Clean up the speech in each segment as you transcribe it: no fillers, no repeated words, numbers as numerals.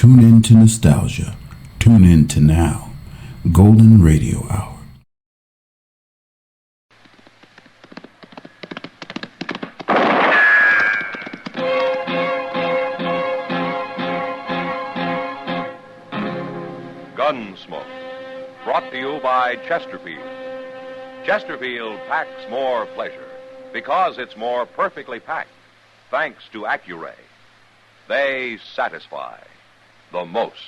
Tune in to nostalgia. Tune in to now. Golden Radio Hour. Gunsmoke, brought to you by Chesterfield. Chesterfield packs more pleasure because it's more perfectly packed, thanks to Accuray. They satisfy the most.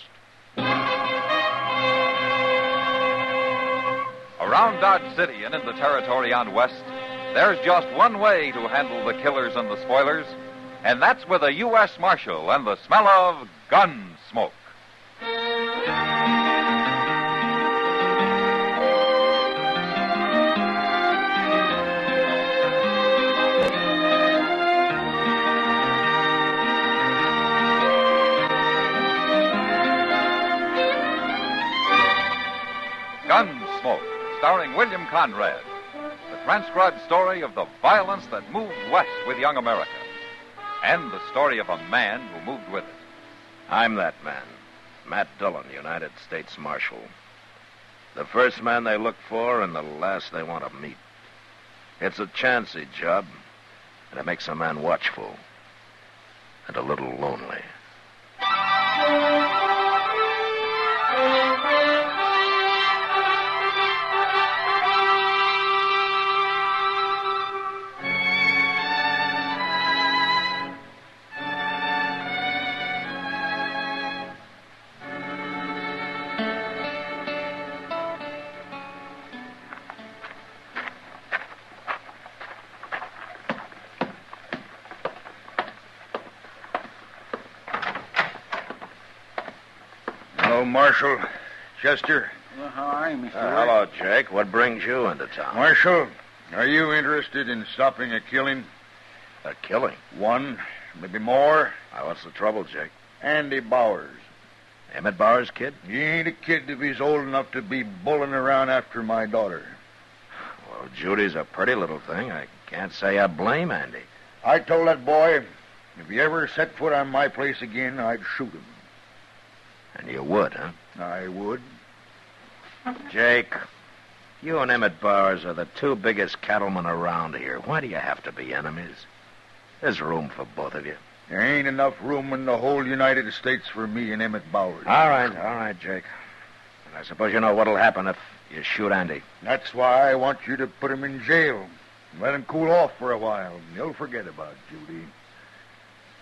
Around Dodge City and in the territory on West, there's just one way to handle the killers and the spoilers, and that's with a U.S. Marshal and the smell of Gunsmoke. Gunsmoke, starring William Conrad, the transcribed story of the violence that moved west with young America, and the story of a man who moved with it. I'm that man, Matt Dillon, United States Marshal. The first man they look for and the last they want to meet. It's a chancy job, and it makes a man watchful and a little lonely. Hello, Marshal. Chester. Well, how are you, Mr. Hello, Jake. What brings you into town? Marshal, are you interested in stopping a killing? A killing? One, maybe more. What's the trouble, Jake? Andy Bowers. Emmett Bowers' kid? He ain't a kid if he's old enough to be bulling around after my daughter. Well, Judy's a pretty little thing. I can't say I blame Andy. I told that boy, if he ever set foot on my place again, I'd shoot him. And you would, huh? I would. Jake, you and Emmett Bowers are the two biggest cattlemen around here. Why do you have to be enemies? There's room for both of you. There ain't enough room in the whole United States for me and Emmett Bowers. All right, Jake. And I suppose you know what'll happen if you shoot Andy. That's why I want you to put him in jail. Let him cool off for a while. He'll forget about Judy.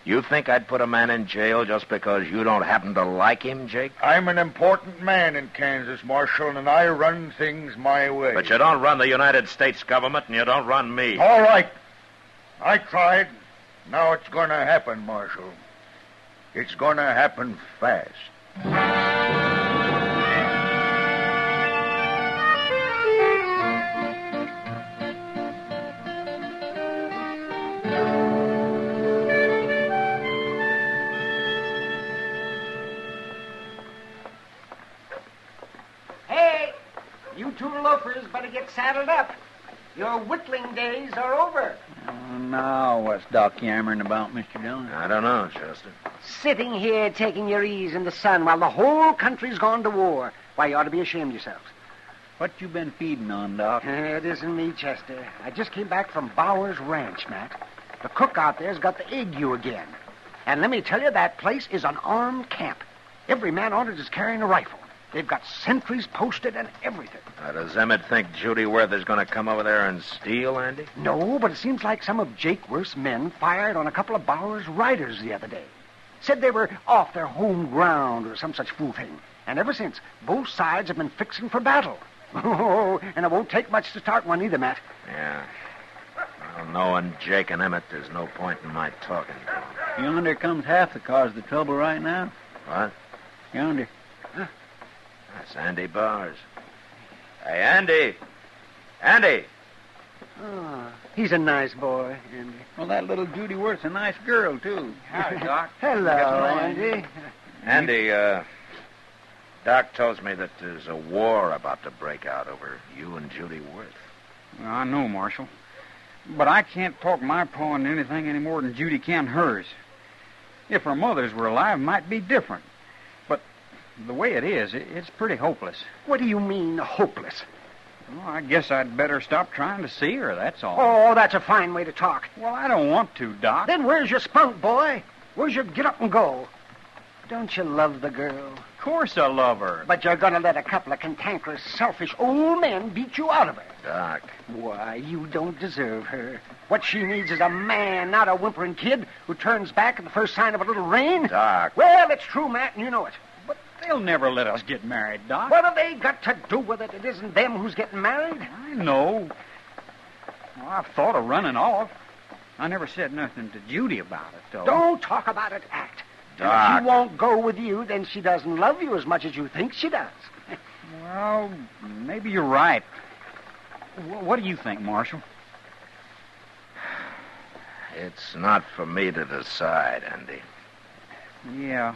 You think I'd put a man in jail just because you don't happen to like him, Jake? I'm an important man in Kansas, Marshal, and I run things my way. But you don't run the United States government, and you don't run me. All right. I tried. Now it's going to happen, Marshal. It's going to happen fast. Hey, you two loafers better get saddled up. Your whittling days are over. Now, what's Doc yammering about, Mr. Dillon? I don't know, Chester. Sitting here taking your ease in the sun while the whole country's gone to war. Why, you ought to be ashamed of yourselves. What you been feeding on, Doc? It isn't me, Chester. I just came back from Bowers Ranch, Matt. The cook out there's got the ague again. And let me tell you, that place is an armed camp. Every man on it is carrying a rifle. They've got sentries posted and everything. Does Emmett think Judy Worth is going to come over there and steal Andy? No, but it seems like some of Jake Worth's men fired on a couple of Bowers' riders the other day. Said they were off their home ground or some such fool thing. And ever since, both sides have been fixing for battle. Oh, and it won't take much to start one either, Matt. Yeah. Well, knowing Jake and Emmett, there's no point in my talking to them. Yonder comes half the cause of the trouble right now. What? Yonder. That's Andy Bowers. Hey, Andy! Andy! Oh, he's a nice boy, Andy. Well, that little Judy Worth's a nice girl, too. Howdy, Doc. Hello, Andy. Andy, Doc tells me that there's a war about to break out over you and Judy Worth. Well, I know, Marshal. But I can't talk my paw into anything any more than Judy can hers. If her mothers were alive, it might be different. The way it is, it's pretty hopeless. What do you mean, hopeless? Well, I guess I'd better stop trying to see her, that's all. Oh, that's a fine way to talk. Well, I don't want to, Doc. Then where's your spunk, boy? Where's your get up and go? Don't you love the girl? Of course I love her. But you're going to let a couple of cantankerous, selfish old men beat you out of her. Doc. Why, you don't deserve her. What she needs is a man, not a whimpering kid who turns back at the first sign of a little rain. Doc. Well, it's true, Matt, and you know it. But they'll never let us get married, Doc. What have they got to do with it? It isn't them who's getting married. I know. Well, I've thought of running off. I never said nothing to Judy about it, though. Don't talk about it, act. And if Doc. she won't go with you, then she doesn't love you as much as you think she does. Well, maybe you're right. What do you think, Marshal? It's not for me to decide, Andy. Yeah,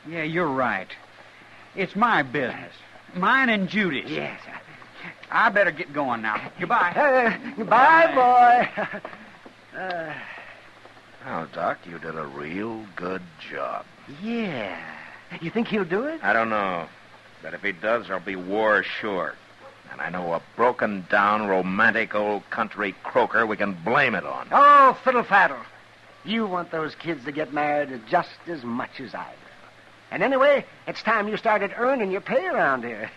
you're right. It's my business. Mine and Judy's. Yes. I better get going now. Goodbye. Goodbye, boy. Oh, Doc, you did a real good job. Yeah. You think he'll do it? I don't know. But if he does, there'll be war sure. And I know a broken-down, romantic old country croaker we can blame it on. Oh, fiddle-faddle. You want those kids to get married just as much as I do. And anyway, it's time you started earning your pay around here.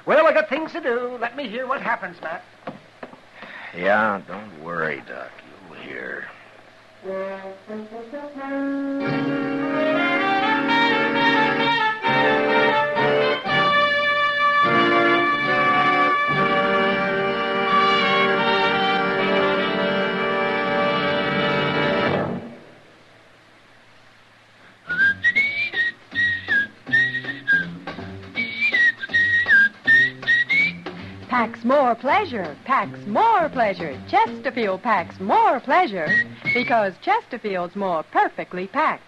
Well, I got things to do. Let me hear what happens, Matt. Yeah, don't worry, Doc. You'll hear. Packs more pleasure, packs more pleasure. Chesterfield packs more pleasure because Chesterfield's more perfectly packed.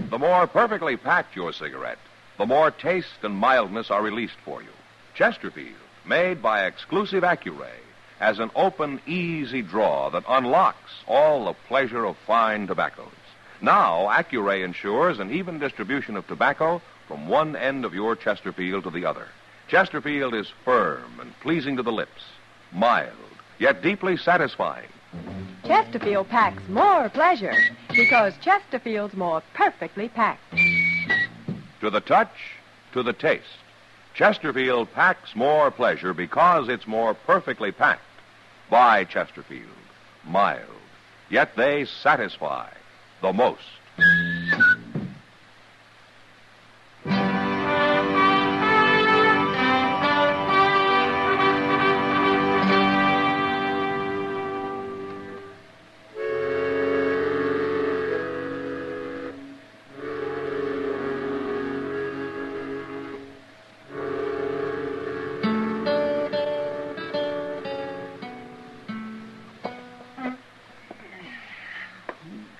The more perfectly packed your cigarette, the more taste and mildness are released for you. Chesterfield, made by exclusive Accuray, has an open, easy draw that unlocks all the pleasure of fine tobaccos. Now, Accuray ensures an even distribution of tobacco from one end of your Chesterfield to the other. Chesterfield is firm and pleasing to the lips, mild, yet deeply satisfying. Chesterfield packs more pleasure because Chesterfield's more perfectly packed. To the touch, to the taste, Chesterfield packs more pleasure because it's more perfectly packed. By Chesterfield, mild, yet they satisfy the most.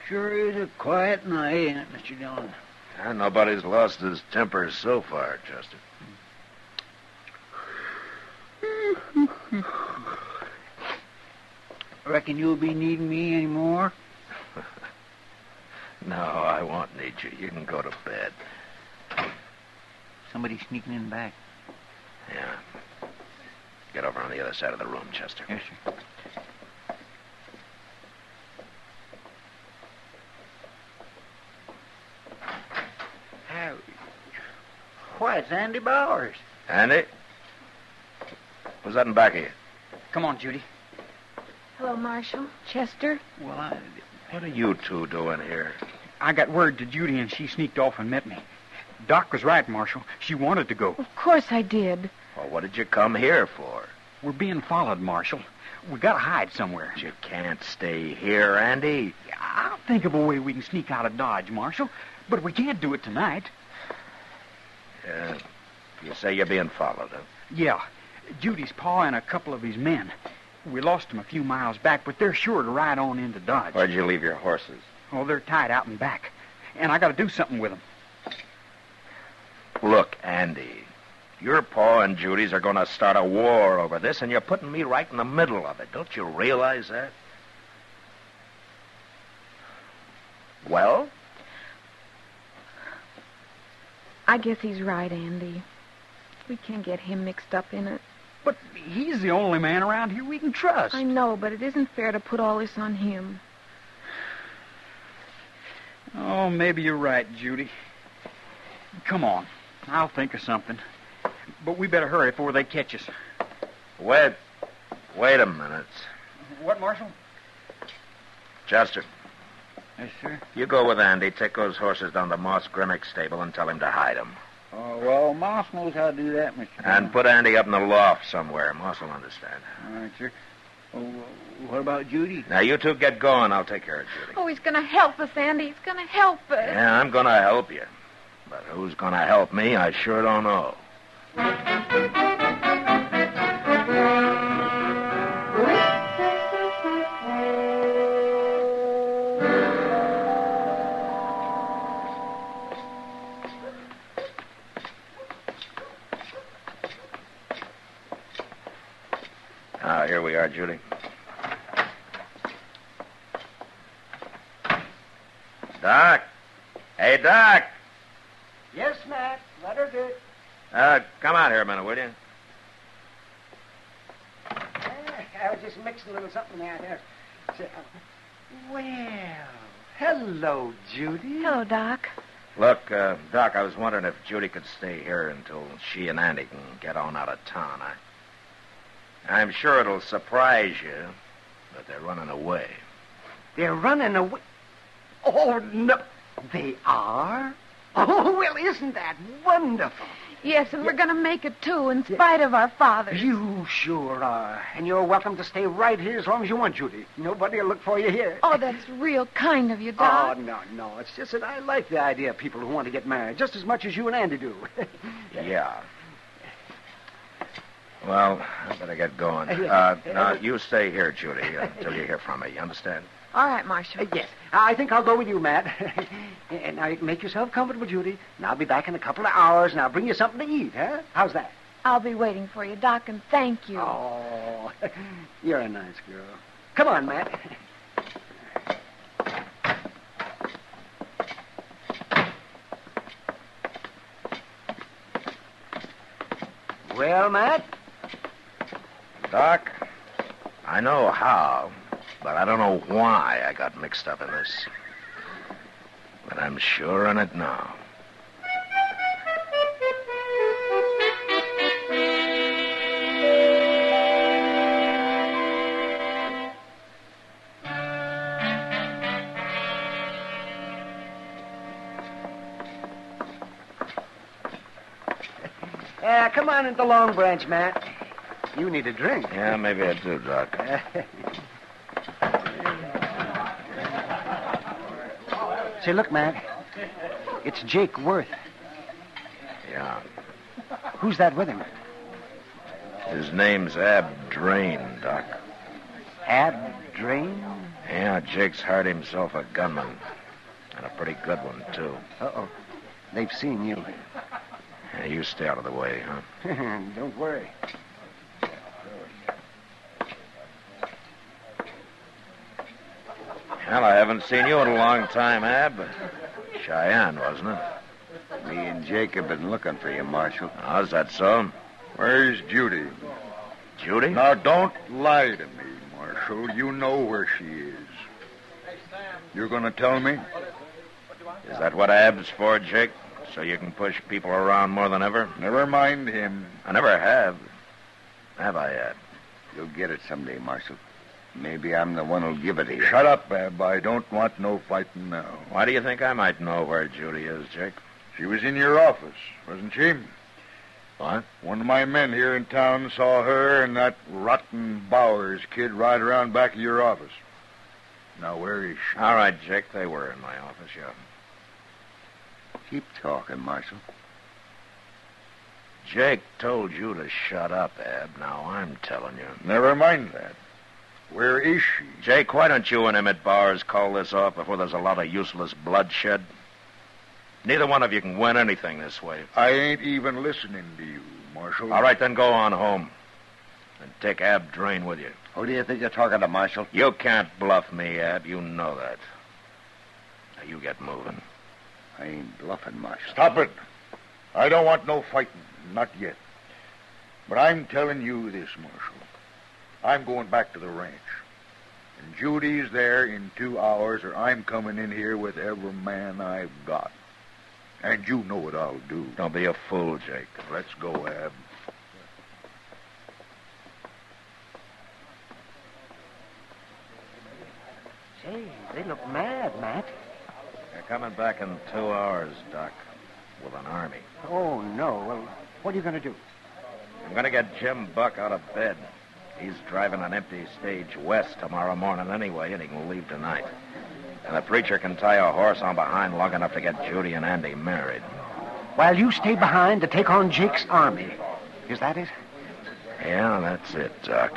Sure is a quiet night, ain't it, Mr. Dillon? And nobody's lost his temper so far, Chester. Reckon you'll be needing me any more? No, I won't need you. You can go to bed. Somebody sneaking in back. Yeah. Get over on the other side of the room, Chester. Yes, sir. Why, it's Andy Bowers. Andy? Who's that in back of you? Come on, Judy. Hello, Marshal. Chester? Well, What are you two doing here? I got word to Judy, and she sneaked off and met me. Doc was right, Marshal. She wanted to go. Of course I did. Well, what did you come here for? We're being followed, Marshal. We gotta hide somewhere. You can't stay here, Andy. I'll think of a way we can sneak out of Dodge, Marshal. But we can't do it tonight. You say you're being followed, huh? Yeah. Judy's pa and a couple of his men. We lost them a few miles back, but they're sure to ride on into Dodge. Where'd you leave your horses? Oh, they're tied out and back. And I gotta do something with them. Look, Andy, your pa and Judy's are going to start a war over this, and you're putting me right in the middle of it. Don't you realize that? Well? I guess he's right, Andy. We can't get him mixed up in it. But he's the only man around here we can trust. I know, but it isn't fair to put all this on him. Oh, maybe you're right, Judy. Come on. I'll think of something. But we better hurry before they catch us. Wait a minute. What, Marshal? Chester, Yes, sir. you go with Andy, take those horses down to Moss Grimmick's stable and tell him to hide them. Oh, well, Moss knows how to do that, Mr. And put Andy up in the loft somewhere. Moss will understand. All right, sir. Oh, what about Judy? Now, you two get going. I'll take care of Judy. Oh, he's going to help us, Andy. He's going to help us. Yeah, I'm going to help you. But who's going to help me, I sure don't know. Here we are, Judy. Doc. Hey, Doc. Yes, Matt. Let her do it. Come out here a minute, will you? I was just mixing a little something out there. Well, hello, Judy. Hello, Doc. Look, Doc, I was wondering if Judy could stay here until she and Andy can get on out of town. I'm sure it'll surprise you, but they're running away. They're running away. Oh, no. They are? Oh, well, isn't that wonderful? Yes, and we're going to make it, too, in spite of our fathers. You sure are. And you're welcome to stay right here as long as you want, Judy. Nobody will look for you here. Oh, that's real kind of you, Doc. Oh, no. It's just that I like the idea of people who want to get married just as much as you and Andy do. Yeah. Well, I better get going. Now, you stay here, Judy, until you hear from me. You understand? All right, Marshal. Yes. I think I'll go with you, Matt. And now you can make yourself comfortable, Judy. And I'll be back in a couple of hours, and I'll bring you something to eat, huh? How's that? I'll be waiting for you, Doc, and thank you. Oh, you're a nice girl. Come on, Matt. Well, Matt? Doc, I know how, but I don't know why I got mixed up in this. But I'm sure in it now. Come on into Long Branch, Matt. You need a drink. Yeah, maybe I do, Doc. Say, look, Matt. It's Jake Worth. Yeah. Who's that with him? His name's Ab Drain, Doc. Ab Drain? Yeah, Jake's hired himself a gunman. And a pretty good one, too. Uh-oh. They've seen you. Yeah, you stay out of the way, huh? Don't worry. Well, I haven't seen you in a long time, Ab. Cheyenne, wasn't it? Me and Jake have been looking for you, Marshal. How's that so? Where's Judy? Judy? Now, don't lie to me, Marshal. You know where she is. You're going to tell me? Is that what Ab's for, Jake? So you can push people around more than ever? Never mind him. I never have. Have I, Ab? You'll get it someday, Marshal. Maybe I'm the one who'll give it to you. Shut up, Ab. I don't want no fighting now. Why do you think I might know where Judy is, Jake? She was in your office, wasn't she? What? One of my men here in town saw her and that rotten Bowers kid ride around back of your office. Now, where is she? All right, Jake, they were in my office, yeah. Keep talking, Marshal. Jake told you to shut up, Ab. Now I'm telling you. Never mind that. Where is she? Jake, why don't you and Emmett Bowers call this off before there's a lot of useless bloodshed? Neither one of you can win anything this way. I ain't even listening to you, Marshal. All right, then go on home. And take Ab Drain with you. Who do you think you're talking to, Marshal? You can't bluff me, Ab. You know that. Now, you get moving. I ain't bluffing, Marshal. Stop it. I don't want no fighting, not yet. But I'm telling you this, Marshal. I'm going back to the ranch. And Judy's there in 2 hours, or I'm coming in here with every man I've got. And you know what I'll do. Don't be a fool, Jake. Let's go, Ab. Say, they look mad, Matt. They're coming back in 2 hours, Doc, with an army. Oh, no. Well, what are you going to do? I'm going to get Jim Buck out of bed. He's driving an empty stage west tomorrow morning anyway, and he can leave tonight. And the preacher can tie a horse on behind long enough to get Judy and Andy married. While you stay behind to take on Jake's army. Is that it? Yeah, that's it, Doc.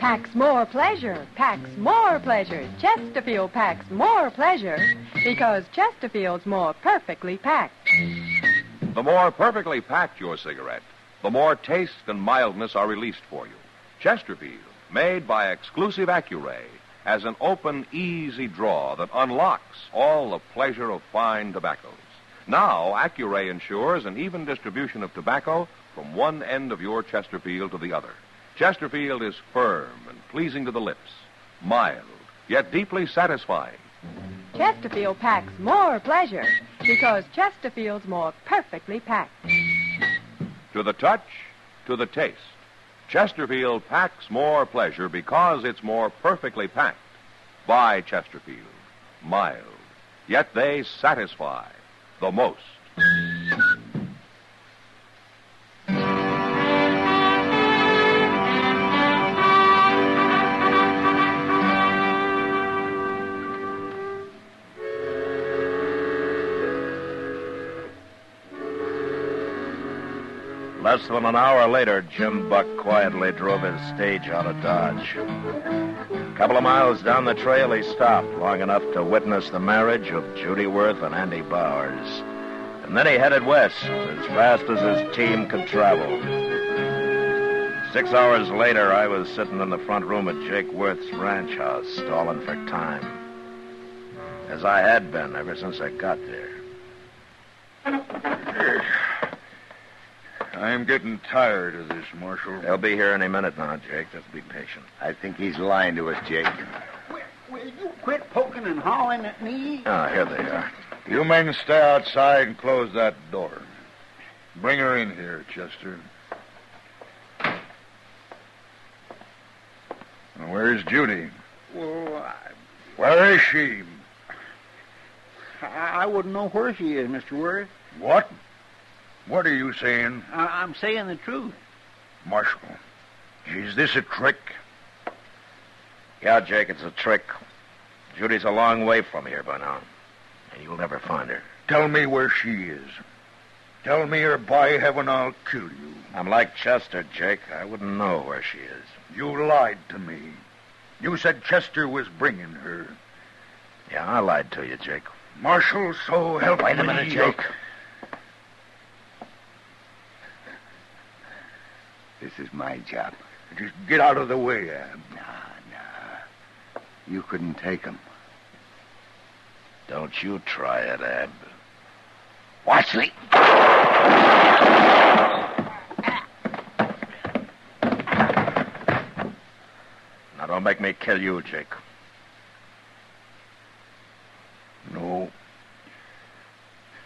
Packs more pleasure, packs more pleasure. Chesterfield packs more pleasure because Chesterfield's more perfectly packed. The more perfectly packed your cigarette, the more taste and mildness are released for you. Chesterfield, made by exclusive Accuray, has an open, easy draw that unlocks all the pleasure of fine tobaccos. Now, Accuray ensures an even distribution of tobacco from one end of your Chesterfield to the other. Chesterfield is firm and pleasing to the lips, mild, yet deeply satisfying. Chesterfield packs more pleasure because Chesterfield's more perfectly packed. To the touch, to the taste, Chesterfield packs more pleasure because it's more perfectly packed. By Chesterfield, mild, yet they satisfy the most. Less than an hour later, Jim Buck quietly drove his stage out of Dodge. A couple of miles down the trail, he stopped long enough to witness the marriage of Judy Worth and Andy Bowers. And then he headed west as fast as his team could travel. 6 hours later, I was sitting in the front room at Jake Worth's ranch house, stalling for time. As I had been ever since I got there. I'm getting tired of this, Marshal. They'll be here any minute now, Jake. Just be patient. I think he's lying to us, Jake. Will you quit poking and hauling at me? Ah, here they are. You men stay outside and close that door. Bring her in here, Chester. Now, where's Judy? Well, Where is she? I wouldn't know where she is, Mr. Worth. What? What are you saying? I'm saying the truth. Marshal, is this a trick? Yeah, Jake, it's a trick. Judy's a long way from here by now. And you'll never find her. Tell me where she is. Tell me, or by heaven, I'll kill you. I'm like Chester, Jake. I wouldn't know where she is. You lied to me. You said Chester was bringing her. Yeah, I lied to you, Jake. Marshal, so help me. Wait a minute, Jake. This is my job. Just get out of the way, Ab. Nah. You couldn't take him. Don't you try it, Ab. Watch me. Now, don't make me kill you, Jake. No.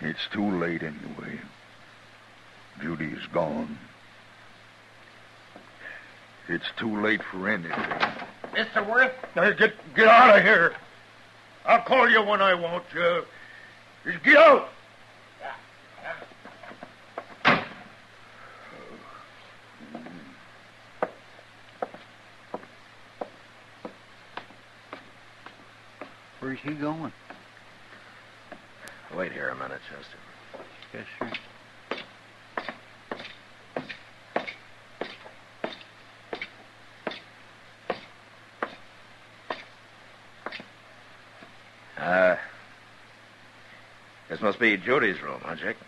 It's too late anyway. Judy's gone. It's too late for anything. Mr. Worth? Now, get out of here. I'll call you when I want you. Just get out. Where's he going? Wait here a minute, Chester. Yes, sir. must be Judy's room, huh, Jake?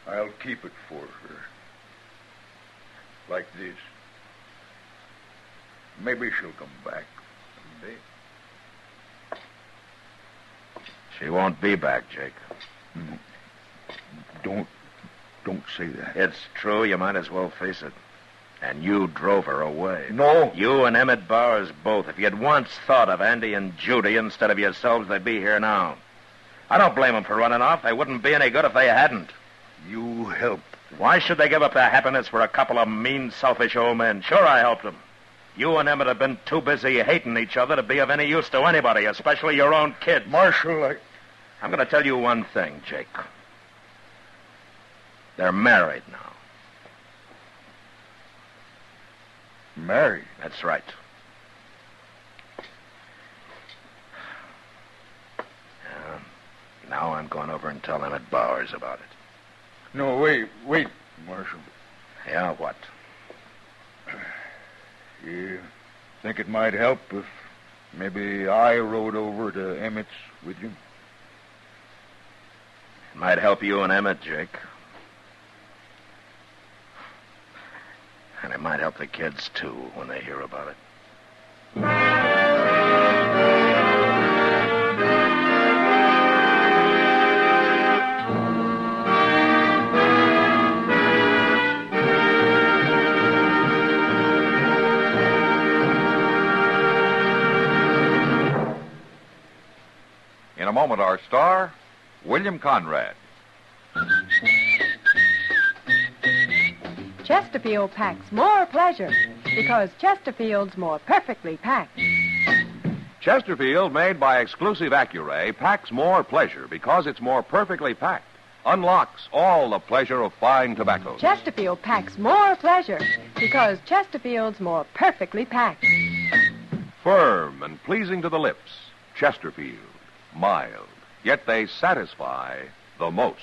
I'll keep it for her. Like this. Maybe she'll come back someday. She won't be back, Jake. Don't say that. It's true. You might as well face it. And you drove her away. No. You and Emmett Bowers both. If you'd once thought of Andy and Judy instead of yourselves, they'd be here now. I don't blame them for running off. They wouldn't be any good if they hadn't. You helped. Why should they give up their happiness for a couple of mean, selfish old men? Sure, I helped them. You and Emmett have been too busy hating each other to be of any use to anybody, especially your own kids. Marshal, I'm going to tell you one thing, Jake. They're married now. Married? That's right. Now I'm going over and tell Emmett Bowers about it. No, wait, Marshal. Yeah, what? You think it might help if maybe I rode over to Emmett's with you? It might help you and Emmett, Jake. And it might help the kids, too, when they hear about it. In a moment, our star, William Conrad. Chesterfield packs more pleasure because Chesterfield's more perfectly packed. Chesterfield, made by exclusive Accuray, packs more pleasure because it's more perfectly packed. Unlocks all the pleasure of fine tobacco. Chesterfield packs more pleasure because Chesterfield's more perfectly packed. Firm and pleasing to the lips. Chesterfield. Mild. Yet they satisfy the most.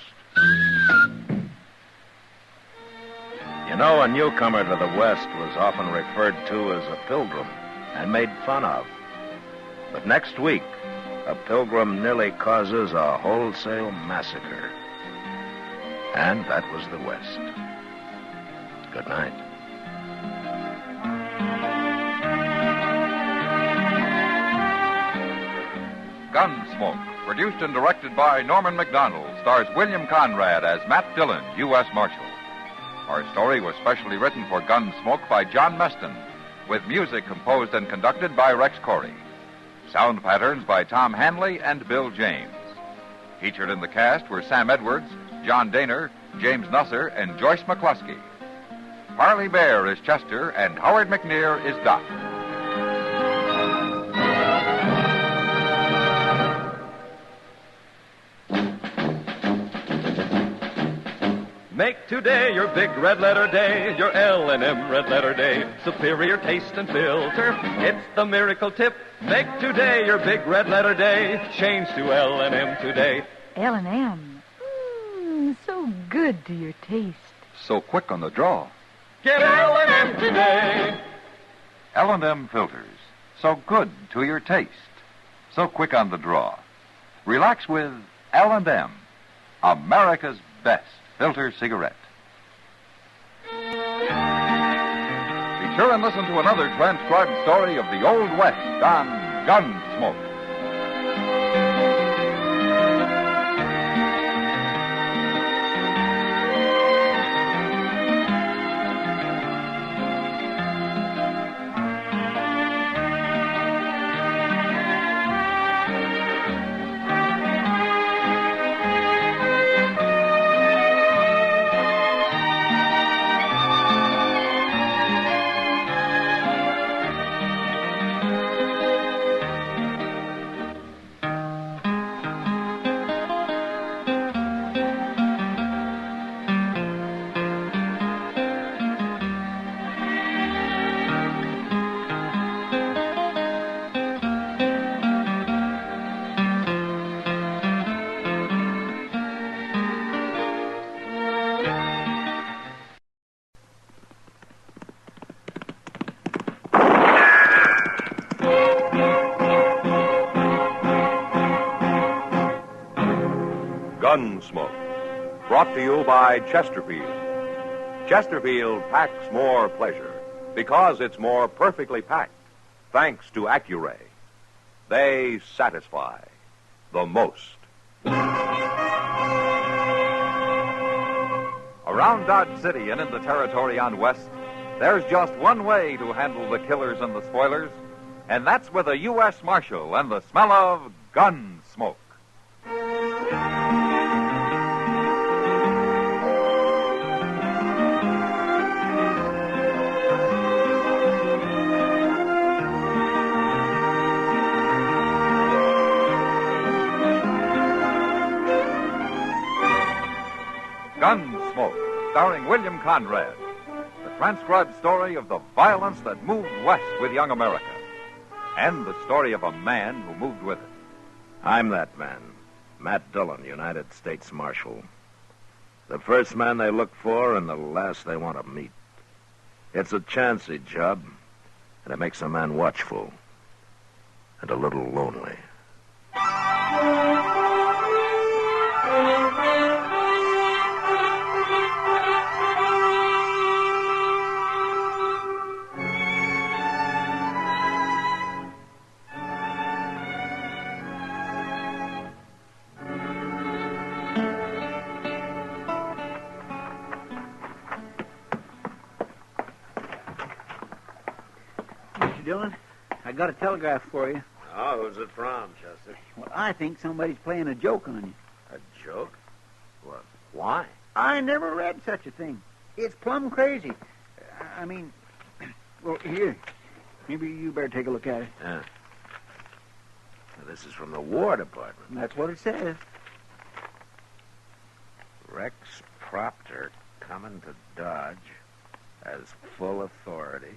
You know, a newcomer to the West was often referred to as a pilgrim and made fun of. But next week, a pilgrim nearly causes a wholesale massacre. And that was the West. Good night. Gunsmoke, produced and directed by Norman MacDonald, stars William Conrad as Matt Dillon, U.S. Marshal. Our story was specially written for Gunsmoke by John Meston, with music composed and conducted by Rex Corey. Sound patterns by Tom Hanley and Bill James. Featured in the cast were Sam Edwards, John Daner, James Nusser, and Joyce McCluskey. Parley Bear is Chester, and Howard McNear is Doc. Make today your big red letter day, your L&M red letter day. Superior taste and filter, it's the miracle tip. Make today your big red letter day. Change to L&M today. L&M. So good to your taste. So quick on the draw. Get L&M today. L&M filters. So good to your taste. So quick on the draw. Relax with L&M, America's best filter cigarette. Be sure and listen to another transcribed story of the Old West on Gunsmoke. Gunsmoke. Brought to you by Chesterfield. Chesterfield packs more pleasure because it's more perfectly packed, thanks to Accuray. They satisfy the most. Around Dodge City and in the territory on West, there's just one way to handle the killers and the spoilers, and that's with a U.S. Marshal and the smell of gun smoke. Gunsmoke, starring William Conrad. The transcribed story of the violence that moved west with young America. And the story of a man who moved with it. I'm that man, Matt Dillon, United States Marshal. The first man they look for and the last they want to meet. It's a chancy job, and it makes a man watchful and a little lonely. Mr. Dillon, I got a telegraph for you. Oh, who's it from, Chester? Well, I think somebody's playing a joke on you. A joke? What? Why? I never read such a thing. It's plumb crazy. I mean, well, here. Maybe you better take a look at it. Yeah. Now, this is from the War Department. That's what it says. Rex Proctor coming to Dodge has full authority.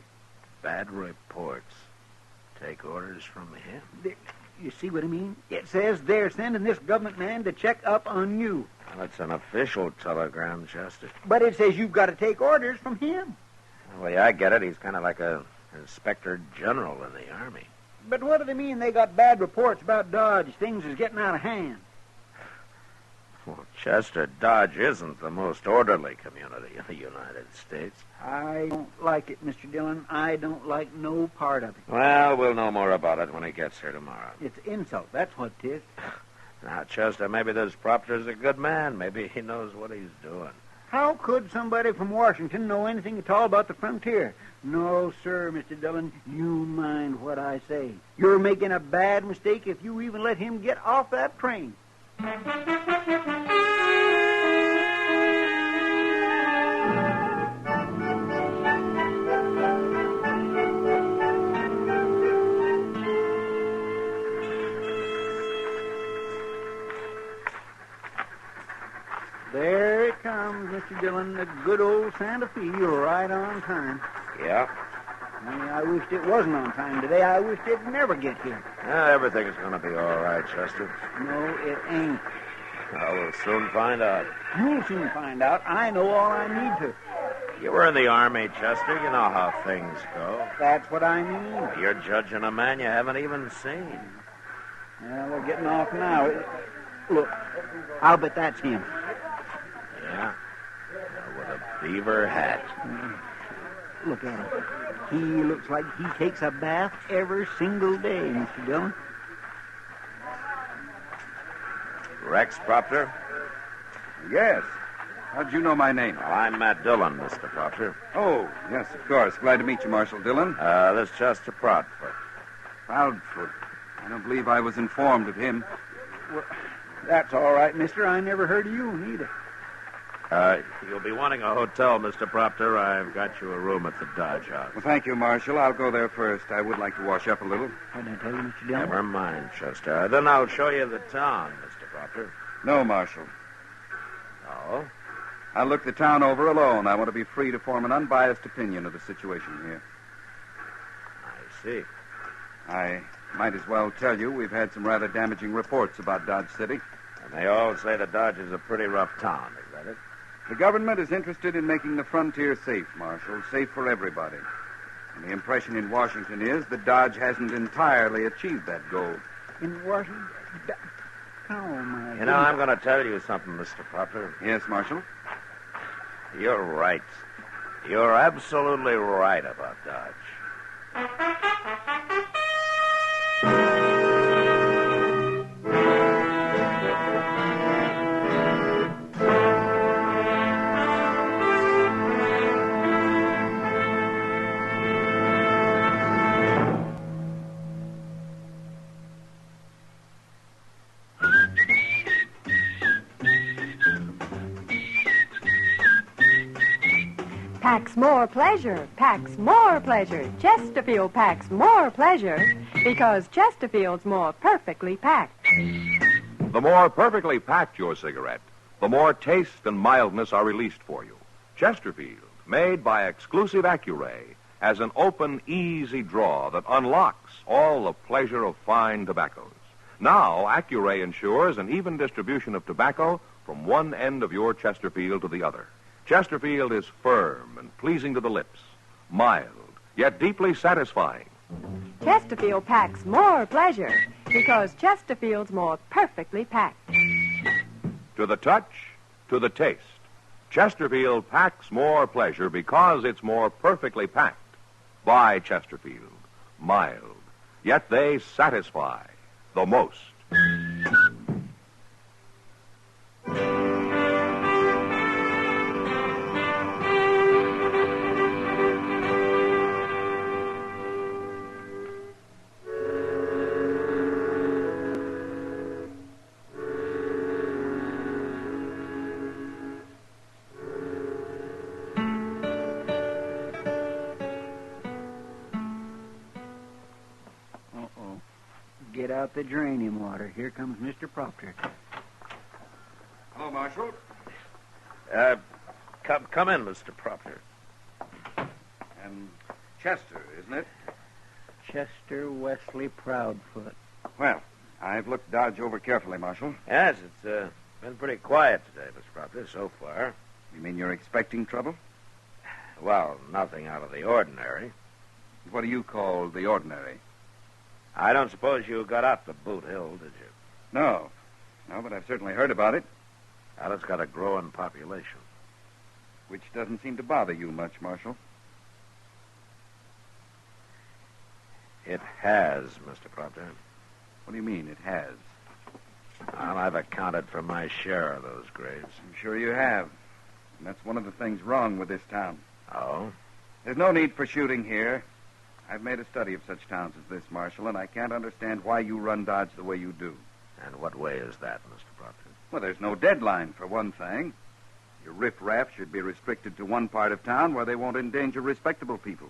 Bad reports. Take orders from him. You see what I mean? It says they're sending this government man to check up on you. Well, it's an official telegram, Chester. But it says you've got to take orders from him. The way I get it, he's kind of like a inspector general in the Army. But what do they mean they got bad reports about Dodge? Things is getting out of hand. Well, Chester, Dodge isn't the most orderly community in the United States. I don't like it, Mr. Dillon. I don't like no part of it. Well, we'll know more about it when he gets here tomorrow. It's insult. That's what it is. Now, Chester, maybe this Proctor's a good man. Maybe he knows what he's doing. How could somebody from Washington know anything at all about the frontier? No, sir, Mr. Dillon. You mind what I say. You're making a bad mistake if you even let him get off that train. There it comes, Mr. Dillon, the good old Santa Fe. You're right on time. Yeah? I wished it wasn't on time today. I wished it'd never get here. Everything's going to be all right, Chester. No, it ain't. Well, we'll soon find out. You'll soon find out. I know all I need to. You were in the Army, Chester. You know how things go. That's what I mean. You're judging a man you haven't even seen. Well, we're getting off now. Look, I'll bet that's him. Yeah? With a beaver hat. Look at him. He looks like he takes a bath every single day, Mr. Dillon. Rex Proctor? Yes. How'd you know my name? Well, I'm Matt Dillon, Mr. Proctor. Oh, yes, of course. Glad to meet you, Marshal Dillon. This is Chester Proudfoot. Proudfoot. I don't believe I was informed of him. Well, that's all right, mister. I never heard of you neither. You'll be wanting a hotel, Mr. Proctor. I've got you a room at the Dodge House. Well, thank you, Marshal. I'll go there first. I would like to wash up a little. What did I tell you, Mr. Dillon? Never mind, Chester. Then I'll show you the town, Mr. Proctor. No, Marshal. Oh? I'll look the town over alone. I want to be free to form an unbiased opinion of the situation here. I see. I might as well tell you we've had some rather damaging reports about Dodge City. And they all say that Dodge is a pretty rough town, is that it? The government is interested in making the frontier safe, Marshal, safe for everybody. And the impression in Washington is that Dodge hasn't entirely achieved that goal. In Washington? Oh, my You know, I'm going to tell you something, Mr. Proctor. Yes, Marshal? You're right. You're absolutely right about Dodge. Packs more pleasure, packs more pleasure. Chesterfield packs more pleasure because Chesterfield's more perfectly packed. The more perfectly packed your cigarette, the more taste and mildness are released for you. Chesterfield, made by exclusive Accuray, has an open, easy draw that unlocks all the pleasure of fine tobaccos. Now, Accuray ensures an even distribution of tobacco from one end of your Chesterfield to the other. Chesterfield is firm and pleasing to the lips, mild, yet deeply satisfying. Chesterfield packs more pleasure because Chesterfield's more perfectly packed. To the touch, to the taste, Chesterfield packs more pleasure because it's more perfectly packed. By Chesterfield, mild, yet they satisfy the most. Uh-oh. Get out the draining water. Here comes Mr. Proctor. Hello, Marshal. Come in, Mr. Proctor. And Chester, isn't it? Chester Wesley Proudfoot. Well, I've looked Dodge over carefully, Marshal. Yes, it's been pretty quiet today, Mr. Proctor, so far. You mean you're expecting trouble? Well, nothing out of the ordinary. What do you call the ordinary? I don't suppose you got out to Boot Hill, did you? No. No, but I've certainly heard about it. Well, it's got a growing population. Which doesn't seem to bother you much, Marshal. It has, Mr. Proctor. What do you mean, it has? Well, I've accounted for my share of those graves. I'm sure you have. And that's one of the things wrong with this town. Oh? There's no need for shooting here. I've made a study of such towns as this, Marshal, and I can't understand why you run Dodge the way you do. And what way is that, Mr. Proctor? Well, there's no deadline, for one thing. Your riffraff should be restricted to one part of town where they won't endanger respectable people.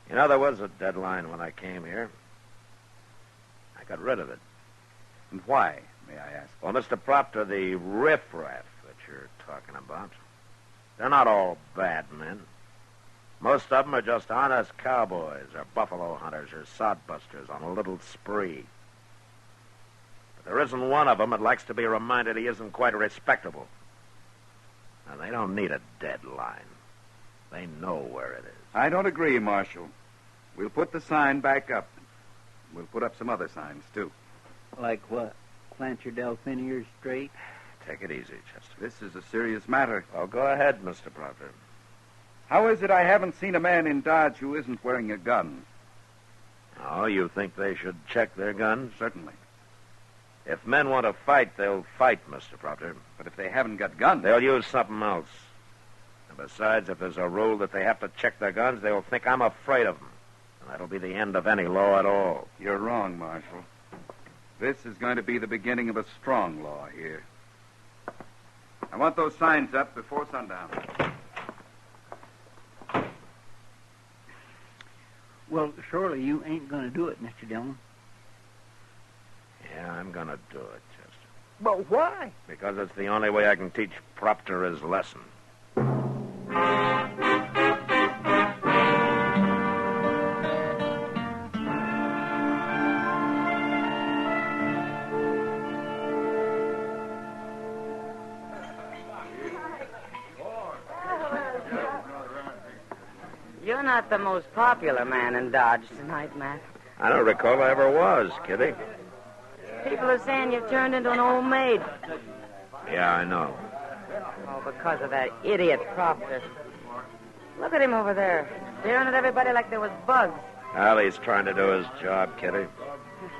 You know, there was a deadline when I came here. I got rid of it. And why, may I ask? Well, Mr. Proctor, the riffraff that you're talking about, they're not all bad men. Most of them are just honest cowboys or buffalo hunters or sodbusters on a little spree. But there isn't one of them that likes to be reminded he isn't quite respectable. And they don't need a deadline. They know where it is. I don't agree, Marshal. We'll put the sign back up. We'll put up some other signs, too. Like what? Plant your Delphiniers straight? Take it easy, Chester. This is a serious matter. Well, go ahead, Mr. Proctor. How is it I haven't seen a man in Dodge who isn't wearing a gun? Oh, you think they should check their guns? Certainly. If men want to fight, they'll fight, Mr. Proctor. But if they haven't got guns... They'll use something else. And besides, if there's a rule that they have to check their guns, they'll think I'm afraid of them. And that'll be the end of any law at all. You're wrong, Marshal. This is going to be the beginning of a strong law here. I want those signs up before sundown. Well, surely you ain't going to do it, Mr. Dillon. Yeah, I'm going to do it, Chester. But why? Because it's the only way I can teach Proctor his lesson. You're not the most popular man in Dodge tonight, Matt. I don't recall I ever was, Kitty. People are saying you've turned into an old maid. Yeah, I know. Oh, because of that idiot Proctor. Look at him over there, staring at everybody like there was bugs. Well, he's trying to do his job, Kitty.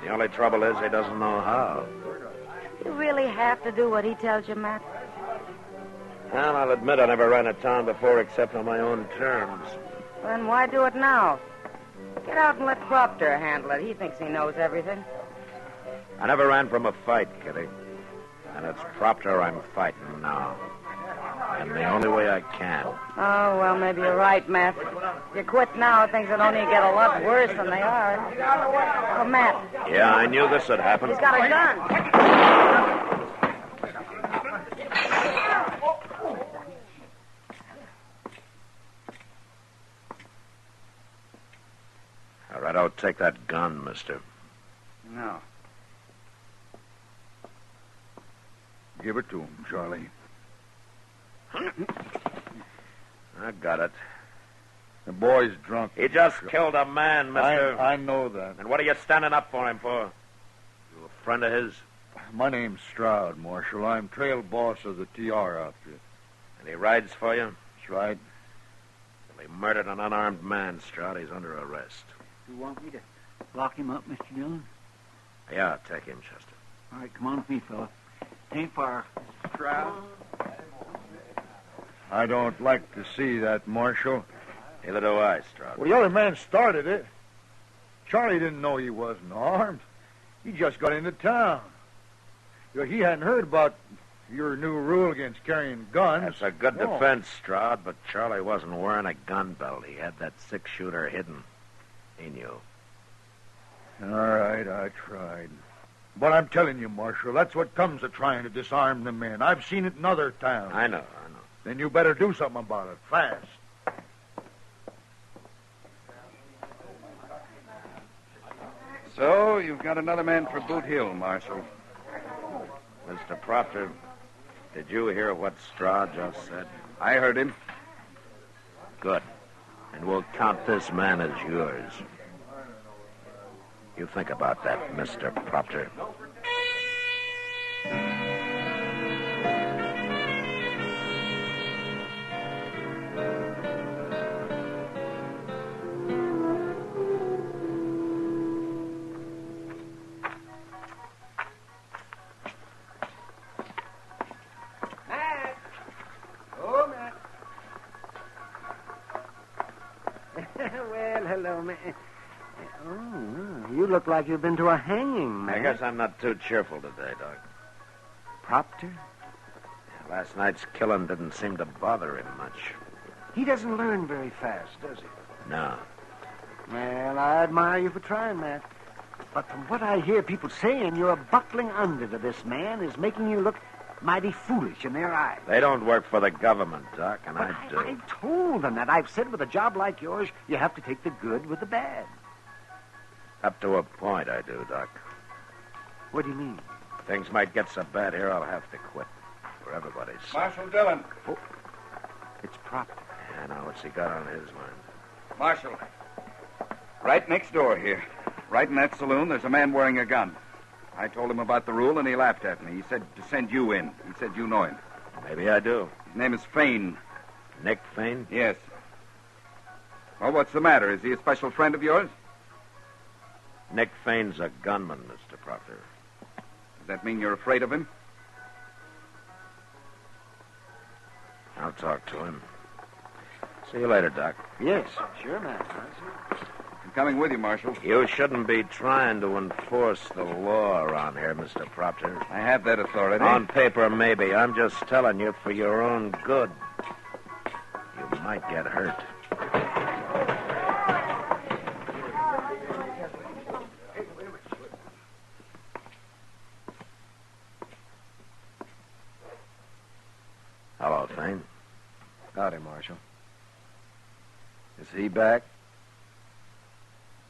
The only trouble is he doesn't know how. You really have to do what he tells you, Matt. Well, I'll admit I never ran a town before except on my own terms. Well, then why do it now? Get out and let Proctor handle it. He thinks he knows everything. I never ran from a fight, Kitty. And it's Proctor I'm fighting now. And the only way I can. Oh, well, maybe you're right, Matt. If you quit now, things will only get a lot worse than they are. Oh, Matt. Yeah, I knew this would happen. He's got a gun. All right, I'll take that gun, mister. No. Give it to him, Charlie. I got it. The boy's drunk. He just killed a man, mister. I know that. And what are you standing up for him for? You a friend of his? My name's Stroud, Marshal. I'm trail boss of the TR outfit. And he rides for you? That's right. Well, he murdered an unarmed man, Stroud. He's under arrest. You want me to lock him up, Mr. Dillon? Yeah, take him, Chester. All right, come on with me, fella. Ain't far. Stroud? I don't like to see that, Marshal. Neither do I, Stroud. Well, the other man started it. Charlie didn't know he wasn't armed. He just got into town. He hadn't heard about your new rule against carrying guns. That's a good defense, Stroud, but Charlie wasn't wearing a gun belt. He had that six-shooter hidden. He knew. All right, I tried. But I'm telling you, Marshal, that's what comes of trying to disarm the men. I've seen it in other towns. I know. Then you better do something about it, fast. So, you've got another man for Boot Hill, Marshal. Mr. Proctor, did you hear what Stroud just said? I heard him. Good. And we'll count this man as yours. You think about that, Mr. Proctor. Matt. Oh, Matt. Well, hello, Matt. Oh, you look like you've been to a hanging, Matt. I guess I'm not too cheerful today, Doc. Proctor? Last night's killing didn't seem to bother him much. He doesn't learn very fast, does he? No. Well, I admire you for trying, Matt. But from what I hear people saying, you're buckling under to this man is making you look mighty foolish in their eyes. They don't work for the government, Doc, and But I do. I've told them that. I've said with a job like yours, you have to take the good with the bad. Up to a point, I do, Doc. What do you mean? Things might get so bad here, I'll have to quit. For everybody's sake. Marshal Dillon. Oh, it's Proctor. Yeah, now what's he got on his mind? Marshal. Right next door here. Right in that saloon, there's a man wearing a gun. I told him about the rule, and he laughed at me. He said to send you in. He said you know him. Maybe I do. His name is Fane. Nick Fane? Yes. Well, what's the matter? Is he a special friend of yours? Nick Fane's a gunman, Mr. Proctor. Does that mean you're afraid of him? I'll talk to him. See you later, Doc. Yes, sure, Matt. I'm coming with you, Marshal. You shouldn't be trying to enforce the law around here, Mr. Proctor. I have that authority. On paper, maybe. I'm just telling you for your own good. You might get hurt. Hello, Fane. Howdy, Marshal. Is he back?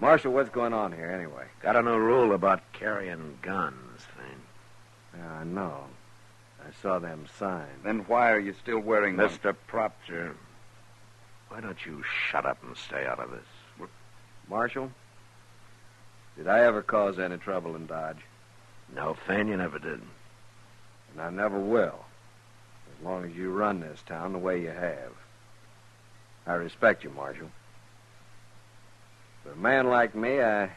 Marshal, what's going on here anyway? Got a new rule about carrying guns, Fane. Yeah, I know. I saw them signs. Then why are you still wearing them? Mr. Proctor, why don't you shut up and stay out of this? Marshal, did I ever cause any trouble in Dodge? No, Fane, you never did. And I never will. As long as you run this town the way you have. I respect you, Marshal. But a man like me, I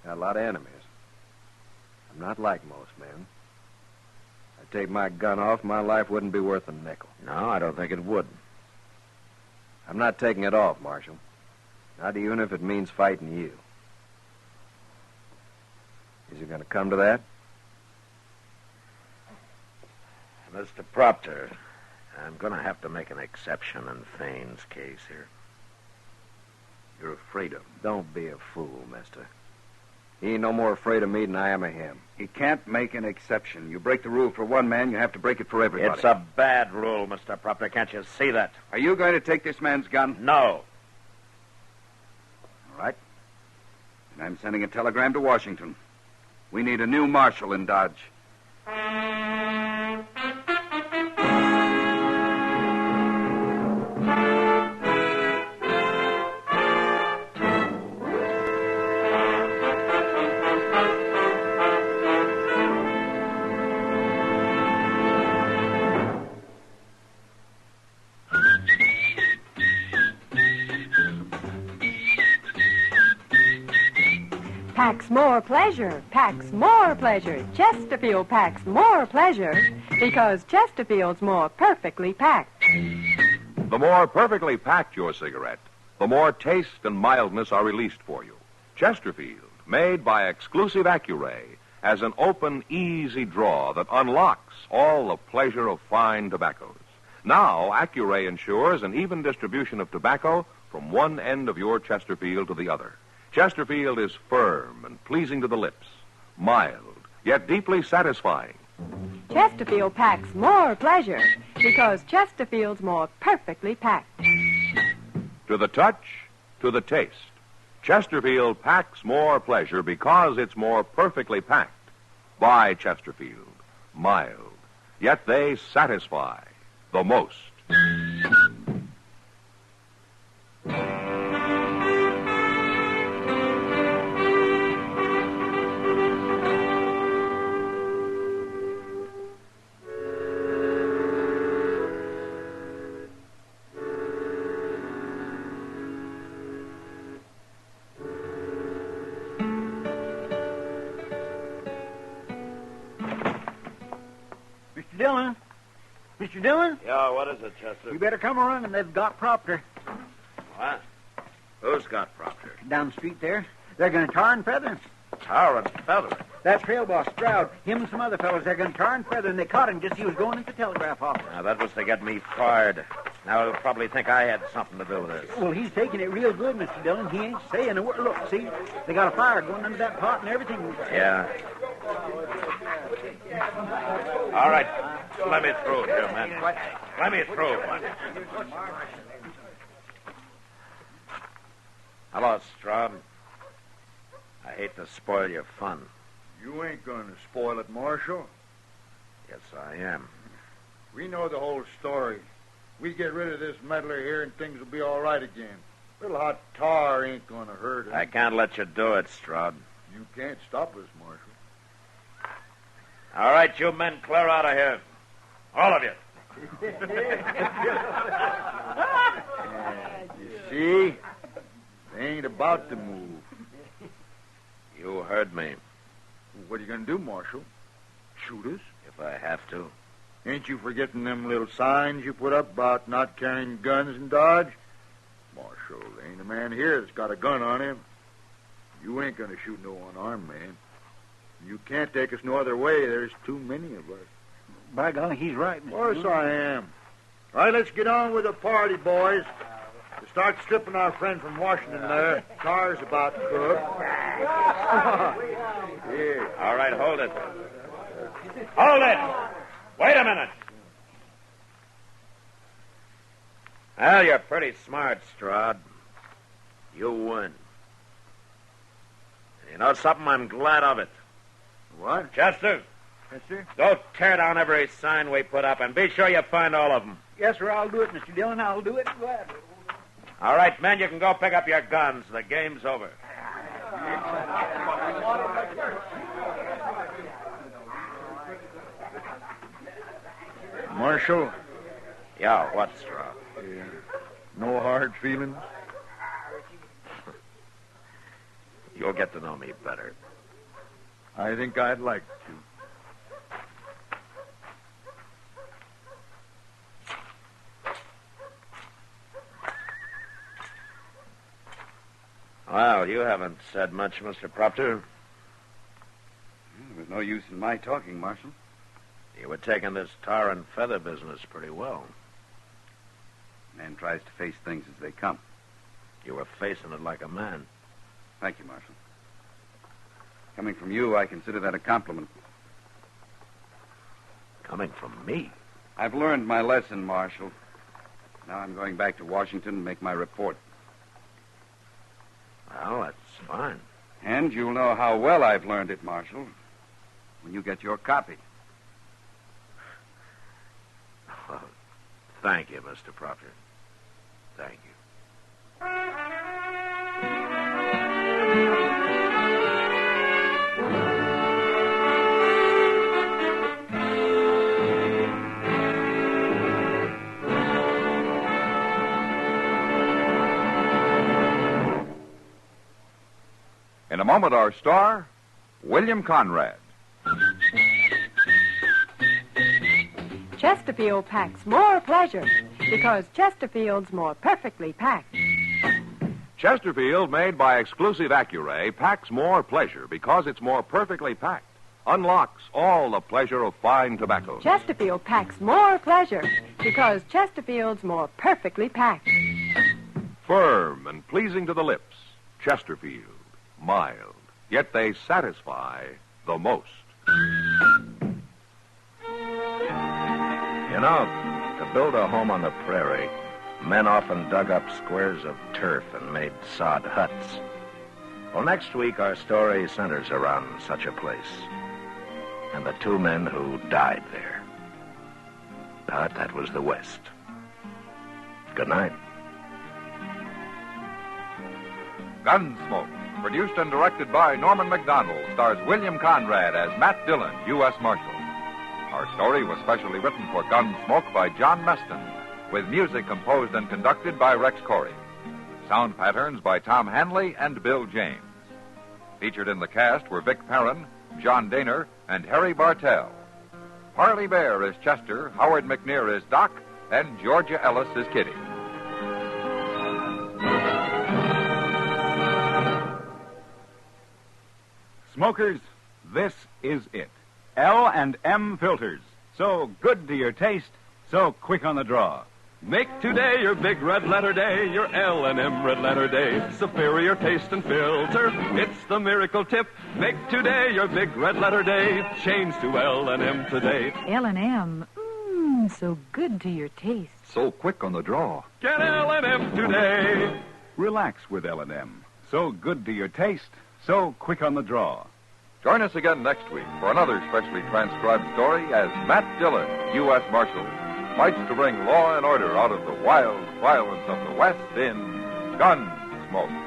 got a lot of enemies. I'm not like most men. I'd take my gun off, my life wouldn't be worth a nickel. No, I don't think it would. I'm not taking it off, Marshal. Not even if it means fighting you. Is it going to come to that? Mr. Proctor, I'm going to have to make an exception in Fane's case here. You're afraid of him. Don't be a fool, mister. He ain't no more afraid of me than I am of him. He can't make an exception. You break the rule for one man, you have to break it for everybody. It's a bad rule, Mr. Proctor. Can't you see that? Are you going to take this man's gun? No. All right. And I'm sending a telegram to Washington. We need a new marshal in Dodge. Packs more pleasure, packs more pleasure. Chesterfield packs more pleasure because Chesterfield's more perfectly packed. The more perfectly packed your cigarette, the more taste and mildness are released for you. Chesterfield, made by exclusive Accuray, has an open, easy draw that unlocks all the pleasure of fine tobaccos. Now, Accuray ensures an even distribution of tobacco from one end of your Chesterfield to the other. Chesterfield is firm and pleasing to the lips, mild, yet deeply satisfying. Chesterfield packs more pleasure because Chesterfield's more perfectly packed. To the touch, to the taste, Chesterfield packs more pleasure because it's more perfectly packed. By Chesterfield, mild, yet they satisfy the most. Mr. Dillon? Mr. Dillon? Yeah, what is it, Chester? You better come around, and they've got Proctor. What? Who's got Proctor? Down the street there. They're going to tar and feather him. Tar and feather. That trail boss, Stroud, him and some other fellows, they're going to tar and feather, and they caught him just as he was going into the telegraph office. Now, that was to get me fired. Now, he'll probably think I had something to do with this. Well, he's taking it real good, Mr. Dillon. He ain't saying a word. Look, see, they got a fire going under that pot and everything. Yeah. All right. Let me through here, man. Let me through, man. Hello, Stroud. I hate to spoil your fun. You ain't going to spoil it, Marshal. Yes, I am. We know the whole story. We get rid of this meddler here and things will be all right again. Little hot tar ain't going to hurt him. I can't let you do it, Stroud. You can't stop us, Marshal. All right, you men, clear out of here. All of you. You see? They ain't about to move. You heard me. What are you going to do, Marshal? Shoot us? If I have to. Ain't you forgetting them little signs you put up about not carrying guns in Dodge? Marshal, there ain't a man here that's got a gun on him. You ain't going to shoot no unarmed man. You can't take us no other way. There's too many of us. By golly, he's right, Mr. Of course Dillon. I am. All right, let's get on with the party, boys. To start stripping our friend from Washington there. Car's about cooked. Here. All right, hold it. Hold it! Wait a minute. Well, you're pretty smart, Stroud. You win. You know something? I'm glad of it. What? Chester, Yes, sir. go tear down every sign we put up, and be sure you find all of them. Yes, sir, I'll do it, Mr. Dillon. I'll do it gladly. All right, men, you can go pick up your guns. The game's over. Marshal, Yeah, what's wrong? no hard feelings? You'll get to know me better. I think I'd like to. Well, you haven't said much, Mr. Proctor. There was no use in my talking, Marshal. You were taking this tar and feather business pretty well. Man tries to face things as they come. You were facing it like a man. Thank you, Marshal. Coming from you, I consider that a compliment. Coming from me? I've learned my lesson, Marshal. Now I'm going back to Washington and make my report. Well, that's fine. And you'll know how well I've learned it, Marshal, when you get your copy. Well, thank you, Mr. Proctor. Thank you. In a moment, our star, William Conrad. Chesterfield packs more pleasure because Chesterfield's more perfectly packed. Chesterfield, made by exclusive Accuray, packs more pleasure because it's more perfectly packed. Unlocks all the pleasure of fine tobacco. Chesterfield packs more pleasure because Chesterfield's more perfectly packed. Firm and pleasing to the lips. Chesterfield. Mild. Yet they satisfy the most. You know, to build a home on the prairie, men often dug up squares of turf and made sod huts. Well, next week our story centers around such a place and the two men who died there. But that was the West. Good night. Gunsmoke, produced and directed by Norman MacDonald, stars William Conrad as Matt Dillon, U.S. Marshal. Our story was specially written for Gunsmoke by John Meston, with music composed and conducted by Rex Corey. Sound patterns by Tom Hanley and Bill James. Featured in the cast were Vic Perrin, John Daner, and Harry Bartell. Parley Bear is Chester, Howard McNear is Doc, and Georgia Ellis is Kitty. Smokers, this is it. L&M filters. So good to your taste, so quick on the draw. Make today your big red letter day, your L&M red letter day. Superior taste and filter, it's the miracle tip. Make today your big red letter day. Change to L&M today. L&M, so good to your taste. So quick on the draw. Get L&M today. Relax with L&M. So good to your taste, so quick on the draw. Join us again next week for another specially transcribed story as Matt Dillon, U.S. Marshal, fights to bring law and order out of the wild violence of the West in Gunsmoke.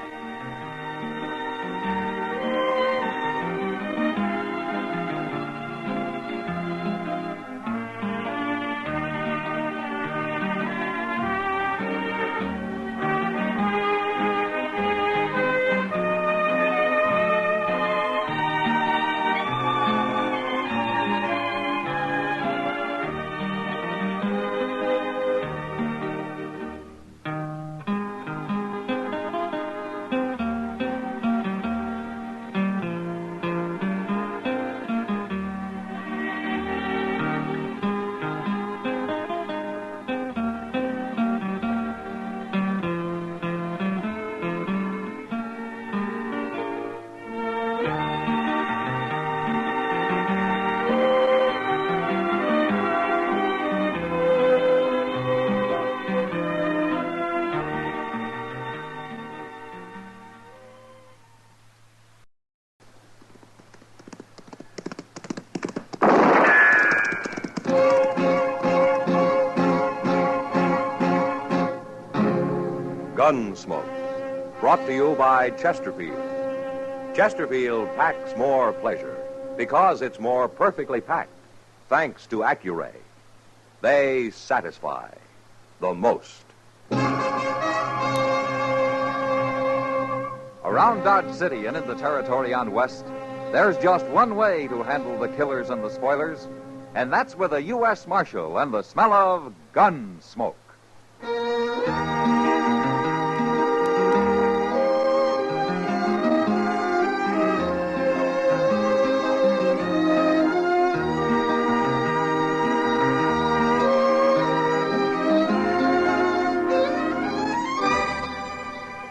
Gunsmoke, brought to you by Chesterfield. Chesterfield packs more pleasure because it's more perfectly packed, thanks to Accuray. They satisfy the most. Around Dodge City and in the territory on West, there's just one way to handle the killers and the spoilers, and that's with a U.S. Marshal and the smell of Gunsmoke.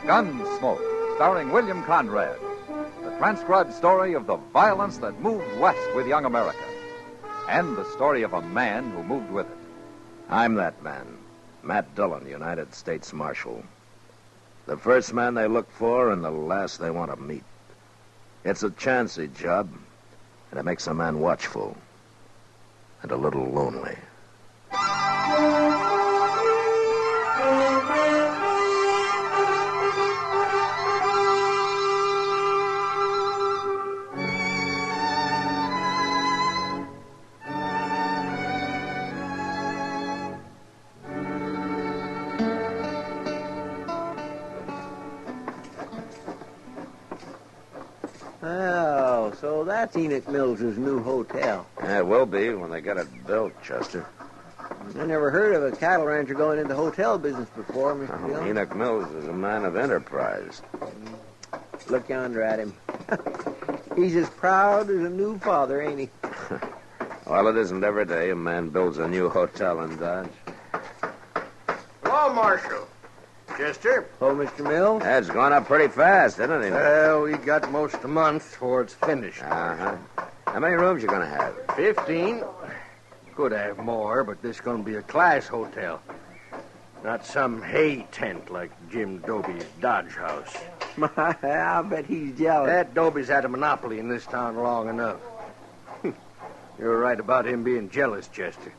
Gunsmoke, starring William Conrad. The transcribed story of the violence that moved west with young America. And the story of a man who moved with it. I'm that man, Matt Dillon, United States Marshal. The first man they look for and the last they want to meet. It's a chancy job, and it makes a man watchful and a little lonely. Oh, so that's Enoch Mills' new hotel. Yeah, it will be when they get it built, Chester. I never heard of a cattle rancher going into hotel business before, Mr. Dillon. Enoch Mills is a man of enterprise. Look yonder at him. He's as proud as a new father, ain't he? Well, it isn't every day a man builds a new hotel in Dodge. Hello, Marshal. Chester? Oh, Mr. Mills? That's gone up pretty fast, isn't it? Well, we got most a month before it's finished. Uh-huh. How many rooms you going to have? 15. Could have more, but this is going to be a class hotel. Not some hay tent like Jim Dobie's Dodge house. I bet he's jealous. That Dobie's had a monopoly in this town long enough. You're right about him being jealous, Chester.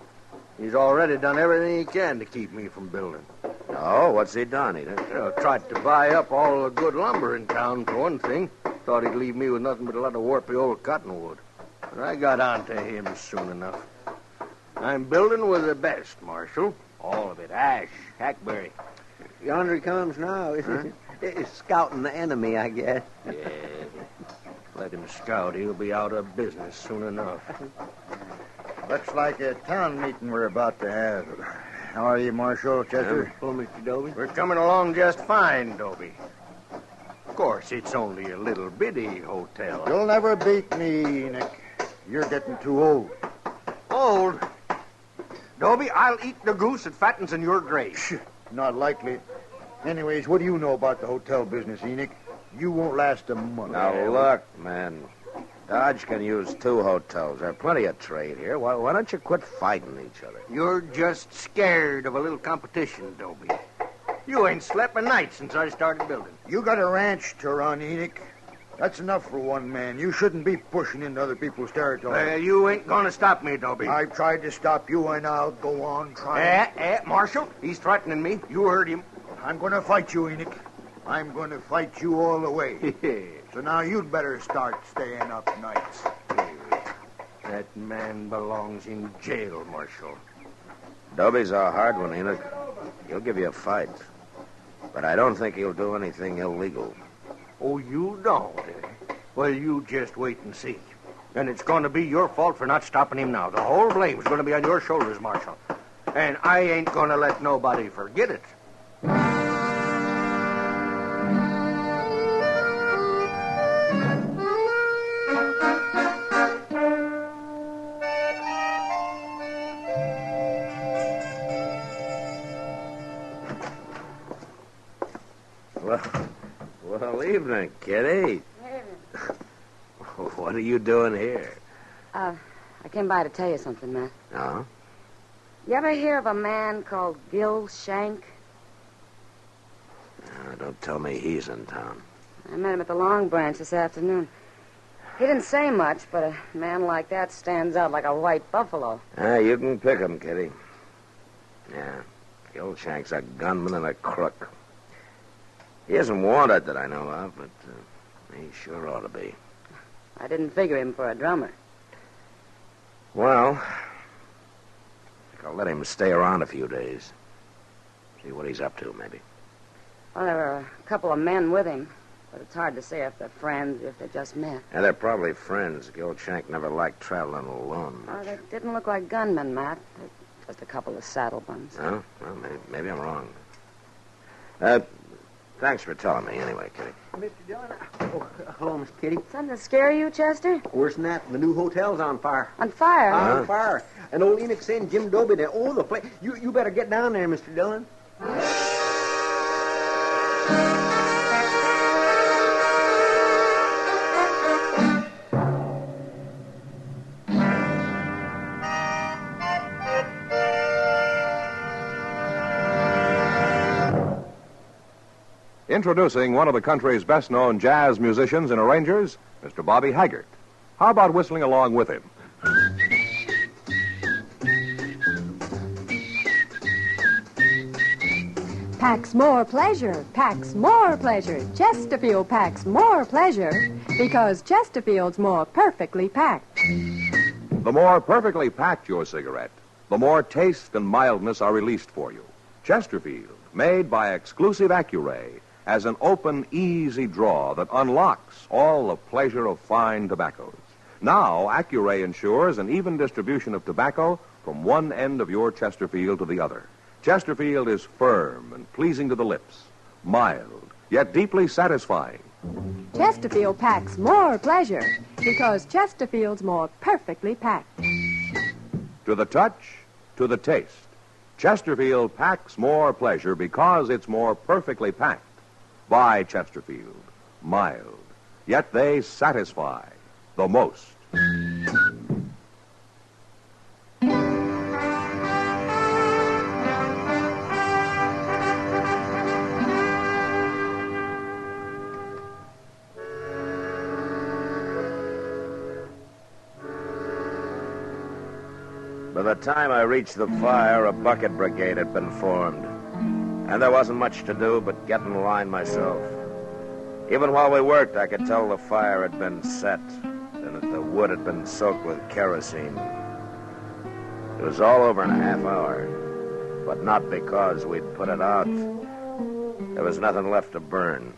He's already done everything he can to keep me from building. Oh, what's he done, Enoch? Tried to buy up all the good lumber in town, for one thing. Thought he'd leave me with nothing but a lot of warpy old cottonwood. But I got on to him soon enough. I'm building with the best, Marshal. All of it. Ash, hackberry. Yonder he comes now. He's scouting the enemy, I guess. Yeah. Let him scout. He'll be out of business soon enough. Looks like a town meeting we're about to have. How are you, Marshal, Chester? Oh, Mr. Dobie. We're coming along just fine, Dobie. Of course, it's only a little bitty hotel. You'll never beat me, Enoch. You're getting too old. Old? Dobie, I'll eat the goose that fattens in your grave. Not likely. Anyways, what do you know about the hotel business, Enoch? You won't last a month. Now, look, man. Dodge can use 2 hotels. There's plenty of trade here. Why don't you quit fighting each other? You're just scared of a little competition, Dobie. You ain't slept a night since I started building. You got a ranch to run, Enoch. That's enough for one man. You shouldn't be pushing into other people's territory. You ain't gonna stop me, Dobie. I've tried to stop you, and I'll go on trying. Marshal, he's threatening me. You heard him. I'm gonna fight you, Enoch. I'm gonna fight you all the way. So now you'd better start staying up nights. That man belongs in jail, Marshal. Dobie's a hard one, Enoch. He'll give you a fight. But I don't think he'll do anything illegal. Oh, you don't, eh? Well, you just wait and see. And it's going to be your fault for not stopping him now. The whole blame's going to be on your shoulders, Marshal. And I ain't going to let nobody forget it. Well, evening, Kitty. What are you doing here? I came by to tell you something, Matt. Oh? You ever hear of a man called Gil Shank? Don't tell me he's in town. I met him at the Long Branch this afternoon. He didn't say much, but a man like that stands out like a white buffalo. You can pick him, Kitty. Yeah, Gil Shank's a gunman and a crook. He isn't wanted that I know of, but he sure ought to be. I didn't figure him for a drummer. Well, like a I'll let him stay around a few days. See what he's up to, maybe. Well, there were a couple of men with him, but it's hard to say if they're friends or if they just met. Yeah, they're probably friends. Gil Shank never liked traveling alone. Oh, they didn't look like gunmen, Matt. They're just a couple of saddle bums. Oh, well, maybe I'm wrong. Thanks for telling me anyway, Kitty. Mr. Dillon. Oh, hello, Miss Kitty. Something to scare you, Chester? Worse than that, the new hotel's on fire. On fire? On fire. And old Enoch saying Jim Dobie to own the place. You better get down there, Mr. Dillon. Introducing one of the country's best-known jazz musicians and arrangers, Mr. Bobby Haggart. How about whistling along with him? Packs more pleasure, packs more pleasure. Chesterfield packs more pleasure because Chesterfield's more perfectly packed. The more perfectly packed your cigarette, the more taste and mildness are released for you. Chesterfield, made by exclusive Accuray, as an open, easy draw that unlocks all the pleasure of fine tobaccos. Now, Accuray ensures an even distribution of tobacco from one end of your Chesterfield to the other. Chesterfield is firm and pleasing to the lips, mild, yet deeply satisfying. Chesterfield packs more pleasure because Chesterfield's more perfectly packed. To the touch, to the taste, Chesterfield packs more pleasure because it's more perfectly packed. By Chesterfield, mild, yet they satisfy the most. By the time I reached the fire, a bucket brigade had been formed. And there wasn't much to do but get in line myself. Even while we worked, I could tell the fire had been set and that the wood had been soaked with kerosene. It was all over in a half hour, but not because we'd put it out. There was nothing left to burn.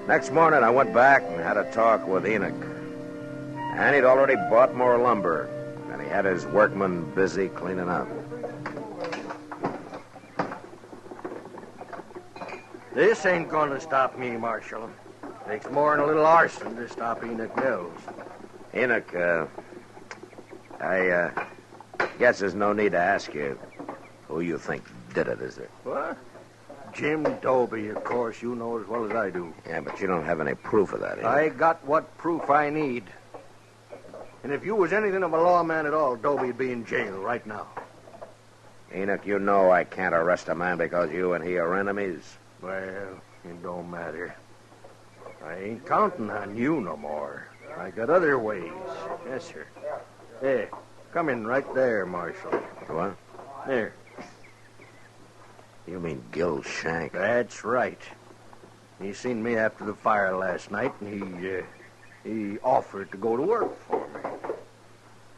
Next morning, I went back and had a talk with Enoch. And he'd already bought more lumber, and he had his workmen busy cleaning up. This ain't gonna stop me, Marshal. Takes more than a little arson to stop Enoch Mills. Enoch, I guess there's no need to ask you who you think did it, is there? What? Jim Dobie, of course. You know as well as I do. Yeah, but you don't have any proof of that, Enoch. I got what proof I need. And if you was anything of a lawman at all, Dobie'd be in jail right now. Enoch, you know I can't arrest a man because you and he are enemies. Well, it don't matter. I ain't counting on you no more. I got other ways. Yes, sir. Hey, come in right there, Marshal. What? There. You mean Gil Shank? That's right. He seen me after the fire last night, and he offered to go to work for me.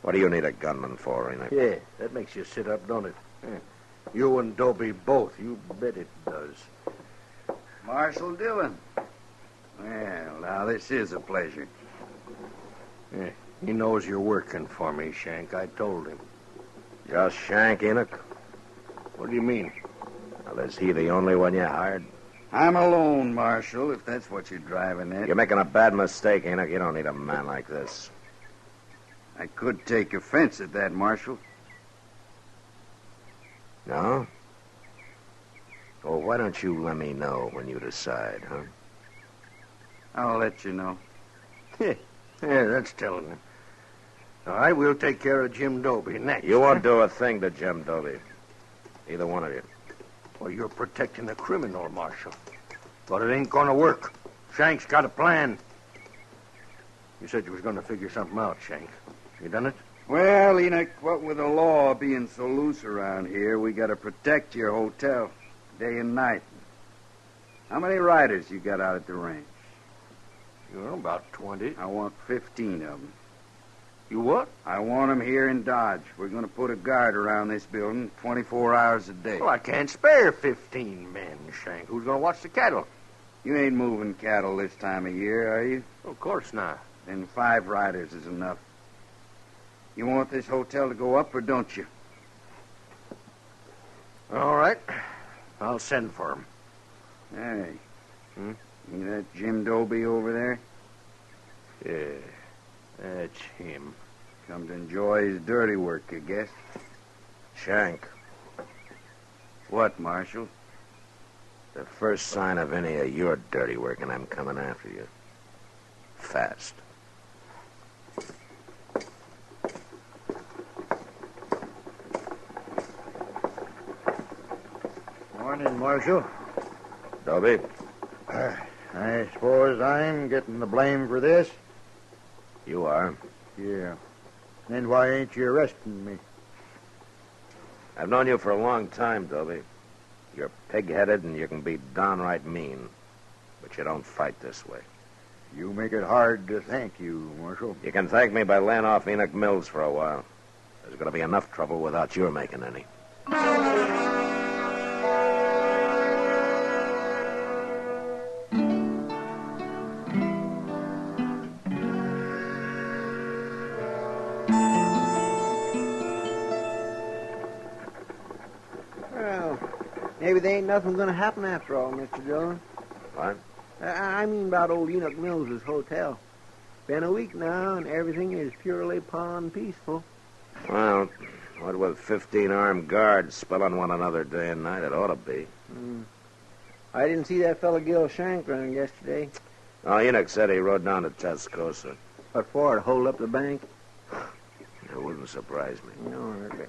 What do you need a gunman for, Enoch? Yeah, that makes you sit up, don't it? Yeah. You and Dobie both. You bet it does. Marshal Dillon. Well, now, this is a pleasure. Yeah, he knows you're working for me, Shank. I told him. Just Shank, Enoch? What do you mean? Well, is he the only one you hired? I'm alone, Marshal, if that's what you're driving at. You're making a bad mistake, Enoch. You don't need a man like this. I could take offense at that, Marshal. No? Well, why don't you let me know when you decide, huh? I'll let you know. Yeah, that's telling him. All right, we'll take care of Jim Dobie next. You won't do a thing to Jim Dobie. Either one of you. Well, you're protecting a criminal, Marshal. But it ain't gonna work. Shank's got a plan. You said you was gonna figure something out, Shank. You done it? Well, Enoch, what with the law being so loose around here, we gotta protect your hotel day and night. How many riders you got out at the range? About 20. I want 15 of them. You what? I want him here in Dodge. We're going to put a guard around this building 24 hours a day. Well, I can't spare 15 men, Shank. Who's going to watch the cattle? You ain't moving cattle this time of year, are you? Of course not. Then 5 riders is enough. You want this hotel to go up or don't you? All right. I'll send for him. Hey. You that Jim Doby over there? Yeah, that's him. Come to enjoy his dirty work, I guess. Shank, What, Marshal? the first sign of any of your dirty work, and I'm coming after you. Fast. Morning, Marshal. Dobie? I suppose I'm getting the blame for this? You are. Yeah. Then why ain't you arresting me? I've known you for a long time, Dobie. You're pig-headed and you can be downright mean. But you don't fight this way. You make it hard to thank you, Marshal. You can thank me by laying off Enoch Mills for a while. There's going to be enough trouble without your making any. Well, maybe there ain't nothing going to happen after all, Mr. Dillon. What? I mean about old Enoch Mills' hotel. Been a week now, and everything is purely pond peaceful. Well, what with 15 armed guards spelling one another day and night, it ought to be. I didn't see that fellow Gil Shank around yesterday. Oh, Enoch said he rode down to Tascosa. What for, to hold up the bank? It wouldn't surprise me. No, hardly.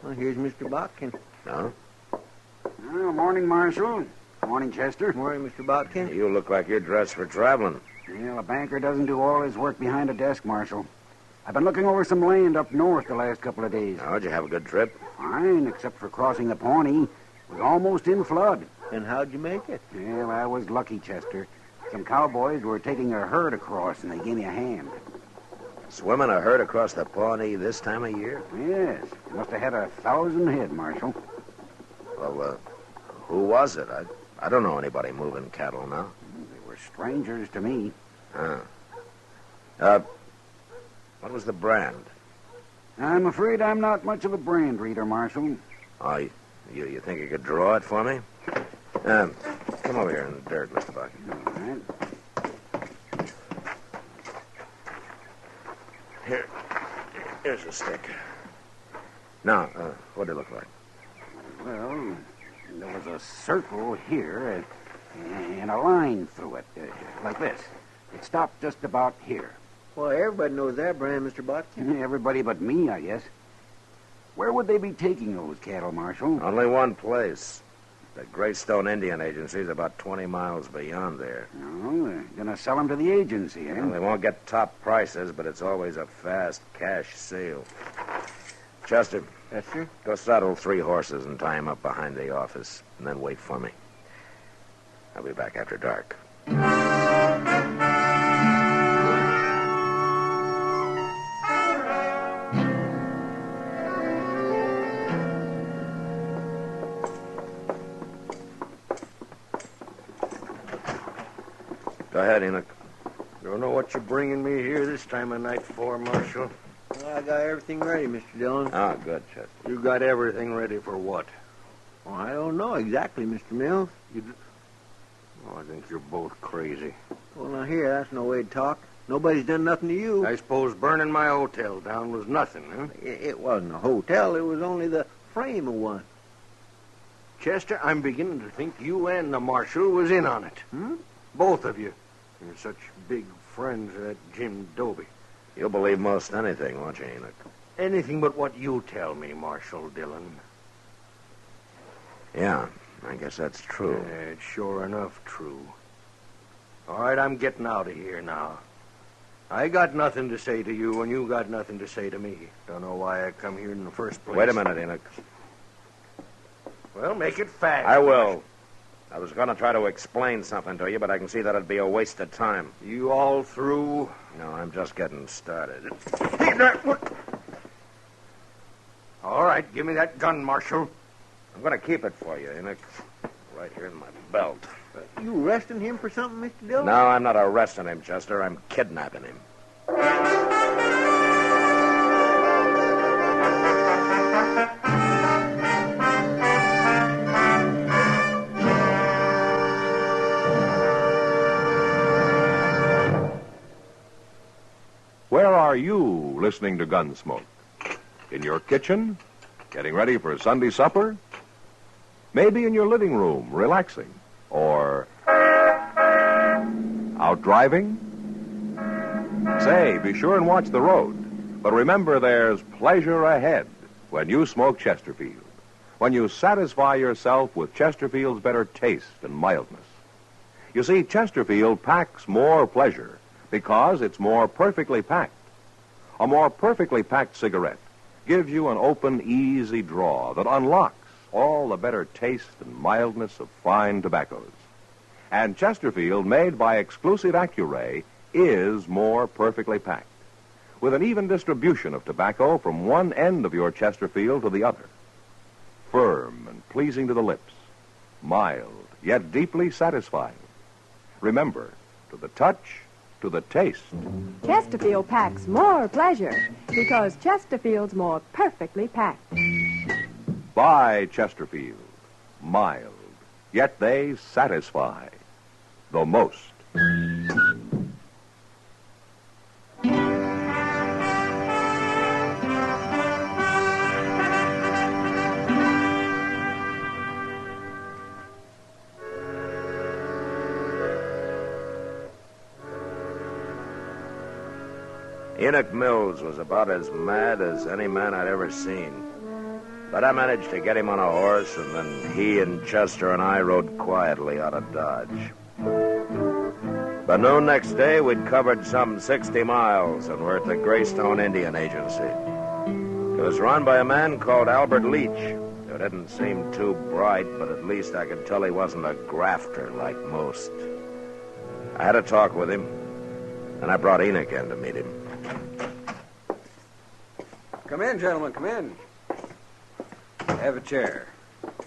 Well, here's Mr. Botkin. No? Well, morning, Marshal. Morning, Chester. Morning, Mr. Botkin. You look like you're dressed for traveling. Well, a banker doesn't do all his work behind a desk, Marshal. I've been looking over some land up north the last couple of days. How'd you have a good trip? Fine, except for crossing the Pawnee. It was almost in flood. And how'd you make it? Well, I was lucky, Chester. Some cowboys were taking a herd across, and they gave me a hand. Swimming a herd across the Pawnee this time of year? Yes. Must have had 1,000 head, Marshal. Well, who was it? I don't know anybody moving cattle now. They were strangers to me. What was the brand? I'm afraid I'm not much of a brand reader, Marshal. Oh, you think you could draw it for me? Come over here in the dirt, Mr. Bucky. All right. Here's a stick. Now, what did it look like? Well, there was a circle here and a line through it, like this. It stopped just about here. Well, everybody knows that brand, Mr. Botkin. Everybody but me, I guess. Where would they be taking those cattle, Marshal? Only one place. The Greystone Indian Agency is about 20 miles beyond there. No, they're going to sell them to the agency, eh? Well, they won't get top prices, but it's always a fast cash sale. Chester. Yes, sir? Go saddle 3 horses and tie them up behind the office, and then wait for me. I'll be back after dark. Go ahead, Enoch. Don't know what you're bringing me here this time of night for, Marshal. Well, I got everything ready, Mr. Dillon. Oh, good, Chester. You got everything ready for what? Well, I don't know exactly, Mr. Mills. I think you're both crazy. Well, now, here, that's no way to talk. Nobody's done nothing to you. I suppose burning my hotel down was nothing, huh? It wasn't a hotel. It was only the frame of one. Chester, I'm beginning to think you and the Marshal was in on it. Both of you. You're such big friends of that Jim Doby. You'll believe most anything, won't you, Enoch? Anything but what you tell me, Marshal Dillon. Yeah, I guess that's true. Yeah, it's sure enough true. All right, I'm getting out of here now. I got nothing to say to you, and you got nothing to say to me. Don't know why I come here in the first place. Wait a minute, Enoch. Well, make it fast. I will. I was going to try to explain something to you, but I can see that it'd be a waste of time. You all through? No, I'm just getting started. All right, give me that gun, Marshal. I'm going to keep it for you, Enoch. Right here in my belt. You arresting him for something, Mr. Dillon? No, I'm not arresting him, Chester. I'm kidnapping him. Where are you listening to Gunsmoke? In your kitchen? Getting ready for Sunday supper? Maybe in your living room, relaxing? Or out driving? Say, be sure and watch the road. But remember, there's pleasure ahead when you smoke Chesterfield. When you satisfy yourself with Chesterfield's better taste and mildness. You see, Chesterfield packs more pleasure because it's more perfectly packed. A more perfectly packed cigarette gives you an open, easy draw that unlocks all the better taste and mildness of fine tobaccos. And Chesterfield, made by exclusive Accuray, is more perfectly packed, with an even distribution of tobacco from one end of your Chesterfield to the other. Firm and pleasing to the lips, mild, yet deeply satisfying. Remember, to the touch, to the taste. Chesterfield packs more pleasure because Chesterfield's more perfectly packed. Buy Chesterfield. Mild, yet they satisfy the most. Enoch Mills was about as mad as any man I'd ever seen. But I managed to get him on a horse, and then he and Chester and I rode quietly out of Dodge. By noon next day, we'd covered some 60 miles and were at the Greystone Indian Agency. It was run by a man called Albert Leach, who didn't seem too bright, but at least I could tell he wasn't a grafter like most. I had a talk with him, and I brought Enoch in to meet him. Come in, gentlemen, come in. Have a chair.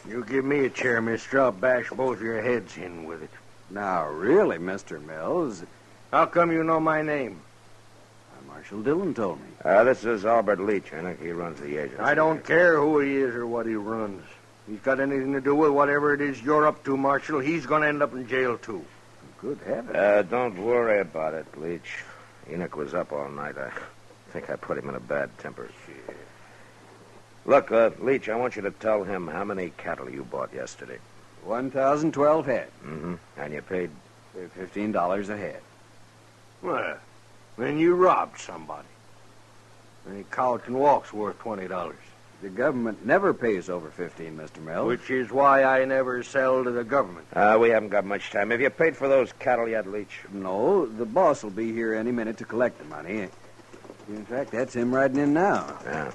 You give me a chair, mister. I'll bash both your heads in with it. Now, really, Mr. Mills. How come you know my name? Marshal Dillon told me. This is Albert Leach, Enoch. He runs the agency. I don't care who he is or what he runs. If he's got anything to do with whatever it is you're up to, Marshal, he's going to end up in jail, too. Good heavens. Don't worry about it, Leach. Enoch was up all night. I think I put him in a bad temper. Look, Leach, I want you to tell him how many cattle you bought yesterday. 1,012 head. Mm-hmm. And you paid? $15 a head. Well, then you robbed somebody. Any couch and walk's worth $20. The government never pays over 15, Mr. Mills. Which is why I never sell to the government. We haven't got much time. Have you paid for those cattle yet, Leach? No, the boss will be here any minute to collect the money. In fact, that's him riding in now. Yeah.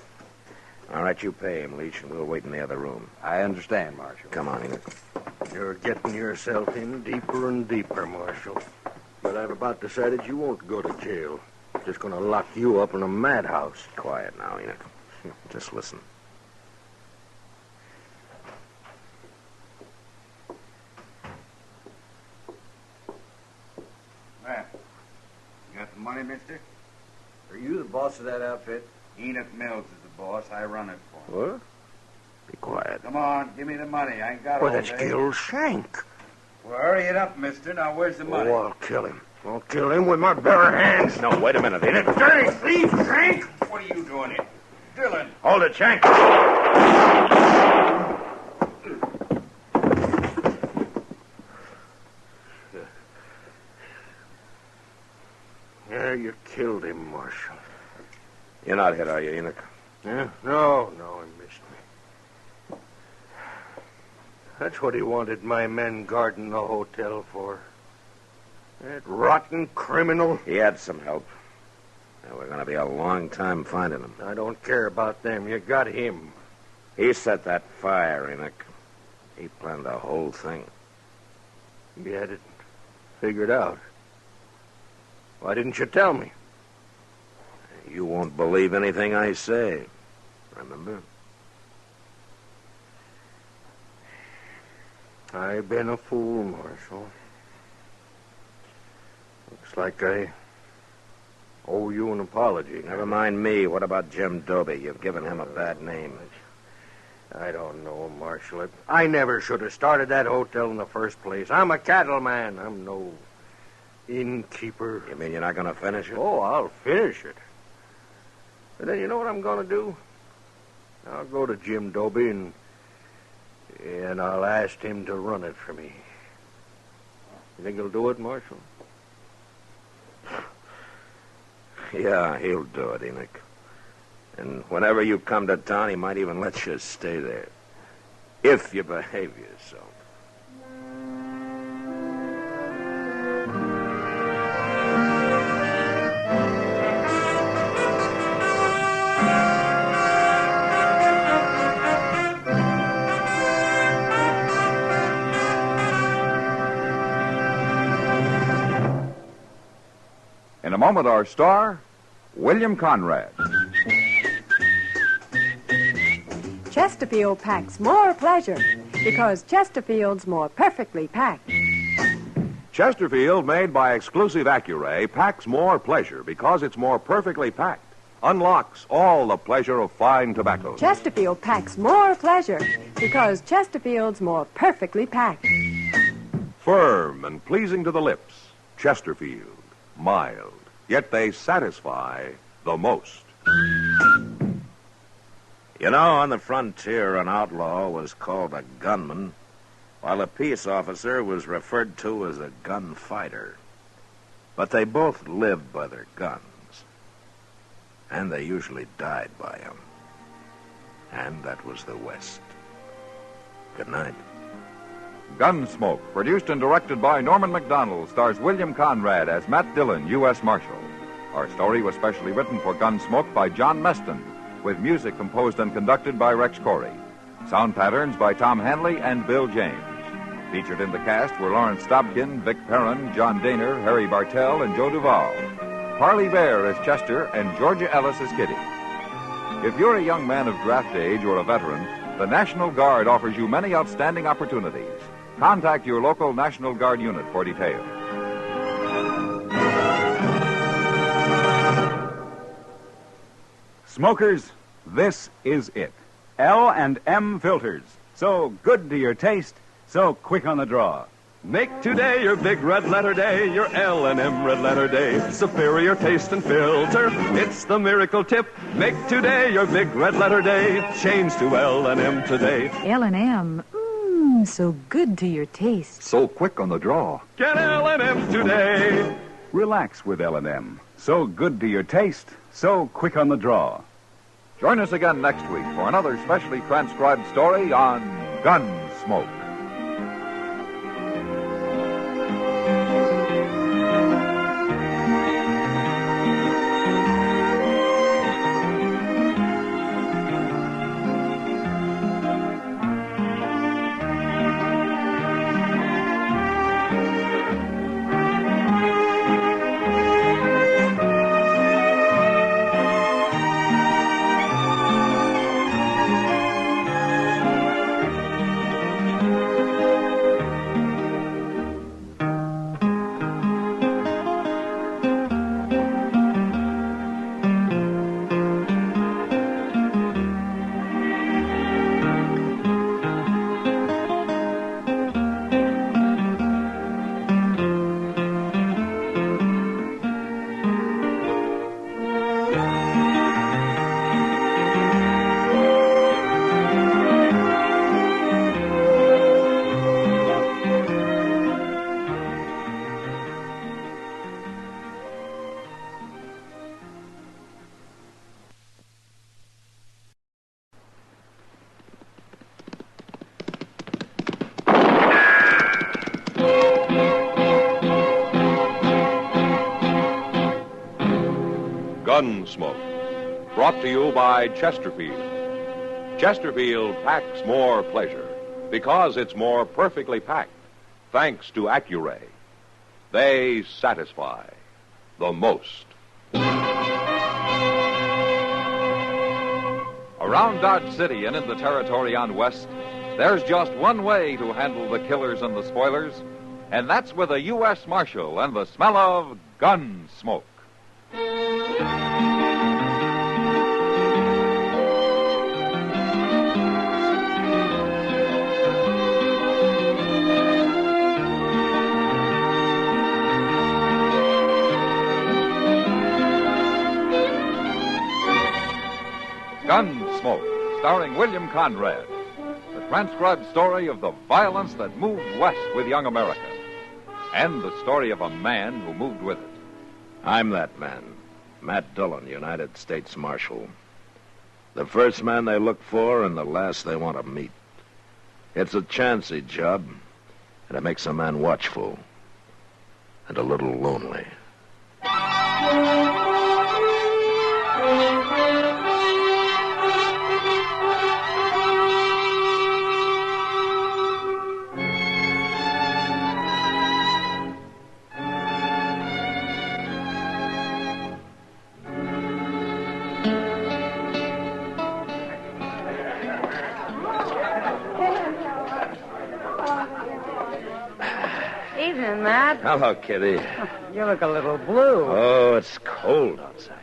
All right, you pay him, Leach, and we'll wait in the other room. I understand, Marshal. Come on, Enoch. You're getting yourself in deeper and deeper, Marshal. But I've about decided you won't go to jail. Just going to lock you up in a madhouse. Quiet now, Enoch. Just listen. Well, you got the money, mister? Are you the boss of that outfit? Enoch Mills is the boss. I run it for him. What? Be quiet. Come on, give me the money. I ain't got Well, all that's day. Gil Shank. Well, hurry it up, mister. Now, where's the money? Oh, I'll kill him. I'll kill him with my bare hands. No, wait a minute, Enoch. Dirty thief, Shank! What are you doing here? Dillon. Hold it, Shank. Yeah, you killed him, Marshal. You're not hit, are you, Enoch? Yeah? No, he missed me. That's what he wanted my men guarding the hotel for. That rotten criminal. He had some help. Now, we're going to be a long time finding him. I don't care about them. You got him. He set that fire, Enoch. He planned the whole thing. You had it figured out. Why didn't you tell me? You won't believe anything I say. Remember? I've been a fool, Marshal. Looks like I owe you an apology. Never mind me. What about Jim Doby? You've given him a bad name. I don't know, Marshal. I never should have started that hotel in the first place. I'm a cattleman. I'm no innkeeper. You mean you're not going to finish it? Oh, I'll finish it. But then you know what I'm going to do? I'll go to Jim Doby and I'll ask him to run it for me. You think he'll do it, Marshal? Yeah, he'll do it, Enoch. And whenever you come to town, he might even let you stay there. If you behave yourself. In a moment, our star, William Conrad. Chesterfield packs more pleasure because Chesterfield's more perfectly packed. Chesterfield, made by exclusive Accuray, packs more pleasure because it's more perfectly packed. Unlocks all the pleasure of fine tobacco. Chesterfield packs more pleasure because Chesterfield's more perfectly packed. Firm and pleasing to the lips. Chesterfield. Mild. Yet they satisfy the most. You know, on the frontier, an outlaw was called a gunman, while a peace officer was referred to as a gunfighter. But they both lived by their guns, and they usually died by them. And that was the West. Good night. Gunsmoke, produced and directed by Norman MacDonald, stars William Conrad as Matt Dillon, U.S. Marshal. Our story was specially written for Gunsmoke by John Meston, with music composed and conducted by Rex Corey. Sound patterns by Tom Hanley and Bill James. Featured in the cast were Lawrence Stobkin, Vic Perrin, John Daner, Harry Bartell, and Joe Duvall. Parley Bear as Chester, and Georgia Ellis as Kitty. If you're a young man of draft age or a veteran, the National Guard offers you many outstanding opportunities. Contact your local National Guard unit for details. Smokers, this is it. L&M filters. So good to your taste, so quick on the draw. Make today your big red letter day, your L&M red letter day. Superior taste and filter, it's the miracle tip. Make today your big red letter day. Change to L&M today. L&M, so good to your taste. So quick on the draw. Get L&M today. Relax with L&M. So good to your taste, so quick on the draw. Join us again next week for another specially transcribed story on Gunsmoke. Gunsmoke, brought to you by Chesterfield. Chesterfield packs more pleasure because it's more perfectly packed. thanks to Accuray. They satisfy the most. Around Dodge City and in the territory on West, there's just one way to handle the killers and the spoilers, and that's with a U.S. Marshal and the smell of gun smoke. Gunsmoke, starring William Conrad. The transcribed story of the violence that moved west with young America. And the story of a man who moved with it. I'm that man, Matt Dillon, United States Marshal. The first man they look for and the last they want to meet. It's a chancy job, and it makes a man watchful and a little lonely. Evening, Matt. Hello, Kitty. You look a little blue. Oh, it's cold outside.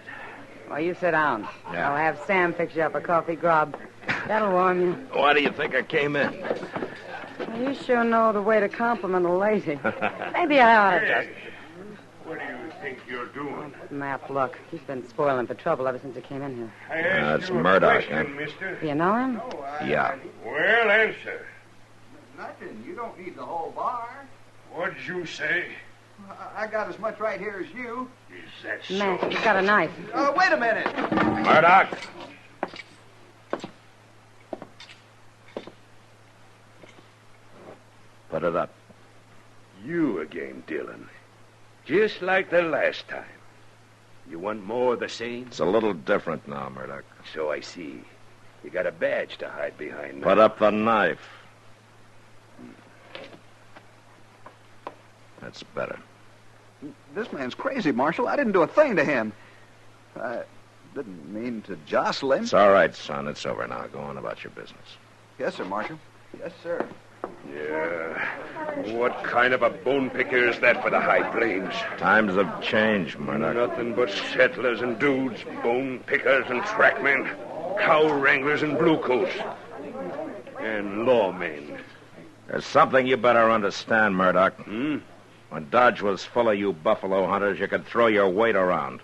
Well, you sit down. Yeah. I'll have Sam fix you up a coffee grub. That'll warm you. Why do you think I came in? Well, you sure know the way to compliment a lady. Maybe I ought to just... What do you think you're doing? Matt, look. He's been spoiling for trouble ever since he came in here. I asked It's you a Murdoch, question, huh? mister. Do you know him? Yeah. Well, answer. Nothing. You don't need the whole bar. What'd you say? I got as much right here as you. Is that so? Matt, he's got a knife. Wait a minute. Murdoch! Put it up. You again, Dillon. Just like the last time. You want more of the same? It's a little different now, Murdoch. So I see. You got a badge to hide behind now. Put up the knife. That's better. This man's crazy, Marshal. I didn't do a thing to him. I didn't mean to jostle him. It's all right, son. It's over now. Go on about your business. Yes, sir, Marshal. Yes, sir. Yeah. What kind of a bone picker is that for the high plains? Times have changed, Murdoch. Nothing but settlers and dudes, bone pickers and trackmen, cow wranglers and bluecoats, and lawmen. There's something you better understand, Murdoch. When Dodge was full of you buffalo hunters, you could throw your weight around.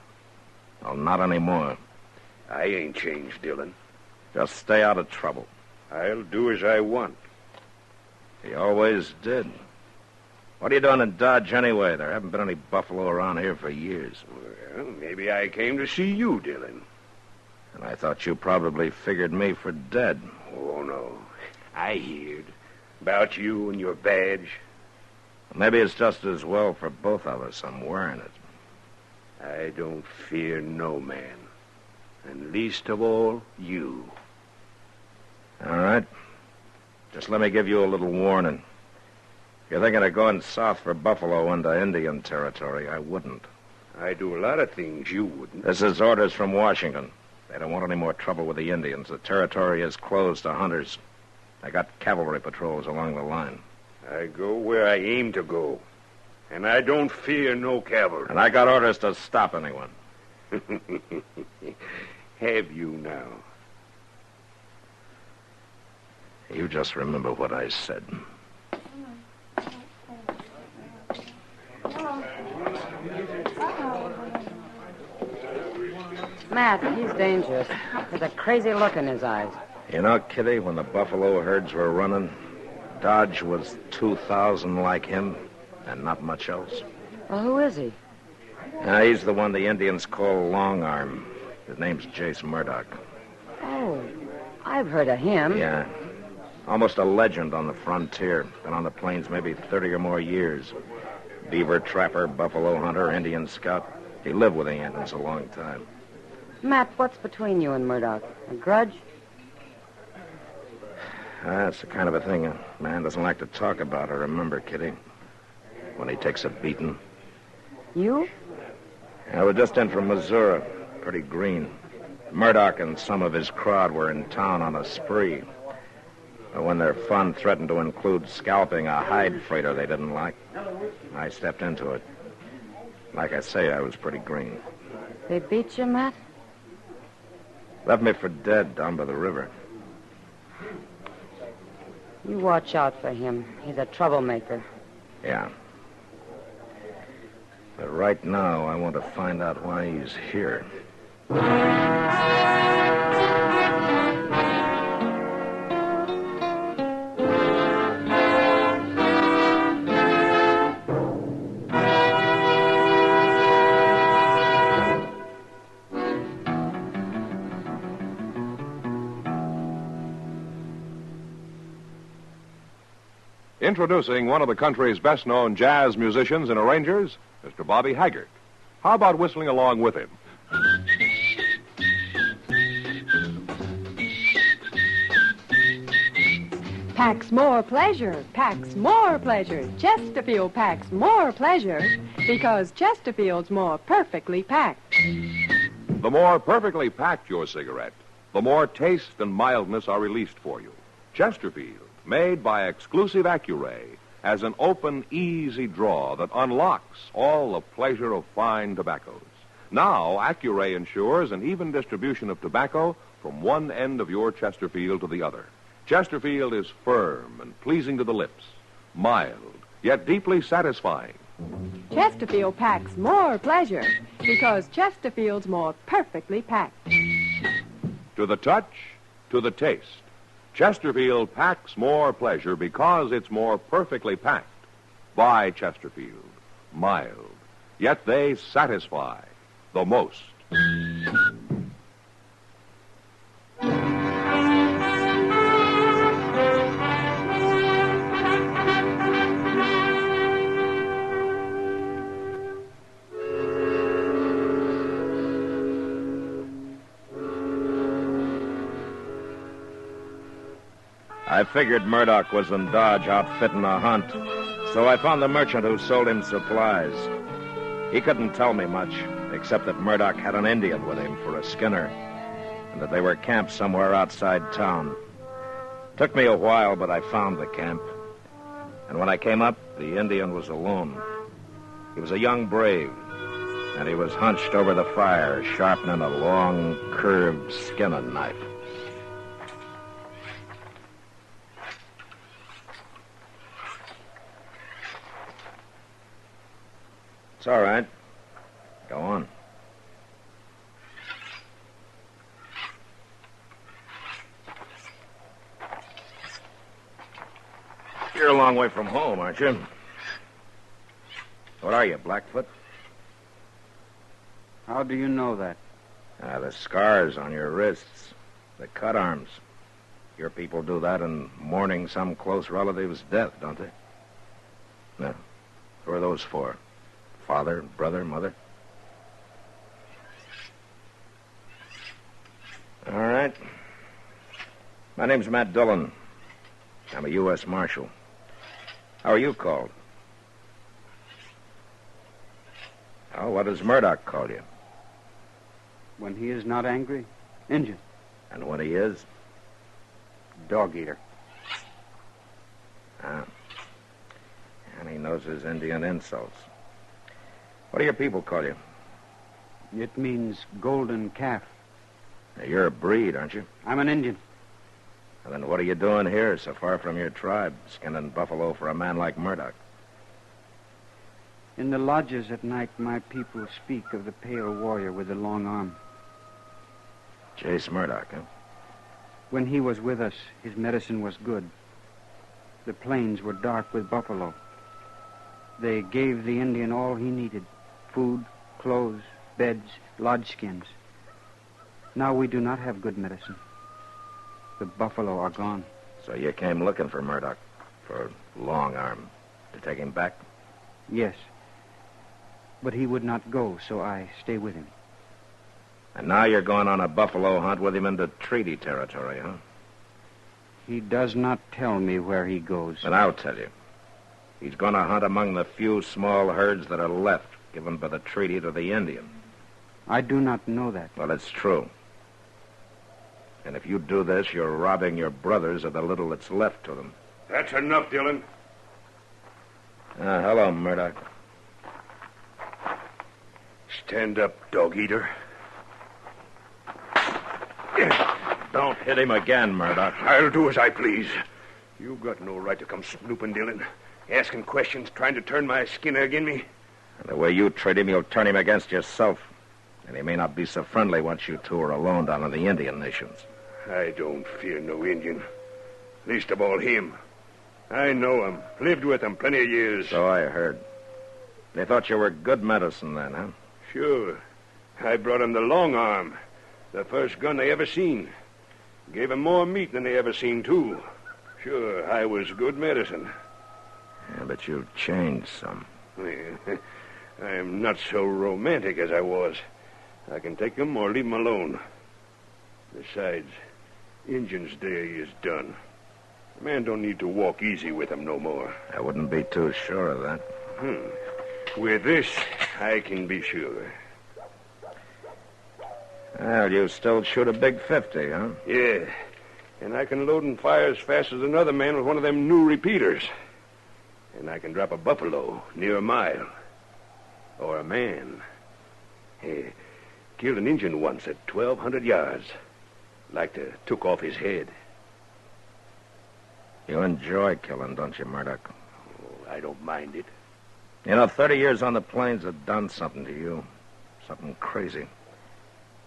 Well, not anymore. I ain't changed, Dillon. Just stay out of trouble. I'll do as I want. He always did. What are you doing in Dodge anyway? There haven't been any buffalo around here for years. Well, maybe I came to see you, Dillon. And I thought you probably figured me for dead. Oh, no. I heard about you and your badge. Maybe it's just as well for both of us I'm wearing it. I don't fear no man. And least of all, you. All right. Just let me give you a little warning. If you're thinking of going south for buffalo into Indian territory, I wouldn't. I do a lot of things you wouldn't. This is orders from Washington. They don't want any more trouble with the Indians. The territory is closed to hunters. They got cavalry patrols along the line. I go where I aim to go. And I don't fear no cavalry. And I got orders to stop anyone. Have you now? You just remember what I said. Matt, he's dangerous. There's a crazy look in his eyes. You know, Kitty, when the buffalo herds were running, Dodge was 2,000 like him and not much else. Well, who is he? He's the one the Indians call Long Arm. His name's Jace Murdoch. Oh, I've heard of him. Yeah. Almost a legend on the frontier. Been on the plains maybe 30 or more years. Beaver trapper, buffalo hunter, Indian scout. He lived with the Indians a long time. Matt, what's between you and Murdoch? A grudge? That's the kind of a thing a man doesn't like to talk about or remember, Kitty. when he takes a beating. You? I was just in from Missouri, pretty green. Murdoch and some of his crowd were in town on a spree. But when their fun threatened to include scalping a hide freighter they didn't like, I stepped into it. Like I say, I was pretty green. They beat you, Matt? Left me for dead down by the river. You watch out for him. He's a troublemaker. Yeah. But right now, I want to find out why he's here. Introducing one of the country's best-known jazz musicians and arrangers, Mr. Bobby Haggart. How about whistling along with him? Packs more pleasure, packs more pleasure. Chesterfield packs more pleasure because Chesterfield's more perfectly packed. The more perfectly packed your cigarette, the more taste and mildness are released for you. Chesterfield, made by exclusive Accuray, has an open, easy draw that unlocks all the pleasure of fine tobaccos. Now, Accuray ensures an even distribution of tobacco from one end of your Chesterfield to the other. Chesterfield is firm and pleasing to the lips, mild, yet deeply satisfying. Chesterfield packs more pleasure because Chesterfield's more perfectly packed. To the touch, to the taste, Chesterfield packs more pleasure because it's more perfectly packed. By Chesterfield, mild, yet they satisfy the most. I figured Murdoch was in Dodge outfitting a hunt, so I found the merchant who sold him supplies. He couldn't tell me much, except that Murdoch had an Indian with him for a skinner, and that they were camped somewhere outside town. Took me a while, but I found the camp. And when I came up, the Indian was alone. He was a young brave, and he was hunched over the fire, sharpening a long, curved skinning knife. It's all right. Go on. You're a long way from home, aren't you? What are you, Blackfoot? How do you know that? The scars on your wrists, the cut arms. Your people do that in mourning some close relative's death, don't they? No. Who are those for? Father, brother, mother? All right. My name's Matt Dillon. I'm a U.S. Marshal. How are you called? Oh, what does Murdoch call you? When he is not angry, Injun. And when he is? Dog eater. Ah. And he knows his Indian insults. What do your people call you? It means golden calf. Now, you're a breed, aren't you? I'm an Indian. And then what are you doing here, so far from your tribe, skinning buffalo for a man like Murdoch? In the lodges at night, my people speak of the pale warrior with the long arm. Chase Murdoch, huh? When he was with us, his medicine was good. The plains were dark with buffalo. They gave the Indian all he needed: food, clothes, beds, lodge skins. Now we do not have good medicine. The buffalo are gone. So you came looking for Murdoch, for Long Arm, to take him back? Yes. But he would not go, so I stay with him. And now you're going on a buffalo hunt with him into treaty territory, huh? He does not tell me where he goes. But I'll tell you. He's going to hunt among the few small herds that are left, given by the treaty to the Indian. I do not know that. Well, it's true. And if you do this, you're robbing your brothers of the little that's left to them. That's enough, Dillon. Hello, Murdoch. Stand up, dog-eater. Don't hit him again, Murdoch. I'll do as I please. You got no right to come snooping, Dillon. Asking questions, trying to turn my skin agin me. The way you treat him, you'll turn him against yourself. And he may not be so friendly once you two are alone down in the Indian nations. I don't fear no Indian. Least of all him. I know him. Lived with him plenty of years. So I heard. They thought you were good medicine then, huh? Sure. I brought him the long arm. The first gun they ever seen. Gave him more meat than they ever seen, too. Sure, I was good medicine. Yeah, but you've changed some. I'm not so romantic as I was. I can take him or leave him alone. Besides, Injun's day is done. A man don't need to walk easy with him no more. I wouldn't be too sure of that. With this, I can be sure. Well, you still shoot a big 50, huh? Yeah, and I can load and fire as fast as another man with one of them new repeaters. And I can drop a buffalo near a mile. Or a man. Hey, killed an Injun once at 1,200 yards. Like to took off his head. You enjoy killing, don't you, Murdoch? Oh, I don't mind it. You know, 30 years on the plains have done something to you. Something crazy.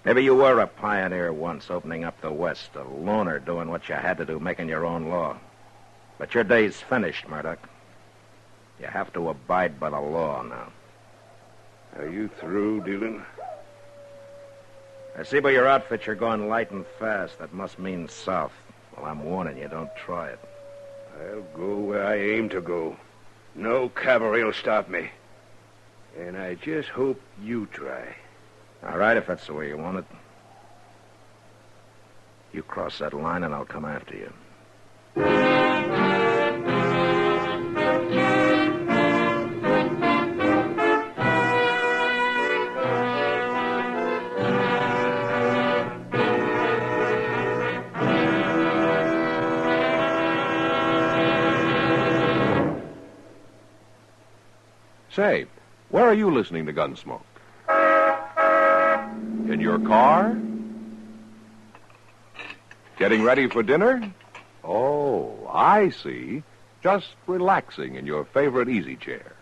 Maybe you were a pioneer once, opening up the West, a loner doing what you had to do, making your own law. But your day's finished, Murdoch. You have to abide by the law now. Are you through, Dillon? I see by your outfit you're going light and fast. That must mean south. Well, I'm warning you, don't try it. I'll go where I aim to go. No cavalry will stop me. And I just hope you try. All right, if that's the way you want it. You cross that line and I'll come after you. Say, where are you listening to Gunsmoke? In your car? Getting ready for dinner? Oh, I see. Just relaxing in your favorite easy chair.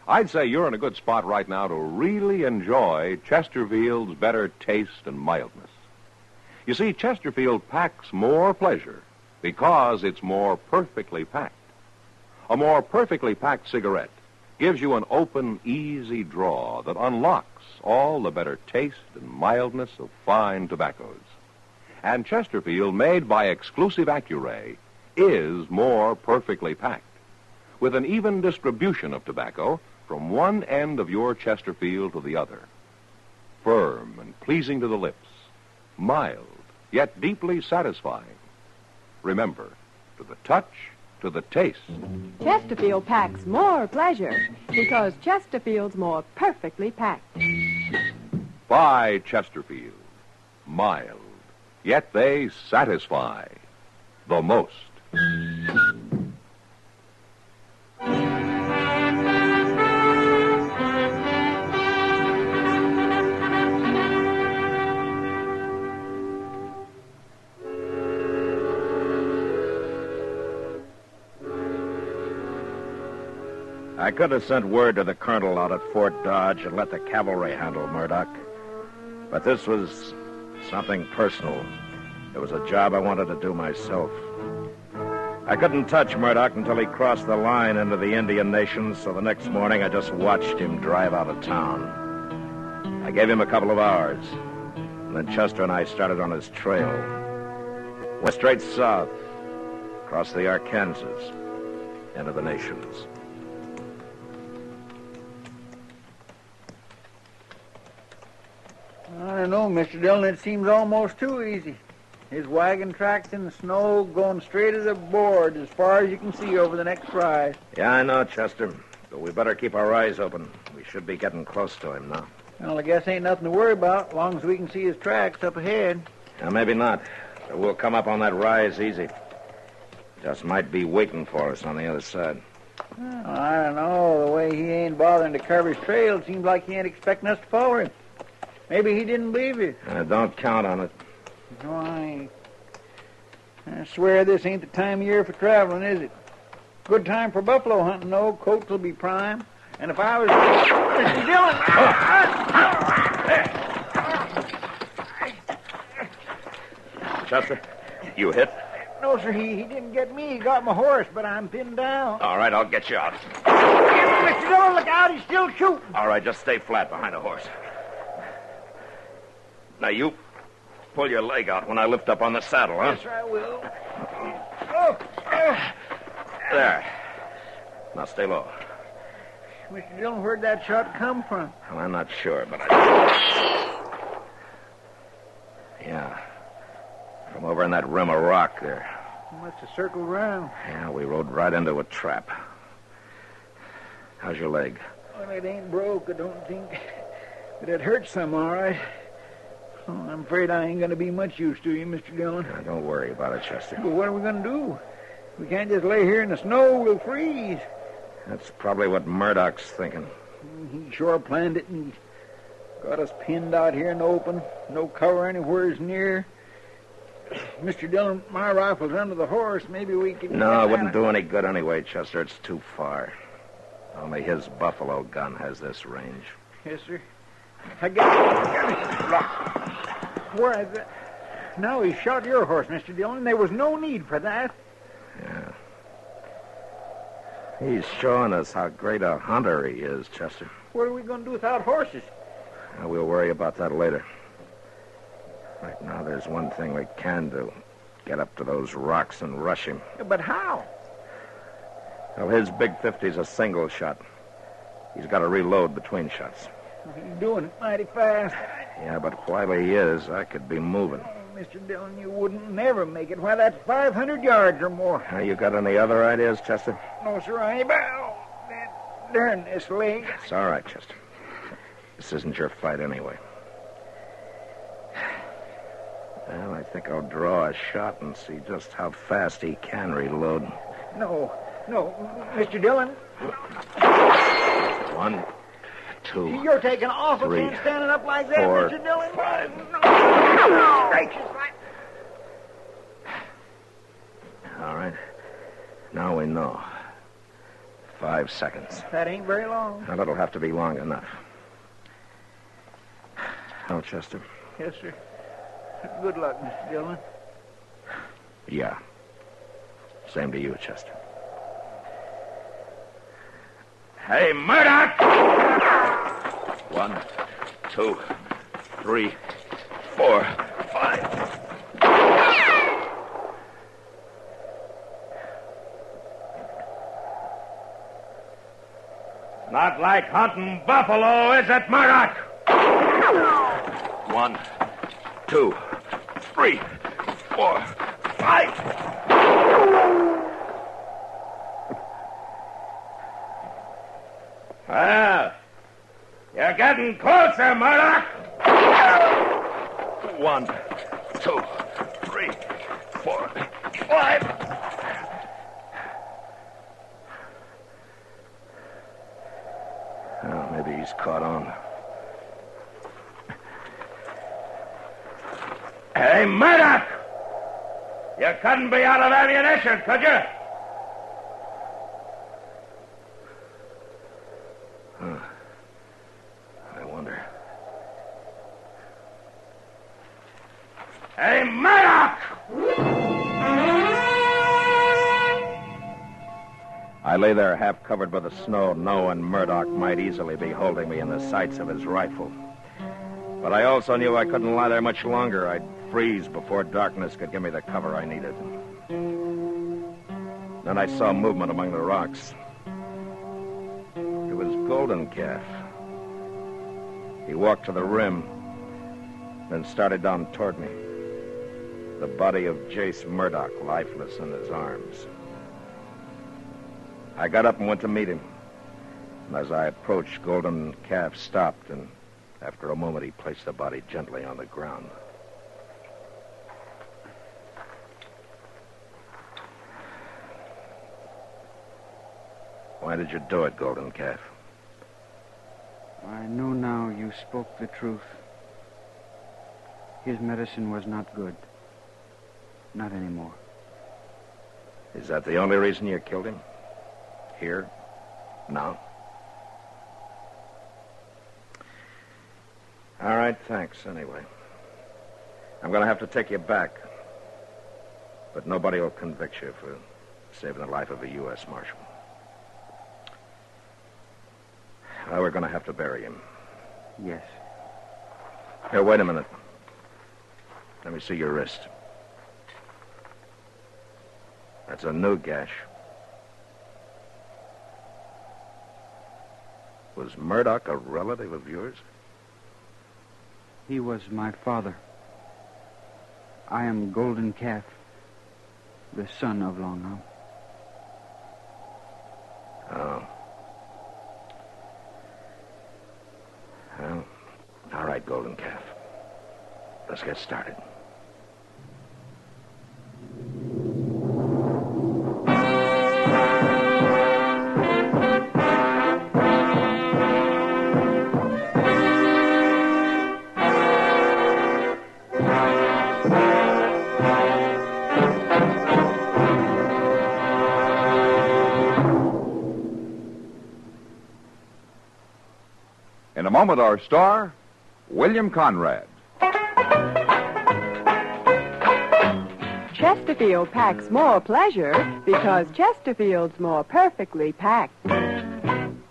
I'd say you're in a good spot right now to really enjoy Chesterfield's better taste and mildness. You see, Chesterfield packs more pleasure because it's more perfectly packed. A more perfectly packed cigarette gives you an open, easy draw that unlocks all the better taste and mildness of fine tobaccos. And Chesterfield, made by exclusive Accuray, is more perfectly packed, with an even distribution of tobacco from one end of your Chesterfield to the other. Firm and pleasing to the lips, mild, yet deeply satisfying. Remember, to the touch, to the taste. Chesterfield packs more pleasure because Chesterfield's more perfectly packed. By Chesterfield. Mild, yet they satisfy the most. I could have sent word to the colonel out at Fort Dodge and let the cavalry handle Murdoch. But this was something personal. It was a job I wanted to do myself. I couldn't touch Murdoch until he crossed the line into the Indian nations, so the next morning I just watched him drive out of town. I gave him a couple of hours, and then Chester and I started on his trail. Went straight south, across the Arkansas, into the nations. I don't know, Mr. Dillon. It seems almost too easy. His wagon tracks in the snow going straight as a board as far as you can see over the next rise. Yeah, I know, Chester. But we better keep our eyes open. We should be getting close to him now. Well, I guess ain't nothing to worry about, as long as we can see his tracks up ahead. Maybe not. But we'll come up on that rise easy. Just might be waiting for us on the other side. Well, I don't know. The way he ain't bothering to cover his trail, it seems like he ain't expecting us to follow him. Maybe he didn't believe you. Don't count on it. No, I ain't. I swear this ain't the time of year for traveling, is it? Good time for buffalo hunting, though. Coats will be prime. And if I was... Mr. Dillon! Chester, you hit? No, sir, he didn't get me. He got my horse, but I'm pinned down. All right, I'll get you out. Mr. Dillon, look out. He's still shooting. All right, just stay flat behind the horse. Now, you pull your leg out when I lift up on the saddle, huh? Yes, sir, I will. Oh. There. Now, stay low. Mr. Dillon, where'd that shot come from? Well, I'm not sure, but Yeah. From over in that rim of rock there. He must have circled around. Yeah, we rode right into a trap. How's your leg? Well, it ain't broke, I don't think. But it hurts some, all right. Oh, I'm afraid I ain't going to be much use to you, Mr. Dillon. Now, don't worry about it, Chester. But what are we going to do? We can't just lay here in the snow. We'll freeze. That's probably what Murdoch's thinking. He sure planned it, and he got us pinned out here in the open. No cover anywheres near. Mr. Dillon, my rifle's under the horse. Maybe we can... No, it wouldn't do any good anyway, Chester. It's too far. Only his buffalo gun has this range. Yes, sir. I got it. Where is it? No, he shot your horse, Mr. Dillon. There was no need for that. Yeah. He's showing us how great a hunter he is, Chester. What are we going to do without horses? We'll worry about that later. Right now, there's one thing we can do. Get up to those rocks and rush him. But how? Well, his big 50's a single shot. He's got to reload between shots. He's doing it mighty fast. Yeah, but while he is, I could be moving. Oh, Mr. Dillon, you wouldn't never make it. Why, that's 500 yards or more. You got any other ideas, Chester? No, sir, I ain't. That darn this leg. It's all right, Chester. This isn't your fight anyway. Well, I think I'll draw a shot and see just how fast he can reload. No, Mr. Dillon. 1, 2. You're taking awful three, chance standing up like that, 4, Mr. Dillon. 5. No. Gracious. All right. Now we know. 5 seconds. That ain't very long. Now, that'll have to be long enough. Oh, Chester? Yes, sir. Good luck, Mr. Dillon. Yeah. Same to you, Chester. Hey, Murdoch! 1, 2, 3, 4, 5. Not like hunting buffalo, is it, Murdoch? 1, 2, 3, 4, 5. Well, you're getting closer, Murdoch. 1, 2, 3, 4, 5. Oh, maybe he's caught on. Hey, Murdoch! You couldn't be out of ammunition, could you? I wonder. Hey, Murdoch! I lay there half covered by the snow, knowing Murdoch might easily be holding me in the sights of his rifle. But I also knew I couldn't lie there much longer. I'd freeze before darkness could give me the cover I needed. Then I saw movement among the rocks. It was Golden Calf. He walked to the rim, then started down toward me. The body of Jace Murdoch, lifeless in his arms. I got up and went to meet him. And as I approached, Golden Calf stopped, and after a moment, he placed the body gently on the ground. Why did you do it, Golden Calf? I know now you spoke the truth. His medicine was not good. Not anymore. Is that the only reason you killed him? Here? Now? All right, thanks, anyway. I'm going to have to take you back. But nobody will convict you for saving the life of a U.S. Marshal. Well, we're going to have to bury him. Yes. Here, wait a minute. Let me see your wrist. That's a new gash. Was Murdoch a relative of yours? He was my father. I am Golden Calf, the son of Long Arm. Oh. Well, all right, Golden Calf. Let's get started. In a moment, our star, William Conrad. Chesterfield packs more pleasure because Chesterfield's more perfectly packed.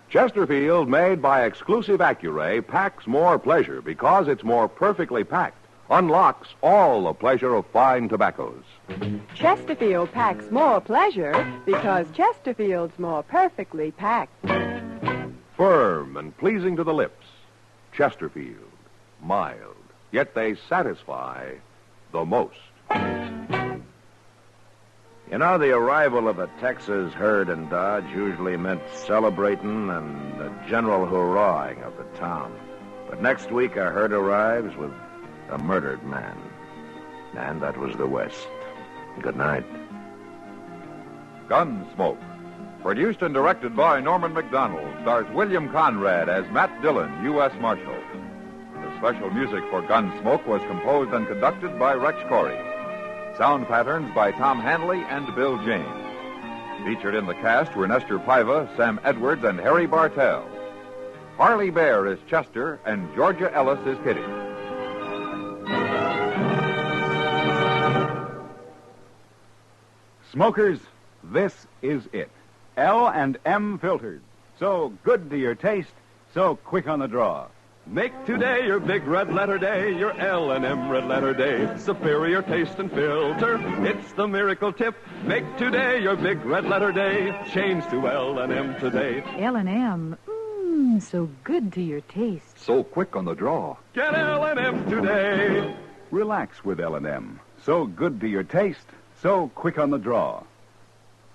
Chesterfield, made by exclusive Accuray, packs more pleasure because it's more perfectly packed. Unlocks all the pleasure of fine tobaccos. Chesterfield packs more pleasure because Chesterfield's more perfectly packed. Firm and pleasing to the lips. Chesterfield. Mild. Yet they satisfy the most. You know, the arrival of a Texas herd in Dodge usually meant celebrating and the general hurrahing of the town. But next week, our herd arrives with a murdered man. And that was the West. Good night. Gunsmoke. Produced and directed by Norman McDonald, stars William Conrad as Matt Dillon, U.S. Marshal. The special music for Gunsmoke was composed and conducted by Rex Corey. Sound patterns by Tom Hanley and Bill James. Featured in the cast were Nestor Paiva, Sam Edwards, and Harry Bartell. Harley Bear is Chester, and Georgia Ellis is Kitty. Smokers, this is it. L&M filters. So good to your taste, so quick on the draw. Make today your big red letter day, your L&M red letter day. Superior taste and filter, it's the miracle tip. Make today your big red letter day. Change to L&M today. L&M, so good to your taste. So quick on the draw. Get L&M today. Relax with L&M. So good to your taste, so quick on the draw.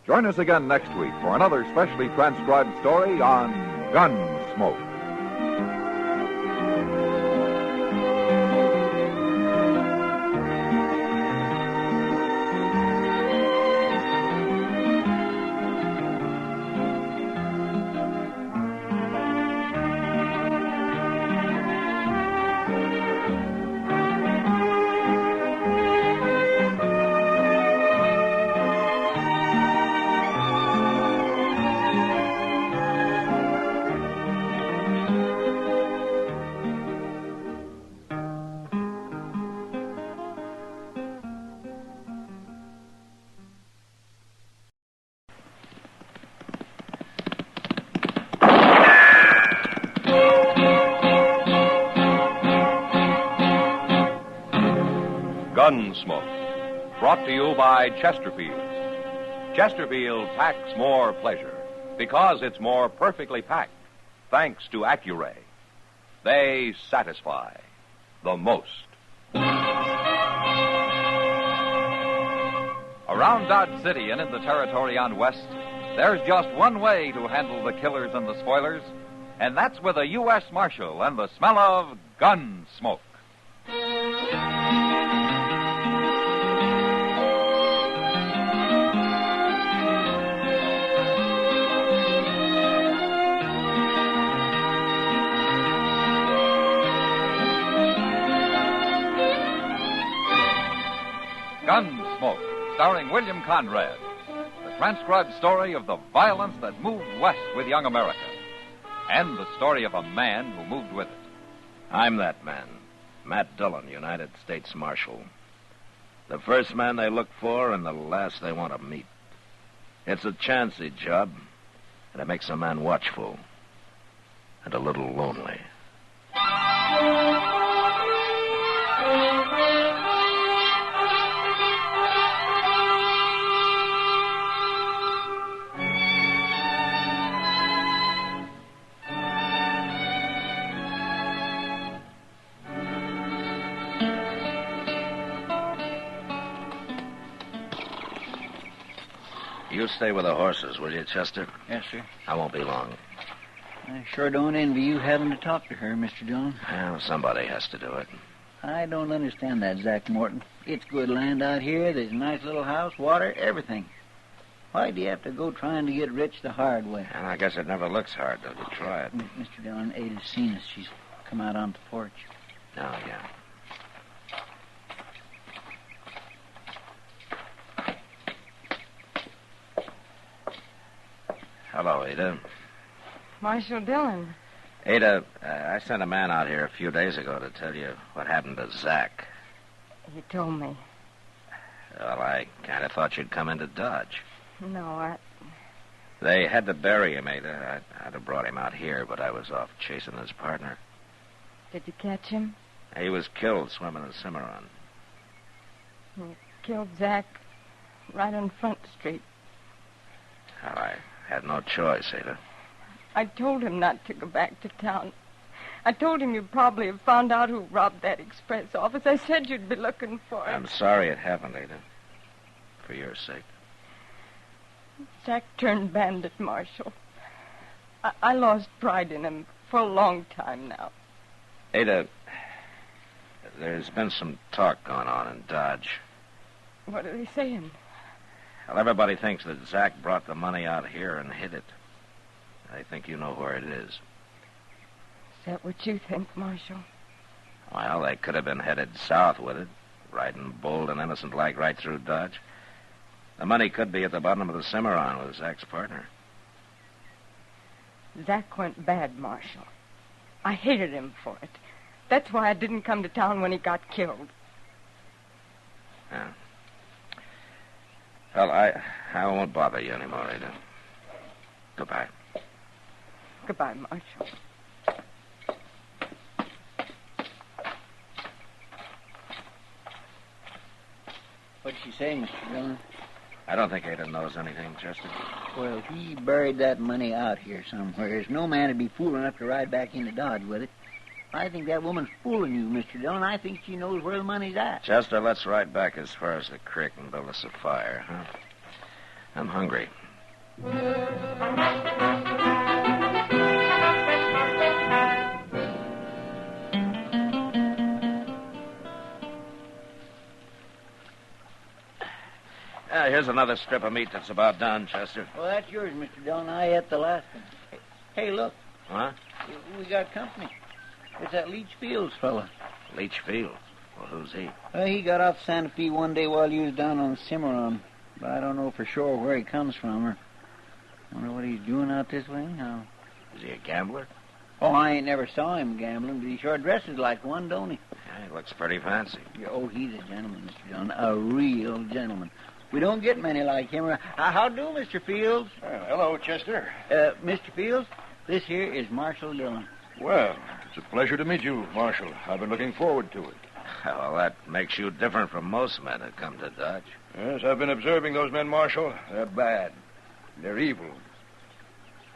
Join us again next week for another specially transcribed story on Gunsmoke. Gunsmoke, brought to you by Chesterfield. Chesterfield packs more pleasure because it's more perfectly packed, thanks to Accuray. They satisfy the most. Around Dodge City and in the territory on West, there's just one way to handle the killers and the spoilers, and that's with a U.S. Marshal and the smell of Gunsmoke. Gunsmoke, starring William Conrad. The transcribed story of the violence that moved west with young America. And the story of a man who moved with it. I'm that man, Matt Dillon, United States Marshal. The first man they look for and the last they want to meet. It's a chancy job, and it makes a man watchful and a little lonely. You stay with the horses, will you, Chester? Yes, sir. I won't be long. I sure don't envy you having to talk to her, Mr. Dillon. Well, somebody has to do it. I don't understand that, Zach Morton. It's good land out here. There's a nice little house, water, everything. Why do you have to go trying to get rich the hard way? And I guess it never looks hard till you try it. Mr. Dillon, Ada's seen us. She's come out on the porch. Oh, yeah. Hello, Ada. Marshal Dillon. Ada, I sent a man out here a few days ago to tell you what happened to Zach. He told me. Well, I kind of thought you'd come into Dodge. No, They had to bury him, Ada. I'd have brought him out here, but I was off chasing his partner. Did you catch him? He was killed swimming the Cimarron. He killed Zach right on Front Street. Well, I had no choice, Ada. I told him not to go back to town. I told him you'd probably have found out who robbed that express office. I said you'd be looking for him. I'm sorry it happened, Ada. For your sake. Zach turned bandit, Marshal. I lost pride in him for a long time now. Ada, there's been some talk going on in Dodge. What are they saying? Well, everybody thinks that Zach brought the money out here and hid it. I think you know where it is. Is that what you think, Marshal? Well, they could have been headed south with it, riding bold and innocent like right through Dodge. The money could be at the bottom of the Cimarron with Zach's partner. Zach went bad, Marshal. I hated him for it. That's why I didn't come to town when he got killed. Yeah. Well, I won't bother you anymore, Ada. Goodbye. Goodbye, Marshal. What'd she say, Mr. Dillon? I don't think Ada knows anything, Chester. Well, he buried that money out here somewhere. No man would be fool enough to ride back into Dodge with it. I think that woman's fooling you, Mr. Dillon. I think she knows where the money's at. Chester, let's ride back as far as the creek and build us a fire, huh? I'm hungry. Here's another strip of meat that's about done, Chester. Well, that's yours, Mr. Dillon. I ate the last one. Hey, look. Huh? We got company. It's that Leach Fields fella. Leach Fields? Well, who's he? He got off Santa Fe one day while you was down on the Cimarron. But I don't know for sure where he comes from or wonder what he's doing out this way. Now. Is he a gambler? Oh, I ain't never saw him gambling, but he sure dresses like one, don't he? Yeah, he looks pretty fancy. Oh, he's a gentleman, Mr. Dillon. A real gentleman. We don't get many like him. How do, Mr. Fields? Hello, Chester. Mr. Fields, this here is Marshal Dillon. Well, it's a pleasure to meet you, Marshal. I've been looking forward to it. Well, that makes you different from most men that come to Dodge. Yes, I've been observing those men, Marshal. They're bad. They're evil.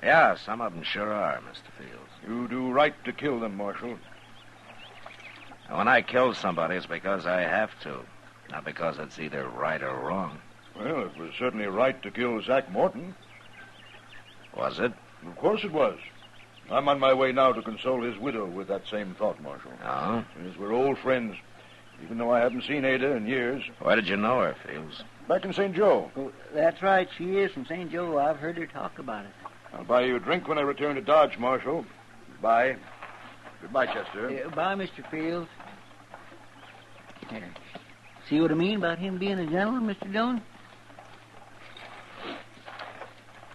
Yeah, some of them sure are, Mr. Fields. You do right to kill them, Marshal. When I kill somebody, it's because I have to, not because it's either right or wrong. Well, it was certainly right to kill Zach Morton. Was it? Of course it was. I'm on my way now to console his widow with that same thought, Marshal. Oh? Yes, we're old friends, even though I haven't seen Ada in years. Where did you know her, Fields? Back in St. Joe. Oh, that's right. She is from St. Joe. I've heard her talk about it. I'll buy you a drink when I return to Dodge, Marshal. Goodbye. Goodbye, Chester. Bye, Mr. Fields. Here. See what I mean about him being a gentleman, Mr. Dillon?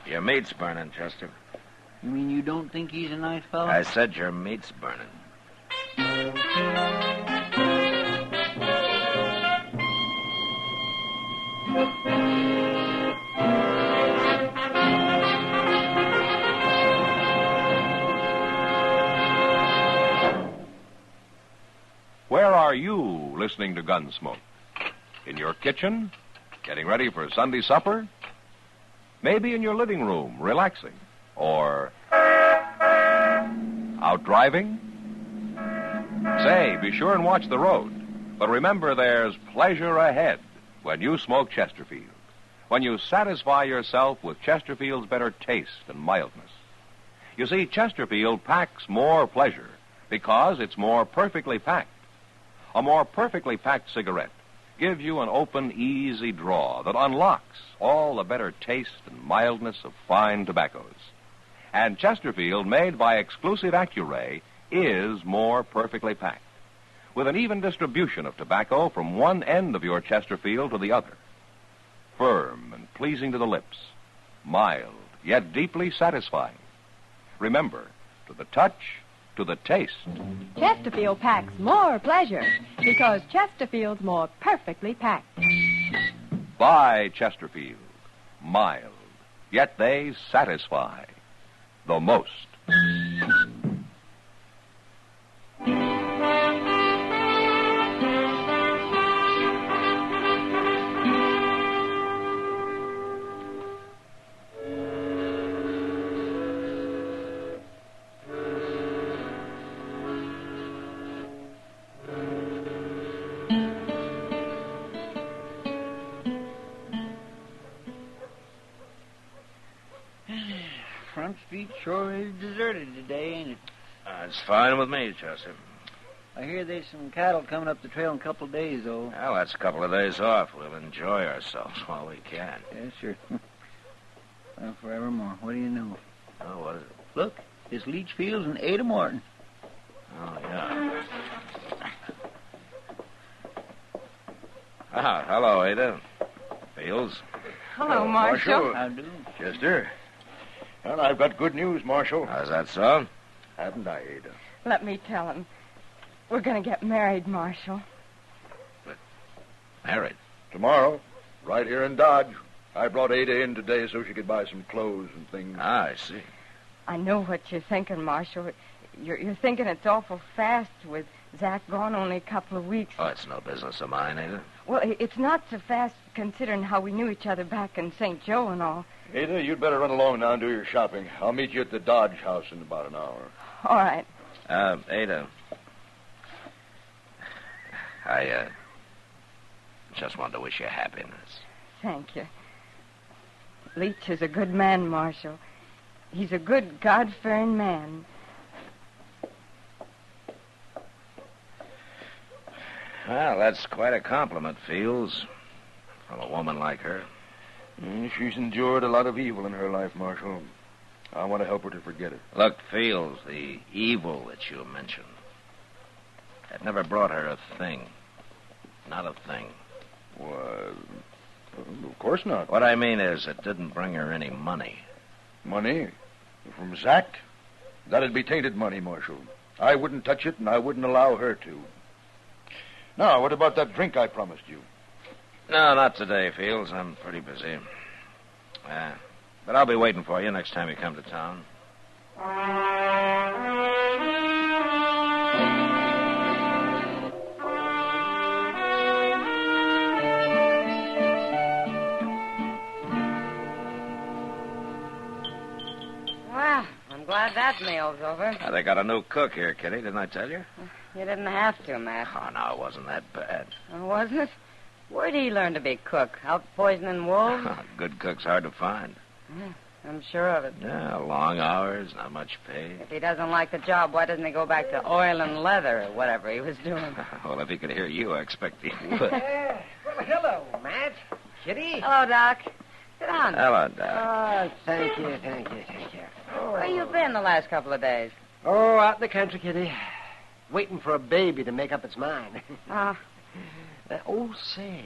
Your meat's burning, Chester. You mean you don't think he's a nice fellow? I said your meat's burning. Where are you listening to Gunsmoke? In your kitchen? Getting ready for Sunday supper? Maybe in your living room, relaxing? Or out driving? Say, be sure and watch the road. But remember, there's pleasure ahead when you smoke Chesterfield. When you satisfy yourself with Chesterfield's better taste and mildness. You see, Chesterfield packs more pleasure because it's more perfectly packed. A more perfectly packed cigarette gives you an open, easy draw that unlocks all the better taste and mildness of fine tobaccos. And Chesterfield, made by exclusive Accuray, is more perfectly packed, with an even distribution of tobacco from one end of your Chesterfield to the other. Firm and pleasing to the lips, mild, yet deeply satisfying. Remember, to the touch, to the taste. Chesterfield packs more pleasure because Chesterfield's more perfectly packed. Buy Chesterfield. Mild, yet they satisfy the most. Front Street sure is deserted today, ain't it? It's fine with me, Chester. I hear there's some cattle coming up the trail in a couple of days, though. Well, that's a couple of days off. We'll enjoy ourselves while we can. Yeah, sure. Well, forevermore. What do you know? Oh, what is it? Look, it's Leach Fields and Ada Morton. Oh, yeah. Ah, hello, Ada. Fields. Hello, Marshal. How do? Chester. Well, I've got good news, Marshal. How's that so? Haven't I, Ada? Let me tell him. We're going to get married, Marshal. Married? Tomorrow, right here in Dodge. I brought Ada in today so she could buy some clothes and things. Ah, I see. I know what you're thinking, Marshal. You're thinking it's awful fast with Zach gone only a couple of weeks. Oh, it's no business of mine, Ada. Well, it's not so fast considering how we knew each other back in St. Joe and all. Ada, you'd better run along now and do your shopping. I'll meet you at the Dodge house in about an hour. All right. Ada. I just wanted to wish you happiness. Thank you. Leach is a good man, Marshal. He's a good, God-fearing man. Well, that's quite a compliment, Fields, from a woman like her. She's endured a lot of evil in her life, Marshal. I want to help her to forget it. Look, Fields, the evil that you mentioned, it never brought her a thing. Not a thing. Well, of course not. What I mean is, it didn't bring her any money. Money? From Zach? That'd be tainted money, Marshal. I wouldn't touch it, and I wouldn't allow her to. Now, what about that drink I promised you? No, not today, Fields. I'm pretty busy. But I'll be waiting for you next time you come to town. Well, I'm glad that meal's over. They got a new cook here, Kitty. Didn't I tell you? You didn't have to, Matt. Oh, no, it wasn't that bad. Oh, wasn't it? Where'd he learn to be cook? Out poisoning wolves? Good cook's hard to find. Yeah, I'm sure of it. Yeah, long hours, not much pay. If he doesn't like the job, why doesn't he go back to oil and leather or whatever he was doing? Well, if he could hear you, I expect he would. Well, hello, Matt. Kitty. Hello, Doc. Sit down. Hello, Doc. Oh, thank you. Where you been the last couple of days? Oh, out in the country, Kitty. Waiting for a baby to make up its mind. Oh, say.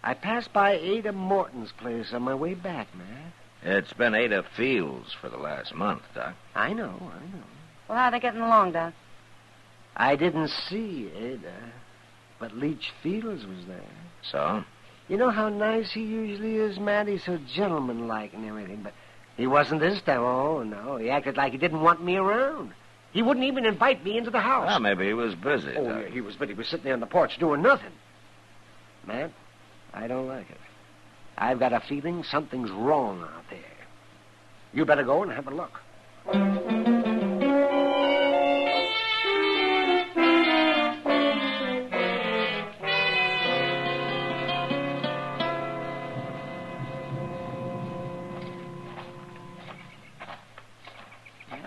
I passed by Ada Morton's place on my way back, man. It's been Ada Fields for the last month, Doc. I know. Well, how are they getting along, Doc? I didn't see Ada, but Leach Fields was there. So? You know how nice he usually is, Matt? He's so gentlemanlike and everything, but he wasn't this time. Oh, no. He acted like he didn't want me around. He wouldn't even invite me into the house. Well, maybe he was busy. Oh, Doc. yeah, he was, but he was sitting there on the porch doing nothing. Matt, I don't like it. I've got a feeling something's wrong out there. You better go and have a look.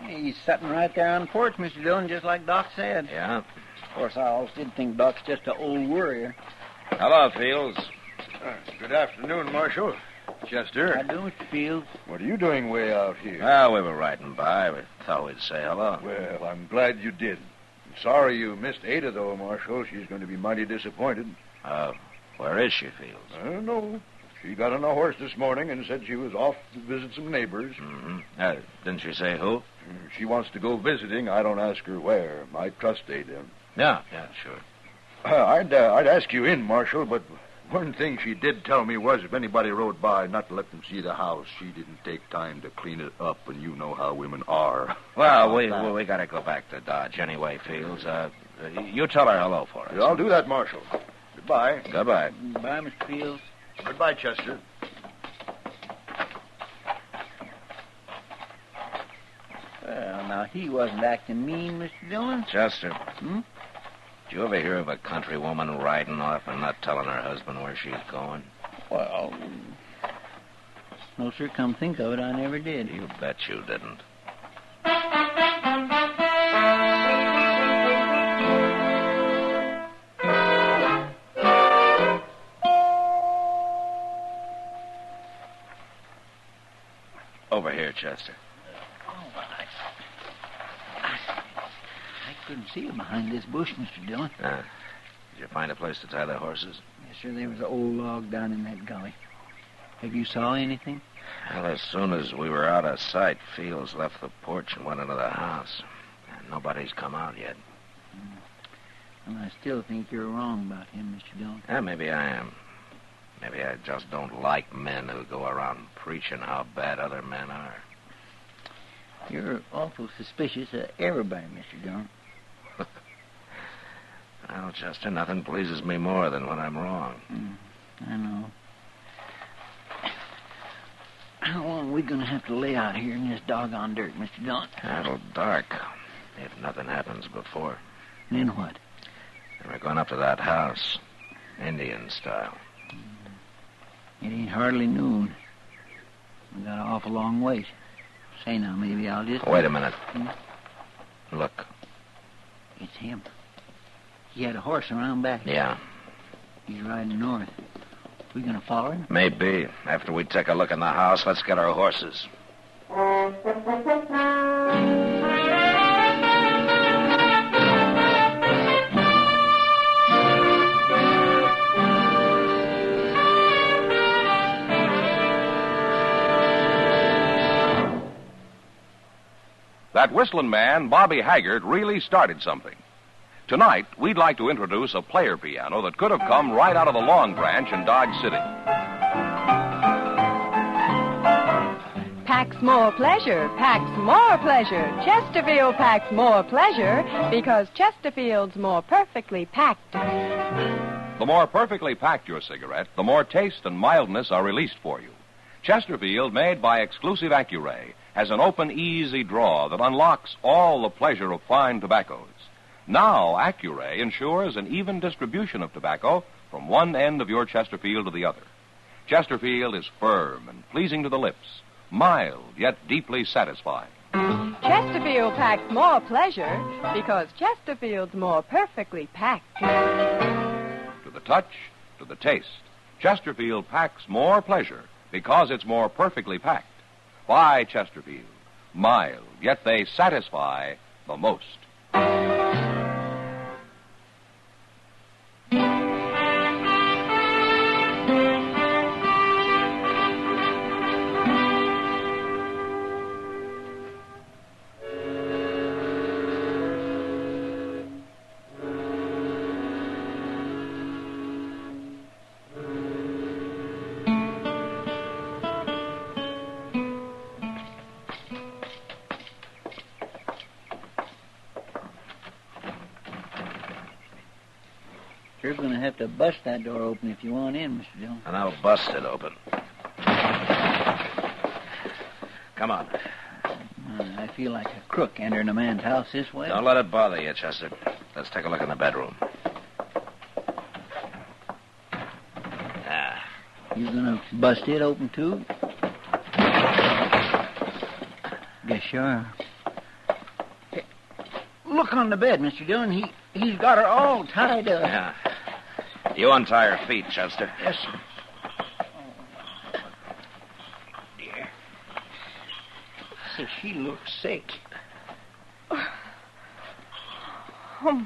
He's sitting right there on the porch, Mr. Dillon, just like Doc said. Yeah? Of course, I always did think Doc's just an old worrier. Hello, Fields. Good afternoon, Marshal. Chester. How do, Mr. Fields? What are you doing way out here? Well, we were riding by. We thought we'd say hello. Well, I'm glad you did. I'm sorry you missed Ada, though, Marshal. She's going to be mighty disappointed. Where is she, Fields? I don't know. She got on a horse this morning and said she was off to visit some neighbors. Mm-hmm. Didn't she say who? She wants to go visiting. I don't ask her where. I trust Ada. Yeah, sure. I'd ask you in, Marshal, but one thing she did tell me was if anybody rode by, not to let them see the house. She didn't take time to clean it up, and you know how women are. Well, we got to go back to Dodge anyway, Fields. You tell her hello for us. Yeah, I'll do that, Marshal. Goodbye. Goodbye. Bye, Mr. Fields. Goodbye, Chester. Well, now, he wasn't acting mean, Mr. Dillon. Chester. Did you ever hear of a country woman riding off and not telling her husband where she's going? Well, no, sir, come think of it, I never did. You bet you didn't. Over here, Chester. I couldn't see him behind this bush, Mr. Dillon. Did you find a place to tie the horses? Yes, sir, there was an old log down in that gully. Have you saw anything? Well, as soon as we were out of sight, Fields left the porch and went into the house. And nobody's come out yet. Well, I still think you're wrong about him, Mr. Dillon. Yeah, maybe I am. Maybe I just don't like men who go around preaching how bad other men are. You're awful suspicious of everybody, Mr. Dillon. Well, Chester, nothing pleases me more than when I'm wrong. I know. How long are we going to have to lay out here in this doggone dirt, Mr. Dillon? It'll dark, if nothing happens before. Then what? Then we're going up to that house, Indian style. It ain't hardly noon. We got an awful long ways. Say now, maybe I'll just... Wait a minute. Look. It's him. He had a horse around back. Yeah. He's riding north. We gonna follow him? Maybe. After we take a look in the house, let's get our horses. That whistling man, Bobby Haggart, really started something. Tonight, we'd like to introduce a player piano that could have come right out of the Long Branch in Dodge City. Packs more pleasure, packs more pleasure. Chesterfield packs more pleasure because Chesterfield's more perfectly packed. The more perfectly packed your cigarette, the more taste and mildness are released for you. Chesterfield, made by exclusive Accuray, has an open, easy draw that unlocks all the pleasure of fine tobaccos. Now, Accuray ensures an even distribution of tobacco from one end of your Chesterfield to the other. Chesterfield is firm and pleasing to the lips, mild yet deeply satisfying. Chesterfield packs more pleasure because Chesterfield's more perfectly packed. To the touch, to the taste, Chesterfield packs more pleasure because it's more perfectly packed. Buy Chesterfield. Mild, yet they satisfy the most. You're going to have to bust that door open if you want in, Mr. Dillon. And I'll bust it open. Come on. I feel like a crook entering a man's house this way. Don't let it bother you, Chester. Let's take a look in the bedroom. You going to bust it open, too? Guess you are. Hey, look on the bed, Mr. Dillon. He's got her all tied up. Yeah. You untie her feet, Chester. Yes, sir. Dear. She looks sick. Oh,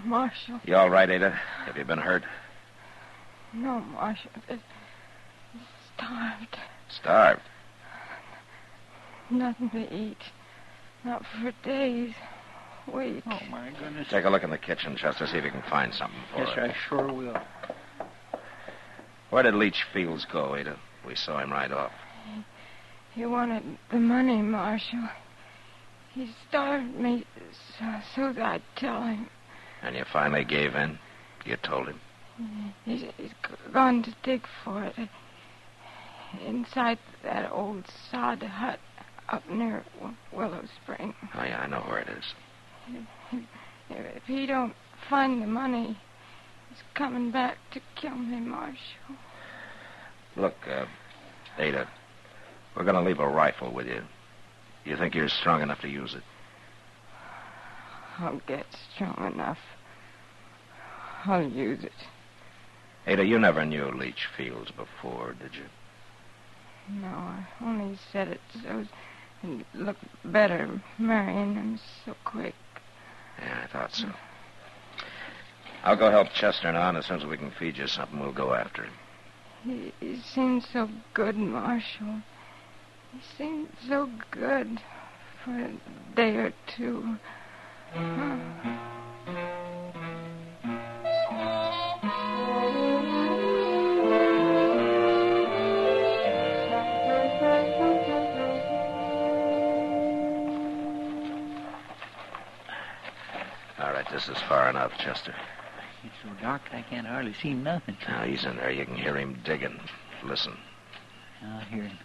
Marshal. You all right, Ada? Have you been hurt? No, Marshal. Starved. Starved? Nothing to eat. Not for days. Weeks. Oh, my goodness. Take a look in the kitchen, Chester, see if you can find something for Yes, her. sir, I sure will. Where did Leach Fields go, Ada? We saw him right off. He wanted the money, Marshal. He starved me so that I'd tell him. And you finally gave in? You told him? He's gone to dig for it. Inside that old sod hut up near Willow Spring. Oh, yeah, I know where it is. If he don't find the money, he's coming back to kill me, Marshal. Look, Ada, we're going to leave a rifle with you. You think you're strong enough to use it? I'll get strong enough. I'll use it. Ada, you never knew Leach Fields before, did you? No, I only said it so it'd look better marrying him so quick. Yeah, I thought so. I'll go help Chester now, and as soon as we can feed you something, we'll go after him. He seemed so good, Marshal. He seemed so good for a day or two. All right, this is far enough, Chester. It's so dark I can't hardly see nothing. Now, he's in there. You can hear him digging. Listen. I'll hear him.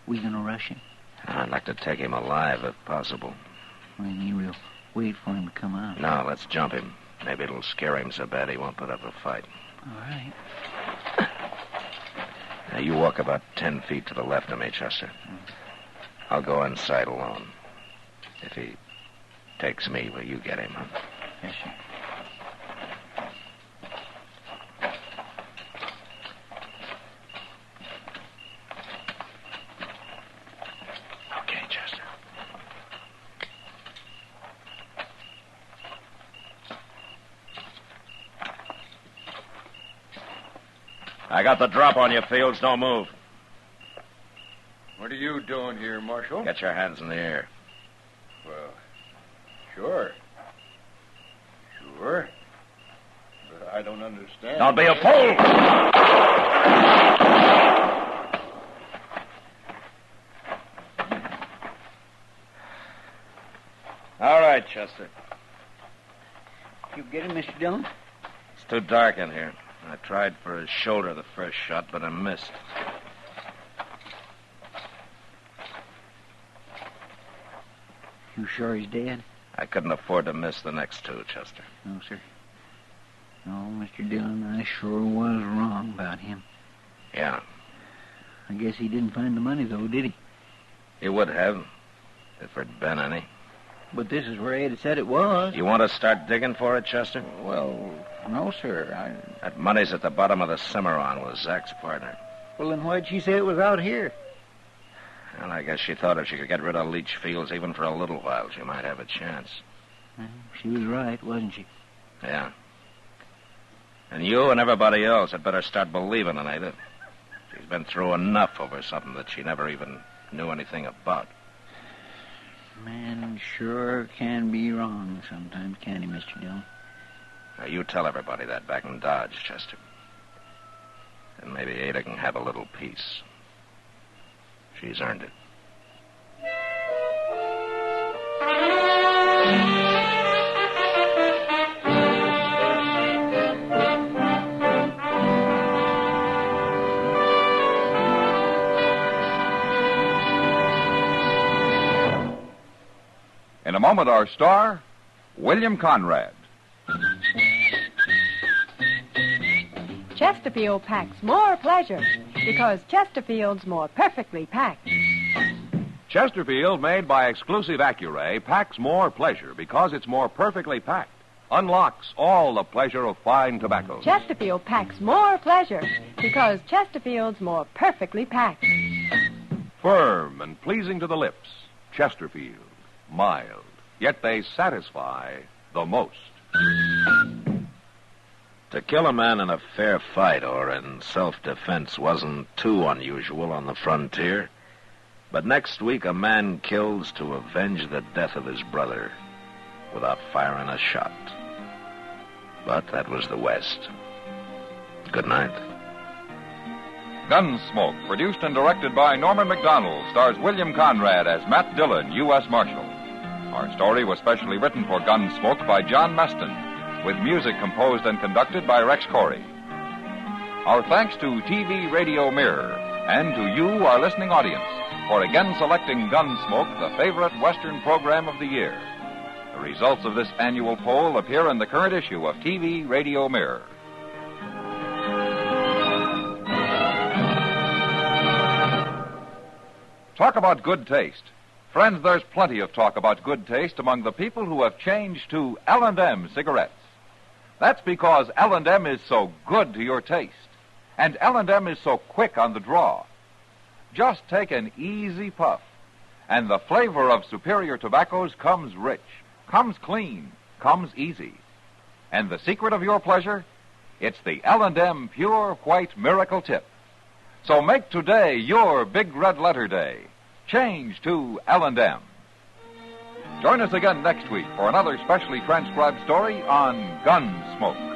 We gonna rush him? I'd like to take him alive, if possible. What do you mean we'll wait for him to come out? No, let's jump him. Maybe it'll scare him so bad he won't put up a fight. All right. Now, you walk about 10 feet to the left of me, Chester. I'll go inside alone. If he takes me, will you get him, huh? Yes, sir. Okay, Chester. I got the drop on you, Fields. Don't move. What are you doing here, Marshal? Get your hands in the air. Well, sure. Sure. But I don't understand. Don't be a fool! All right, Chester. You get him, Mr. Dillon? It's too dark in here. I tried for his shoulder the first shot, but I missed. You sure he's dead? I couldn't afford to miss the next two, Chester. No, sir. Oh, Mr. Dillon, I sure was wrong about him. Yeah. I guess he didn't find the money, though, did he? He would have, if there'd been any. But this is where Ada said it was. You want to start digging for it, Chester? Well, no, sir. That money's at the bottom of the Cimarron with Zach's partner. Well, then why'd she say it was out here? Well, I guess she thought if she could get rid of Leach Fields even for a little while, she might have a chance. Well, she was right, wasn't she? Yeah. And you and everybody else had better start believing in Ada. She's been through enough over something that she never even knew anything about. Man sure can be wrong sometimes, can't he, Mr. Dillon? Now, you tell everybody that back in Dodge, Chester. And maybe Ada can have a little peace. She's earned it. In a moment, our star, William Conrad. Chesterfield packs more pleasure because Chesterfield's more perfectly packed. Chesterfield, made by exclusive Accuray, packs more pleasure because it's more perfectly packed. Unlocks all the pleasure of fine tobacco. Chesterfield packs more pleasure because Chesterfield's more perfectly packed. Firm and pleasing to the lips. Chesterfield. Mild. Yet they satisfy the most. To kill a man in a fair fight or in self-defense wasn't too unusual on the frontier. But next week, a man kills to avenge the death of his brother without firing a shot. But that was the West. Good night. Gunsmoke, produced and directed by Norman McDonald, stars William Conrad as Matt Dillon, U.S. Marshal. Our story was specially written for Gunsmoke by John Meston, with music composed and conducted by Rex Corey. Our thanks to TV Radio Mirror and to you, our listening audience, for again selecting Gunsmoke, the favorite Western program of the year. The results of this annual poll appear in the current issue of TV Radio Mirror. Talk about good taste. Friends, there's plenty of talk about good taste among the people who have changed to L&M cigarettes. That's because L&M is so good to your taste, and L&M is so quick on the draw. Just take an easy puff, and the flavor of superior tobaccos comes rich, comes clean, comes easy. And the secret of your pleasure? It's the L&M Pure White Miracle Tip. So make today your big red letter day. Change to L&M. Join us again next week for another specially transcribed story on Gunsmoke.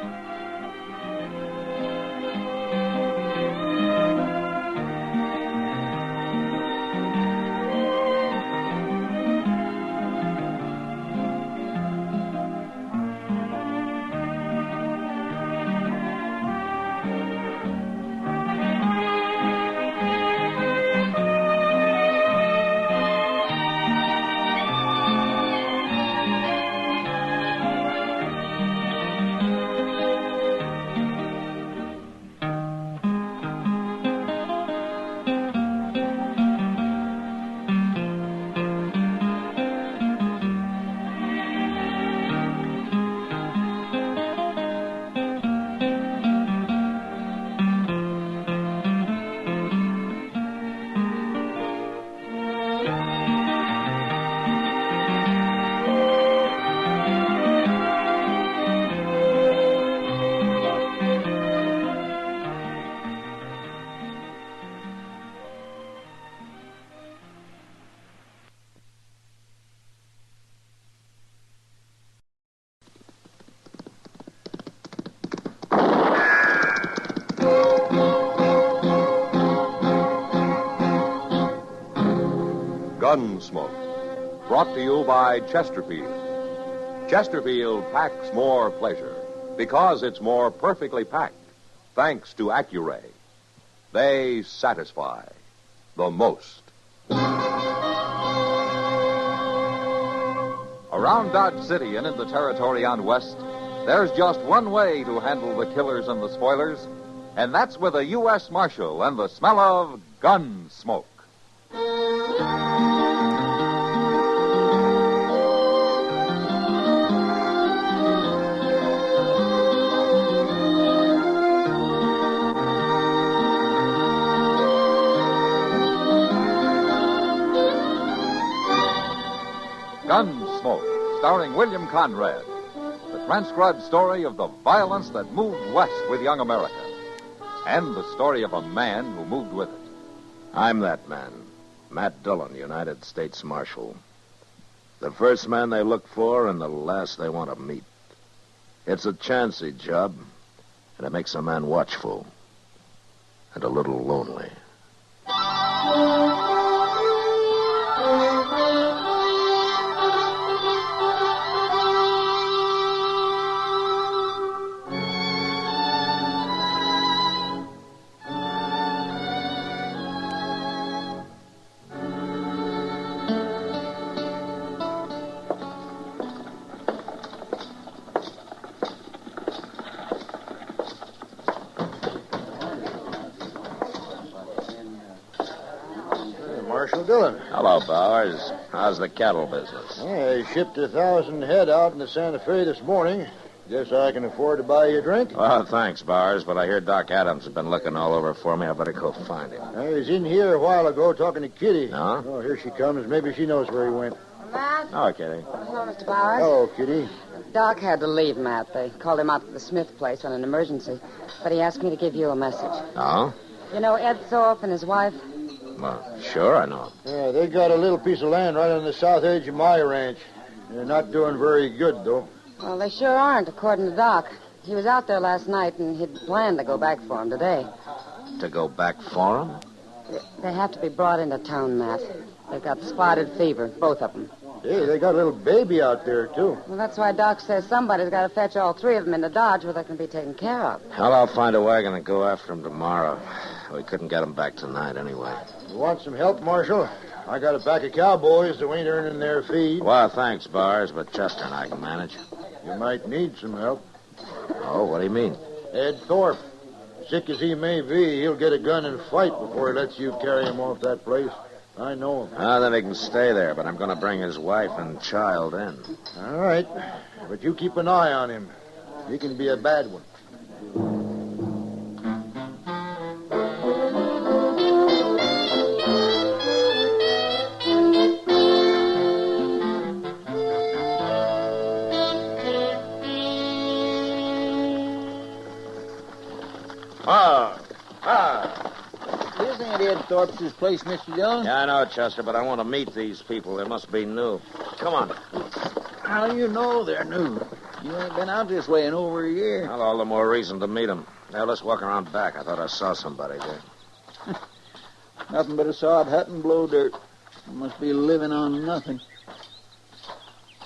Gunsmoke, brought to you by Chesterfield. Chesterfield packs more pleasure because it's more perfectly packed, thanks to Accuray. They satisfy the most. Around Dodge City and in the territory on West, There's just one way to handle the killers and the spoilers, and that's with a U.S. Marshal and the smell of Gunsmoke. Gunsmoke, starring William Conrad. The transcribed story of the violence that moved west with young America. And the story of a man who moved with it. I'm that man, Matt Dillon, United States Marshal. The first man they look for and the last they want to meet. It's a chancy job, and it makes a man watchful and a little lonely. Marshal Dillon. Hello, Bowers. How's the cattle business? I shipped 1,000 head out into Santa Fe this morning. Guess I can afford to buy you a drink? Well, thanks, Bowers, but I hear Doc Adams has been looking all over for me. I better go find him. I was in here a while ago talking to Kitty. No? Oh, here she comes. Maybe she knows where he went. Matt? Oh, Kitty. Hello, Mr. Bowers. Hello, Kitty. Doc had to leave, Matt. They called him out to the Smith place on an emergency. But he asked me to give you a message. Oh? You know Ed Thorpe and his wife? Well, sure, I know. Yeah, they got a little piece of land right on the south edge of my ranch. They're not doing very good, though. Well, they sure aren't, according to Doc. He was out there last night, and he'd planned to go back for him today. To go back for him? They have to be brought into town, Matt. They've got spotted fever, both of them. Hey, they got a little baby out there, too. Well, that's why Doc says somebody's got to fetch all three of them into Dodge where they can be taken care of. Well, I'll find a wagon and go after him tomorrow. We couldn't get him back tonight anyway. You want some help, Marshal? I got a pack of cowboys who ain't earning their feed. Well, thanks, Bars, but Chester and I can manage. You might need some help. Oh, what do you mean? Ed Thorpe. Sick as he may be, he'll get a gun and fight before he lets you carry him off that place. I know him. Then he can stay there, but I'm going to bring his wife and child in. All right. But you keep an eye on him. He can be a bad one. This ain't Ed Thorpe's place, Mr. Dillon. Yeah, I know, Chester, but I want to meet these people. They must be new. Come on. How do you know they're new? You ain't been out this way in over a year. Well, all the more reason to meet them. Now, let's walk around back. I thought I saw somebody there. Nothing but a sod hut and blow dirt. You must be living on nothing.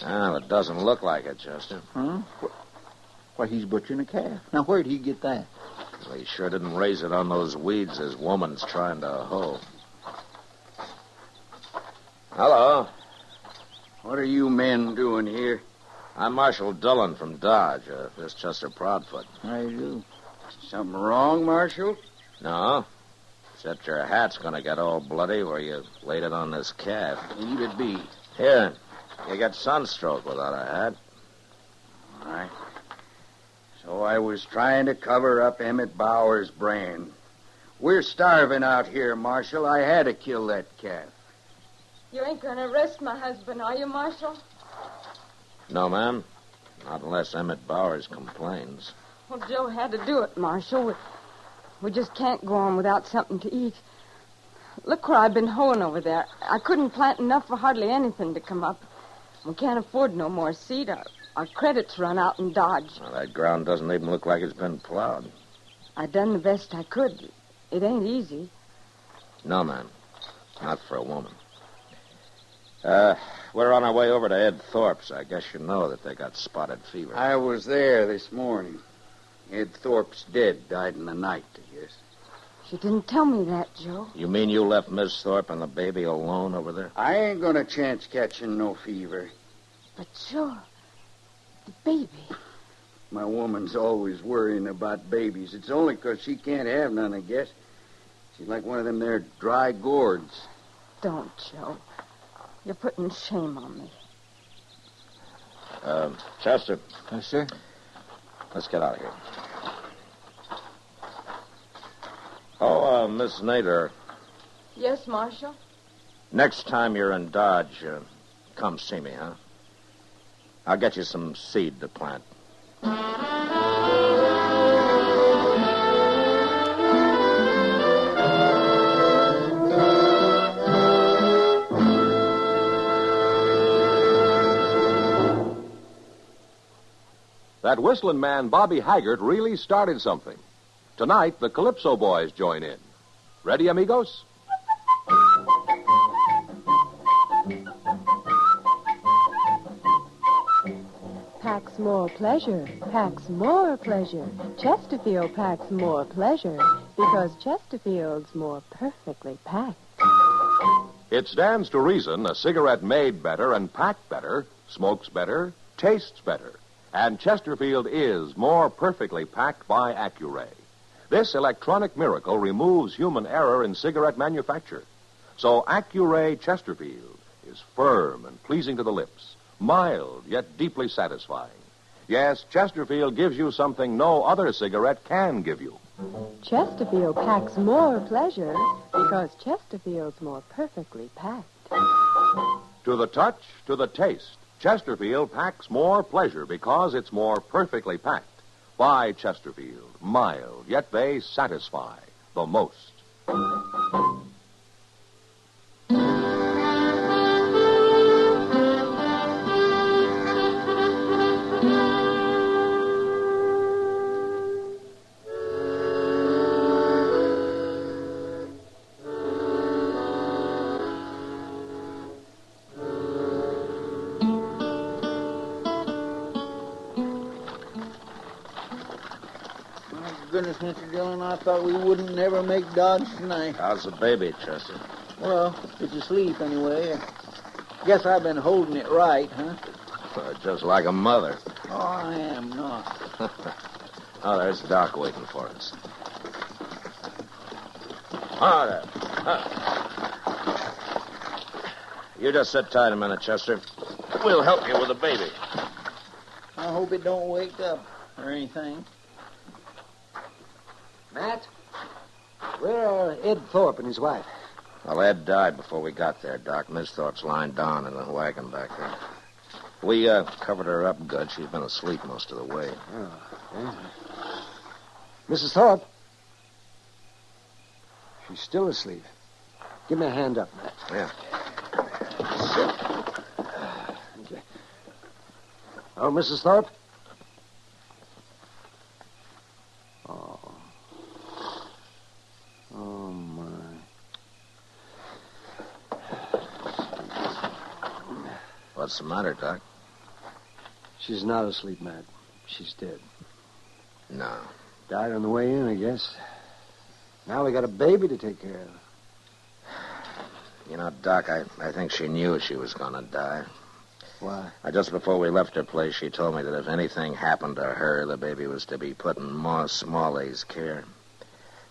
Well, it doesn't look like it, Chester. Huh? Why, he's butchering a calf. Now, where'd he get that? Well, he sure didn't raise it on those weeds his woman's trying to hoe. Hello. What are you men doing here? I'm Marshal Dillon from Dodge. This is Chester Proudfoot. How you do? Something wrong, Marshal? No. Except your hat's going to get all bloody where you laid it on this calf. Leave it be. Here. You get sunstroke without a hat. All right. So I was trying to cover up Emmett Bauer's brand. We're starving out here, Marshal. I had to kill that calf. You ain't going to arrest my husband, are you, Marshal? No, ma'am. Not unless Emmett Bowers complains. Well, Joe had to do it, Marshal. We just can't go on without something to eat. Look where I've been hoeing over there. I couldn't plant enough for hardly anything to come up. We can't afford no more seed. Our credits run out in Dodge. Well, that ground doesn't even look like it's been plowed. I done the best I could. It ain't easy. No, ma'am. Not for a woman. We're on our way over to Ed Thorpe's. I guess you know that they got spotted fever. I was there this morning. Ed Thorpe's dead. Died in the night, I guess. She didn't tell me that, Joe. You mean you left Miss Thorpe and the baby alone over there? I ain't gonna chance catching no fever. But, Joe, the baby. My woman's always worrying about babies. It's only 'cause she can't have none, I guess. She's like one of them there dry gourds. Don't, Joe. You're putting shame on me. Chester. Yes, sir? Let's get out of here. Oh, Miss Nader, Yes, Marshal? next time you're in Dodge, come see me, huh? I'll get you some seed to plant. That whistling man, Bobby Haggart, really started something. Tonight, the Calypso Boys join in. Ready, amigos? Packs more pleasure, packs more pleasure. Chesterfield packs more pleasure because Chesterfield's more perfectly packed. It stands to reason a cigarette made better and packed better, smokes better, tastes better. And Chesterfield is more perfectly packed by Accuray. This electronic miracle removes human error in cigarette manufacture. So Accuray Chesterfield is firm and pleasing to the lips, mild yet deeply satisfying. Yes, Chesterfield gives you something no other cigarette can give you. Chesterfield packs more pleasure because Chesterfield's more perfectly packed. To the touch, to the taste, Chesterfield packs more pleasure because it's more perfectly packed. By Chesterfield, mild, yet they satisfy the most. Goodness, Mr. Dillon, I thought we wouldn't never make Dodge tonight. How's the baby, Chester? Well, it's asleep anyway. Guess I've been holding it right, huh? Just like a mother. Oh, I am not. Oh, there's Doc waiting for us. Oh, there. You just sit tight a minute, Chester. We'll help you with the baby. I hope it don't wake up or anything. Matt, where are Ed Thorpe and his wife? Well, Ed died before we got there, Doc. Miss Thorpe's lying down in the wagon back there. We covered her up good. She's been asleep most of the way. Oh, yeah. Mrs. Thorpe? She's still asleep. Give me a hand up, Matt. Yeah. Okay. Oh, Mrs. Thorpe? Oh. Oh, my. What's the matter, Doc? She's not asleep, Matt. She's dead. No. Died on the way in, I guess. Now we got a baby to take care of. You know, Doc, I think she knew she was going to die. Why? Just before we left her place, she told me that if anything happened to her, the baby was to be put in Ma Smalley's care.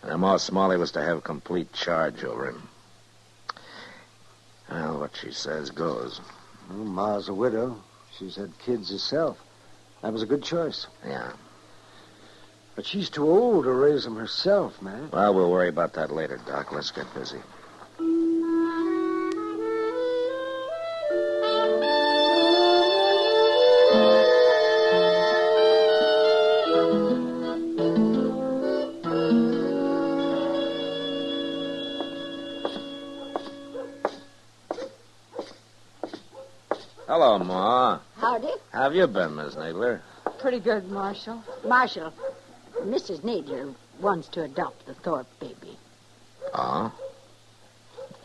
And Ma Smalley was to have complete charge over him. Well, what she says goes. Well, Ma's a widow. She's had kids herself. That was a good choice. Yeah. But she's too old to raise them herself, man. Well, we'll worry about that later, Doc. Let's get busy. Hello, Ma. Howdy. How have you been, Miss Nadler? Pretty good, Marshal. Marshal, Mrs. Nadler wants to adopt the Thorpe baby. Oh?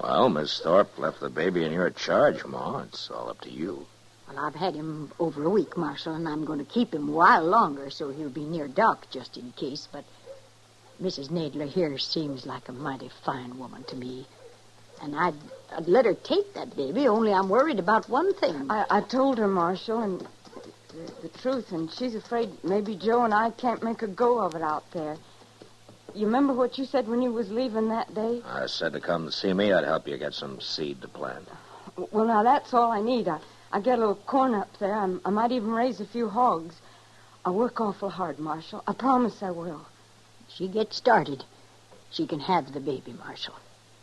Well, Miss Thorpe left the baby in your charge, Ma. It's all up to you. Well, I've had him over a week, Marshal, and I'm going to keep him a while longer so he'll be near Doc just in case. But Mrs. Nadler here seems like a mighty fine woman to me. And I'd let her take that baby, only I'm worried about one thing. I told her, Marshal, and the truth, and she's afraid maybe Joe and I can't make a go of it out there. You remember what you said when you was leaving that day? I said to come to see me. I'd help you get some seed to plant. Well, now, that's all I need. I get a little corn up there. I might even raise a few hogs. I work awful hard, Marshal. I promise I will. She gets started. She can have the baby, Marshal.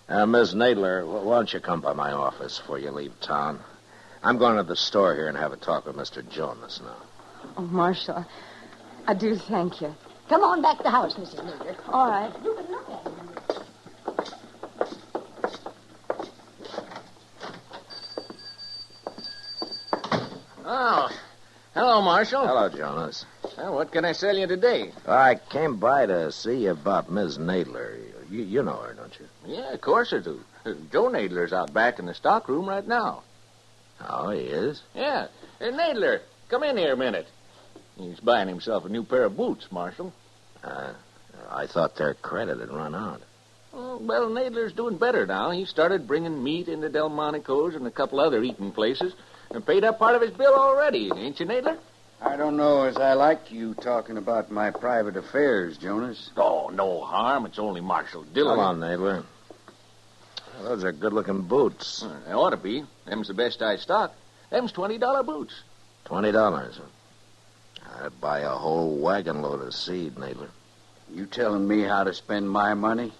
Miss Nadler, why don't you come by my office before you leave town? I'm going to the store here and have a talk with Mr. Jonas now. Oh, Marshal, I do thank you. Come on back to the house, Mrs. Nadler. All right. You can look at him. Oh, hello, Marshal. Hello, Jonas. Well, what can I sell you today? I came by to see you about Miss Nadler. You know her, don't you? Yeah, of course I do. Joe Nadler's out back in the stock room right now. Oh, he is? Yeah. Nadler, come in here a minute. He's buying himself a new pair of boots, Marshal. I thought their credit had run out. Oh, well, Nadler's doing better now. He started bringing meat into Delmonico's and a couple other eating places and paid up part of his bill already, ain't you, Nadler? I don't know as I like you talking about my private affairs, Jonas. Oh, no harm. It's only Marshal Dillon. Come on, Nadler. Those are good-looking boots. They ought to be. Them's the best I stock. Them's $20 boots. $20. I'd buy a whole wagon load of seed, Nadler. You telling me how to spend my money?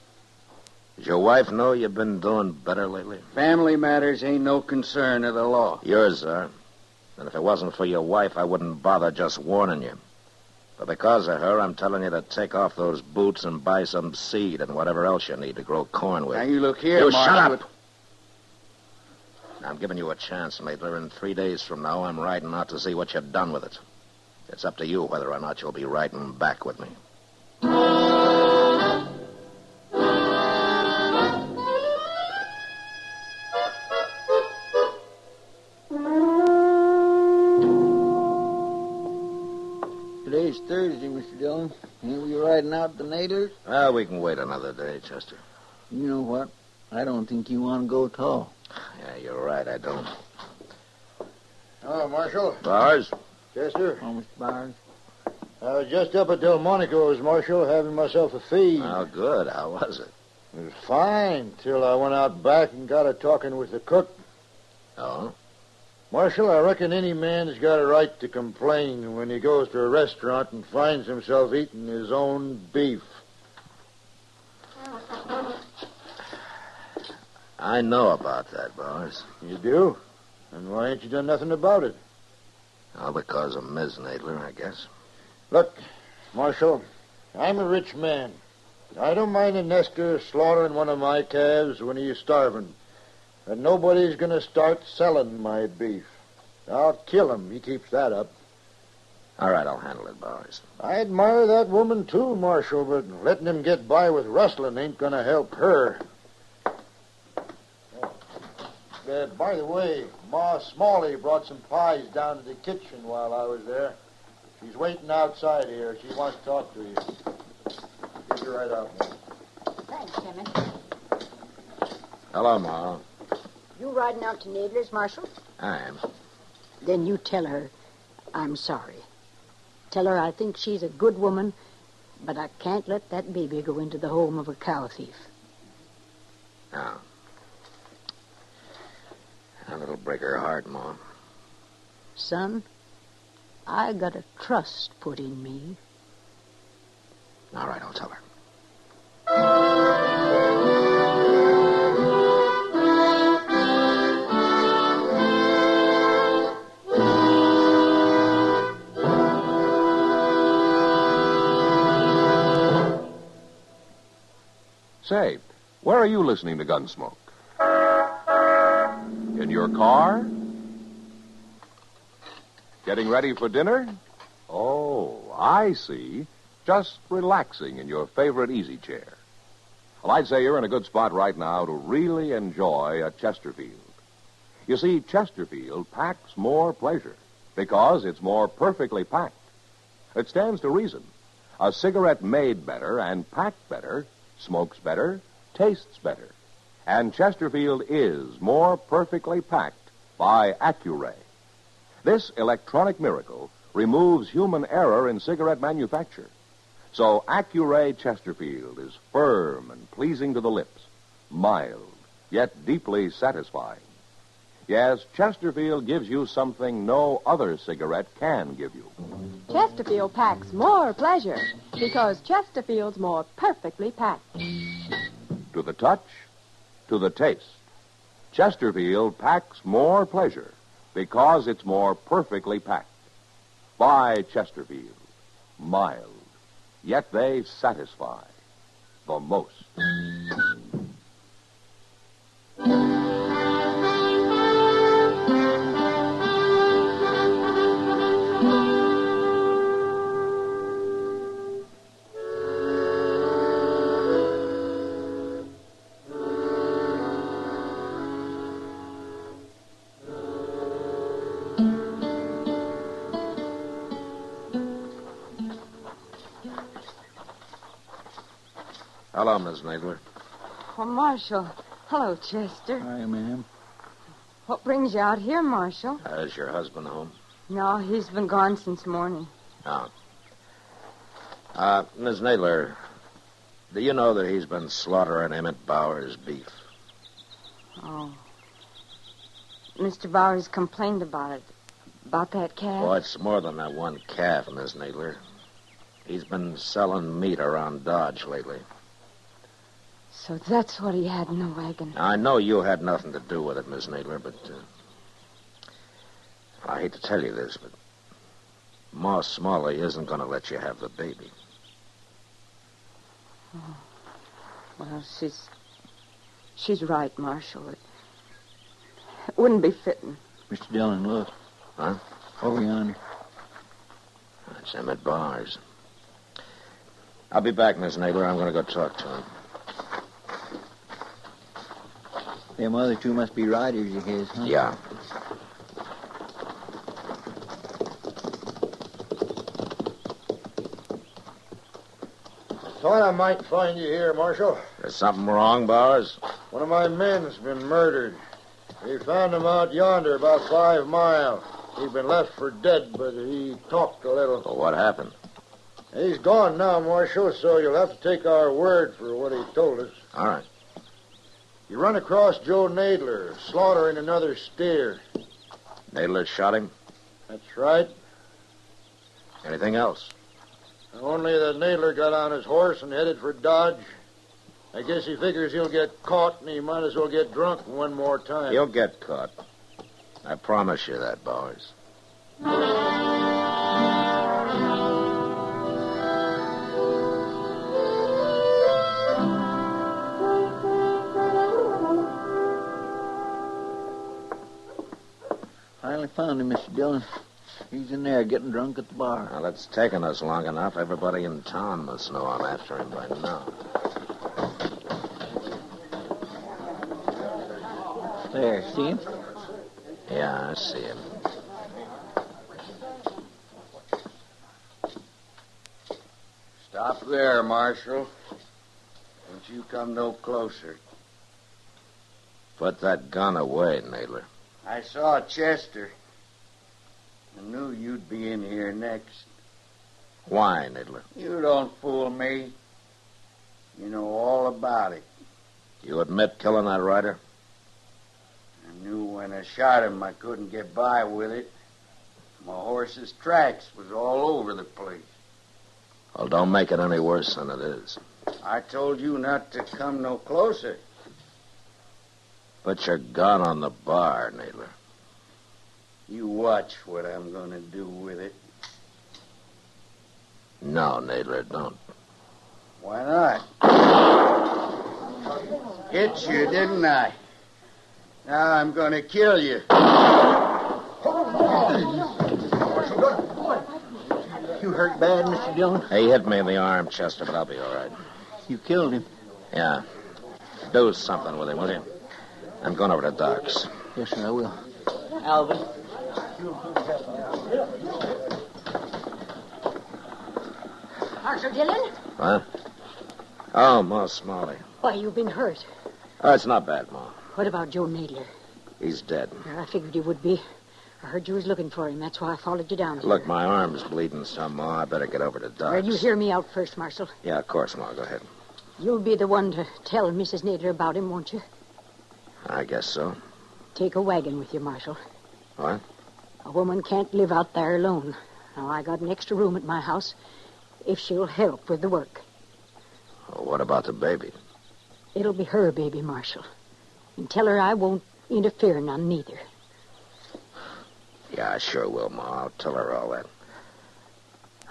Does your wife know you've been doing better lately? Family matters ain't no concern of the law. Yours are. And if it wasn't for your wife, I wouldn't bother just warning you. But because of her, I'm telling you to take off those boots and buy some seed and whatever else you need to grow corn with. Now, you look here, You Marshal. shut up! Now, I'm giving you a chance, Nadler. In 3 days from now, I'm riding out to see what you've done with it. It's up to you whether or not you'll be riding back with me. Today's Thursday, Mr. Dillon. Ain't we riding out the Nadlers? Well, we can wait another day, Chester. You know what? I don't think you want to go at all. Yeah, you're right, I don't. Hello, Marshal. Bars? Chester? Oh, Mr. Byers. I was just up at Delmonico's, Marshal, having myself a feed. Oh, good. How was it? It was fine, till I went out back and got a talking with the cook. Oh? Marshal, I reckon any man's got a right to complain when he goes to a restaurant and finds himself eating his own beef. I know about that, Bars. You do? And why ain't you done nothing about it? Oh, because of Miss Nadler, I guess. Look, Marshal, I'm a rich man. I don't mind a nester slaughtering one of my calves when he's starving. And nobody's going to start selling my beef. I'll kill him. He keeps that up. All right, I'll handle it, Bowers. I admire that woman, too, Marshal, but letting him get by with rustling ain't going to help her. By the way, Ma Smalley brought some pies down to the kitchen while I was there. She's waiting outside here. She wants to talk to you. Get you right out, man. Thanks, Timmy. Hello, Ma. You riding out to Nadler's, Marshal? I am. Then you tell her I'm sorry. Tell her I think she's a good woman, but I can't let that baby go into the home of a cow thief. No. That'll break her heart, Ma. Son, I got a trust put in me. All right, I'll tell her. Say, where are you listening to Gunsmoke? In your car? Getting ready for dinner? Oh, I see. Just relaxing in your favorite easy chair. Well, I'd say you're in a good spot right now to really enjoy a Chesterfield. You see, Chesterfield packs more pleasure because it's more perfectly packed. It stands to reason. A cigarette made better and packed better smokes better, tastes better. And Chesterfield is more perfectly packed by Accuray. This electronic miracle removes human error in cigarette manufacture. So Accuray Chesterfield is firm and pleasing to the lips, mild, yet deeply satisfying. Yes, Chesterfield gives you something no other cigarette can give you. Chesterfield packs more pleasure because Chesterfield's more perfectly packed. To the touch, to the taste, Chesterfield packs more pleasure because it's more perfectly packed. Buy Chesterfield. Mild, yet they satisfy the most. Hello, Miss Nadler. Oh, Marshal. Hello, Chester. Hi, ma'am. What brings you out here, Marshal? Is your husband home? No, he's been gone since morning. Oh. Miss Nadler, do you know that he's been slaughtering Emmett Bauer's beef? Oh. Mr. Bowers complained about it. About that calf? Oh, it's more than that one calf, Miss Nadler. He's been selling meat around Dodge lately. So that's what he had in the wagon. Now, I know you had nothing to do with it, Miss Nadler, but I hate to tell you this, but Ma Smalley isn't going to let you have the baby. Oh. Well, she's right, Marshal. It wouldn't be fitting. Mr. Dillon, look. Huh? Over yonder. That's Emmett Bowers. I'll be back, Miss Nadler. I'm going to go talk to him. Them other two must be riders of his, huh? Yeah. Thought I might find you here, Marshal. There's something wrong, Bowers? One of my men's been murdered. We found him out yonder about 5 miles. He'd been left for dead, but he talked a little. Well, what happened? He's gone now, Marshal, so you'll have to take our word for what he told us. All right. You run across Joe Nadler, slaughtering another steer. Nadler shot him? That's right. Anything else? Only that Nadler got on his horse and headed for Dodge. I guess he figures he'll get caught, and he might as well get drunk one more time. He'll get caught. I promise you that, Bowers. Finally found him, Mr. Dillon. He's in there getting drunk at the bar. Well, it's taken us long enough. Everybody in town must know I'm after him by now. There, see him? Yeah, I see him. Stop there, Marshal. Don't you come no closer. Put that gun away, Nadler. I saw Chester. I knew you'd be in here next. Why, Nadler? You don't fool me. You know all about it. You admit killing that rider? I knew when I shot him I couldn't get by with it. My horse's tracks was all over the place. Well, don't make it any worse than it is. I told you not to come no closer. Put your gun on the bar, Nadler. You watch what I'm going to do with it. No, Nadler, don't. Why not? Hit you, didn't I? Now I'm going to kill you. You hurt bad, Mr. Dillon? He hit me in the arm, Chester, but I'll be all right. You killed him? Yeah. Do something with him, will you? I'm going over to Doc's. Yes, sir, I will. Alvin. Marshal Dillon? Huh? Oh, Ma Smalley. Why, you've been hurt. Oh, it's not bad, Ma. What about Joe Nadler? He's dead. I figured he would be. I heard you was looking for him. That's why I followed you down here. Look, my arm's bleeding some, Ma. I better get over to Doc's. Well, you hear me out first, Marshal. Yeah, of course, Ma. Go ahead. You'll be the one to tell Mrs. Nadler about him, won't you? I guess so. Take a wagon with you, Marshal. What? A woman can't live out there alone. Now, I got an extra room at my house if she'll help with the work. Well, what about the baby? It'll be her baby, Marshal. And tell her I won't interfere none, neither. Yeah, I sure will, Ma. I'll tell her all that.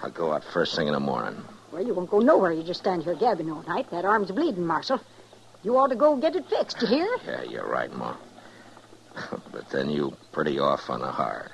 I'll go out first thing in the morning. Well, you won't go nowhere. You just stand here gabbing all night. That arm's bleeding, Marshal. You ought to go get it fixed, you hear? Yeah, you're right, Ma. But then you pretty off on the hard.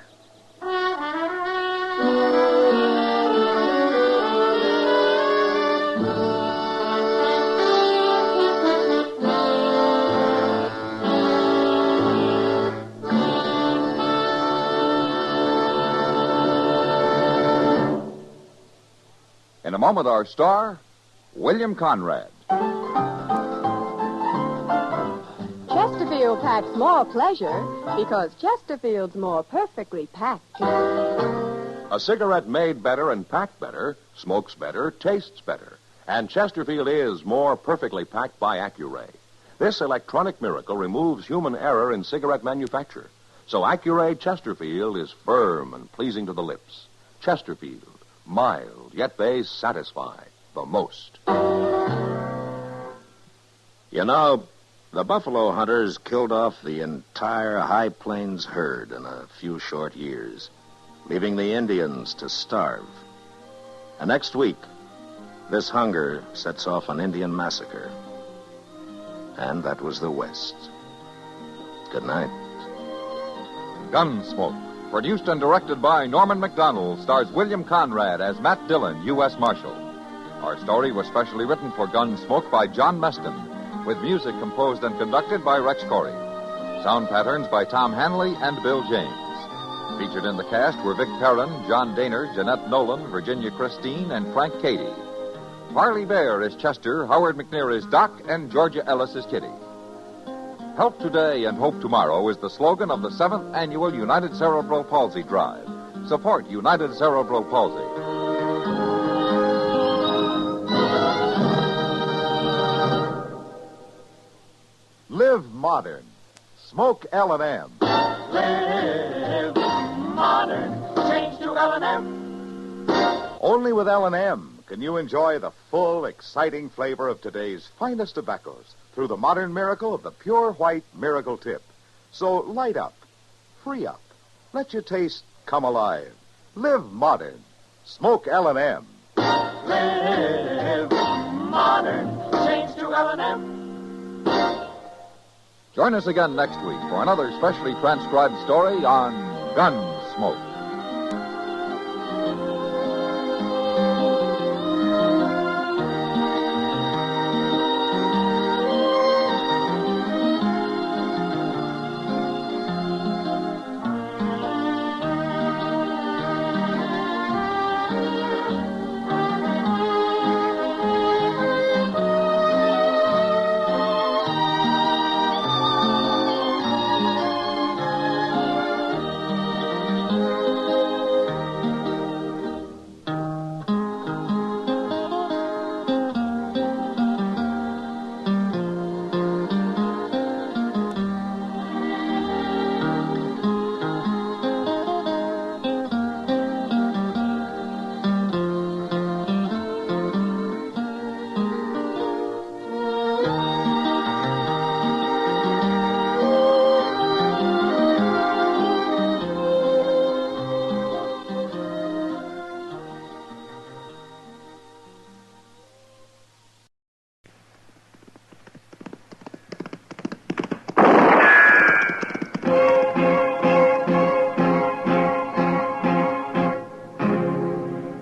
In a moment, our star, William Conrad. Chesterfield packs more pleasure because Chesterfield's more perfectly packed. A cigarette made better and packed better, smokes better, tastes better. And Chesterfield is more perfectly packed by Accuray. This electronic miracle removes human error in cigarette manufacture. So Accuray Chesterfield is firm and pleasing to the lips. Chesterfield, mild, yet they satisfy the most. You know, the buffalo hunters killed off the entire High Plains herd in a few short years, leaving the Indians to starve. And next week, this hunger sets off an Indian massacre. And that was the West. Good night. Gunsmoke, produced and directed by Norman MacDonald, stars William Conrad as Matt Dillon, U.S. Marshal. Our story was specially written for Gunsmoke by John Meston, with music composed and conducted by Rex Corey. Sound patterns by Tom Hanley and Bill James. Featured in the cast were Vic Perrin, John Daner, Jeanette Nolan, Virginia Christine, and Frank Cady. Harley Bear is Chester, Howard McNear is Doc, and Georgia Ellis is Kitty. Help today and hope tomorrow is the slogan of the 7th Annual United Cerebral Palsy Drive. Support United Cerebral Palsy. Live modern. Smoke L&M. Live modern. Change to L&M. Only with L&M can you enjoy the full, exciting flavor of today's finest tobaccos through the modern miracle of the pure white Miracle Tip. So light up, free up, let your taste come alive. Live modern. Smoke L&M. Live modern. Change to L&M. Join us again next week for another specially transcribed story on Gunsmoke.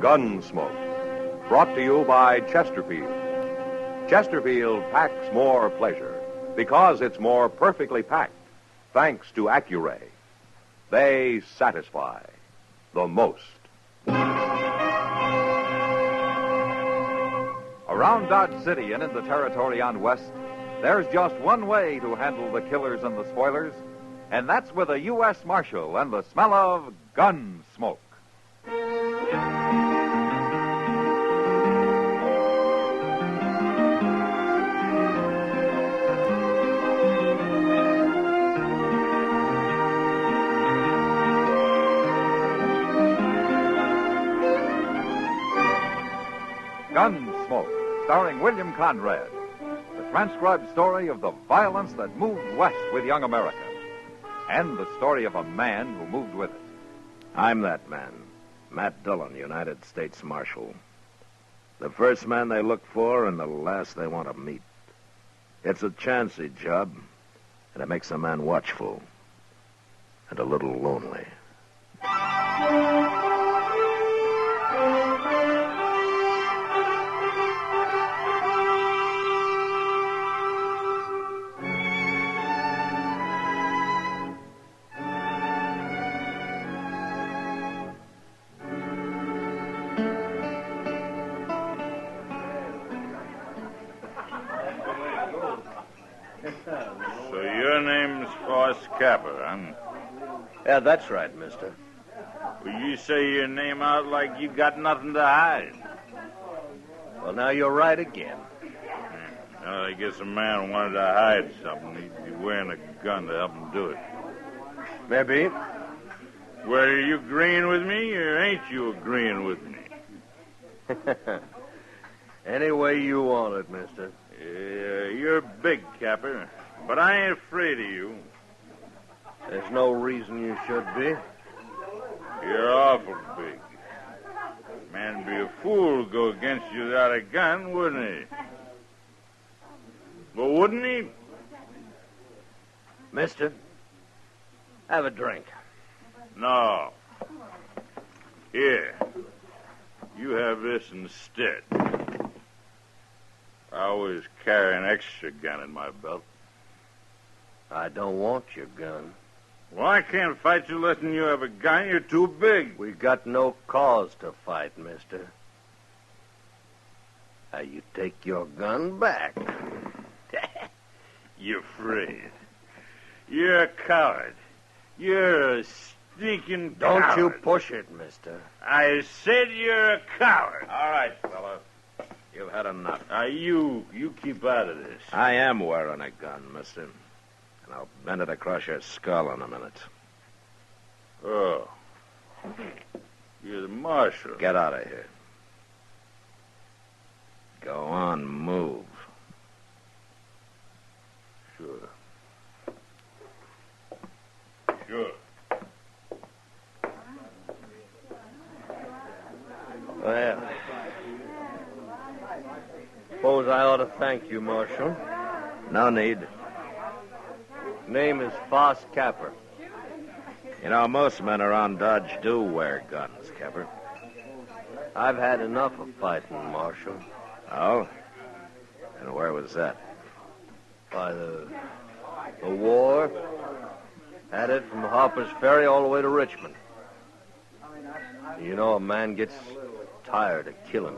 Gunsmoke, brought to you by Chesterfield. Chesterfield packs more pleasure because it's more perfectly packed, thanks to Accuray. They satisfy the most. Around Dodge City and in the territory on West, there's just one way to handle the killers and the spoilers. And that's with a U.S. Marshal and the smell of Gunsmoke. Gunsmoke, starring William Conrad. The transcribed story of the violence that moved west with young America. And the story of a man who moved with it. I'm that man, Matt Dillon, United States Marshal. The first man they look for and the last they want to meet. It's a chancy job, and it makes a man watchful and a little lonely. So your name's Force Capper, huh? Yeah, that's right, mister. Well, you say your name out like you got nothing to hide. Well, now you're right again. Well, I guess a man wanted to hide something. He'd be wearing a gun to help him do it. Maybe. Well, are you agreeing with me, or ain't you agreeing with me? Any way you want it, mister. Yeah, you're big, Capper, but I ain't afraid of you. There's no reason you should be. You're awful big. Man'd be a fool to go against you without a gun, wouldn't he? But wouldn't he? Mister, have a drink. No. Here. You have this instead. I always carry an extra gun in my belt. I don't want your gun. Well, I can't fight you letting you have a gun. You're too big. We got no cause to fight, mister. Now, you take your gun back. You're afraid. You're a coward. You're a sneaking coward. Don't you push it, mister. I said you're a coward. All right, fella. You've had enough. Now, you keep out of this. I am wearing a gun, mister. And I'll bend it across your skull in a minute. Oh. You're the marshal. Get out of here. Go on, move. Sure. Sure. Well, suppose I ought to thank you, Marshal. No need. Name is Foss Capper. You know, most men around Dodge do wear guns, Capper. I've had enough of fighting, Marshal. Oh? And where was that? By the war. Had it from Harper's Ferry all the way to Richmond. You know, a man gets tired of killing.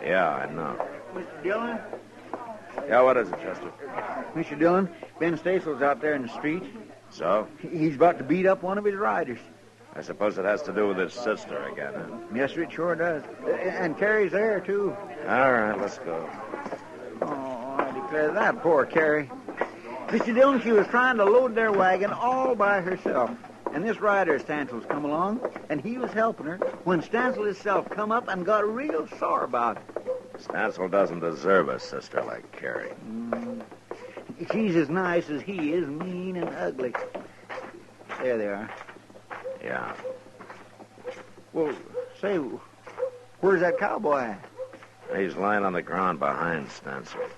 Yeah, I know. Mr. Dillon? Yeah, what is it, Chester? Mr. Dillon, Ben Stacel's out there in the street. So? He's about to beat up one of his riders. I suppose it has to do with his sister again, huh? Yes, sir, it sure does. And Carrie's there, too. All right, let's go. Oh, I declare that poor Carrie. Mr. Dillon, she was trying to load their wagon all by herself. And this rider, Stansel's come along, and he was helping her when Stansel himself come up and got real sore about it. Stansel doesn't deserve a sister like Carrie. She's as nice as he is, mean and ugly. There they are. Yeah. Well, say, where's that cowboy at? He's lying on the ground behind Stansel.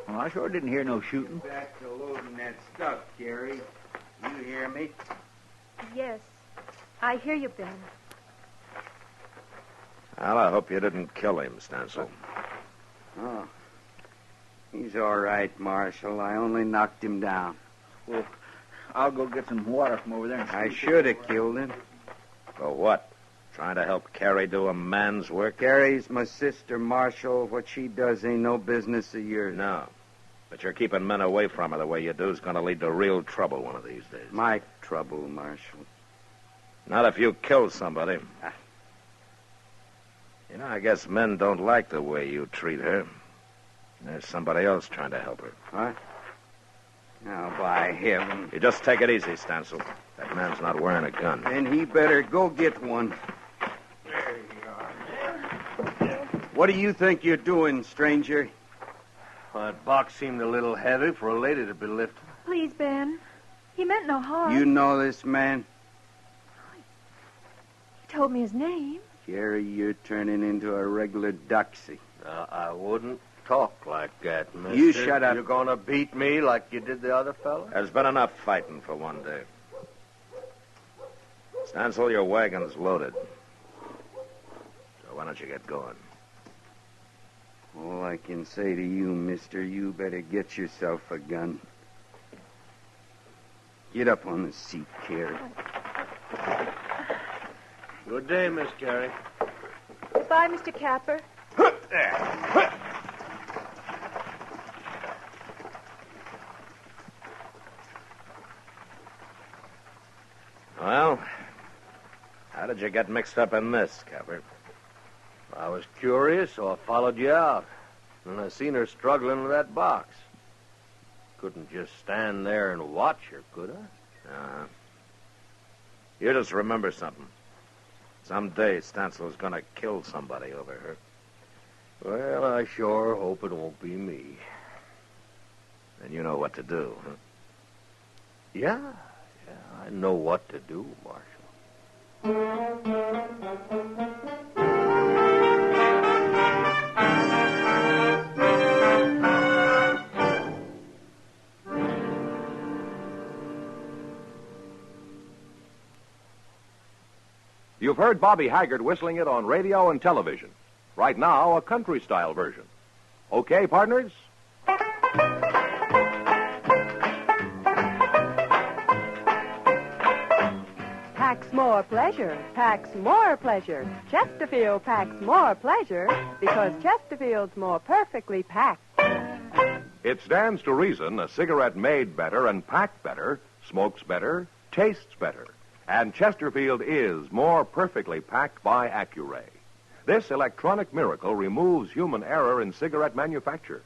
Well, I sure didn't hear no shooting. Back to loading that stuff, Carrie. You hear me? Yes. I hear you, Ben. Well, I hope you didn't kill him, Stansel. Oh. He's all right, Marshal. I only knocked him down. Well, I'll go get some water from over there. I should have killed him. For what? Trying to help Carrie do a man's work? Carrie's my sister, Marshal. What she does ain't no business of yours. No. But you're keeping men away from her the way you do is going to lead to real trouble one of these days. My trouble, Marshal. Not if you kill somebody. You know, I guess men don't like the way you treat her. There's somebody else trying to help her. What? Now, by heaven. You just take it easy, Stancil. That man's not wearing a gun. Then he better go get one. There you are. What do you think you're doing, stranger? Well, that box seemed a little heavy for a lady to be lifting. Please, Ben. He meant no harm. You know this man? He told me his name. Jerry, you're turning into a regular doxy. I wouldn't talk like that, mister. You shut up. You're going to beat me like you did the other fella? There's been enough fighting for one day. Stancil, your wagon's loaded. So why don't you get going? All I can say to you, mister, you better get yourself a gun. Get up on the seat, Carrie. Good day, Miss Carey. Goodbye, Mr. Capper. Well, how did you get mixed up in this, Capper? I was curious, so I followed you out. And I seen her struggling with that box. Couldn't just stand there and watch her, could I? Uh-huh. You just remember something. Someday Stancil's going to kill somebody over her. Well, I sure hope it won't be me. And you know what to do, huh? Yeah, I know what to do, Marshal. You've heard Bobby Haggart whistling it on radio and television. Right now, a country-style version. Okay, partners? Packs more pleasure, packs more pleasure. Chesterfield packs more pleasure because Chesterfield's more perfectly packed. It stands to reason a cigarette made better and packed better, smokes better, tastes better. And Chesterfield is more perfectly packed by Accuray. This electronic miracle removes human error in cigarette manufacture.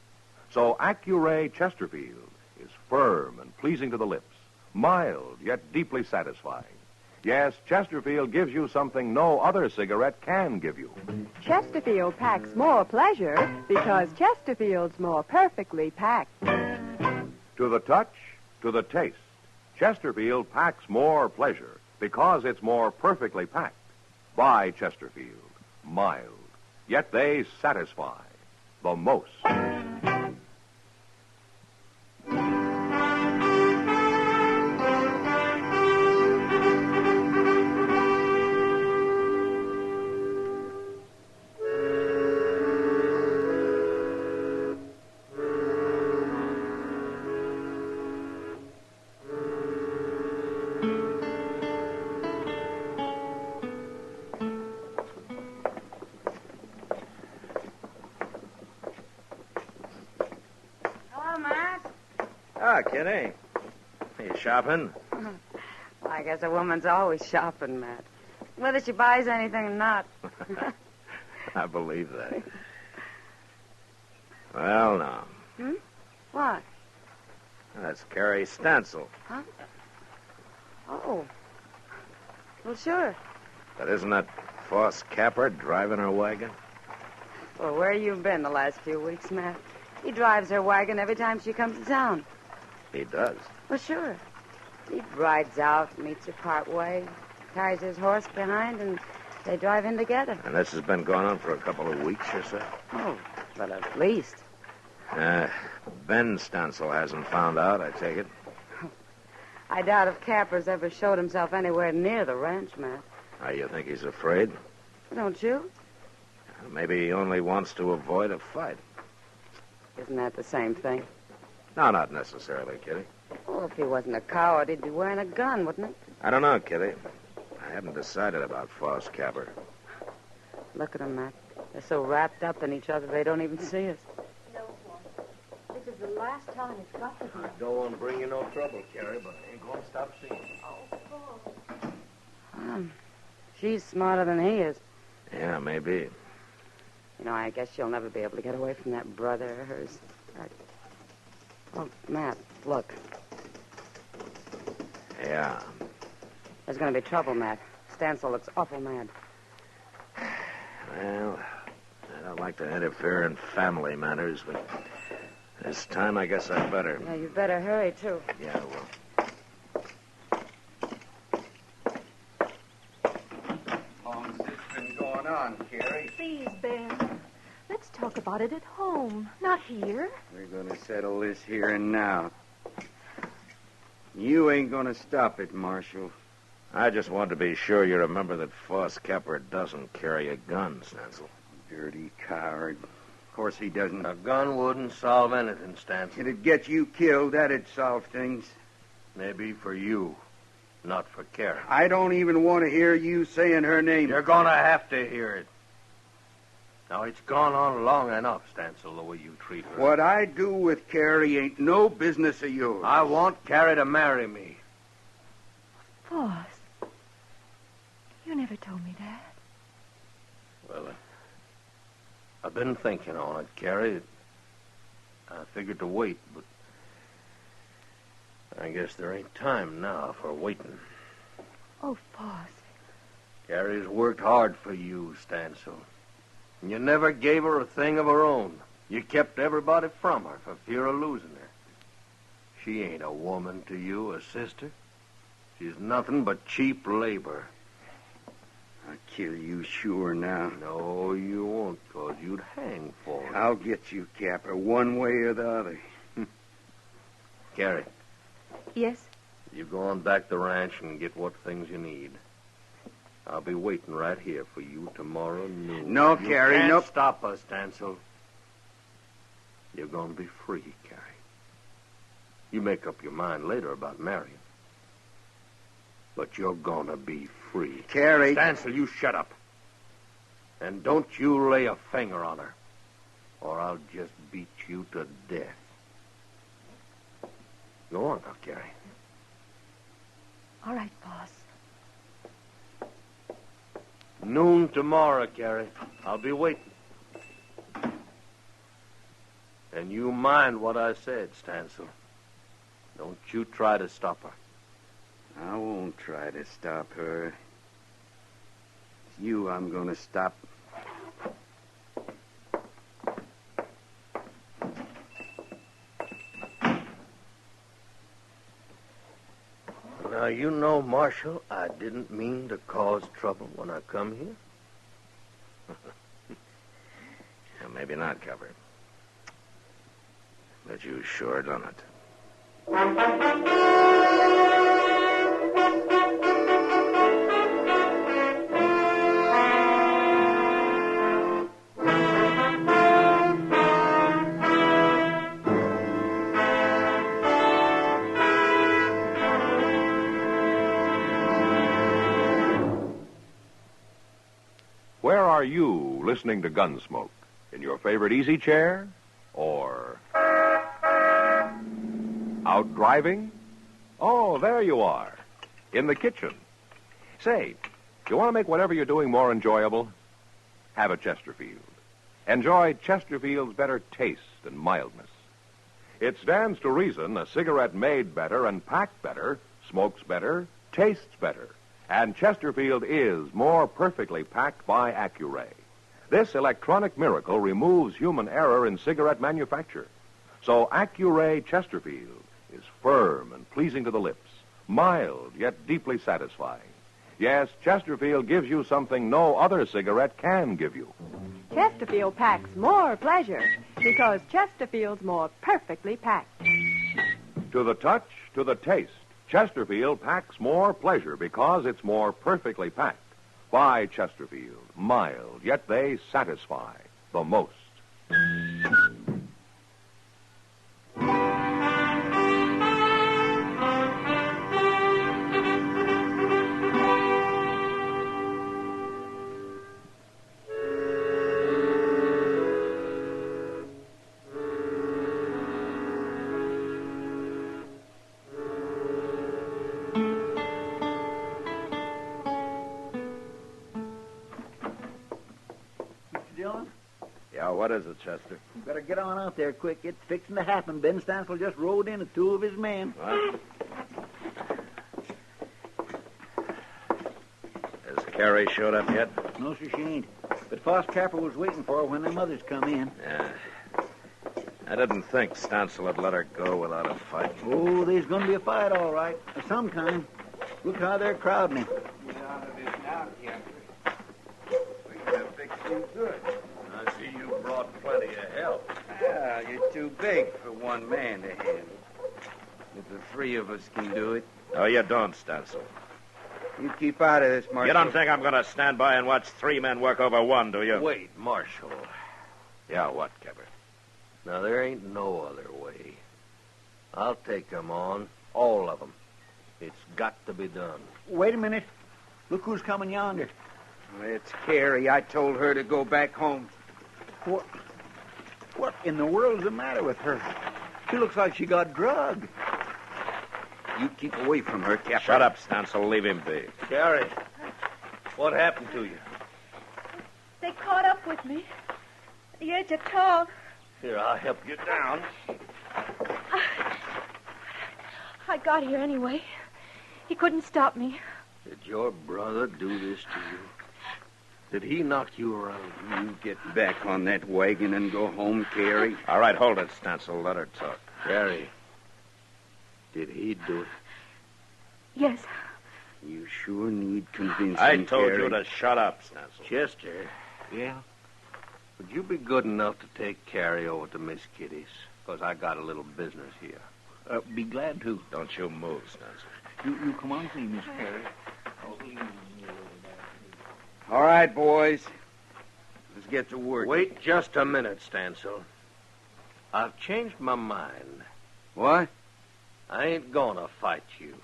So Accuray Chesterfield is firm and pleasing to the lips, mild yet deeply satisfying. Yes, Chesterfield gives you something no other cigarette can give you. Chesterfield packs more pleasure because Chesterfield's more perfectly packed. To the touch, to the taste, Chesterfield packs more pleasure because it's more perfectly packed. By Chesterfield, mild, yet they satisfy the most. Ah, Kitty. Are you shopping? Well, I guess a woman's always shopping, Matt. Whether she buys anything or not. I believe that. Well, now. What? That's Carrie Stancil. Huh? Oh. Well, sure. But isn't that Foss Capper driving her wagon? Well, where you been the last few weeks, Matt? He drives her wagon every time she comes to town. He does. Well, sure. He rides out, meets her part way, carries his horse behind, and they drive in together. And this has been going on for a couple of weeks or so? Oh, but at least. Ben Stancil hasn't found out, I take it. I doubt if Capper's ever showed himself anywhere near the ranch, Matt. You think he's afraid? Don't you? Maybe he only wants to avoid a fight. Isn't that the same thing? No, not necessarily, Kitty. Well, if he wasn't a coward, he'd be wearing a gun, wouldn't he? I don't know, Kitty. I haven't decided about Foss Capper. Look at them, Matt. They're so wrapped up in each other they don't even see us. This is the last time. It's got to be. I don't want to bring you no trouble, Carrie, but I ain't going to stop seeing you. She's smarter than he is. Yeah, maybe. You know, I guess she'll never be able to get away from that brother of hers. Oh, Matt, look. Yeah. There's going to be trouble, Matt. Stansel looks awful mad. Well, I don't like to interfere in family matters, but this time I guess I better. Yeah, you better hurry, too. Yeah, I will. How long's this been going on, Carrie? Please, Ben. Let's talk about it at home, not here. We're going to settle this here and now. You ain't going to stop it, Marshal. I just wanted to be sure you remember that Foss Kepper doesn't carry a gun, Stansel. Dirty coward. Of course he doesn't. A gun wouldn't solve anything, Stansel. It'd get you killed. That'd solve things. Maybe for you, not for Carrie. I don't even want to hear you saying her name. You're going to have to hear it. Now, it's gone on long enough, Stansel, the way you treat her. What I do with Carrie ain't no business of yours. I want Carrie to marry me. Foss, you never told me that. Well, I've been thinking on it, Carrie. I figured to wait, but I guess there ain't time now for waiting. Oh, Foss. Carrie's worked hard for you, Stansel. And you never gave her a thing of her own. You kept everybody from her for fear of losing her. She ain't a woman to you, a sister. She's nothing but cheap labor. I'll kill you sure now. No, you won't, 'cause you'd hang for it. I'll get you, Capper, one way or the other. Carrie, Yes? you go on back to the ranch and get what things you need. I'll be waiting right here for you tomorrow noon. No, Carrie, You no. can't stop us, Stansel. You're going to be free, Carrie. You make up your mind later about marrying. But you're going to be free. Carrie. Stansel, you shut up. And don't you lay a finger on her, or I'll just beat you to death. Go on now, Carrie. All right, Foss. Noon tomorrow, Carrie. I'll be waiting. And you mind what I said, Stansel. Don't you try to stop her. I won't try to stop her. It's you I'm going to stop. Now, you know, Marshal, I didn't mean to cause trouble when I come here. Yeah, maybe not, Kepper. But you sure done it. Where are you listening to Gunsmoke? In your favorite easy chair? Or out driving? Oh, there you are. In the kitchen. Say, you want to make whatever you're doing more enjoyable? Have a Chesterfield. Enjoy Chesterfield's better taste and mildness. It stands to reason a cigarette made better and packed better, smokes better, tastes better. And Chesterfield is more perfectly packed by Accuray. This electronic miracle removes human error in cigarette manufacture. So Accuray Chesterfield is firm and pleasing to the lips, mild yet deeply satisfying. Yes, Chesterfield gives you something no other cigarette can give you. Chesterfield packs more pleasure because Chesterfield's more perfectly packed. To the touch, to the taste, Chesterfield packs more pleasure because it's more perfectly packed. By Chesterfield, mild, yet they satisfy the most. Dillon? Yeah, what is it, Chester? You better get on out there quick. It's fixing to happen. Ben Stansel just rode in with 2 of his men. What? Has Carrie showed up yet? No, sir, she ain't. But Foss Capper was waiting for her when them others come in. Yeah. I didn't think Stansel would let her go without a fight. Oh, there's going to be a fight, all right. Of some kind. Look how they're crowding him. Get out of this now, Captain. We're going to fix you good. I see you brought plenty of help. Ah, you're too big for one man to handle. If the 3 of us can do it. No, you don't, Stansel. You keep out of this, Marshal. You don't think I'm going to stand by and watch 3 men work over one, do you? Wait, Marshal. Yeah, what, Capper? Now, there ain't no other way. I'll take them on, all of them. It's got to be done. Wait a minute. Look who's coming yonder. It's Carrie. I told her to go back home. What in the world's the matter with her? She looks like she got drugged. You keep away from her, Captain. Shut up, Stansel. Leave him be. Carrie, what happened to you? They caught up with me. At the edge of town. Here, I'll help you down. I got here anyway. He couldn't stop me. Did your brother do this to you? Did he knock you around? You get back on that wagon and go home, Carrie. All right, hold it, Stansel. Let her talk. Carrie, did he do it? Yes. You sure need convincing, I told Carrie. you to shut up, Stansel. Chester. Yeah? Would you be good enough to take Carrie over to Miss Kitty's? Because I got a little business here. Be glad to. Don't you move, Stansel. You come on with me, Miss Carrie. All right, boys. Let's get to work. Wait just a minute, Stansel. I've changed my mind. What? I ain't gonna fight you.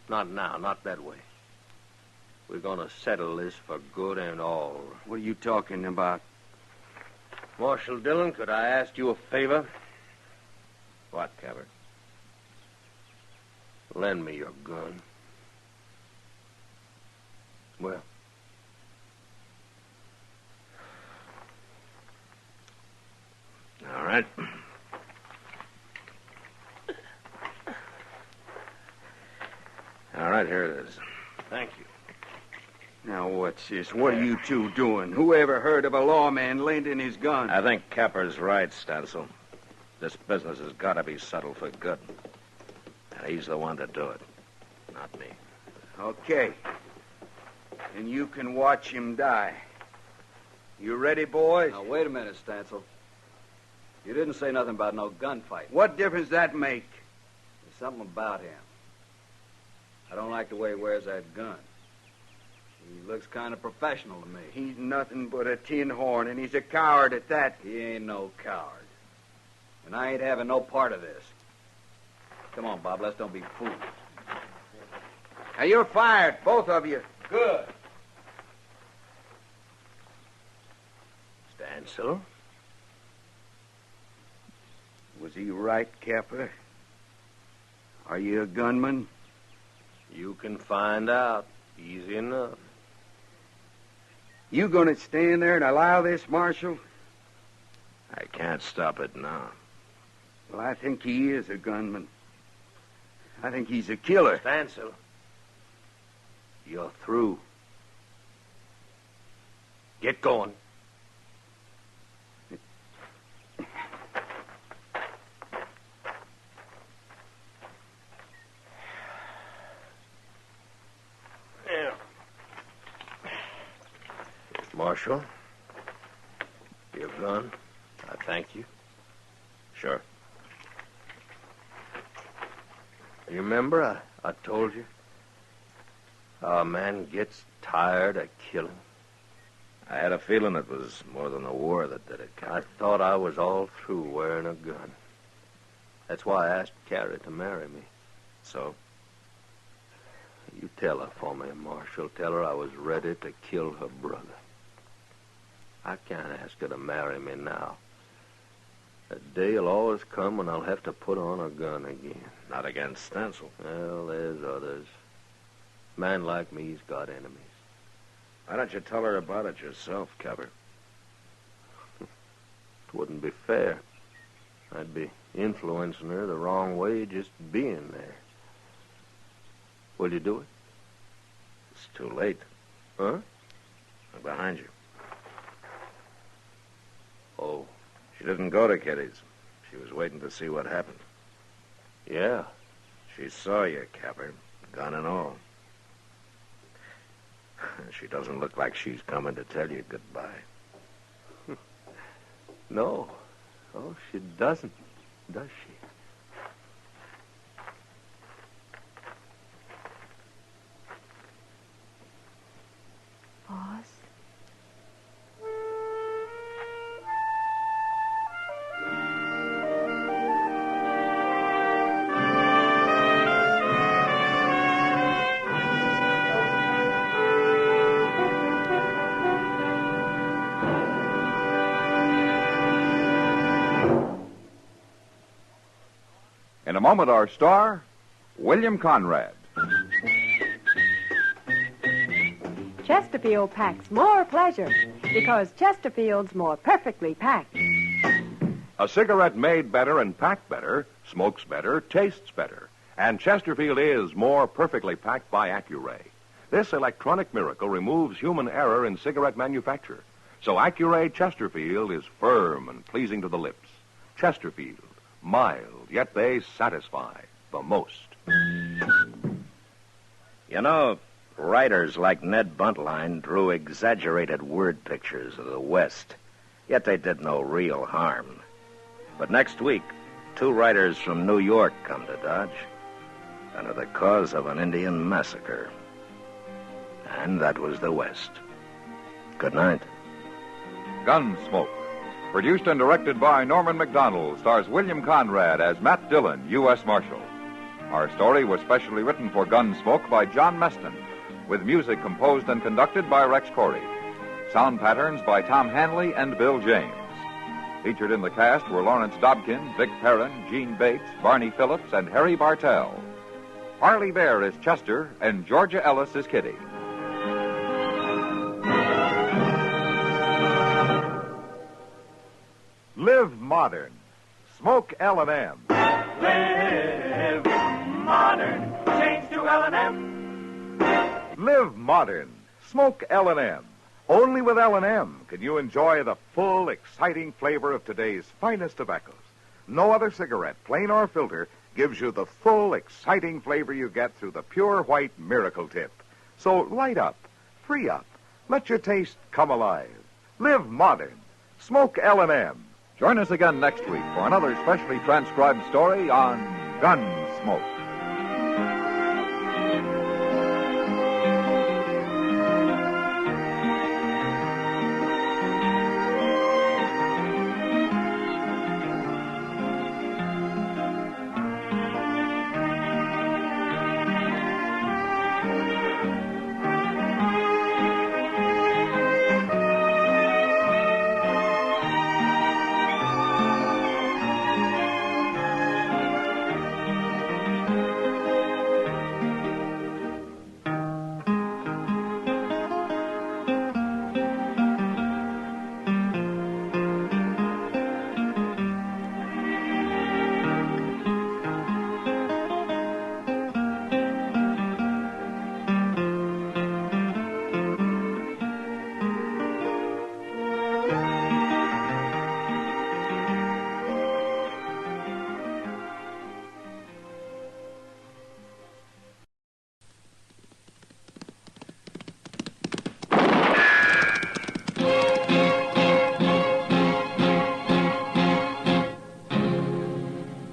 Not now, not that way. We're gonna settle this for good and all. What are you talking about? Marshal Dillon, could I ask you a favor? What, Capper? Lend me your gun. Well. All right. All right, here it is. Thank you. Now, what's this? What are you 2 doing? Who ever heard of a lawman lending his gun? I think Capper's right, Stansel. This business has got to be settled for good. And he's the one to do it, not me. Okay. And you can watch him die. You ready, boys? Now, wait a minute, Stansel. You didn't say nothing about no gunfight. What difference that make? There's something about him. I don't like the way he wears that gun. He looks kind of professional to me. He's nothing but a tin horn, and he's a coward at that. He ain't no coward. And I ain't having no part of this. Come on, Bob, let's don't be fools. Now, you're fired, both of you. Good. Stansel? Was he right, Capper? Are you a gunman? You can find out. Easy enough. You gonna stand there and allow this, Marshal? I can't stop it now. Well, I think he is a gunman. I think he's a killer. Stansel, you're through. Get going. Marshal, your gun. I thank you. Sure. You remember I told you how a man gets tired of killing? I had a feeling it was more than the war that did it, Capper. I thought I was all through wearing a gun. That's why I asked Carrie to marry me. So? You tell her for me, Marshal. Tell her I was ready to kill her brother. I can't ask her to marry me now. That day will always come when I'll have to put on a gun again. Not against Stansel. Well, there's others. A man like me's got enemies. Why don't you tell her about it yourself, Capper? Wouldn't be fair. I'd be influencing her the wrong way just being there. Will you do it? It's too late. Huh? I'm behind you. Oh. She didn't go to Kitty's. She was waiting to see what happened. Yeah. She saw you, Capper, gun and all. She doesn't look like she's coming to tell you goodbye. No. Oh, she doesn't, does she? Boss? In a moment, our star, William Conrad. Chesterfield packs more pleasure because Chesterfield's more perfectly packed. A cigarette made better and packed better, smokes better, tastes better. And Chesterfield is more perfectly packed by Accuray. This electronic miracle removes human error in cigarette manufacture. So Accuray Chesterfield is firm and pleasing to the lips. Chesterfield, mild, yet they satisfy the most. You know, writers like Ned Buntline drew exaggerated word pictures of the West, yet they did no real harm. But next week, 2 writers from New York come to Dodge under the cause of an Indian massacre. And that was the West. Good night. Gunsmoke. Produced and directed by Norman McDonald, stars William Conrad as Matt Dillon, U.S. Marshal. Our story was specially written for Gunsmoke by John Meston, with music composed and conducted by Rex Corey. Sound patterns by Tom Hanley and Bill James. Featured in the cast were Lawrence Dobkin, Vic Perrin, Gene Bates, Barney Phillips, and Harry Bartell. Harley Bear is Chester, and Georgia Ellis is Kitty. Live modern. Smoke L&M. Live modern. Change to L&M. Live modern. Smoke L&M. Only with L&M can you enjoy the full, exciting flavor of today's finest tobaccos. No other cigarette, plain or filter, gives you the full, exciting flavor you get through the pure white miracle tip. So light up, free up, let your taste come alive. Live modern. Smoke L&M. Join us again next week for another specially transcribed story on Gunsmoke.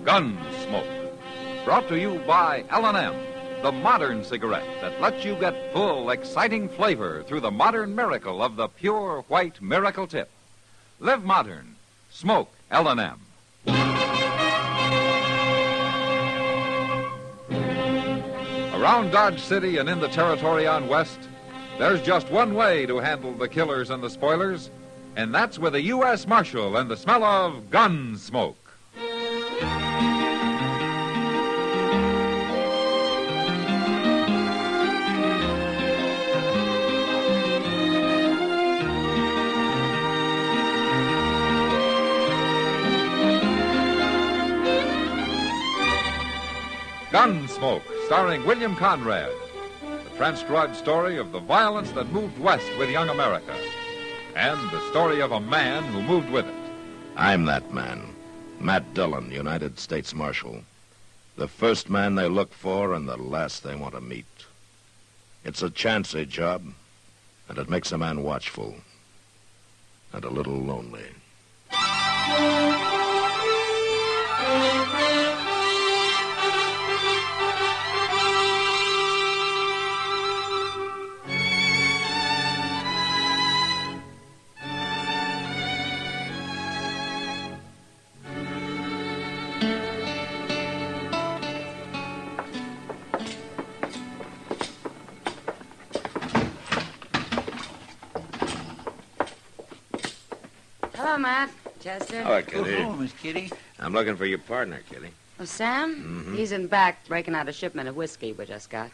Gunsmoke. Brought to you by L&M, the modern cigarette that lets you get full, exciting flavor through the modern miracle of the pure white miracle tip. Live modern. Smoke L&M. Around Dodge City and in the territory on West, there's just one way to handle the killers and the spoilers, and that's with a U.S. Marshal and the smell of Gunsmoke. Gunsmoke, starring William Conrad. The transcribed story of the violence that moved west with young America. And the story of a man who moved with it. I'm that man, Matt Dillon, United States Marshal. The first man they look for and the last they want to meet. It's a chancy job, and it makes a man watchful and a little lonely. Hello, Matt. Chester. Hello, Kitty. Oh, Miss Kitty. I'm looking for your partner, Kitty. Oh, Sam? Mm-hmm. He's in back breaking out a shipment of whiskey we just got.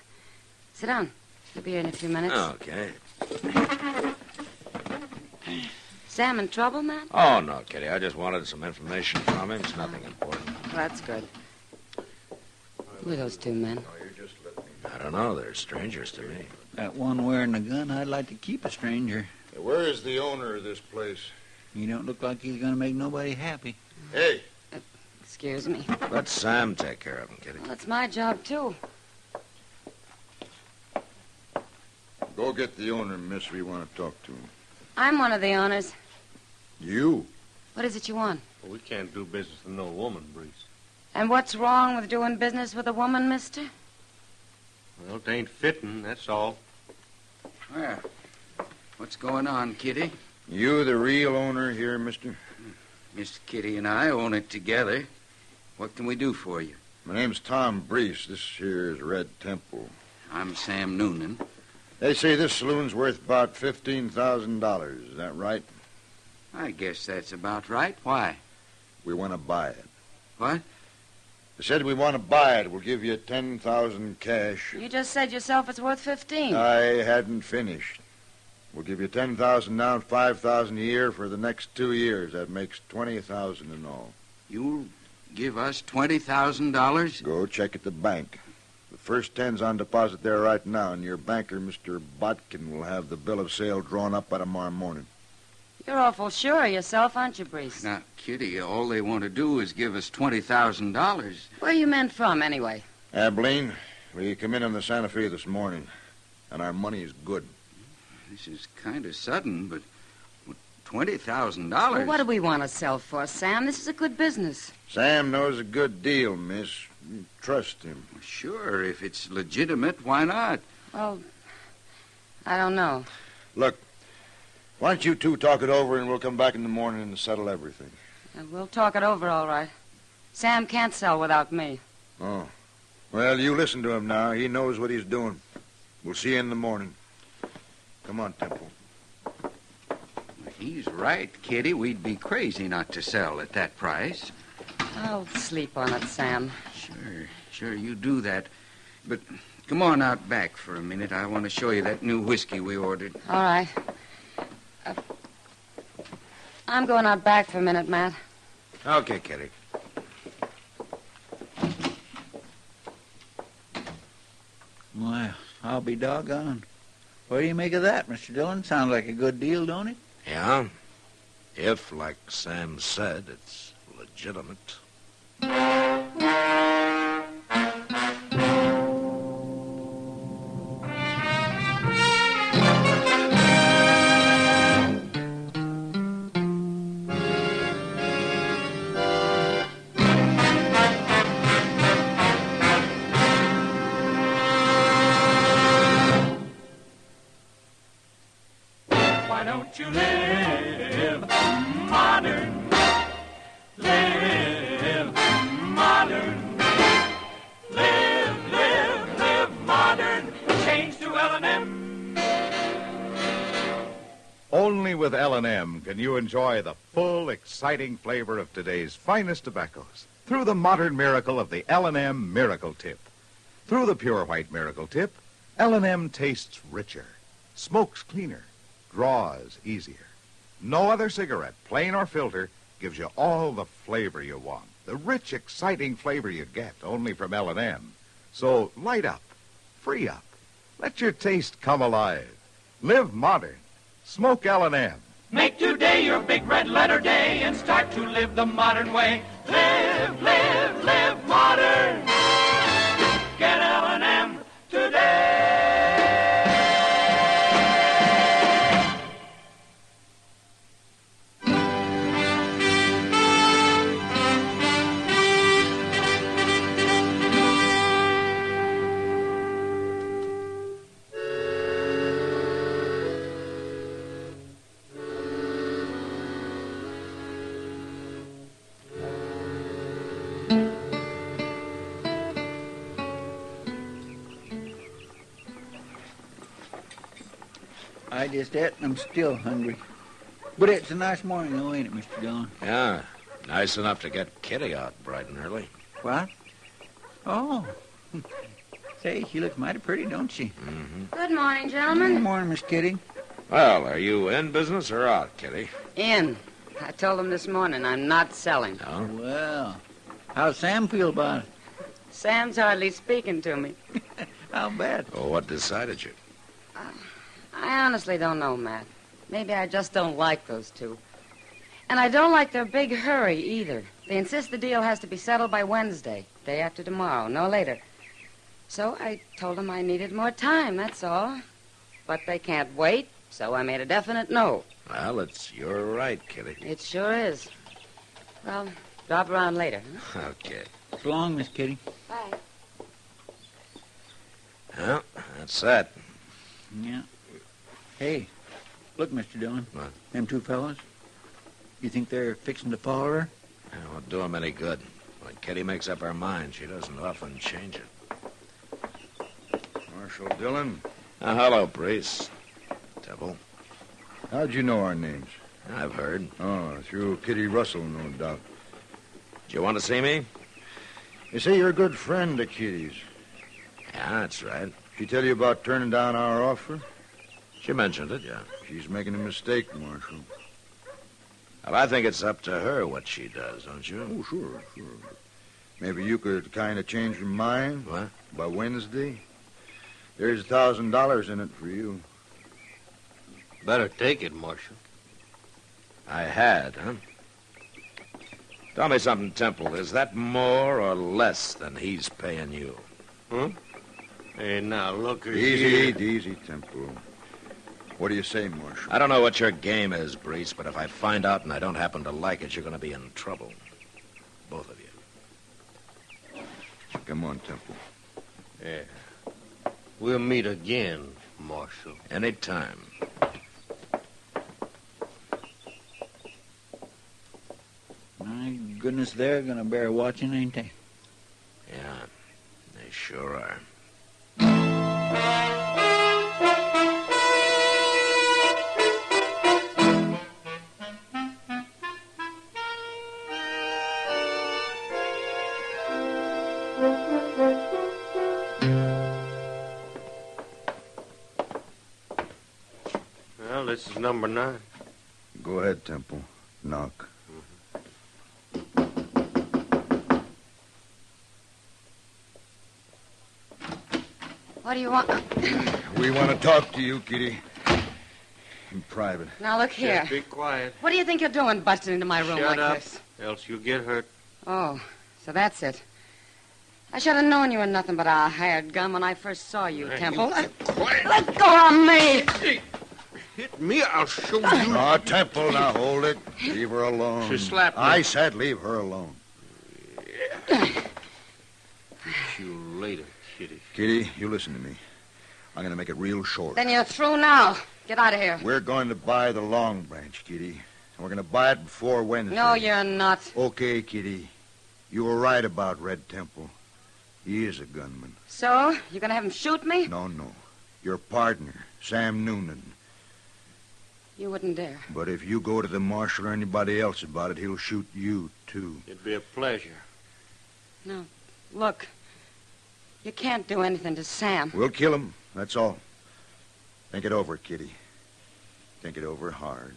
Sit down. He'll be here in a few minutes. Okay. Sam in trouble, Matt? Oh, no, Kitty. I just wanted some information from him. It's nothing important. Well, that's good. Who are those two men? I don't know. They're strangers to me. That one wearing the gun, I'd like to keep a stranger. Where is the owner of this place? He don't look like he's going to make nobody happy. Hey. Excuse me. Let Sam take care of him, Kitty. Well, it's my job, too. Go get the owner, miss. We want to talk to him. I'm one of the owners. You? What is it you want? Well, we can't do business with no woman, Breeze. And what's wrong with doing business with a woman, mister? Well, it ain't fitting, that's all. Well, what's going on, Kitty? You the real owner here, mister? Miss Kitty and I own it together. What can we do for you? My name's Tom Brees. This here is Red Temple. I'm Sam Noonan. They say this saloon's worth about $15,000. Is that right? I guess that's about right. Why? We want to buy it. What? I said we want to buy it. We'll give you $10,000 cash. You just said yourself it's worth 15. I hadn't finished. We'll give you $10,000 now and $5,000 a year for the next 2 years. That makes $20,000 in all. You'll give us $20,000? Go check at the bank. The first 10's on deposit there right now, and your banker, Mr. Botkin, will have the bill of sale drawn up by tomorrow morning. You're awful sure of yourself, aren't you, Brees? Now, Kitty, all they want to do is give us $20,000. Where are you men from, anyway? Abilene, we come in on the Santa Fe this morning, and our money is good. This is kind of sudden, but $20,000? Well, what do we want to sell for, Sam? This is a good business. Sam knows a good deal, miss. You trust him. Sure, if it's legitimate, why not? Well, I don't know. Look, why don't you two talk it over, and we'll come back in the morning and settle everything. We'll talk it over, all right. Sam can't sell without me. Oh. Well, you listen to him now. He knows what he's doing. We'll see you in the morning. Come on, Temple. He's right, Kitty. We'd be crazy not to sell at that price. I'll sleep on it, Sam. Sure, you do that. But come on out back for a minute. I want to show you that new whiskey we ordered. All right. I'm going out back for a minute, Matt. Okay, Kitty. Well, I'll be doggone. What do you make of that, Mr. Dillon? Sounds like a good deal, don't it? Yeah. If, like Sam said, it's legitimate. Why don't you live modern? Live modern. Live modern. Change to L&M. Only with L&M can you enjoy the full, exciting flavor of today's finest tobaccos through the modern miracle of the L&M Miracle Tip. Through the pure white Miracle Tip, L&M tastes richer, smokes cleaner, draws easier. No other cigarette, plain or filter, gives you all the flavor you want. The rich, exciting flavor you get only from L&M. So light up, free up, let your taste come alive. Live modern. Smoke L&M. Make today your big red letter day and start to live the modern way. Live, live, live modern. Get L&M today. I just ate and I'm still hungry. But it's a nice morning, though, ain't it, Mr. Dillon? Yeah, nice enough to get Kitty out bright and early. What? Oh. Say, she looks mighty pretty, don't she? Mm-hmm. Good morning, gentlemen. Good morning, Miss Kitty. Well, are you in business or out, Kitty? In. I told them this morning I'm not selling. No? Well, how's Sam feel about it? Sam's hardly speaking to me. I'll bet. Oh, what decided you? I honestly don't know, Matt. Maybe I just don't like those two. And I don't like their big hurry, either. They insist the deal has to be settled by Wednesday, day after tomorrow, no later. So I told them I needed more time, that's all. But they can't wait, so I made a definite no. Well, it's your right, Kitty. It sure is. Well, drop around later, huh? Okay. So long, Miss Kitty. Bye. Well, that's that. Yeah. Hey, look, Mr. Dillon. What? Them two fellas. You think they're fixing to follow her? It won't do them any good. When Kitty makes up her mind, she doesn't often change it. Marshal Dillon. Hello, Priest. Temple. How'd you know our names? I've heard. Oh, through Kitty Russell, no doubt. Do you want to see me? They say you're a good friend of Kitty's. Yeah, that's right. She tell you about turning down our offer? She mentioned it, yeah. She's making a mistake, Marshal. Well, I think it's up to her what she does, don't you? Oh, sure. Maybe you could kind of change your mind. What? By Wednesday. There's $1,000 in it for you. Better take it, Marshal. I had, huh? Tell me something, Temple. Is that more or less than he's paying you? Huh? Hey, now, look at Easy, Temple. What do you say, Marshal? I don't know what your game is, Brees, but if I find out and I don't happen to like it, you're going to be in trouble. Both of you. Come on, Temple. Yeah. We'll meet again, Marshal. Any time. My goodness, they're going to bear watching, ain't they? Yeah, they sure are. Well, this is number 9. Go ahead, Temple. Knock. What do you want? We want to talk to you, Kitty. In private. Now, look here. Just be quiet. What do you think you're doing, busting into my room Shut like up, this? else you'll get hurt. Oh, so that's it. I should have known you were nothing but a hired gun when I first saw you, Hey, Temple. you get quiet. Let go of me! Hit me, I'll show you. No, Temple, now hold it. Leave her alone. She slapped me. I said leave her alone. You later, Kitty. Kitty, you listen to me. I'm going to make it real short. Then you're through now. Get out of here. We're going to buy the Long Branch, Kitty. And we're going to buy it before Wednesday. No, you're not. Okay, Kitty. You were right about Red Temple. He is a gunman. So? You're going to have him shoot me? No. Your partner, Sam Noonan. You wouldn't dare. But if you go to the marshal or anybody else about it, he'll shoot you, too. It'd be a pleasure. No. Look. You can't do anything to Sam. We'll kill him, that's all. Think it over, Kitty. Think it over hard.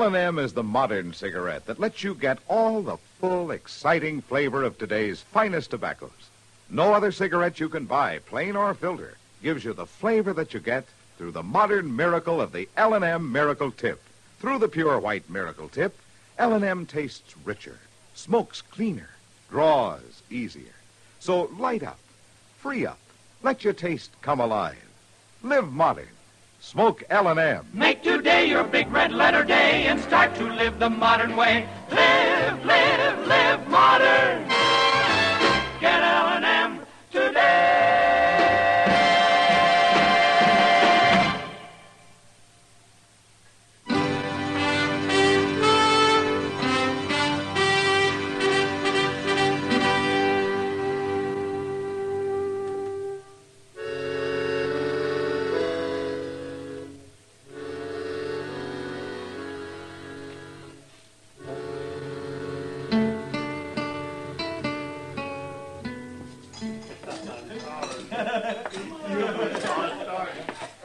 L&M is the modern cigarette that lets you get all the full, exciting flavor of today's finest tobaccos. No other cigarette you can buy, plain or filter, gives you the flavor that you get through the modern miracle of the L&M Miracle Tip. Through the pure white Miracle Tip, L&M tastes richer, smokes cleaner, draws easier. So light up, free up, let your taste come alive. Live modern. Smoke L&M. Make today your big red letter day and start to live the modern way. Live, live, live modern. Get L&M today.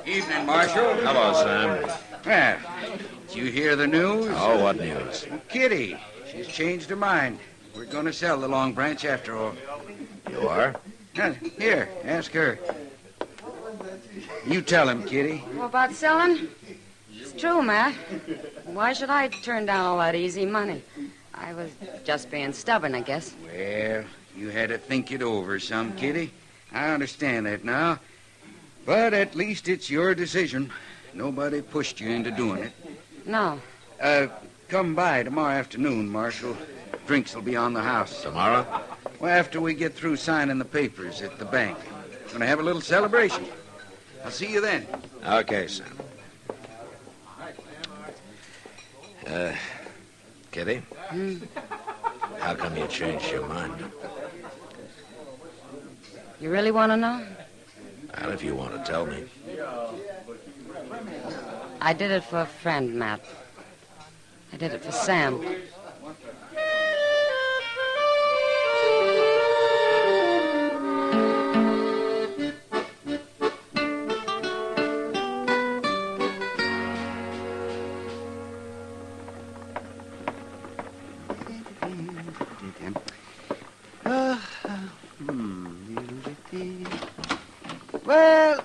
Evening, Marshal. Hello, Sam. Well, did you hear the news? Oh, what news? Kitty. She's changed her mind. We're going to sell the Long Branch after all. You are? Here, ask her. You tell him, Kitty. Well, about selling? It's true, Matt. Why should I turn down all that easy money? I was just being stubborn, I guess. Well, you had to think it over some, Kitty. I understand that now. But at least it's your decision. Nobody pushed you into doing it. No. Come by tomorrow afternoon, Marshal. Drinks will be on the house. Tomorrow? Well, after we get through signing the papers at the bank. We're going to have a little celebration. I'll see you then. Okay, Sam. Kitty? How come you changed your mind? You really want to know? Well, if you want to tell me. I did it for a friend, Matt. I did it for Sam. Well,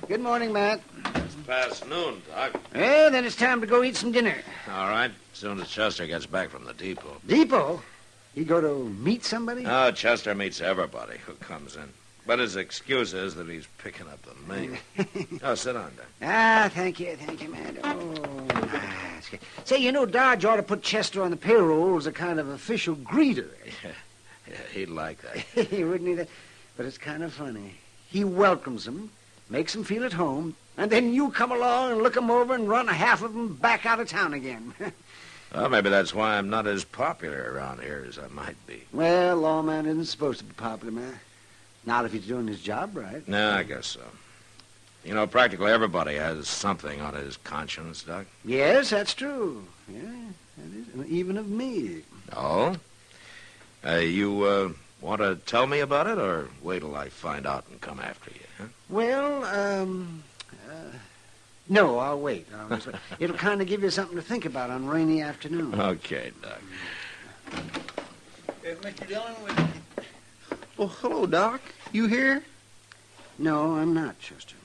good morning, Matt. It's past noon, Doc. Well, then it's time to go eat some dinner. All right. As soon as Chester gets back from the depot. Depot? You go to meet somebody? Oh, Chester meets everybody who comes in. But his excuse is that he's picking up the mail. Oh, sit down, Doc. Thank you, Matt. That's good. Say, you know, Dodge ought to put Chester on the payroll as a kind of official greeter. Yeah, he'd like that. He wouldn't either. But it's kind of funny. He welcomes them, makes them feel at home, and then you come along and look them over and run half of them back out of town again. Well, maybe that's why I'm not as popular around here as I might be. Well, lawman isn't supposed to be popular, man. Not if he's doing his job right. No, I guess so. You know, practically everybody has something on his conscience, Doc. Yes, that's true. Yeah, that is. Even of me. Oh? You want to tell me about it, or wait till I find out and come after you, huh? Well, no, I'll wait. It'll kind of give you something to think about on a rainy afternoon. Okay, Doc. Mr. Dillon, well, hello, Doc. You here? No, I'm not, Chester.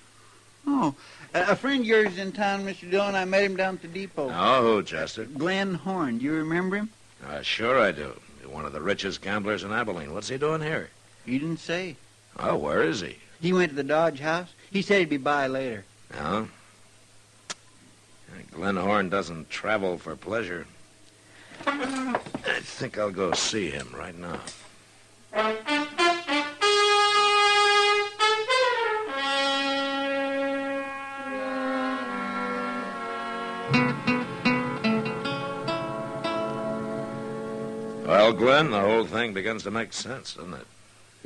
Oh, a friend of yours is in town, Mr. Dillon. I met him down at the depot. Oh, who, Chester? Glenn Horn. Do you remember him? Sure I do. One of the richest gamblers in Abilene. What's he doing here? He didn't say. Oh, where is he? He went to the Dodge house. He said he'd be by later. Oh? Glenn Horn doesn't travel for pleasure. I think I'll go see him right now. Well, Glenn, the whole thing begins to make sense, doesn't it?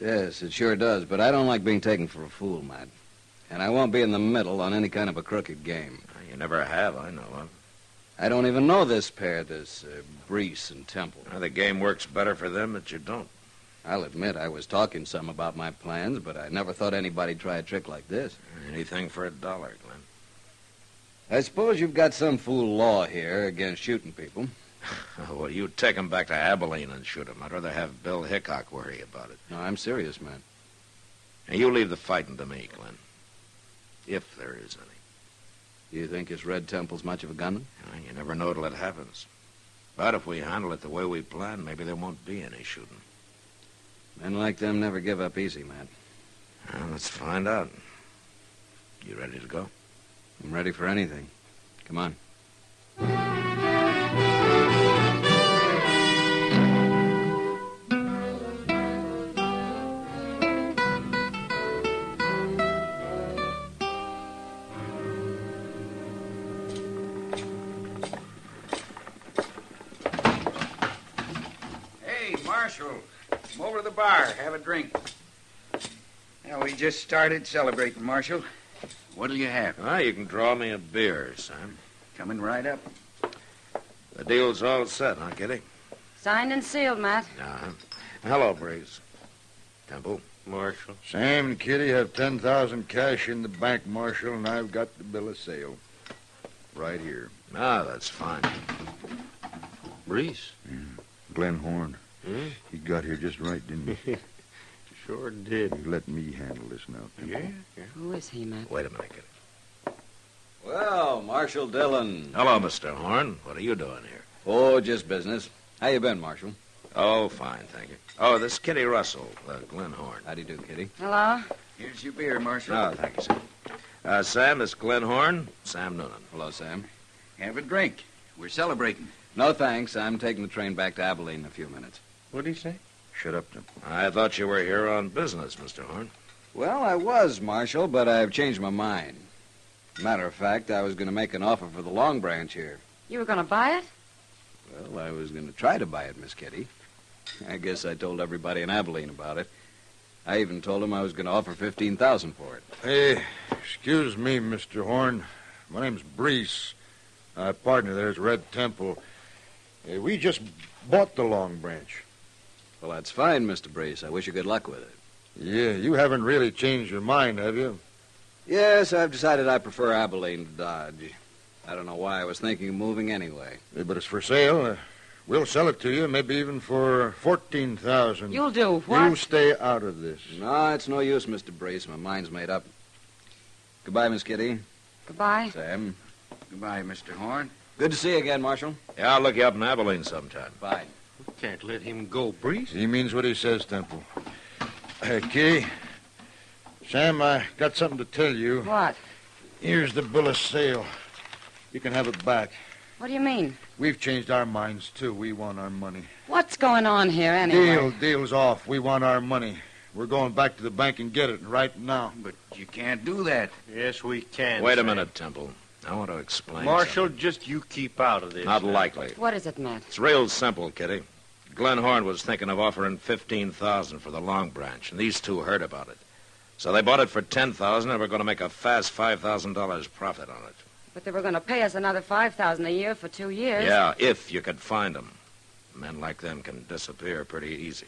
Yes, it sure does, but I don't like being taken for a fool, Matt. And I won't be in the middle on any kind of a crooked game. You never have, I know of. I don't even know this pair, Brees and Temple. The game works better for them that you don't. I'll admit I was talking some about my plans, but I never thought anybody'd try a trick like this. Anything for $1, Glenn. I suppose you've got some fool law here against shooting people. Well, you take him back to Abilene and shoot him. I'd rather have Bill Hickok worry about it. No, I'm serious, man. And you leave the fighting to me, Glenn. If there is any. You think this Red Temple's much of a gunman? Well, you never know till it happens. But if we handle it the way we plan, maybe there won't be any shooting. Men like them never give up easy, Matt. Well, let's find out. You ready to go? I'm ready for anything. Come on. Hey, Marshal. Come over to the bar. Have a drink. Yeah, we just started celebrating, Marshal. What'll you have? Ah, you can draw me a beer, Sam. Coming right up. The deal's all set, huh, Kitty? Signed and sealed, Matt. Uh-huh. Hello, Breeze. Temple. Marshal. Sam and Kitty have 10,000 cash in the bank, Marshal, and I've got the bill of sale. Right here. Ah, that's fine. Breeze. Yeah. Glenn Horn. Hmm? He got here just right, didn't he? Sure did. Let me handle this now, Temple. Yeah. Who is he, Matt? Wait a minute, Kitty. Well, Marshal Dillon. Hello, Mr. Horn. What are you doing here? Oh, just business. How you been, Marshal? Oh, fine, thank you. Oh, this is Kitty Russell, Glenn Horn. How do you do, Kitty? Hello? Here's your beer, Marshal. Oh, thank you, Sam. Sam, this is Glenn Horn. Sam Noonan. Hello, Sam. Have a drink. We're celebrating. No, thanks. I'm taking the train back to Abilene in a few minutes. What'd he say? Shut up, Temple. I thought you were here on business, Mr. Horn. Well, I was, Marshal, but I've changed my mind. Matter of fact, I was going to make an offer for the Long Branch here. You were going to buy it? Well, I was going to try to buy it, Miss Kitty. I guess I told everybody in Abilene about it. I even told them I was going to offer $15,000 for it. Hey, excuse me, Mr. Horn. My name's Brees. My partner there's Red Temple. We just bought the Long Branch. Well, that's fine, Mr. Brace. I wish you good luck with it. Yeah, you haven't really changed your mind, have you? Yes, I've decided I prefer Abilene to Dodge. I don't know why I was thinking of moving anyway. But it's for sale. We'll sell it to you, maybe even for $14,000. You'll do what? You stay out of this. No, it's no use, Mr. Brace. My mind's made up. Goodbye, Miss Kitty. Goodbye. Sam. Goodbye, Mr. Horn. Good to see you again, Marshal. Yeah, I'll look you up in Abilene sometime. Fine. We can't let him go, Breeze. He means what he says, Temple. Kitty, Sam, I got something to tell you. What? Here's the bill of sale. You can have it back. What do you mean? We've changed our minds, too. We want our money. What's going on here, anyway? Deal's off. We want our money. We're going back to the bank and get it right now. But you can't do that. Yes, we can. Wait a Sam. minute, Temple. I want to explain Marshal, something. just you keep out of this. Not now. likely. What is it, Matt? It's real simple, Kitty. Glenn Horn was thinking of offering $15,000 for the Long Branch, and these two heard about it. So they bought it for $10,000, and we're going to make a fast $5,000 profit on it. But they were going to pay us another $5,000 a year for 2 years. Yeah, if you could find them. Men like them can disappear pretty easy.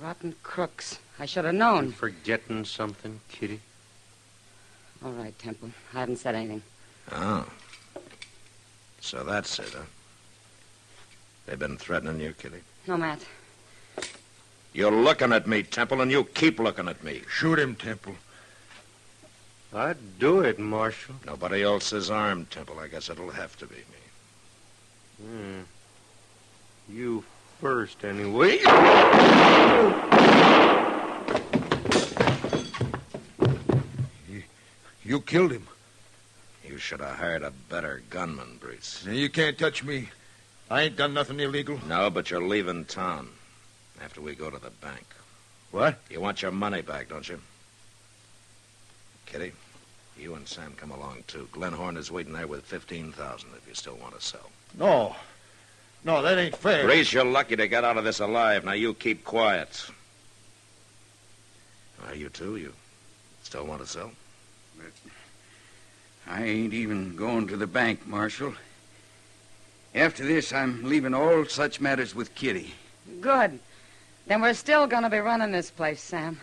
Rotten crooks. I should have known. You forgetting something, Kitty? All right, Temple. I haven't said anything. Oh. So that's it, huh? They've been threatening you, Kitty? No, Matt. You're looking at me, Temple, and you keep looking at me. Shoot him, Temple. I'd do it, Marshal. Nobody else is armed, Temple. I guess it'll have to be me. You first, anyway. You killed him. You should have hired a better gunman, Brees. Now, you can't touch me. I ain't done nothing illegal. No, but you're leaving town after we go to the bank. What? You want your money back, don't you? Kitty, you and Sam come along, too. Glenn Horn is waiting there with $15,000 if you still want to sell. No. No, that ain't fair. Brees, you're lucky to get out of this alive. Now, you keep quiet. You two, you still want to sell? But I ain't even going to the bank, Marshal. After this, I'm leaving all such matters with Kitty. Good. Then we're still going to be running this place, Sam.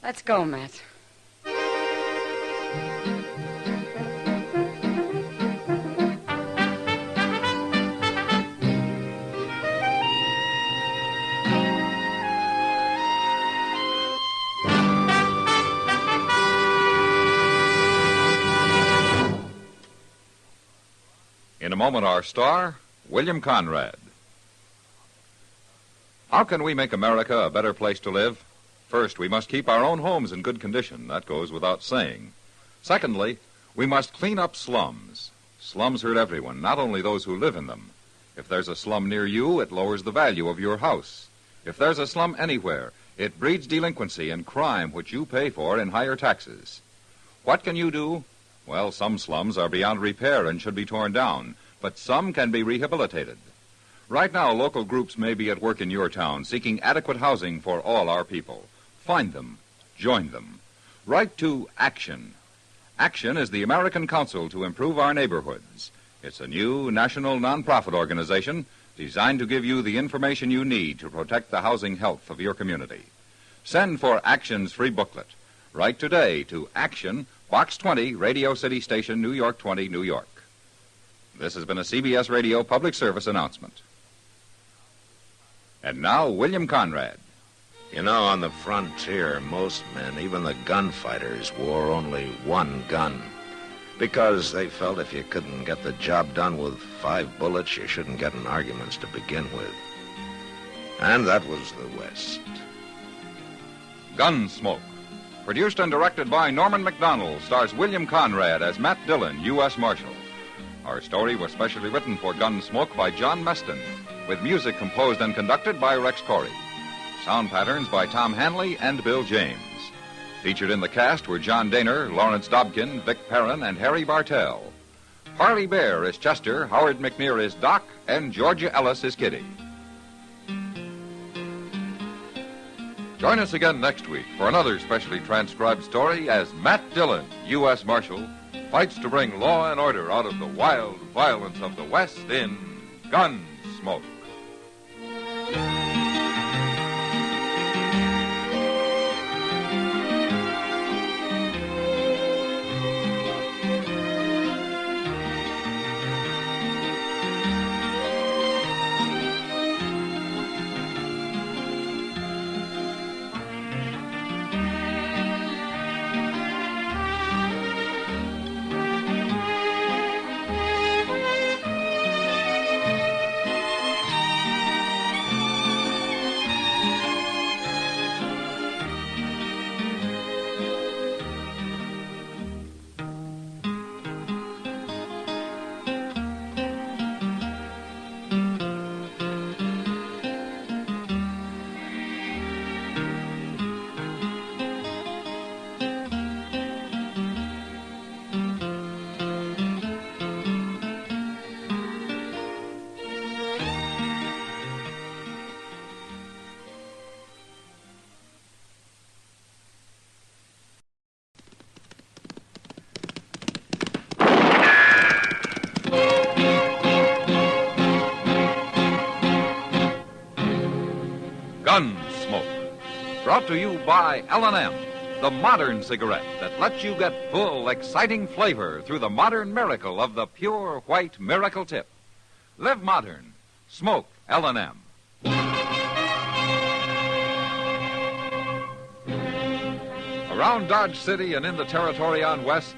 Let's go, Matt. moment, our star, William Conrad. How can we make America a better place to live? First, we must keep our own homes in good condition. That goes without saying. Secondly, we must clean up slums. Slums hurt everyone, not only those who live in them. If there's a slum near you, it lowers the value of your house. If there's a slum anywhere, it breeds delinquency and crime, which you pay for in higher taxes. What can you do? Well, some slums are beyond repair and should be torn down, but some can be rehabilitated. Right now, local groups may be at work in your town seeking adequate housing for all our people. Find them. Join them. Write to Action. Action is the American Council to Improve Our Neighborhoods. It's a new national nonprofit organization designed to give you the information you need to protect the housing health of your community. Send for Action's free booklet. Write today to Action, Box 20, Radio City Station, New York 20, New York. This has been a CBS Radio public service announcement. And now, William Conrad. You know, on the frontier, most men, even the gunfighters, wore only one gun. Because they felt if you couldn't get the job done with 5 bullets, you shouldn't get in arguments to begin with. And that was the West. Gunsmoke. Produced and directed by Norman MacDonald, stars William Conrad as Matt Dillon, U.S. Marshal. Our story was specially written for Gunsmoke by John Meston, with music composed and conducted by Rex Corey. Sound patterns by Tom Hanley and Bill James. Featured in the cast were John Daner, Lawrence Dobkin, Vic Perrin, and Harry Bartell. Parley Bear is Chester, Howard McNear is Doc, and Georgia Ellis is Kitty. Join us again next week for another specially transcribed story as Matt Dillon, U.S. Marshal, fights to bring law and order out of the wild violence of the West in Gunsmoke. Gunsmoke. Brought to you by L&M, the modern cigarette that lets you get full, exciting flavor through the modern miracle of the pure white miracle tip. Live modern. Smoke L&M. Around Dodge City and in the territory on West,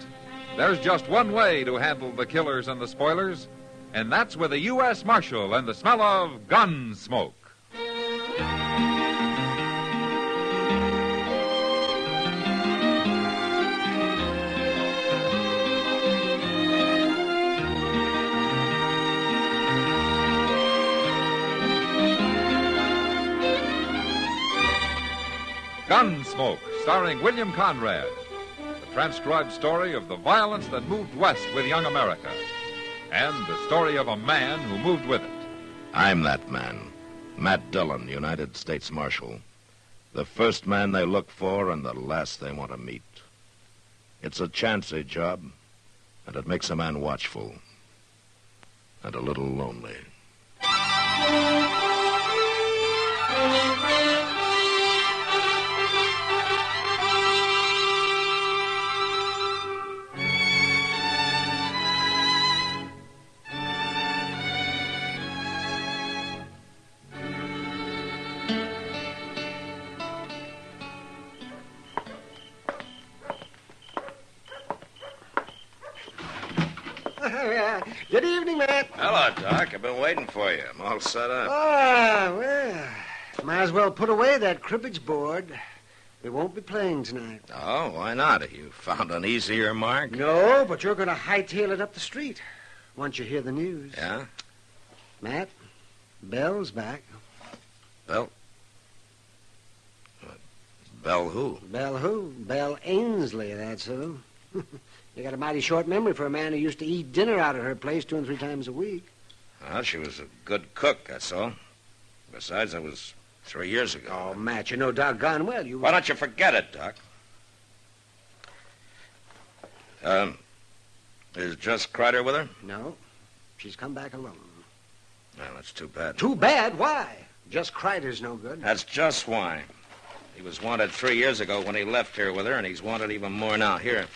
there's just one way to handle the killers and the spoilers, and that's with a U.S. Marshal and the smell of gun smoke. Gunsmoke, starring William Conrad. The transcribed story of the violence that moved west with young America. And the story of a man who moved with it. I'm that man, Matt Dillon, United States Marshal. The first man they look for and the last they want to meet. It's a chancy job, and it makes a man watchful and a little lonely. Good evening, Matt. Hello, Doc. I've been waiting for you. I'm all set up. Ah, well, might as well put away that cribbage board. We won't be playing tonight. Oh, why not? You found an easier mark? No, but you're going to hightail it up the street once you hear the news. Yeah? Matt, Belle's back. Belle? Belle who? Belle who? Belle Ainsley, that's who. You got a mighty short memory for a man who used to eat dinner out at her place 2 and 3 times a week. Well, she was a good cook, that's all. Besides, that was 3 years ago. Oh, Matt, you know doggone well you... Why don't you forget it, Doc? Is Jess Kreider with her? No. She's come back alone. Well, that's too bad. Too bad? Why? Jess Kreider's no good. That's just why. He was wanted 3 years ago when he left here with her, and he's wanted even more now. Here,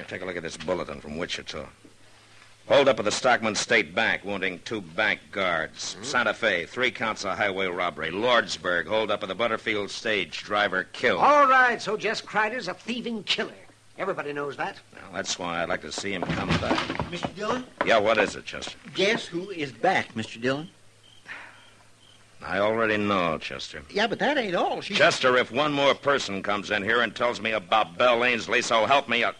take a look at this bulletin from Wichita. Hold up at the Stockman State Bank, wounding 2 bank guards. Santa Fe, 3 counts of highway robbery. Lordsburg, hold up at the Butterfield stage, driver killed. All right, so Jess Kreider's a thieving killer. Everybody knows that. Well, that's why I'd like to see him come back. Mr. Dillon? Yeah, what is it, Chester? Guess who is back, Mr. Dillon? I already know, Chester. Yeah, but that ain't all. Chester, if one more person comes in here and tells me about Belle Ainsley, so help me out.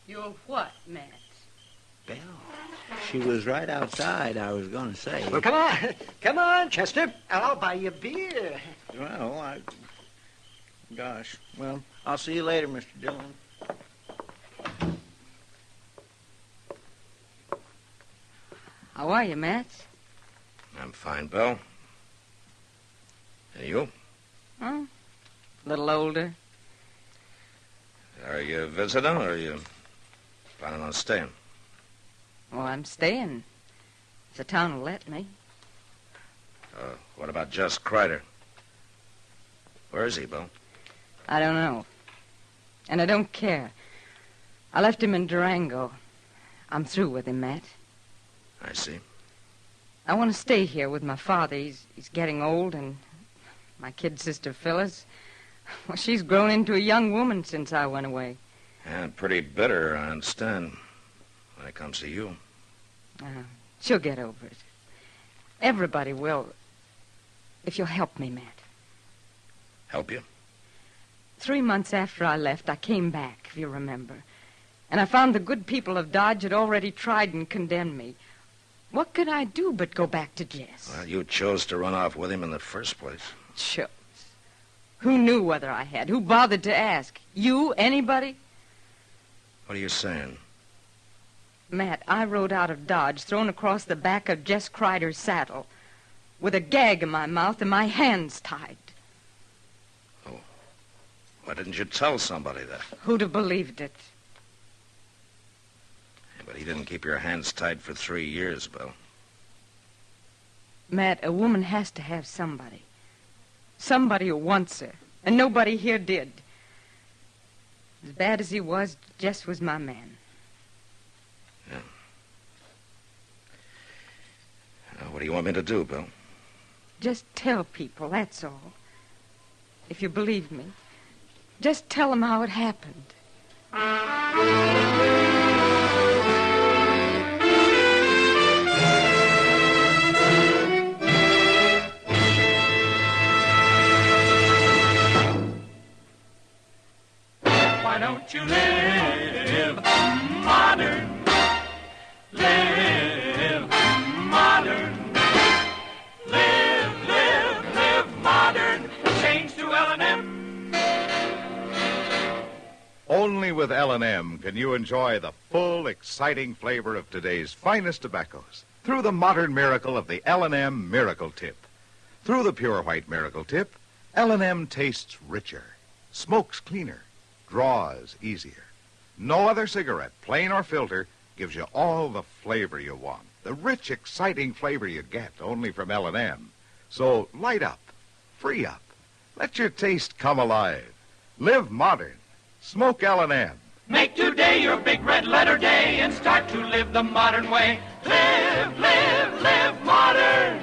You're what, Matt? Belle. She was right outside, I was going to say. Well, come on. Come on, Chester. And I'll buy you a beer. Well, Gosh. Well, I'll see you later, Mr. Dillon. How are you, Matt? I'm fine, Belle. And you? Huh? A little older. Are you a visitor, or are you planning on staying? Well, I'm staying. If the town will let me. What about Jess Kreider? Where is he, Belle? I don't know. And I don't care. I left him in Durango. I'm through with him, Matt. I see. I want to stay here with my father. He's getting old, and my kid sister, Phyllis, well, she's grown into a young woman since I went away. And pretty bitter, I understand, when it comes to you. She'll get over it. Everybody will, if you'll help me, Matt. Help you? 3 months after I left, I came back, if you remember. And I found the good people of Dodge had already tried and condemned me. What could I do but go back to Jess? Well, you chose to run off with him in the first place. Chose. Who knew whether I had? Who bothered to ask? You? Anybody? What are you saying? Matt, I rode out of Dodge, thrown across the back of Jess Kreider's saddle, with a gag in my mouth and my hands tied. Oh. Why didn't you tell somebody that? Who'd have believed it? Yeah, but he didn't keep your hands tied for 3 years, Bill. Matt, a woman has to have somebody. Somebody who wants her. And nobody here did. As bad as he was, Jess was my man. Yeah. What do you want me to do, Bill? Just tell people, that's all. If you believe me. Just tell them how it happened. Why don't you live modern? Live modern. Live modern. Change to L&M. Only with L&M can you enjoy the full, exciting flavor of today's finest tobaccos through the modern miracle of the L&M Miracle Tip. Through the pure white Miracle Tip, L&M tastes richer, smokes cleaner, draws easier. No other cigarette, plain or filter, gives you all the flavor you want. The rich, exciting flavor you get only from L&M. So light up, free up, let your taste come alive. Live modern. Smoke L&M. Make today your big red letter day and start to live the modern way. Live modern.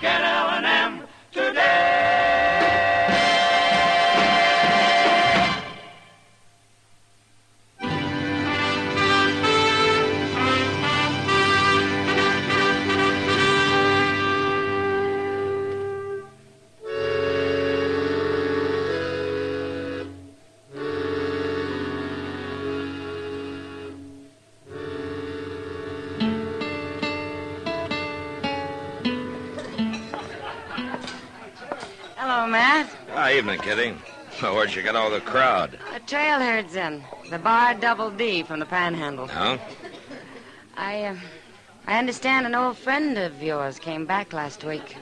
Get L&M today. Hello, Matt. Evening, Kitty. Where'd you get all the crowd? The trailherd's in. The bar Double D from the Panhandle. No? I understand an old friend of yours came back last week.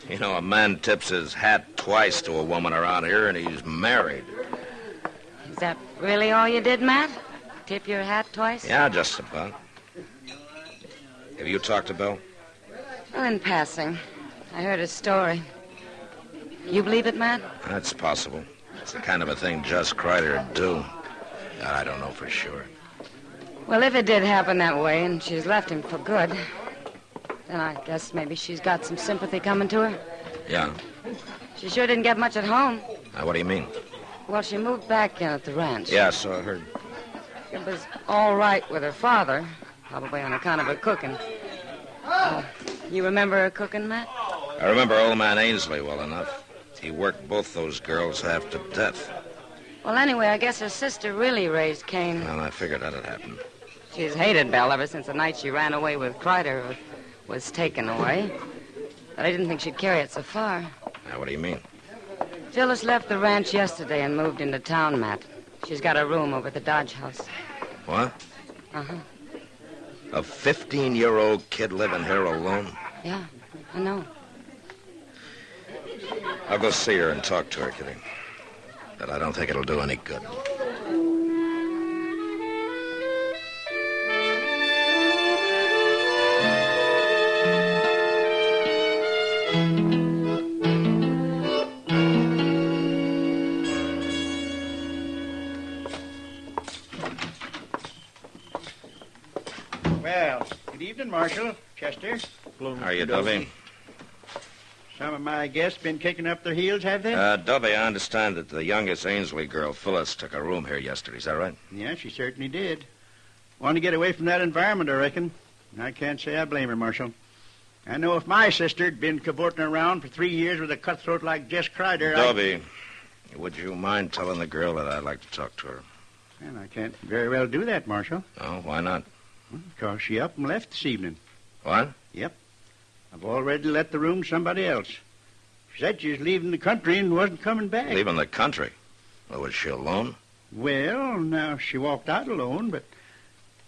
You know, a man tips his hat twice to a woman around here, and he's married. Is that really all you did, Matt? Tip your hat twice? Yeah, just about. Have you talked to Bill? Well, in passing. I heard his story. You believe it, Matt? That's possible. It's the kind of a thing Jess Kreider would do. I don't know for sure. Well, if it did happen that way and she's left him for good, then I guess maybe she's got some sympathy coming to her. Yeah. She sure didn't get much at home. What do you mean? Well, she moved back in at the ranch. Yeah, so I heard. It was all right with her father, probably on account of her cooking. You remember her cooking, Matt? I remember old man Ainsley well enough. He worked both those girls half to death. Well, anyway, I guess her sister really raised Cain. Well, I figured that'd happen. She's hated Belle ever since the night she ran away with Kreider or was taken away. But I didn't think she'd carry it so far. Now, what do you mean? Phyllis left the ranch yesterday and moved into town, Matt. She's got a room over at the Dodge House. What? Uh-huh. A 15-year-old kid living here alone? Yeah, I know. I'll go see her and talk to her, Kitty. But I don't think it'll do any good. Well, good evening, Marshal. Chester. How are you, Dubby? Some of my guests been kicking up their heels, have they? Dubby, I understand that the youngest Ainsley girl, Phyllis, took a room here yesterday. Is that right? Yeah, she certainly did. Wanted to get away from that environment, I reckon. And I can't say I blame her, Marshal. I know if my sister'd been cavorting around for 3 years with a cutthroat like Jess Kreider, Dubby, would you mind telling the girl that I'd like to talk to her? Well, I can't very well do that, Marshal. Oh, why not? Because she up and left this evening. What? Yep. I've already let the room to somebody else. She said she was leaving the country and wasn't coming back. Leaving the country? Well, was she alone? Well, now, she walked out alone, but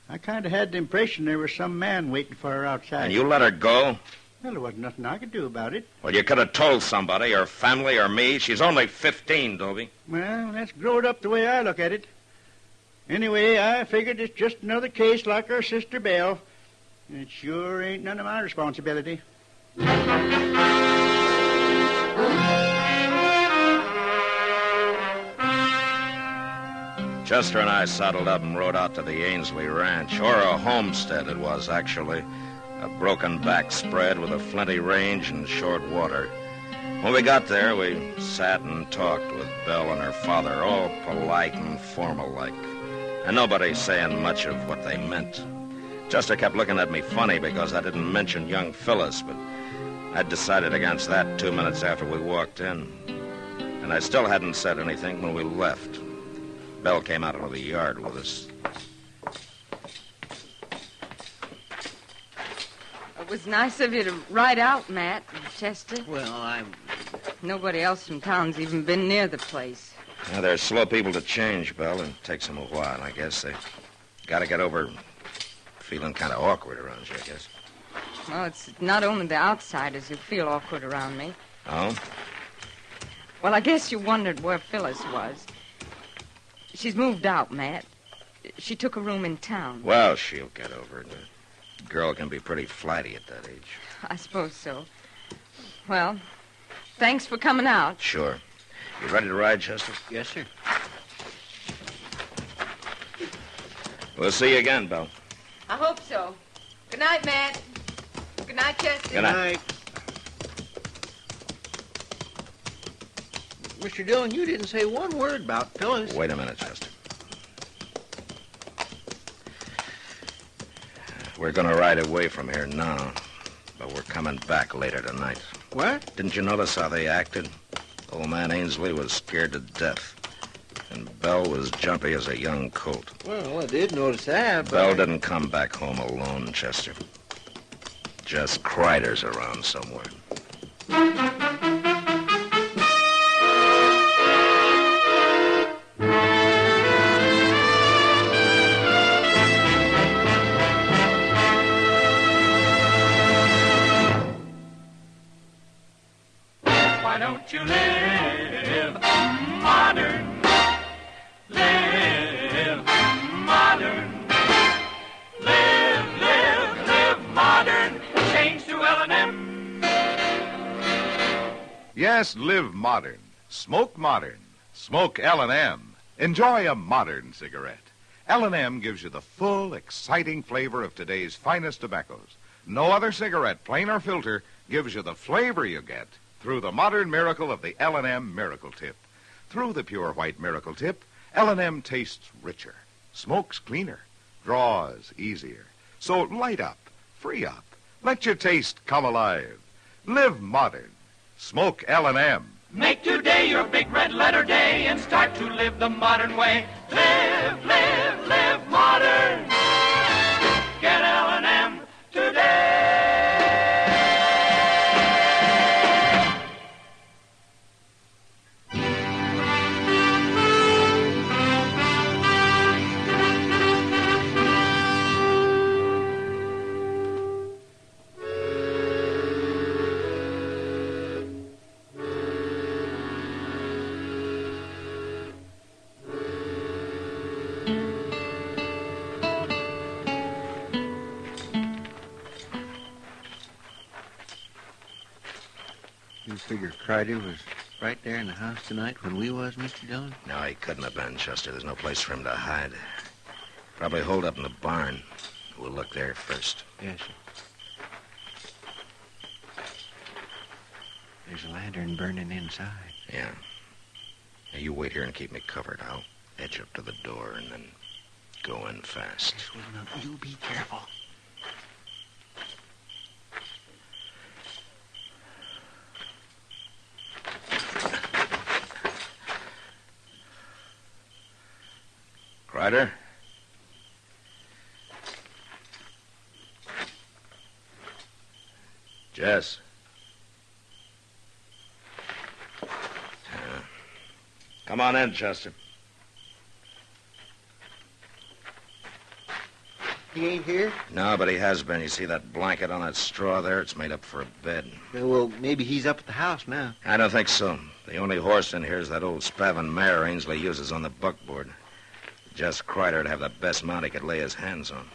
I kind of had the impression there was some man waiting for her outside. And you let her go? Well, there wasn't nothing I could do about it. Well, you could have told somebody, her family or me. She's only 15, Dubby. Well, that's growed up the way I look at it. Anyway, I figured it's just another case like her sister Belle. It sure ain't none of my responsibility. Chester and I saddled up and rode out to the Ainsley Ranch, or a homestead it was, actually. A broken back spread with a flinty range and short water. When we got there, we sat and talked with Belle and her father, all polite and formal-like, and nobody saying much of what they meant. Chester kept looking at me funny because I didn't mention young Phyllis, but I'd decided against that 2 minutes after we walked in. And I still hadn't said anything when we left. Belle came out into the yard with us. It was nice of you to ride out, Matt and Chester. Well, Nobody else from town's even been near the place. Yeah, they're slow people to change, Belle. It takes them a while, I guess. They got to get over feeling kind of awkward around you, I guess. Well, it's not only the outsiders who feel awkward around me. Oh? Well, I guess you wondered where Phyllis was. She's moved out, Matt. She took a room in town. Well, she'll get over it. A girl can be pretty flighty at that age. I suppose so. Well, thanks for coming out. Sure. You ready to ride, Chester? Yes, sir. We'll see you again, Belle. I hope so. Good night, Matt. Good night, Chester. Good night. Mr. Dillon, you didn't say one word about Phyllis. Wait a minute, Chester. We're going to ride away from here now, but we're coming back later tonight. What? Didn't you notice how they acted? Old man Ainsley was scared to death, and Belle was jumpy as a young colt. Well, I did notice that, but... Belle didn't come back home alone, Chester. Just Kreider's around somewhere. Why don't you live modern? Live modern. Live modern. Change to L&M. Yes, live modern. Smoke modern. Smoke L&M. Enjoy a modern cigarette. L&M gives you the full, exciting flavor of today's finest tobaccos. No other cigarette, plain or filter, gives you the flavor you get through the modern miracle of the L&M Miracle Tip. Through the pure white Miracle Tip, L&M tastes richer, smokes cleaner, draws easier. So light up, free up, let your taste come alive. Live modern. Smoke L&M. Make today your big red letter day and start to live the modern way. Live modern. Get L&M today. You figure Crider was right there in the house tonight when we was, Mr. Dillon? No, he couldn't have been, Chester. There's no place for him to hide. Probably holed up in the barn. We'll look there first. Yes, sir. There's a lantern burning inside. Yeah. Now, you wait here and keep me covered. I'll edge up to the door and then go in fast. Yes, well, now, you be careful. Crider? Jess? Come on in, Chester. He ain't here? No, but he has been. You see that blanket on that straw there? It's made up for a bed. Well, maybe he's up at the house now. I don't think so. The only horse in here is that old Spavin mare Ainsley uses on the buckboard. Jess Crider'd have the best mount he could lay his hands on.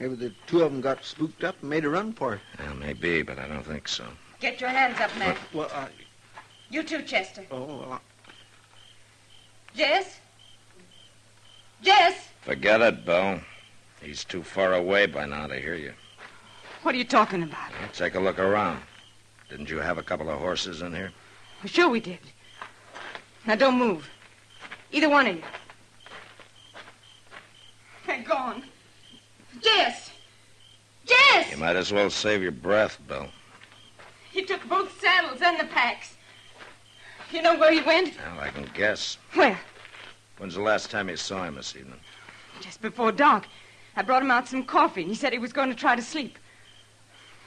Maybe the two of them got spooked up and made a run for it. Yeah, maybe, but I don't think so. Get your hands up, Mac. Well, You too, Chester. Oh, Jess? Jess? Forget it, Bill. He's too far away by now to hear you. What are you talking about? Well, take a look around. Didn't you have a couple of horses in here? Well, sure we did. Now, don't move. Either one of you. They're gone. Jess! Jess! You might as well save your breath, Bill. He took both saddles and the packs. You know where he went? Well, I can guess. Where? When's the last time you saw him this evening? Just before dark. I brought him out some coffee. He said he was going to try to sleep.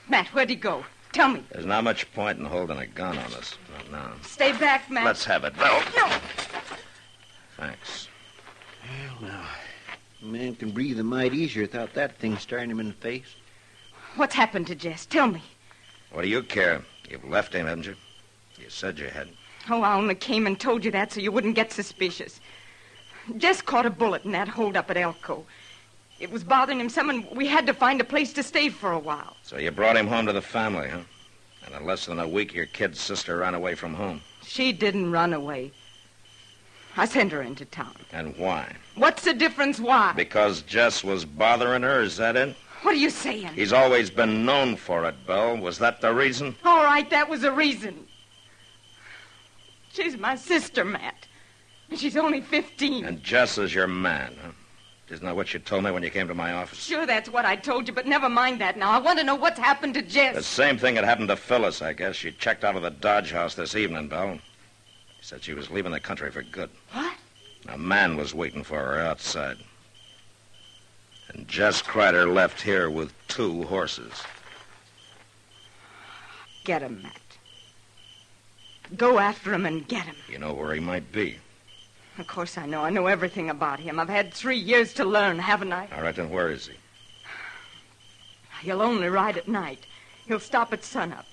Matt, where'd he go? Tell me. There's not much point in holding a gun on us. Not now. Stay back, Matt. Let's have it, Bill. No. Thanks. well, now, a man can breathe a mite easier without that thing staring him in the face. What's happened to Jess? Tell me. What do you care? You've left him, haven't you? You said you had. Oh, I only came and told you that so you wouldn't get suspicious. Jess caught a bullet in that hold-up at Elko. It was bothering him some, and we had to find a place to stay for a while. So you brought him home to the family, huh? And in less than a week, your kid's sister ran away from home. She didn't run away. I sent her into town. And why? What's the difference why? Because Jess was bothering her, is that it? What are you saying? He's always been known for it, Bill. Was that the reason? All right, that was a reason. She's my sister, Matt. And she's only 15. And Jess is your man, huh? Isn't that what you told me when you came to my office? Sure, that's what I told you, but never mind that now. I want to know what's happened to Jess. The same thing had happened to Phyllis, I guess. She checked out of the Dodge house this evening, Bill. She said she was leaving the country for good. What? A man was waiting for her outside. And Jess Crider left here with 2 horses. Get him, Matt. Go after him and get him. You know where he might be. Of course I know. I know everything about him. I've had 3 years to learn, haven't I? All right, then where is he? He'll only ride at night. He'll stop at sunup.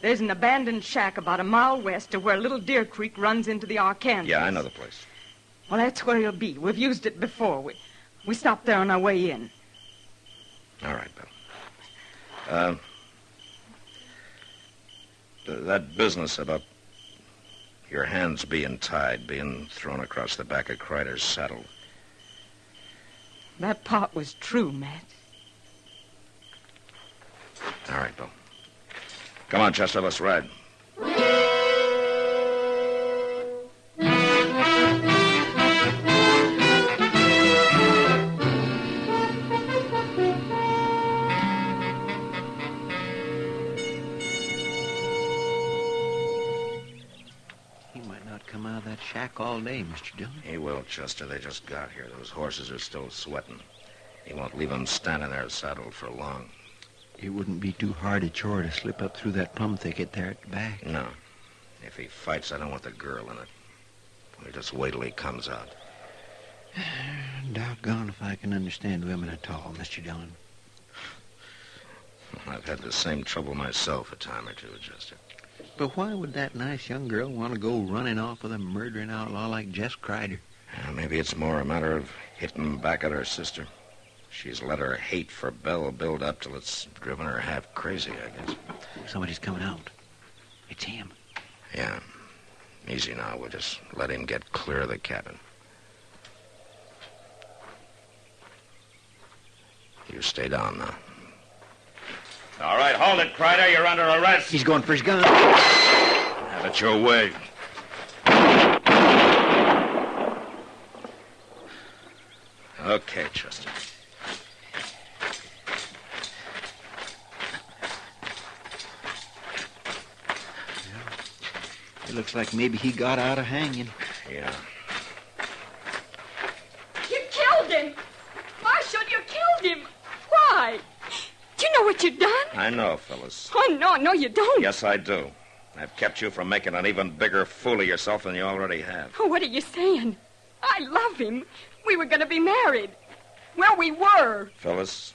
There's an abandoned shack about a mile west of where Little Deer Creek runs into the Arkansas. Yeah, I know the place. Well, that's where he'll be. We've used it before. We stopped there on our way in. All right, Bill. That business about your hands being tied, being thrown across the back of Kreider's saddle. That part was true, Matt. All right, Bill. Come on, Chester, let's ride. Come out of that shack all day, Mr. Dillon. He will, Chester. They just got here. Those horses are still sweating. He won't leave them standing there saddled for long. It wouldn't be too hard a chore to slip up through that plum thicket there at the back. No. If he fights, I don't want the girl in it. We'll just wait till he comes out. Doggone if I can understand women at all, Mr. Dillon. I've had the same trouble myself a time or two, Chester. But why would that nice young girl want to go running off with a murdering outlaw like Jess Kreider? Maybe it's more a matter of hitting back at her sister. She's let her hate for Belle build up till it's driven her half crazy, I guess. Somebody's coming out. It's him. Yeah. Easy now. We'll just let him get clear of the cabin. You stay down now. All right, hold it, Kreider. You're under arrest. He's going for his gun. Have it your way. Okay, Chester. It looks like maybe he got out of hanging. Yeah. You killed him! Marshal, you killed him! Why? Do you know what you've done? I know, Phyllis. Oh, no, you don't. Yes, I do. I've kept you from making an even bigger fool of yourself than you already have. Oh, what are you saying? I love him. We were going to be married. Well, we were. Phyllis,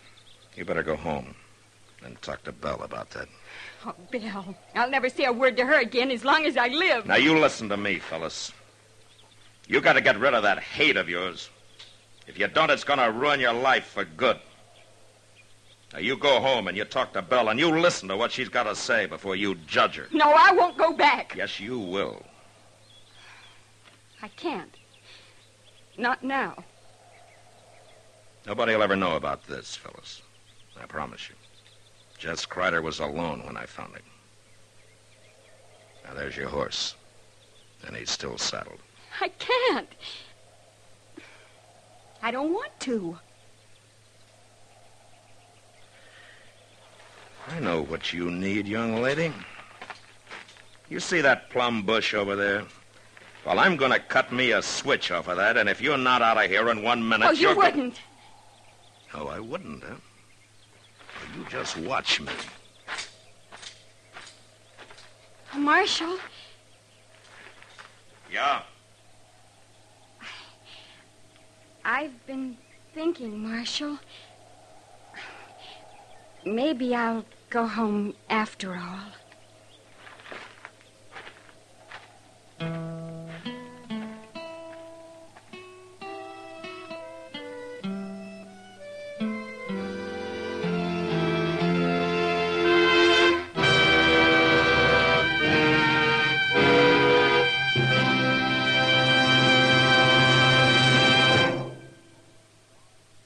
you better go home and talk to Belle about that. Oh, Bill, I'll never say a word to her again as long as I live. Now, you listen to me, Phyllis. You got to get rid of that hate of yours. If you don't, it's going to ruin your life for good. Now, you go home and you talk to Belle and you listen to what she's got to say before you judge her. No, I won't go back. Yes, you will. I can't. Not now. Nobody will ever know about this, Phyllis. I promise you. Jess Kreider was alone when I found him. Now, there's your horse. And he's still saddled. I can't. I don't want to. I know what you need, young lady. You see that plum bush over there? Well, I'm going to cut me a switch off of that, and if you're not out of here in 1 minute, Oh, you wouldn't. Oh, I wouldn't, huh? Well, you just watch me. Marshal? Yeah? I've been thinking, Marshal. Maybe I'll go home after all.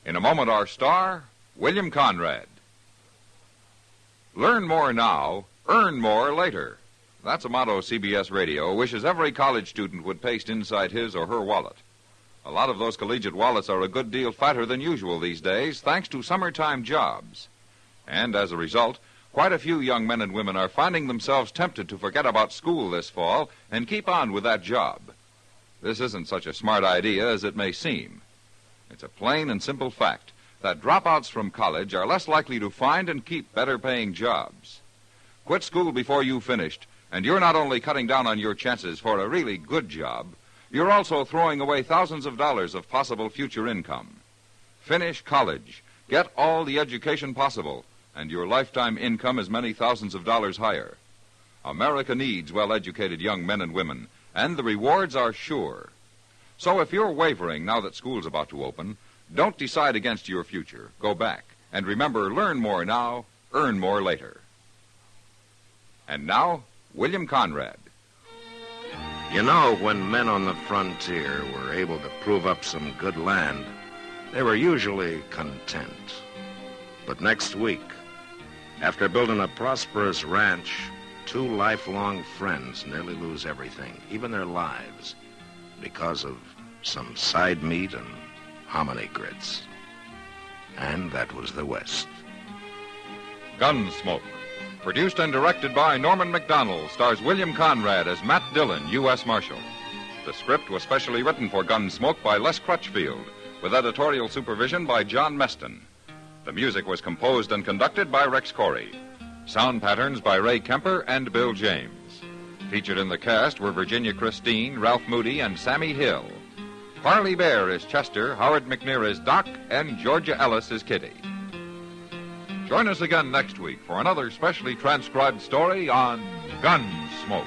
In a moment, our star, William Conrad. Learn more now, earn more later. That's a motto CBS Radio wishes every college student would paste inside his or her wallet. A lot of those collegiate wallets are a good deal fatter than usual these days, thanks to summertime jobs. And as a result, quite a few young men and women are finding themselves tempted to forget about school this fall and keep on with that job. This isn't such a smart idea as it may seem. It's a plain and simple fact that dropouts from college are less likely to find and keep better-paying jobs. Quit school before you've finished, and you're not only cutting down on your chances for a really good job, you're also throwing away thousands of dollars of possible future income. Finish college, get all the education possible, and your lifetime income is many thousands of dollars higher. America needs well-educated young men and women, and the rewards are sure. So if you're wavering now that school's about to open, don't decide against your future. Go back. And remember, learn more now, earn more later. And now, William Conrad. You know, when men on the frontier were able to prove up some good land, they were usually content. But next week, after building a prosperous ranch, 2 lifelong friends nearly lose everything, even their lives, because of some side meat and hominy grits. And that was the West. Gunsmoke. Produced and directed by Norman McDonald, stars William Conrad as Matt Dillon, U.S. Marshal. The script was specially written for Gunsmoke by Les Crutchfield, with editorial supervision by John Meston. The music was composed and conducted by Rex Corey. Sound patterns by Ray Kemper and Bill James. Featured in the cast were Virginia Christine, Ralph Moody, and Sammy Hill. Parley Bear is Chester, Howard McNear is Doc, and Georgia Ellis is Kitty. Join us again next week for another specially transcribed story on Gunsmoke.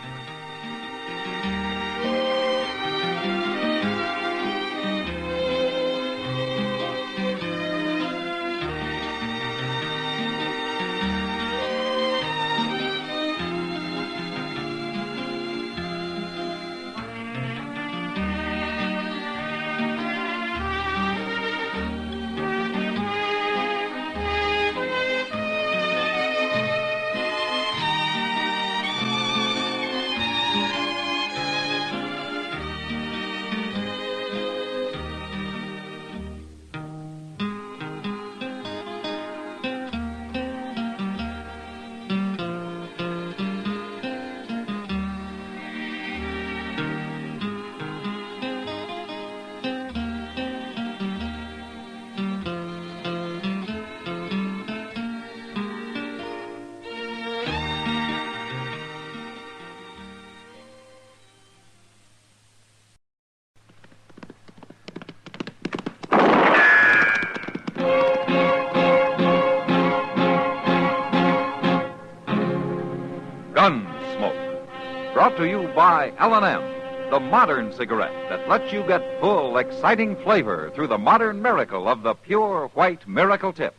Gunsmoke. Brought to you by L&M, the modern cigarette that lets you get full, exciting flavor through the modern miracle of the pure white miracle tip.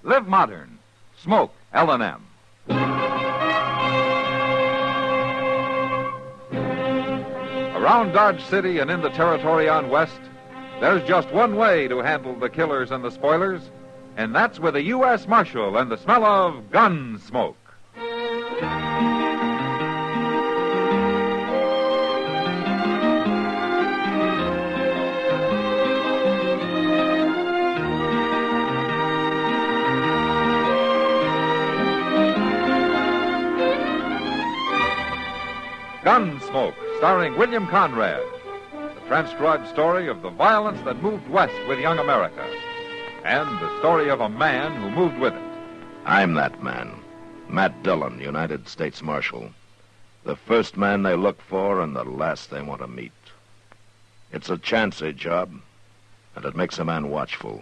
Live modern. Smoke L&M. Around Dodge City and in the territory on West, there's just one way to handle the killers and the spoilers, and that's with a U.S. Marshal and the smell of Gunsmoke. Gunsmoke, starring William Conrad. The transcribed story of the violence that moved west with young America. And the story of a man who moved with it. I'm that man, Matt Dillon, United States Marshal. The first man they look for and the last they want to meet. It's a chancy job, and it makes a man watchful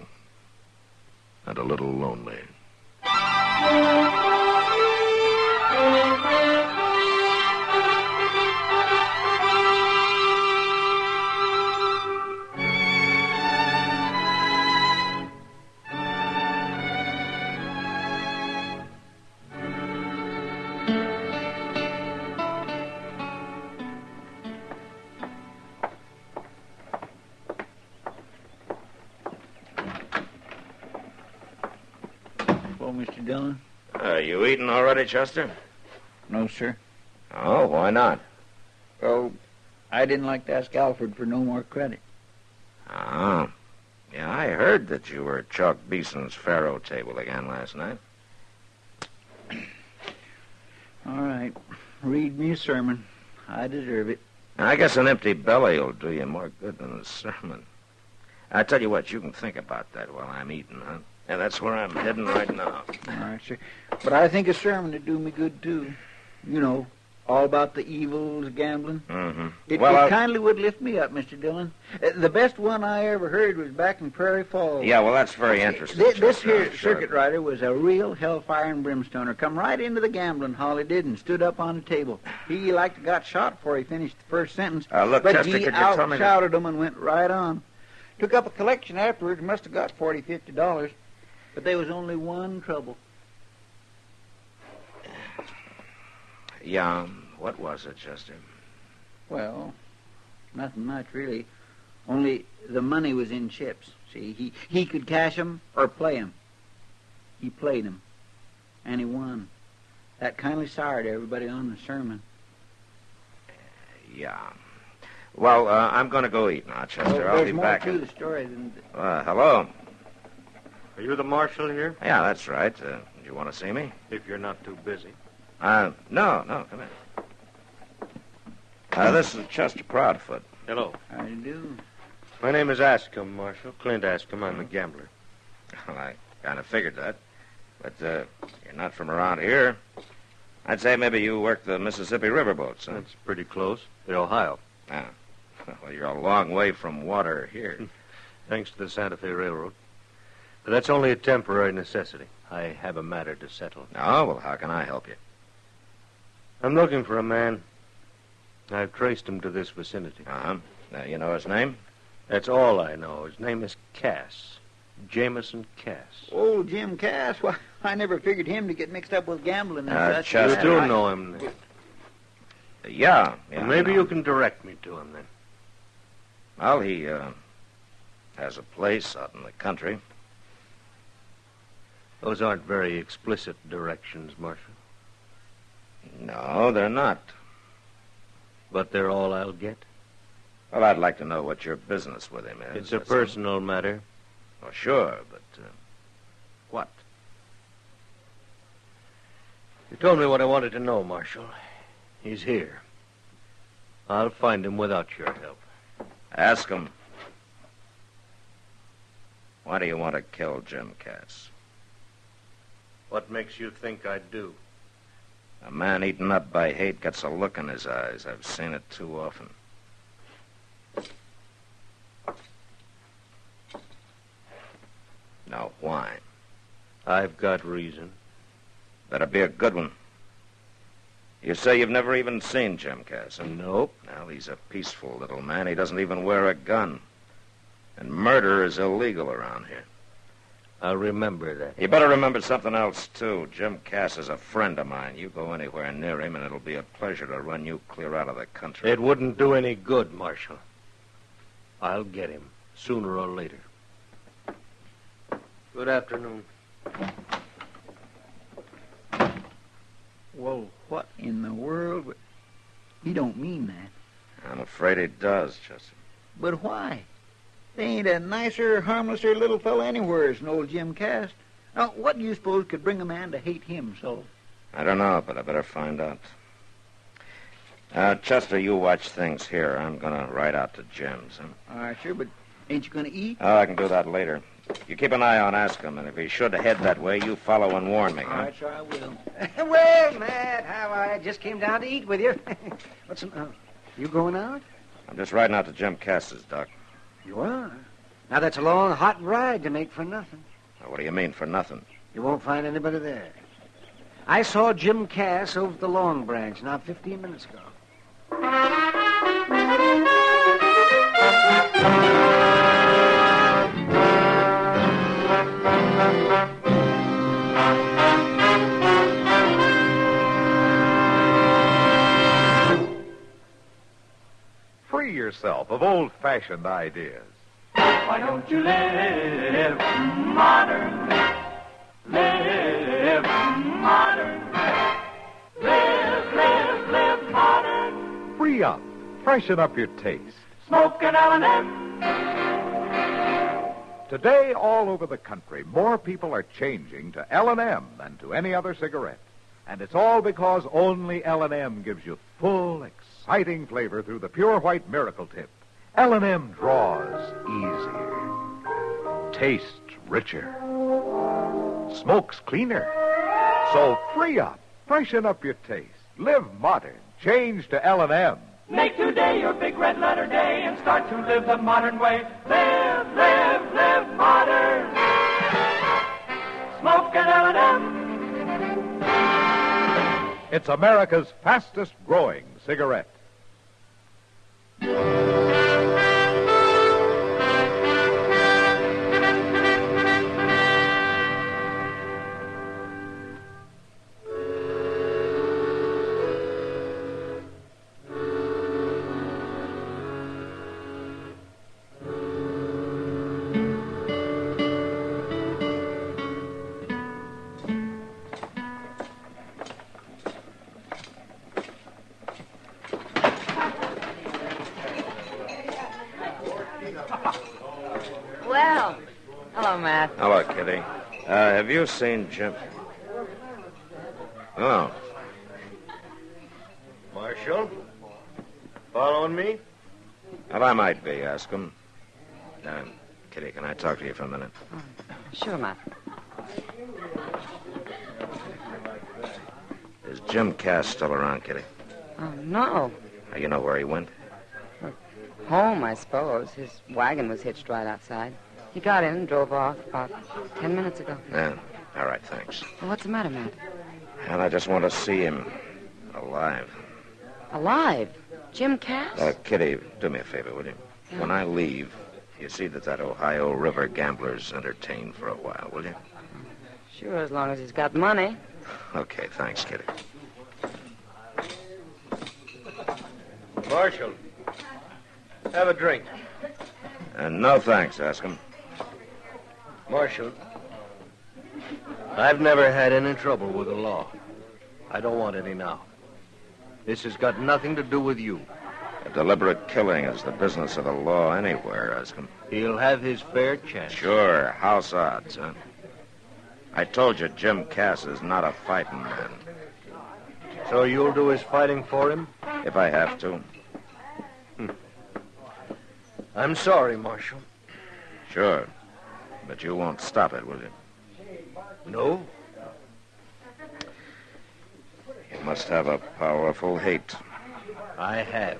and a little lonely. Mr. Dillon? Are you eating already, Chester? No, sir. Oh, why not? Well, I didn't like to ask Alfred for no more credit. Oh. Yeah, I heard that you were at Chalk Beeson's faro table again last night. All right. Read me a sermon. I deserve it. I guess an empty belly will do you more good than a sermon. I tell you what, you can think about that while I'm eating, huh? Yeah, that's where I'm heading right now. All right, sir. But I think a sermon would do me good, too. You know, All about the evils of gambling? Mm-hmm. It Well, kindly would lift me up, Mr. Dillon. The best one I ever heard was back in Prairie Falls. Yeah, well, that's very interesting. This Chester, here I'm sure. circuit rider was a real hellfire and brimstoner. Come right into the gambling hall, he did, and stood up on the table. He like got shot before he finished the first sentence. Look, but Chester, he could you tell me... out-shouted him and went right on. Took up a collection afterwards, must have got $40, $50. But there was only one trouble. Yeah, what was it, Chester? Well, nothing much, really. Only the money was in chips. See, he could cash 'em or play 'em. He played 'em, and he won. That kindly soured everybody on the sermon. Yeah. Well, I'm going to go eat now, Chester. I'll be back. There's more to the story than... Hello. Are you the marshal here? Yeah, that's right. Do you want to see me? If you're not too busy. No, come in. This is Chester Proudfoot. Hello. How do you do? My name is Ascom, Marshal. Clint Ascom. I'm a gambler. Well, I kind of figured that. But you're not from around here. I'd say maybe you work the Mississippi riverboats, huh? That's pretty close. The Ohio. Ah. Well, you're a long way from water here. Thanks to the Santa Fe Railroad. But that's only a temporary necessity. I have a matter to settle. Oh, well, how can I help you? I'm looking for a man. I've traced him to this vicinity. Uh-huh. You know his name? That's all I know. His name is Cass. Jameson Cass. Old Jim Cass? Well, I never figured him to get mixed up with gambling. You do know him, then. Yeah. Well, maybe you can direct me to him, then. Well, he has a place out in the country. Those aren't very explicit directions, Marshal. No, they're not. But they're all I'll get? Well, I'd like to know what your business with him is. It's a personal matter. Oh, sure, but what? You told me what I wanted to know, Marshal. He's here. I'll find him without your help. Ask him. Why do you want to kill Jim Cass? What makes you think I'd do? A man eaten up by hate gets a look in his eyes. I've seen it too often. Now, why? I've got reason. Better be a good one. You say you've never even seen Jim Cass, huh? Nope. Well, he's a peaceful little man. He doesn't even wear a gun. And murder is illegal around here. I'll remember that. You better remember something else, too. Jim Cass is a friend of mine. You go anywhere near him, and it'll be a pleasure to run you clear out of the country. It wouldn't do any good, Marshal. I'll get him, sooner or later. Good afternoon. Well, what in the world? He don't mean that. I'm afraid he does, Chester. But why? There ain't a nicer, harmlesser little fella anywhere than old Jim Cass. Now, what do you suppose could bring a man to hate him so? I don't know, but I better find out. Chester, you watch things here. I'm going to ride out to Jim's. Huh? All right, sure, but ain't you going to eat? Oh, I can do that later. You keep an eye on Ascom, and if he should head that way, you follow and warn me, All huh? right, sure I will. Well, Matt, how I just came down to eat with you. What's you going out? I'm just riding out to Jim Cass's, Doc. You are? Now, that's a long, hot ride to make for nothing. Now, what do you mean, for nothing? You won't find anybody there. I saw Jim Cass over at the Long Branch now 15 minutes ago. Free yourself of old-fashioned ideas. Why don't you live modern? Live modern. Live modern. Free up. Freshen up your taste. Smoke an L&M. Today, all over the country, more people are changing to L&M than to any other cigarette. And it's all because only L&M gives you full, exciting flavor through the pure white miracle tip. L&M draws easier, tastes richer, smokes cleaner. So free up, freshen up your taste, live modern, Change to L&M. Make today your big red letter day and start to live the modern way. Live, live, live modern. Smoke an L&M. It's America's fastest growing cigarette. Well, hello, Matt. Hello, Kitty. Have you seen Jim? Oh. Marshal? Following me? Well, I might be. Ask him. Kitty, can I talk to you for a minute? Sure, Matt. Is Jim Cass still around, Kitty? Oh, no. You know where he went? Home, I suppose. His wagon was hitched right outside. He got in and drove off about 10 minutes ago. Yeah. All right, thanks. Well, what's the matter, Matt? And I just want to see him alive. Alive? Jim Cass? Kitty, do me a favor, will you? Yeah. When I leave, you see that Ohio River gambler's entertained for a while, will you? Sure, as long as he's got money. Okay, thanks, Kitty. Marshal, have a drink. No thanks, ask him. Marshal, I've never had any trouble with the law. I don't want any now. This has got nothing to do with you. A deliberate killing is the business of the law anywhere, ask him. He'll have his fair chance. Sure, house odds, huh? I told you Jim Cass is not a fighting man. So you'll do his fighting for him? If I have to. I'm sorry, Marshal. Sure. But you won't stop it, will you? No. You must have a powerful hate. I have.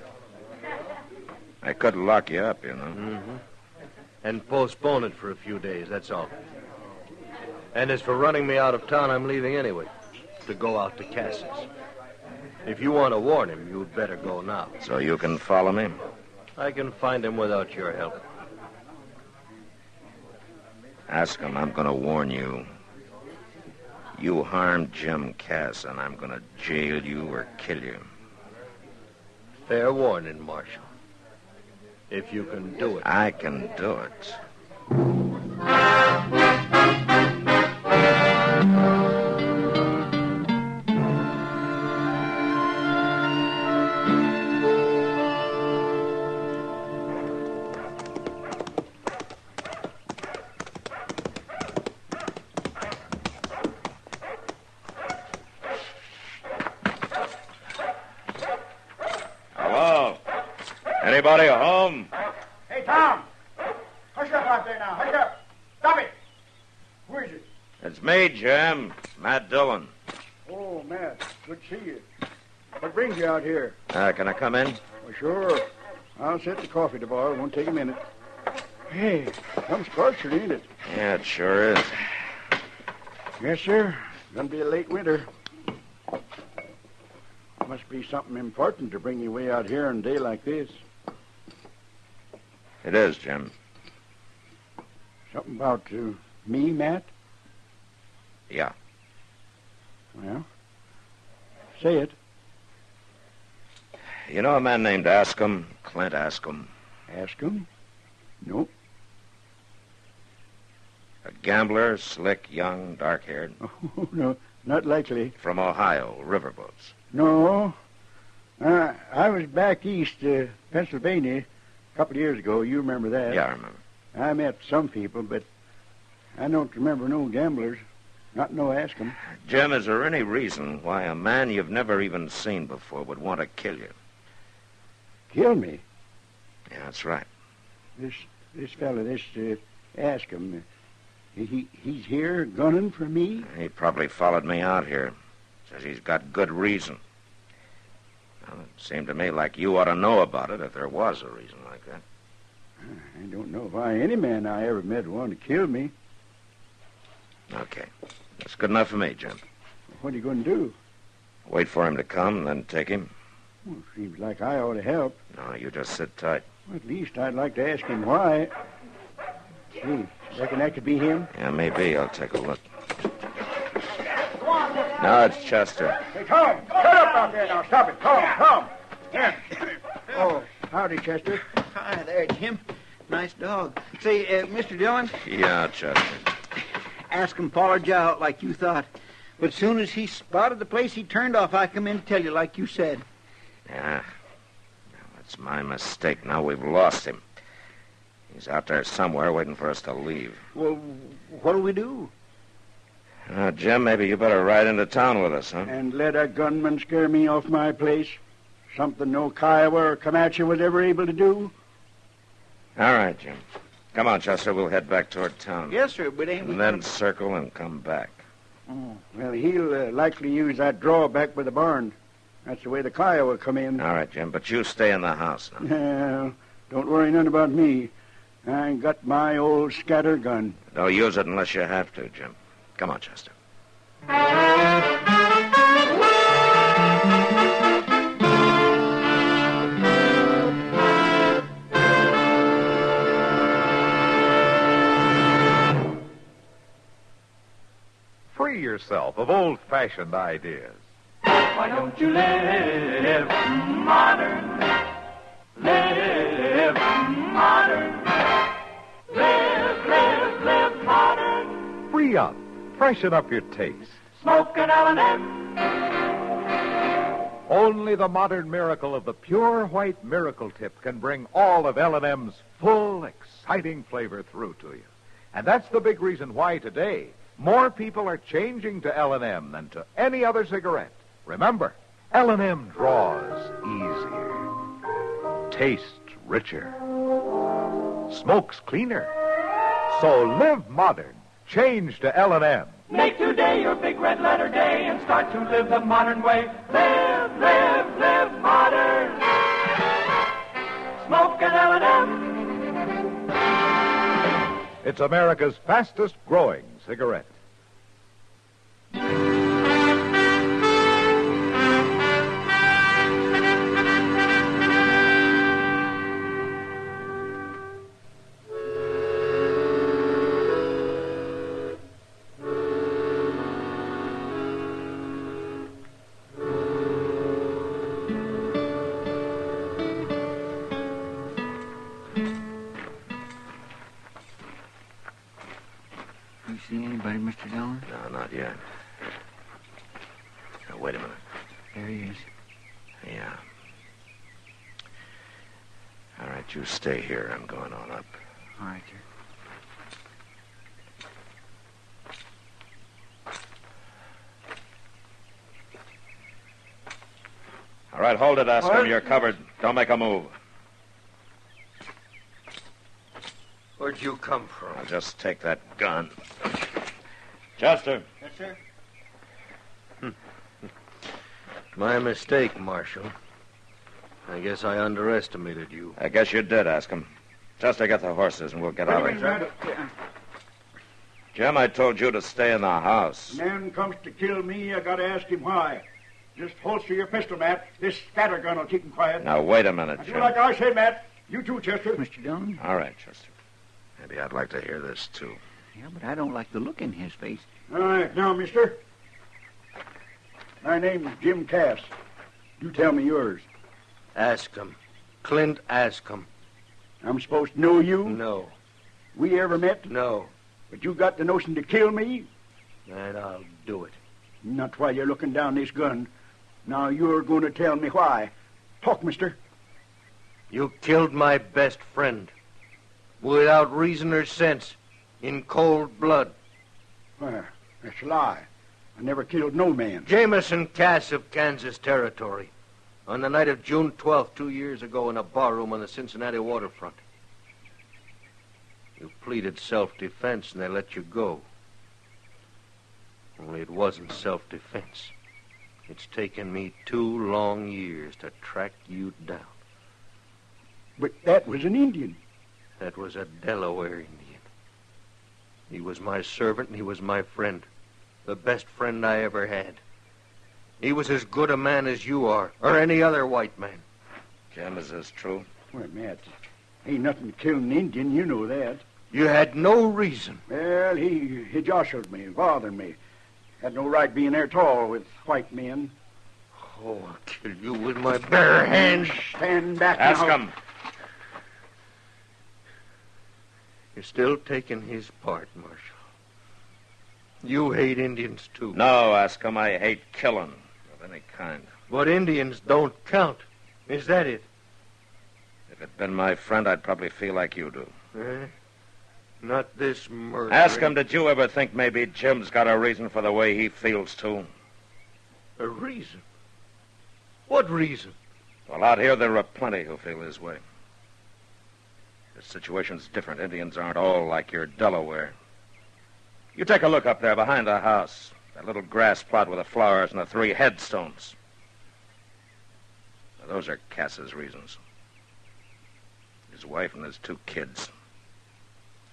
I could lock you up, you know. Mm-hmm. And postpone it for a few days, that's all. And as for running me out of town, I'm leaving anyway, to go out to Cass's. If you want to warn him, you'd better go now. So you can follow me? I can find him without your help. Ask him, I'm going to warn you. You harmed Jim Cass, and I'm going to jail you or kill you. Fair warning, Marshal. If you can do it. I can do it. Anybody home? Hey, Tom! Hush up out there now. Hush up. Stop it. Who is it? It's me, Jim. Matt Dillon. Oh, Matt. Good to see you. What brings you out here? Can I come in? Well, sure. I'll set the coffee to boil. It won't take a minute. Hey, I'm scorching, ain't it? Yeah, it sure is. Yes, sir. Gonna be a late winter. Must be something important to bring you way out here on a day like this. It is, Jim. Something about me, Matt? Yeah. Well, say it. You know a man named Ascom? Clint Ascom? Ascom? Nope. A gambler, slick, young, dark-haired? Oh, no, not likely. From Ohio, riverboats. No. I was back east, Pennsylvania, a couple of years ago. You remember that? Yeah, I remember. I met some people, but I don't remember no gamblers. Not no Ascom. Jim, is there any reason why a man you've never even seen before would want to kill you? Kill me? Yeah, that's right. This fella, Ascom, he's here gunning for me? He probably followed me out here. Says he's got good reason. Well, it seemed to me like you ought to know about it if there was a reason like that. I don't know why any man I ever met would want to kill me. Okay. That's good enough for me, Jim. What are you going to do? Wait for him to come, then take him. Well, seems like I ought to help. No, you just sit tight. Well, at least I'd like to ask him why. Gee, reckon that could be him? Yeah, maybe. I'll take a look. No, it's Chester. Hey, Tom, shut up out there now. Stop it. Tom. Here. Oh, howdy, Chester. Hi there, Jim. Nice dog. Say, Mr. Dillon, Yeah, Chester. ask him followed you out like you thought. But soon as he spotted the place he turned off, I come in to tell you like you said. Yeah. That's my mistake. Now we've lost him. He's out there somewhere waiting for us to leave. Well, what'll we do? Jim, maybe you better ride into town with us, huh? And let a gunman scare me off my place? Something no Kiowa or Comanche was ever able to do? All right, Jim. Come on, Chester. We'll head back toward town. Yes, sir, but ain't we... And then circle and come back. Oh, well, he'll likely use that drawback by the barn. That's the way the Kiowa come in. All right, Jim, but you stay in the house now. Well, don't worry none about me. I got my old scatter gun. Don't use it unless you have to, Jim. Come on, Chester. Free yourself of old-fashioned ideas. Why don't you live modern? Live modern. Live modern. Free up. Freshen up your taste. Smoke an L&M. Only the modern miracle of the pure white miracle tip can bring all of L&M's full, exciting flavor through to you. And that's the big reason why today more people are changing to L&M than to any other cigarette. Remember, L&M draws easier, tastes richer, smokes cleaner. So live modern. Change to L&M. Make today your big red letter day and start to live the modern way. Live modern. Smoke an L&M. It's America's fastest growing cigarette. You see anybody, Mr. Dillon? No, not yet. Now, wait a minute. There he is. Yeah. All right, you stay here. I'm going on up. All right, sir. All right, hold it, Askham. What? You're covered. Don't make a move. Where'd you come from? I'll just take that gun. Chester. Yes, sir. My mistake, Marshal. I guess I underestimated you. I guess you did, Askham. Chester, get the horses and we'll get out of here. Jim, I told you to stay in the house. Man comes to kill me, I gotta ask him why. Just holster your pistol, Matt. This scatter gun will keep him quiet. Now, wait a minute, Now, do Jim. like I said, Matt. You too, Chester. Mr. Dillon? All right, Chester. Maybe I'd like to hear this, too. Yeah, but I don't like the look in his face. All right, now, mister. My name's Jim Cass. You tell me yours. Askham. Clint Askham. I'm supposed to know you? No. We ever met? No. But you got the notion to kill me? And I'll do it. Not while you're looking down this gun. Now you're going to tell me why. Talk, mister. You killed my best friend. Without reason or sense. In cold blood. Well, that's a lie. I never killed no man. Jameson Cass of Kansas Territory. On the night of June 12th, 2 years ago, in a barroom on the Cincinnati waterfront. You pleaded self-defense, and they let you go. Only it wasn't self-defense. It's taken me 2 long years to track you down. But that was an Indian. That was a Delaware Indian. He was my servant and he was my friend. The best friend I ever had. He was as good a man as you are, or any other white man. Jim, is this true? Well, Matt, ain't nothing to kill an Indian, you know that. You had no reason. Well, he jostled me, bothered me. Had no right being there at all with white men. Oh, I'll kill you with my bare hands. Stand back Ask now. him. You're still taking his part, Marshal. You hate Indians, too. No, ask him. I hate killing of any kind. But Indians don't count. Is that it? If it'd been my friend, I'd probably feel like you do. Eh? Not this murder. Ask him, did you ever think maybe Jim's got a reason for the way he feels, too? A reason? What reason? Well, out here there are plenty who feel his way. The situation's different. Indians aren't all like your Delaware. You take a look up there behind the house. That little grass plot with the flowers and the 3 headstones. Now, those are Cass's reasons. His wife and his 2 kids.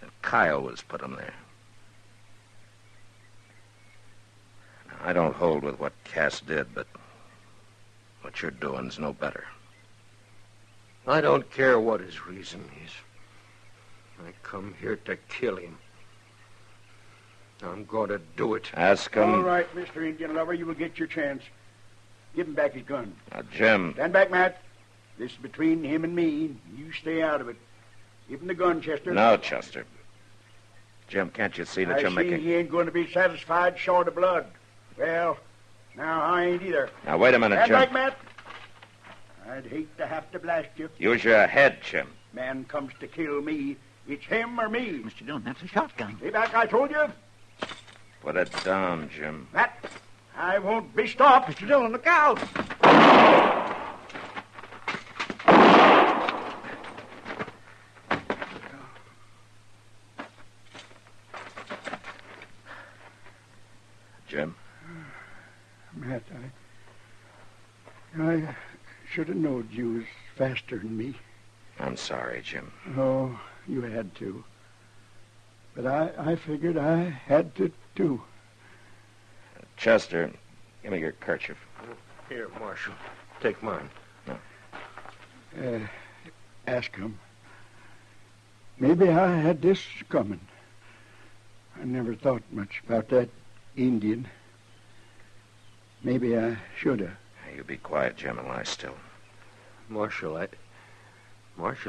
And Kyle was put him there. Now, I don't hold with what Cass did, but what you're doing's no better. I don't care what his reason is. I come here to kill him. I'm going to do it. Ask him. All right, Mr. Indian lover, you will get your chance. Give him back his gun. Now, Jim. Stand back, Matt. This is between him and me. You stay out of it. Give him the gun, Chester. No, Chester. Jim, can't you see that you're making... he ain't going to be satisfied short of blood. Well, now I ain't either. Now, wait a minute, Stand Jim. back, Matt. I'd hate to have to blast you. Use your head, Jim. Man comes to kill me. It's him or me. Mr. Dillon, that's a shotgun. Stay back, I told you. Put it down, Jim. Matt, I won't be stopped. Mr. Dillon, look out. Jim? Matt, I should have known you was faster than me. I'm sorry, Jim. Oh, you had to. But I figured I had to, too. Chester, give me your kerchief. Here, Marshal. Take mine. No. Ask him. Maybe I had this coming. I never thought much about that Indian. Maybe I should have. You be quiet, Jim, and lie still. Marshal,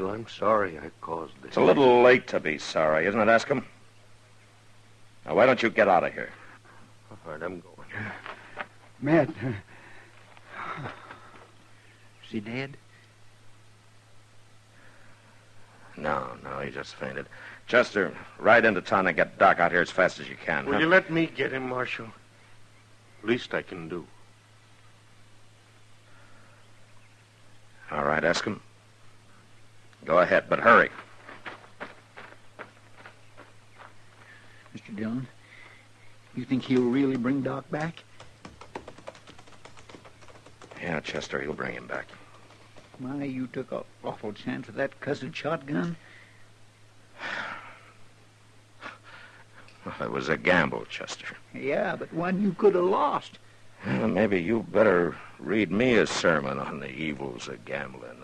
I'm sorry I caused this. It's a little late to be sorry, isn't it, ask him? Now, why don't you get out of here? All right, I'm going. Matt. Is he dead? No, he just fainted. Chester, ride into town and get Doc out here as fast as you can. Will you let me get him, Marshal? Least I can do. All right, ask him. Go ahead, but hurry. Mr. Dillon, you think he'll really bring Doc back? Yeah, Chester, he'll bring him back. My, you took an awful chance with that cussed shotgun. Well, it was a gamble, Chester. Yeah, but one you could have lost. Well, maybe you better read me a sermon on the evils of gambling.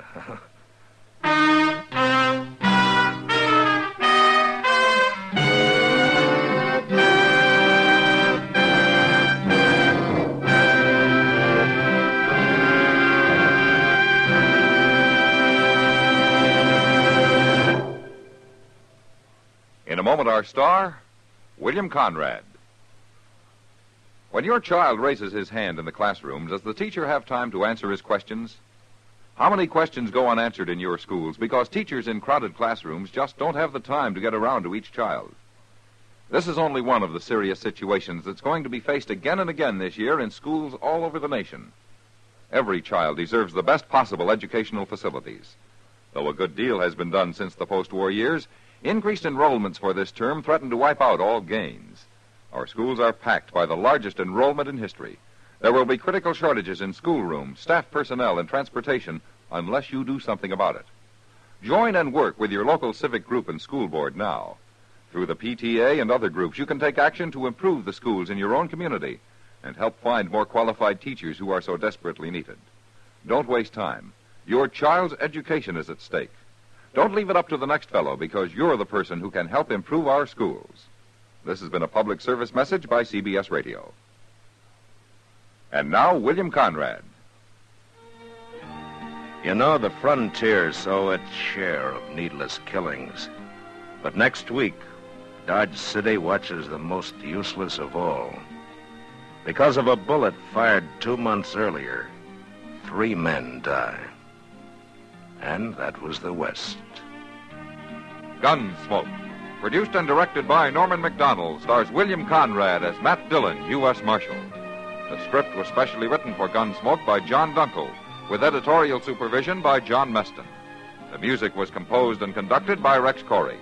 In a moment, our star, William Conrad. When your child raises his hand in the classroom, does the teacher have time to answer his questions? How many questions go unanswered in your schools because teachers in crowded classrooms just don't have the time to get around to each child? This is only one of the serious situations that's going to be faced again and again this year in schools all over the nation. Every child deserves the best possible educational facilities. Though a good deal has been done since the post-war years, increased enrollments for this term threaten to wipe out all gains. Our schools are packed by the largest enrollment in history. There will be critical shortages in schoolrooms, staff personnel, and transportation unless you do something about it. Join and work with your local civic group and school board now. Through the PTA and other groups, you can take action to improve the schools in your own community and help find more qualified teachers who are so desperately needed. Don't waste time. Your child's education is at stake. Don't leave it up to the next fellow, because you're the person who can help improve our schools. This has been a public service message by CBS Radio. And now, William Conrad. You know, the frontier's so its share of needless killings. But next week, Dodge City watches the most useless of all. Because of a bullet fired 2 months earlier, 3 men die. And that was the West. Gunsmoke. Produced and directed by Norman Macdonald, stars William Conrad as Matt Dillon, U.S. Marshal. The script was specially written for Gunsmoke by John Dunkel, with editorial supervision by John Meston. The music was composed and conducted by Rex Corey.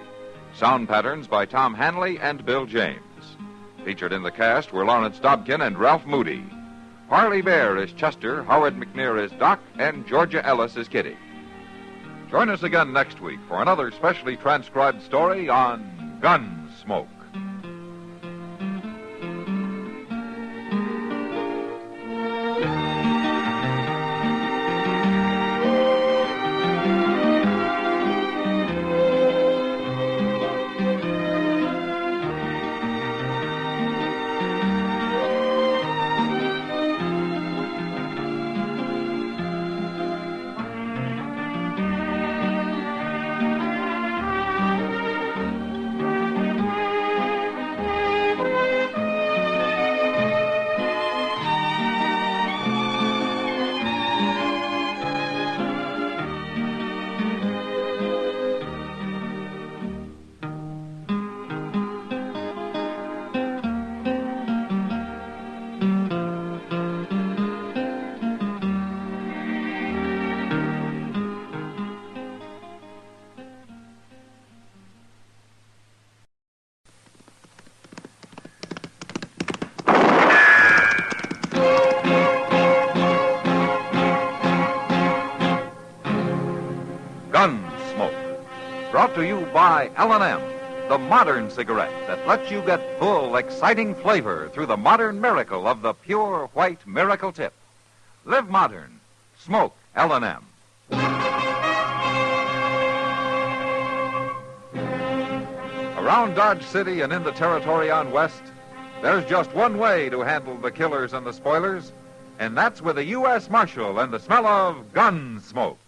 Sound patterns by Tom Hanley and Bill James. Featured in the cast were Lawrence Dobkin and Ralph Moody. Harley Bear is Chester, Howard McNear is Doc, and Georgia Ellis is Kitty. Join us again next week for another specially transcribed story on Gunsmoke. Gunsmoke. Brought to you by L&M, the modern cigarette that lets you get full, exciting flavor through the modern miracle of the pure white miracle tip. Live modern. Smoke L&M. Around Dodge City and in the territory on West, there's just one way to handle the killers and the spoilers, and that's with a U.S. Marshal and the smell of gun smoke.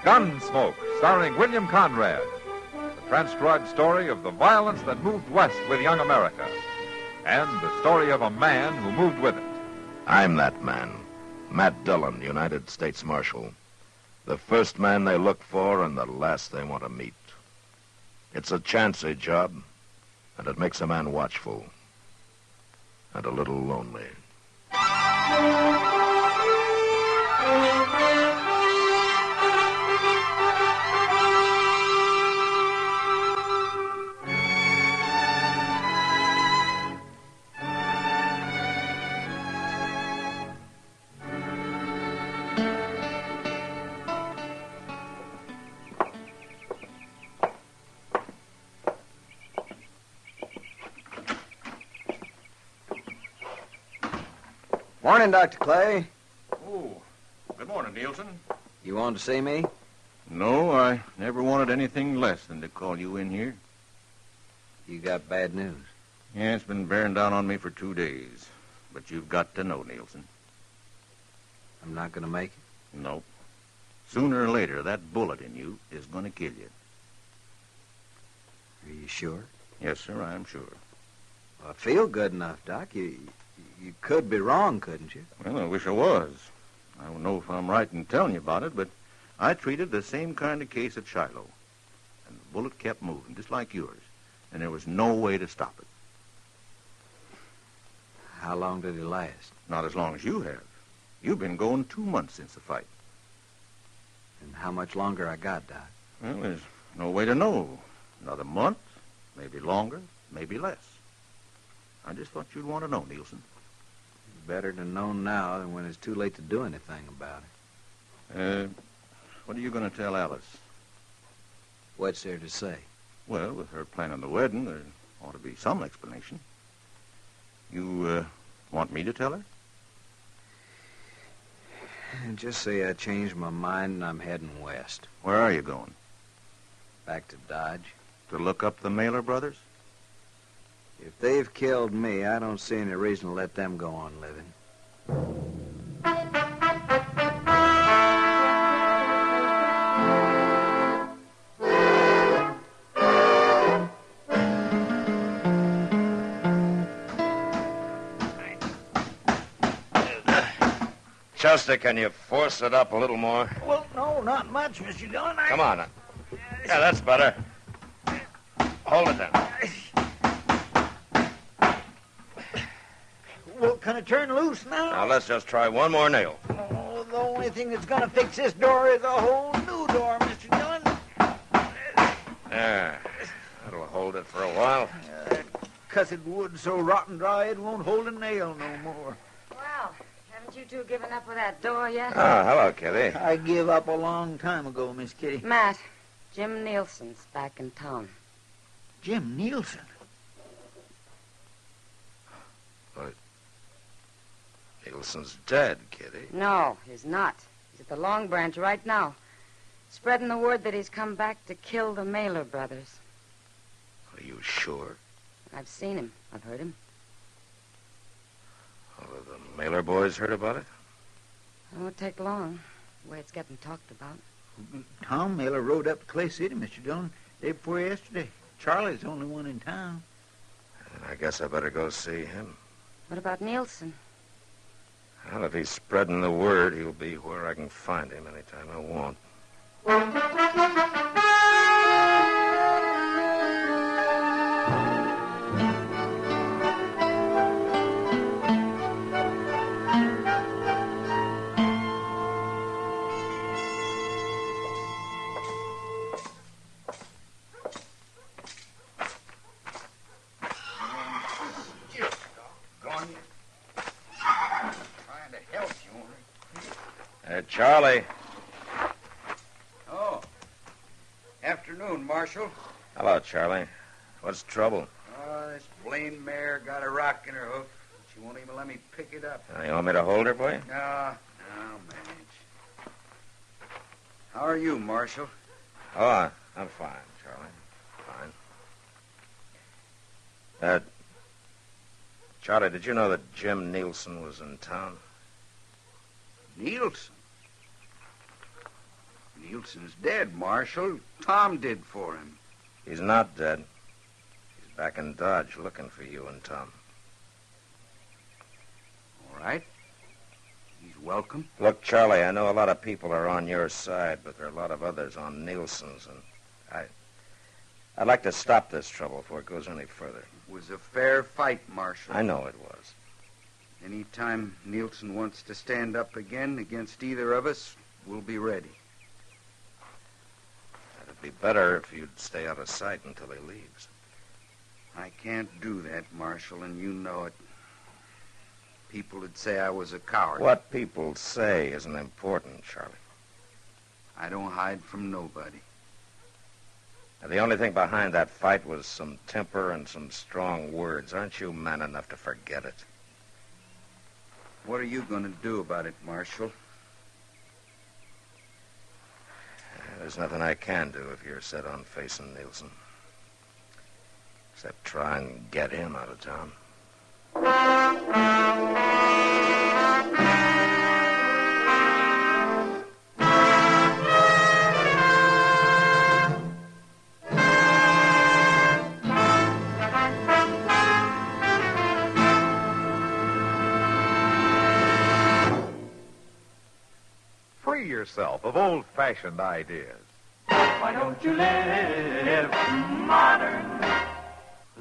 Gunsmoke, starring William Conrad. The transcribed story of the violence that moved west with young America. And the story of a man who moved with it. I'm that man, Matt Dillon, United States Marshal. The first man they look for and the last they want to meet. It's a chancy job, and it makes a man watchful and a little lonely. Morning, Dr. Clay. Oh, good morning, Nielsen. You wanted to see me? No, I never wanted anything less than to call you in here. You got bad news. Yeah, it's been bearing down on me for 2 days. But you've got to know, Nielsen. I'm not going to make it? Nope. Sooner or later, that bullet in you is going to kill you. Are you sure? Yes, sir, I'm sure. Well, I feel good enough, Doc. You could be wrong, couldn't you? Well, I wish I was. I don't know if I'm right in telling you about it, but I treated the same kind of case at Shiloh. And the bullet kept moving, just like yours. And there was no way to stop it. How long did he last? Not as long as you have. You've been going 2 months since the fight. And how much longer I got, Doc? Well, there's no way to know. Another month, maybe longer, maybe less. I just thought you'd want to know, Nielsen. Better to know now than when it's too late to do anything about it. What are you going to tell Alice? What's there to say? Well, with her planning the wedding, there ought to be some explanation. You, want me to tell her? Just say I changed my mind and I'm heading west. Where are you going? Back to Dodge. To look up the Mailer brothers? If they've killed me, I don't see any reason to let them go on living. Chester, can you force it up a little more? Well, no, not much, Mr. Dillon. Come on. Yeah, that's better. Hold it then. Well, can it turn loose now? Now, let's just try one more nail. Oh, the only thing that's going to fix this door is a whole new door, Mr. Dillon. There. That'll hold it for a while. Cussed wood so rotten dry it won't hold a nail no more. Well, haven't you two given up with that door yet? Oh, hello, Kitty. I gave up a long time ago, Miss Kitty. Matt, Jim Nielsen's back in town. Jim Nielsen? What? Nielsen's dead, Kitty. No, he's not. He's at the Long Branch right now, spreading the word that he's come back to kill the Mailer brothers. Are you sure? I've seen him. I've heard him. Well, have the Mailer boys heard about it? It won't take long, the way it's getting talked about. Tom Mailer rode up to Clay City, Mr. Dillon, day before yesterday. Charlie's the only one in town. I guess I better go see him. What about Nielsen? Well, if he's spreading the word, he'll be where I can find him anytime I want. Charlie. Oh. Afternoon, Marshal. Hello, Charlie. What's the trouble? Oh, this blamed mare got a rock in her hoof. She won't even let me pick it up. You want me to hold her for you? No, I'll manage. How are you, Marshal? Oh, I'm fine, Charlie. Fine. Charlie, did you know that Jim Nielsen was in town? Nielsen? Nielsen's dead, Marshal. Tom did for him. He's not dead. He's back in Dodge looking for you and Tom. All right. He's welcome. Look, Charlie, I know a lot of people are on your side, but there are a lot of others on Nielsen's, and I'd like to stop this trouble before it goes any further. It was a fair fight, Marshal. I know it was. Any time Nielsen wants to stand up again against either of us, we'll be ready. It'd be better if you'd stay out of sight until he leaves. I can't do that, Marshal, and you know it. People would say I was a coward. What people say isn't important, Charlie. I don't hide from nobody. Now, the only thing behind that fight was some temper and some strong words. Aren't you man enough to forget it? What are you going to do about it, Marshal? There's nothing I can do if you're set on facing Nielsen. Except try and get him out of town. Free yourself of old-fashioned ideas. Why don't you live modern?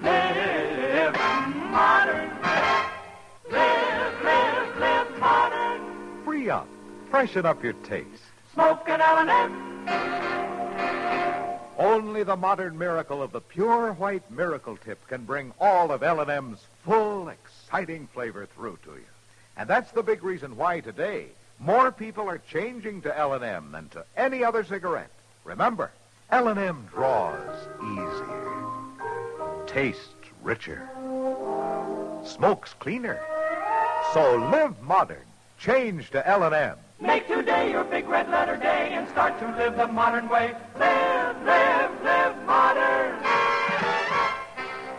Live modern. Free up. Freshen up your taste. Smoke at L&M. Only the modern miracle of the pure white miracle tip can bring all of L&M's full, exciting flavor through to you. And that's the big reason why today more people are changing to L&M than to any other cigarette. Remember, L&M draws easier, tastes richer, smokes cleaner. So live modern. Change to L&M. Make today your big red letter day and start to live the modern way. Live, live, live modern.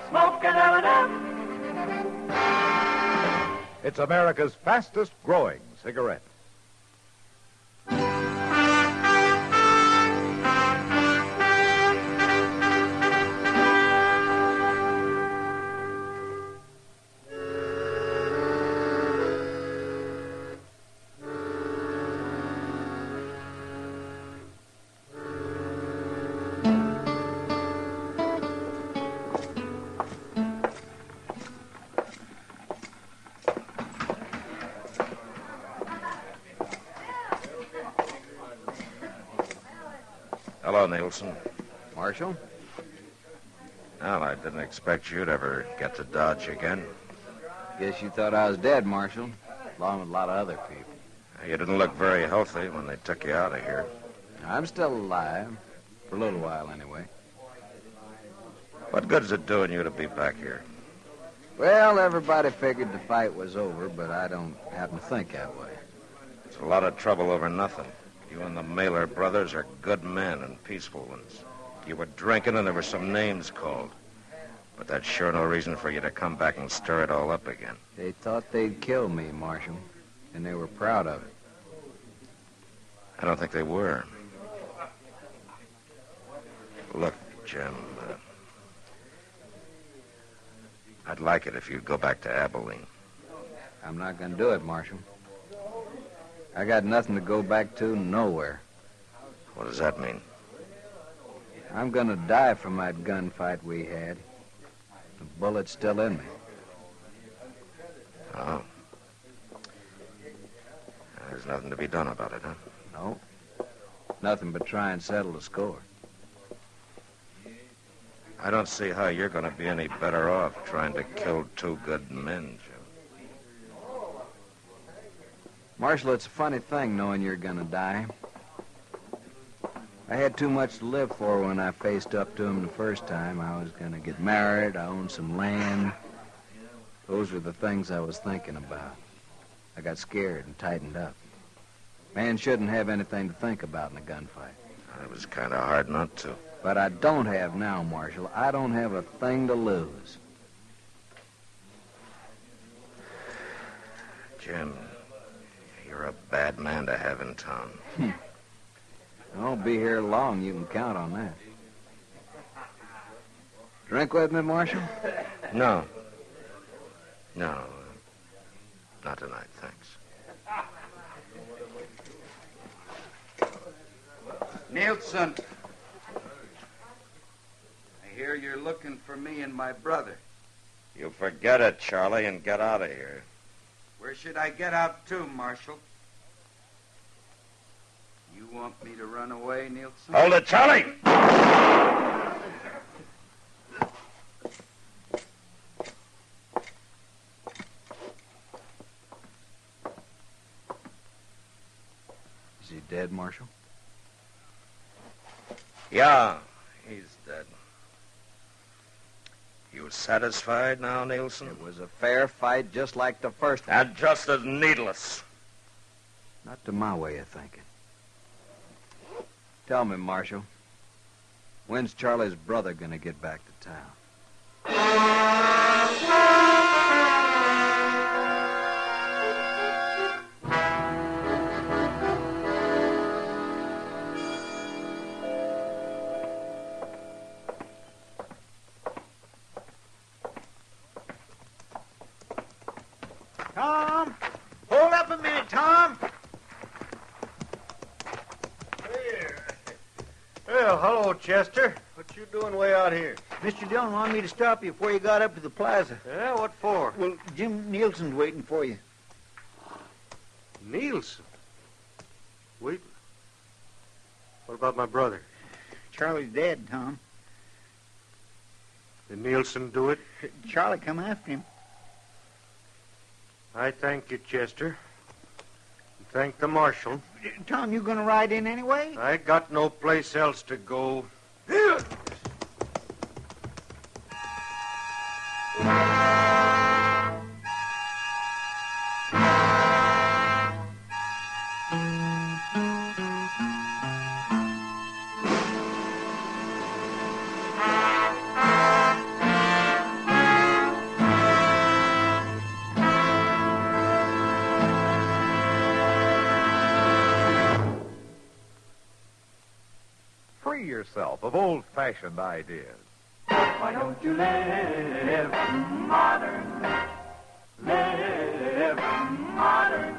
Smoke at L&M. It's America's fastest growing cigarette. Hello, Nielsen. Marshal? Well, I didn't expect you'd ever get to Dodge again. Guess you thought I was dead, Marshal, along with a lot of other people. You didn't look very healthy when they took you out of here. I'm still alive, for a little while anyway. What good's it doing you to be back here? Well, everybody figured the fight was over, but I don't happen to think that way. It's a lot of trouble over nothing. You and the Mailer brothers are good men and peaceful ones. You were drinking and there were some names called. But that's sure no reason for you to come back and stir it all up again. They thought they'd kill me, Marshal, and they were proud of it. I don't think they were. Look, Jim, I'd like it if you'd go back to Abilene. I'm not going to do it, Marshal. I got nothing to go back to, nowhere. What does that mean? I'm going to die from that gunfight we had. The bullet's still in me. Oh. There's nothing to be done about it, huh? No. Nothing but try and settle the score. I don't see how you're going to be any better off trying to kill two good men, Jim. Marshal, it's a funny thing knowing you're going to die. I had too much to live for when I faced up to him the first time. I was going to get married. I owned some land. Those were the things I was thinking about. I got scared and tightened up. Man shouldn't have anything to think about in a gunfight. It was kind of hard not to. But I don't have now, Marshal. I don't have a thing to lose. Jim, you're a bad man to have in town. I won't be here long. You can count on that. Drink with me, Marshal? No. No. Not tonight, thanks. Nielsen. I hear you're looking for me and my brother. You forget it, Charlie, and get out of here. Where should I get out to, Marshal? You want me to run away, Nielsen? Hold it, Charlie! Is he dead, Marshal? Yeah, he's dead. You satisfied now, Nielsen? It was a fair fight, just like the first one. And just as needless. Not to my way of thinking. Tell me, Marshal, when's Charlie's brother going to get back to town? Tom! Hold up a minute, Tom! Well, hello, Chester. What you doing way out here? Mr. Dillon wanted me to stop you before you got up to the plaza. Yeah, what for? Well, Jim Nielsen's waiting for you. Nielsen? Wait. What about my brother? Charlie's dead, Tom. Did Nielsen do it? Charlie come after him. I thank you, Chester. And thank the marshal. Tom, you gonna ride in anyway? I got no place else to go. Free yourself of old-fashioned ideas. Why don't you live modern? Live modern.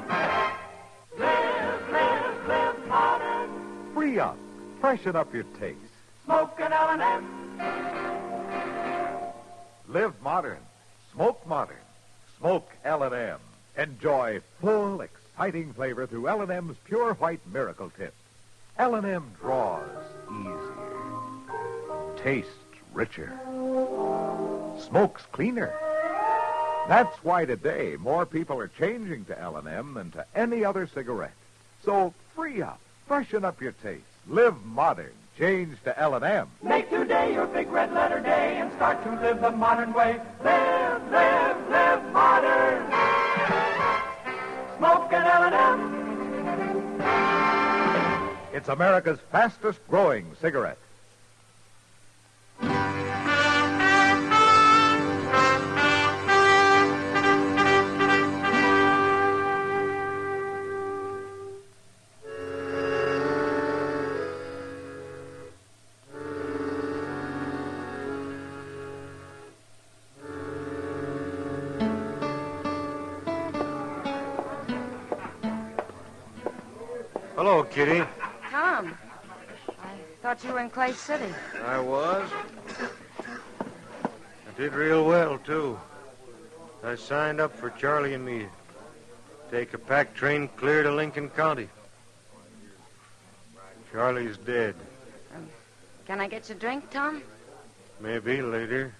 Live modern. Free up. Freshen up your taste. Smoke an L&M. Live modern. Smoke modern. Smoke L&M. Enjoy full, exciting flavor through L&M's Pure White Miracle Tip. L&M draws easier. Tastes richer. Smokes cleaner. That's why today more people are changing to L&M than to any other cigarette. So free up. Freshen up your taste. Live modern. Change to L&M. Make today your big red letter day and start to live the modern way. Live modern. Smoke an L&M. It's America's fastest growing cigarette. Hello, Kitty. Tom, I thought you were in Clay City. I was. I did real well, too. I signed up for Charlie and me. Take a pack train clear to Lincoln County. Charlie's dead. Can I get you a drink, Tom? Maybe later.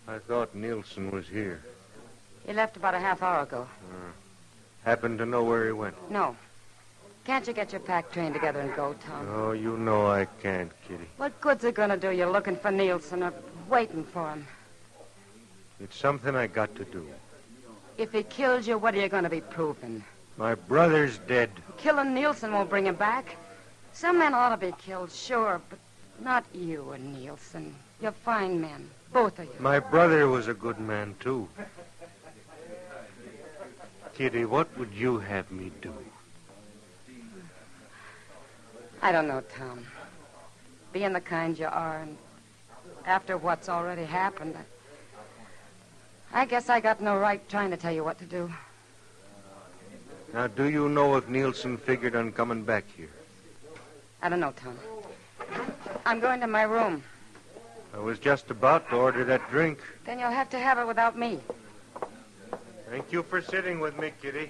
I thought Nielsen was here. He left about a half hour ago. Happen to know where he went? No. Can't you get your pack train together and go, Tom? Oh, you know I can't, Kitty. What good's it gonna do you looking for Nielsen or waiting for him? It's something I got to do. If he kills you, what are you gonna be proving? My brother's dead. Killing Nielsen won't bring him back. Some men ought to be killed, sure, but not you and Nielsen. You're fine men, both of you. My brother was a good man, too. Kitty, what would you have me do? I don't know, Tom. Being the kind you are, and after what's already happened, I guess I got no right trying to tell you what to do. Now, do you know if Nielsen figured on coming back here? I don't know, Tom. I'm going to my room. I was just about to order that drink. Then you'll have to have it without me. Thank you for sitting with me, Kitty.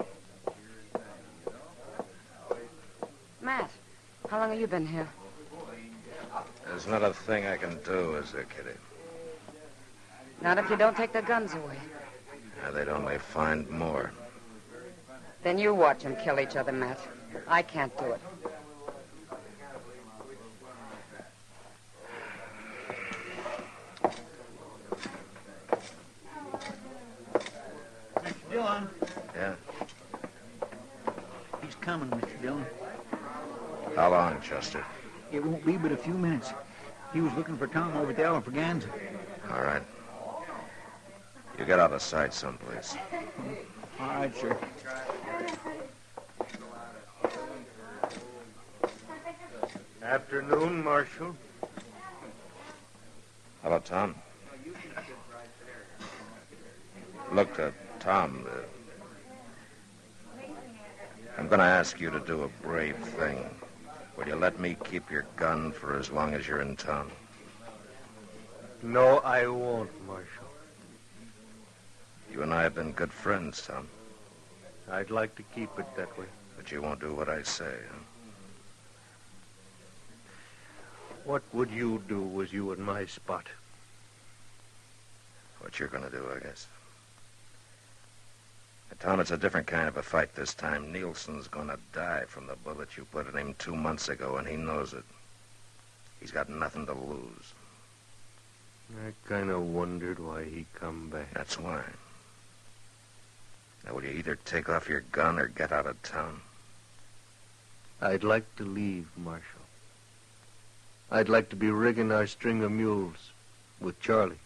Matt, how long have you been here? There's not a thing I can do, is there, Kitty? Not if you don't take the guns away. They'd only find more. Then you watch them kill each other, Matt. I can't do it. Mr. Dillon. Yeah? He's coming, Mr. Dillon. How long, Chester? It won't be but a few minutes. He was looking for Tom over at the Alfraganza. All right. You get out of sight someplace. All right, sir. Afternoon, Marshal. Hello, Tom. Look, Tom, I'm going to ask you to do a brave thing. Will you let me keep your gun for as long as you're in town? No, I won't, Marshal. You and I have been good friends, Tom. I'd like to keep it that way. But But you won't do what I say, huh? What would you do was you in my spot? What you're going to do, I guess. Tom, it's a different kind of a fight this time. Nielsen's going to die from the bullet you put in him 2 months ago, and he knows it. He's got nothing to lose. I kind of wondered why he come back. That's why. Now, will you either take off your gun or get out of town? I'd like to leave, Marshal. I'd like to be rigging our string of mules with Charlie.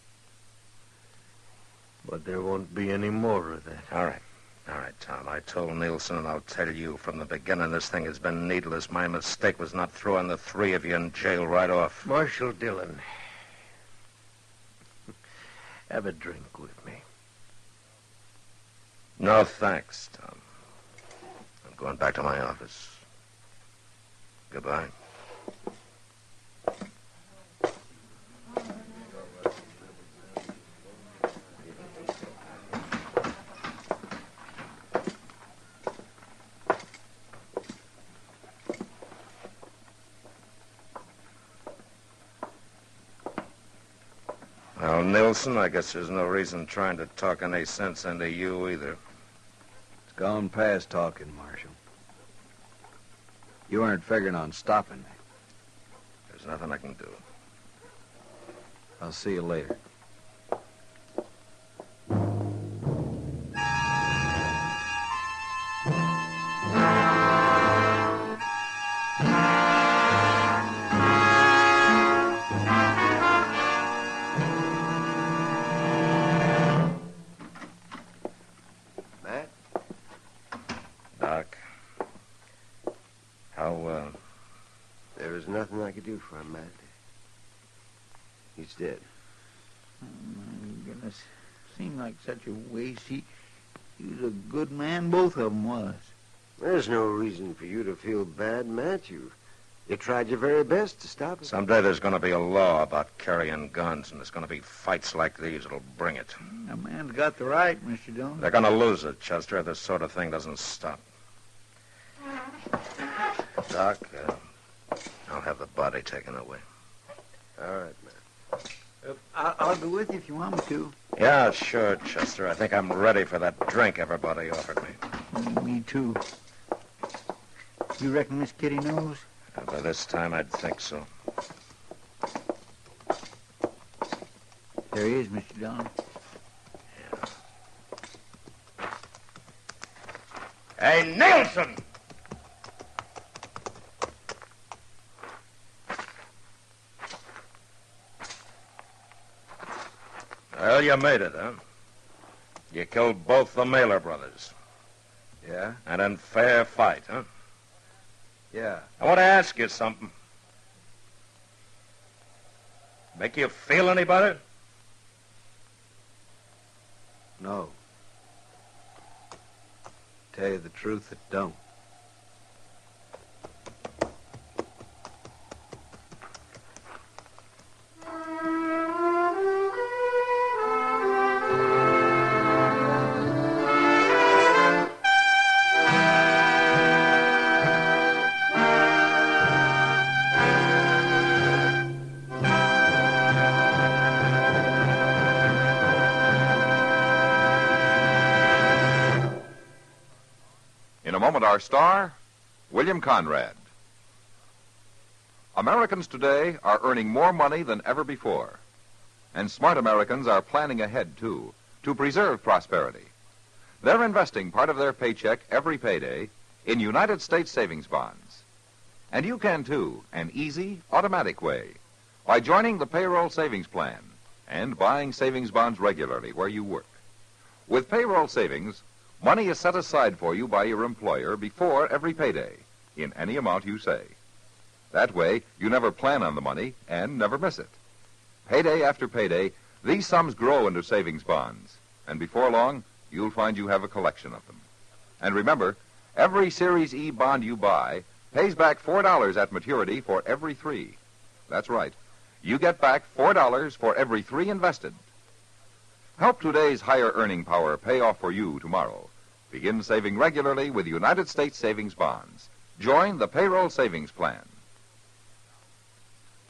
But there won't be any more of that. All right. All right, Tom. I told Nielsen, and I'll tell you from the beginning, this thing has been needless. My mistake was not throwing the three of you in jail right off. Marshal Dillon, have a drink with me. No, thanks, Tom. I'm going back to my office. Goodbye. Well, Nilsson, I guess there's no reason trying to talk any sense into you either. It's gone past talking, Marshal. You aren't figuring on stopping me. There's nothing I can do. I'll see you later. There was nothing I could do for him, Matt. He's dead. Oh, my goodness. Seemed like such a waste. He was a good man, both of them was. There's no reason for you to feel bad, Matt. You tried your very best to stop it. Someday there's going to be a law about carrying guns, and there's going to be fights like these that'll bring it. A man's got the right, Mr. Dillon. They're going to lose it, Chester, if this sort of thing doesn't stop. Doc, I'll have the body taken away. All right, man. I'll go with you if you want me to. Yeah, sure, Chester. I think I'm ready for that drink everybody offered me. Me too. You reckon Miss Kitty knows? By this time, I'd think so. There he is, Mr. Dillon. Yeah. Hey, Nielsen! Well, you made it, huh? You killed both the Mailer brothers. Yeah? And in fair fight, huh? Yeah. I want to ask you something. Make you feel any better? No. Tell you the truth, it don't. In a moment, our star, William Conrad. Americans today are earning more money than ever before. And smart Americans are planning ahead, too, to preserve prosperity. They're investing part of their paycheck every payday in United States savings bonds. And you can, too, an easy, automatic way, by joining the payroll savings plan and buying savings bonds regularly where you work. With payroll savings, money is set aside for you by your employer before every payday, in any amount you say. That way, you never plan on the money and never miss it. Payday after payday, these sums grow into savings bonds, and before long, you'll find you have a collection of them. And remember, every Series E bond you buy pays back $4 at maturity for every 3. That's right. You get back $4 for every 3 invested. Help today's higher earning power pay off for you tomorrow. Begin saving regularly with United States savings bonds. Join the payroll savings plan.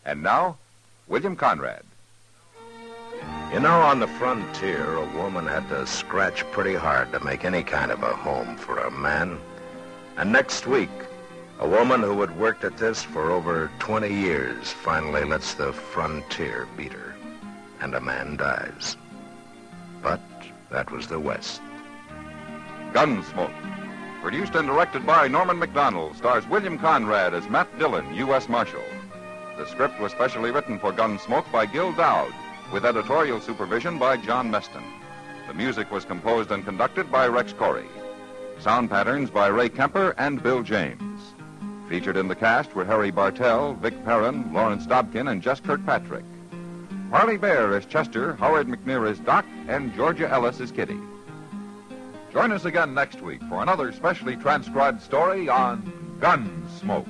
And now, William Conrad. You know, on the frontier, a woman had to scratch pretty hard to make any kind of a home for a man. And next week, a woman who had worked at this for over 20 years finally lets the frontier beat her, and a man dies. But that was the West. Gunsmoke. Produced and directed by Norman McDonald, stars William Conrad as Matt Dillon, U.S. Marshal. The script was specially written for Gunsmoke by Gil Dowd, with editorial supervision by John Meston. The music was composed and conducted by Rex Corey. Sound patterns by Ray Kemper and Bill James. Featured in the cast were Harry Bartell, Vic Perrin, Lawrence Dobkin, and Jess Kirkpatrick. Parley Bear as Chester, Howard McNear as Doc, and Georgia Ellis as Kitty. Join us again next week for another specially transcribed story on Gunsmoke.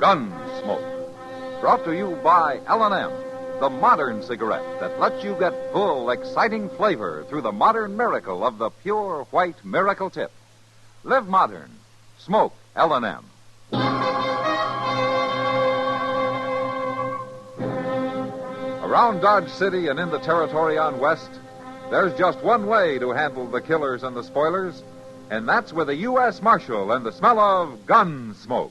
Gunsmoke. Brought to you by L&M, the modern cigarette that lets you get full, exciting flavor through the modern miracle of the pure white miracle tip. Live modern. Smoke L&M. Around Dodge City and in the territory on West, there's just one way to handle the killers and the spoilers, and that's with a U.S. Marshal and the smell of Gunsmoke.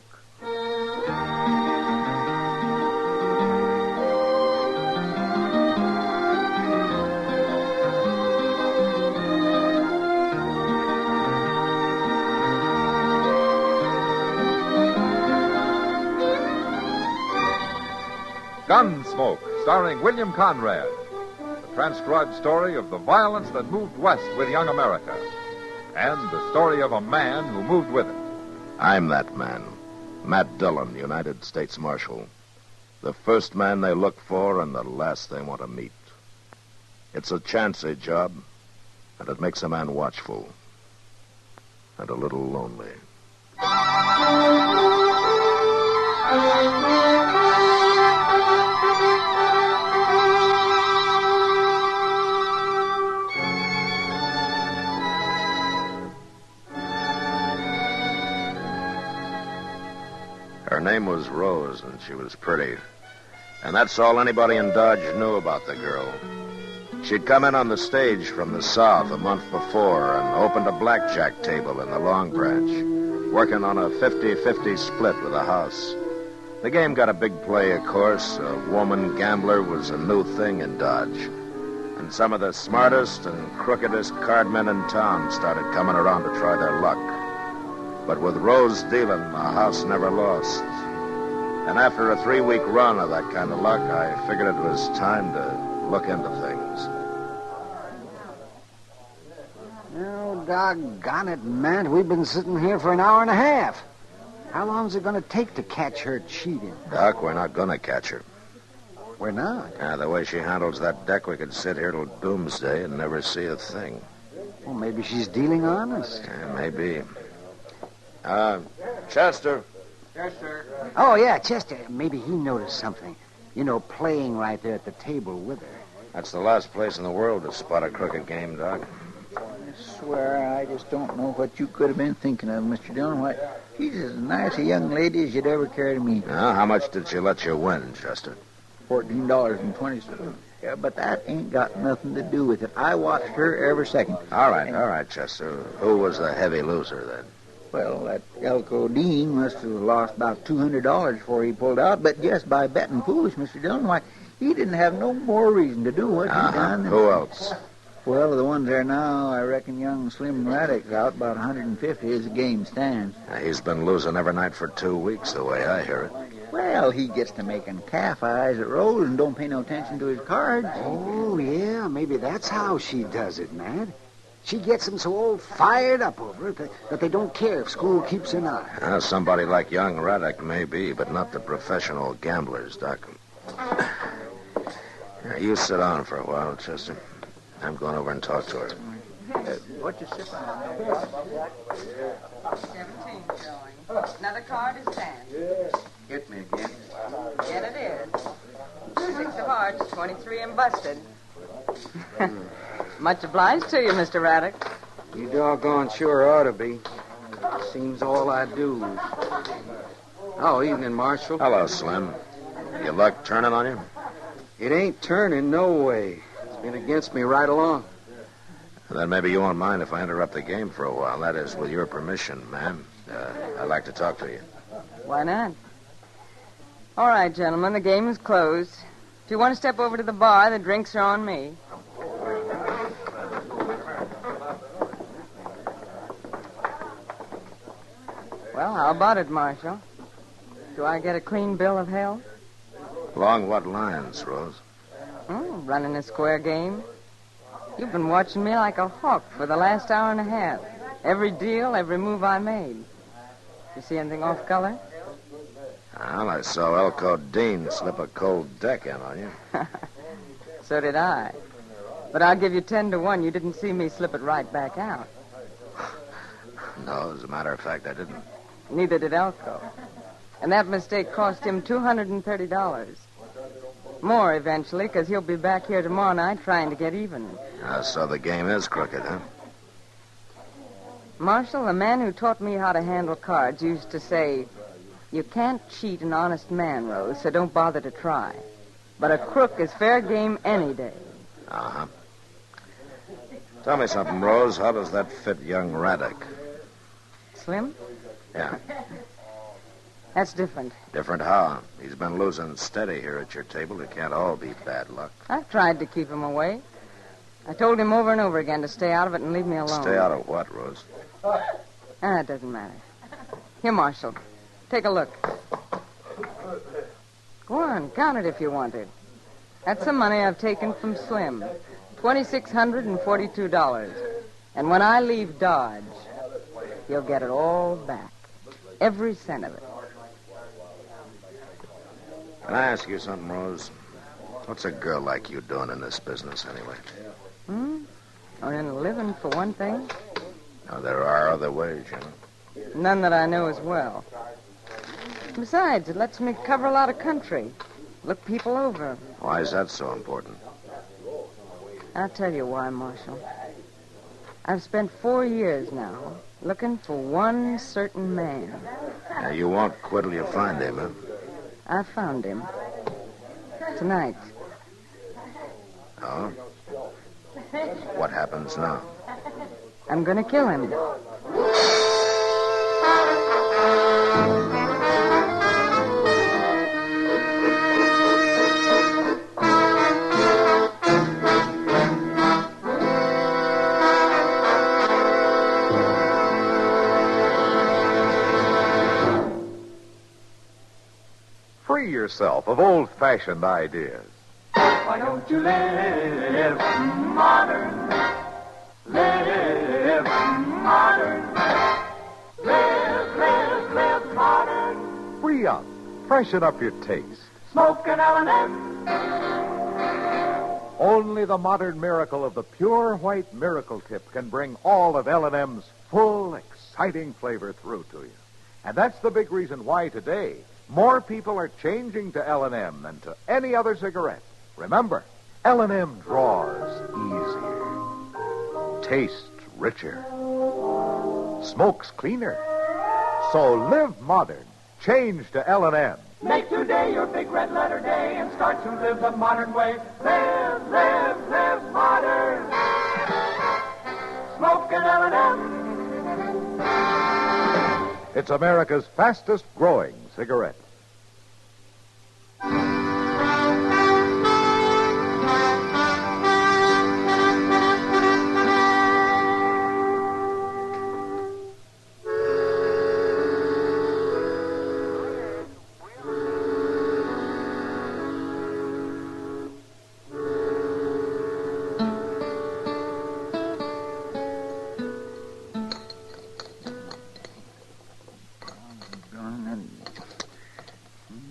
Gunsmoke, starring William Conrad. The transcribed story of the violence that moved west with young America. And the story of a man who moved with it. I'm that man, Matt Dillon, United States Marshal. The first man they look for and the last they want to meet. It's a chancy job, and it makes a man watchful. And a little lonely. Her name was Rose, and she was pretty. And that's all anybody in Dodge knew about the girl. She'd come in on the stage from the South a month before and opened a blackjack table in the Long Branch, working on a 50-50 split with the house. The game got a big play, of course. A woman gambler was a new thing in Dodge. And some of the smartest and crookedest cardmen in town started coming around to try their luck. But with Rose dealing, the house never lost. And after a 3-week run of that kind of luck, I figured it was time to look into things. Oh, doggone it, Matt. We've been sitting here for an hour and a half. How long's it going to take to catch her cheating? Doc, we're not going to catch her. We're not? Yeah, the way she handles that deck, we could sit here till doomsday and never see a thing. Well, maybe she's dealing honest. Yeah, maybe. Chester. Chester. Oh, yeah, Chester. Maybe he noticed something. You know, playing right there at the table with her. That's the last place in the world to spot a crooked game, Doc. I swear, I just don't know what you could have been thinking of, Mr. Dillon. Why, she's as nice a young lady as you'd ever care to meet. Now, how much did she let you win, Chester? $14.20. Yeah, but that ain't got nothing to do with it. I watched her every second. All right, Chester. Who was the heavy loser, then? Well, that Elko Dean must have lost about $200 before he pulled out, but just by betting foolish, Mr. Dillon, why, he didn't have no more reason to do what he done. Who else? Well, the ones there now, I reckon young Slim Raddick's out about 150 as the game stands. He's been losing every night for 2 weeks, the way I hear it. Well, he gets to making calf eyes at Rose and don't pay no attention to his cards. Oh, yeah, maybe that's how she does it, Matt. She gets them so all fired up over it that they don't care if school keeps an eye. Somebody like young Raddick may be, but not the professional gamblers, Doc. You sit down for a while, Chester. I'm going over and talk to her. What you sip on? 17 showing. Another card is 10. Hit me again. Yet it is. 6 of hearts, 23 and busted. Much obliged to you, Mr. Raddick. You doggone sure ought to be. Seems all I do. Oh, evening, Marshal. Hello, Slim. Your luck turning on you? It ain't turning, no way. It's been against me right along. Then maybe you won't mind if I interrupt the game for a while. That is, with your permission, ma'am. I'd like to talk to you. Why not? All right, gentlemen, the game is closed. If you want to step over to the bar, the drinks are on me. Well, how about it, Marshal? Do I get a clean bill of health? Along what lines, Rose? Running a square game. You've been watching me like a hawk for the last hour and a half. Every deal, every move I made. You see anything off color? Well, I saw Elko Dean slip a cold deck in on you. So did I. But I'll give you 10 to 1. You didn't see me slip it right back out. No, as a matter of fact, I didn't. Neither did Elko. And that mistake cost him $230. More eventually, because he'll be back here tomorrow night trying to get even. So the game is crooked, huh? Marshal, the man who taught me how to handle cards used to say, you can't cheat an honest man, Rose, so don't bother to try. But a crook is fair game any day. Uh-huh. Tell me something, Rose. How does that fit young Raddick? Slim? Yeah. That's different. Different how? He's been losing steady here at your table. It can't all be bad luck. I've tried to keep him away. I told him over and over again to stay out of it and leave me alone. Stay out of what, Rose? It doesn't matter. Here, Marshal. Take a look. Go on, count it if you want it. That's the money I've taken from Slim. $2,642. And when I leave Dodge, he'll get it all back. Every cent of it. Can I ask you something, Rose? What's a girl like you doing in this business, anyway? Earning a living, for one thing. Now, there are other ways, you know. None that I know as well. Besides, it lets me cover a lot of country. Look people over. Why is that so important? I'll tell you why, Marshal. I've spent 4 years now looking for one certain man. Now, you won't quit till you find him, huh? I found him. Tonight. Oh? What happens now? I'm going to kill him. Free yourself of old-fashioned ideas. Why don't you live modern? Live modern. Live modern. Free up. Freshen up your taste. Smoke an L&M. Only the modern miracle of the pure white miracle tip can bring all of L&M's full, exciting flavor through to you. And that's the big reason why today more people are changing to L&M than to any other cigarette. Remember, L&M draws easier, tastes richer, smokes cleaner. So live modern. Change to L&M. Make today your big red letter day and start to live the modern way. Live, live, live modern. Smoke an L&M. It's America's fastest growing cigarette.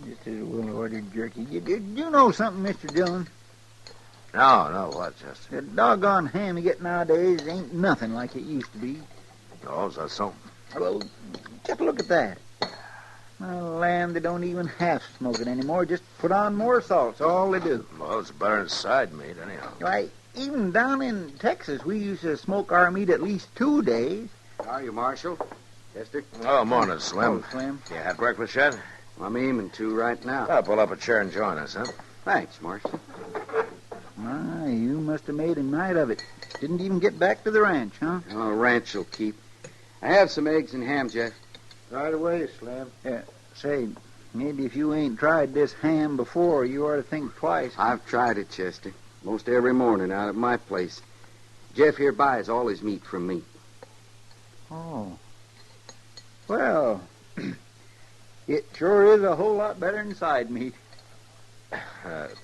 Just as well ordered jerky. You know something, Mr. Dillon? No, what, Chester? The doggone ham you get nowadays ain't nothing like it used to be. Oh, is that so? Well, just look at that. Lamb, they don't even half smoke it anymore. Just put on more salt. That's all they do. Well, it's better than side meat, anyhow. Why, even down in Texas, we used to smoke our meat at least 2 days. How are you, Marshal? Chester? Oh, morning, Slim. Oh, Slim. You had breakfast yet? I'm aiming to right now. I'll pull up a chair and join us, huh? Thanks, Marshal. My, you must have made a night of it. Didn't even get back to the ranch, huh? Oh, ranch will keep. I have some eggs and ham, Jeff. Right away, Slim. Yeah, say, maybe if you ain't tried this ham before, you ought to think twice. I've tried it, Chester. Most every morning out at my place. Jeff here buys all his meat from me. Oh. Well, it sure is a whole lot better than side meat.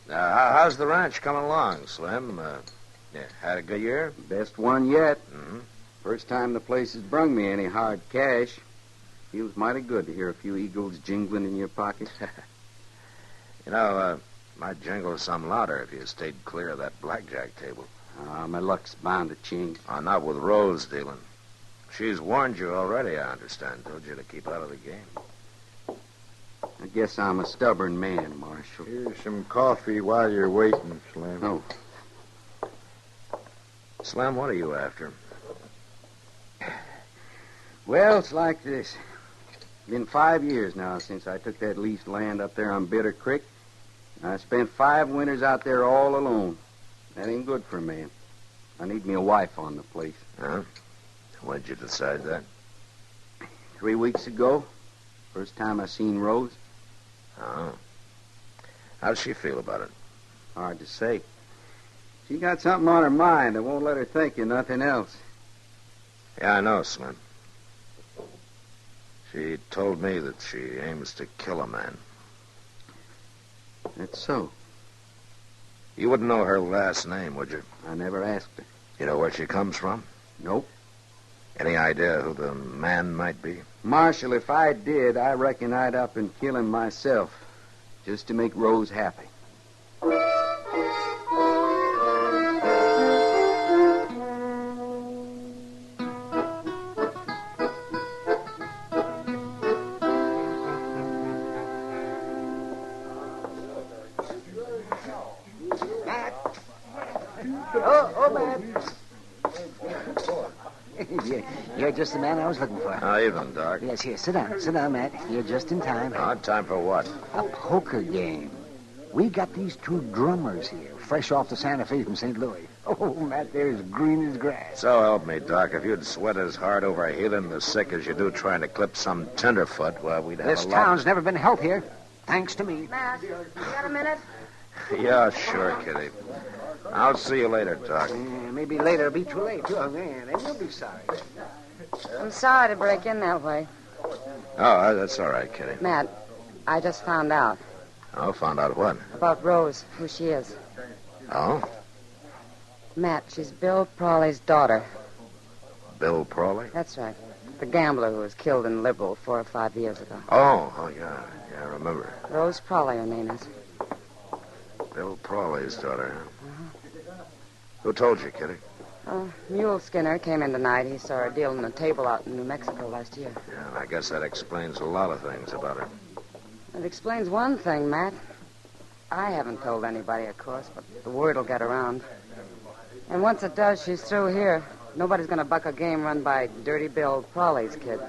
How's the ranch coming along, Slim? Had a good year? Best one yet. Mm-hmm. First time the place has brung me any hard cash. Feels mighty good to hear a few eagles jingling in your pocket. Might jingle some louder if you stayed clear of that blackjack table. My luck's bound to change. Not with Rose dealing. She's warned you already, I understand. Told you to keep out of the game. I guess I'm a stubborn man, Marshal. Here's some coffee while you're waiting, Slim. Oh. Slim, what are you after? Well, it's like this. Been 5 years now since I took that leased land up there on Bitter Creek. I spent 5 winters out there all alone. That ain't good for a man. I need me a wife on the place. Huh? When'd you decide that? 3 weeks ago. First time I seen Rose. Oh. How'd she feel about it? Hard to say. She got something on her mind that won't let her think of nothing else. Yeah, I know, Slim. She told me that she aims to kill a man. That's so. You wouldn't know her last name, would you? I never asked her. You know where she comes from? Nope. Any idea who the man might be? Marshal, if I did, I reckon I'd up and kill him myself. Just to make Rose happy. You're just the man I was looking for. How even, Doc? Yes, here, sit down. Sit down, Matt. You're just in time. Time for what? A poker game. We got these 2 drummers here, fresh off the Santa Fe from St. Louis. Oh, Matt, they're as green as grass. So help me, Doc. If you'd sweat as hard over healing the sick as you do trying to clip some tenderfoot, well, we'd have This a lot... town's never been healthier, thanks to me. Matt, you got a minute? Yeah, sure, Kitty. I'll see you later, Doc. Maybe later it'll be too late, too. Oh, man, they will be sorry. I'm sorry to break in that way. Oh, that's all right, Kitty. Matt, I just found out. Oh, found out what? About Rose, who she is. Oh? Matt, she's Bill Prawley's daughter. Bill Prawley? That's right. The gambler who was killed in Liberal 4 or 5 years ago. Oh, yeah. Yeah, I remember. Rose Prawley, her name is. Bill Prawley's daughter, huh? Who told you, Kitty? Mule Skinner came in tonight. He saw her dealing a table out in New Mexico last year. Yeah, and I guess that explains a lot of things about her. It explains one thing, Matt. I haven't told anybody, of course, but the word will get around. And once it does, she's through here. Nobody's going to buck a game run by Dirty Bill Prawley's kid.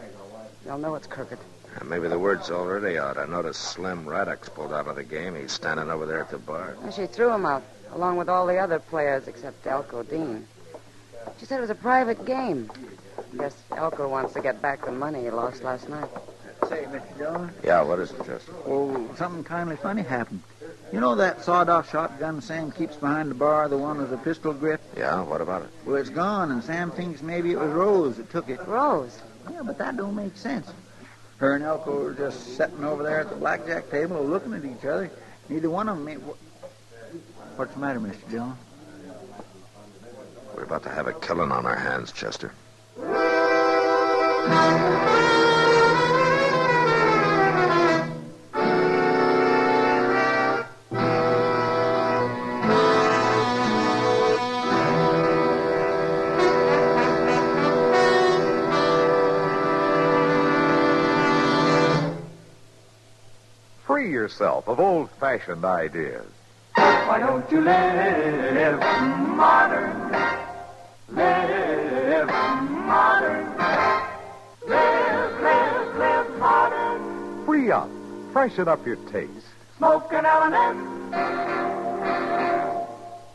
They'll know it's crooked. Maybe the word's already out. I noticed Slim Raddock's pulled out of the game. He's standing over there at the bar. Well, she threw him out, along with all the other players except Elko Dean. She said it was a private game. I guess Elko wants to get back the money he lost last night. Say, Mr. Dillon. Yeah, what is it, Chester? Oh, something kindly funny happened. You know that sawed-off shotgun Sam keeps behind the bar, the one with the pistol grip? Yeah, what about it? Well, it's gone, and Sam thinks maybe it was Rose that took it. Rose? Yeah, but that don't make sense. Her and Elko were just sitting over there at the blackjack table looking at each other. Neither one of them made... What's the matter, Mr. Dillon? We're about to have a killing on our hands, Chester. Free yourself of old-fashioned ideas. Why don't you live modern? Live modern. Live modern. Free up. Freshen up your taste. Smoke an L&M.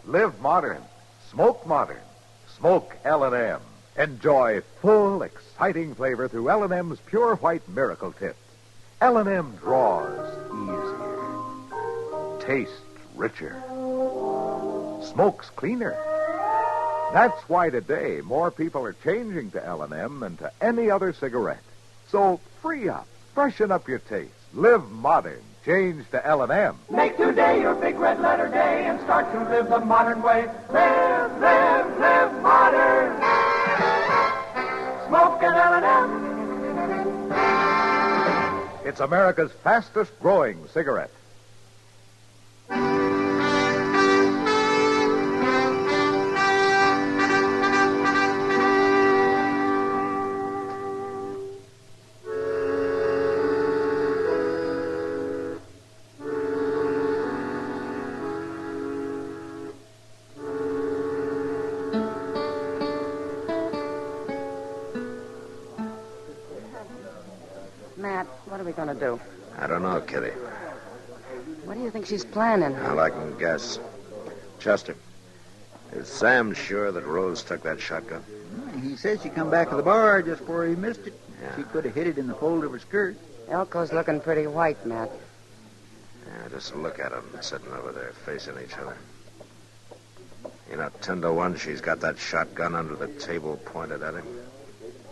Live modern. Smoke modern. Smoke L&M. Enjoy full, exciting flavor through L&M's Pure White Miracle Tip. L&M draws easier. Tastes richer. Smokes cleaner. That's why today more people are changing to L&M than to any other cigarette. So free up. Freshen up your taste. Live modern. Change to L&M. Make today your big red letter day and start to live the modern way. Live modern. Smoke an L&M. It's America's fastest growing cigarette. Matt, what are we going to do? I don't know, Kitty. What do you think she's planning? Well, I can guess. Chester, is Sam sure that Rose took that shotgun? He says she come back to the bar just before he missed it. Yeah. She could have hid it in the fold of her skirt. Elko's looking pretty white, Matt. Yeah, just look at them sitting over there facing each other. You know, 10-1, she's got that shotgun under the table pointed at him.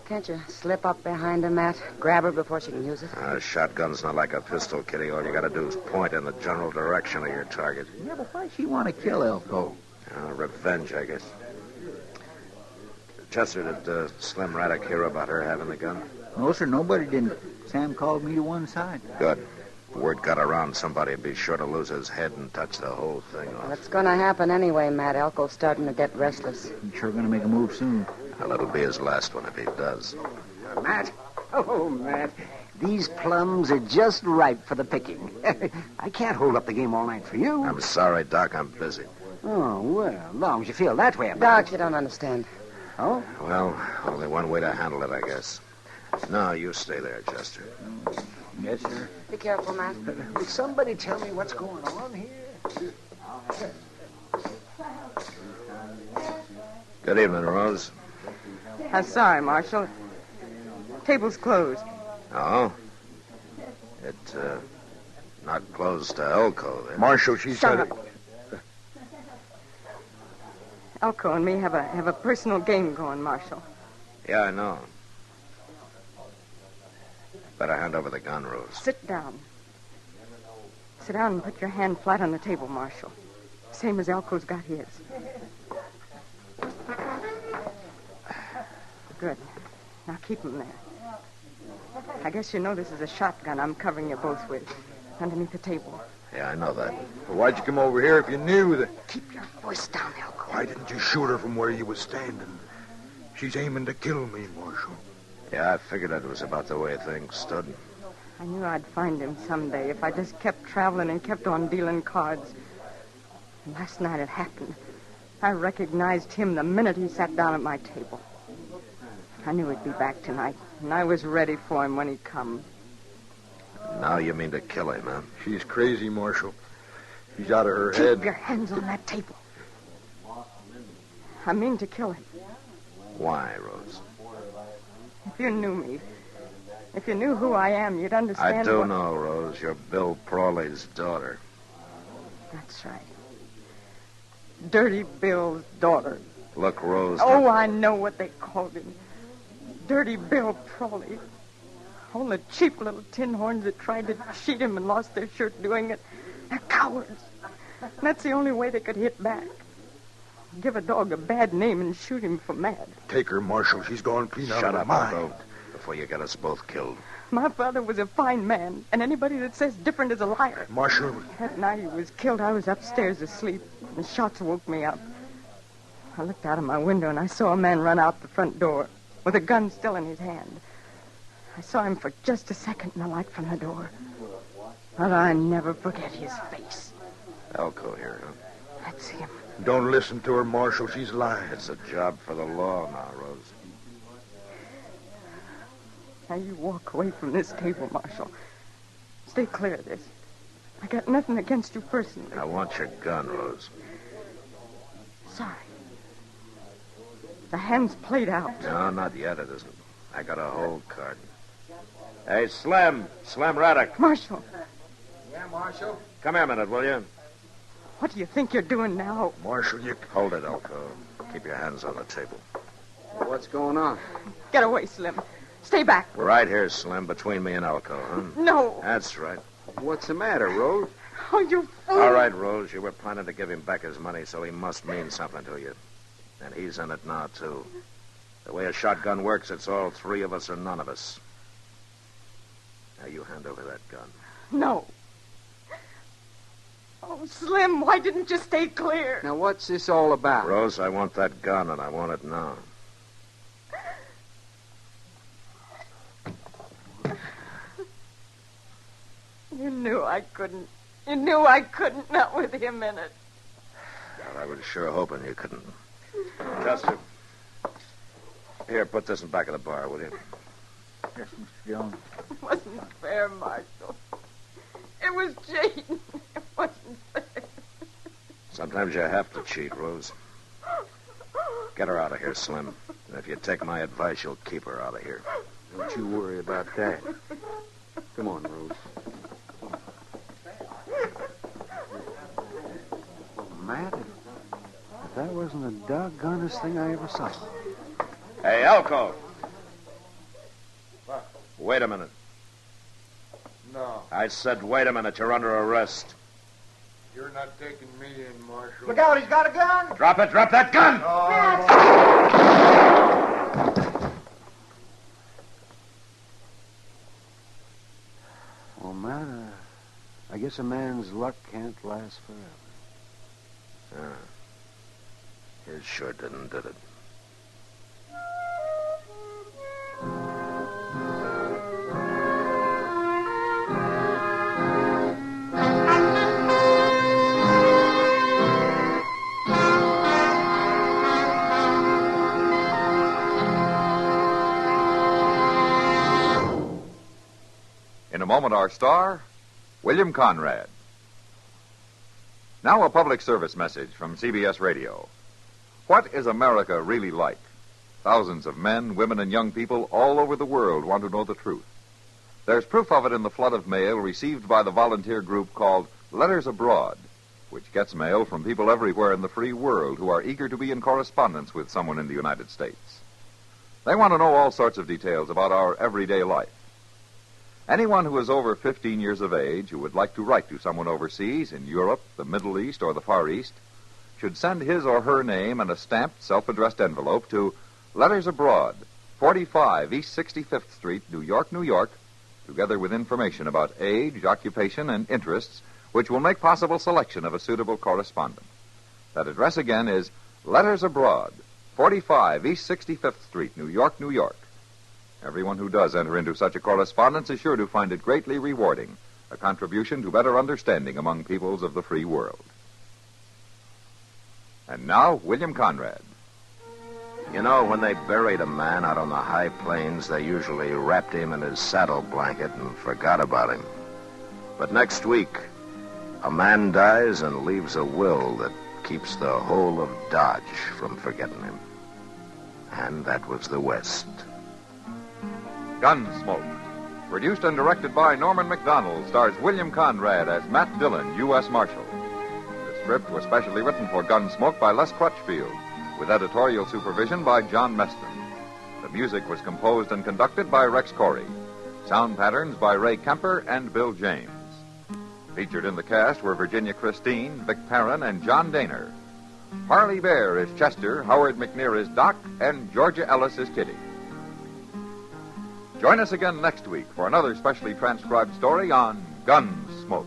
Can't you slip up behind her, Matt? Grab her before she can use it? A shotgun's not like a pistol, Kitty. All you got to do is point in the general direction of your target. Yeah, but why she want to kill Elko? Revenge, I guess. Chester, did Slim Raddock hear about her having the gun? No, sir, nobody didn't. Sam called me to one side. Good. Word got around, somebody'd be sure to lose his head and touch the whole thing off. Well, it's going to happen anyway, Matt. Elko's starting to get restless. He's sure going to make a move soon. Well, it'll be his last one if he does. Matt? Oh, Matt. These plums are just ripe for the picking. I can't hold up the game all night for you. I'm sorry, Doc. I'm busy. Oh, well, as long as you feel that way about Doc, you don't understand. Oh? Well, only one way to handle it, I guess. No, you stay there, Chester. Yes, sir. Be careful, Matt. Will somebody tell me what's going on here? Good evening, Rose. I'm sorry, Marshal. Table's closed. Oh? It, not closed to Elko, then. Marshal, she Shut said... up. Elko and me have a personal game going, Marshal. Yeah, I know. Better hand over the gun, Rose. Sit down. Sit down and put your hand flat on the table, Marshal. Same as Elko's got his. Good. Now keep him there. I guess you know this is a shotgun I'm covering you both with, underneath the table. Yeah, I know that. Well, why'd you come over here if you knew that... Keep your voice down, Elko. Why didn't you shoot her from where you was standing? She's aiming to kill me, Marshal. Yeah, I figured it was about the way things stood. I knew I'd find him someday if I just kept traveling and kept on dealing cards. And last night it happened. I recognized him the minute he sat down at my table. I knew he'd be back tonight, and I was ready for him when he come. Now you mean to kill him, huh? She's crazy, Marshal. She's out of her head. Keep your hands on that table. I mean to kill him. Why, Rose? If you knew me, if you knew who I am, you'd understand. I do know, Rose. You're Bill Prawley's daughter. That's right. Dirty Bill's daughter. Look, Rose. Oh, I know what they called him. Dirty Bill Prawley. All the cheap little tin horns that tried to cheat him and lost their shirt doing it. They're cowards. That's the only way they could hit back. Give a dog a bad name and shoot him for mad. Take her, Marshal. She's going clean out of her Shut up, mind. Otto, before you get us both killed. My father was a fine man, and anybody that says different is a liar. Marshal. That night he was killed, I was upstairs asleep, and the shots woke me up. I looked out of my window, and I saw a man run out the front door with a gun still in his hand. I saw him for just a second in the light from the door. But I never forget his face. Elko here, huh? That's him. Don't listen to her, Marshal. She's lying. It's a job for the law now, Rose. Now you walk away from this table, Marshal. Stay clear of this. I got nothing against you personally. I want your gun, Rose. Sorry. The hand's played out. No, not yet, it isn't. I got a whole card. Hey, Slim Raddick. Marshal. Yeah, Marshal? Come here a minute, will you? What do you think you're doing now? Marshal, you... Hold it, Elko. Keep your hands on the table. What's going on? Get away, Slim. Stay back. We're right here, Slim, between me and Elko, huh? No. That's right. What's the matter, Rose? Oh, you fool. All right, Rose, you were planning to give him back his money, so he must mean something to you. And he's in it now, too. The way a shotgun works, it's all three of us or none of us. Now, you hand over that gun. No. Oh, Slim, why didn't you stay clear? Now, what's this all about? Rose, I want that gun, and I want it now. You knew I couldn't. You knew I couldn't, not with him in it. Well, I was sure hoping you couldn't. Chester. Here, put this in back of the bar, will you? Yes, Mr. Jones. It wasn't fair, Marshal. It was cheating. It wasn't fair. Sometimes you have to cheat, Rose. Get her out of here, Slim. And if you take my advice, you'll keep her out of here. Don't you worry about that. Come on, Rose. Matt, if that wasn't the doggonest thing I ever saw. Hey, Elko. What? Wait a minute. No. I said wait a minute. You're under arrest. You're not taking me in, Marshal. Look out, he's got a gun! Drop it. Drop that gun! Well, Matt, I guess a man's luck can't last forever. His sure didn't, did it? In a moment, our star, William Conrad. Now a public service message from CBS Radio. What is America really like? Thousands of men, women, and young people all over the world want to know the truth. There's proof of it in the flood of mail received by the volunteer group called Letters Abroad, which gets mail from people everywhere in the free world who are eager to be in correspondence with someone in the United States. They want to know all sorts of details about our everyday life. Anyone who is over 15 years of age who would like to write to someone overseas in Europe, the Middle East, or the Far East should send his or her name in a stamped, self-addressed envelope to Letters Abroad, 45 East 65th Street, New York, New York, together with information about age, occupation, and interests, which will make possible selection of a suitable correspondent. That address again is Letters Abroad, 45 East 65th Street, New York, New York. Everyone who does enter into such a correspondence is sure to find it greatly rewarding, a contribution to better understanding among peoples of the free world. And now, William Conrad. You know, when they buried a man out on the high plains, they usually wrapped him in his saddle blanket and forgot about him. But next week, a man dies and leaves a will that keeps the whole of Dodge from forgetting him. And that was the West. Gunsmoke. Produced and directed by Norman McDonald, stars William Conrad as Matt Dillon, U.S. Marshal. The script was specially written for Gunsmoke by Les Crutchfield, with editorial supervision by John Meston. The music was composed and conducted by Rex Corey. Sound patterns by Ray Kemper and Bill James. Featured in the cast were Virginia Christine, Vic Perrin, and John Daner. Harley Bear is Chester, Howard McNear is Doc, and Georgia Ellis is Kitty. Join us again next week for another specially transcribed story on Gunsmoke.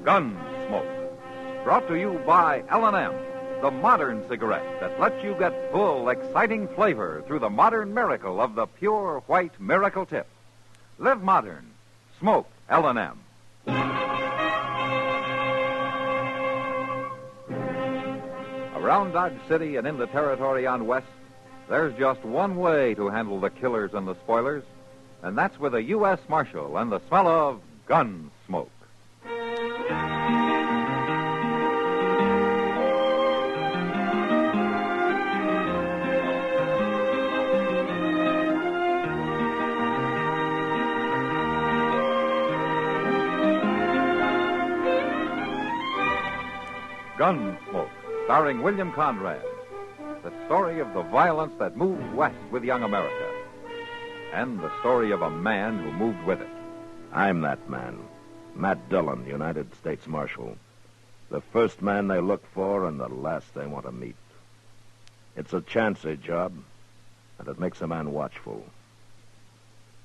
Gunsmoke. Brought to you by L&M, the modern cigarette that lets you get full, exciting flavor through the modern miracle of the pure white miracle tip. Live modern. Smoke L&M. Around Dodge City and in the territory on West, there's just one way to handle the killers and the spoilers, and that's with a U.S. Marshal and the smell of gun smoke. Gunsmoke, starring William Conrad. The story of the violence that moved west with young America. And the story of a man who moved with it. I'm that man, Matt Dillon, United States Marshal. The first man they look for and the last they want to meet. It's a chancy job, and it makes a man watchful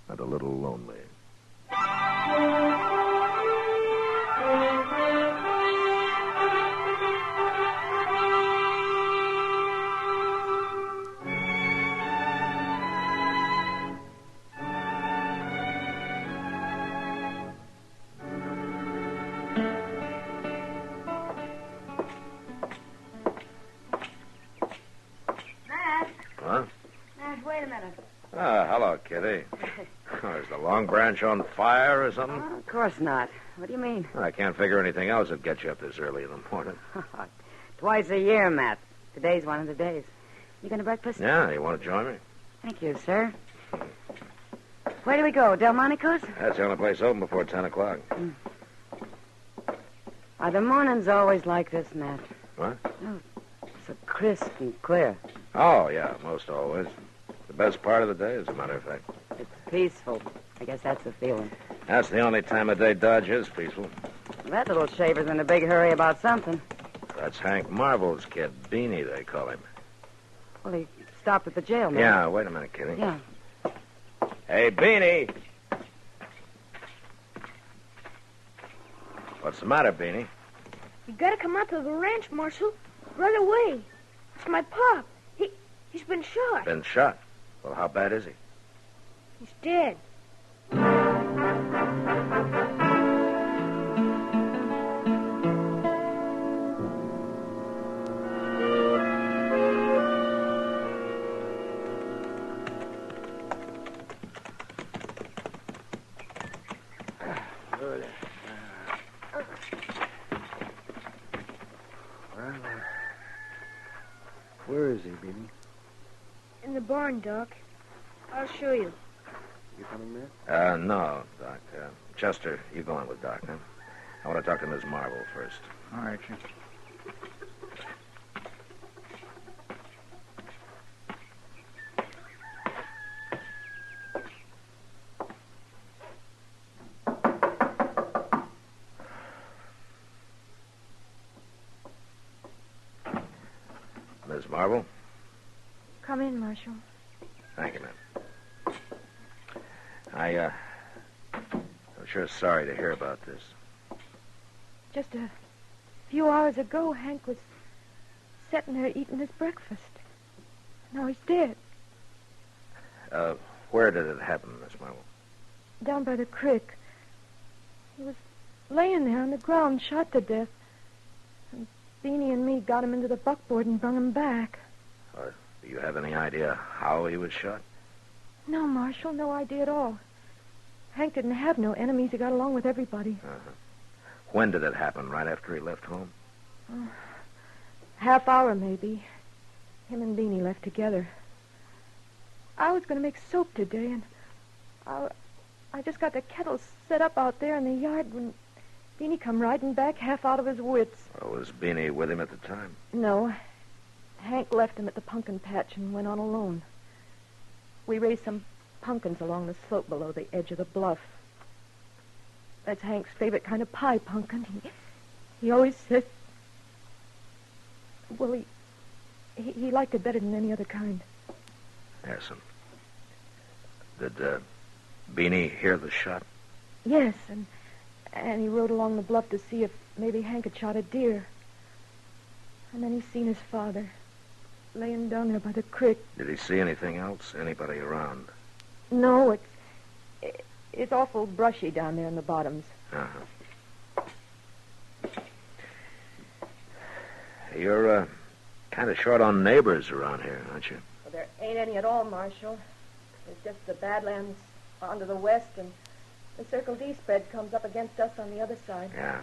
and a little lonely. Huh? Matt, wait a minute. Ah, hello, Kitty. Is the Long Branch on fire or something? Oh, of course not. What do you mean? I can't figure anything else that'd get you up this early in the morning. Twice a year, Matt. Today's one of the days. You going to breakfast? Yeah, you want to join me? Thank you, sir. Where do we go? Delmonico's? That's the only place open before 10 o'clock. Are the mornings always like this, Matt? What? Oh, so crisp and clear. Oh, yeah, most always. The best part of the day, as a matter of fact. It's peaceful. I guess that's the feeling. That's the only time of day Dodge is peaceful. That little shaver's in a big hurry about something. That's Hank Marvel's kid, Beanie, they call him. Well, he stopped at the jail, Matt. Yeah, wait a minute, Kitty. Yeah. Hey, Beanie. What's the matter, Beanie? You gotta come out to the ranch, Marshal. Right away. It's my pop. He's been shot. Been shot? Well, how bad is he? He's dead. Where is he, Beanie? In the barn, Doc. I'll show you. You coming, Matt? No, Doc. Chester, you go on with Doc, huh? I want to talk to Miss Marvel first. All right, Chester. Miss Marvel? Come in, Marshal. Thank you, ma'am. I'm sure sorry to hear about this. Just a few hours ago, Hank was sitting there eating his breakfast. Now he's dead. Where did it happen, Miss Marvel? Down by the creek. He was laying there on the ground, shot to death. And Beanie and me got him into the buckboard and brung him back. Do you have any idea how he was shot? No, Marshal, no idea at all. Hank didn't have no enemies. He got along with everybody. When did it happen? Right after he left home? Half hour, maybe. Him and Beanie left together. I was going to make soap today, and I just got the kettle set up out there in the yard when Beanie come riding back half out of his wits. Was Beanie with him at the time? No. Hank left him at the pumpkin patch and went on alone. We raised some pumpkins along the slope below the edge of the bluff. That's Hank's favorite kind of pie pumpkin. He always said... Well, he liked it better than any other kind. Yes, did Beanie hear the shot? Yes, and he rode along the bluff to see if maybe Hank had shot a deer. And then he seen his father laying down there by the creek. Did he see anything else? Anybody around? No, it's awful brushy down there in the bottoms. You're kind of short on neighbors around here, aren't you? Well, there ain't any at all, Marshal. There's just the Badlands on to the west, and the Circle D spread comes up against us on the other side. Yeah.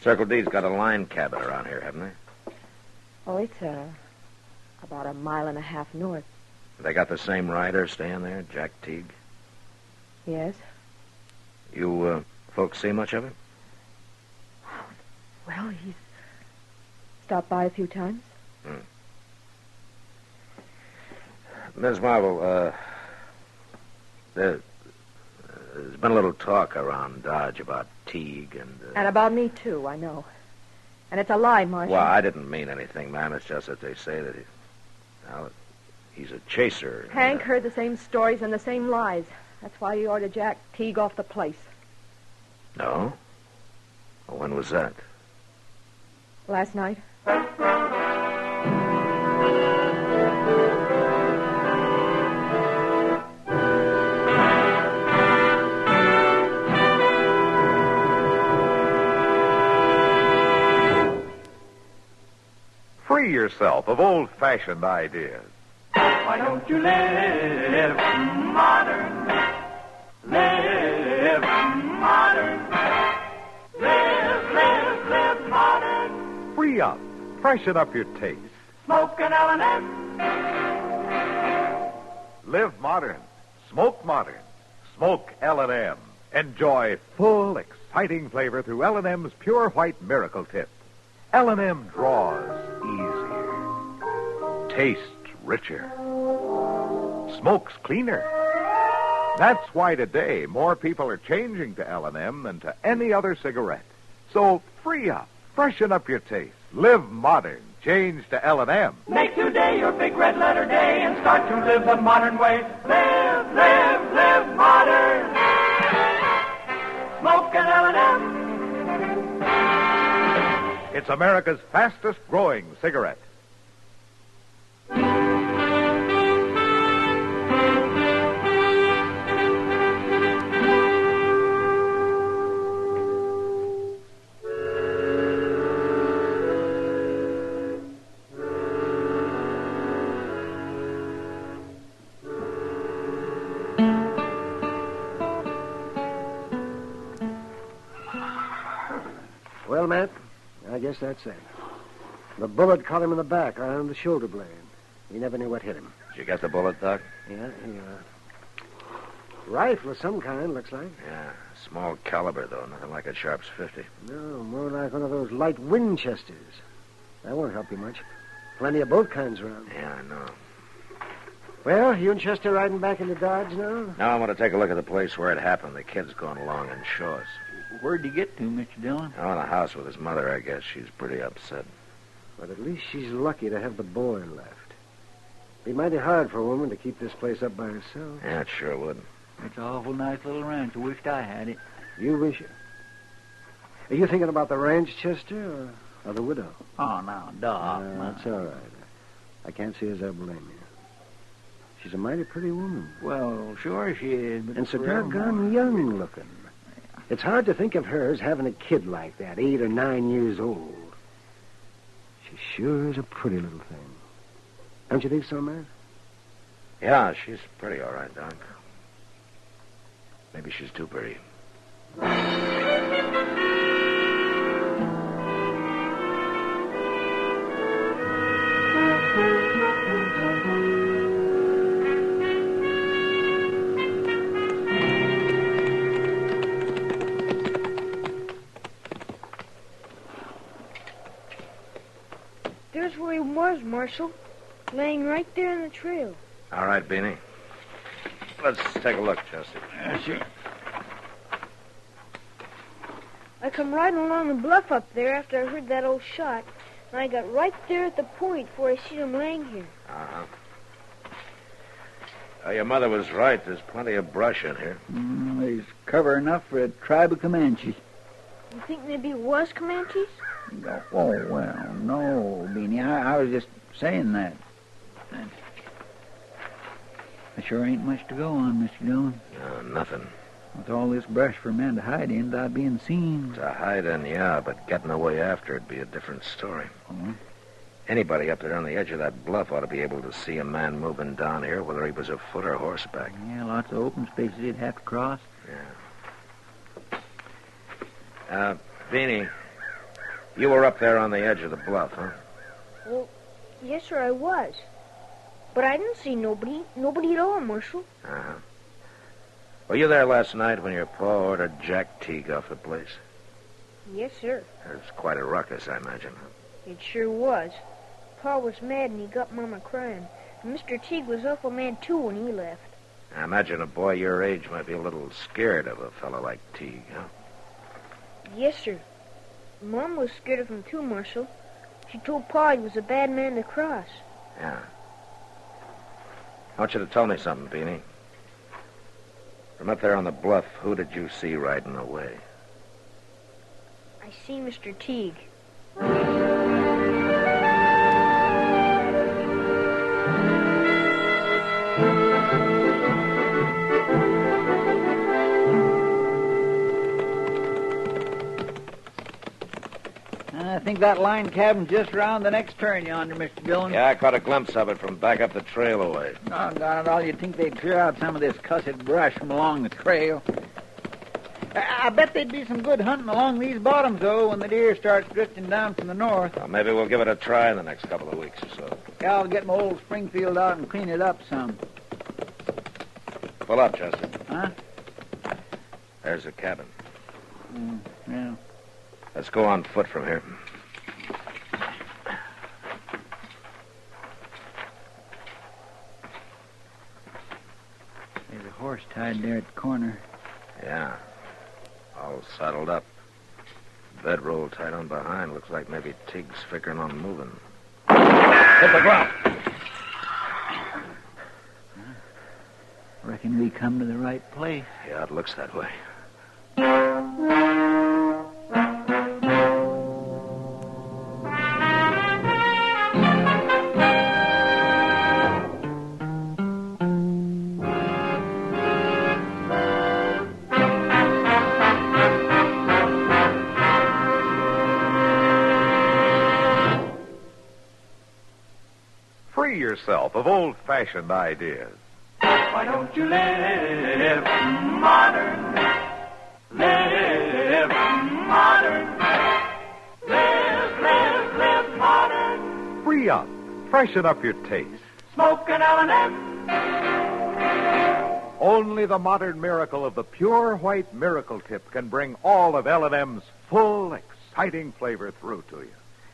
Circle D's got a line cabin around here, haven't they? Oh, it's about a mile and a half north. They got the same rider staying there, Jack Teague? Yes. You folks see much of him? Well, he's stopped by a few times. Ms. Marvel, there's been a little talk around Dodge about Teague and... And about me, too, I know. And it's a lie, Marshal. Well, I didn't mean anything, ma'am. It's just that they say that he's a chaser. Hank heard the same stories and the same lies. That's why he ordered Jack Teague off the place. No? Well, when was that? Last night. Free yourself of old-fashioned ideas. Why don't you live modern? Live modern. Live modern. Free up. Freshen up your taste. Smoke an L&M. Live modern. Smoke modern. Smoke L&M. Enjoy full, exciting flavor through L&M's Pure White Miracle Tip. L&M draws easier. Tastes richer. Smokes cleaner. That's why today more people are changing to L&M than to any other cigarette. So free up. Freshen up your taste. Live modern. Change to L&M. Make today your big red letter day and start to live the modern way. Live modern. Smoke an L&M. It's America's fastest growing cigarette. Well, Matt, I guess that's it. The bullet caught him in the back, right on the shoulder blade. He never knew what hit him. Did you get the bullet, Doc? Yeah, rifle of some kind, looks like. Yeah, small caliber, though. Nothing like a Sharps 50. No, more like one of those light Winchesters. That won't help you much. Plenty of both kinds around. Yeah, I know. Well, you and Chester riding back into Dodge now? Now I want to take a look at the place where it happened. The kid's going along in Shaw's. Where'd you get to, Mr. Dillon? Oh, in the house with his mother, I guess. She's pretty upset. But at least she's lucky to have the boy left. Be mighty hard for a woman to keep this place up by herself. Yeah, it sure would. It's an awful nice little ranch. I wished I had it. You wish it? Are you thinking about the ranch, Chester, or the widow? Oh, no, Doc. That's all right. I can't see as I blame you. She's a mighty pretty woman. Well, sure she is, but... And so doggone young looking. It's hard to think of her as having a kid like that, 8 or 9 years old. She sure is a pretty little thing. Don't you think so, man? Yeah, she's pretty all right, Doc. Maybe she's too pretty. There's where he was, Marshal. Laying right there in the trail. All right, Beanie. Let's take a look, Chester. Sure. I come riding along the bluff up there after I heard that old shot, and I got right there at the point where I seen him laying here. Uh-huh. Your mother was right. There's plenty of brush in here. There's cover enough for a tribe of Comanches. You think maybe it was Comanches? Oh, well, no, Beanie. I was just saying that. There sure ain't much to go on, Mr. Dillon. No, nothing. With all this brush for a man to hide in without being seen. To hide in, yeah, but getting away after it'd be a different story. Oh. Anybody up there on the edge of that bluff ought to be able to see a man moving down here, whether he was afoot or horseback. Yeah, lots of open spaces he'd have to cross. Yeah. Beanie, you were up there on the edge of the bluff, huh? Well, yes, sir, I was. But I didn't see nobody. Nobody at all, Marshal. Uh-huh. Were you there last night when your pa ordered Jack Teague off the place? Yes, sir. There's quite a ruckus, I imagine. It sure was. Pa was mad and he got Mama crying. And Mr. Teague was awful mad, too, when he left. I imagine a boy your age might be a little scared of a fellow like Teague, huh? Yes, sir. Mom was scared of him, too, Marshal. She told Pa he was a bad man to cross. Yeah. I want you to tell me something, Beanie. From up there on the bluff, who did you see riding away? I see Mr. Teague. I think that line cabin's just around the next turn yonder, Mr. Dillon. Yeah, I caught a glimpse of it from back up the trail away. Doggone it all, you'd think they'd clear out some of this cussed brush from along the trail. I bet there'd be some good hunting along these bottoms, though, when the deer starts drifting down from the north. Well, maybe we'll give it a try in the next couple of weeks or so. Yeah, I'll get my old Springfield out and clean it up some. Pull up, Chester. Huh? There's the cabin. Yeah. Let's go on foot from here. There's a horse tied there at the corner. Yeah. All saddled up. Bedroll tied on behind. Looks like maybe Teague's figuring on moving. Hit the ground. Reckon we come to the right place. Yeah, it looks that way. Free yourself of old-fashioned ideas. Why don't you live modern? Live modern. Free up. Freshen up your taste. Smoke an L&M. Only the modern miracle of the pure white miracle tip can bring all of L&M's full, exciting flavor through to you.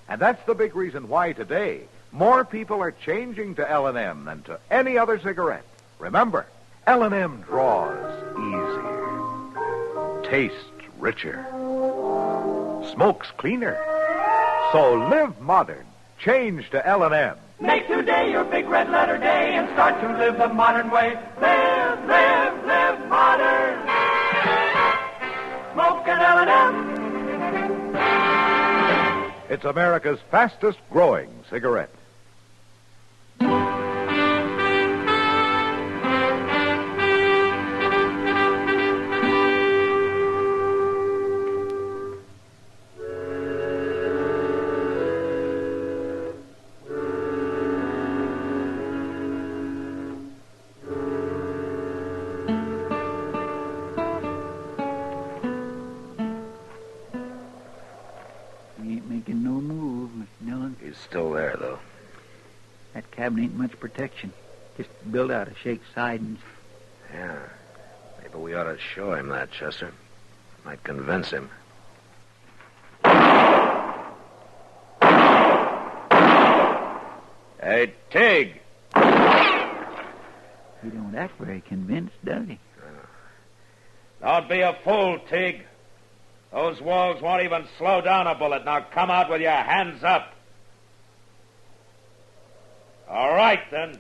And that's the big reason why today more people are changing to L&M than to any other cigarette. Remember, L&M draws easier, tastes richer, smokes cleaner. So live modern. Change to L&M. Make today your big red letter day and start to live the modern way. Live, live, live modern. Smoke an L&M. It's America's fastest growing cigarette. Still there, though. That cabin ain't much protection. Just built out of shake sidings. Yeah. Maybe we ought to show him that, Chester. Might convince him. Hey, Tig! He don't act very convinced, does he? Don't be a fool, Tig. Those walls won't even slow down a bullet. Now come out with your hands up. All right, then.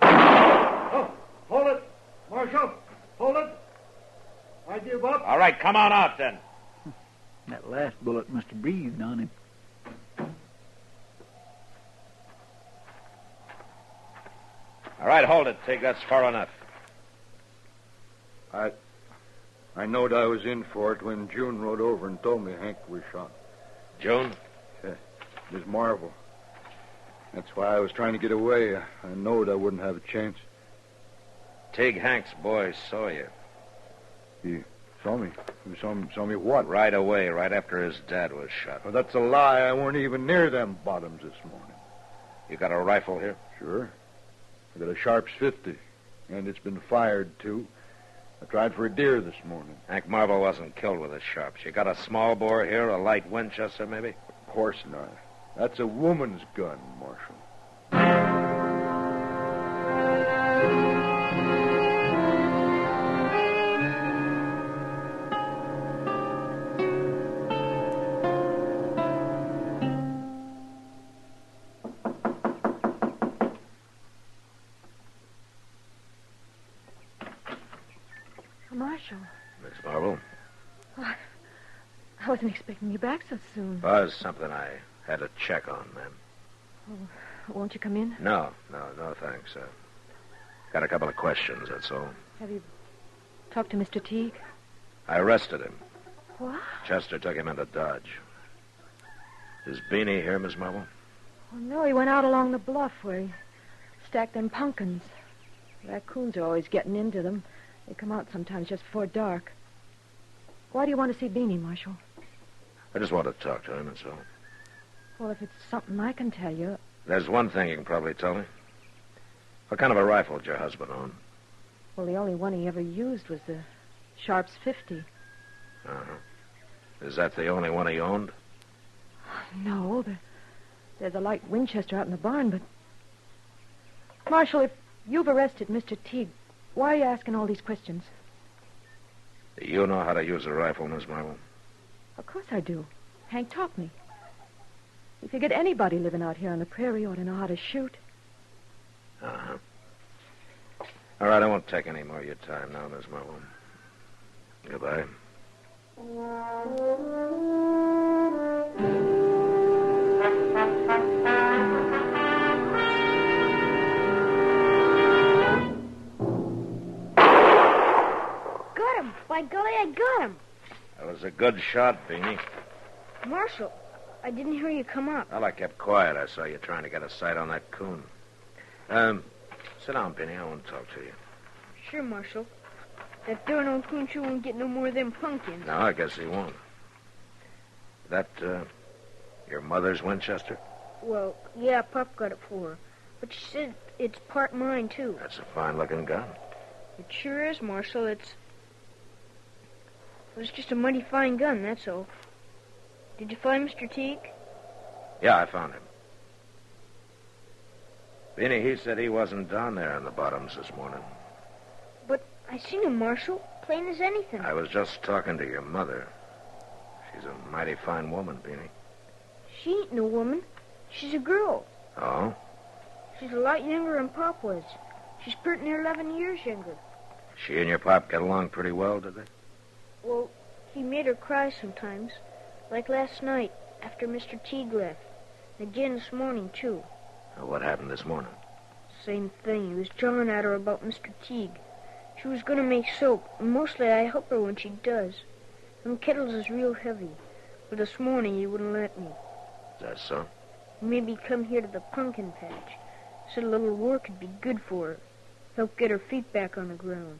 Oh, hold it. Marshal, hold it. I give up. All right, come on out, then. That last bullet must have breathed on him. All right, hold it, Tig. That's far enough. I knowed I was in for it when June rode over and told me Hank was shot. June? Yeah, Miss Marvel. That's why I was trying to get away. I knowed I wouldn't have a chance. Tig, Hank's boy saw you. He saw me? He saw me what? Right away, right after his dad was shot. Well, that's a lie. I weren't even near them bottoms this morning. You got a rifle here? Sure. I got a Sharps 50, and it's been fired, too. I tried for a deer this morning. Hank Marvel wasn't killed with a Sharps. You got a small bore here, a light Winchester, maybe? Of course not. That's a woman's gun, Marshal. Marshal. Miss Marvel? Oh, I wasn't expecting you back so soon. Was something I had to check on, ma'am. Oh, won't you come in? No, thanks. Got a couple of questions, that's all. Have you talked to Mr. Teague? I arrested him. What? Chester took him into Dodge. Is Beanie here, Miss Marvel? Oh, no, he went out along the bluff where he stacked them pumpkins. Raccoons are always getting into them. They come out sometimes just before dark. Why do you want to see Beanie, Marshal? I just want to talk to him, that's all. Well, if it's something I can tell you... There's one thing you can probably tell me. What kind of a rifle did your husband own? Well, the only one he ever used was the Sharps 50. Uh-huh. Is that the only one he owned? No, there's a light Winchester out in the barn, but... Marshal, if you've arrested Mr. Teague, why are you asking all these questions? Do you know how to use a rifle, Miss Marvel? Of course I do. Hank taught me. You figured anybody living out here on the prairie ought to know how to shoot. Uh-huh. All right, I won't take any more of your time now, Miss Marvel. Goodbye. Got him! By golly, I got him! That was a good shot, Beanie. Marshal, I didn't hear you come up. Well, I kept quiet. I saw you trying to get a sight on that coon. Sit down, Beanie. I want to talk to you. Sure, Marshal. That darn old coon sure won't get no more of them pumpkins. No, I guess he won't. That, your mother's Winchester? Well, yeah, Pop got it for her. But she said it's part mine, too. That's a fine-looking gun. It sure is, Marshal. It's just a mighty fine gun, that's all. Did you find Mr. Teague? Yeah, I found him. Beanie, he said he wasn't down there in the bottoms this morning. But I seen him, Marshal. Plain as anything. I was just talking to your mother. She's a mighty fine woman, Beanie. She ain't no woman. She's a girl. Oh? She's a lot younger than Pop was. She's pretty near 11 years younger. She and your pop get along pretty well, did they? Well, he made her cry sometimes. Like last night, after Mr. Teague left. And again this morning, too. What happened this morning? Same thing. He was jawing at her about Mr. Teague. She was going to make soap, and mostly I help her when she does. Them kettles is real heavy. But this morning he wouldn't let me. Is that so? Maybe come here to the pumpkin patch. Said a little work would be good for her. Help get her feet back on the ground.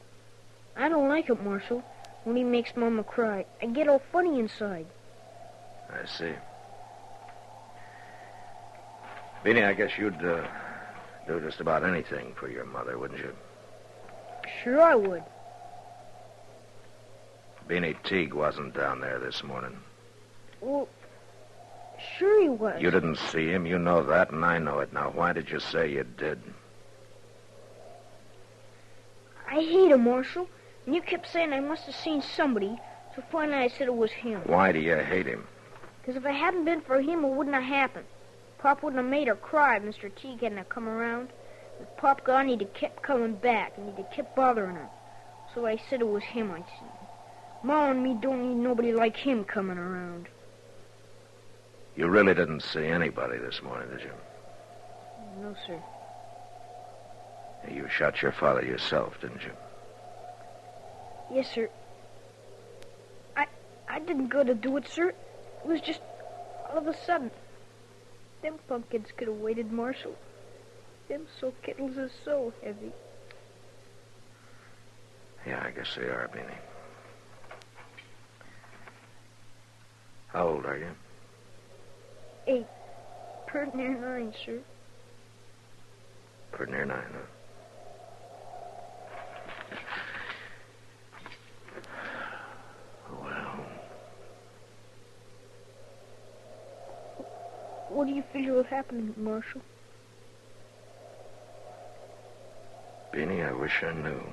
I don't like it, Marshal. When he makes Mama cry, I get all funny inside. I see. Beanie, I guess you'd do just about anything for your mother, wouldn't you? Sure I would. Beanie Teague wasn't down there this morning. Well, sure he was. You didn't see him. You know that, and I know it. Now, why did you say you did? I hate him, Marshal. And you kept saying I must have seen somebody, so finally I said it was him. Why do you hate him? Because if it hadn't been for him, it wouldn't have happened. Pop wouldn't have made her cry if Mr. Teague hadn't have come around. With Pop gone, he'd have kept coming back, and he'd have kept bothering her. So I said it was him I seen. Ma and me don't need nobody like him coming around. You really didn't see anybody this morning, did you? No, sir. You shot your father yourself, didn't you? Yes, sir. I didn't go to do it, sir. It was just all of a sudden. Them pumpkins could have waited, Marshal. Them soap kettles are so heavy. Yeah, I guess they are, Beanie. How old are you? 8. Pretty near 9, sir. Pretty near 9, huh? What do you figure will happen, Marshal? Beanie, I wish I knew.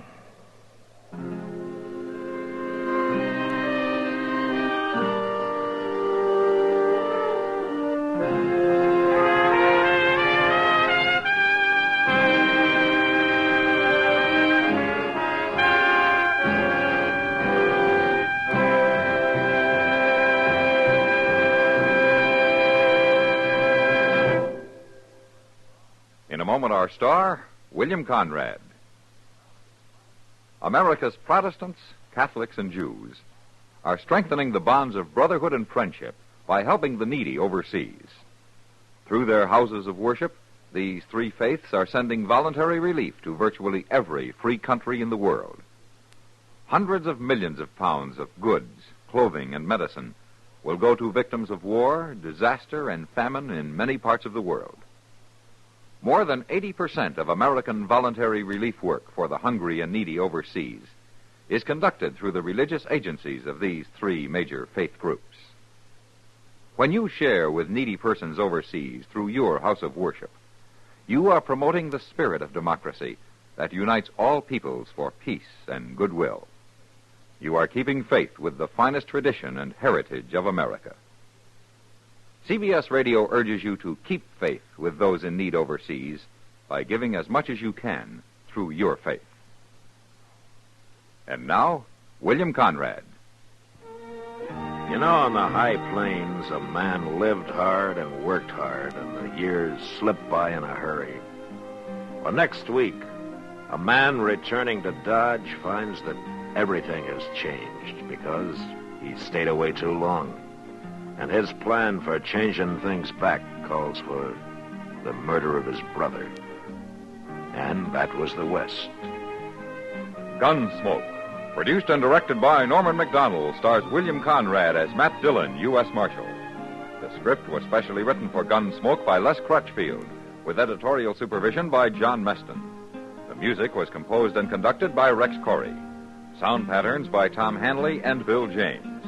In a moment, our star, William Conrad. America's Protestants, Catholics, and Jews are strengthening the bonds of brotherhood and friendship by helping the needy overseas. Through their houses of worship, these three faiths are sending voluntary relief to virtually every free country in the world. Hundreds of millions of pounds of goods, clothing, and medicine will go to victims of war, disaster, and famine in many parts of the world. More than 80% of American voluntary relief work for the hungry and needy overseas is conducted through the religious agencies of these three major faith groups. When you share with needy persons overseas through your house of worship, you are promoting the spirit of democracy that unites all peoples for peace and goodwill. You are keeping faith with the finest tradition and heritage of America. CBS Radio urges you to keep faith with those in need overseas by giving as much as you can through your faith. And now, William Conrad. You know, on the high plains, a man lived hard and worked hard, and the years slipped by in a hurry. Well, next week, a man returning to Dodge finds that everything has changed because he stayed away too long. And his plan for changing things back calls for the murder of his brother. And that was the West. Gunsmoke, produced and directed by Norman Macdonald, stars William Conrad as Matt Dillon, U.S. Marshal. The script was specially written for Gunsmoke by Les Crutchfield, with editorial supervision by John Meston. The music was composed and conducted by Rex Corey. Sound patterns by Tom Hanley and Bill James.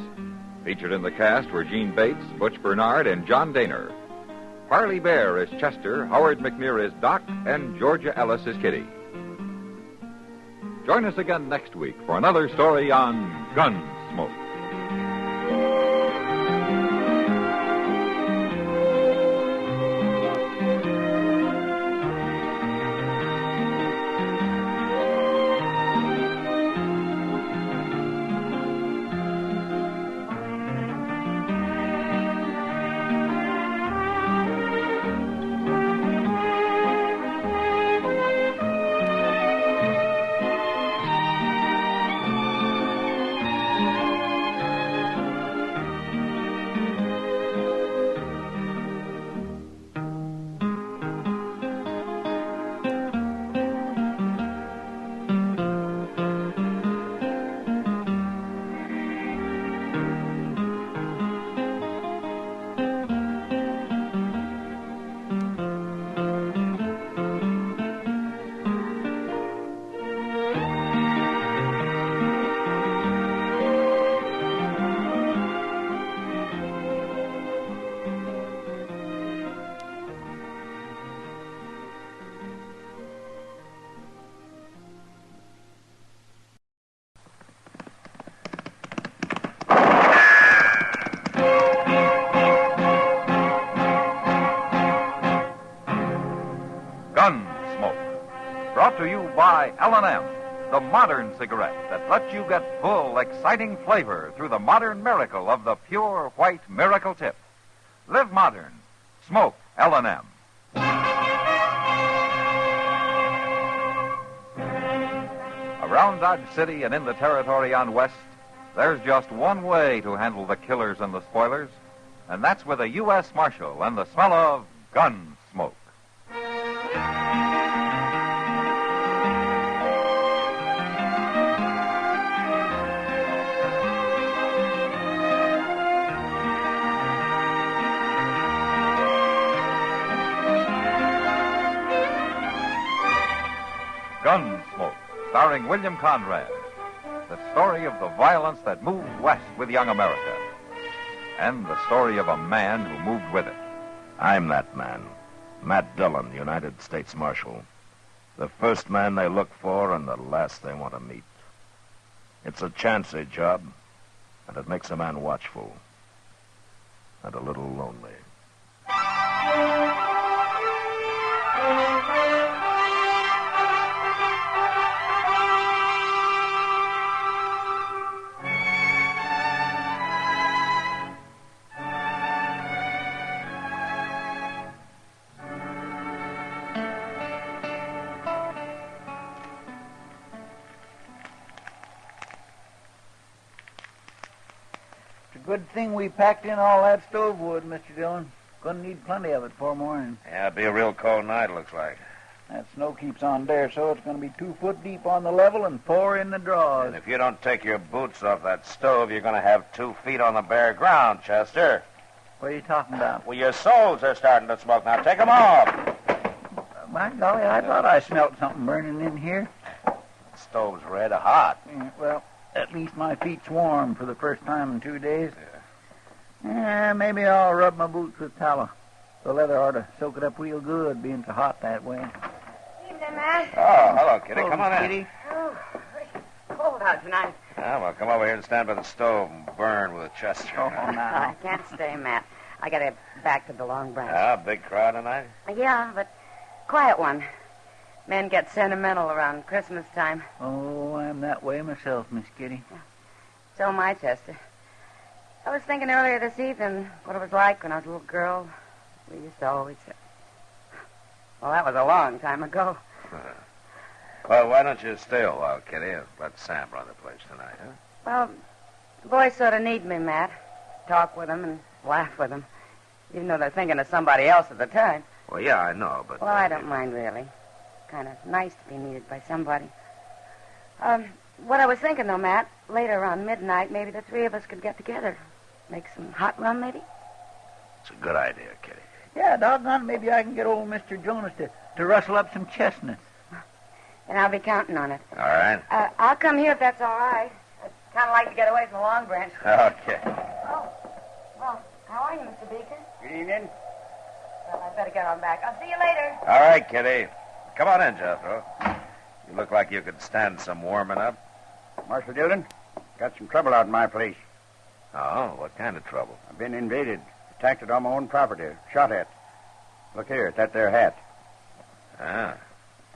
Featured in the cast were Gene Bates, Butch Bernard, and John Daner. Parley Bear is Chester, Howard McNear is Doc, and Georgia Ellis is Kitty. Join us again next week for another story on Gunsmoke. Gunsmoke, brought to you by L&M, the modern cigarette that lets you get full, exciting flavor through the modern miracle of the pure white miracle tip. Live modern. Smoke L&M. Around Dodge City and in the territory on West, there's just one way to handle the killers and the spoilers, and that's with a U.S. Marshal and the smell of Gunsmoke. Gunsmoke, starring William Conrad. The story of the violence that moved west with young America. And the story of a man who moved with it. I'm that man, Matt Dillon, United States Marshal. The first man they look for and the last they want to meet. It's a chancy job, and it makes a man watchful and a little lonely. Good thing we packed in all that stove wood, Mr. Dillon. Gonna need plenty of it for morning. Yeah, it'll be a real cold night, looks like. That snow keeps on there, so it's gonna be 2 foot deep on the level and 4 in the draws. And if you don't take your boots off that stove, you're gonna have 2 feet on the bare ground, Chester. What are you talking about? Well, your soles are starting to smoke. Now take them off. My golly, I thought I smelled something burning in here. The stove's red hot. Yeah, well, at least my feet's warm for the first time in 2 days. Yeah, maybe I'll rub my boots with tallow. The leather ought to soak it up real good, being so hot that way. Evening, Matt. Oh, hello, Kitty. Come on in. Kitty. Oh, cold out tonight. Yeah, well, come over here and stand by the stove and burn with a Chester. Oh, now. I can't stay, Matt. I gotta back to the Long Branch. Yeah, big crowd tonight? Yeah, but quiet one. Men get sentimental around Christmas time. Oh, I'm that way myself, Miss Kitty. So am I, Chester. I was thinking earlier this evening what it was like when I was a little girl. We used to always say... Well, that was a long time ago. Well, why don't you stay a while, Kitty, and let Sam run the place tonight, huh? Well, the boys sort of need me, Matt. Talk with them and laugh with them, even though they're thinking of somebody else at the time. Well, yeah, I know, but... Well, I don't mind, really. Kind of nice to be needed by somebody. What I was thinking, though, Matt, later around midnight, maybe the 3 of us could get together. Make some hot rum, maybe? It's a good idea, Kitty. Yeah, doggone, maybe I can get old Mr. Jonas to rustle up some chestnuts. And I'll be counting on it. All right. I'll come here if that's all right. I'd kind of like to get away from the Long Branch. Okay. Oh, well, how are you, Mr. Beaker? Good evening. Well, I'd better get on back. I'll see you later. All right, Kitty. Come on in, Jethro. You look like you could stand some warming up. Marshal Dillon, got some trouble out in my place. Oh, what kind of trouble? I've been invaded, attacked it on my own property, shot at. Look here, at that there hat. Ah,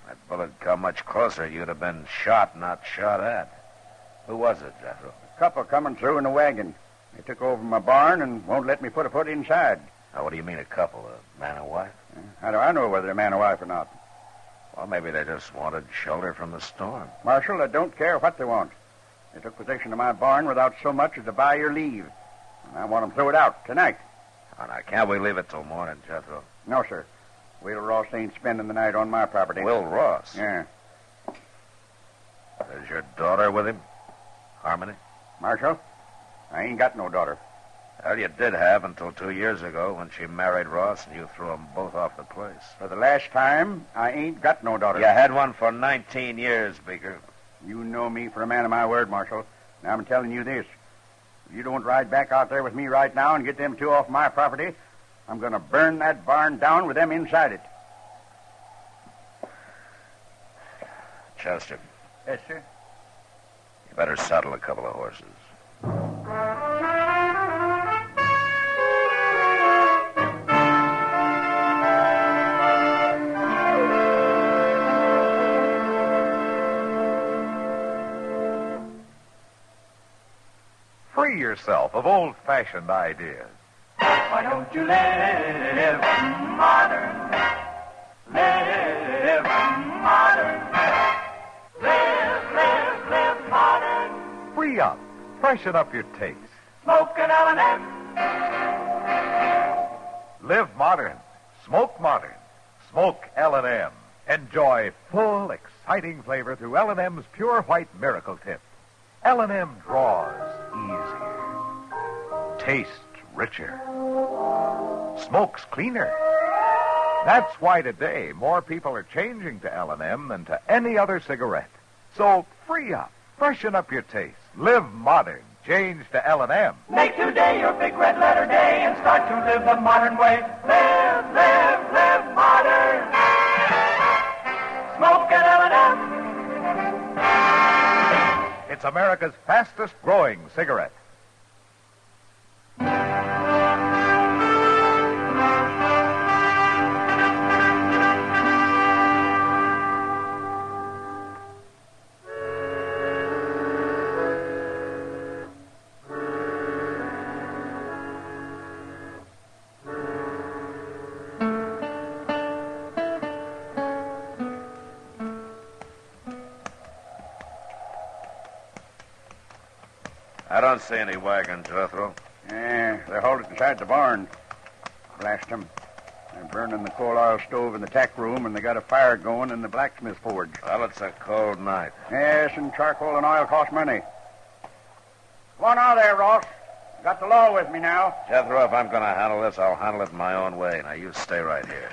that bullet come much closer, you'd have been shot, not shot at. Who was it, Jethro? A couple coming through in a wagon. They took over my barn and won't let me put a foot inside. What do you mean a couple? A man and wife? How do I know whether they're a man or wife or not? Well, maybe they just wanted shelter from the storm. Marshal, I don't care what they want. They took possession of my barn without so much as to buy your leave. And I want them throw it out tonight. Oh, now, can't we leave it till morning, Jethro? No, sir. Will Ross ain't spending the night on my property. Will Ross? Yeah. Is your daughter with him? Harmony? Marshal, I ain't got no daughter. Well, you did have until 2 years ago when she married Ross and you threw them both off the place. For the last time, I ain't got no daughter. You had one for 19 years, Beaker. You know me for a man of my word, Marshal. Now I'm telling you this. If you don't ride back out there with me right now and get them two off my property, I'm going to burn that barn down with them inside it. Chester. Yes, sir. You better saddle a couple of horses. Free yourself of old-fashioned ideas. Why don't you live modern? Live modern. Live modern. Free up. Freshen up your taste. Smoke an L&M. Live modern. Smoke modern. Smoke L&M. Enjoy full, exciting flavor through L&M's Pure White Miracle Tip. L&M draws easier. Tastes richer. Smokes cleaner. That's why today more people are changing to L&M than to any other cigarette. So free up. Freshen up your taste. Live modern. Change to L&M. Make today your big red letter day and start to live the modern way. Live modern. Smoke an L&M. It's America's fastest growing cigarette. I don't see any wagons, Jethro. Yeah, they're halted inside the barn. Blast them. They're burning the coal oil stove in the tack room, and they got a fire going in the blacksmith forge. Well, it's a cold night. Yes, and charcoal and oil cost money. Come on out there, Ross. Got the law with me now. Jethro, if I'm going to handle this, I'll handle it my own way. Now, you stay right here.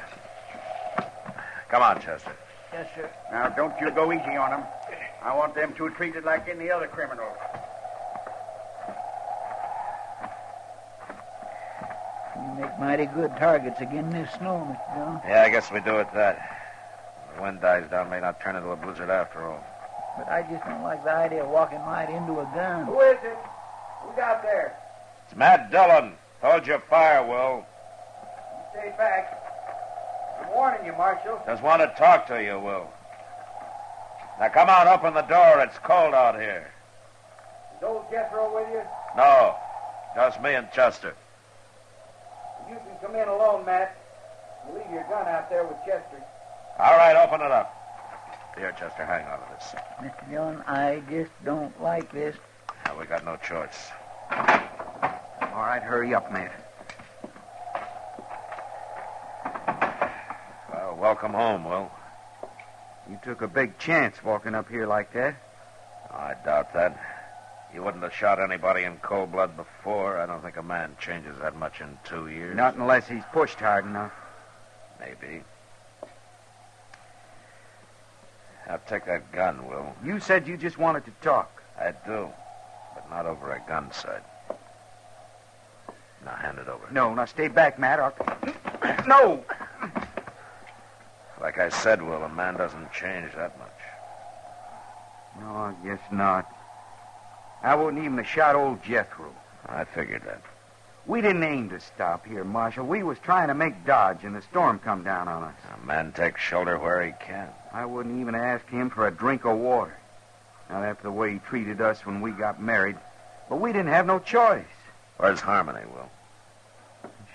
Come on, Chester. Yes, sir. Now, don't you go easy on them. I want them two treated like any other criminals. You make mighty good targets again this snow, Mr. Jones. Yeah, I guess we do it that. The wind dies down, may not turn into a blizzard after all. But I just don't like the idea of walking right into a gun. Who is it? Who's out there? It's Matt Dillon. Hold your fire, Will. Stay back. I'm warning you, Marshal. Just want to talk to you, Will. Now, come on, open the door. It's cold out here. Is old Jethro with you? No, just me and Chester. You can come in alone, Matt. You leave your gun out there with Chester. All right, open it up. Here, Chester, hang on to this. Mr. Dillon, I just don't like this. Now, we got no choice. All right, hurry up, Matt. Well, welcome home, Will. You took a big chance walking up here like that. I doubt that. You wouldn't have shot anybody in cold blood before. I don't think a man changes that much in 2 years. Not unless he's pushed hard enough. Maybe. Now, take that gun, Will. You said you just wanted to talk. I do, but not over a gun sight. Now, hand it over. No, now stay back, Matt. No! Like I said, Will, a man doesn't change that much. No, I guess not. I wouldn't even have shot old Jethro. I figured that. We didn't aim to stop here, Marshal. We was trying to make dodge, and the storm come down on us. A man takes shelter where he can. I wouldn't even ask him for a drink of water. Not after the way he treated us when we got married. But we didn't have no choice. Where's Harmony, Will?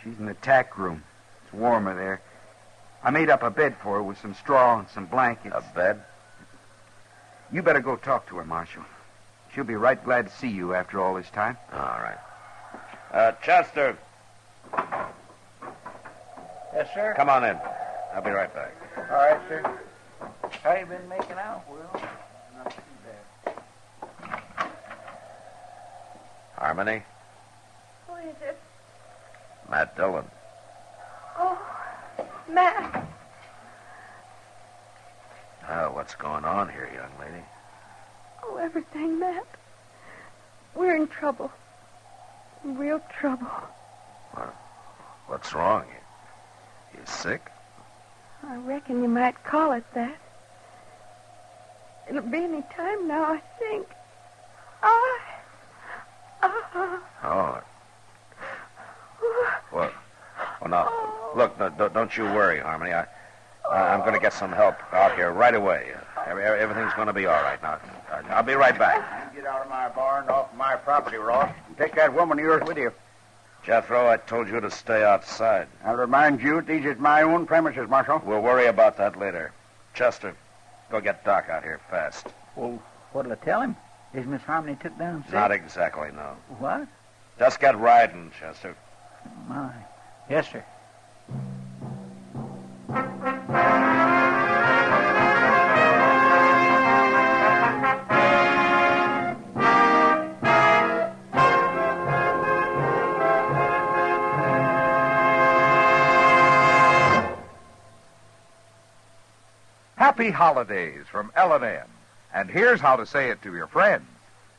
She's in the tack room. It's warmer there. I made up a bed for her with some straw and some blankets. A bed? You better go talk to her, Marshal. She'll be right glad to see you after all this time. All right. Chester. Yes, sir? Come on in. I'll be right back. All right, sir. How you been making out, Will? Not too bad. Harmony? Who is it? Matt Dillon. Oh, Matt. What's going on here, young lady? Oh, everything, Matt. We're in trouble. Real trouble. What's wrong? You sick? I reckon you might call it that. It'll be any time now, I think. Oh. Well, now, look, no, don't you worry, Harmony. I'm going to get some help out here right away. Everything's going to be all right now. I'll be right back. Get out of my barn, off my property, Ross, and take that woman of yours with you. Jethro, I told you to stay outside. I'll remind you, these is my own premises, Marshal. We'll worry about that later. Chester, go get Doc out here fast. Well, what'll I tell him? Is Miss Harmony took down sick? Not exactly, no. What? Just get riding, Chester. My. Yes, sir. Happy holidays from L&M. And here's how to say it to your friends.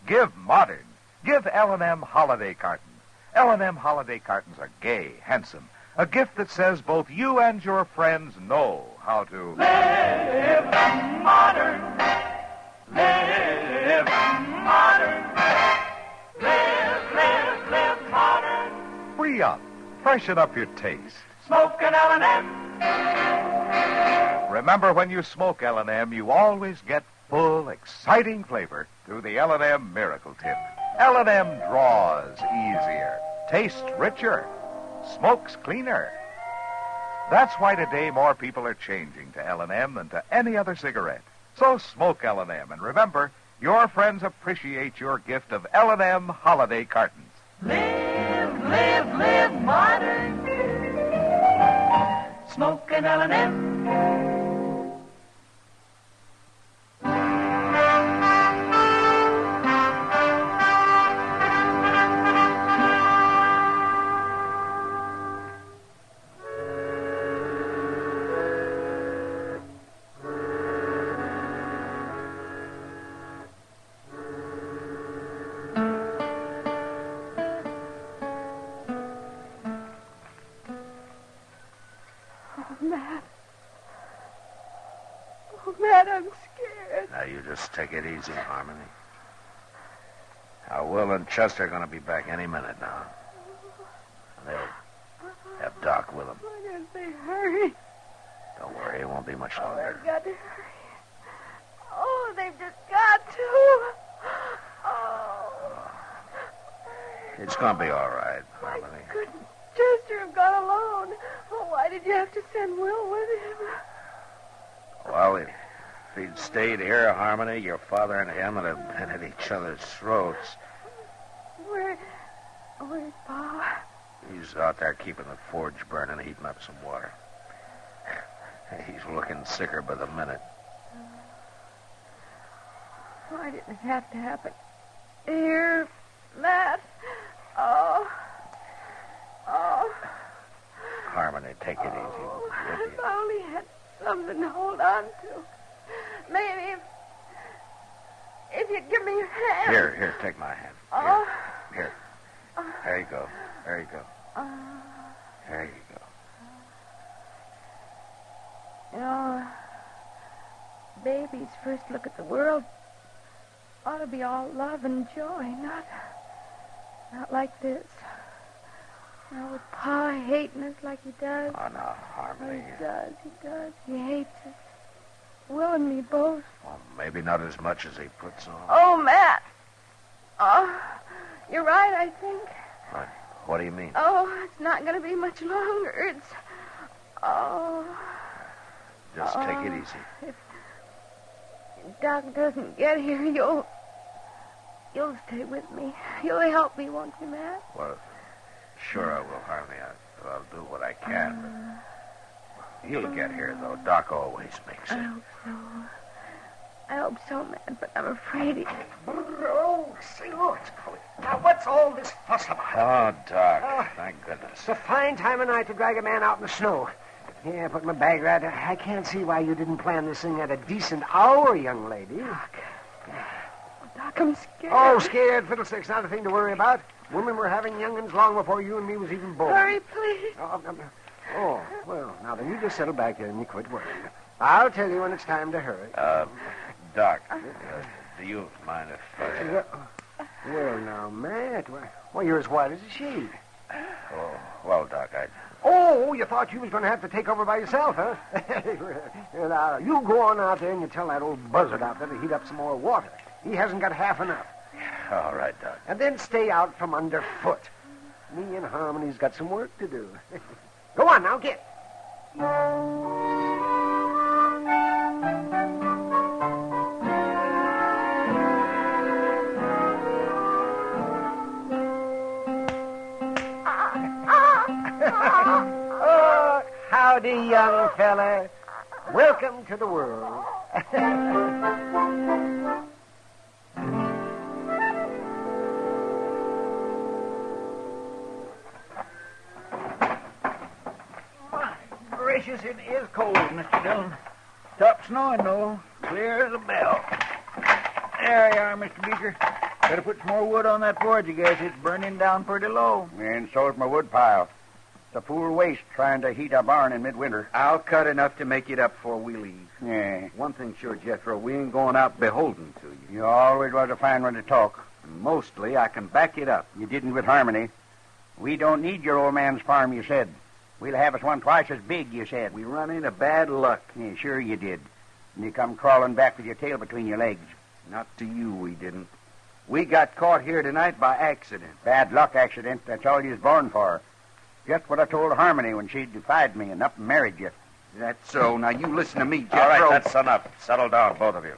Give modern. Give L&M holiday cartons. L&M holiday cartons are gay, handsome. A gift that says both you and your friends know how to live modern. Live modern. Live modern. free up, freshen up your taste. Smoke an L&M. Remember, when you smoke L&M, you always get full, exciting flavor through the L&M Miracle Tip. L&M draws easier, tastes richer, smokes cleaner. That's why today more people are changing to L&M than to any other cigarette. So smoke L&M, and remember, your friends appreciate your gift of L&M holiday cartons. Live modern. Smoke an L&M. Matt, I'm scared. Now, you just take it easy, Harmony. Now, Will and Chester are going to be back any minute now. They'll have Doc with them. Why don't they hurry? Don't worry, it won't be much longer. They've got to hurry. Oh, they've just got to. Oh. It's going to be all right, Harmony. Couldn't Chester have gone alone? Oh, why did you have to send Will with him? Well, if he'd stayed here, Harmony, your father and him would have been at each other's throats. Where's Pa? He's out there keeping the forge burning, heating up some water. He's looking sicker by the minute. Why did it have to happen? Here, Matt. Oh. Harmony, take it easy. If I only had something to hold on to. Maybe if you'd give me your hand. Here, take my hand. Oh. Here. There you go. There you go. There you go. You know, baby's first look at the world ought to be all love and joy, not like this. Now, with Pa hating us like he does. Oh, no, Harmony. He does. He hates us. Will and me both. Well, maybe not as much as he puts on. Oh, Matt. Oh, you're right, I think. What do you mean? Oh, it's not going to be much longer. It's... Oh... Just take it easy. If Doc doesn't get here, you'll stay with me. You'll help me, won't you, Matt? Well, sure I will, Harmony. I'll do what I can. But he'll get here, though. Doc always makes it. I hope so, Matt, but I'm afraid he... Oh, say, look, it's coming. Now, what's all this fuss about? Oh, Doc, thank goodness. It's a fine time of night to drag a man out in the snow. Yeah, put my bag right. I can't see why you didn't plan this thing at a decent hour, young lady. Doc, I'm scared. Oh, scared? Fiddlesticks, not a thing to worry about. Women were having young'uns long before you and me was even born. Hurry, please. Oh, well, now then, you just settle back there and you quit worrying. I'll tell you when it's time to hurry. Doc, do you mind if Well, now, Matt, well, you're as white as a sheet. Oh, well, Doc, Oh, you thought you was going to have to take over by yourself, huh? Now, you go on out there and you tell that old buzzard out there to heat up some more water. He hasn't got half enough. All right, Doc. And then stay out from underfoot. Me and Harmony's got some work to do. Go on, now, get. Oh, howdy, young fella. Welcome to the world. Gracious, it is cold, Mr. Dillon. Stopped snowing, though. Clear as a bell. There you are, Mr. Beecher. Better put some more wood on that forge, I guess. It's burning down pretty low. And so's my wood pile. It's a fool waste trying to heat a barn in midwinter. I'll cut enough to make it up before we leave. Yeah. One thing sure, Jethro, we ain't going out beholden to you. You always was a fine one to talk. And mostly, I can back it up. You didn't with Harmony. We don't need your old man's farm, you said. We'll have us one twice as big, you said. We run into bad luck. Yeah, sure you did. And you come crawling back with your tail between your legs. Not to you, we didn't. We got caught here tonight by accident. Bad luck accident. That's all you was born for. Just what I told Harmony when she defied me and up and married you. That's so. Now, you listen to me, Jethro. All right, that's enough. Settle down, both of you.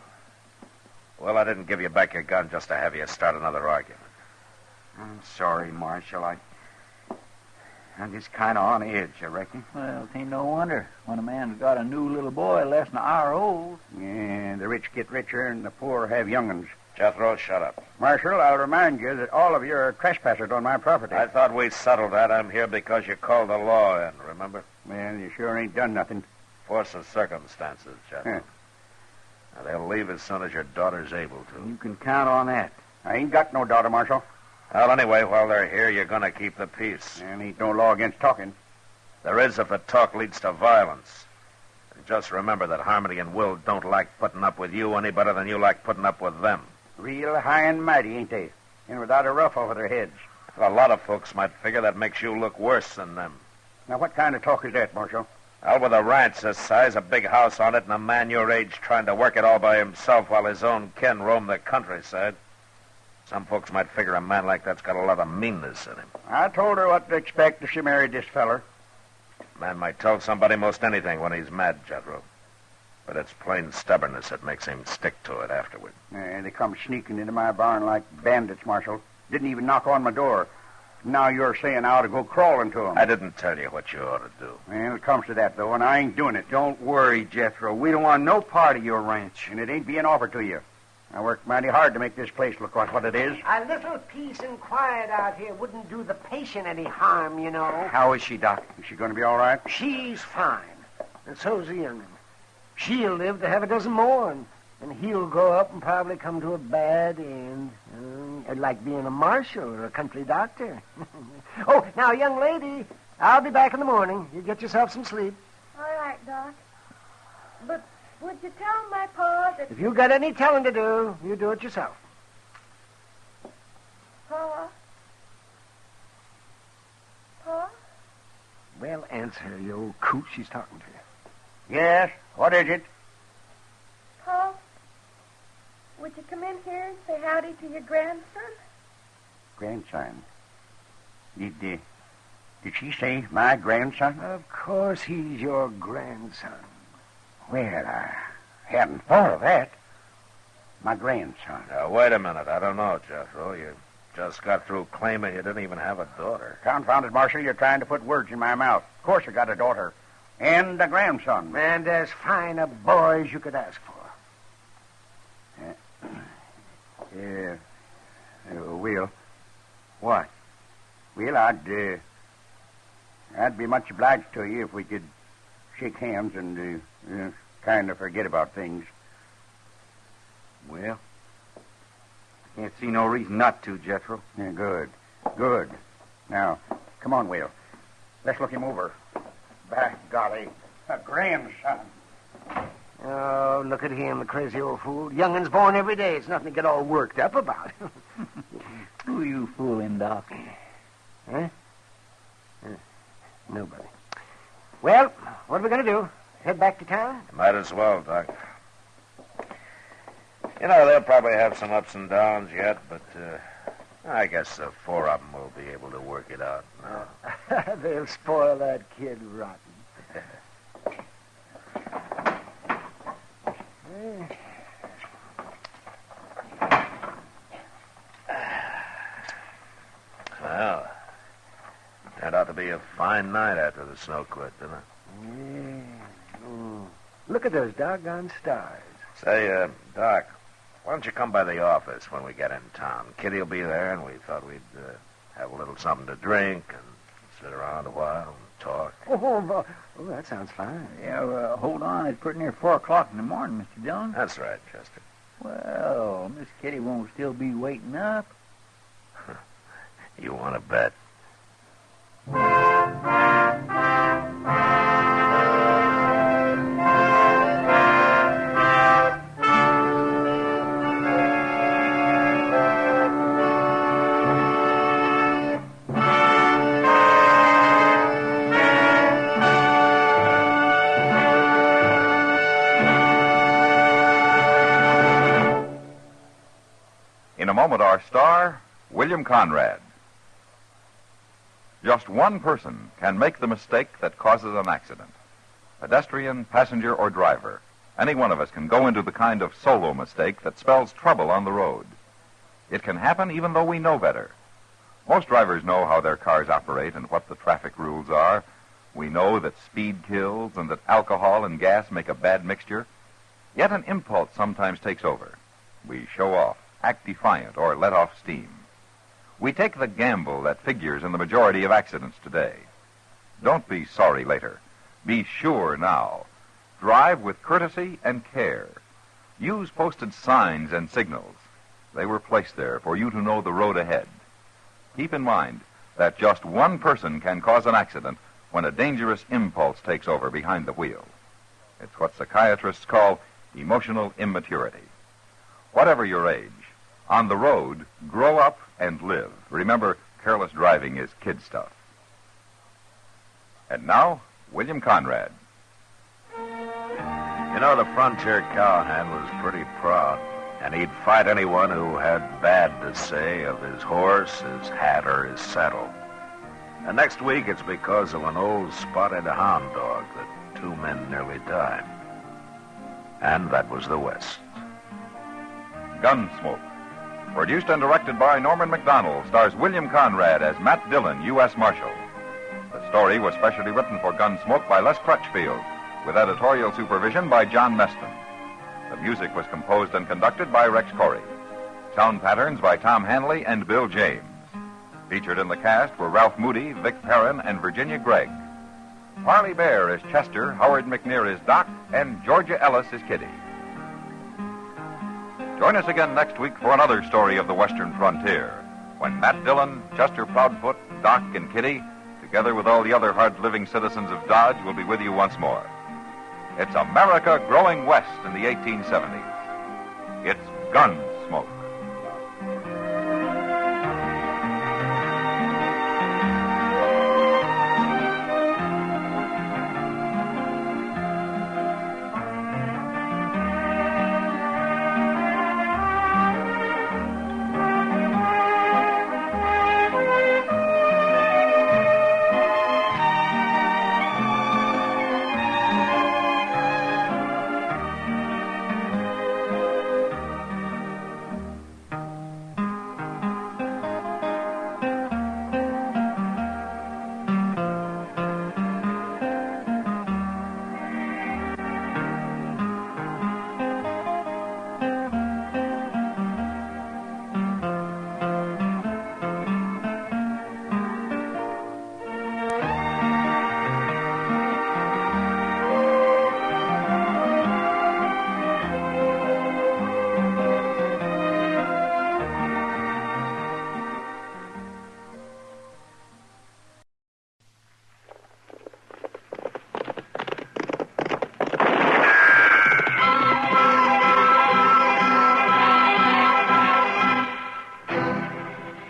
Well, I didn't give you back your gun just to have you start another argument. I'm sorry, Marshal. I'm just kind of on edge, I reckon. Well, it ain't no wonder when a man's got a new little boy less than an hour old. Yeah, the rich get richer and the poor have young'uns. Jethro, shut up. Marshal, I'll remind you that all of you are trespassers on my property. I thought we settled that. I'm here because you called the law in, remember? Well, you sure ain't done nothing. Force of circumstances, Jethro. Huh. Now, they'll leave as soon as your daughter's able to. You can count on that. I ain't got no daughter, Marshal. Well, anyway, while they're here, you're going to keep the peace. And ain't no law against talking. There is if the talk leads to violence. And just remember that Harmony and Will don't like putting up with you any better than you like putting up with them. Real high and mighty, ain't they? And without a ruff over their heads. A lot of folks might figure that makes you look worse than them. Now, what kind of talk is that, Marshal? Well, with a ranch this size, a big house on it, and a man your age trying to work it all by himself while his own kin roam the countryside. Some folks might figure a man like that's got a lot of meanness in him. I told her what to expect if she married this feller. Man might tell somebody most anything when he's mad, Jethro. But it's plain stubbornness that makes him stick to it afterward. And they come sneaking into my barn like bandits, Marshal. Didn't even knock on my door. Now you're saying I ought to go crawling to them. I didn't tell you what you ought to do. Well, it comes to that, though, and I ain't doing it. Don't worry, Jethro. We don't want no part of your ranch. And it ain't being offered to you. I worked mighty hard to make this place look like what it is. A little peace and quiet out here wouldn't do the patient any harm, you know. How is she, Doc? Is she going to be all right? She's fine. And so's the young'un. She'll live to have a dozen more, and he'll grow up and probably come to a bad end. Like being a marshal or a country doctor. Oh, now, young lady, I'll be back in the morning. You get yourself some sleep. All right, Doc. But would you tell my pa that... If you got any telling to do, you do it yourself. Pa? Pa? Well, answer her, you old coot. She's talking to you. Yes? What is it? Pa? Would you come in here and say howdy to your grandson? Grandson. Did she say my grandson? Of course he's your grandson. Well, I hadn't thought of that. My grandson. Now, wait a minute. I don't know, Jethro. You just got through claiming you didn't even have a daughter. Confounded, Marshal, you're trying to put words in my mouth. Of course I got a daughter. And a grandson. And as fine a boy as you could ask for. Will. What? Will, I'd be much obliged to you if we could shake hands and kind of forget about things. Well, can't see no reason not to, Jethro. Yeah, good. Good. Now, come on, Will. Let's look him over. By golly, a grandson. Oh, look at him, the crazy old fool. Young'un's born every day. It's nothing to get all worked up about. Who you fooling, Doc? Huh? Nobody. Well, what are we going to do? Head back to town? Might as well, Doc. You know, they'll probably have some ups and downs yet, but I guess the four of them will be able to work it out now. They'll spoil that kid rotten. Well, turned out to be a fine night after the snow quit, didn't it? Yeah. Mm. Look at those doggone stars. Say, Doc, why don't you come by the office when we get in town? Kitty'll be there, and we thought we'd have a little something to drink and sit around a while and talk. Oh, that sounds fine. Yeah, hold on. It's pretty near 4 o'clock in the morning, Mr. Dillon. That's right, Chester. Well, Miss Kitty won't still be waiting up. You want to bet? In a moment, our star, William Conrad. Just one person can make the mistake that causes an accident. Pedestrian, passenger, or driver. Any one of us can go into the kind of solo mistake that spells trouble on the road. It can happen even though we know better. Most drivers know how their cars operate and what the traffic rules are. We know that speed kills and that alcohol and gas make a bad mixture. Yet an impulse sometimes takes over. We show off, act defiant, or let off steam. We take the gamble that figures in the majority of accidents today. Don't be sorry later. Be sure now. Drive with courtesy and care. Use posted signs and signals. They were placed there for you to know the road ahead. Keep in mind that just one person can cause an accident when a dangerous impulse takes over behind the wheel. It's what psychiatrists call emotional immaturity. Whatever your age, on the road, grow up and live. Remember, careless driving is kid stuff. And now, William Conrad. You know, the frontier cowhand was pretty proud, and he'd fight anyone who had bad to say of his horse, his hat, or his saddle. And next week, it's because of an old spotted hound dog that 2 men nearly died. And that was the West. Gunsmoke. Produced and directed by Norman McDonald, stars William Conrad as Matt Dillon, U.S. Marshal. The story was specially written for Gunsmoke by Les Crutchfield, with editorial supervision by John Meston. The music was composed and conducted by Rex Corey. Sound patterns by Tom Hanley and Bill James. Featured in the cast were Ralph Moody, Vic Perrin, and Virginia Gregg. Parley Bear is Chester, Howard McNear is Doc, and Georgia Ellis is Kitty. Join us again next week for another story of the Western frontier, when Matt Dillon, Chester Proudfoot, Doc, and Kitty, together with all the other hard-living citizens of Dodge, will be with you once more. It's America growing west in the 1870s. It's Gunsmoke.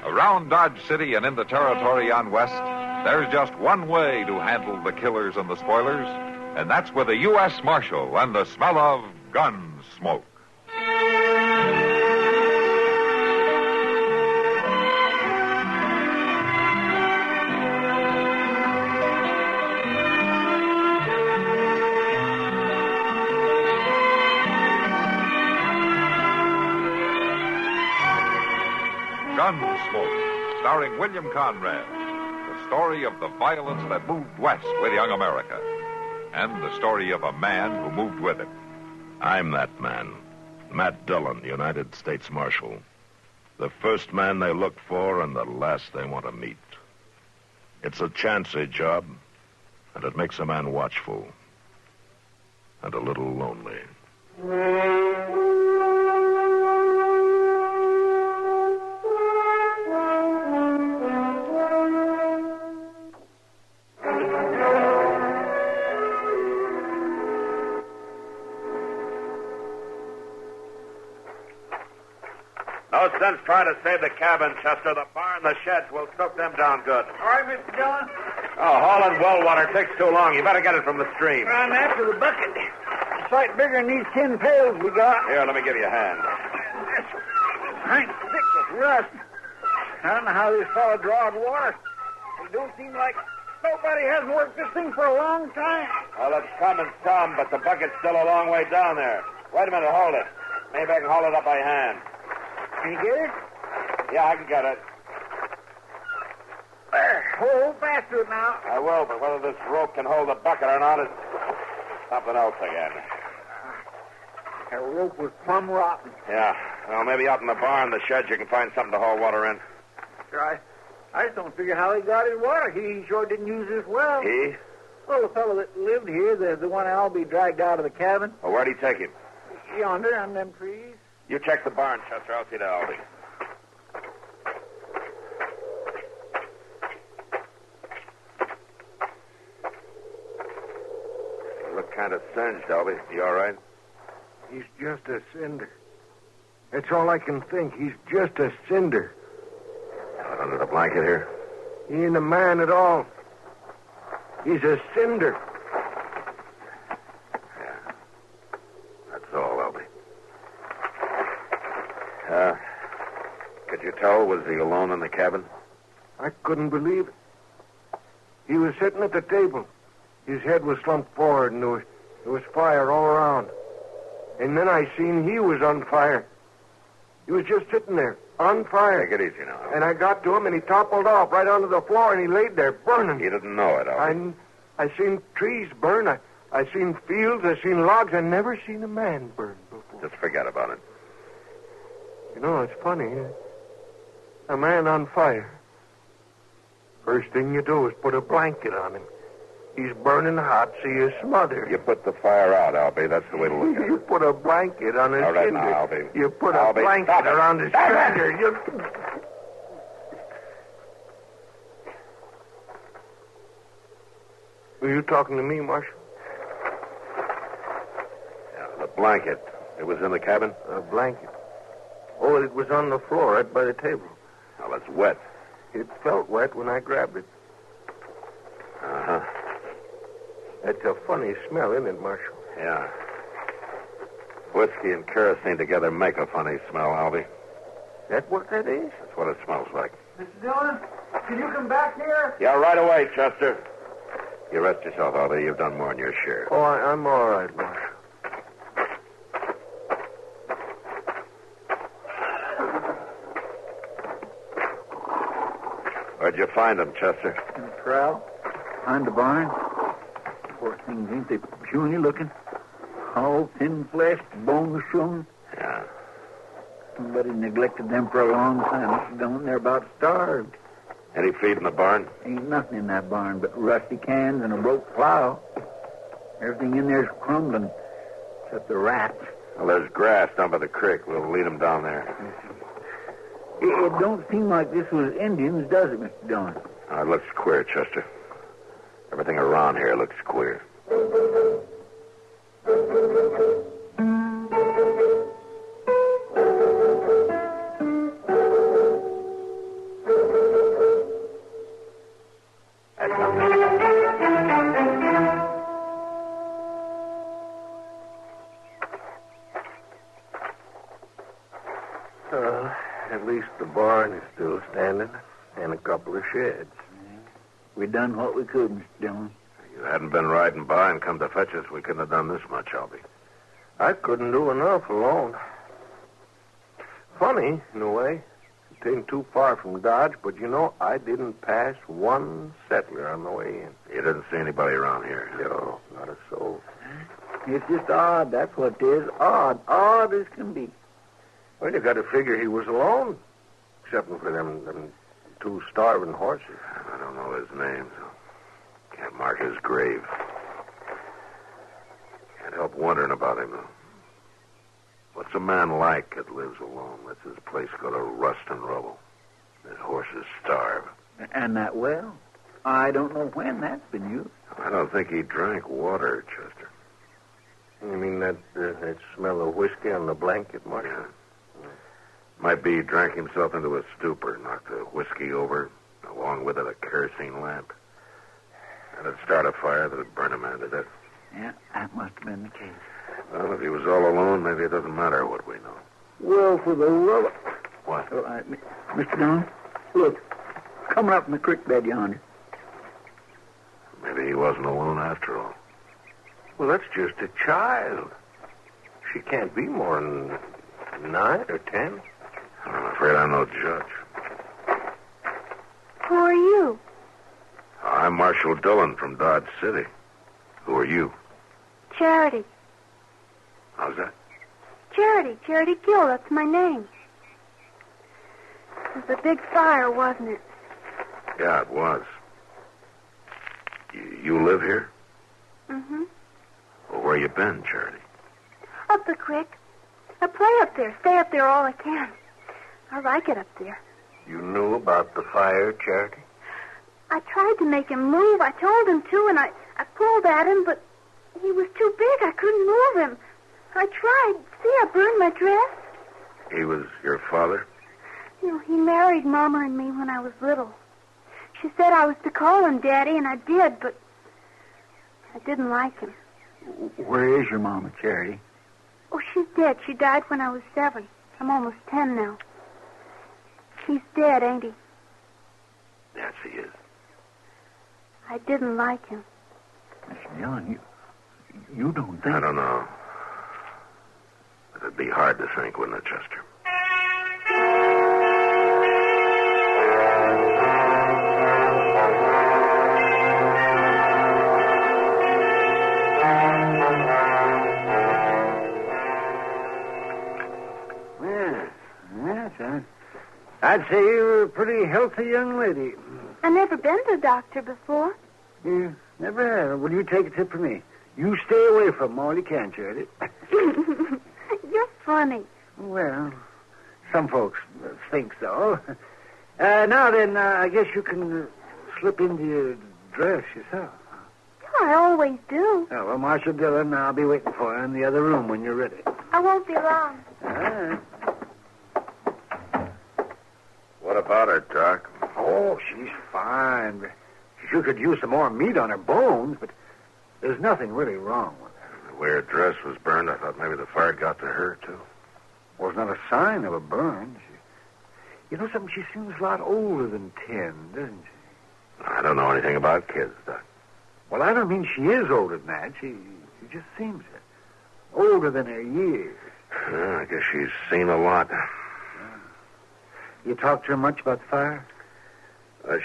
Around Dodge City and in the territory on west, there's just one way to handle the killers and the spoilers, and that's with a U.S. Marshal and the smell of gun smoke. Gunsmoke, starring William Conrad. The story of the violence that moved west with young America. And the story of a man who moved with it. I'm that man. Matt Dillon, United States Marshal. The first man they look for and the last they want to meet. It's a chancy job, and it makes a man watchful. And a little lonely. No sense trying to save the cabin, Chester. The barn, the sheds will choke them down good. All right, Mr. Dillon. Oh, hauling well water takes too long. You better get it from the stream. I'm after the bucket. It's a sight bigger than these 10 pails we got. Here, let me give you a hand. I'm thick with rust. I don't know how this fellow drawed water. It don't seem like nobody hasn't worked this thing for a long time. Well, it's coming some, but the bucket's still a long way down there. Wait a minute, hold it. Maybe I can haul it up by hand. Can you get it? Yeah, I can get it. There. Hold fast to it now. I will, but whether this rope can hold the bucket or not is something else again. That rope was plumb rotten. Yeah. Well, maybe out in the barn, the sheds, you can find something to haul water in. Sure, I just don't figure how he got his water. He sure didn't use this well. He? Well, the fellow that lived here, the one that'll be dragged out of the cabin. Well, where'd he take him? Yonder, on them trees. You check the barn, Chester. I'll see to Albie. You look kind of singed, Albie. You all right? He's just a cinder. That's all I can think. He's just a cinder. Out under the blanket here? He ain't a man at all. He's a cinder. Yeah. That's all, Albie. Could you tell, was he alone in the cabin? I couldn't believe it. He was sitting at the table. His head was slumped forward, and there was fire all around. And then I seen he was on fire. He was just sitting there, on fire. Take it easy now. And I got to him, and he toppled off right onto the floor, and he laid there, burning. You didn't know it, Albie. I seen trees burn. I seen fields. I seen logs. I never seen a man burn before. Just forget about it. You know, it's funny. A man on fire. First thing you do is put a blanket on him. He's burning hot, so you smother. You put the fire out, Albie. That's the way to look at it. You put a blanket on his All right finger. now, Albie. You put Albie, a blanket stop it. around his Stop it. finger. You... Were you talking to me, Marshal? Yeah, the blanket. It was in the cabin? A blanket. Oh, it was on the floor right by the table. Well, it's wet. It felt wet when I grabbed it. Uh-huh. That's a funny smell, isn't it, Marshal? Yeah. Whiskey and kerosene together make a funny smell, Albie. That what that is? That's what it smells like. Mr. Dillon, can you come back here? Yeah, right away, Chester. You rest yourself, Albie. You've done more than your share. Oh, I'm all right, Marshal. Where'd you find him, Chester? In the corral, behind the barn. Poor things, ain't they puny looking? All thin-fleshed, bone-shone. Yeah. Somebody neglected them for a long time. Mr. Dillon, they're about starved. Any feed in the barn? Ain't nothing in that barn but rusty cans and a broke plow. Everything in there's crumbling, except the rats. Well, there's grass down by the creek. We'll lead them down there. It don't seem like this was Indians, does it, Mr. Dillon? Oh, it looks queer, Chester. Everything around here looks queer. At least the barn is still standing, and a couple of sheds. We done what we could, Mr. Dillon. You hadn't been riding by and come to fetch us, we couldn't have done this much, Albie. I couldn't do enough alone. Funny, in a way. It ain't too far from Dodge, but you know, I didn't pass one settler on the way in. You didn't see anybody around here? No, not a soul. It's just odd, that's what it is. Odd as can be. Well, you got to figure he was alone, except for them two starving horses. I don't know his name, so can't mark his grave. Can't help wondering about him, though. What's a man like that lives alone, lets his place go to rust and rubble, his horses starve? And that well? I don't know when that's been used. I don't think he drank water, Chester. You mean that smell of whiskey on the blanket, Mark? Yeah. Might be he drank himself into a stupor, knocked the whiskey over, along with it a kerosene lamp. That'd start a fire that'd burn a man to death. Yeah, that must have been the case. Well, if he was all alone, maybe it doesn't matter what we know. Well, for the love of... What? Mr. Dillon, look. Coming up in the creek bed yonder. Maybe he wasn't alone after all. Well, that's just a child. She can't be more than 9 or 10. I'm afraid I'm no judge. Who are you? I'm Marshal Dillon from Dodge City. Who are you? Charity. How's that? Charity Gill, that's my name. It was a big fire, wasn't it? Yeah, it was. You live here? Mm-hmm. Well, where you been, Charity? Up the creek. I play up there, stay up there all I can. I like it up there. You knew about the fire, Charity? I tried to make him move. I told him to, and I pulled at him, but he was too big. I couldn't move him. I tried. See, I burned my dress. He was your father? You know, he married Mama and me when I was little. She said I was to call him Daddy, and I did, but I didn't like him. Where is your mama, Charity? Oh, she's dead. She died when I was 7. I'm almost 10 now. He's dead, ain't he? Yes, he is. I didn't like him. Mr. Dillon, you don't think... I don't know. But it'd be hard to think, wouldn't it, Chester? I'd say you're a pretty healthy young lady. I've never been to a doctor before. You never have. Well, you take a tip from me. You stay away from them all you can, Charity. You're funny. Well, some folks think so. Now then, I guess you can slip into your dress yourself. I always do. Oh, well, Marshal Dillon, I'll be waiting for you in the other room when you're ready. I won't be long. All right. What about her, Doc? Oh, she's fine. She sure could use some more meat on her bones, but there's nothing really wrong with her. The way her dress was burned, I thought maybe the fire got to her, too. Well, it's not a sign of a burn. You know something? She seems a lot older than 10, doesn't she? I don't know anything about kids, Doc. Well, I don't mean she is older than that. She just seems it. Older than her years. I guess she's seen a lot. You talked to her much about the fire?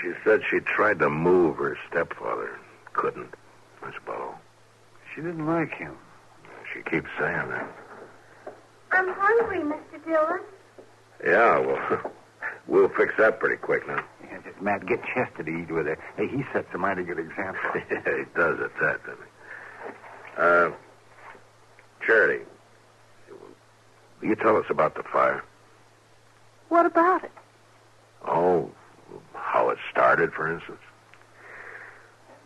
She said she tried to move her stepfather. Couldn't, I suppose. She didn't like him. She keeps saying that. I'm hungry, Mr. Dillon. Yeah, well, we'll fix that pretty quick now. Yeah, just Matt, get Chester to eat with her. Hey, he sets a mighty good example. Yeah, he does at that, doesn't he? Charity, will you tell us about the fire? What about it? Oh, how it started, for instance?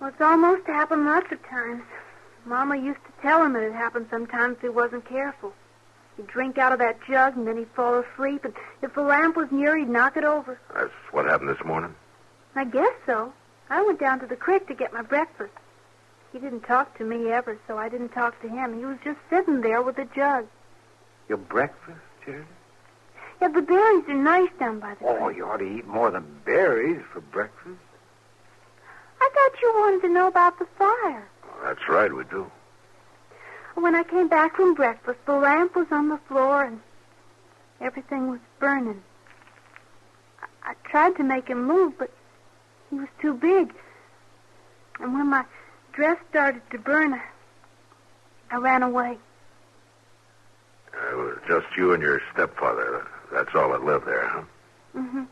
Well, it's almost happened lots of times. Mama used to tell him it happened sometimes if he wasn't careful. He'd drink out of that jug, and then he'd fall asleep, and if the lamp was near, he'd knock it over. That's what happened this morning? I guess so. I went down to the creek to get my breakfast. He didn't talk to me ever, so I didn't talk to him. He was just sitting there with the jug. Your breakfast, Charity? Yeah, the berries are nice down by the creek. Oh, you ought to eat more than berries for breakfast. I thought you wanted to know about the fire. That's right, we do. When I came back from breakfast, the lamp was on the floor and everything was burning. I tried to make him move, but he was too big. And when my dress started to burn, I ran away. It was just you and your stepfather. That's all that lived there, huh? Mm-hmm.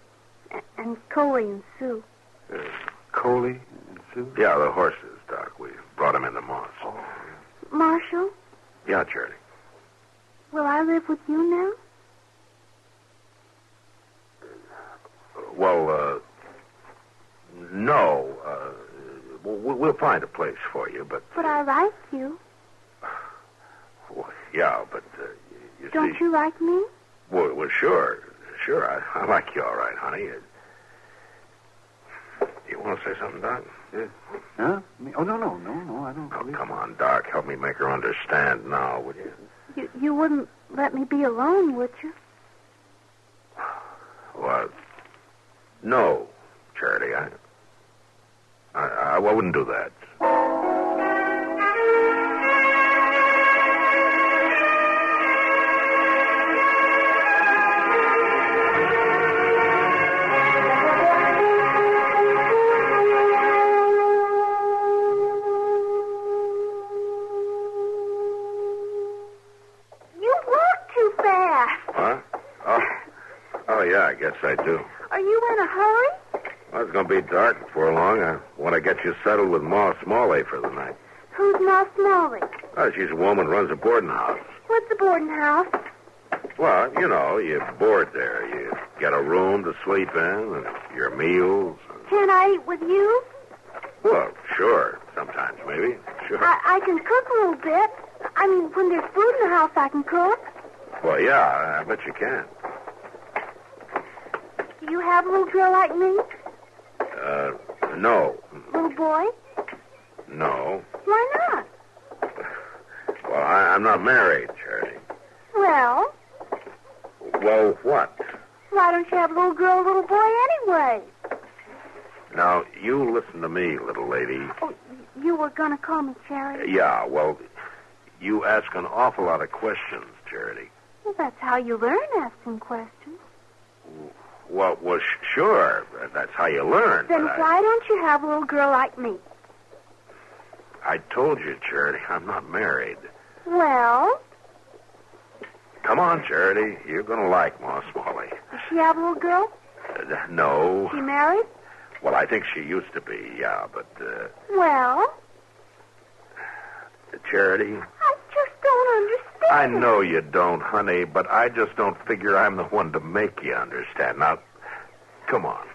And Coley and Sue. Coley and Sue? Yeah, the horses, Doc. We brought them in the moss. Oh. Marshal? Yeah, Charity. Will I live with you now? Well, no. We'll find a place for you, but... But I like you. Well, yeah, but you Don't see... you like me? Well, sure. Sure, I like you all right, honey. You want to say something, Doc? Huh? Oh, no, I don't. Oh, come on, Doc. Help me make her understand now, would you? You wouldn't let me be alone, would you? Well, no, Charity. I wouldn't do that. Yeah, I guess I do. Are you in a hurry? Well, it's going to be dark before long. I want to get you settled with Ma Smalley for the night. Who's Ma Smalley? Oh, she's a woman who runs a boarding house. What's the boarding house? Well, you know, you board there. You get a room to sleep in and your meals. Can I eat with you? Well, sure. Sometimes, maybe. Sure. I can cook a little bit. I mean, when there's food in the house, I can cook. Well, yeah, I bet you can. Do you have a little girl like me? No. Little boy? No. Why not? Well, I'm not married, Charity. Well? Well, what? Why don't you have a little girl, little boy anyway? Now, you listen to me, little lady. Oh, you were going to call me Charity? Yeah, well, you ask an awful lot of questions, Charity. Well, that's how you learn asking questions. Well, sure. That's how you learn. Then why don't you have a little girl like me? I told you, Charity, I'm not married. Well? Come on, Charity. You're going to like Ma Smalley. She have a little girl? No. She married? Well, I think she used to be, yeah, but, Well? Charity? I just don't understand. I know you don't, honey, but I just don't figure I'm the one to make you understand. Now, come on.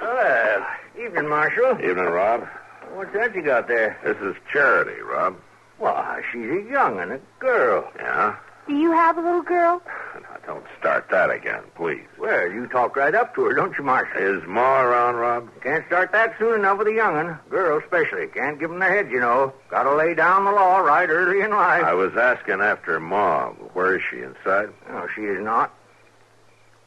Well, evening, Marshal. Evening, Rob. What's that you got there? This is Charity, Rob. Why, she's a young'un, a girl. Yeah? Do you have a little girl? Now, don't start that again, please. Well, you talk right up to her, don't you, Marshal? Is Ma around, Rob? Can't start that soon enough with a young'un. Girls especially. Can't give 'em their heads, you know. Gotta lay down the law right early in life. I was asking after Ma. Where is she, inside? No, she is not.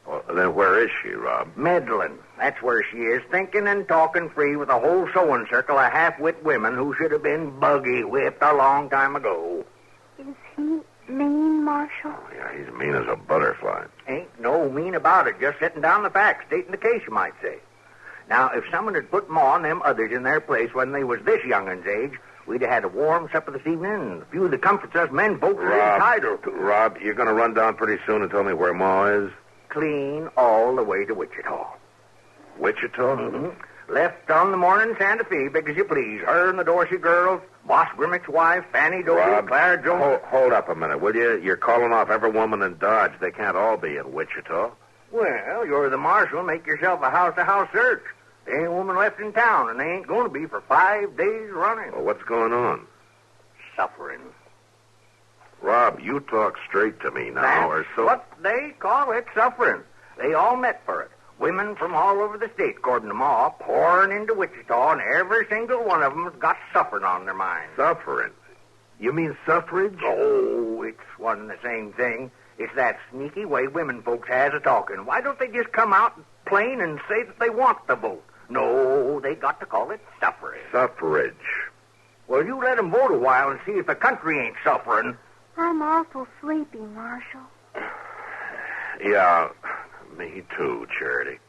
Well, then where is she, Rob? Meddling. That's where she is, thinking and talking free with a whole sewing circle of half-wit women who should have been buggy-whipped a long time ago. Is he mean, Marshal? Yeah, he's mean as a butterfly. Ain't no mean about it, just setting down the facts, stating the case, you might say. Now, if someone had put Ma and them others in their place when they was this young'un's age, we'd have had a warm supper this evening and a few of the comforts us men folks are entitled to. Rob, you're going to run down pretty soon and tell me where Ma is? Clean all the way to Wichita. Wichita? Mm-hmm. Left on the morning Santa Fe, big as you please. Her and the Dorsey girls, Boss Grimmick's wife, Fanny Dorsey, Rob, Clara Jones. Hold up a minute, will you? You're calling off every woman in Dodge. They can't all be in Wichita. Well, you're the marshal. Make yourself a house-to-house search. There ain't a woman left in town, and they ain't going to be for 5 days running. Well, what's going on? Suffering. Rob, you talk straight to me now, That's or so... what they call it, suffering. They all met for it. Women from all over the state, according to Ma, pouring into Wichita, and every single one of them's got suffering on their minds. Suffering? You mean suffrage? Oh, it's one and the same thing. It's that sneaky way women folks has of talking. Why don't they just come out plain and say that they want the vote? No, they got to call it suffrage. Suffrage. Well, you let them vote a while and see if the country ain't suffering. I'm awful sleepy, Marshal. Yeah, me too, Charity.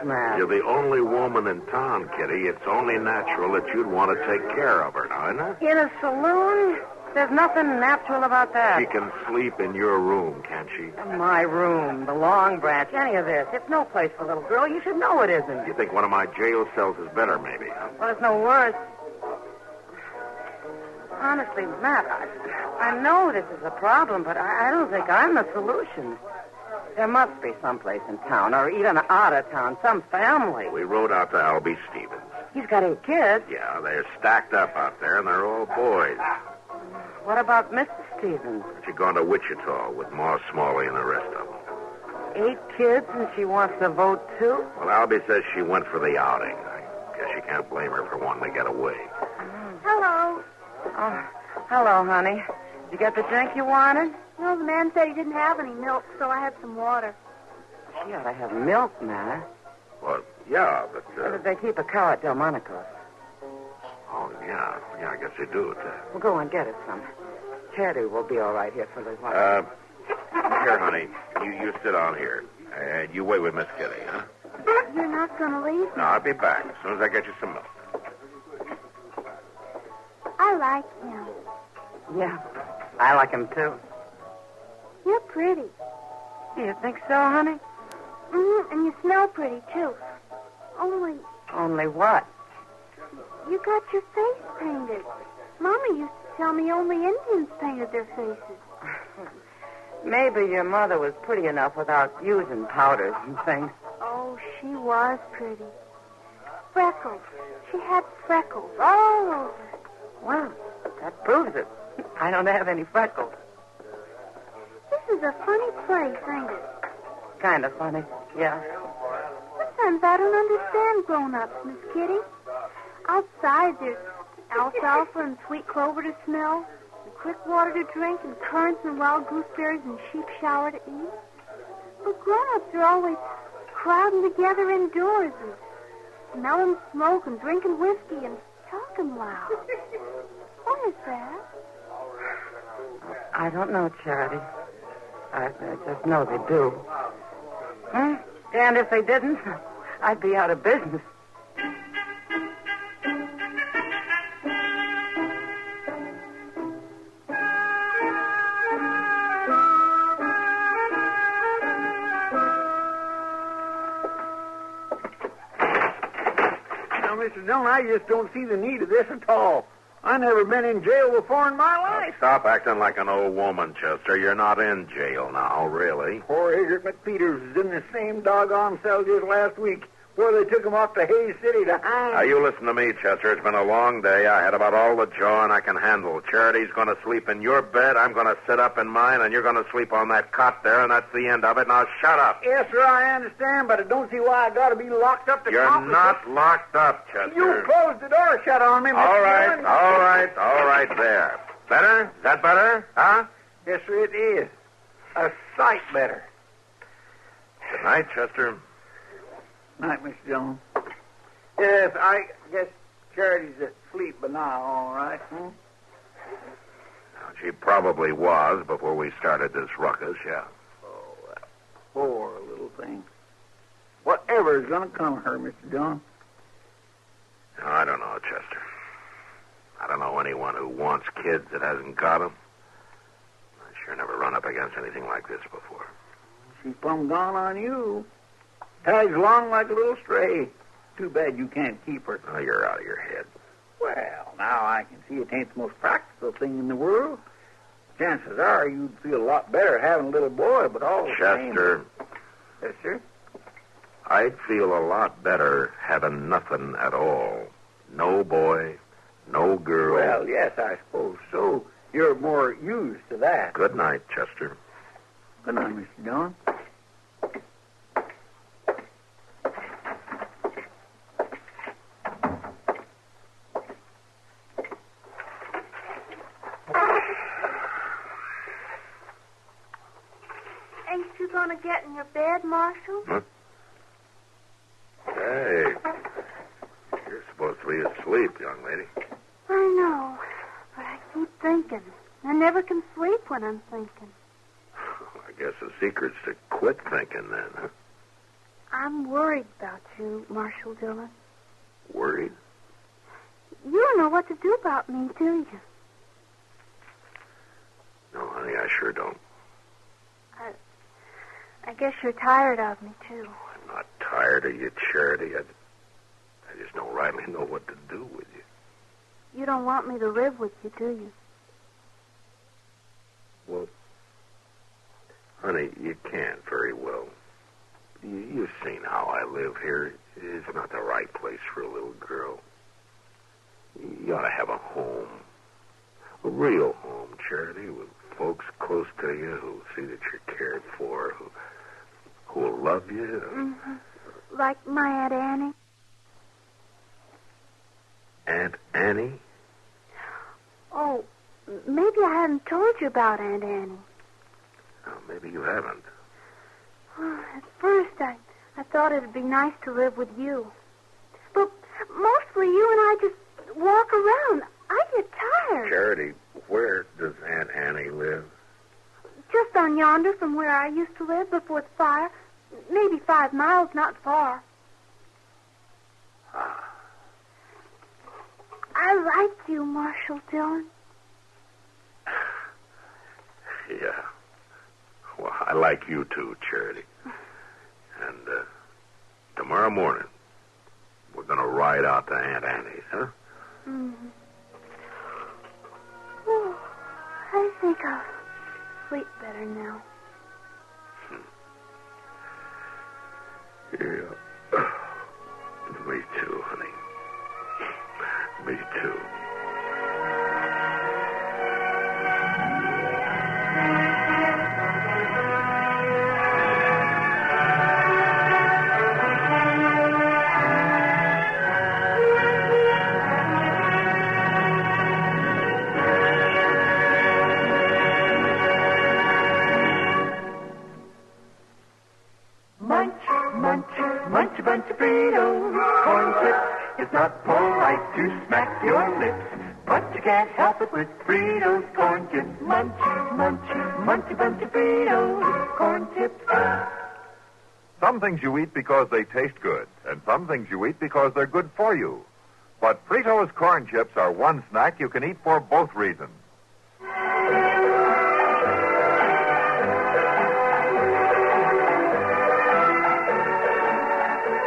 Matt. You're the only woman in town, Kitty. It's only natural that you'd want to take care of her now, isn't it? In a saloon? There's nothing natural about that. She can sleep in your room, can't she? My room, the Long Branch, any of this. It's no place for a little girl. You should know it isn't. You think one of my jail cells is better, maybe, huh? Well, it's no worse. Honestly, Matt, I know this is a problem, but I don't think I'm the solution. There must be someplace in town, or even out of town, some family. We rode out to Albie Stevens. He's got 8 kids. Yeah, they're stacked up out there, and they're all boys. What about Mrs. Stevens? She's gone to Wichita with Ma Smalley and the rest of them. 8 kids, and she wants to vote, too? Well, Albie says she went for the outing. I guess you can't blame her for wanting to get away. Hello. Oh, hello, honey. Did you get the drink you wanted? No, the man said he didn't have any milk, so I had some water. She ought to have milk, Matt. Well, yeah, but... They keep a cow at Delmonico's. Oh, yeah. Yeah, I guess they do. Well, go and get us some. Charity will be all right here for a little while. Here, honey. You sit down here. And you wait with Miss Kitty, huh? You're not going to leave? No, I'll be back as soon as I get you some milk. I like him. Yeah, I like him, too. You're pretty. Do you think so, honey? Mm-hmm, and you smell pretty, too. Only... Only what? You got your face painted. Mama used to tell me only Indians painted their faces. Maybe your mother was pretty enough without using powders and things. Oh, she was pretty. Freckles. She had freckles all over. Well, that proves it. I don't have any freckles. This is a funny place, ain't it? Kind of funny, yeah. Sometimes I don't understand grown-ups, Miss Kitty. Outside, there's alfalfa and sweet clover to smell, and creek water to drink, and currants and wild gooseberries and sheep shower to eat. But grown-ups are always crowding together indoors and smelling smoke and drinking whiskey and talking loud. What is that? I don't know, Charity. I just know they do. And if they didn't, I'd be out of business. Now, Mr. Dillon, I just don't see the need of this at all. I never been in jail before in my life. Stop acting like an old woman, Chester. You're not in jail now, really. Poor Igert McPeters was in the same doggone cell just last week where they took him off to Hayes City to hang. Now, you listen to me, Chester. It's been a long day. I had about all the jawing I can handle. Charity's going to sleep in your bed. I'm going to sit up in mine, and you're going to sleep on that cot there, and that's the end of it. Now, shut up. Yes, sir, I understand, but I don't see why I got to be locked up to You're accomplish not it. locked up, Chester. You closed the door shut on me, Mr. All right, Dillon. all right, there. Better? Is that better? Huh? Yes, sir, it is. A sight better. Good night, Chester. Night, Mr. Dillon. Yes, I guess Charity's asleep by now, all right? Now, she probably was before we started this ruckus, yeah. Oh, that poor little thing. Whatever is going to come to her, Mr. Dillon? No, I don't know, Chester. I don't know anyone who wants kids that hasn't got them. I sure never run up against anything like this before. She's plumb gone on you. Tags along like a little stray. Too bad you can't keep her. Oh, you're out of your head. Well, now I can see it ain't the most practical thing in the world. Chances are you'd feel a lot better having a little boy, but all the same... Chester. Yes, sir? I'd feel a lot better having nothing at all. No boy, no girl. Well, yes, I suppose so. You're more used to that. Good night, Chester. Good night, Mr. Dillon. Ain't you going to get in your bed, Marshal? Huh? Hey, you're supposed to be asleep, young lady. I know, but I keep thinking. I never can sleep when I'm thinking. I guess the secret's to quit thinking then, huh? I'm worried about you, Marshal Dillon. Worried? You don't know what to do about me, do you? No, honey, I sure don't. I guess you're tired of me, too. I'm not tired of you, Charity. I just don't rightly know what to do with you. You don't want me to live with you, do you? Well, honey, you can't very well. You've seen how I live here. It's not the right place for a little girl. You ought to have a home. A real home, Charity, with folks close to you who see that you're cared for, who will love you. Mm-hmm. Like my Aunt Annie. Aunt Annie? Oh, maybe I haven't told you about Aunt Annie. Oh, maybe you haven't. At first, I thought it'd be nice to live with you. But mostly you and I just walk around. I get tired. Charity, where does Aunt Annie live? Just on yonder from where I used to live before the fire. Maybe 5 miles, not far. I like you, Marshal Dillon. Yeah. Well, I like you too, Charity. And tomorrow morning, we're going to ride out to Aunt Annie's, huh? Mm-hmm. Oh, I think I'll sleep better now. Yeah. Me too, honey. Me too. bunch of Fritos. Corn chips, it's not polite to smack your lips, but you can't help it with Fritos. Corn chips, munch, munch, munchy bunch of Fritos. Corn chips. Some things you eat because they taste good, and some things you eat because they're good for you. But Fritos corn chips are one snack you can eat for both reasons.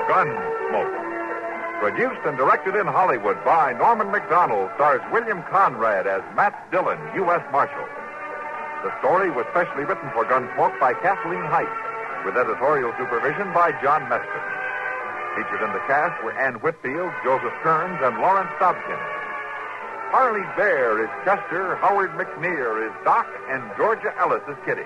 Gunsmoke. Produced and directed in Hollywood by Norman Macdonald, stars William Conrad as Matt Dillon, U.S. Marshal. The story was specially written for Gunsmoke by Kathleen Height, with editorial supervision by John Meston. Featured in the cast were Ann Whitfield, Joseph Kearns, and Lawrence Dobkin. Harley Bear is Chester, Howard McNear is Doc, and Georgia Ellis is Kitty.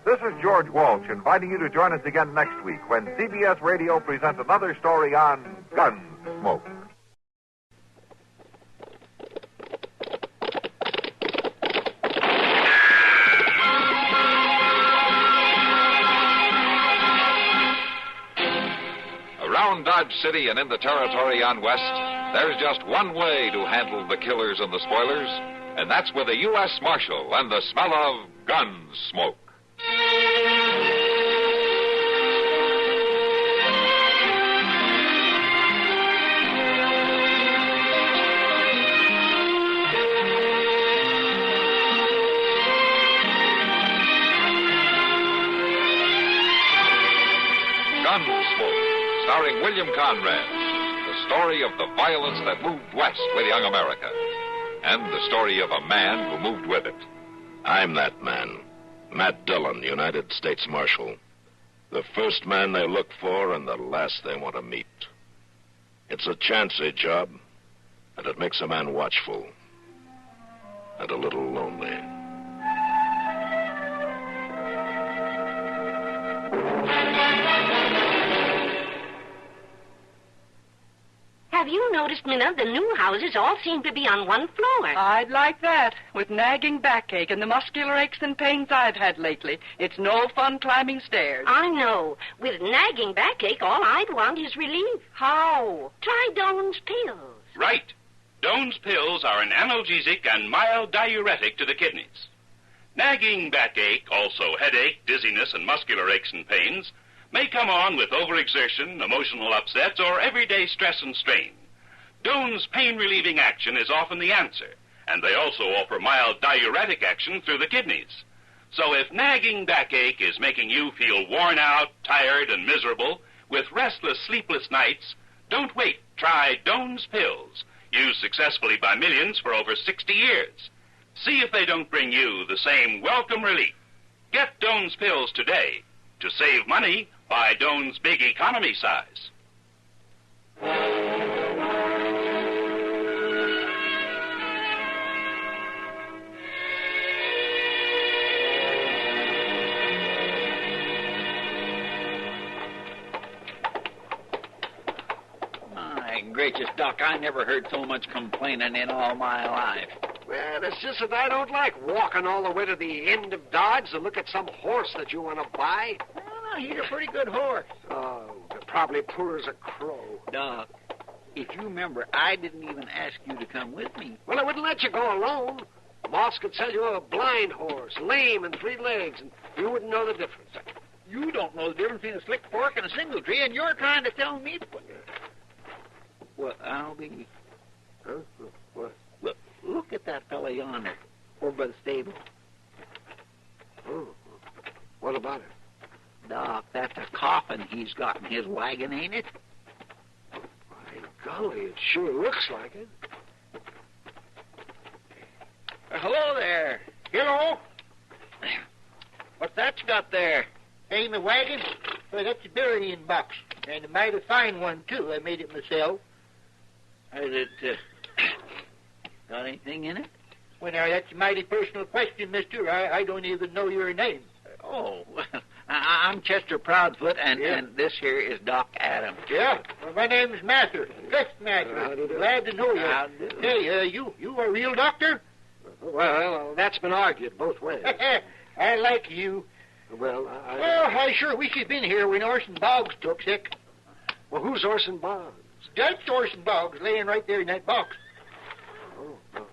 This is George Walsh inviting you to join us again next week when CBS Radio presents another story on Gunsmoke. Around Dodge City and in the territory on West, there's just one way to handle the killers and the spoilers, and that's with a U.S. Marshal and the smell of Gunsmoke. Gunsmoke, starring William Conrad, the story of the violence that moved west with young America, and the story of a man who moved with it. I'm that man, Matt Dillon, United States Marshal. The first man they look for and the last they want to meet. It's a chancy job, and it makes a man watchful and a little lonely. Have you noticed, Minna, the new houses all seem to be on one floor? I'd like that. With nagging backache and the muscular aches and pains I've had lately, it's no fun climbing stairs. I know. With nagging backache, all I'd want is relief. How? Try Doan's pills. Right. Doan's pills are an analgesic and mild diuretic to the kidneys. Nagging backache, also headache, dizziness, and muscular aches and pains, may come on with overexertion, emotional upsets, or everyday stress and strain. Doan's pain-relieving action is often the answer, and they also offer mild diuretic action through the kidneys. So if nagging backache is making you feel worn out, tired, and miserable, with restless, sleepless nights, don't wait. Try Doan's pills, used successfully by millions for over 60 years. See if they don't bring you the same welcome relief. Get Doan's pills today. To save money, buy Doan's big economy size. My gracious, Doc, I never heard so much complaining in all my life. Well, it's just that I don't like walking all the way to the end of Dodge to look at some horse that you want to buy. Well, he's a pretty good horse. Oh, they're probably poor as a crow. Doc, if you remember, I didn't even ask you to come with me. Well, I wouldn't let you go alone. Moss could sell you a blind horse, lame and 3 legs, and you wouldn't know the difference. You don't know the difference between a slick fork and a single tree, and you're trying to tell me... Well, I'll be... Huh? What? Look at that fella yonder, over by the stable. Oh, what about it? Doc, that's a coffin he's got in his wagon, ain't it? My golly, it sure looks like it. Hello there. Hello? What's that you got there? Hey, my wagon? Well, that's a burying box. And a mighty fine one, too. I made it myself. Is it, got anything in it? Well, now, that's a mighty personal question, mister. I don't even know your name. Oh, well, I'm Chester Proudfoot, and this here is Doc Adams. Yeah? Well, my name's Mather. Gus Mather. Glad to know you. How do? Hey, you a real doctor? Well, that's been argued both ways. I like you. Well, I sure wish you'd been here when Orson Boggs took sick. Well, who's Orson Boggs? That's Orson Boggs laying right there in that box. Oh,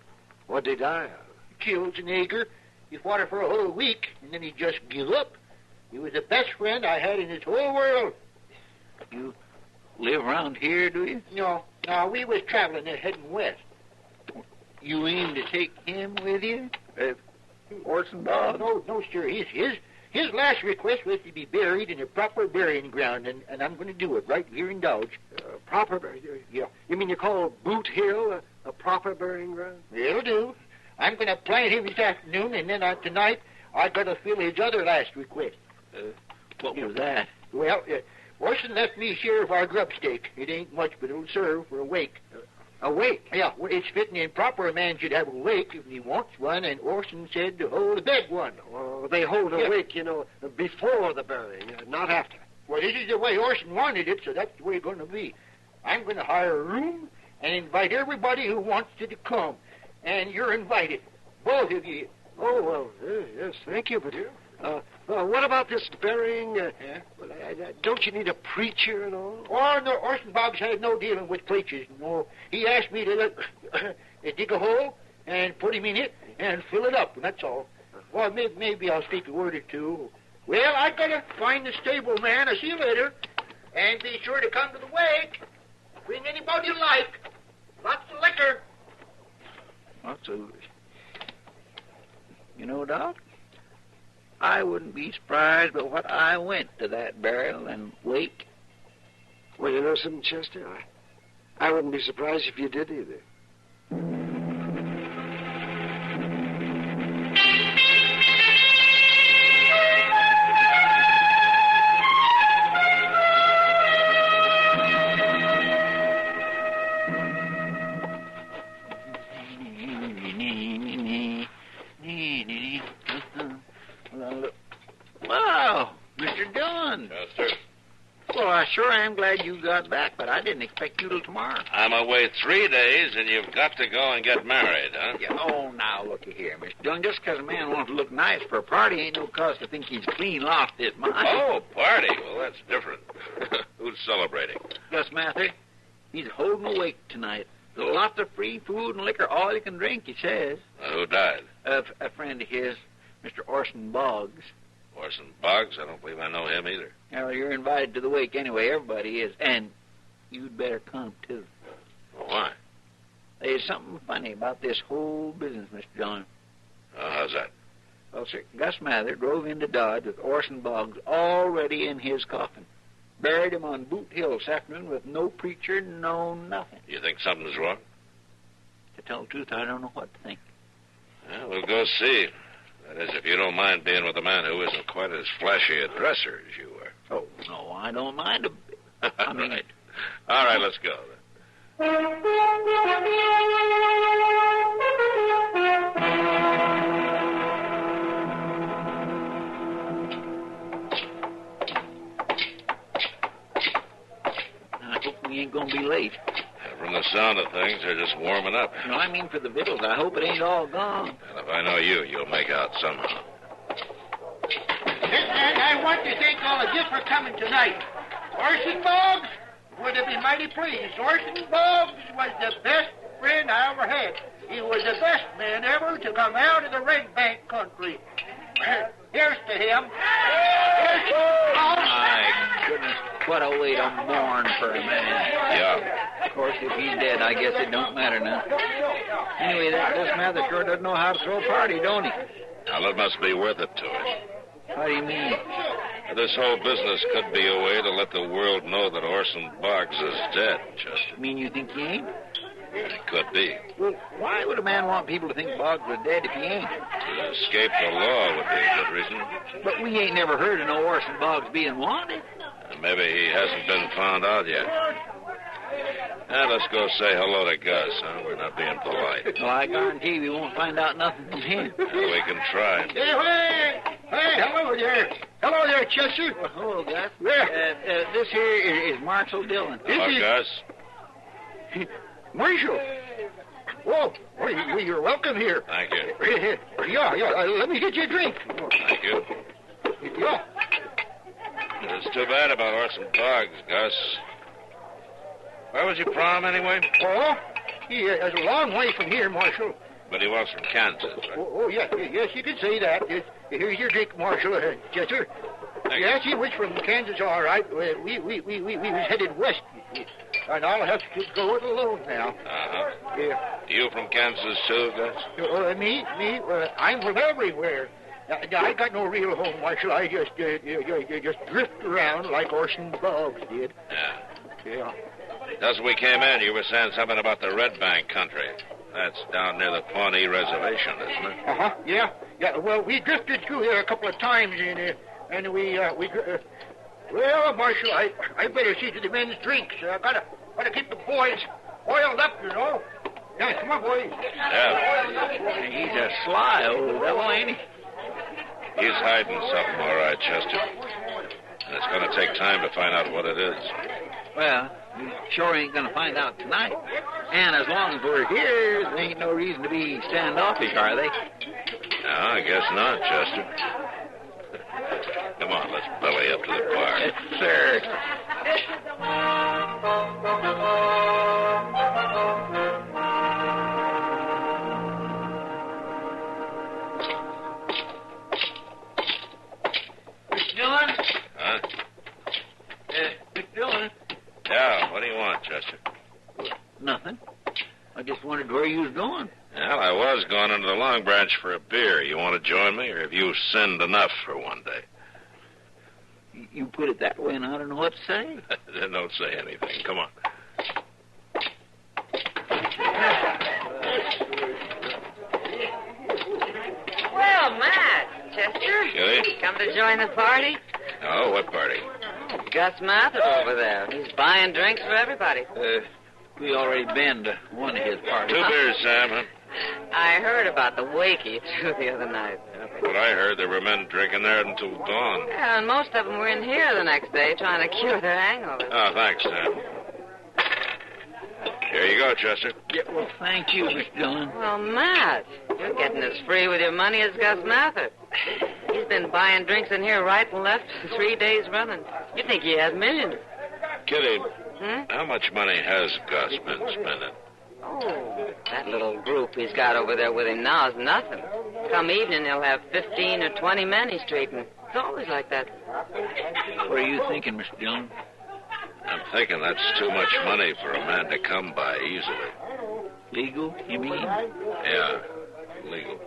what'd he die of? Killed an acre. He fought her for a whole week, and then he just give up. He was the best friend I had in this whole world. You live around here, do you? No, we was traveling there heading west. You aim to take him with you? Orson Boggs? No, sir. His last request was to be buried in a proper burying ground, and I'm going to do it right here in Dodge. Proper burying? Yeah. You mean you call Boot Hill a proper burying ground? It'll do. I'm going to plant him this afternoon, and then tonight I got to fill his other last request. What was that? Well, Orson left me share of our grub steak. It ain't much, but it'll serve for a wake. A wake? Yeah, well, it's fitting and proper a man should have a wake if he wants one, and Orson said to hold a bed one. Well, they hold a wake, before the burying, not after. Well, this is the way Orson wanted it, so that's the way it's going to be. I'm going to hire a room and invite everybody who wants to come. And you're invited, both of you. Oh, well, yes, thank you, but what about this burying? Don't you need a preacher and all? Oh, no, Orson Boggs had no dealing with preachers. No, he asked me to dig a hole and put him in it and fill it up, and that's all. Well, maybe I'll speak a word or two. Well, I gotta find the stable man. I'll see you later. And be sure to come to the wake. Bring anybody you like. Lots of liquor. Absolutely. You know, Doc, I wouldn't be surprised but what I went to that burial and wake. Well, you know something, Chester? I wouldn't be surprised if you did either. Wow, Mr. Dillon. Yes, sir. Well, I sure am glad you got back, but I didn't expect you till tomorrow. I'm away 3 days, and you've got to go and get married, huh? Yeah, oh, now, looky here, Mr. Dillon. Just because a man wants to look nice for a party ain't no cause to think he's clean lost his mind. Oh, party. Well, that's different. Who's celebrating? Gus Mather. He's holding a wake tonight. There's lots of free food and liquor, all you can drink, he says. Who died? A friend of his, Mr. Orson Boggs. Orson Boggs? I don't believe I know him either. Well, you're invited to the wake anyway. Everybody is. And you'd better come, too. Well, why? There's something funny about this whole business, Mr. John. Oh, how's that? Well, sir, Gus Mather drove into Dodge with Orson Boggs already in his coffin. Buried him on Boot Hill this afternoon with no preacher, no nothing. You think something's wrong? To tell the truth, I don't know what to think. Well, we'll go see. That is, if you don't mind being with a man who isn't quite as flashy a dresser as you are. Oh, no, I don't mind a bit. I mean... Right. All right, let's go then. I hope we ain't going to be late. From the sound of things, they're just warming up. No, I mean for the victuals. I hope it ain't all gone. And if I know you, you'll make out somehow. And I want to thank all of you for coming tonight. Orson Boggs would have been mighty pleased. Orson Boggs was the best friend I ever had. He was the best man ever to come out of the Red Bank country. Here's to him. Here's to My goodness, what a way to mourn for a man. Yeah. Of course, if he's dead, I guess it don't matter now. Anyway, that Gus Mather sure doesn't know how to throw a party, don't he? Well, it must be worth it to him. How do you mean? This whole business could be a way to let the world know that Orson Boggs is dead, Chester. Mean you think he ain't? It could be. Well, why would a man want people to think Boggs was dead if he ain't? To escape the law would be a good reason. But we ain't never heard of no Orson Boggs being wanted. Maybe he hasn't been found out yet. Now, let's go say hello to Gus, huh? We're not being polite. Well, I guarantee we won't find out nothing from him. Well, we can try. Hey, hello there. Hello there, Chester. Well, hello, Gus. This here is Marshall Dillon. Hello, Gus. Marshall. You're welcome here. Thank you. Yeah, let me get you a drink. Thank you. Yeah. It's too bad about Orson Boggs, Gus. Where was your prom, anyway? Oh, it's a long way from here, Marshal. But he was from Kansas, right? Yes, you could say that. Here's your drink, Marshal. Chester. Yes, he was from Kansas, all right. We was headed west. And I'll have to go it alone now. Uh-huh. Yeah. You from Kansas, too, Gus? Me? I'm from everywhere. I got no real home, Marshal. I just drift around like Orson Boggs did. Yeah. Just as we came in, you were saying something about the Red Bank country. That's down near the Pawnee Reservation, isn't it? Uh-huh, yeah. Well, we drifted through there a couple of times, and well, Marshal, I better see to the men's drinks. I gotta keep the boys oiled up, you know. Yeah, come on, boys. Yeah. He's a sly old devil, ain't he? He's hiding something, all right, Chester. And it's going to take time to find out what it is. Well, we sure ain't going to find out tonight. And as long as we're here, there ain't no reason to be standoffish, are they? No, I guess not, Chester. Come on, let's belly up to the bar. Yes, sir. Mr. Dillon? Huh? Mr. Dillon? Yeah, what do you want, Chester? Nothing. I just wondered where you was going. Well, I was going into the Long Branch for a beer. You want to join me, or have you sinned enough for one day? You put it that way, and I don't know what to say. Then don't say anything. Come on. Well, Matt, Chester. Kitty? Come to join the party? Oh, what party? Gus Mather over there. He's buying drinks for everybody. We already been to one of his parties. 2 beers, Sam, huh? I heard about the wakey, too, the other night. What I heard, there were men drinking there until dawn. Yeah, and most of them were in here the next day trying to cure their hangover. Oh, thanks, Sam. Here you go, Chester. Yeah, well, thank you, Mr. Dillon. Well, Matt, you're getting as free with your money as Gus Mather. He's been buying drinks in here right and left 3 days running. You think he has millions. Kitty, how much money has Gus been spending? Oh, that little group he's got over there with him now is nothing. Come evening, he'll have 15 or 20 men he's treating. It's always like that. What are you thinking, Mr. Dillon? I'm thinking that's too much money for a man to come by easily. Legal, you mean? Yeah, legal.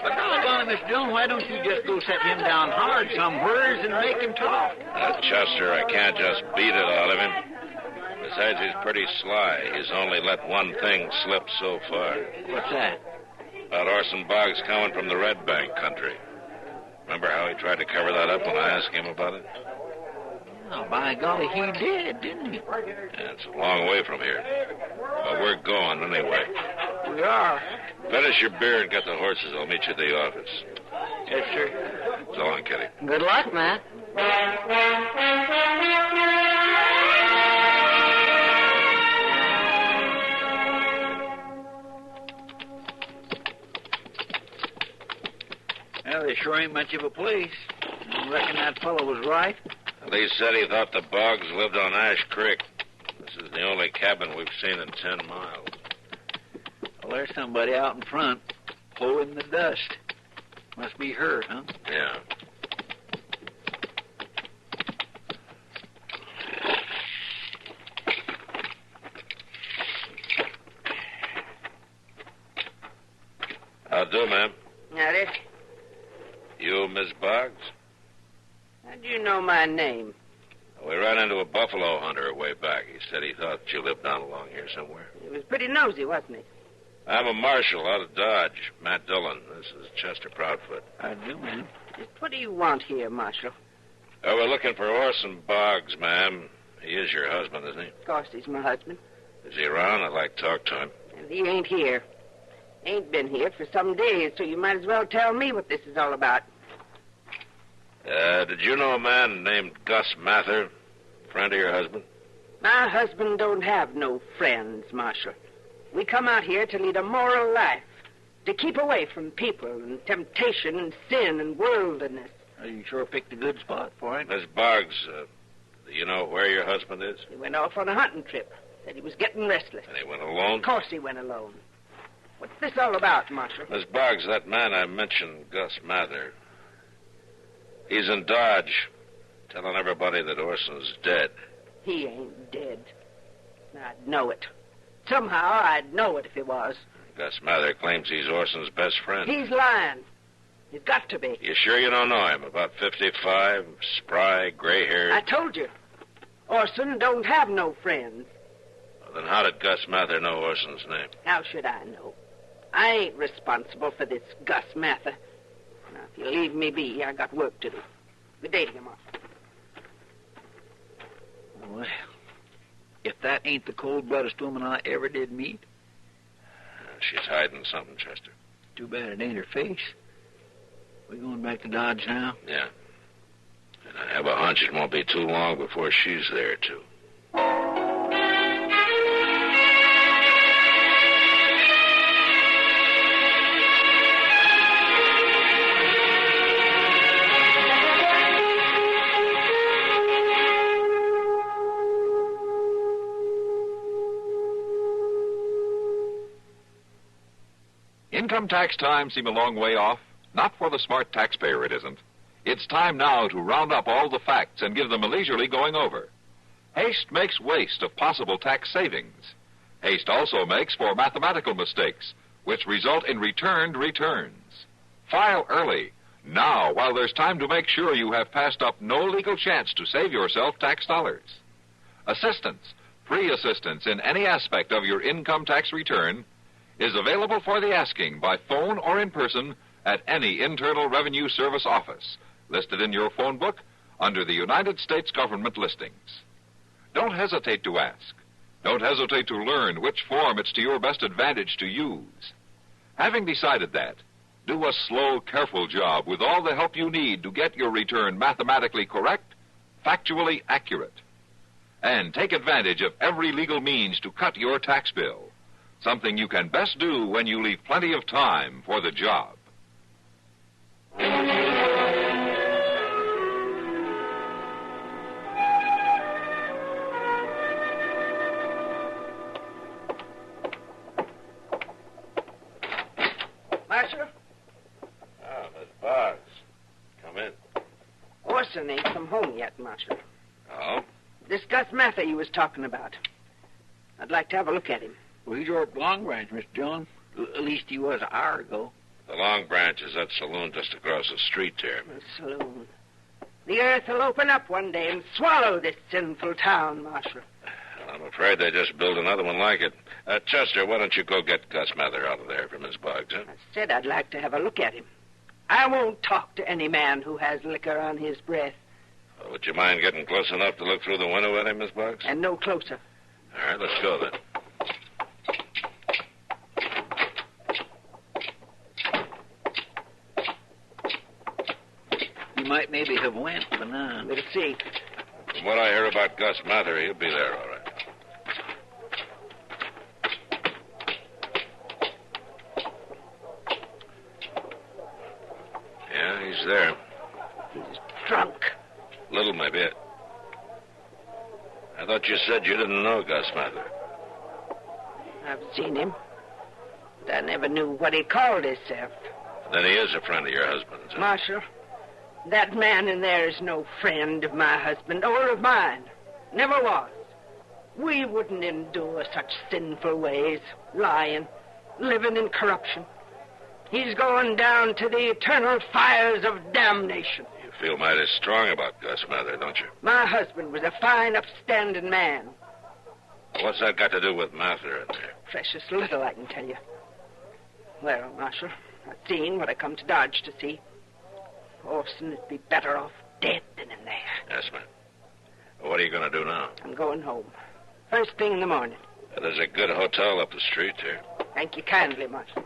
But doggone it, Mr. Dillon, why don't you just go set him down hard somewheres and make him talk? Chester, I can't just beat it out of him. Besides, he's pretty sly. He's only let one thing slip so far. What's that? About Orson Boggs coming from the Red Bank country. Remember how he tried to cover that up when I asked him about it? Oh, by golly, he did, didn't he? Yeah, it's a long way from here. But we're going anyway. We are. Finish your beer and get the horses. I'll meet you at the office. Yes, sir. So long, Kitty. Good luck, Matt. Well, there sure ain't much of a place. I reckon that fellow was right. Lee said he thought the Boggs lived on Ash Creek. This is the only cabin we've seen in 10 miles. Well, there's somebody out in front, pulling the dust. Must be her, huh? Yeah. How do, ma'am? Howdy. You, Miss Boggs? How do you know my name? We ran into a buffalo hunter way back. He said he thought you lived down along here somewhere. He was pretty nosy, wasn't he? I'm a marshal out of Dodge, Matt Dillon. This is Chester Proudfoot. I do, ma'am. Just what do you want here, Marshal? We're looking for Orson Boggs, ma'am. He is your husband, isn't he? Of course he's my husband. Is he around? I'd like to talk to him. And he ain't here. Ain't been here for some days, so you might as well tell me what this is all about. Did you know a man named Gus Mather, friend of your husband? My husband don't have no friends, Marshal. We come out here to lead a moral life, to keep away from people and temptation and sin and worldliness. You sure picked a good spot for it. Miss Boggs, do you know where your husband is? He went off on a hunting trip. Said he was getting restless. And he went alone? Of course he went alone. What's this all about, Marshal? Miss Boggs, that man I mentioned, Gus Mather, he's in Dodge, telling everybody that Orson's dead. He ain't dead. I'd know it. Somehow I'd know it if he was. Gus Mather claims he's Orson's best friend. He's lying. He's got to be. You sure you don't know him? About 55, spry, gray-haired. I told you. Orson don't have no friends. Well, then how did Gus Mather know Orson's name? How should I know? I ain't responsible for this Gus Mather. Now, if you leave me be, I got work to do. Good day to you, Marshal. Well, if that ain't the cold-bloodedest woman I ever did meet. She's hiding something, Chester. Too bad it ain't her face. We going back to Dodge now? Yeah. And I have a hunch it won't be too long before she's there, too. Income tax time seem a long way off? Not for the smart taxpayer, it isn't. It's time now to round up all the facts and give them a leisurely going over. Haste makes waste of possible tax savings. Haste also makes for mathematical mistakes, which result in returned returns. File early, now, while there's time to make sure you have passed up no legal chance to save yourself tax dollars. Assistance, free assistance in any aspect of your income tax return, is available for the asking by phone or in person at any Internal Revenue Service office, listed in your phone book under the United States government listings. Don't hesitate to ask. Don't hesitate to learn which form it's to your best advantage to use. Having decided that, do a slow, careful job with all the help you need to get your return mathematically correct, factually accurate. And take advantage of every legal means to cut your tax bill, something you can best do when you leave plenty of time for the job. Marshal? Ah, Miss Boggs. Come in. Orson ain't come home yet, Marshal. Oh? This Gus Mather you was talking about. I'd like to have a look at him. Well, he's over at Long Branch, Mr. John. At least he was an hour ago. The Long Branch is that saloon just across the street there. The saloon. The earth will open up one day and swallow this sinful town, Marshal. I'm afraid they just built another one like it. Chester, why don't you go get Gus Mather out of there for Miss Boggs, huh? I said I'd like to have a look at him. I won't talk to any man who has liquor on his breath. Well, would you mind getting close enough to look through the window at him, Miss Boggs? And no closer. All right, let's go then. He might maybe have went, but now. We'll see. From what I hear about Gus Mather, he'll be there, all right. Yeah, he's there. He's drunk. Little, maybe. I thought you said you didn't know Gus Mather. I've seen him, but I never knew what he called himself. Then he is a friend of your husband's, huh? Marshal, that man in there is no friend of my husband or of mine. Never was. We wouldn't endure such sinful ways, lying, living in corruption. He's going down to the eternal fires of damnation. You feel mighty strong about Gus Mather, don't you? My husband was a fine, upstanding man. What's that got to do with Mather in there? Precious little, I can tell you. Well, Marshal, I've seen what I come to Dodge to see. Orson would be better off dead than in there. Yes, ma'am. Well, what are you going to do now? I'm going home. First thing in the morning. There's a good hotel up the street here. Thank you kindly, Marshal.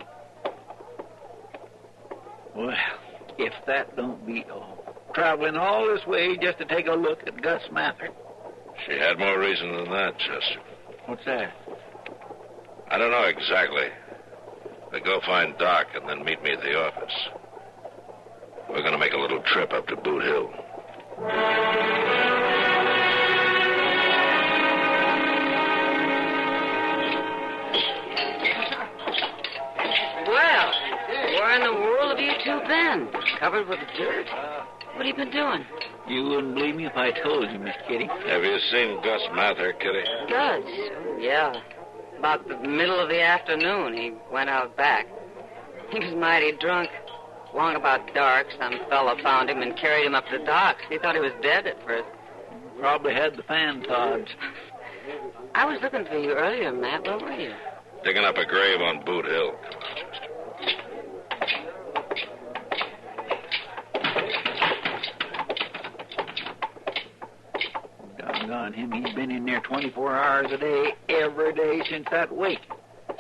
Well, if that don't beat all. Traveling all this way just to take a look at Gus Mather. She had more reason than that, Chester. What's that? I don't know exactly. But go find Doc and then meet me at the office. We're going to make a little trip up to Boot Hill. Well, where in the world have you two been? Covered with dirt? What have you been doing? You wouldn't believe me if I told you, Miss Kitty. Have you seen Gus Mather, Kitty? Gus? Yeah. About the middle of the afternoon, he went out back. He was mighty drunk. Long about dark, some fella found him and carried him up to the docks. He thought he was dead at first. Probably had the fan tods. I was looking for you earlier, Matt. Where were you? Digging up a grave on Boot Hill. Doggone him, he's been in there 24 hours a day, every day since that wake.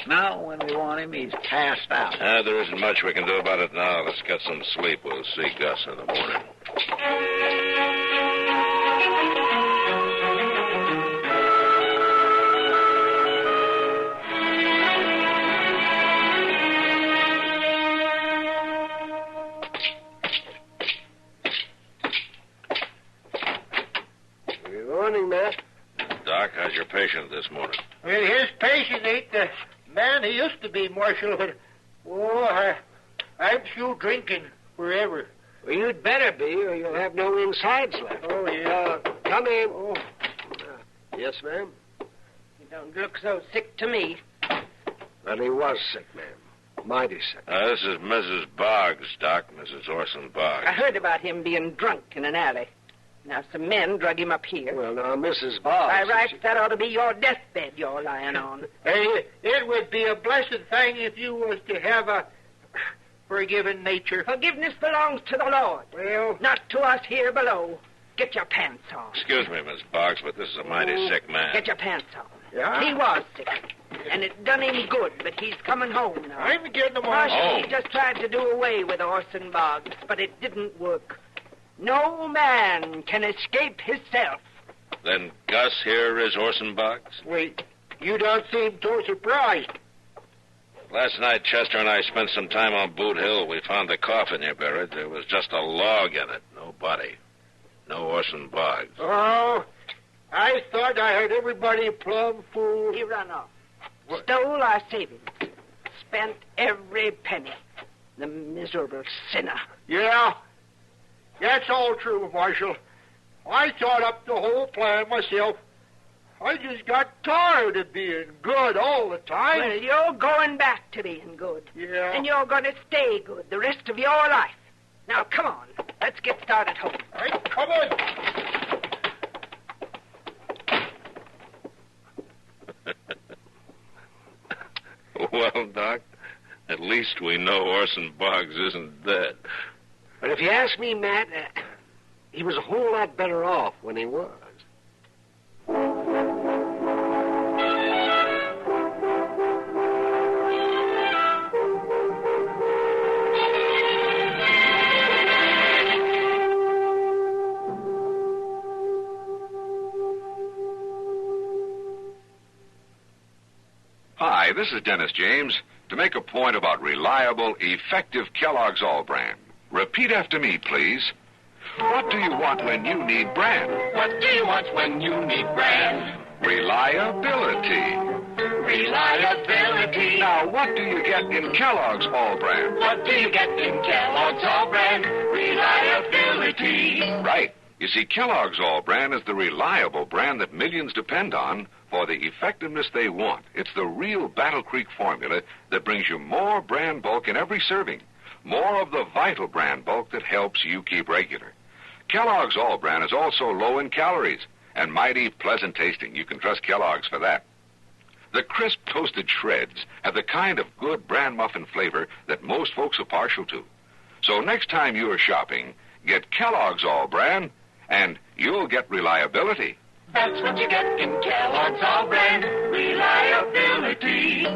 Now, when we want him, he's passed out. There isn't much we can do about it now. Let's get some sleep. We'll see Gus in the morning. Good morning, Matt. Doc, how's your patient this morning? Well, his patient ain't the man he used to be, Marshal, but, I'm sure drinking forever. Well, you'd better be, or you'll have no insides left. Oh, yeah. Come in. Oh. Yes, ma'am? You don't look so sick to me. Well, he was sick, ma'am. Mighty sick. This is Mrs. Boggs, Doc. Mrs. Orson Boggs. I heard about him being drunk in an alley. Now, some men drug him up here. Well, now, Mrs. Boggs... By rights, that ought to be your deathbed you're lying on. Hey, it would be a blessed thing if you was to have a forgiving nature. Forgiveness belongs to the Lord. Well... Not to us here below. Get your pants on. Excuse me, Miss Boggs, but this is a mighty sick man. Get your pants on. Yeah? He was sick. And it done him good, but he's coming home now. I'm getting him on. Marshal, he just tried to do away with Orson Boggs, but it didn't work. No man can escape himself. Then Gus here is Orson Boggs? Wait, you don't seem too surprised. Last night, Chester and I spent some time on Boot Hill. We found the coffin here buried. There was just a log in it. No body. No Orson Boggs. Oh, I thought I heard everybody plumb fool. He run off. What? Stole our savings. Spent every penny. The miserable sinner. Yeah, that's all true, Marshal. I thought up the whole plan myself. I just got tired of being good all the time. Well, you're going back to being good. Yeah. And you're going to stay good the rest of your life. Now, come on. Let's get started home. All right, come on. Well, Doc, at least we know Orson Boggs isn't dead. But if you ask me, Matt, he was a whole lot better off when he was. Hi, this is Dennis James to make a point about reliable, effective Kellogg's All Brand. Repeat after me, please. What do you want when you need brand? What do you want when you need brand? Reliability. Reliability. Now, what do you get in Kellogg's All Brand? What do you get in Kellogg's All Brand? Reliability. Right. You see, Kellogg's All Brand is the reliable brand that millions depend on for the effectiveness they want. It's the real Battle Creek formula that brings you more brand bulk in every serving. More of the vital brand bulk that helps you keep regular. Kellogg's All Brand is also low in calories and mighty pleasant tasting. You can trust Kellogg's for that. The crisp toasted shreds have the kind of good bran muffin flavor that most folks are partial to. So next time you're shopping, get Kellogg's All Brand, and you'll get reliability. That's what you get in Kellogg's All Brand. Reliability.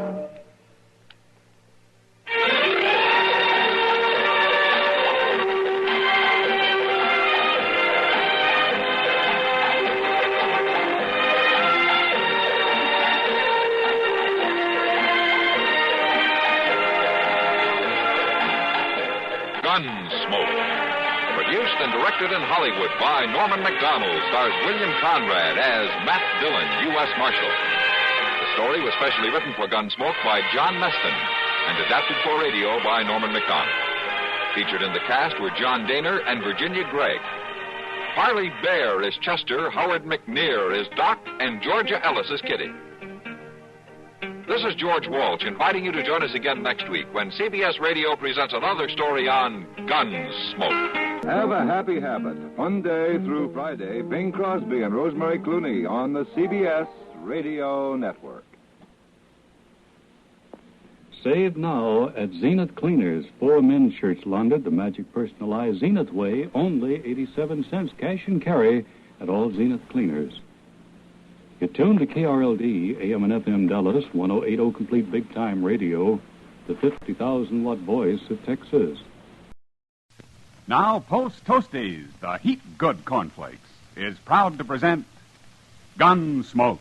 Gunsmoke. Produced and directed in Hollywood by Norman McDonald, stars William Conrad as Matt Dillon, U.S. Marshal. The story was specially written for Gunsmoke by John Meston and adapted for radio by Norman McDonald. Featured in the cast were John Daner and Virginia Gregg. Harley Bear is Chester, Howard McNear is Doc, and Georgia Ellis is Kitty. This is George Walsh inviting you to join us again next week when CBS Radio presents another story on Gunsmoke. Have a happy habit. Monday through Friday, Bing Crosby and Rosemary Clooney on the CBS Radio Network. Save now at Zenith Cleaners. 4 men's shirts laundered the magic personalized Zenith way, only 87 cents cash and carry at all Zenith Cleaners. You're tuned to KRLD, AM and FM Dallas, 1080 complete big time radio, the 50,000-watt voice of Texas. Now, Post Toasties, the heat good cornflakes, is proud to present Gunsmoke.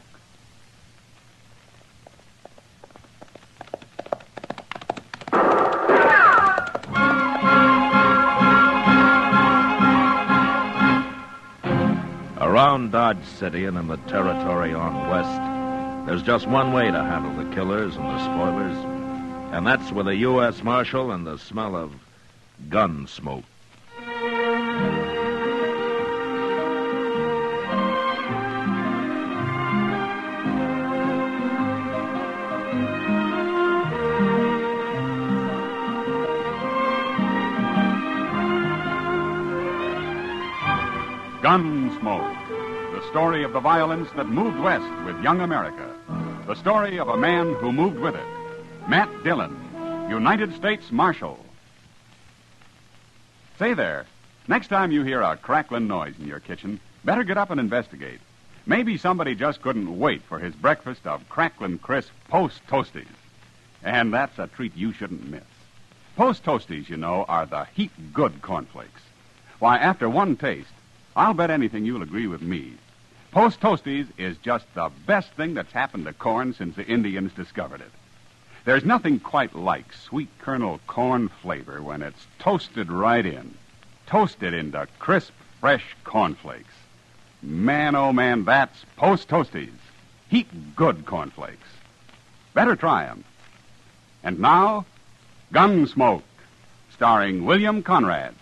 Around Dodge City and in the territory on west, there's just one way to handle the killers and the spoilers, and that's with a U.S. Marshal and the smell of gun smoke. Gunsmoke, the story of the violence that moved west with young America. The story of a man who moved with it. Matt Dillon, United States Marshal. Say there, next time you hear a crackling noise in your kitchen, better get up and investigate. Maybe somebody just couldn't wait for his breakfast of crackling crisp Post Toasties. And that's a treat you shouldn't miss. Post Toasties, you know, are the heat good cornflakes. Why, after one taste, I'll bet anything you'll agree with me. Post Toasties is just the best thing that's happened to corn since the Indians discovered it. There's nothing quite like sweet kernel corn flavor when it's toasted right in. Toasted into crisp, fresh cornflakes. Man, oh man, that's Post Toasties. Heat good cornflakes. Better try 'em. And now, Gunsmoke, starring William Conrad.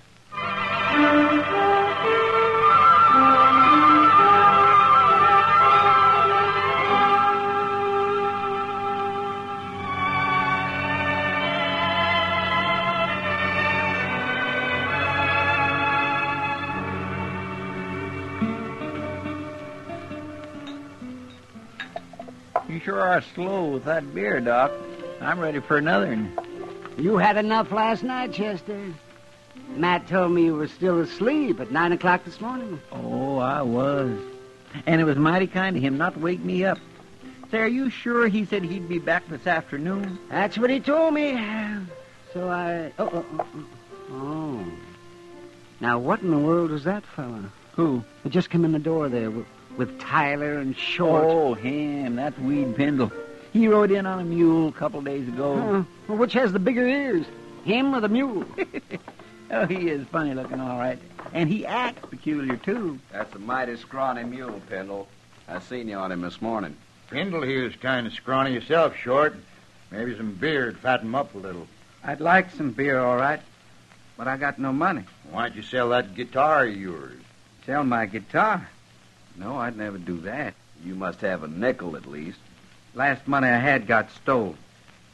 You sure are slow with that beer, Doc. I'm ready for another. You had enough last night, Chester. Matt told me you were still asleep at 9 o'clock this morning. Oh, I was. And it was mighty kind of him not to wake me up. Say, are you sure he said he'd be back this afternoon? That's what he told me. So I... Oh. Now, what in the world is that fella? Who? It just come in the door there with Tyler and Short. Oh, him. That's Weed Pendle. He rode in on a mule a couple days ago. Well, which has the bigger ears? Him or the mule? Oh, he is funny looking, all right. And he acts peculiar, too. That's a mighty scrawny mule, Pendle. I seen you on him this morning. Pendle here's kind of scrawny yourself, Short. Maybe some beer to fatten him up a little. I'd like some beer, all right, but I got no money. Why don't you sell that guitar of yours? Sell my guitar? No, I'd never do that. You must have a nickel at least. Last money I had got stole.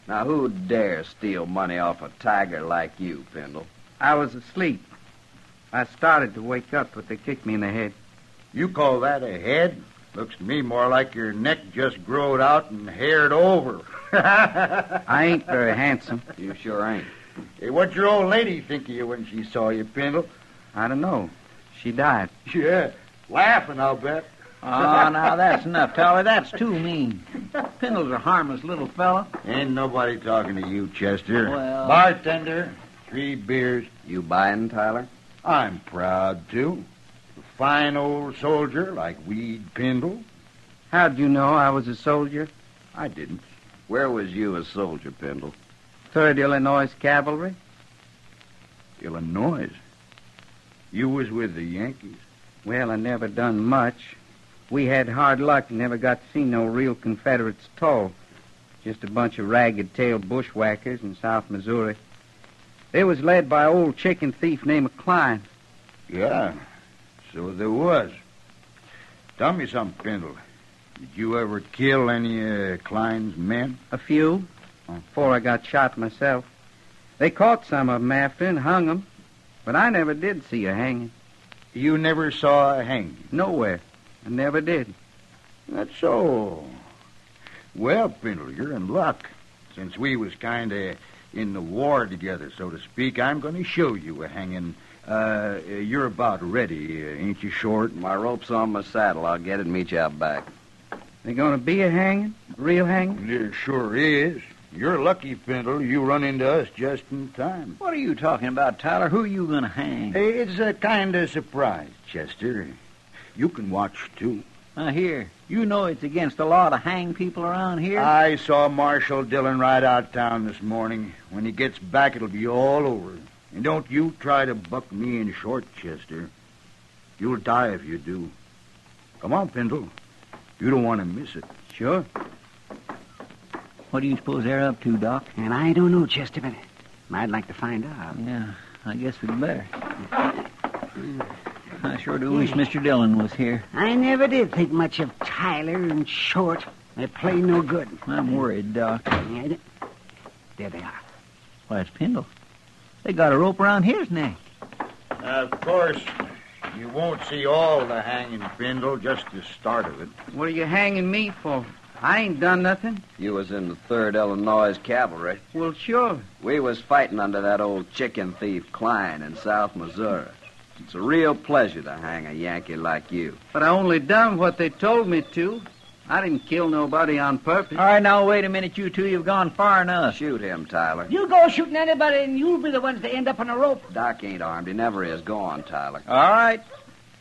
Now, who'd dare steal money off a tiger like you, Pendle? I was asleep. I started to wake up, but they kicked me in the head. You call that a head? Looks to me more like your neck just growed out and haired over. I ain't very handsome. You sure ain't. Hey, what'd your old lady think of you when she saw you, Pendle? I don't know. She died. Yeah, laughing, I'll bet. Oh, now that's enough, Tyler. That's too mean. Pendle's a harmless little fella. Ain't nobody talking to you, Chester. Well... Bartender, 3 beers. You buying, Tyler? I'm proud to. A fine old soldier like Weed Pendle. How'd you know I was a soldier? I didn't. Where was you a soldier, Pendle? 3rd Illinois Cavalry? Illinois. You was with the Yankees. Well, I never done much. We had hard luck and never got to see no real Confederates at all. Just a bunch of ragged-tailed bushwhackers in South Missouri. They was led by an old chicken thief named Klein. Yeah, so there was. Tell me something, Pendle. Did you ever kill any Klein's men? A few, before I got shot myself. They caught some of them after and hung them, but I never did see a hanging. You never saw a hanging? Nowhere. I never did. That's so. Well, Pendle, you're in luck. Since we was kind of in the war together, so to speak, I'm going to show you a hanging. You're about ready, ain't you, Short? My rope's on my saddle. I'll get it and meet you out back. They going to be a hanging? A real hanging? There sure is. You're lucky, Pendle. You run into us just in time. What are you talking about, Tyler? Who are you going to hang? It's a kind of surprise, Chester. You can watch, too. Here. You know it's against the law to hang people around here? I saw Marshal Dillon ride out town this morning. When he gets back, it'll be all over. And don't you try to buck me in short, Chester. You'll die if you do. Come on, Pendle. You don't want to miss it. Sure. What do you suppose they're up to, Doc? And I don't know, Chester, but I'd like to find out. Yeah, I guess we'd better. I sure do wish Mr. Dillon was here. I never did think much of Tyler and Short. They play no good. I'm worried, Doc. Yeah, there they are. Why, it's Pendle. They got a rope around his neck. Of course, you won't see all the hanging, Pendle, just the start of it. What are you hanging me for? I ain't done nothing. You was in the 3rd Illinois Cavalry. Well, sure. We was fighting under that old chicken thief Klein in South Missouri. It's a real pleasure to hang a Yankee like you. But I only done what they told me to. I didn't kill nobody on purpose. All right, now, wait a minute, you two. You've gone far enough. Shoot him, Tyler. You go shooting anybody, and you'll be the ones to end up on a rope. Doc ain't armed. He never is. Go on, Tyler. All right.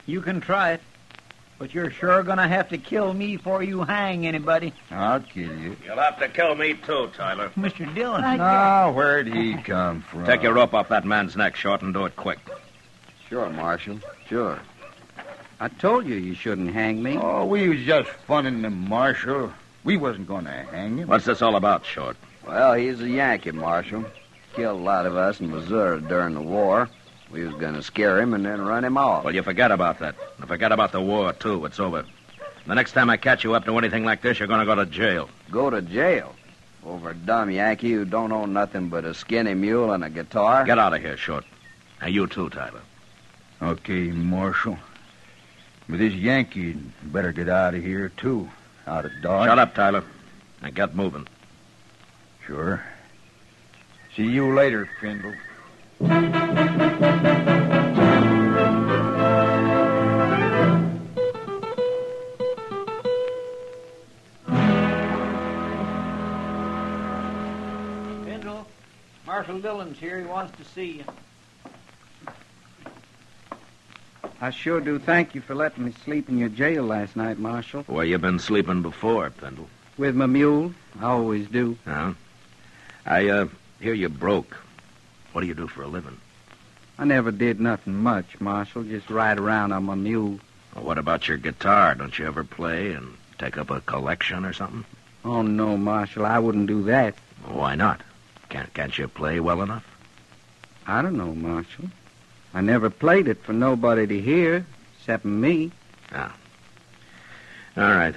You can try it. But you're sure going to have to kill me before you hang anybody. I'll kill you. You'll have to kill me, too, Tyler. Mr. Dillon. Where'd he come from? Take your rope off that man's neck, Short, and do it quick. Sure, Marshal. Sure. I told you shouldn't hang me. Oh, we was just funning the Marshal. We wasn't going to hang him. What's this all about, Short? Well, he's a Yankee, Marshal. Killed a lot of us in Missouri during the war. We was going to scare him and then run him off. Well, you forget about that. And forget about the war, too. It's over. The next time I catch you up to anything like this, you're going to go to jail. Go to jail? Over a dumb Yankee who don't own nothing but a skinny mule and a guitar? Get out of here, Short. And you, too, Tyler. Okay, Marshal. But this Yankee better get out of here, too. Out of Dodge. Shut up, Tyler. And get moving. Sure. See you later, Pendle. Pendle, Marshal Dillon's here. He wants to see you. I sure do thank you for letting me sleep in your jail last night, Marshal. Where you been sleeping before, Pendle? With my mule. I always do. Huh? I hear you broke. What do you do for a living? I never did nothing much, Marshal. Just ride around on my mule. Well, what about your guitar? Don't you ever play and take up a collection or something? Oh, no, Marshal. I wouldn't do that. Well, why not? Can't you play well enough? I don't know, Marshal. I never played it for nobody to hear, except me. Ah. All right.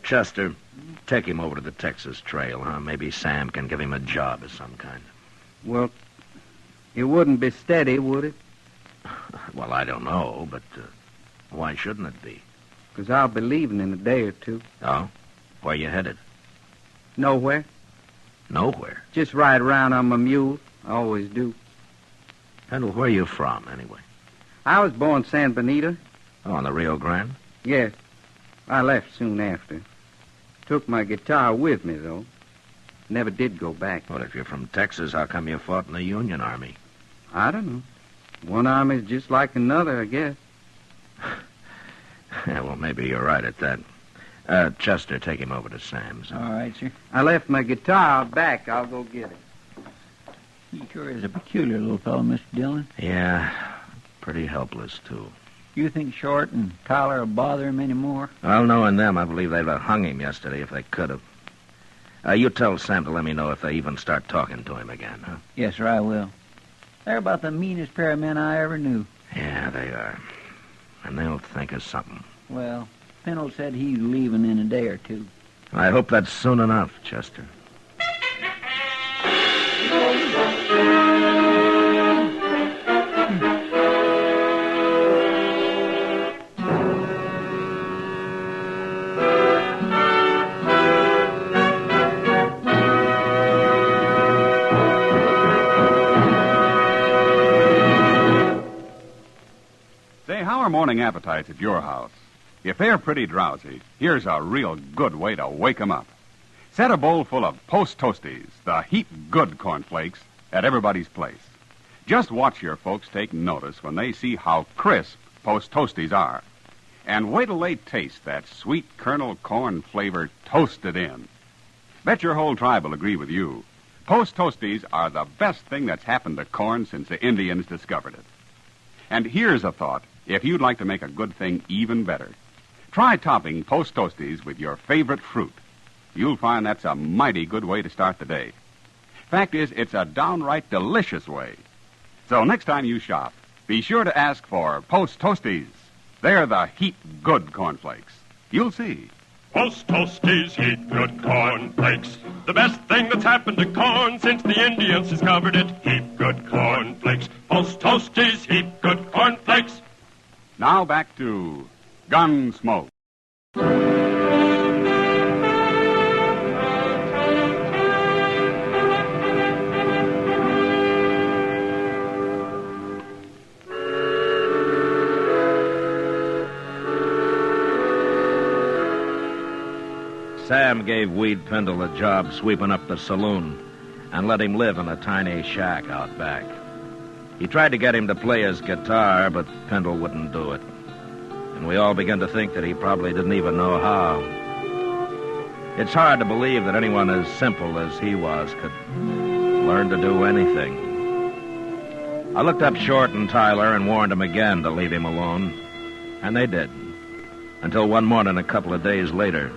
Chester, take him over to the Texas Trail, huh? Maybe Sam can give him a job of some kind. Well, it wouldn't be steady, would it? Well, I don't know, but why shouldn't it be? Because I'll be leaving in a day or two. Oh? Where you headed? Nowhere. Nowhere? Just ride around on my mule. I always do. Pendle, where are you from, anyway? I was born San Benito. Oh, on the Rio Grande? Yes. I left soon after. Took my guitar with me, though. Never did go back. Well, if you're from Texas, how come you fought in the Union Army? I don't know. One army's just like another, I guess. Yeah, well, maybe you're right at that. Chester, take him over to Sam's. All right, sir. I left my guitar out back. I'll go get it. sure is a peculiar little fellow, Mr. Dillon. Yeah, pretty helpless, too. You think Short and Tyler will bother him any more? Well, knowing them, I believe they'd have hung him yesterday if they could have. You tell Sam to let me know if they even start talking to him again, huh? Yes, sir, I will. They're about the meanest pair of men I ever knew. Yeah, they are. And they'll think of something. Well, Pennell said he's leaving in a day or two. I hope that's soon enough, Chester. Say, how are morning appetites at your house? If they're pretty drowsy, here's a real good way to wake 'em up. Set a bowl full of Post Toasties, the heap-good cornflakes, at everybody's place. Just watch your folks take notice when they see how crisp Post Toasties are. And wait till they taste that sweet kernel corn flavor toasted in. Bet your whole tribe will agree with you. Post Toasties are the best thing that's happened to corn since the Indians discovered it. And here's a thought, if you'd like to make a good thing even better. Try topping Post Toasties with your favorite fruit. You'll find that's a mighty good way to start the day. Fact is, it's a downright delicious way. So next time you shop, be sure to ask for Post Toasties. They're the heap-good cornflakes. You'll see. Post Toasties, heap-good cornflakes. The best thing that's happened to corn since the Indians discovered it. Heap-good cornflakes. Post Toasties, heap-good cornflakes. Now back to Gunsmoke. Sam gave Weed Pendle a job sweeping up the saloon and let him live in a tiny shack out back. He tried to get him to play his guitar, but Pendle wouldn't do it. And we all began to think that he probably didn't even know how. It's hard to believe that anyone as simple as he was could learn to do anything. I looked up Short and Tyler and warned them again to leave him alone. And they did. Until one morning a couple of days later.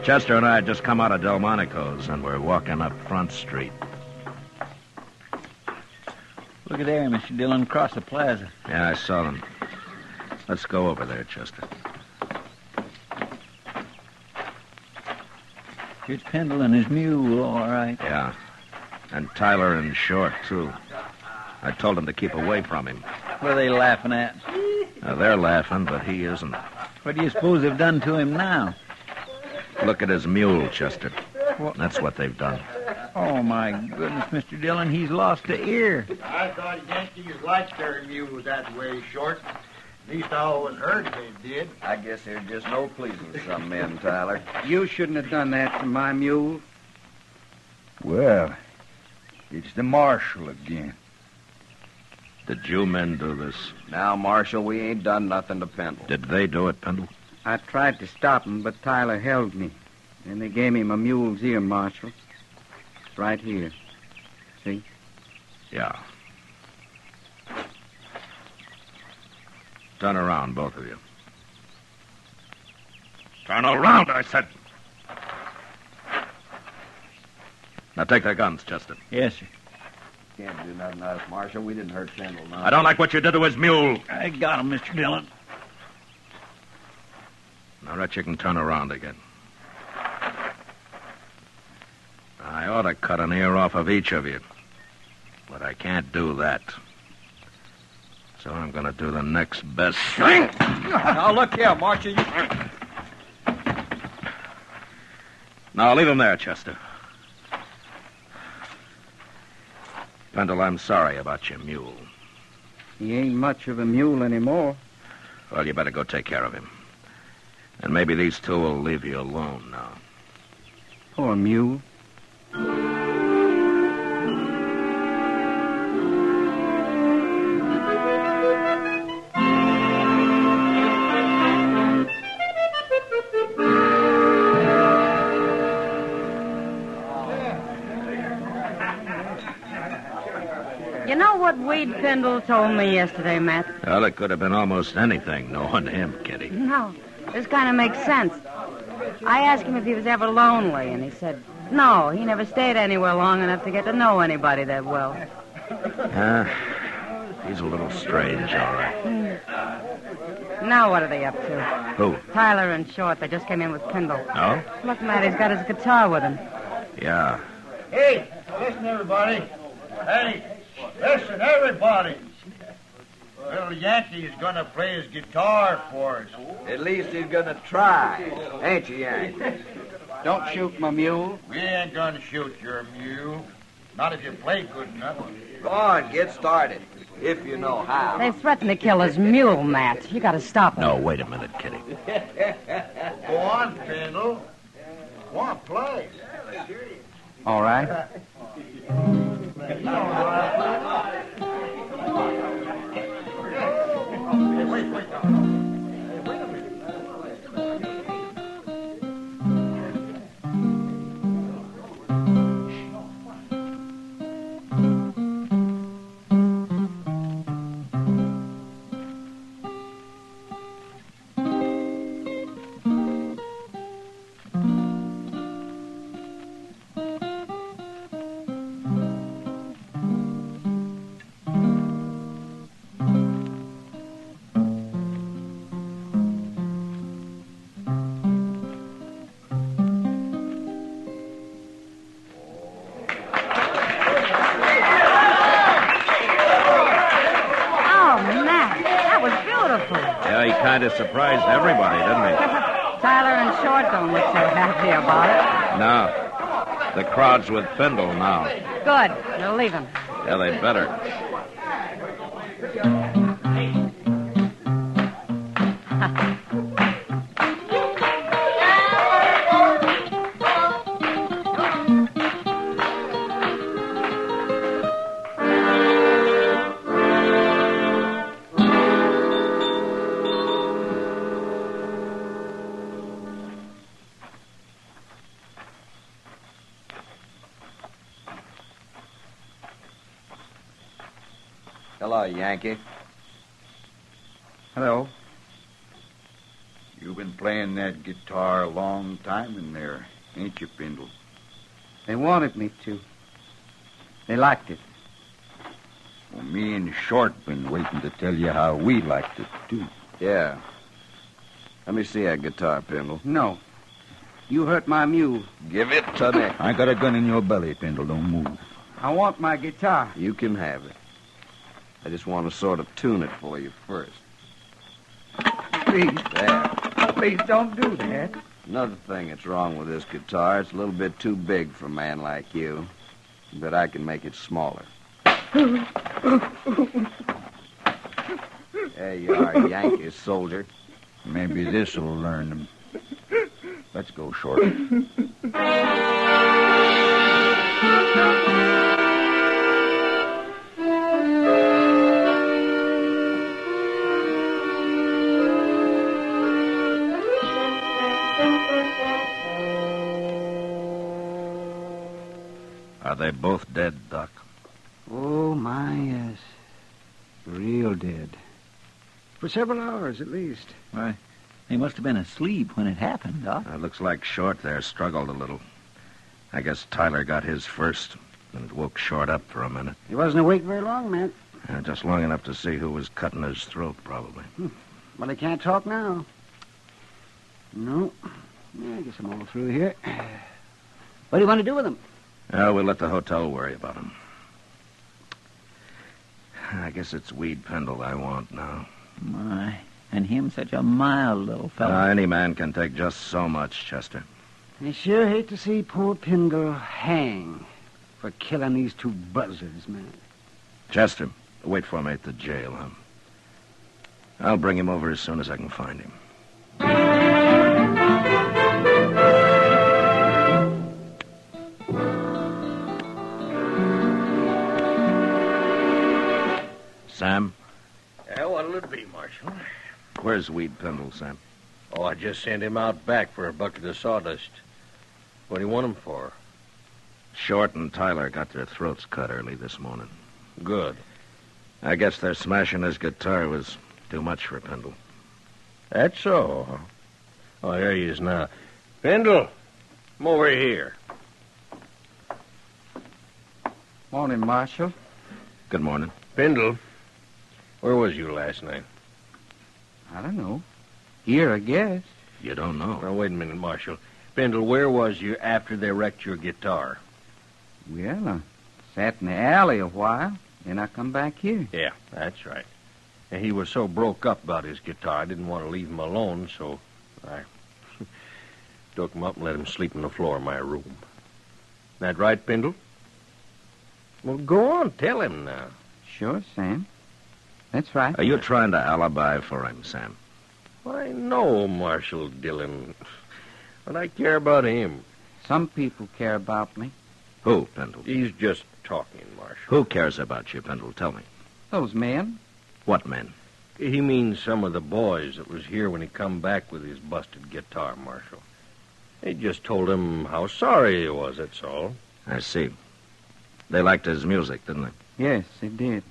Chester and I had just come out of Delmonico's and we're walking up Front Street. Look at there, Mr. Dillon, across the plaza. Yeah, I saw them. Let's go over there, Chester. It's Pendle and his mule, all right. Yeah. And Tyler and Short, too. I told them to keep away from him. What are they laughing at? They're laughing, but he isn't. What do you suppose they've done to him now? Look at his mule, Chester. That's what they've done. Oh, my goodness, Mr. Dillon, he's lost an ear. I thought Yankees liked their mules that way, Short. At least I always heard they did. I guess there's just no pleasing some men, Tyler. You shouldn't have done that to my mule. Well, it's the marshal again. Did you men do this? Now, Marshal, we ain't done nothing to Pendle. Did they do it, Pendle? I tried to stop him, but Tyler held me. And they gave him a mule's ear, Marshal. It's right here. See? Yeah. Turn around, both of you. Turn around, I said. Now take their guns, Chester. Yes, sir. Can't do nothing to us, Marshal. We didn't hurt Pendle, no. I don't like what you did to his mule. I got him, Mr. Dillon. Now, Rhett, you can turn around again. I ought to cut an ear off of each of you. But I can't do that. So I'm going to do the next best thing. Now, look here, Marshal. Now, leave him there, Chester. Pendle, I'm sorry about your mule. He ain't much of a mule anymore. Well, you better go take care of him. And maybe these two will leave you alone now. Poor mule. You know what Weed Pindle told me yesterday, Matt? Well, it could have been almost anything, knowing him, Kitty. No, this kind of makes sense. I asked him if he was ever lonely, and he said, no, he never stayed anywhere long enough to get to know anybody that well. He's a little strange, all right. Now what are they up to? Who? Tyler and Short. They just came in with Pindle. No? Look, Matt, he's got his guitar with him. Yeah. Hey, listen, everybody. Hey, listen, everybody. Little Yankee is going to play his guitar for us. At least he's going to try. Ain't you, Yankee? Don't shoot my mule. We ain't going to shoot your mule. Not if you play good enough. Go on, get started. If you know how. They threatened to kill his mule, Matt. You got to stop them. No, wait a minute, Kitty. Go on, Pindle. Go on, play. All right. Wait. Yeah, he kind of surprised everybody, didn't he? Tyler and Short don't look so happy about it. No. The crowd's with Pindle now. Good. They'll leave him. Yeah, they better. Hello, Yankee. Hello. You've been playing that guitar a long time in there, ain't you, Pindle? They wanted me to. They liked it. Well, me and Short been waiting to tell you how we liked it, too. Yeah. Let me see that guitar, Pindle. No. You hurt my mule. Give it to me. I got a gun in your belly, Pindle. Don't move. I want my guitar. You can have it. I just want to sort of tune it for you first. Please. There. Please don't do that. Another thing that's wrong with this guitar, it's a little bit too big for a man like you. But I can make it smaller. There you are, Yankee soldier. Maybe this'll learn them. Let's go, Short. Are they both dead, Doc? Oh, my, yes. Real dead. For several hours, at least. Why, they must have been asleep when it happened, Doc. It looks like Short there struggled a little. I guess Tyler got his first, and it woke Short up for a minute. He wasn't awake very long, Matt. Just long enough to see who was cutting his throat, probably. Well, he can't talk now. No. Yeah, I guess I'm all through here. What do you want to do with him? We'll let the hotel worry about him. I guess it's Weed Pindle I want now. My, and him such a mild little fellow. Any man can take just so much, Chester. I sure hate to see poor Pindle hang for killing these two buzzards, man. Chester, wait for me at the jail, huh? I'll bring him over as soon as I can find him. Sam? Yeah, what'll it be, Marshal? Where's Weed Pindle, Sam? Oh, I just sent him out back for a bucket of sawdust. What do you want him for? Short and Tyler got their throats cut early this morning. Good. I guess their smashing his guitar was too much for Pendle. That's so, huh? Oh, there he is now. Pendle, come over here. Morning, Marshal. Good morning. Pendle, where was you last night? I don't know. Here, I guess. You don't know? Now, wait a minute, Marshal. Pendle, where was you after they wrecked your guitar? Well, I sat in the alley a while, then I come back here. Yeah, that's right. And he was so broke up about his guitar, I didn't want to leave him alone, so I took him up and let him sleep on the floor of my room. That right, Pendle? Well, go on, tell him now. Sure, Sam. That's right. Are you trying to alibi for him, Sam? I know, Marshal Dillon, but I care about him. Some people care about me. Who, Pendle? He's just talking, Marshal. Who cares about you, Pendle? Tell me. Those men. What men? He means some of the boys that was here when he come back with his busted guitar, Marshal. They just told him how sorry he was, that's all. I see. They liked his music, didn't they? Yes, they did.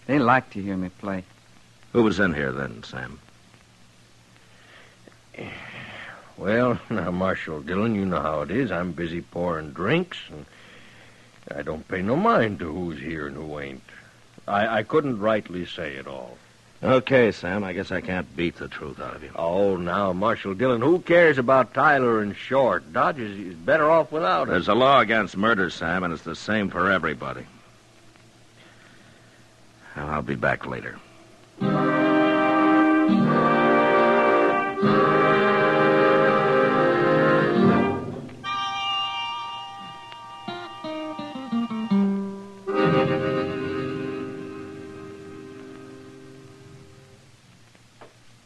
They liked to hear me play. Who was in here then, Sam? Well, now, Marshal Dillon, you know how it is. I'm busy pouring drinks, and I don't pay no mind to who's here and who ain't. I couldn't rightly say it all. Okay, Sam, I guess I can't beat the truth out of you. Oh, now, Marshal Dillon, who cares about Tyler and Short? Dodge is better off without him. There's a law against murder, Sam, and it's the same for everybody. Well, I'll be back later.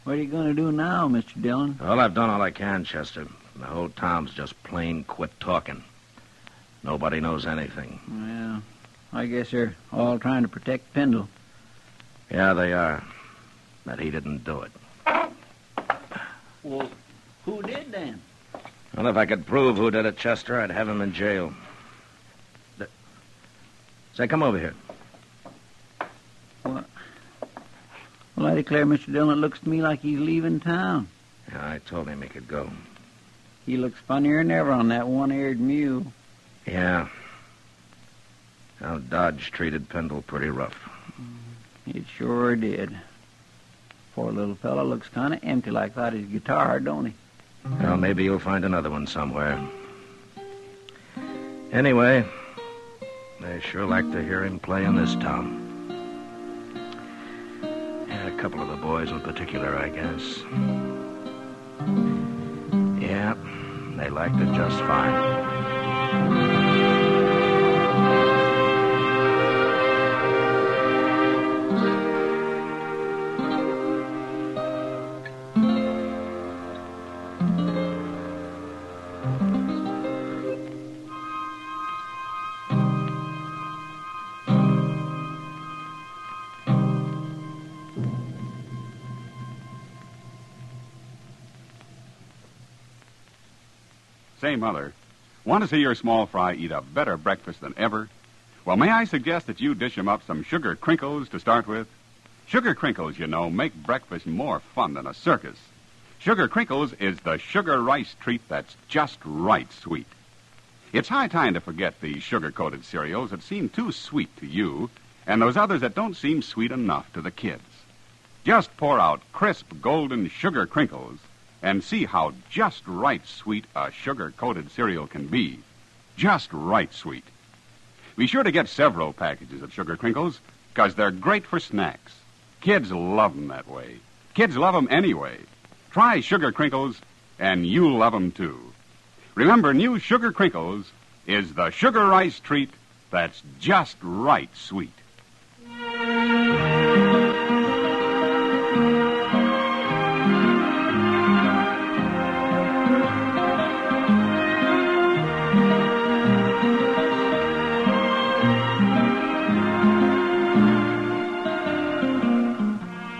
What are you going to do now, Mr. Dillon? Well, I've done all I can, Chester. The whole town's just plain quit talking. Nobody knows anything. Well, I guess they're all trying to protect Pendle. Yeah, they are. But he didn't do it. Well, who did then? Well, if I could prove who did it, Chester, I'd have him in jail. Say, come over here. Well, I declare, Mr. Dillon, it looks to me like he's leaving town. Yeah, I told him he could go. He looks funnier than ever on that one-eared mule. Yeah. Well, Dodge treated Pendle pretty rough. It sure did. Poor little fellow looks kind of empty like that his guitar, don't he? Well, maybe you'll find another one somewhere. Anyway, they sure like to hear him play in this town. A couple of the boys in particular, I guess. Yeah, they liked it just fine. Say, Mother, want to see your small fry eat a better breakfast than ever? Well, may I suggest that you dish him up some sugar crinkles to start with? Sugar crinkles, you know, make breakfast more fun than a circus. Sugar crinkles is the sugar rice treat that's just right sweet. It's high time to forget the sugar-coated cereals that seem too sweet to you and those others that don't seem sweet enough to the kids. Just pour out crisp golden sugar crinkles and see how just right sweet a sugar-coated cereal can be. Just right sweet. Be sure to get several packages of sugar crinkles, because they're great for snacks. Kids love them that way. Kids love them anyway. Try sugar crinkles, and you'll love them too. Remember, new sugar crinkles is the sugar rice treat that's just right sweet.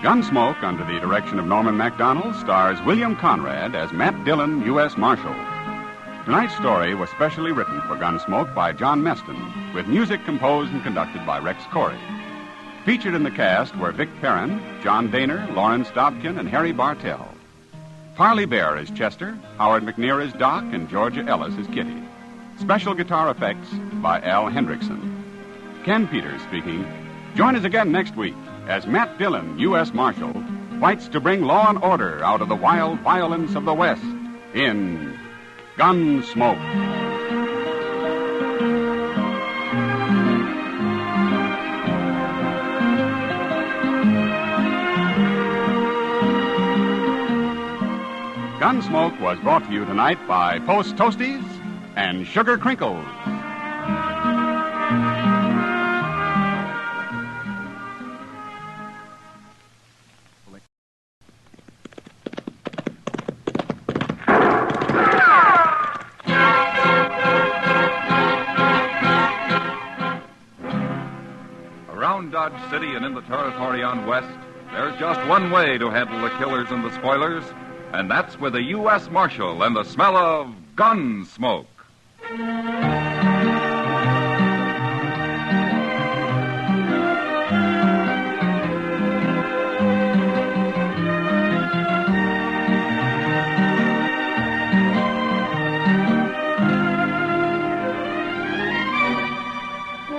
Gunsmoke, under the direction of Norman MacDonald, stars William Conrad as Matt Dillon, U.S. Marshal. Tonight's story was specially written for Gunsmoke by John Meston, with music composed and conducted by Rex Corey. Featured in the cast were Vic Perrin, John Daner, Lawrence Dobkin, and Harry Bartell. Parley Bear is Chester, Howard McNear is Doc, and Georgia Ellis is Kitty. Special guitar effects by Al Hendrickson. Ken Peters speaking. Join us again next week as Matt Dillon, U.S. Marshal, fights to bring law and order out of the wild violence of the West in Gunsmoke. Gunsmoke was brought to you tonight by Post Toasties and Sugar Crinkles. Around Dodge City and in the territory on West, there's just one way to handle the killers and the spoilers, and that's with a U.S. Marshal and the smell of Gunsmoke.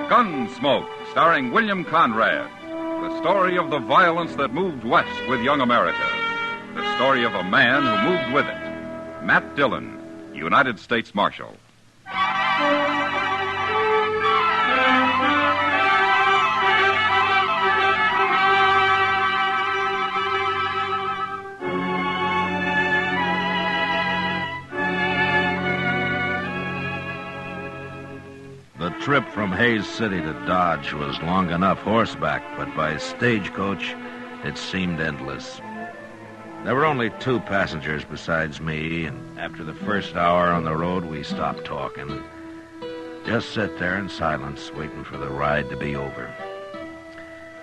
Gunsmoke, starring William Conrad. The story of the violence that moved west with young America. The story of a man who moved with it. Matt Dillon, United States Marshal. The trip from Hayes City to Dodge was long enough horseback, but by stagecoach, it seemed endless. There were only 2 passengers besides me, and after the first hour on the road, we stopped talking and just sat there in silence, waiting for the ride to be over.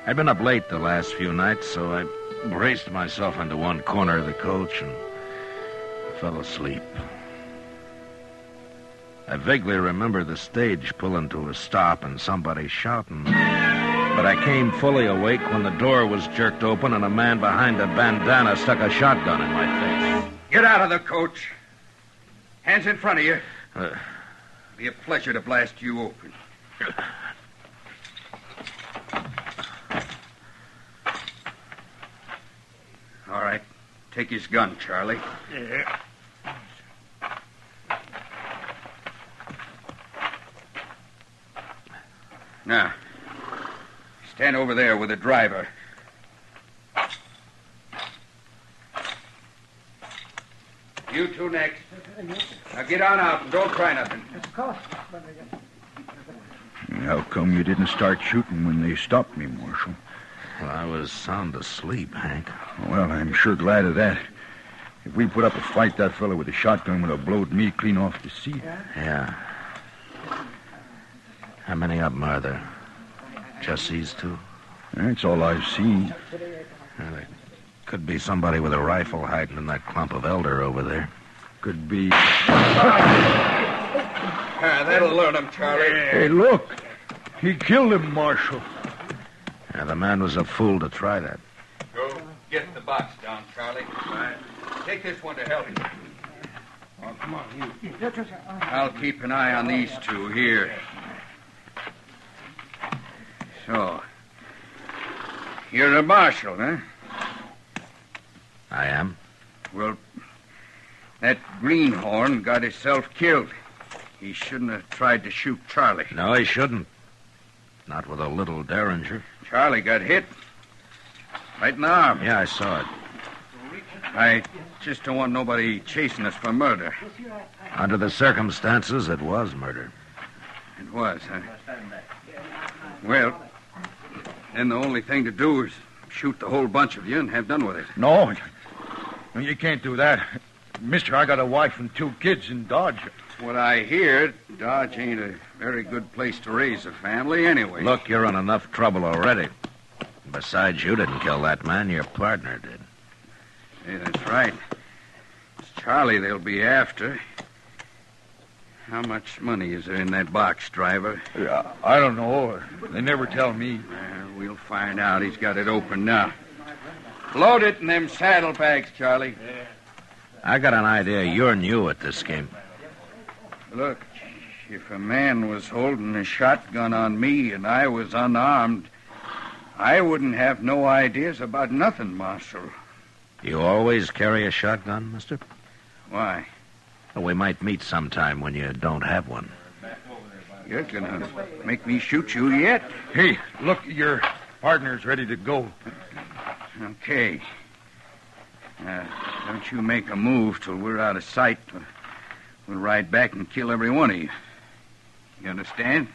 I'd been up late the last few nights, so I braced myself into one corner of the coach and fell asleep. I vaguely remember the stage pulling to a stop and somebody shouting. But I came fully awake when the door was jerked open and a man behind a bandana stuck a shotgun in my face. Get out of the coach. Hands in front of you. Be a pleasure to blast you open. All right. Take his gun, Charlie. Yeah. Now, stand over there with the driver. You 2 next. Now get on out and don't try nothing. How come you didn't start shooting when they stopped me, Marshal? Well, I was sound asleep, Hank. Well, I'm sure glad of that. If we put up a fight, that fella with the shotgun would have blowed me clean off the seat. Yeah. How many of them are there? Just these 2? That's all I've seen. Well, there could be somebody with a rifle hiding in that clump of elder over there. Could be. That'll learn him, Charlie. Hey, look. He killed him, Marshal. Yeah, the man was a fool to try that. Go get the box down, Charlie. Take this one to help you. Oh, come on, you. I'll keep an eye on these 2 here. So, you're a marshal, huh? I am. Well, that greenhorn got himself killed. He shouldn't have tried to shoot Charlie. No, he shouldn't. Not with a little derringer. Charlie got hit. Right in the arm. Yeah, I saw it. I just don't want nobody chasing us for murder. Under the circumstances, it was murder. It was, huh? Well, then the only thing to do is shoot the whole bunch of you and have done with it. No, you can't do that. Mister, I got a wife and 2 kids in Dodge. What I hear, Dodge ain't a very good place to raise a family anyway. Look, you're in enough trouble already. Besides, you didn't kill that man. Your partner did. Hey, that's right. It's Charlie they'll be after. How much money is there in that box, driver? I don't know. They never tell me. We'll find out. He's got it open now. Load it in them saddlebags, Charlie. I got an idea you're new at this game. Look, if a man was holding a shotgun on me and I was unarmed, I wouldn't have no ideas about nothing, Marshal. You always carry a shotgun, mister? Why? Well, we might meet sometime when you don't have one. You're gonna make me shoot you yet? Hey, look, your partner's ready to go. Okay. Don't you make a move till we're out of sight. We'll ride back and kill every one of you. You understand?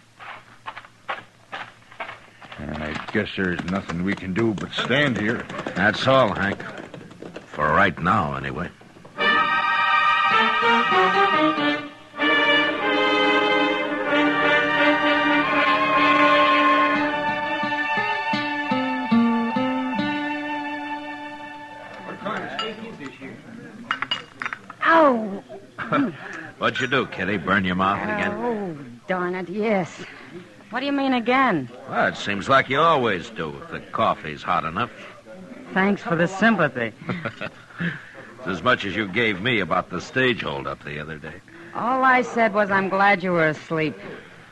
I guess there's nothing we can do but stand here. That's all, Hank. For right now, anyway. Ow! What'd you do, Kitty? Burn your mouth again? Oh, darn it, yes. What do you mean again? Well, it seems like you always do if the coffee's hot enough. Thanks for the sympathy. It's as much as you gave me about the stage hold-up the other day. All I said was I'm glad you were asleep.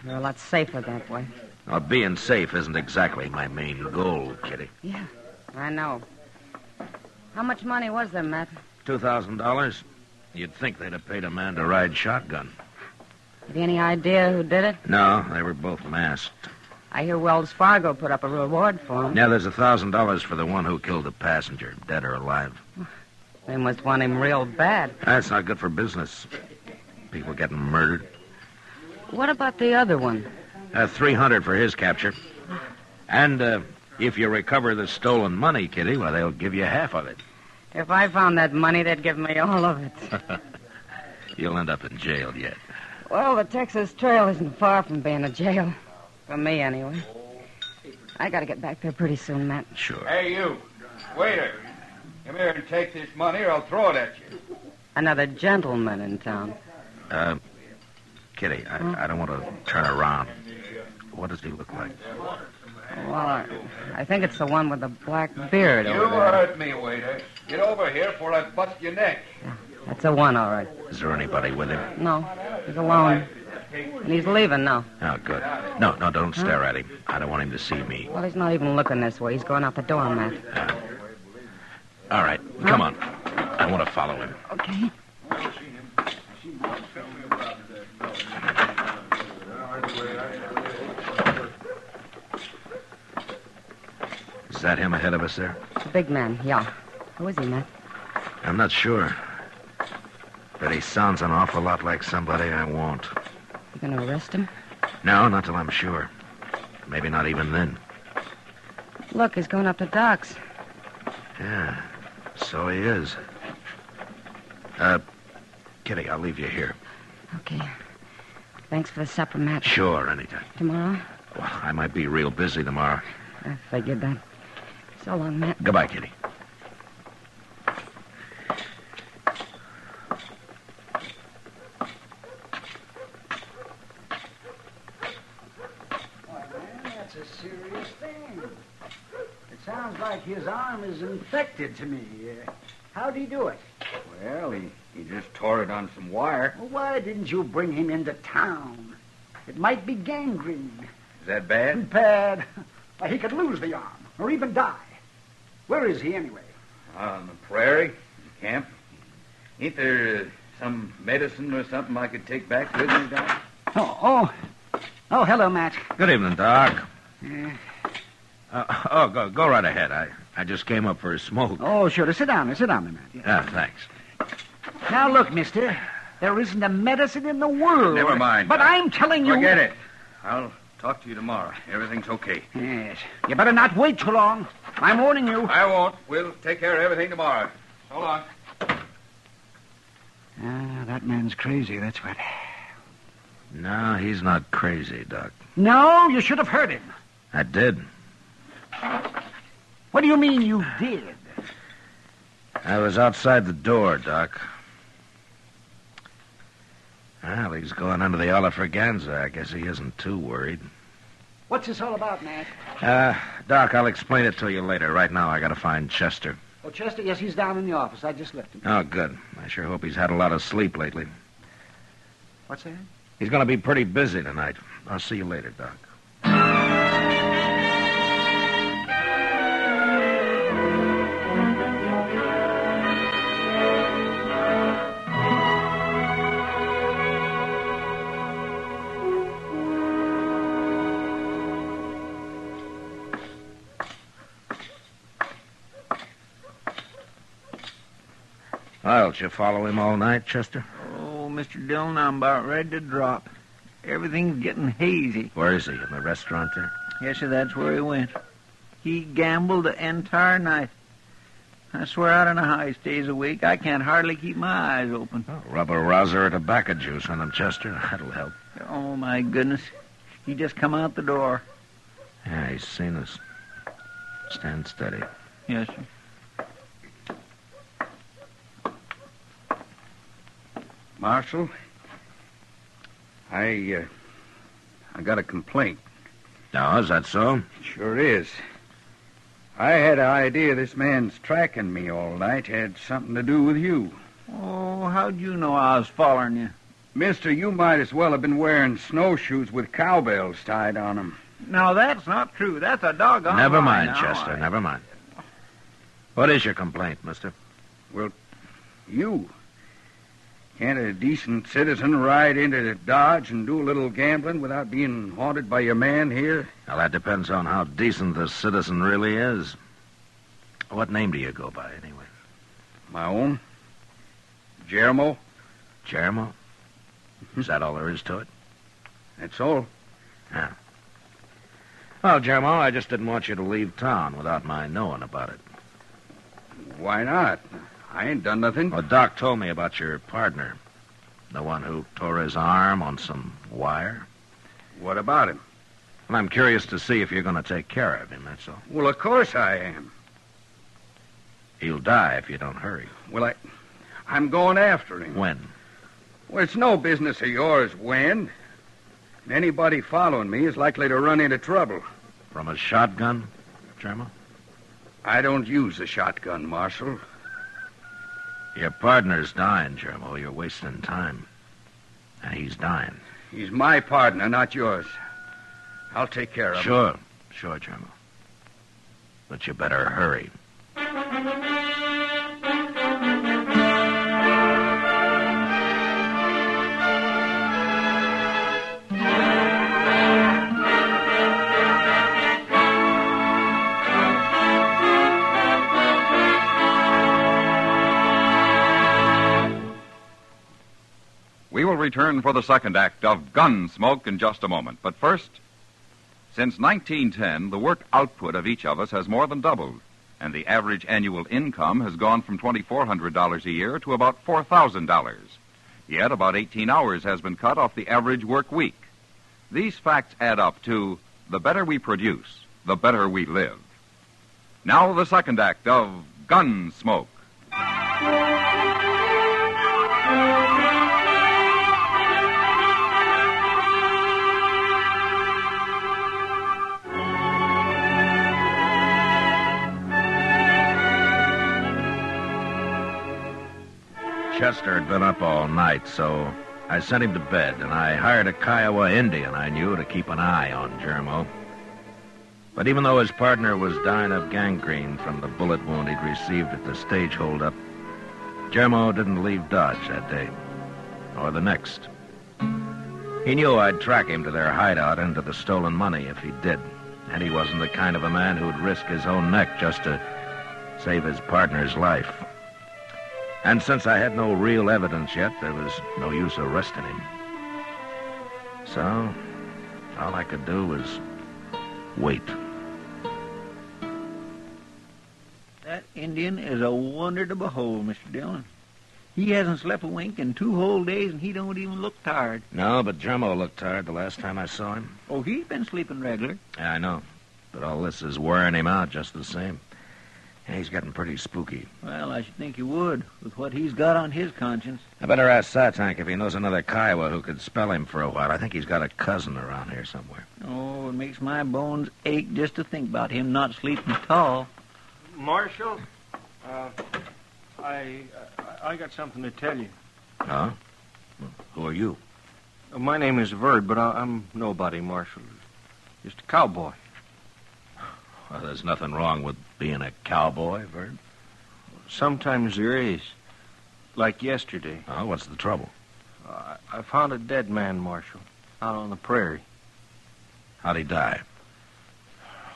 You're a lot safer that way. Well, being safe isn't exactly my main goal, Kitty. Yeah, I know. How much money was there, Matt? $2,000? You'd think they'd have paid a man to ride shotgun. Have you any idea who did it? No, they were both masked. I hear Wells Fargo put up a reward for him. Yeah, there's $1,000 for the one who killed the passenger, dead or alive. They must want him real bad. That's not good for business. People getting murdered. What about the other one? $300 for his capture. And if you recover the stolen money, Kitty, well, they'll give you half of it. If I found that money, they'd give me all of it. You'll end up in jail yet. Well, the Texas Trail isn't far from being a jail. For me, anyway. I gotta get back there pretty soon, Matt. Sure. Hey, you. Waiter. Come here and take this money or I'll throw it at you. Another gentleman in town. Kitty, I don't want to turn around. What does he look like? Well, I think it's the one with the black beard You over there. heard me, waiter. Get over here before I bust your neck. That's the one, all right. Is there anybody with him? No, he's alone. And he's leaving now. Oh, good. No, don't stare at him. I don't want him to see me. Well, he's not even looking this way. He's going out the door, Matt. All right, come on. I want to follow him. Okay. Is that him ahead of us there? The big man, yeah. Who is he, Matt? I'm not sure. But he sounds an awful lot like somebody I want. You gonna arrest him? No, not till I'm sure. Maybe not even then. Look, he's going up the docks. Yeah, so he is. Kitty, I'll leave you here. Okay. Thanks for the supper, Matt. Sure, anytime. Tomorrow? Well, I might be real busy tomorrow. I figured that. So long, Matt. Goodbye, Kitty. That's a serious thing. It sounds like his arm is infected to me. How'd he do it? Well, he just tore it on some wire. Well, why didn't you bring him into town? It might be gangrene. Is that bad? Bad. Why, he could lose the arm, or even die. Where is he, anyway? On the prairie, camp. Ain't there some medicine or something I could take back with me, Doc? Oh, hello, Matt. Good evening, Doc. Yeah. Go right ahead. I just came up for a smoke. Oh, sure. Sit down, Matt. Yeah, thanks. Now, look, mister. There isn't a medicine in the world. Never mind. But Doc. I'm telling you... Forget it. I'll talk to you tomorrow. Everything's okay. Yes. You better not wait too long. I'm warning you. I won't. We'll take care of everything tomorrow. So long. That man's crazy, that's what. No, he's not crazy, Doc. No, you should have heard him. I did. What do you mean you did? I was outside the door, Doc. Well, he's going under the Oliverganza. I guess he isn't too worried. What's this all about, Matt? Doc, I'll explain it to you later. Right now, I gotta find Chester. Oh, Chester, yes, he's down in the office. I just left him. Oh, good. I sure hope he's had a lot of sleep lately. What's that? He's gonna be pretty busy tonight. I'll see you later, Doc. Well, did you follow him all night, Chester? Oh, Mr. Dillon, I'm about ready to drop. Everything's getting hazy. Where is he? In the restaurant there? Yes, sir, that's where he went. He gambled the entire night. I swear I don't know how he stays awake. I can't hardly keep my eyes open. Oh, rub a rouser of tobacco juice on him, Chester. That'll help. Oh, my goodness. He just come out the door. Yeah, he's seen us. Stand steady. Yes, sir. Marshal, I got a complaint. No, is that so? Sure is. I had an idea this man's tracking me all night had something to do with you. Oh, how'd you know I was following you? Mister, you might as well have been wearing snowshoes with cowbells tied on them. No, that's not true. That's a doggone Never lie mind, now. Chester, never mind. What is your complaint, mister? Well, you. Can't a decent citizen ride into Dodge and do a little gambling without being haunted by your man here? Well, that depends on how decent the citizen really is. What name do you go by, anyway? My own? Jeremo. Jeremo? Is that all there is to it? That's all. Yeah. Well, Jeremo, I just didn't want you to leave town without my knowing about it. Why not? I ain't done nothing. Well, Doc told me about your partner. The one who tore his arm on some wire. What about him? Well, I'm curious to see if you're going to take care of him, that's all. Well, of course I am. He'll die if you don't hurry. Well, I'm going after him. When? Well, it's no business of yours when. Anybody following me is likely to run into trouble. From a shotgun, Jeremo? I don't use a shotgun, Marshal. Your partner's dying, Jeremo. You're wasting time. And he's dying. He's my partner, not yours. I'll take care of him. Sure, Jeremo. But you better hurry. We will return for the second act of Gunsmoke in just a moment. But first, since 1910, the work output of each of us has more than doubled, and the average annual income has gone from $2,400 a year to about $4,000. Yet about 18 hours has been cut off the average work week. These facts add up to the better we produce, the better we live. Now the second act of Gunsmoke. Chester had been up all night, so I sent him to bed, and I hired a Kiowa Indian I knew to keep an eye on Jeremo. But even though his partner was dying of gangrene from the bullet wound he'd received at the stage holdup, Jeremo didn't leave Dodge that day, or the next. He knew I'd track him to their hideout and to the stolen money if he did, and he wasn't the kind of a man who'd risk his own neck just to save his partner's life. And since I had no real evidence yet, there was no use arresting him. So, all I could do was wait. That Indian is a wonder to behold, Mr. Dillon. He hasn't slept a wink in 2 whole days, and he don't even look tired. No, but Jeremo looked tired the last time I saw him. Oh, he's been sleeping regular. Yeah, I know. But all this is wearing him out just the same. He's getting pretty spooky. Well, I should think he would, with what he's got on his conscience. I better ask Satank if he knows another Kiowa who could spell him for a while. I think he's got a cousin around here somewhere. Oh, it makes my bones ache just to think about him not sleeping tall. Marshal, I got something to tell you. Huh? Who are you? My name is Verd, but I'm nobody, Marshal. Just a cowboy. Well, there's nothing wrong with being a cowboy, Verd. Sometimes there is. Like yesterday. Oh, what's the trouble? I found a dead man, Marshal, out on the prairie. How'd he die?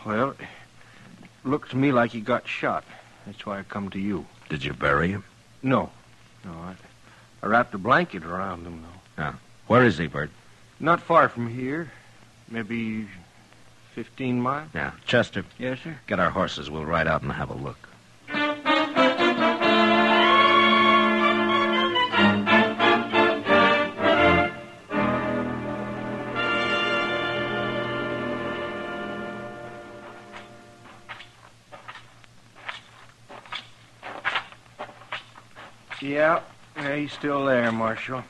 Well, it looked to me like he got shot. That's why I come to you. Did you bury him? No. I wrapped a blanket around him, though. Yeah. Where is he, Bert? Not far from here. Maybe 15 miles. Yeah. Chester. Yes, sir? Get our horses. We'll ride out and have a look. Yeah, he's still there, Marshal.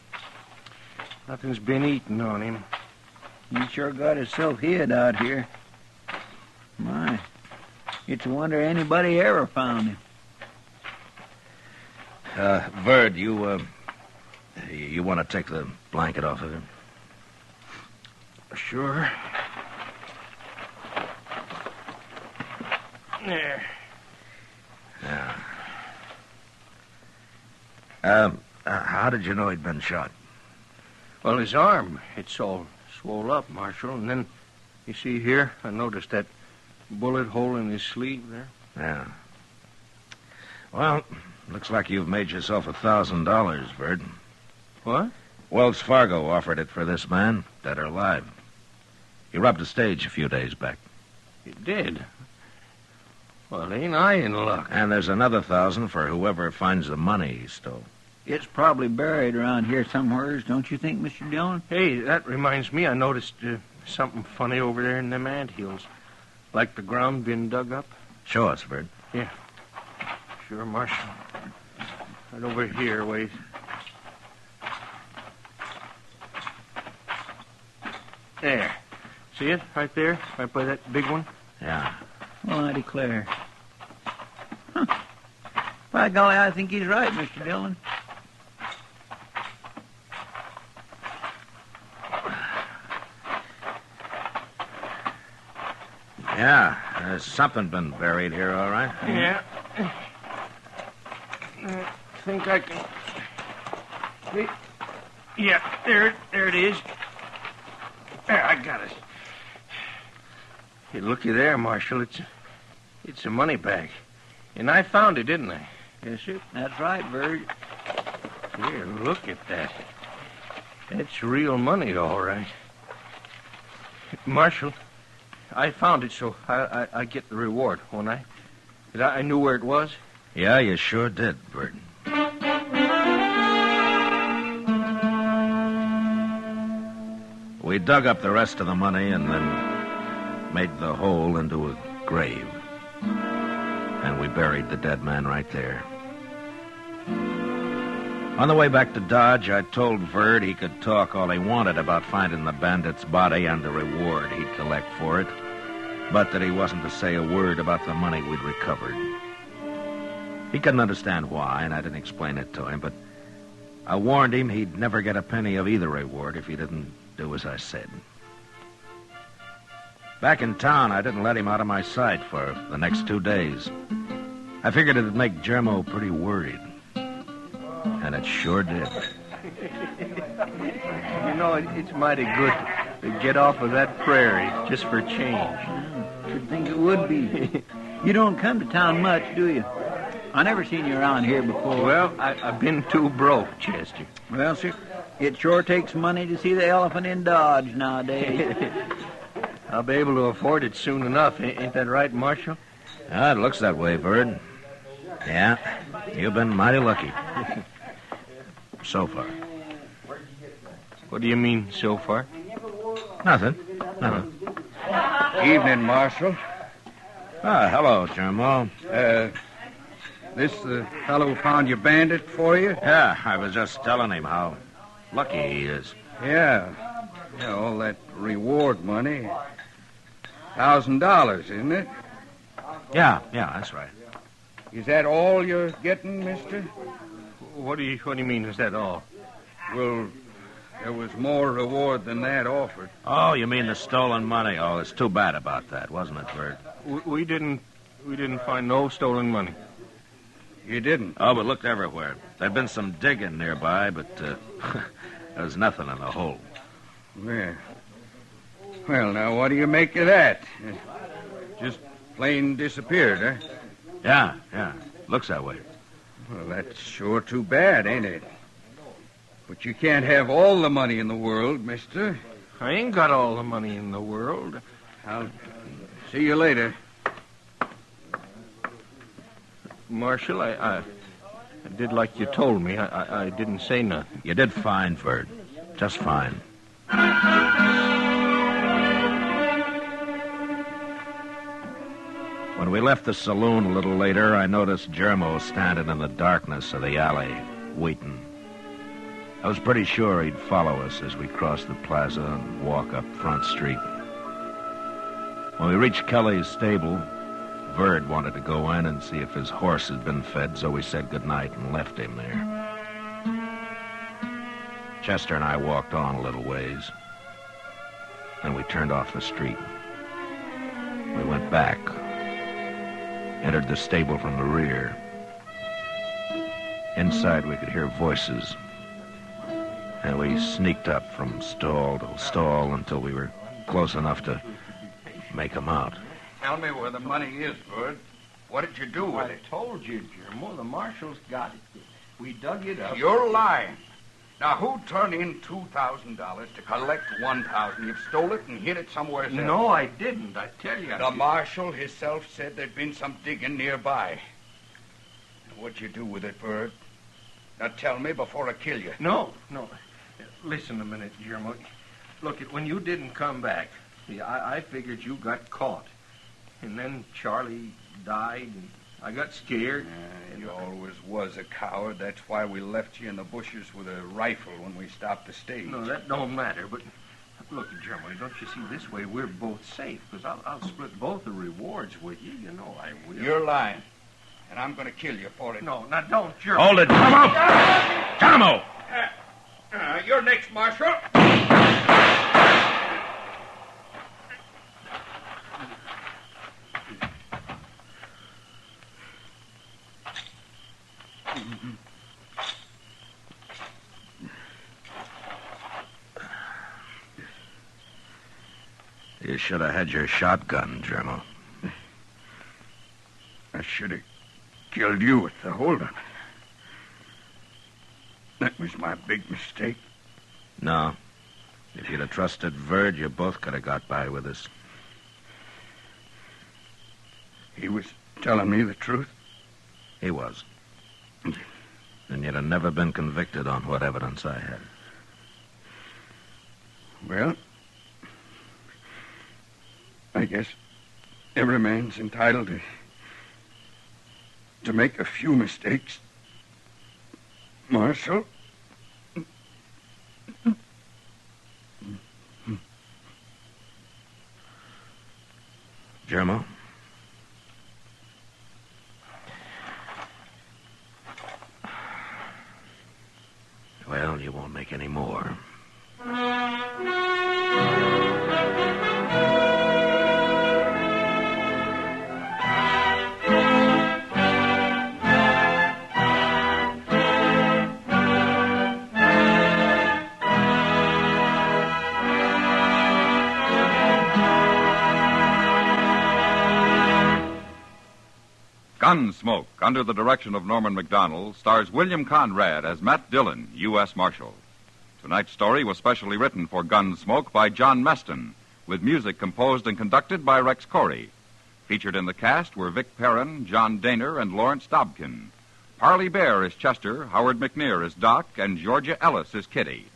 Nothing's been eaten on him. He sure got himself hid out here. My, it's a wonder anybody ever found him. Verd, you want to take the blanket off of him? Sure. There. Yeah. How did you know he'd been shot? Well, his arm, it's all swole up, Marshal. And then, you see here, I noticed that bullet hole in his sleeve there. Yeah. Well, looks like you've made yourself $1,000, Verd. What? Wells Fargo offered it for this man, dead or alive. He robbed a stage a few days back. He did? Well, ain't I in luck? And there's another 1,000 for whoever finds the money he stole. It's probably buried around here somewheres, don't you think, Mr. Dillon? Hey, that reminds me, I noticed something funny over there in them anthills. Like the ground being dug up. Show us, Verd. Yeah. Sure, Marshal. Right over here, wait. There. See it? Right there? Right by that big one? Yeah. Well, I declare. Huh. By golly, I think he's right, Mr. Dillon. Yeah, there's something been buried here, all right. Yeah. I think I can... See? Yeah, there it is. There, I got it. Hey, looky there, Marshal. It's a money bag. And I found it, didn't I? Yes, sir. That's right, Verd. Here, look at that. That's real money, all right. Marshal, I found it, so I get the reward, won't I? I knew where it was. Yeah, you sure did, Verd. We dug up the rest of the money and then made the hole into a grave. And we buried the dead man right there. On the way back to Dodge, I told Verd he could talk all he wanted about finding the bandit's body and the reward he'd collect for it, but that he wasn't to say a word about the money we'd recovered. He couldn't understand why, and I didn't explain it to him, but I warned him he'd never get a penny of either reward if he didn't do as I said. Back in town, I didn't let him out of my sight for the next 2 days. I figured it'd make Jermo pretty worried. And it sure did. You know, it's mighty good to get off of that prairie just for change. Should think it would be. You don't come to town much, do you? I never seen you around here before. Well, I've been too broke, Chester. Well, sir, it sure takes money to see the elephant in Dodge nowadays. I'll be able to afford it soon enough. Ain't that right, Marshal? It looks that way, Verd. Yeah, you've been mighty lucky. So far. What do you mean, so far? Nothing. Evening, Marshal. Hello, Jermo. This the fellow who found your bandit for you? Yeah, I was just telling him how lucky he is. Yeah. Yeah, all that reward money. $1,000, isn't it? Yeah, that's right. Is that all you're getting, mister? What do you mean, is that all? Well, there was more reward than that offered. Oh, you mean the stolen money? Oh, it's too bad about that, wasn't it, Bert? We didn't find no stolen money. You didn't? Oh, but looked everywhere. There'd been some digging nearby, but there was nothing in the hole. Yeah. Well, now, what do you make of that? Just plain disappeared, huh? Yeah. Looks that way. Well, that's sure too bad, ain't it? But you can't have all the money in the world, mister. I ain't got all the money in the world. I'll see you later. Marshal, I did like you told me. I didn't say nothing. You did fine, Verd. Just fine. When we left the saloon a little later, I noticed Germo standing in the darkness of the alley, waiting. I was pretty sure he'd follow us as we crossed the plaza and walk up Front Street. When we reached Kelly's stable, Verd wanted to go in and see if his horse had been fed, so we said goodnight and left him there. Chester and I walked on a little ways. Then we turned off the street. We went back, entered the stable from the rear. Inside, we could hear voices. And we sneaked up from stall to stall until we were close enough to make them out. Tell me where the money is, Bud. What did you do with it? I told you, Germo. The marshal's got it. We dug it up. You're lying. Now, who turned in $2,000 to collect $1,000? You've stole it and hid it somewhere else. No, I didn't. I tell you. The marshal himself said there'd been some digging nearby. What'd you do with it, Bud? Now, tell me before I kill you. No. Listen a minute, Germo. Look, when you didn't come back, I figured you got caught. And then Charlie died, and I got scared. You always was a coward. That's why we left you in the bushes with a rifle when we stopped the stage. No, that don't matter, but look, Germo, don't you see, this way we're both safe, because I'll split both the rewards with you. You know I will. You're lying, and I'm going to kill you for it. No, now don't, Germo. Hold it, Germo! You're next, Marshal. You should have had your shotgun, Germo. I should have killed you with the holdup. That was my big mistake. No. If you'd have trusted Verd, you both could have got by with us. He was telling me the truth? He was. And you'd have never been convicted on what evidence I had. Well, I guess every man's entitled to make a few mistakes. Marshal? Germo? Well, you won't make any more. Gunsmoke, under the direction of Norman Macdonald, stars William Conrad as Matt Dillon, U.S. Marshal. Tonight's story was specially written for Gunsmoke by John Meston, with music composed and conducted by Rex Corey. Featured in the cast were Vic Perrin, John Daner, and Lawrence Dobkin. Parley Bear is Chester, Howard McNear is Doc, and Georgia Ellis is Kitty.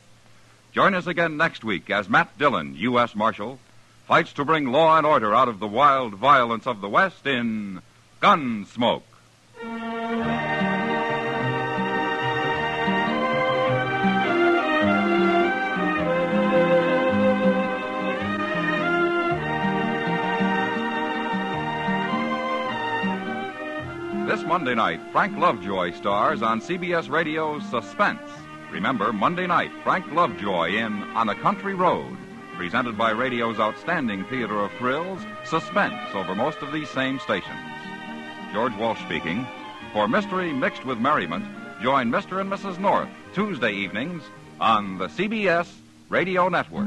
Join us again next week as Matt Dillon, U.S. Marshal, fights to bring law and order out of the wild violence of the West in Gunsmoke. This Monday night, Frank Lovejoy stars on CBS Radio's Suspense. Remember, Monday night, Frank Lovejoy in On a Country Road, presented by radio's outstanding theater of thrills, Suspense, over most of these same stations. George Walsh speaking. For mystery mixed with merriment, join Mr. and Mrs. North Tuesday evenings on the CBS Radio Network.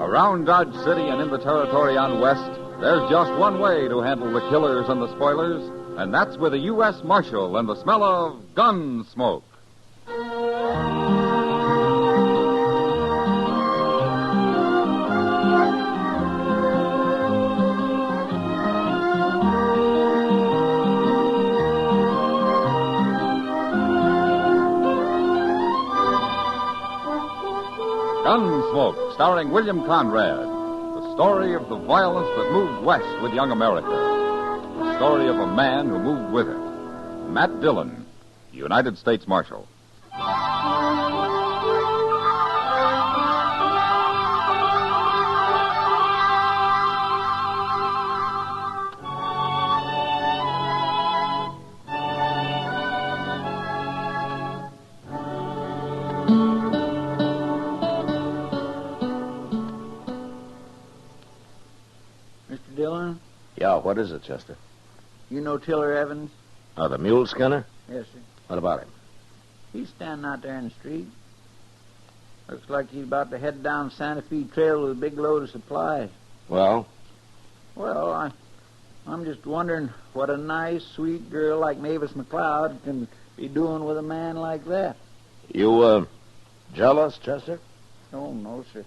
Around Dodge City and in the territory on West, there's just one way to handle the killers and the spoilers, and that's with a U.S. Marshal and the smell of Gunsmoke. Gunsmoke, starring William Conrad. The story of the violence that moved west with young America. The story of a man who moved with it. Matt Dillon, United States Marshal. Dillon? Yeah, what is it, Chester? You know Tiller Evans? Oh, the mule skinner? Yes, sir. What about him? He's standing out there in the street. Looks like he's about to head down Santa Fe Trail with a big load of supplies. Well? Well, I'm just wondering what a nice, sweet girl like Mavis McLeod can be doing with a man like that. You, jealous, Chester? Oh, no, sir.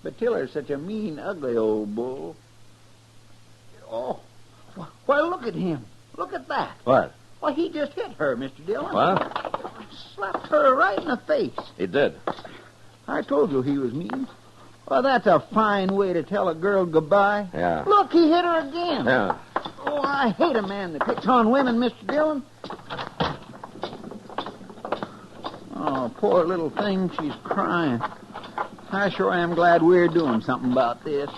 But Tiller's such a mean, ugly old bull. Oh, why, look at him. Look at that. What? Why, he just hit her, Mr. Dillon. What? Slapped her right in the face. He did. I told you he was mean. Well, that's a fine way to tell a girl goodbye. Yeah. Look, he hit her again. Yeah. Oh, I hate a man that picks on women, Mr. Dillon. Oh, poor little thing, she's crying. I sure am glad we're doing something about this.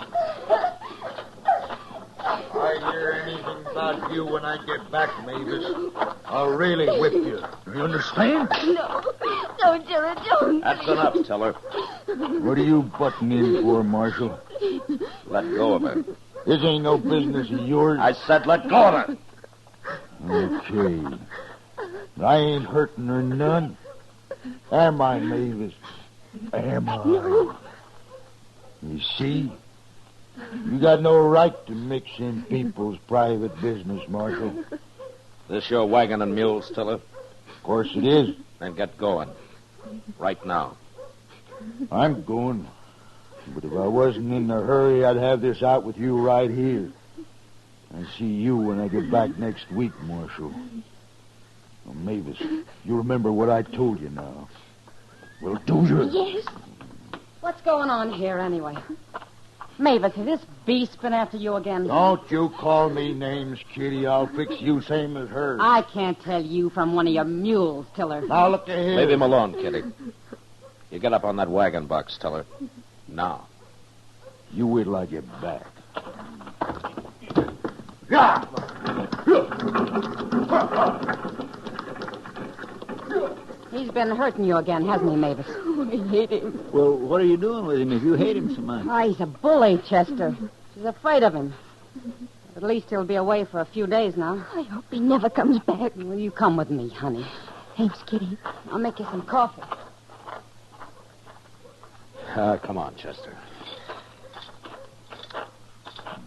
I hear anything about you when I get back, Mavis, I'll really whip you. You understand? No, Tiller, don't. That's enough, Tiller. What are you butting in for, Marshal? Let go of her. This ain't no business of yours. I said let go of her. Okay. I ain't hurting her none. Am I, Mavis? Am I? No. You see? You got no right to mix in people's private business, Marshal. This your wagon and mules, Tiller? Of course it is. Then get going. Right now. I'm going. But if I wasn't in a hurry, I'd have this out with you right here. I see you when I get back next week, Marshal. Well, Mavis, you remember what I told you now. Well, do you? Yes. What's going on here, anyway? Mavis, has this beast been after you again? Don't you call me names, Kitty. I'll fix you same as her. I can't tell you from one of your mules, Tiller. Now, look ahead. Leave him alone, Kitty. You get up on that wagon box, Tiller. Now. You wait till I get back. He's been hurting you again, hasn't he, Mavis? Oh, I hate him. Well, what are you doing with him if you hate him so much? Oh, he's a bully, Chester. She's afraid of him. At least he'll be away for a few days now. I hope he never comes back. Will you come with me, honey? Thanks, Kitty. I'll make you some coffee. Come on, Chester.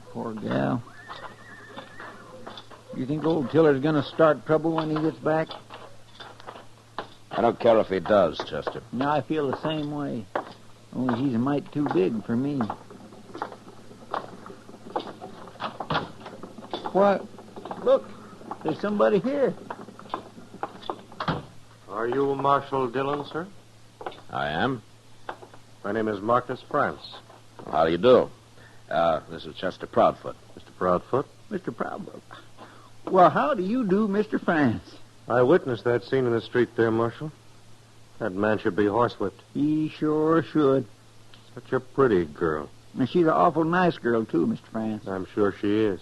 Poor gal. You think old Tiller's going to start trouble when he gets back? I don't care if he does, Chester. No, I feel the same way. Only he's a mite too big for me. What? Look, there's somebody here. Are you Marshal Dillon, sir? I am. My name is Marcus France. How do you do? This is Chester Proudfoot. Mr. Proudfoot? Mr. Proudfoot. Well, how do you do, Mr. France? I witnessed that scene in the street there, Marshal. That man should be horsewhipped. He sure should. Such a pretty girl. And she's an awful nice girl, too, Mr. France. I'm sure she is.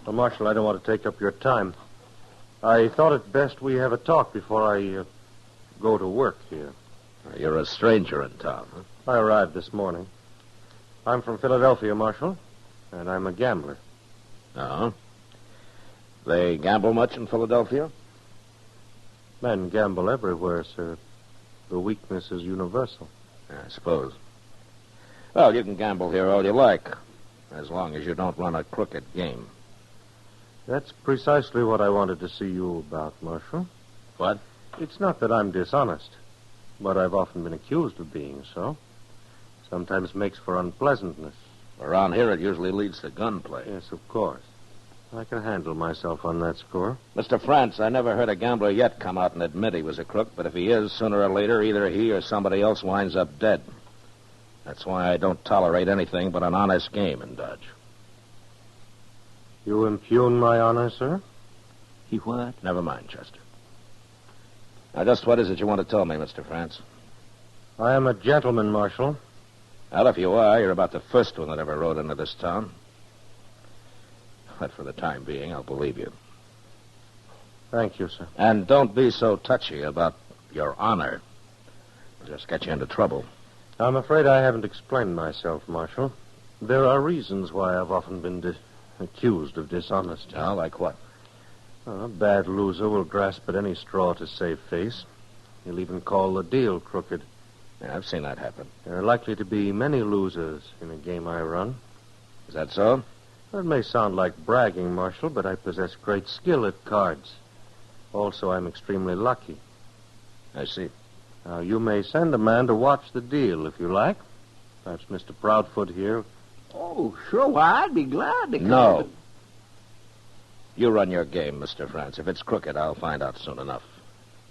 Well, Marshal, I don't want to take up your time. I thought it best we have a talk before I go to work here. You're a stranger in town, huh? I arrived this morning. I'm from Philadelphia, Marshal, and I'm a gambler. Oh? They gamble much in Philadelphia? Men gamble everywhere, sir. The weakness is universal. I suppose. Well, you can gamble here all you like, as long as you don't run a crooked game. That's precisely what I wanted to see you about, Marshal. What? It's not that I'm dishonest, but I've often been accused of being so. Sometimes makes for unpleasantness. Around here, it usually leads to gunplay. Yes, of course. I can handle myself on that score. Mr. France, I never heard a gambler yet come out and admit he was a crook, but if he is, sooner or later, either he or somebody else winds up dead. That's why I don't tolerate anything but an honest game in Dodge. You impugn my honor, sir? He what? Never mind, Chester. Now, just what is it you want to tell me, Mr. France? I am a gentleman, Marshal. Well, if you are, you're about the first one that ever rode into this town. But for the time being, I'll believe you. Thank you, sir. And don't be so touchy about your honor. It'll just get you into trouble. I'm afraid I haven't explained myself, Marshal. There are reasons why I've often been accused of dishonesty. Oh, like what? A bad loser will grasp at any straw to save face. He'll even call the deal crooked. Yeah, I've seen that happen. There are likely to be many losers in a game I run. Is that so? It may sound like bragging, Marshal, but I possess great skill at cards. Also, I'm extremely lucky. I see. Now, you may send a man to watch the deal if you like. Perhaps Mr. Proudfoot here. Oh, sure. Why, I'd be glad to come. No. You run your game, Mr. France. If it's crooked, I'll find out soon enough.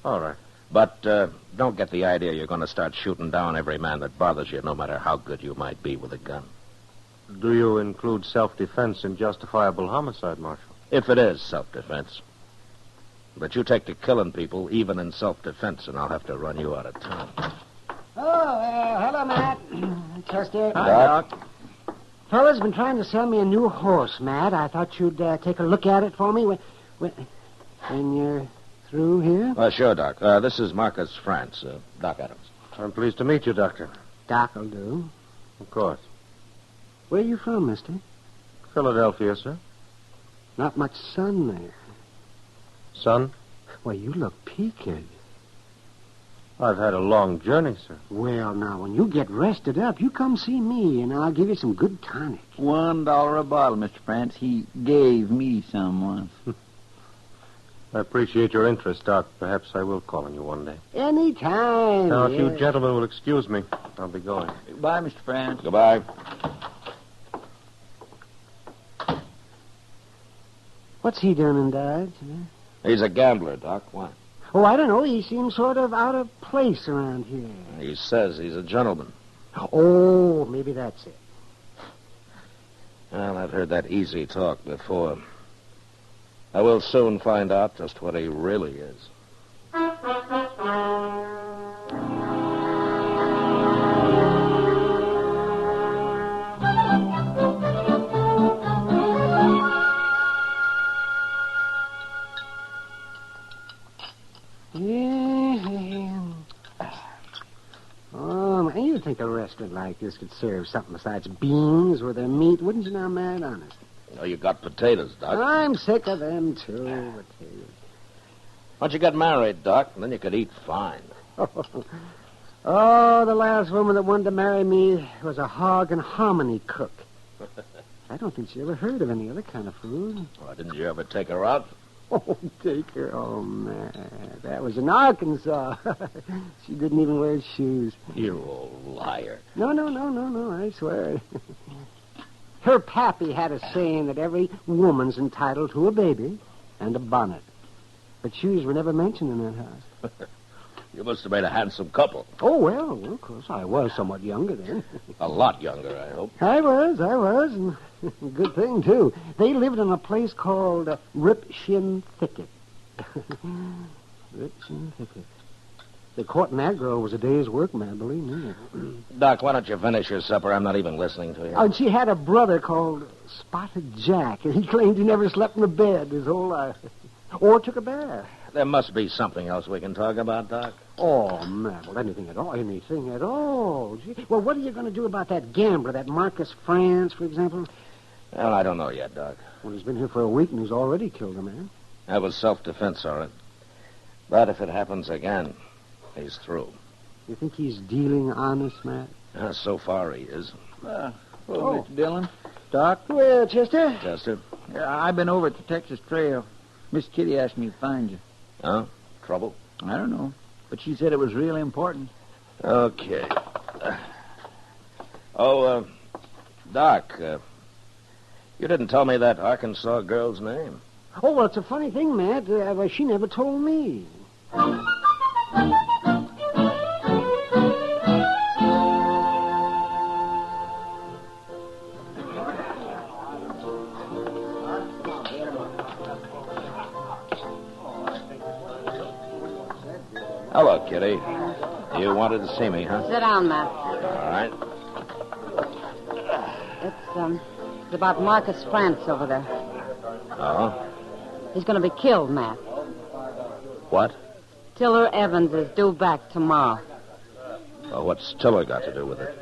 All right. But don't get the idea you're going to start shooting down every man that bothers you, no matter how good you might be with a gun. Do you include self-defense in justifiable homicide, Marshal? If it is self-defense. But you take to killing people, even in self-defense, and I'll have to run you out of town. Oh, hello, Matt. Chester. Hi, Doc. Fella's been trying to sell me a new horse, Matt. I thought you'd take a look at it for me when you're through here. Well, sure, Doc. This is Marcus France, Doc Adams. I'm pleased to meet you, Doctor. Doc'll do. Of course. Where are you from, mister? Philadelphia, sir. Not much sun there. Sun? Well, you look peaked. I've had a long journey, sir. Well, now, when you get rested up, you come see me, and I'll give you some good tonic. $1 a bottle, Mr. France. He gave me some once. I appreciate your interest, Doc. Perhaps I will call on you one day. Anytime. Now, if you gentlemen will excuse me, I'll be going. Goodbye, Mr. France. Goodbye. What's he doing in Dodge? He's a gambler, Doc. Why? Oh, I don't know. He seems sort of out of place around here. He says he's a gentleman. Oh, maybe that's it. Well, I've heard that easy talk before. I will soon find out just what he really is. You'd think a restaurant like this could serve something besides beans with their meat, wouldn't you now, Matt? Honest. Oh, you got potatoes, Doc. I'm sick of them, too. Potatoes. Once you get married, Doc, then you could eat fine. Oh, the last woman that wanted to marry me was a hog and hominy cook. I don't think she ever heard of any other kind of food. Why, didn't you ever take her out? Oh, take her. Oh, man. That was in Arkansas. She didn't even wear shoes. You old liar. No, I swear. Her pappy had a saying that every woman's entitled to a baby and a bonnet. But shoes were never mentioned in that house. You must have made a handsome couple. Oh, well, of course, I was somewhat younger then. A lot younger, I hope. I was, and good thing, too. They lived in a place called Rip Shin Thicket. Rip Shin Thicket. The courting that girl was a day's work, man, believe me. Doc, why don't you finish your supper? I'm not even listening to you. Oh, and she had a brother called Spotted Jack, and he claimed he never slept in a bed his whole life. Or took a bath. There must be something else we can talk about, Doc. Oh, man, well, anything at all. Gee. Well, what are you going to do about that gambler, that Marcus France, for example? Well, I don't know yet, Doc. Well, he's been here for a week, and he's already killed a man. That was self-defense, all right. But if it happens again, he's through. You think he's dealing honest, Matt? So far, he is. Mr. Dillon. Doc? Well, Chester? Chester? I've been over at the Texas Trail. Miss Kitty asked me to find you. Huh? Trouble? I don't know. But she said it was really important. Okay. Doc, you didn't tell me that Arkansas girl's name. Oh, well, it's a funny thing, Matt. She never told me. Hello, Kitty. You wanted to see me, huh? Sit down, Matt. All right. It's about Marcus France over there. Oh? He's going to be killed, Matt. What? Tiller Evans is due back tomorrow. Well, what's Tiller got to do with it?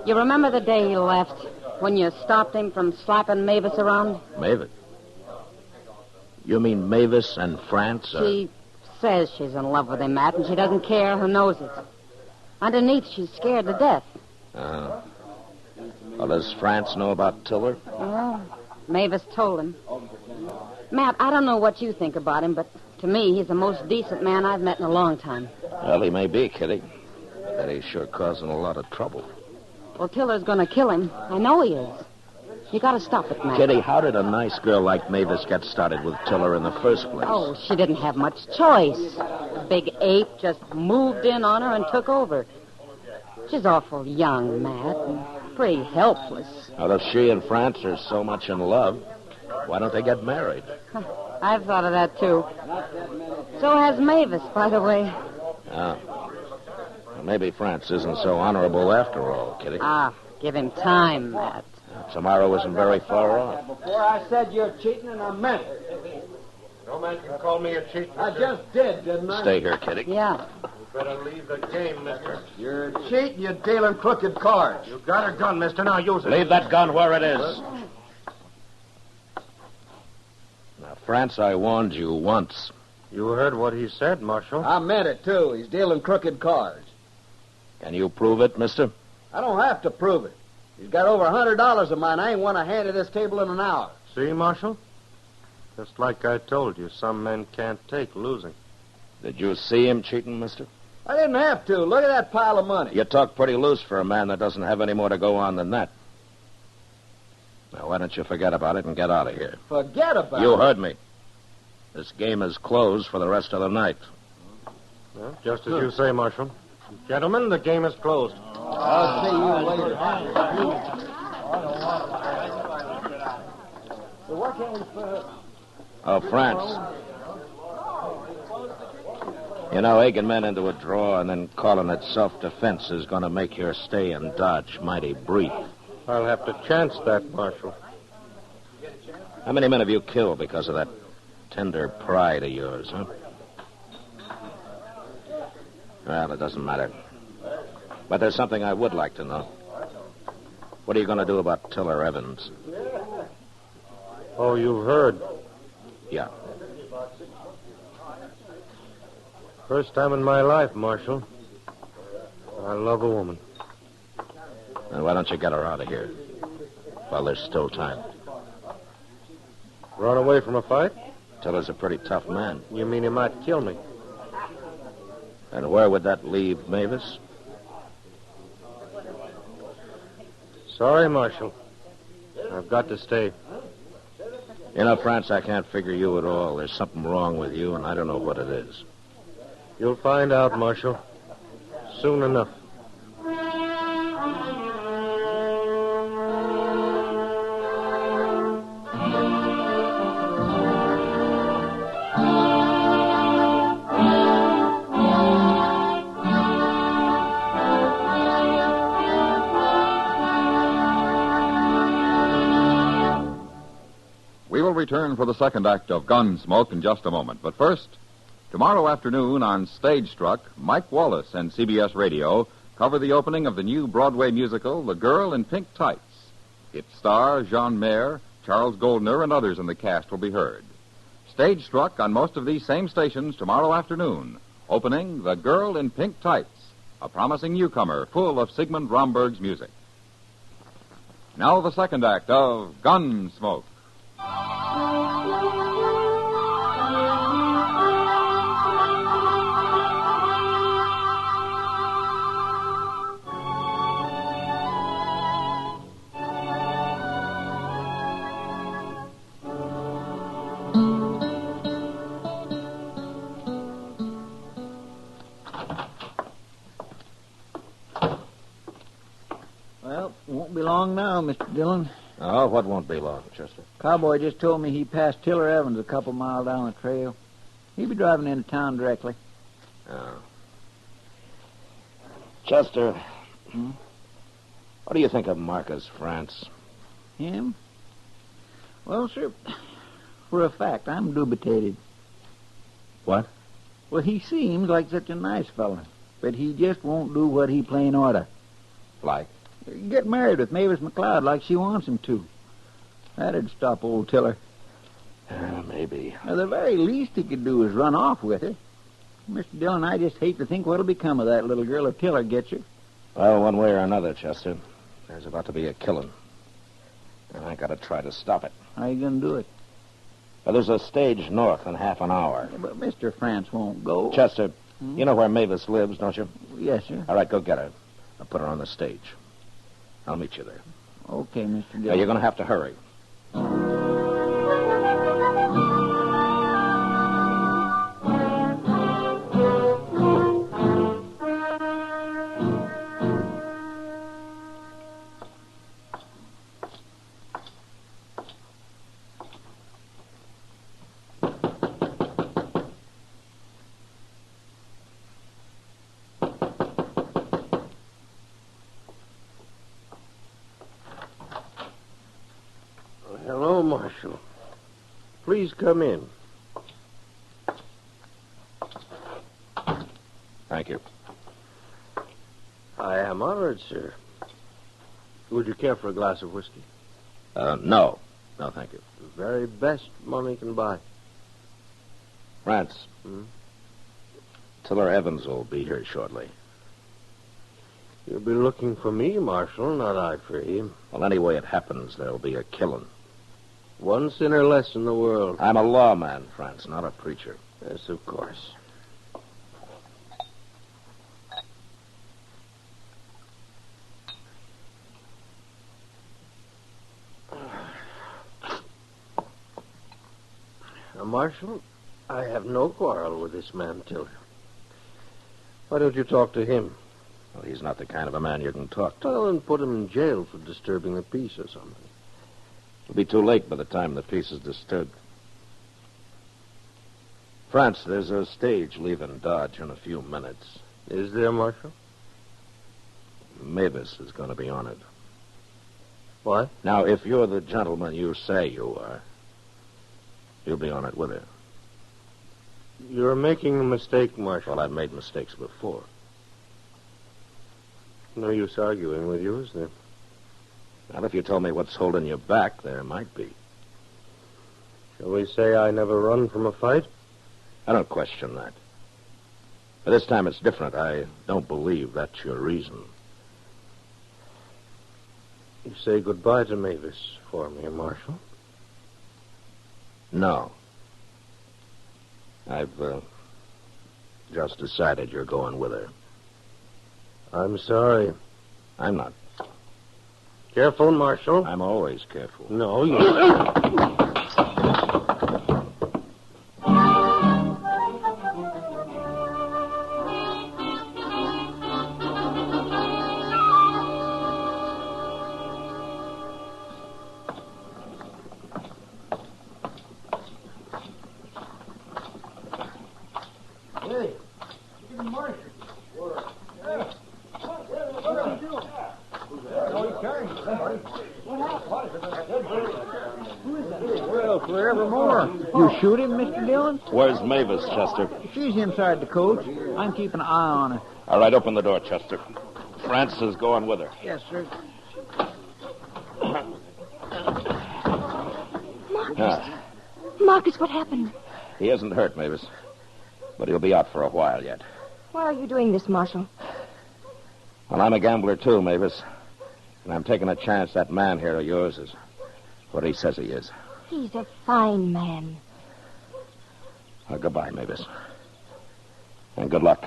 You remember the day he left, when you stopped him from slapping Mavis around? Mavis? You mean Mavis and France? She says she's in love with him, Matt, and she doesn't care who knows it. Underneath, she's scared to death. Well, does France know about Tiller? Well, Mavis told him. Matt, I don't know what you think about him, but to me, he's the most decent man I've met in a long time. Well, he may be, Kitty. But he's sure causing a lot of trouble. Well, Tiller's going to kill him. I know he is. You got to stop it, Matt. Kitty, how did a nice girl like Mavis get started with Tiller in the first place? Oh, she didn't have much choice. The big ape just moved in on her and took over. She's awful young, Matt, and pretty helpless. Well, if she and France are so much in love, why don't they get married? I've thought of that, too. So has Mavis, by the way. Well, maybe France isn't so honorable after all, Kitty. Give him time, Matt. Tomorrow isn't very far off. Before I said you're cheating, and I meant it. No man can call me a cheat. I just did, didn't I? Stay here, Kitty. Yeah. You better leave the game, mister. You're cheating, you're dealing crooked cards. You got a gun, mister. Now use it. Leave that gun where it is. Now, France, I warned you once. You heard what he said, Marshal. I meant it, too. He's dealing crooked cards. Can you prove it, mister? I don't have to prove it. He's got over $100 of mine. I ain't won a hand at this table in an hour. See, Marshal? Just like I told you, some men can't take losing. Did you see him cheating, mister? I didn't have to. Look at that pile of money. You talk pretty loose for a man that doesn't have any more to go on than that. Now, why don't you forget about it and get out of here? Forget about it? You heard me. This game is closed for the rest of the night. Well, just as you say, Marshal. Gentlemen, the game is closed. I'll see you later. Oh, France. You know, egging men into a draw and then calling it self-defense is going to make your stay in Dodge mighty brief. I'll have to chance that, Marshal. How many men have you killed because of that tender pride of yours, huh? Well, it doesn't matter. But there's something I would like to know. What are you going to do about Tiller Evans? Oh, you've heard. Yeah. First time in my life, Marshal. I love a woman. Then why don't you get her out of here while there's still time? Run away from a fight? Tiller's a pretty tough man. You mean he might kill me? And where would that leave Mavis? Sorry, Marshal. I've got to stay. You know, France, I can't figure you at all. There's something wrong with you, and I don't know what it is. You'll find out, Marshal. Soon enough. We will return for the second act of Gunsmoke in just a moment. But first, tomorrow afternoon on Stage Struck, Mike Wallace and CBS Radio cover the opening of the new Broadway musical, The Girl in Pink Tights. Its star, Jean Mayer, Charles Goldner, and others in the cast will be heard. Stage Struck on most of these same stations tomorrow afternoon, opening The Girl in Pink Tights, a promising newcomer full of Sigmund Romberg's music. Now the second act of Gunsmoke. Well, won't be long now, Mr. Dillon. Oh, what won't be long, Chester? Cowboy just told me he passed Tiller Evans a couple miles down the trail. He'll be driving into town directly. Oh. Chester, what do you think of Marcus France? Him? Well, sir, for a fact, I'm dubitated. What? Well, he seems like such a nice fella, but he just won't do what he plain oughta. Like? Get married with Mavis McLeod like she wants him to. That'd stop old Tiller. Maybe. Now, the very least he could do is run off with her. Mr. Dillon, I just hate to think what'll become of that little girl if Tiller gets her. Well, one way or another, Chester, there's about to be a killing. And I gotta try to stop it. How you gonna do it? Well, there's a stage north in half an hour. But Mr. France won't go. Chester, you know where Mavis lives, don't you? Yes, sir. All right, go get her. I'll put her on the stage. I'll meet you there. Okay, Mr. Dillon. Now, you're going to have to hurry. Hello, Marshal. Please come in. Thank you. I am honored, sir. Would you care for a glass of whiskey? No. No, thank you. The very best money can buy. France. Tiller Evans will be here shortly. You'll be looking for me, Marshal, not I for him. Well, any way it happens, there'll be a killing. One sinner less in the world. I'm a lawman, France, not a preacher. Yes, of course. Now, Marshal, I have no quarrel with this man, Tiller. Why don't you talk to him? Well, he's not the kind of a man you can talk to. Well, then put him in jail for disturbing the peace or something. It'll be too late by the time the peace is disturbed. France, there's a stage leaving Dodge in a few minutes. Is there, Marshal? Mavis is going to be on it. What? Now, if you're the gentleman you say you are, you'll be on it with her. You're making a mistake, Marshal. Well, I've made mistakes before. No use arguing with you, is there? Well, if you told me what's holding you back, there might be. Shall we say I never run from a fight? I don't question that. But this time it's different. I don't believe that's your reason. You say goodbye to Mavis for me, Marshal? No. I've just decided you're going with her. I'm sorry. I'm not. Careful, Marshal. I'm always careful. No, you... Hey, look at the marshal. Hey, what are you doing? Well, forevermore. You shoot him, Mr. Dillon? Where's Mavis, Chester? She's inside the coach. I'm keeping an eye on her. All right, open the door, Chester. Francis is going with her. Yes, sir. Marcus. Marcus, what happened? He isn't hurt, Mavis. But he'll be out for a while yet. Why are you doing this, Marshal? Well, I'm a gambler, too, Mavis. And I'm taking a chance that man here of yours is what he says he is. He's a fine man. Well, goodbye, Mavis. And good luck.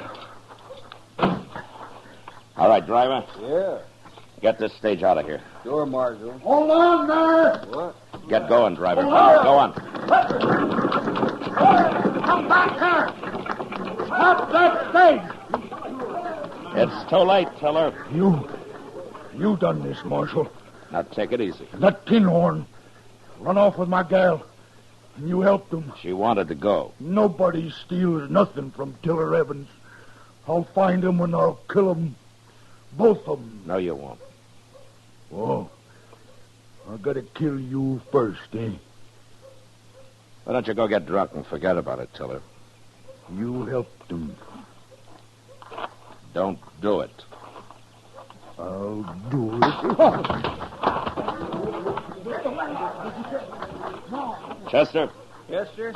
All right, driver. Yeah. Get this stage out of here. Sure, Marshal. Hold on there! What? Get going, driver. Go on. Come back here! Stop that stage! It's too late, Tiller. You done this, Marshal. Now take it easy. That Tinhorn run off with my gal, and you helped him. She wanted to go. Nobody steals nothing from Tiller Evans. I'll find him and I'll kill him. Both of them. No, you won't. Oh, I gotta kill you first, eh? Why don't you go get drunk and forget about it, Tiller? You helped him. Don't do it. I'll do it. Chester, Yes, sir.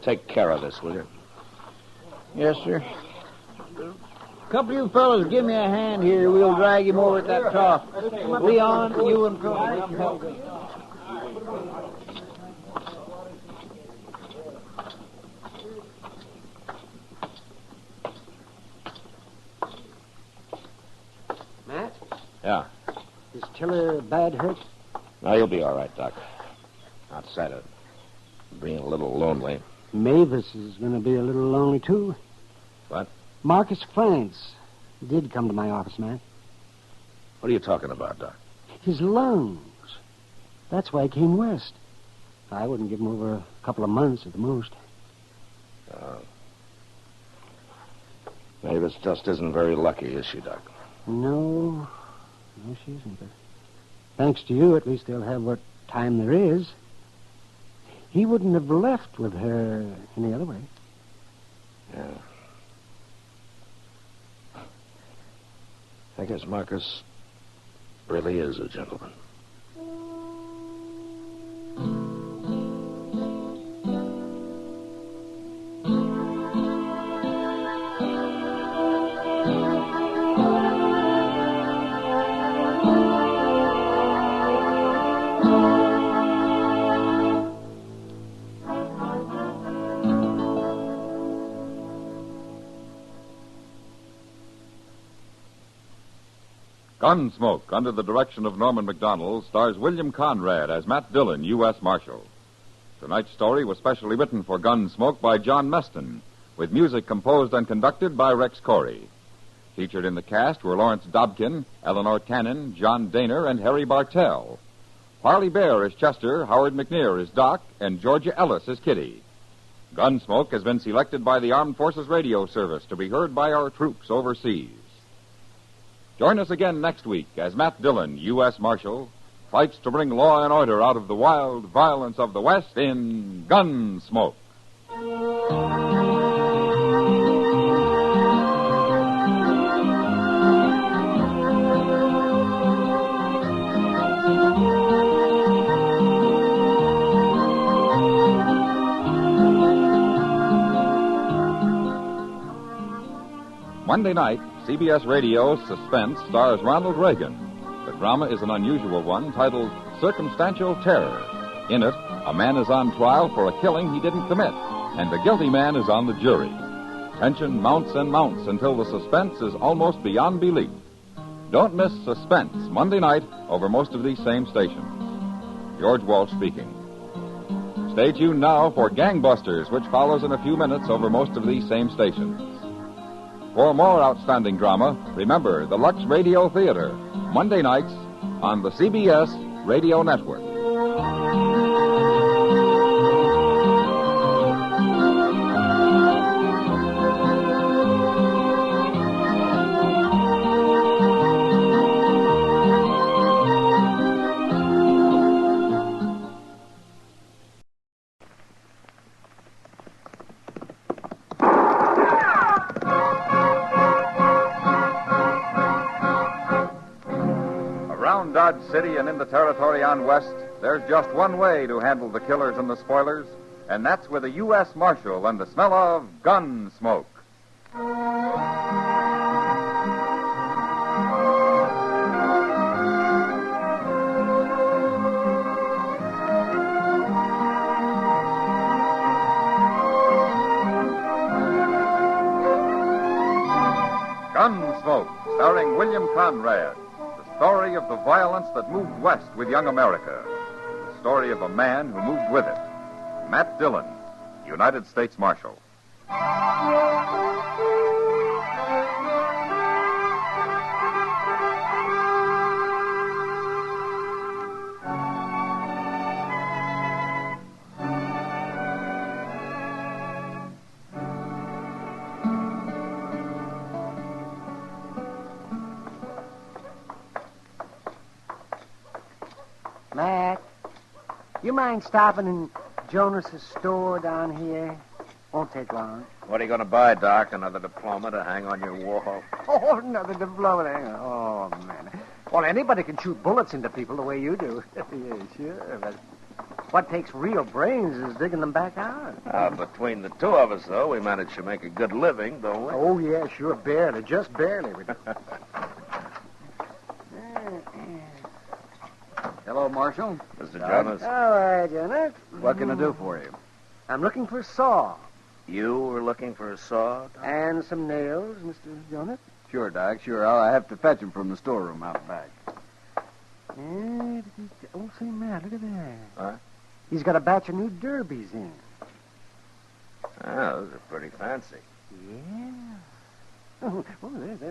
take care of this, will you? Yes, sir. Couple of you fellas, give me a hand here. We'll drag him over at that trough. Leon, you and Curly, come help me. Matt, Yeah. is Tiller bad hurt? No, you'll be all right, Doc. Outside of being a little lonely. Mavis is going to be a little lonely, too. What? Marcus France did come to my office, Matt. What are you talking about, Doc? His lungs. That's why he came west. I wouldn't give him over a couple of months at the most. Mavis just isn't very lucky, is she, Doc? No, she isn't. But thanks to you, at least they'll have what time there is. He wouldn't have left with her any other way. Yeah. I guess Marcus really is a gentleman. Gunsmoke, under the direction of Norman MacDonald, stars William Conrad as Matt Dillon, U.S. Marshal. Tonight's story was specially written for Gunsmoke by John Meston, with music composed and conducted by Rex Corey. Featured in the cast were Lawrence Dobkin, Eleanor Tannen, John Daner, and Harry Bartell. Harley Bear is Chester, Howard McNear is Doc, and Georgia Ellis is Kitty. Gunsmoke has been selected by the Armed Forces Radio Service to be heard by our troops overseas. Join us again next week as Matt Dillon, U.S. Marshal, fights to bring law and order out of the wild violence of the West in Gunsmoke. Monday night, CBS Radio's Suspense stars Ronald Reagan. The drama is an unusual one titled Circumstantial Terror. In it, a man is on trial for a killing he didn't commit, and the guilty man is on the jury. Tension mounts and mounts until the suspense is almost beyond belief. Don't miss Suspense Monday night over most of these same stations. George Walsh speaking. Stay tuned now for Gangbusters, which follows in a few minutes over most of these same stations. For more outstanding drama, remember the Lux Radio Theater, Monday nights on the CBS Radio Network. Dodge City and into territory on west, there's just one way to handle the killers and the spoilers, and that's with a U.S. Marshal and the smell of Gunsmoke. Gunsmoke, starring William Conrad. The story of the violence that moved west with young America. The story of a man who moved with it. Matt Dillon, United States Marshal. Matt, you mind stopping in Jonas's store down here? Won't take long. What are you going to buy, Doc? Another diploma to hang on your wall? Oh, another diploma. Oh, man. Well, anybody can shoot bullets into people the way you do. Yeah, sure. But what takes real brains is digging them back out. Between the two of us, though, we managed to make a good living, don't we? Oh, yeah, sure. Barely. Just barely. Hello, Marshal. Mr. Jonas. All right, Jonas. What can I do for you? I'm looking for a saw. You were looking for a saw, Doc? And some nails, Mr. Jonas. Sure, Doc, sure. I'll have to fetch them from the storeroom out back. Oh, say, Matt, look at that. Huh? He's got a batch of new derbies in. Those are pretty fancy. Yeah. Oh,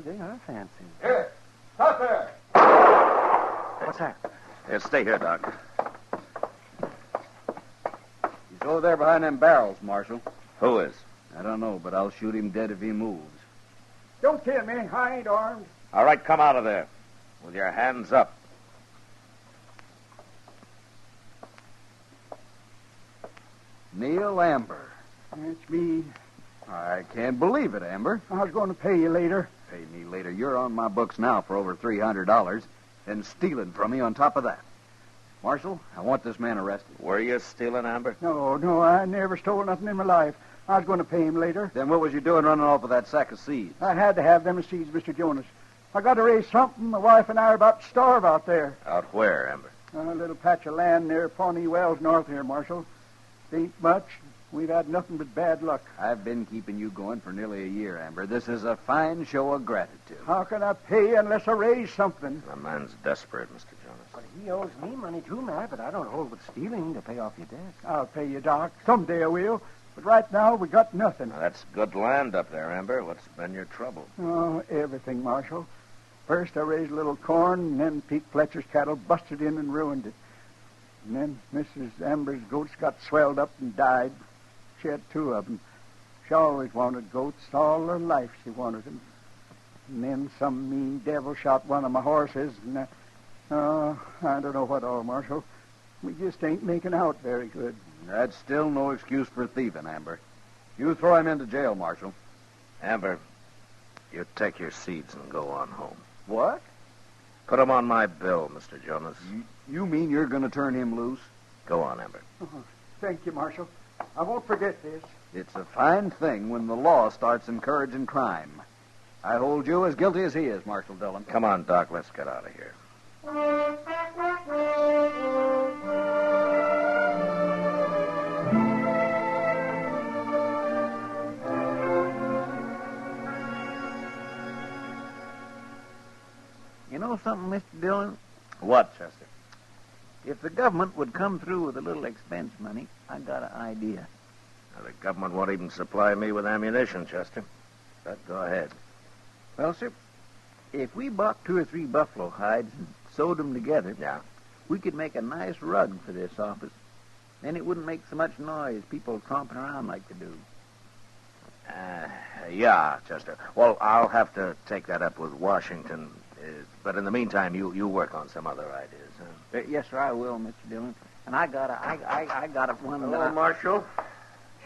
they are fancy. Here, stop there. What's that? Here, stay here, Doc. He's over there behind them barrels, Marshal. Who is? I don't know, but I'll shoot him dead if he moves. Don't kill me. I ain't armed. All right, come out of there. With your hands up. Neil Amber. That's me. I can't believe it, Amber. I was going to pay you later. Pay me later. You're on my books now for over $300, and stealing from me on top of that. Marshal, I want this man arrested. Were you stealing, Amber? No, I never stole nothing in my life. I was going to pay him later. Then what was you doing running off with that sack of seeds? I had to have them seeds, Mr. Jonas. I got to raise something. My wife and I are about to starve out there. Out where, Amber? A little patch of land near Pawnee Wells north here, Marshal. It ain't much. We've had nothing but bad luck. I've been keeping you going for nearly a year, Amber. This is a fine show of gratitude. How can I pay unless I raise something? The man's desperate, Mr. Jonas. But he owes me money, too, Matt, but I don't hold with stealing to pay off your debt. I'll pay you, Doc. Someday I will. But right now, we got nothing. Now, that's good land up there, Amber. What's been your trouble? Oh, everything, Marshal. First, I raised a little corn, and then Pete Fletcher's cattle busted in and ruined it. And then Mrs. Amber's goats got swelled up and died. She had two of them. She always wanted goats. All her life she wanted them. And then some mean devil shot one of my horses, and I don't know what all, Marshal. We just ain't making out very good. That's still no excuse for thieving, Amber. You throw him into jail, Marshal. Amber, you take your seeds and go on home. What? Put them on my bill, Mr. Jonas. You mean you're going to turn him loose? Go on, Amber. Thank you, Marshal. I won't forget this. It's a fine thing when the law starts encouraging crime. I hold you as guilty as he is, Marshal Dillon. Come on, Doc. Let's get out of here. You know something, Mr. Dillon? What, Chester? If the government would come through with a little expense money, I got an idea. Now, the government won't even supply me with ammunition, Chester. But go ahead. Well, sir, if we bought 2 or 3 buffalo hides and sewed them together, we could make a nice rug for this office. Then it wouldn't make so much noise, people tromping around like they do. Yeah, Chester. Well, I'll have to take that up with Washington. But in the meantime, you work on some other ideas, huh? Yes, sir, I will, Mr. Dillon. And I got one. Hello, Marshal.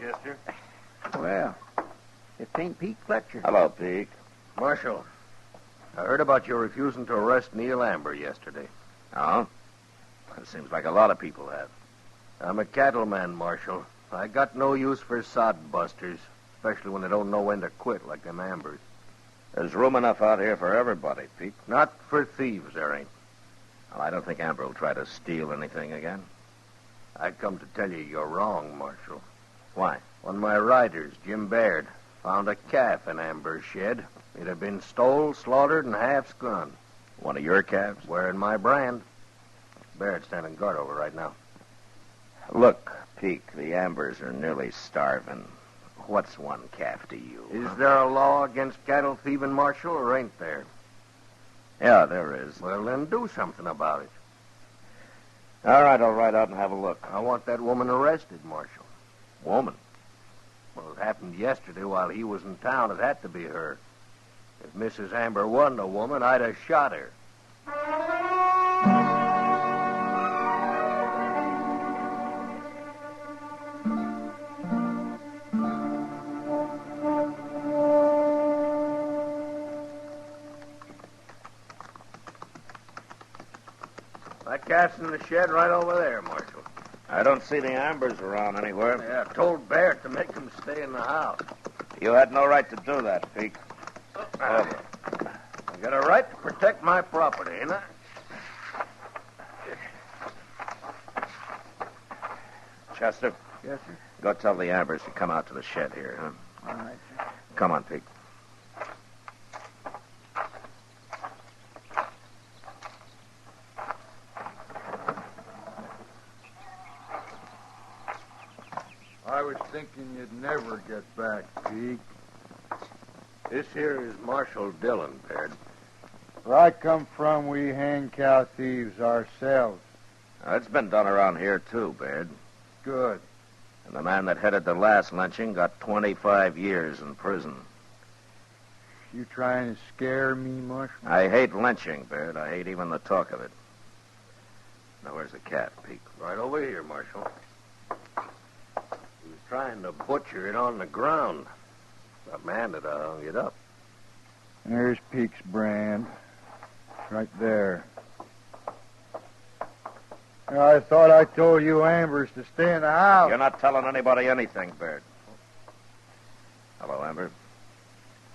Chester. Well, it ain't Pete Fletcher. Hello, Pete. Marshal, I heard about your refusing to arrest Neil Amber yesterday. Oh? It seems like a lot of people have. I'm a cattleman, Marshal. I got no use for sod busters, especially when they don't know when to quit, like them Ambers. There's room enough out here for everybody, Pete. Not for thieves, there ain't. Well, I don't think Amber will try to steal anything again. I come to tell you you're wrong, Marshal. Why? One of my riders, Jim Baird, found a calf in Amber's shed. It had been stole, slaughtered, and half scrun. One of your calves? Wearing my brand. Baird's standing guard over right now. Look, Pete, the Ambers are nearly starving. What's one calf to you? Is there a law against cattle thieving, Marshal, or ain't there? Yeah, there is. Well, then do something about it. All right, I'll ride out and have a look. I want that woman arrested, Marshal. Woman? Well, it happened yesterday while he was in town. It had to be her. If Mrs. Amber wasn't a woman, I'd have shot her. That calf's in the shed right over there, Marshal. I don't see the Ambers around anywhere. Yeah, I told Barrett to make them stay in the house. You had no right to do that, Pete. I got a right to protect my property, ain't I? Chester? Yes, sir. Go tell the Ambers to come out to the shed here, huh? All right, sir. Come on, Pete. I was thinking you'd never get back, Pete. This here is Marshal Dillon, Baird. Where I come from, we hang cow thieves ourselves. It's been done around here, too, Baird. Good. And the man that headed the last lynching got 25 years in prison. You trying to scare me, Marshal? I hate lynching, Baird. I hate even the talk of it. Now, where's the cat, Pete? Right over here, Marshal. He was trying to butcher it on the ground. The man that hung it up. There's Peke's brand. Right there. I thought I told you Ambers to stay in the house. You're not telling anybody anything, Baird. Hello, Amber.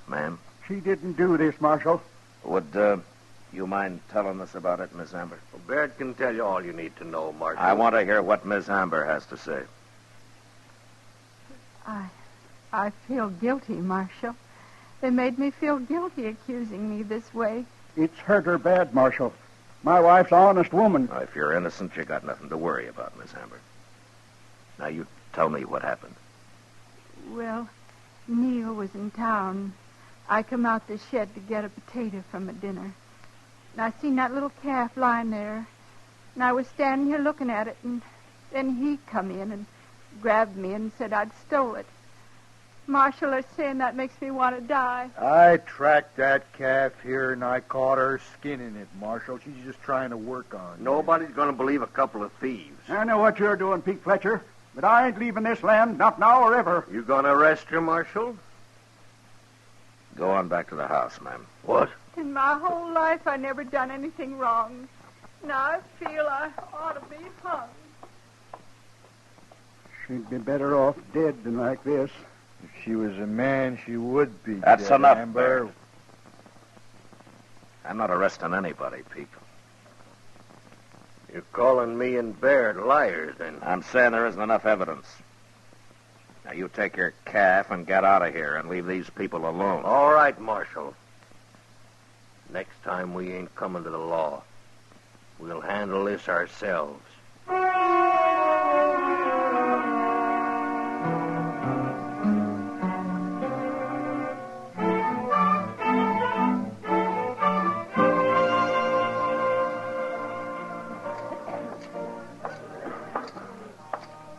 Ma'am? She didn't do this, Marshal. Would you mind telling us about it, Miss Amber? Well, Baird can tell you all you need to know, Marshal. I want to hear what Miss Amber has to say. I feel guilty, Marshal. They made me feel guilty accusing me this way. It's hurt her bad, Marshal. My wife's an honest woman. Now, if you're innocent, you got nothing to worry about, Miss Amber. Now, you tell me what happened. Well, Neil was in town. I come out the shed to get a potato from a dinner. And I seen that little calf lying there. And I was standing here looking at it, and then he come in and grabbed me and said I'd stole it. Marshal is saying that makes me want to die. I tracked that calf here, and I caught her skinning it, Marshal. She's just trying to work on you. Nobody's going to believe a couple of thieves. I know what you're doing, Pete Fletcher, but I ain't leaving this land, not now or ever. You going to arrest her, Marshal? Go on back to the house, ma'am. What? In my whole life, I never done anything wrong. Now I feel I ought to be hung. She'd be better off dead than like this. If she was a man, she would be. That's dead, enough, Amber. Baird. I'm not arresting anybody, Pete. You're calling me and Baird liars, then? I'm saying there isn't enough evidence. Now, you take your calf and get out of here and leave these people alone. All right, Marshal. Next time we ain't coming to the law. We'll handle this ourselves.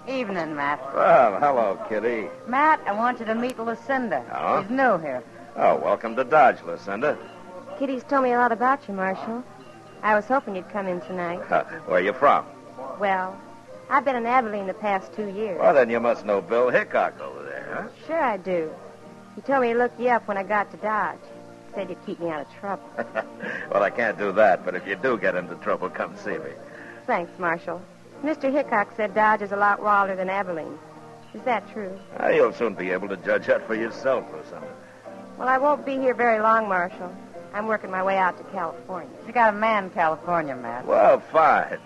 Evening, Matt. Well, hello, Kitty. Matt, I want you to meet Lucinda. Oh? She's new here. Oh, welcome to Dodge, Lucinda. Kitty's told me a lot about you, Marshal. I was hoping you'd come in tonight. Where you from? Well, I've been in Abilene the past 2 years. Well, then you must know Bill Hickok over there, huh? Sure I do. He told me to look you up when I got to Dodge. said you'd keep me out of trouble. Well, I can't do that, but if you do get into trouble, come see me. Thanks, Marshal. Mr. Hickok said Dodge is a lot wilder than Abilene. Is that true? You'll soon be able to judge that for yourself, Lucinda. Well, I won't be here very long, Marshal. I'm working my way out to California. You got a man in California, Matt. Well, fine.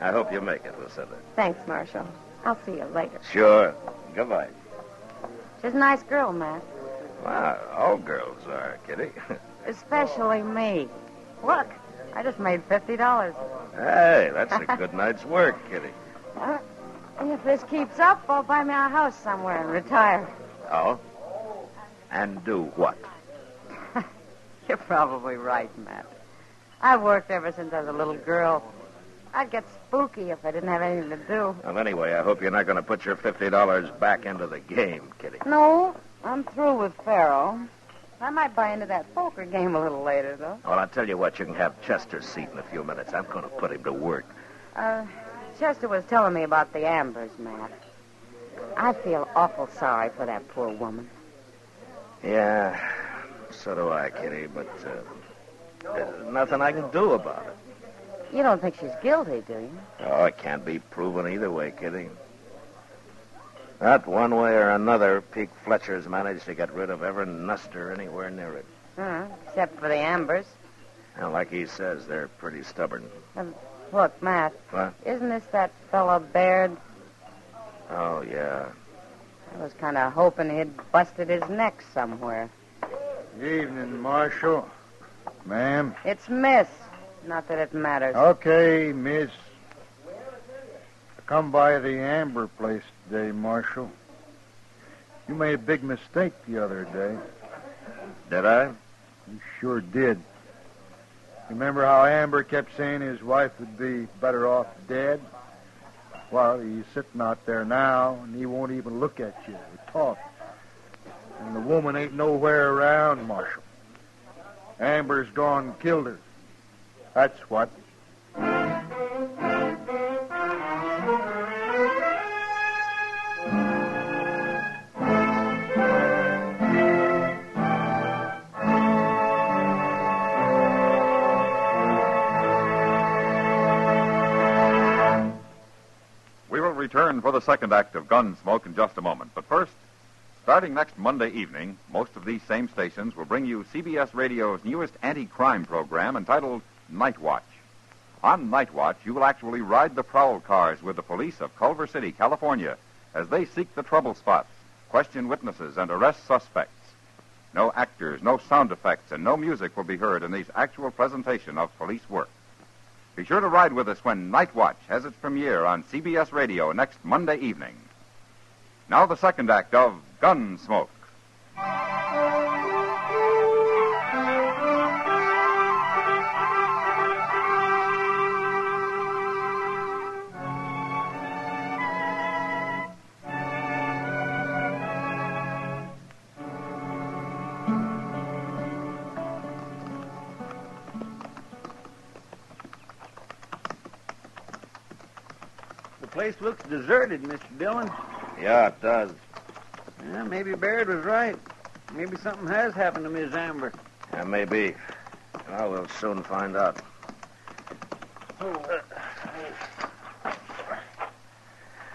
I hope you make it, Lucinda. Thanks, Marshal. I'll see you later. Sure. Goodbye. She's a nice girl, Matt. Well, all girls are, Kitty. Especially me. Look, I just made $50. Hey, that's a good night's work, Kitty. If this keeps up, I'll buy me a house somewhere and retire. Oh? And do what? You're probably right, Matt. I've worked ever since I was a little girl. I'd get spooky if I didn't have anything to do. Well, anyway, I hope you're not going to put your $50 back into the game, Kitty. No, I'm through with Pharaoh. I might buy into that poker game a little later, though. Well, I'll tell you what, you can have Chester's seat in a few minutes. I'm going to put him to work. Chester was telling me about the Ambers, Matt. I feel awful sorry for that poor woman. Yeah, so do I, Kitty, but there's nothing I can do about it. You don't think she's guilty, do you? Oh, it can't be proven either way, Kitty. Not one way or another, Pete Fletcher's managed to get rid of every nuster anywhere near it. Except for the Ambers. And like he says, they're pretty stubborn. Look, Matt. What? Isn't this that fella Baird? Oh, yeah. I was kind of hoping he'd busted his neck somewhere. Evening, Marshal. Ma'am. It's Miss. Not that it matters. Okay, Miss. I come by the Amber place today, Marshal. You made a big mistake the other day. Did I? You sure did. Remember how Amber kept saying his wife would be better off dead? Well, he's sitting out there now, and he won't even look at you or talk. And the woman ain't nowhere around, Marshal. Amber's gone and killed her. That's what. We will return for the second act of Gunsmoke in just a moment. But first, starting next Monday evening, most of these same stations will bring you CBS Radio's newest anti-crime program entitled Night Watch. On Night Watch, you will actually ride the prowl cars with the police of Culver City, California, as they seek the trouble spots, question witnesses, and arrest suspects. No actors, no sound effects, and no music will be heard in this actual presentation of police work. Be sure to ride with us when Night Watch has its premiere on CBS Radio next Monday evening. Now the second act of Gunsmoke. The place looks deserted, Mr. Dillon. Yeah, it does. Yeah, maybe Baird was right. Maybe something has happened to Miss Amber. Yeah, maybe. Well, we'll soon find out.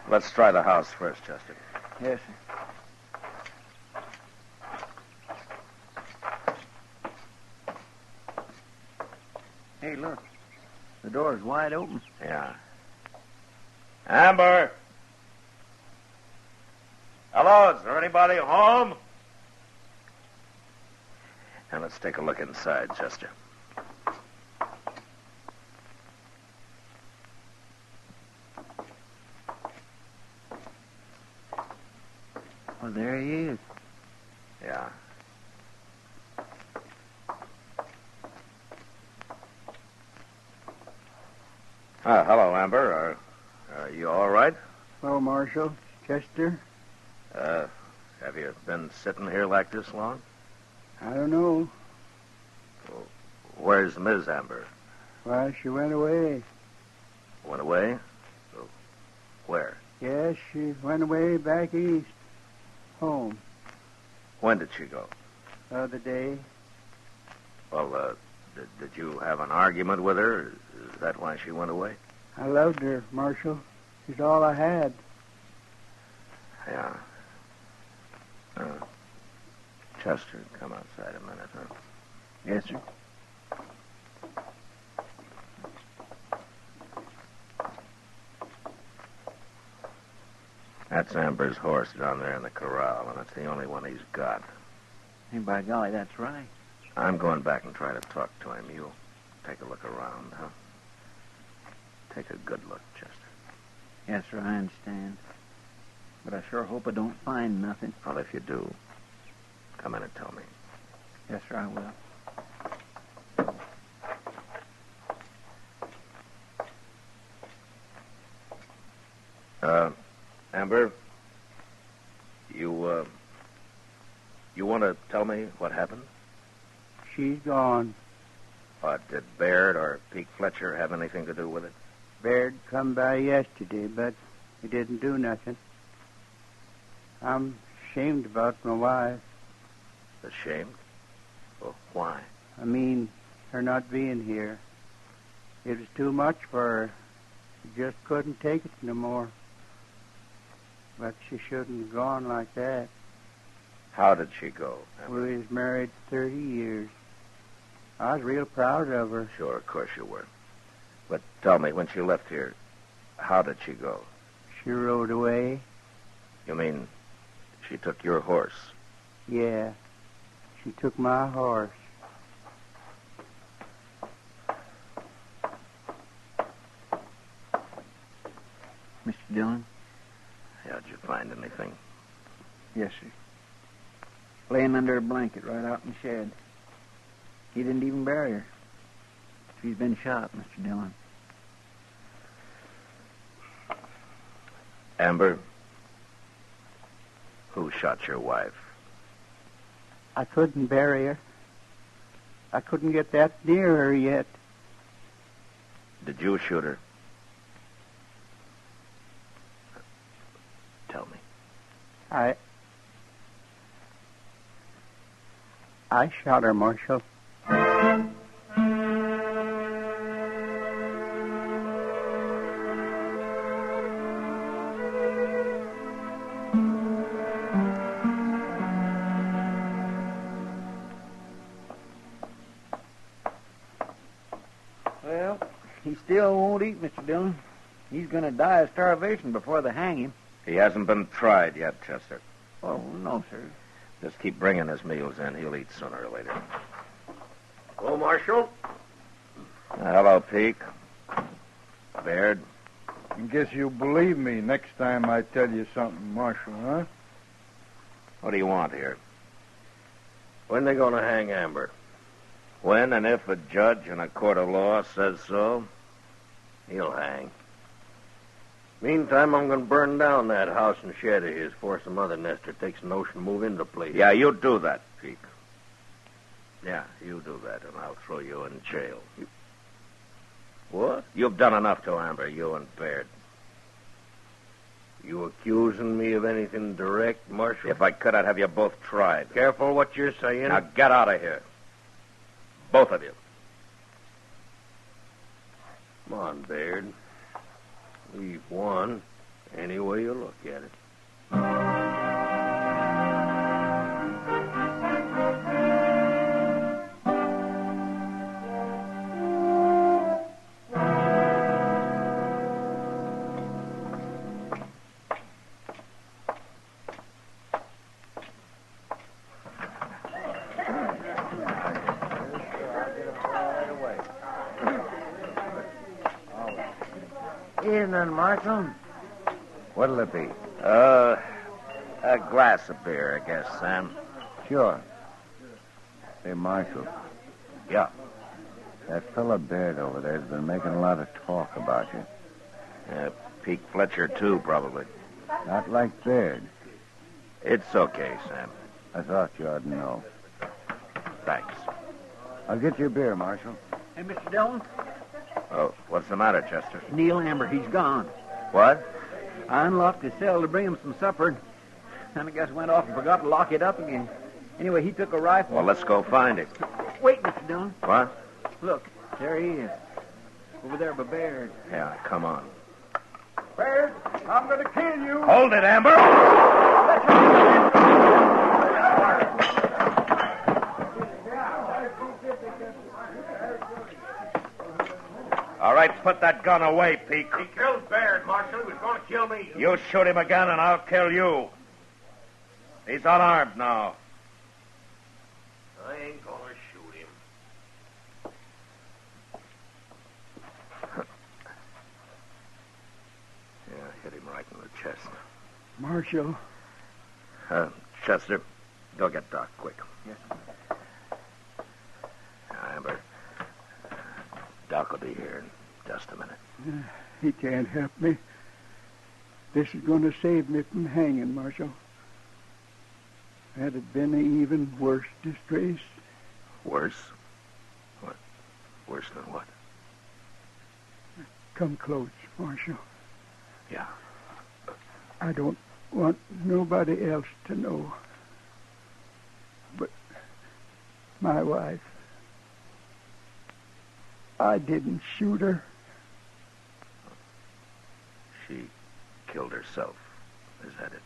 Let's try the house first, Chester. Yes, sir. Hey, look. The door's wide open. Yeah. Amber! Hello, is there anybody home? Now, let's take a look inside, Chester. Well, there he is. Yeah. Hello, Amber. Are you all right? Hello, Marshal. Chester. Have you been sitting here like this long? I don't know. Well, where's Ms. Amber? Why, she went away. Went away? Where? Yes, she went away back east. Home. When did she go? The other day. Well, did you have an argument with her? Is that why she went away? I loved her, Marshal. She's all I had. Yeah. Chester, come outside a minute, huh? Yes, sir. That's Amber's horse down there in the corral, and it's the only one he's got. Hey, by golly, that's right. I'm going back and try to talk to him. You take a look around, huh? Take a good look, Chester. Yes, sir, I understand. But I sure hope I don't find nothing. Well, if you do, come in and tell me. Yes, sir, I will. Amber, you want to tell me what happened? She's gone. Did Baird or Pete Fletcher have anything to do with it? Baird come by yesterday, but he didn't do nothing. I'm ashamed about my wife. Ashamed? Well, why? I mean, her not being here. It was too much for her. She just couldn't take it no more. But she shouldn't have gone like that. How did she go? We was married 30 years. I was real proud of her. Sure, of course you were. But tell me, when she left here, how did she go? She rode away. You mean she took your horse? Yeah. She took my horse. Mr. Dillon? Yeah, did you find anything? Yes, sir. Laying under a blanket right out in the shed. He didn't even bury her. She's been shot, Mr. Dillon. Amber, who shot your wife? I couldn't bury her. I couldn't get that near her yet. Did you shoot her? Tell me. I shot her, Marshal. Well, he still won't eat, Mr. Dillon. He's going to die of starvation before they hang him. He hasn't been tried yet, Chester. Oh, no, sir. Just keep bringing his meals in. He'll eat sooner or later. Hello, Marshal. Hello, Peake. Baird. I guess you'll believe me next time I tell you something, Marshal, huh? What do you want here? When they going to hang Amber? When and if a judge in a court of law says so, He'll hang. Meantime, I'm going to burn down that house and shed of his before some other nester takes a notion to move into the place. Yeah, you do that, Peake. Yeah, you do that, and I'll throw you in jail. What? You've done enough to Amber, you and Baird. You accusing me of anything direct, Marshal? If I could, I'd have you both tried. Careful what you're saying. Now get out of here. Both of you. Come on, Baird. We've won, any way you look at it. Evening, Marshal. What'll it be? A glass of beer, I guess, Sam. Sure. Hey, Marshal. Yeah. That fella Baird over there has been making a lot of talk about you. Pete Fletcher, too, probably. Not like Baird. It's okay, Sam. I thought you ought to know. Thanks. I'll get you a beer, Marshal. Hey, Mr. Dillon? Oh, what's the matter, Chester? Neil Amber, he's gone. What? I unlocked his cell to bring him some supper, and I guess went off and forgot to lock it up again. Anyway, he took a rifle. Well, let's go find him. Wait, Mr. Mr. Dillon. What? Look, there he is. Over there by Baird. Yeah, come on. Baird, I'm going to kill you. Hold it, Amber. All right, put that gun away, Pete. He killed Baird, Marshal. He was going to kill me. You shoot him again, and I'll kill you. He's unarmed now. I ain't going to shoot him. Yeah, hit him right in the chest. Marshal. Chester, go get Doc quick. Yes. Amber, Doc will be here in just a minute. He can't help me. This is going to save me from hanging, Marshal. Had it been an even worse disgrace. Worse? What? Worse than what? Come close, Marshal. Yeah. I don't want nobody else to know. But my wife, I didn't shoot her. She killed herself. Is that it?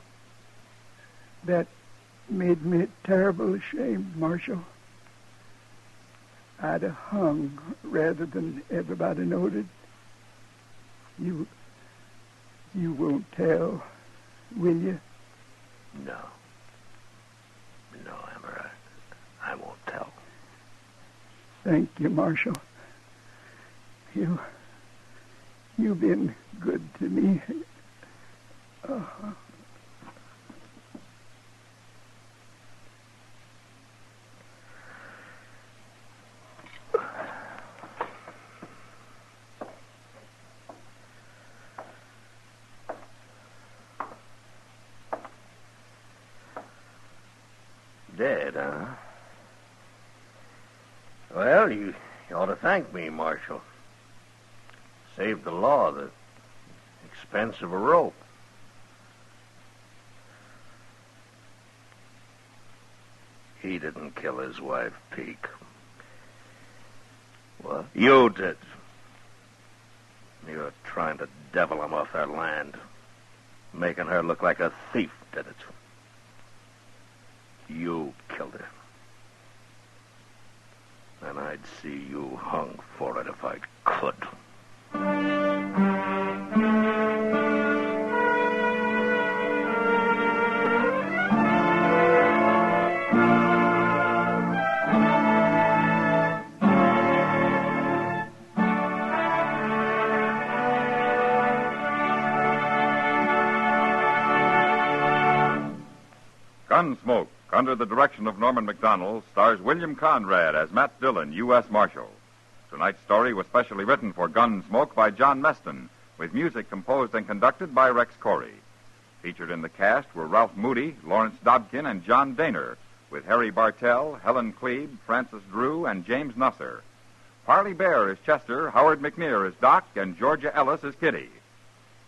That made me terrible ashamed, Marshal. I'd have hung rather than everybody noted. You won't tell, will you? No. No, Amber, I won't tell. Thank you, Marshal. You've been good to me. Dead, huh? Well, you ought to thank me, Marshal. Saved the law the expense of a rope. He didn't kill his wife, Peake. What? You did. You're trying to devil him off their land. Making her look like a thief did it. You killed her. And I'd see you hung for it if I could. Gunsmoke, under the direction of Norman Macdonnell, stars William Conrad as Matt Dillon, U.S. Marshal. Tonight's story was specially written for Gunsmoke by John Meston, with music composed and conducted by Rex Corey. Featured in the cast were Ralph Moody, Lawrence Dobkin, and John Daner, with Harry Bartell, Helen Klebe, Francis Drew, and James Nusser. Parley Bear is Chester, Howard McNear is Doc, and Georgia Ellis is Kitty.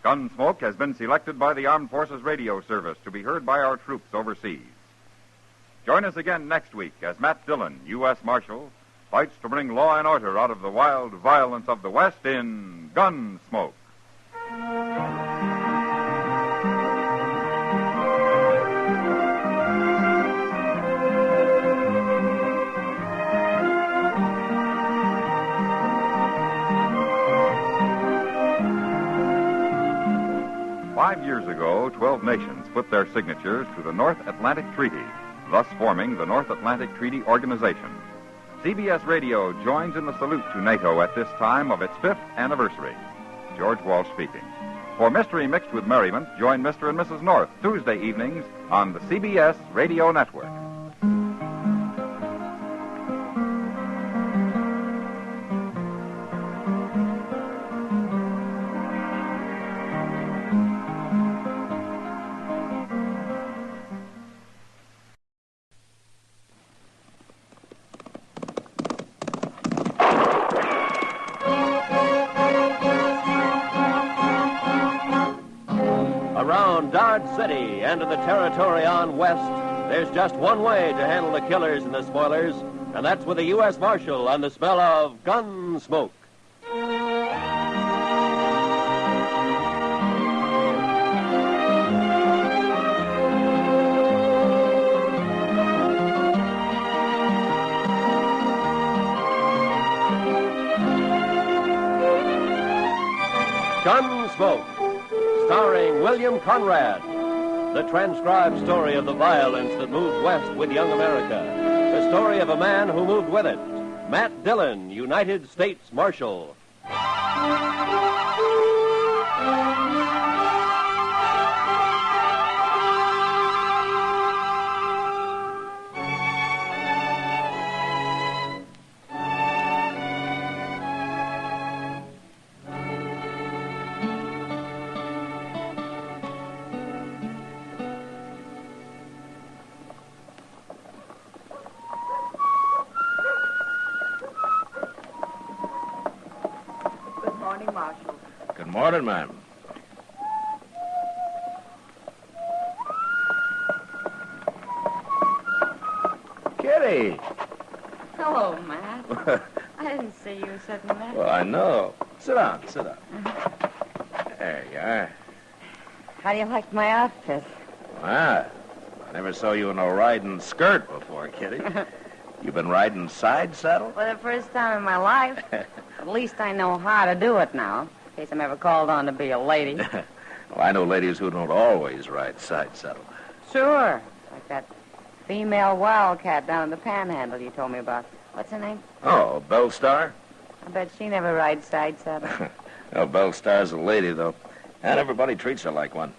Gunsmoke has been selected by the Armed Forces Radio Service to be heard by our troops overseas. Join us again next week as Matt Dillon, U.S. Marshal, fights to bring law and order out of the wild violence of the West in Gunsmoke. 5 years ago, 12 nations put their signatures to the North Atlantic Treaty, thus forming the North Atlantic Treaty Organization. CBS Radio joins in the salute to NATO at this time of its 5th anniversary. George Walsh speaking. For Mystery Mixed with Merriment, join Mr. and Mrs. North Tuesday evenings on the CBS Radio Network. Around Dodge City and in the territory on west, there's just one way to handle the killers and the spoilers. And that's with the U.S. Marshal and the smell of Gunsmoke. Gunsmoke, starring William Conrad. The transcribed story of the violence that moved west with young America. The story of a man who moved with it. Matt Dillon, United States Marshal. Marshal. Good morning, ma'am. Kitty! Hello, Matt. I didn't see you sitting there. Well, I know. Sit down, sit down. There you are. How do you like my outfit? Ah, I never saw you in a riding skirt before, Kitty. You been riding side saddle? For the first time in my life. At least I know how to do it now, in case I'm ever called on to be a lady. Well, I know ladies who don't always ride side saddle. Sure. Like that female wildcat down in the Panhandle you told me about. What's her name? Oh, Bellstar? I bet she never rides side saddle. Well, Bellstar's a lady, though. And everybody treats her like one.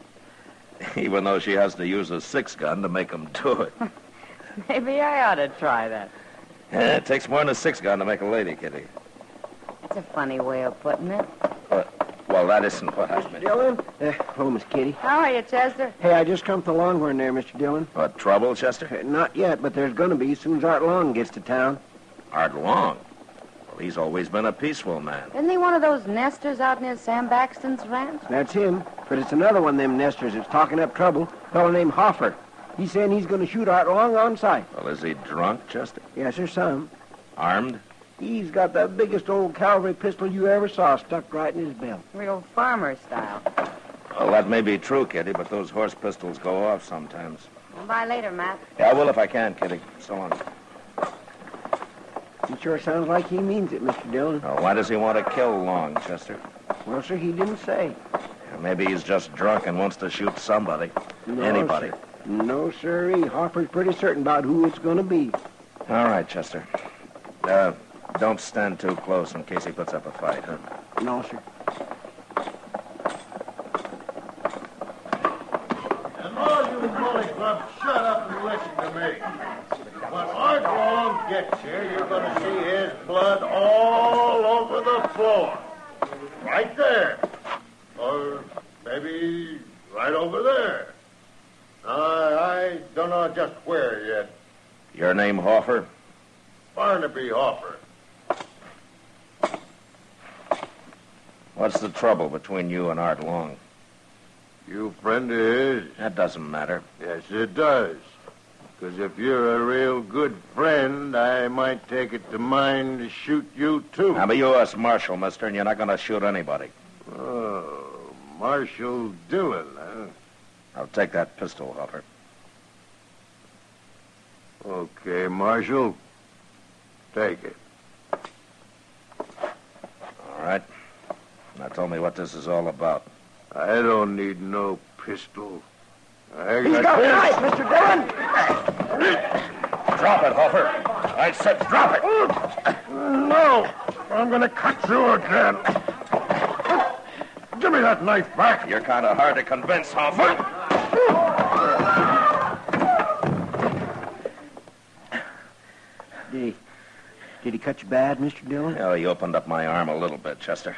Even though she has to use a 6-gun to make them do it. Maybe I ought to try that. Yeah, it takes more than a 6-gun to make a lady, Kitty. That's a funny way of putting it. Well, that isn't what I meant. Dillon? Hello, Miss Kitty. How are you, Chester? Hey, I just come to the Longhorn there, Mr. Dillon. What, trouble, Chester? Not yet, but there's going to be as soon as Art Long gets to town. Art Long? Well, he's always been a peaceful man. Isn't he one of those nesters out near Sam Baxton's ranch? That's him, but it's another one of them nesters that's talking up trouble. A fellow named Hoffer. He's saying he's going to shoot Art Long on sight. Well, is he drunk, Chester? Yes, sir, some. Armed? He's got the biggest old cavalry pistol you ever saw stuck right in his belt. Real farmer style. Well, that may be true, Kitty, but those horse pistols go off sometimes. Well, bye later, Matt. Yeah, I will if I can, Kitty. So long. He sure sounds like he means it, Mr. Dillon. Now, why does he want to kill Long, Chester? Well, sir, he didn't say. Maybe he's just drunk and wants to shoot somebody. No, Anybody. Sir. No, sirree. Hoffer's pretty certain about who it's going to be. All right, Chester. Don't stand too close in case he puts up a fight, huh? No, sir. And all you bully clubs, shut up and listen to me. When Art Long gets here, you're going to see his blood all over the floor. Right there. Or maybe right over there. I don't know just where yet. Your name, Hoffer? Barnaby Hoffer. What's the trouble between you and Art Long? You friend of his? That doesn't matter. Yes, it does. Because if you're a real good friend, I might take it to mind to shoot you, too. I'm a U.S. Marshal, mister, and you're not going to shoot anybody. Oh, Marshal Dillon, huh? I'll take that pistol, Hoffer. Okay, Marshal. Take it. All right. Now tell me what this is all about. I don't need no pistol. He's got a knife, Mr. Dillon! Drop it, Hoffer. I said drop it. No! I'm going to cut you again. Give me that knife back. You're kind of hard to convince, Hoffer. Did he cut you bad, Mr. Dillon? Oh, he opened up my arm a little bit, Chester.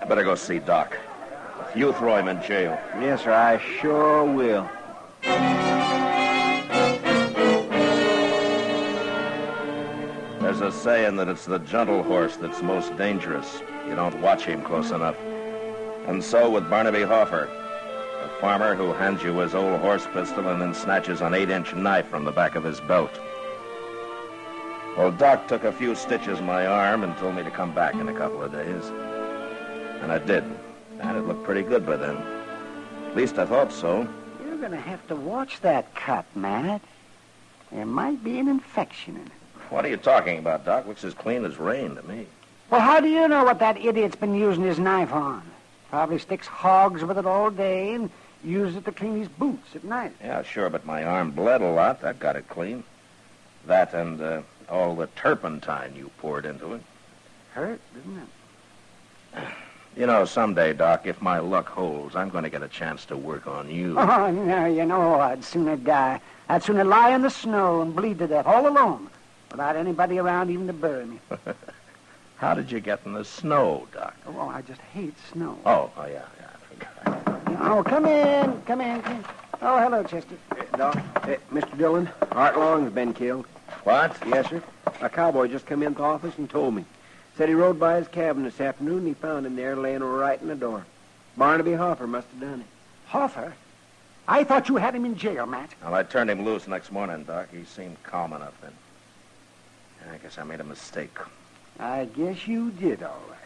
I better go see Doc. You throw him in jail. Yes, sir, I sure will. There's a saying that it's the gentle horse that's most dangerous. You don't watch him close enough. And so with Barnaby Hoffer, a farmer who hands you his old horse pistol and then snatches an 8-inch knife from the back of his belt. Well, Doc took a few stitches in my arm and told me to come back in a couple of days. And I did. And it looked pretty good by then. At least I thought so. You're going to have to watch that cut, Matt. There might be an infection in it. What are you talking about, Doc? Looks as clean as rain to me. Well, how do you know what that idiot's been using his knife on? Probably sticks hogs with it all day and uses it to clean his boots at night. Yeah, sure, but my arm bled a lot. That got it clean. That and all the turpentine you poured into it. Hurt, didn't it? You know, someday, Doc, if my luck holds, I'm going to get a chance to work on you. Oh, no, you know, I'd sooner die. I'd sooner lie in the snow and bleed to death all alone without anybody around even to bury me. How did you get in the snow, Doc? Oh, I just hate snow. Oh, yeah, I forgot. Oh, come in. Oh, hello, Chester. Doc, Mr. Dillon, Art Long's been killed. What? Yes, sir. A cowboy just come into the office and told me. Said he rode by his cabin this afternoon and he found him there laying right in the door. Barnaby Hoffer must have done it. Hoffer? I thought you had him in jail, Matt. Well, I turned him loose next morning, Doc. He seemed calm enough then. I guess I made a mistake. I guess you did, all right.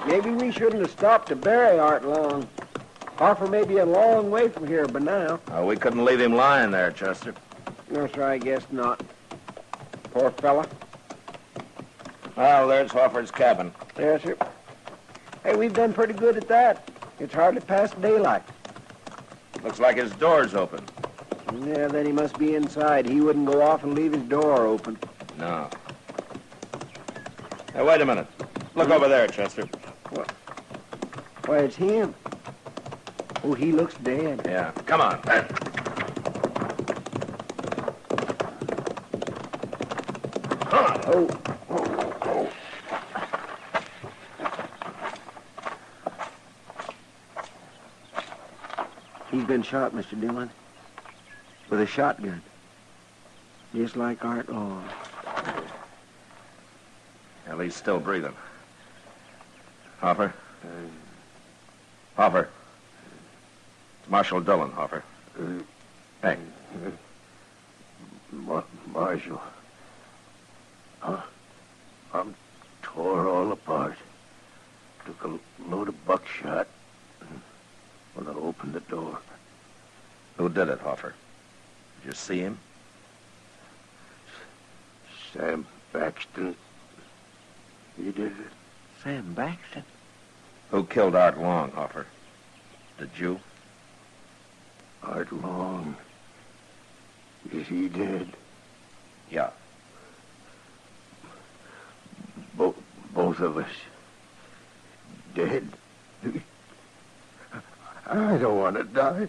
Maybe we shouldn't have stopped to bury Art Long. Hoffer may be a long way from here by now. Oh, we couldn't leave him lying there, Chester. No, sir, I guess not. Poor fella. Well, there's Hoffer's cabin. Yes, sir. Hey, we've done pretty good at that. It's hardly past daylight. Looks like his door's open. Yeah, then he must be inside. He wouldn't go off and leave his door open. No. Hey, wait a minute. Look over there, Chester. What? Why, it's him. Oh, he looks dead. Yeah, come on. Oh. He's been shot, Mr. Dillon. With a shotgun. Just like Art Long. Well, he's still breathing. Hoffer? Hoffer. It's Marshal Dillon, Hoffer. Hey. Marshal. I'm tore all apart. Took a load of buckshot when I opened the door. Who did it, Hoffer? Did you see him? Sam Baxton. He did it. Sam Baxton? Who killed Art Long, Hoffer? Did you? Art Long. Is he dead? Yeah. Both of us. Dead. I don't want to die.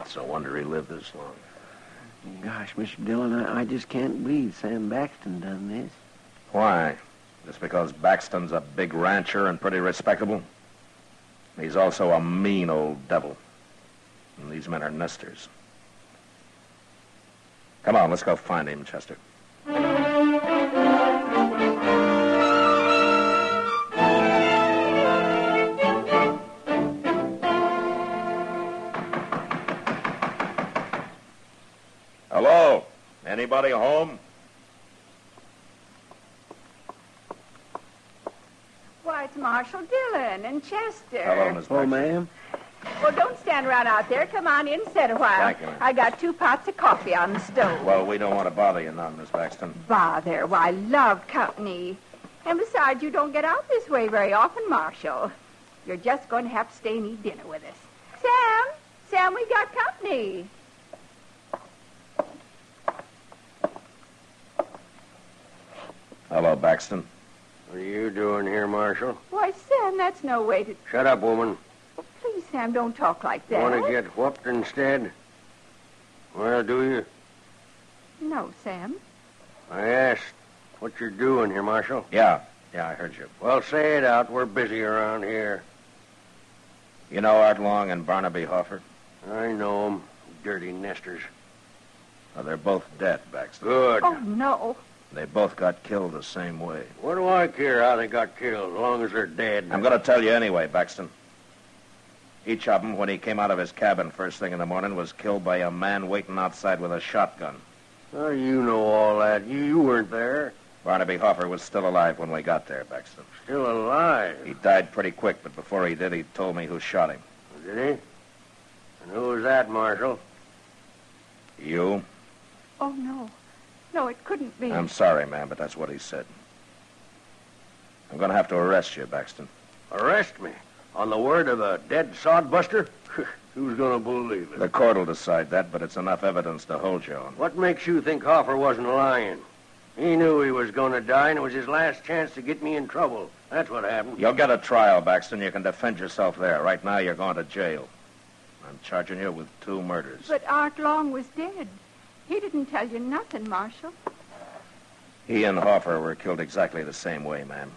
It's a wonder he lived this long. Gosh, Mr. Dillon, I just can't believe Sam Baxton done this. Why? Just because Baxton's a big rancher and pretty respectable? He's also a mean old devil. And these men are nesters. Come on, let's go find him, Chester. Hello? Anybody home? Why, it's Marshal Dillon and Chester. Hello, Miss Baxter. Ma'am. Well, don't stand around out there. Come on in and sit a while. Thank you, ma'am. I got 2 pots of coffee on the stove. Well, we don't want to bother you none, Miss Baxton. Bother. Why, I love company. And besides, you don't get out this way very often, Marshal. You're just going to have to stay and eat dinner with us. Sam, we got company. Hello, Baxton. What are you doing here, Marshal? Why, Sam, that's no way to... Shut up, woman. Please, Sam, don't talk like that. Want to get whooped instead? Well, do you? No, Sam. I asked what you're doing here, Marshal. Yeah, I heard you. Well, say it out. We're busy around here. You know Art Long and Barnaby Hoffer? I know 'em. Dirty nesters. Now, they're both dead, Baxter. Good. Oh, no. They both got killed the same way. What do I care how they got killed, as long as they're dead? I'm going to tell you anyway, Baxton. Each of them, when he came out of his cabin first thing in the morning, was killed by a man waiting outside with a shotgun. Oh, you know all that. You weren't there. Barnaby Hoffer was still alive when we got there, Baxton. Still alive? He died pretty quick, but before he did, he told me who shot him. Did he? And who was that, Marshal? You? Oh, no. No, it couldn't be. I'm sorry, ma'am, but that's what he said. I'm going to have to arrest you, Baxton. Arrest me? On the word of a dead sodbuster? Who's going to believe it? The court will decide that, but it's enough evidence to hold you on. What makes you think Hoffer wasn't lying? He knew he was going to die, and it was his last chance to get me in trouble. That's what happened. You'll get a trial, Baxton. You can defend yourself there. Right now, you're going to jail. I'm charging you with 2 murders. But Art Long was dead. He didn't tell you nothing, Marshal. He and Hoffer were killed exactly the same way, ma'am.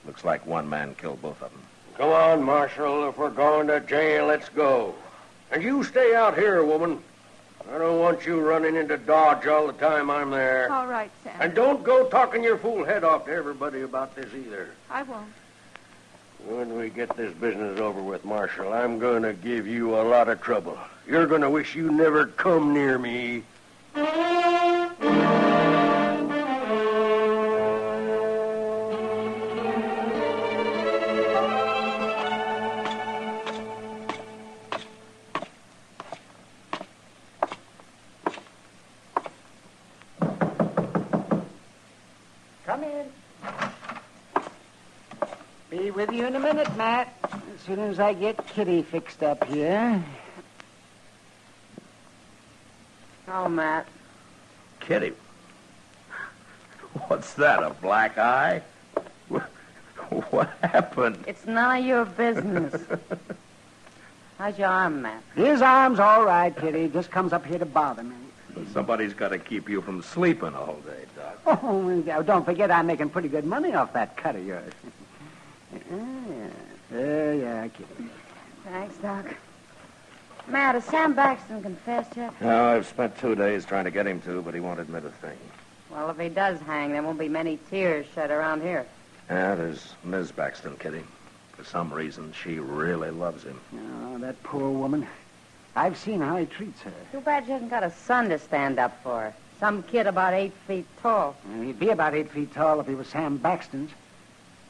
Looks like one man killed both of them. Come on, Marshal. If we're going to jail, let's go. And you stay out here, woman. I don't want you running into Dodge all the time I'm there. All right, Sam. And don't go talking your fool head off to everybody about this either. I won't. When we get this business over with, Marshal, I'm going to give you a lot of trouble. You're going to wish you never come near me. Come in. Be with you in a minute, Matt. As soon as I get Kitty fixed up here. Oh, Matt. Kitty. What's that, a black eye? What happened? It's none of your business. How's your arm, Matt? His arm's all right, Kitty. Just comes up here to bother me. Somebody's got to keep you from sleeping all day, Doc. Oh, don't forget I'm making pretty good money off that cut of yours. Yeah, Kitty. Thanks, Doc. Matt, has Sam Baxton confessed yet? No, I've spent 2 days trying to get him to, but he won't admit a thing. Well, if he does hang, there won't be many tears shed around here. Yeah, there's Ms. Baxton, Kitty. For some reason, she really loves him. Oh, that poor woman. I've seen how he treats her. Too bad she hasn't got a son to stand up for her. Some kid about 8 feet tall. And he'd be about 8 feet tall if he was Sam Baxton's.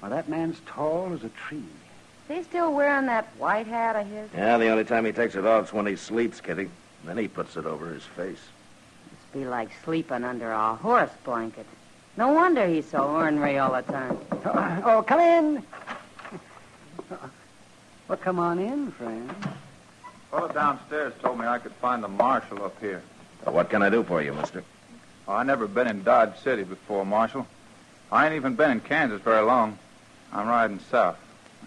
Well, that man's tall as a tree. Is he still wearing that white hat of his? Yeah, the only time he takes it off is when he sleeps, Kitty. Then he puts it over his face. Must be like sleeping under a horse blanket. No wonder he's so ornery all the time. Oh, come in. Well, come on in, friend. Fellow downstairs told me I could find the marshal up here. What can I do for you, mister? Oh, I never been in Dodge City before, Marshal. I ain't even been in Kansas very long. I'm riding south.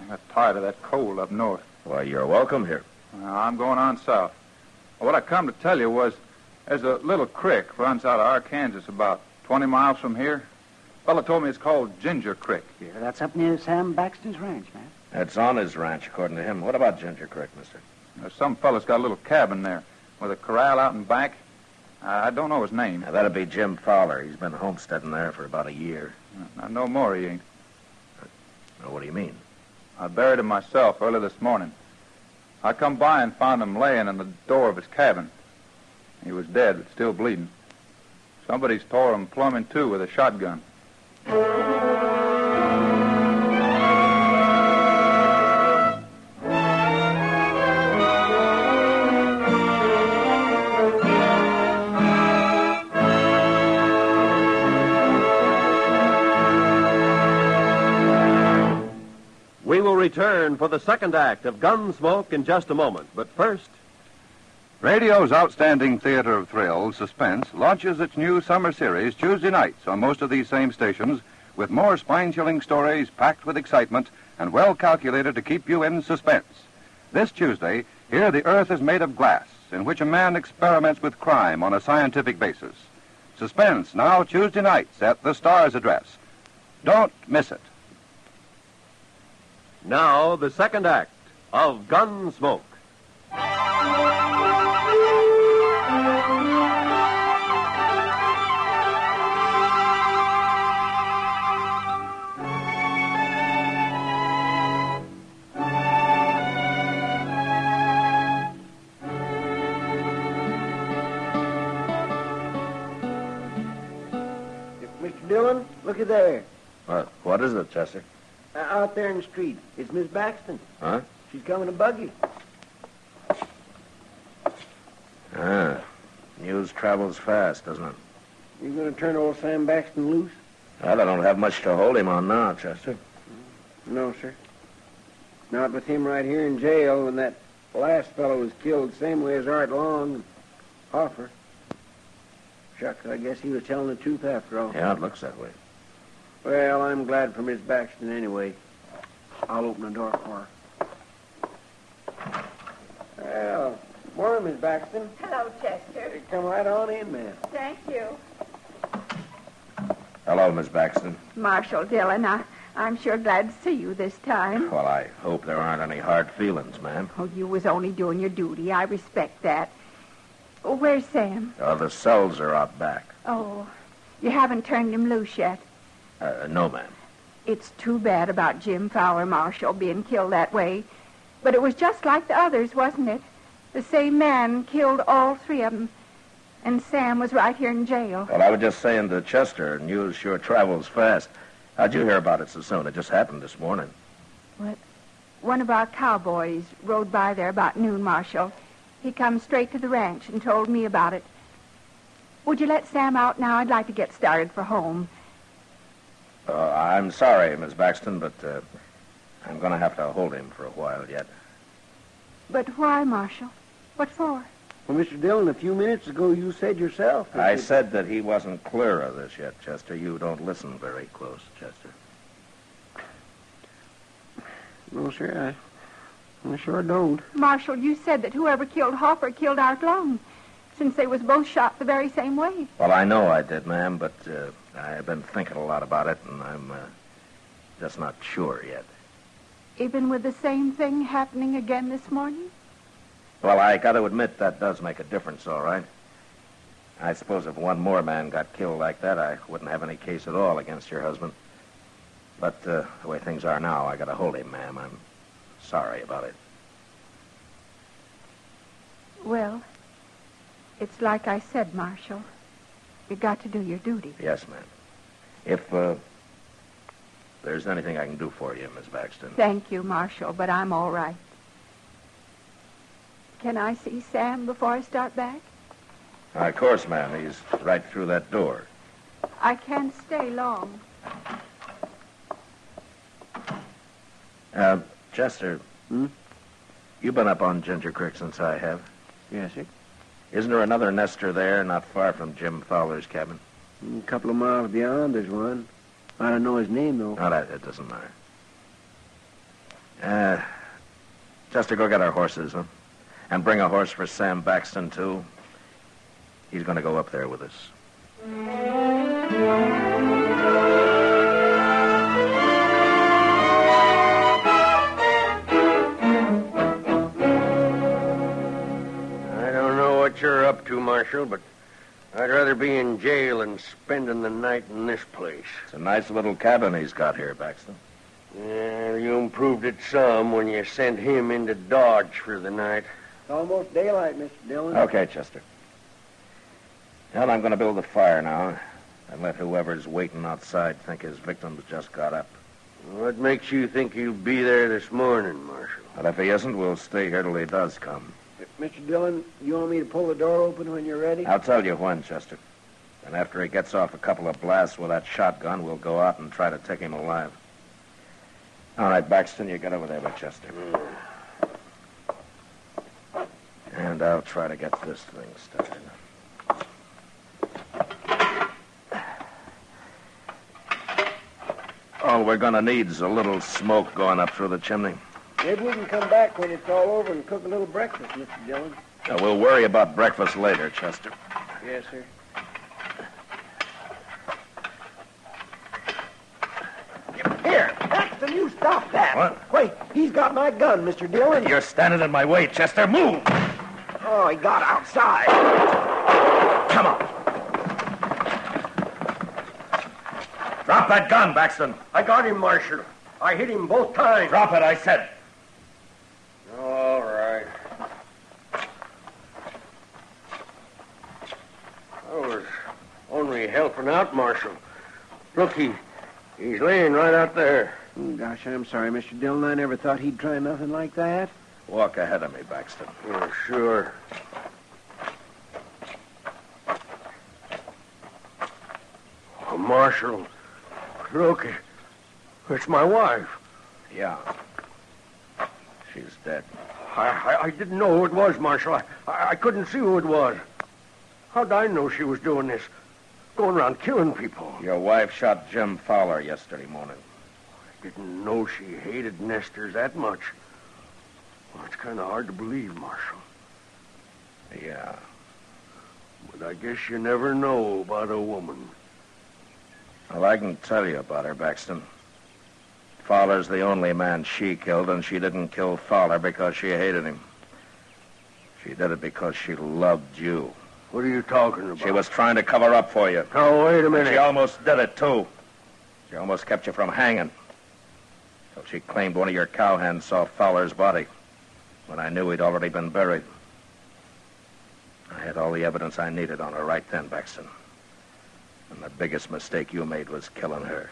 I got tired of that cold up north. Why, you're welcome here. I'm going on south. What I come to tell you was there's a little creek runs out of Arkansas about 20 miles from here. Fellow told me it's called Ginger Creek. Yeah, that's up near Sam Baxton's ranch, man. It's on his ranch, according to him. What about Ginger Creek, mister? Some fella's got a little cabin there with a corral out in back. I don't know his name. Now, that'd be Jim Fowler. He's been homesteading there for about a year. No more he ain't. Now, what do you mean? I buried him myself early this morning. I come by and found him laying in the door of his cabin. He was dead, but still bleeding. Somebody's tore him plumb in two with a shotgun. We will return for the second act of Gunsmoke in just a moment. But first... Radio's outstanding theater of thrills, Suspense, launches its new summer series Tuesday nights on most of these same stations with more spine-chilling stories packed with excitement and well calculated to keep you in suspense. This Tuesday, here the Earth is made of glass, in which a man experiments with crime on a scientific basis. Suspense, now Tuesday nights at the Star's address. Don't miss it. Now, the second act of Gunsmoke. Dillon, looky there. What is it, Chester? Out there in the street. It's Miss Baxton. Huh? She's coming to buggy. News travels fast, doesn't it? You gonna turn old Sam Baxton loose? Well, I don't have much to hold him on now, Chester. No, sir. Not with him right here in jail when that last fellow was killed the same way as Art Long and Hoffer. Shucks, I guess he was telling the truth after all. Yeah, it looks that way. Well, I'm glad for Miss Baxton anyway. I'll open the door for her. Well, morning, Miss Baxton. Hello, Chester. Come right on in, ma'am. Thank you. Hello, Miss Baxton. Marshal Dillon, I'm sure glad to see you this time. Well, I hope there aren't any hard feelings, ma'am. Oh, you was only doing your duty. I respect that. Oh, where's Sam? The cells are out back. Oh, you haven't turned him loose yet? No, ma'am. It's too bad about Jim Fowler, Marshal, being killed that way. But it was just like the others, wasn't it? The same man killed all three of them. And Sam was right here in jail. Well, I was just saying to Chester, news sure travels fast. How'd you hear about it so soon? It just happened this morning. What? One of our cowboys rode by there about noon, Marshal. He come straight to the ranch and told me about it. Would you let Sam out now? I'd like to get started for home. I'm sorry, Miss Baxton, but I'm going to have to hold him for a while yet. But why, Marshal? What for? Well, Mr. Dillon, a few minutes ago you said yourself... I said that he wasn't clear of this yet, Chester. You don't listen very close, Chester. No, sir, I sure don't. Marshal, you said that whoever killed Hopper killed Art Long, since they was both shot the very same way. Well, I know I did, ma'am, but I've been thinking a lot about it, and I'm just not sure yet. Even with the same thing happening again this morning? Well, I got to admit that does make a difference, all right. I suppose if one more man got killed like that, I wouldn't have any case at all against your husband. But the way things are now, I got to hold him, ma'am. I'm sorry about it. Well, it's like I said, Marshal. You got to do your duty. Yes, ma'am. If there's anything I can do for you, Miss Baxton. Thank you, Marshal, but I'm all right. Can I see Sam before I start back? Of course, ma'am. He's right through that door. I can't stay long. Chester. You've been up on Ginger Creek since I have. Yes, sir. Isn't there another nester there, not far from Jim Fowler's cabin? A couple of miles beyond, there's one. I don't know his name, though. No, that doesn't matter. Chester, go get our horses, huh? And bring a horse for Sam Baxton, too. He's going to go up there with us. I don't know what you're up to, Marshal, but I'd rather be in jail than spending the night in this place. It's a nice little cabin he's got here, Baxton. Yeah, you improved it some when you sent him into Dodge for the night. It's almost daylight, Mr. Dillon. Okay, Chester. Well, I'm going to build a fire now and let whoever's waiting outside think his victim's just got up. What makes you think he'll be there this morning, Marshal? But if he isn't, we'll stay here till he does come. Mr. Dillon, you want me to pull the door open when you're ready? I'll tell you when, Chester. And after he gets off a couple of blasts with that shotgun, we'll go out and try to take him alive. All right, Baxton, you get over there with Chester. And I'll try to get this thing started. All we're going to need is a little smoke going up through the chimney. Maybe we can come back when it's all over and cook a little breakfast, Mr. Dillon. Now, we'll worry about breakfast later, Chester. Yes, sir. Here, Paxton, you stop that. What? Wait, he's got my gun, Mr. Dillon. You're standing in my way, Chester. Move! Oh, he got outside. Come on. Drop that gun, Baxton. I got him, Marshal. I hit him both times. Drop it, I said. All right. I was only helping out, Marshal. Look, he's laying right out there. Gosh, I'm sorry, Mr. Dillon. I never thought he'd try nothing like that. Walk ahead of me, Baxter. Oh, sure. Oh, Marshal, look, it's my wife. Yeah. She's dead. I didn't know who it was, Marshal. I couldn't see who it was. How'd I know she was doing this? Going around killing people. Your wife shot Jim Fowler yesterday morning. I didn't know she hated nesters that much. Well, it's kind of hard to believe, Marshal. Yeah. But I guess you never know about a woman. Well, I can tell you about her, Baxter. Fowler's the only man she killed, and she didn't kill Fowler because she hated him. She did it because she loved you. What are you talking about? She was trying to cover up for you. Oh, wait a minute. She almost did it, too. She almost kept you from hanging. So she claimed one of your cowhands saw Fowler's body when I knew he'd already been buried. I had all the evidence I needed on her right then, Baxter. And the biggest mistake you made was killing her.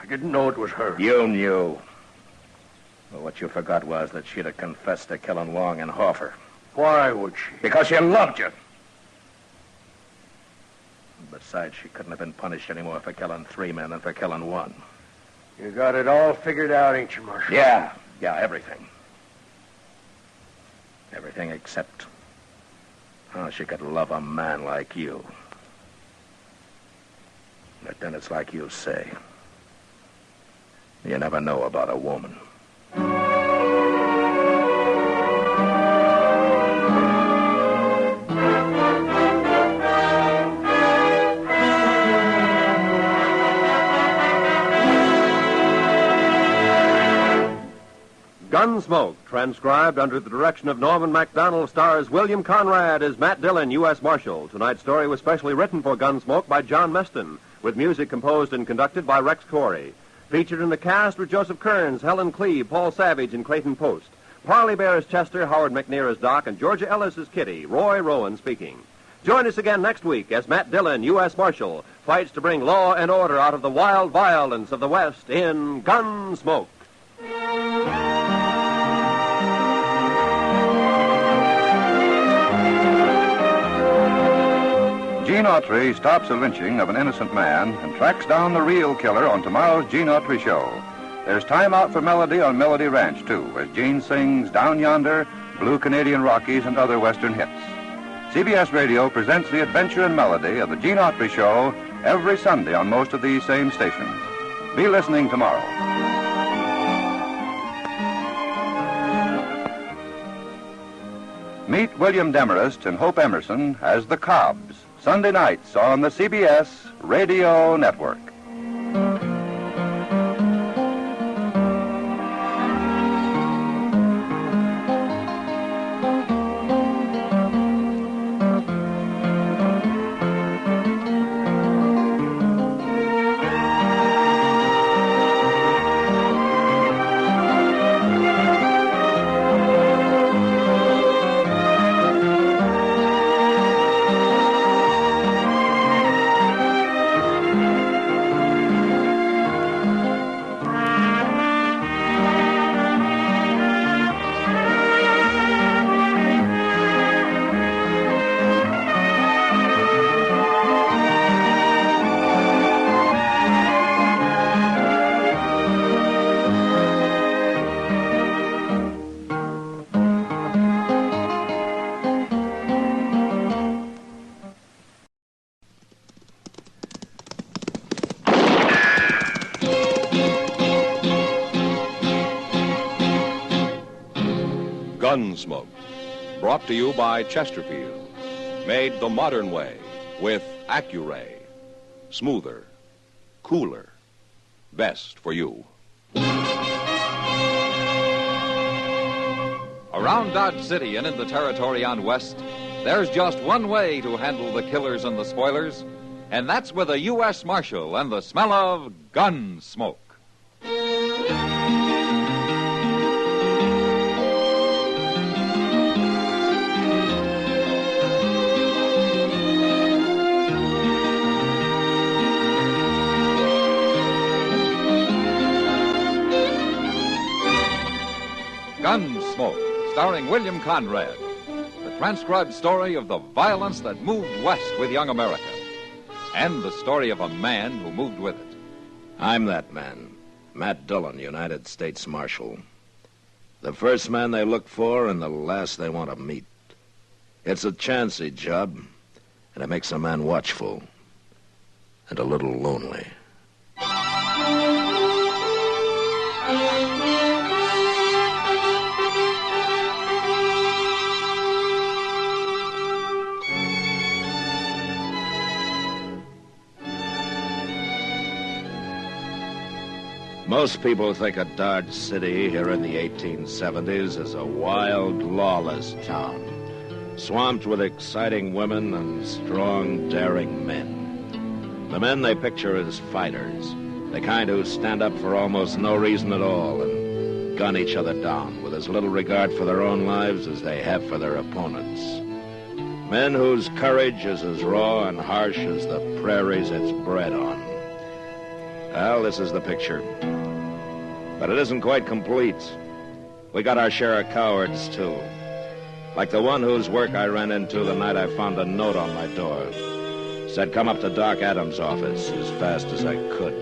I didn't know it was her. You knew. But what you forgot was that she'd have confessed to killing Long and Hoffer. Why would she? Because she loved you. Besides, she couldn't have been punished any more for killing 3 men than for killing 1. You got it all figured out, ain't you, Marshal? Yeah, everything. Everything except how she could love a man like you. But then it's like you say. You never know about a woman. Gunsmoke, transcribed under the direction of Norman MacDonald, stars William Conrad as Matt Dillon, U.S. Marshal. Tonight's story was specially written for Gunsmoke by John Meston, with music composed and conducted by Rex Corey. Featured in the cast were Joseph Kearns, Helen Cleve, Paul Savage, and Clayton Post. Parley Bear as Chester, Howard McNear as Doc, and Georgia Ellis as Kitty. Roy Rowan speaking. Join us again next week as Matt Dillon, U.S. Marshal, fights to bring law and order out of the wild violence of the West in Gunsmoke. Gene Autry stops the lynching of an innocent man and tracks down the real killer on tomorrow's Gene Autry Show. There's time out for Melody on Melody Ranch, too, as Gene sings Down Yonder, Blue Canadian Rockies, and other Western hits. CBS Radio presents the adventure and melody of the Gene Autry Show every Sunday on most of these same stations. Be listening tomorrow. Meet William Demarest and Hope Emerson as the Cobbs, Sunday nights on the CBS Radio Network. Gunsmoke, brought to you by Chesterfield. Made the modern way with Accuray. Smoother, cooler, best for you. Around Dodge City and in the territory on West, there's just one way to handle the killers and the spoilers, and that's with a U.S. Marshal and the smell of Gunsmoke. starring William Conrad. The transcribed story of the violence that moved west with young America. And the story of a man who moved with it. I'm that man, Matt Dillon, United States Marshal. The first man they look for and the last they want to meet. It's a chancy job, and it makes a man watchful and a little lonely. Most people think of Dodge City here in the 1870s as a wild, lawless town, swamped with exciting women and strong, daring men. The men they picture as fighters, the kind who stand up for almost no reason at all and gun each other down with as little regard for their own lives as they have for their opponents. Men whose courage is as raw and harsh as the prairies it's bred on. Well, this is the picture. But it isn't quite complete. We got our share of cowards, too. Like the one whose work I ran into the night I found a note on my door. Said, come up to Doc Adams' office as fast as I could.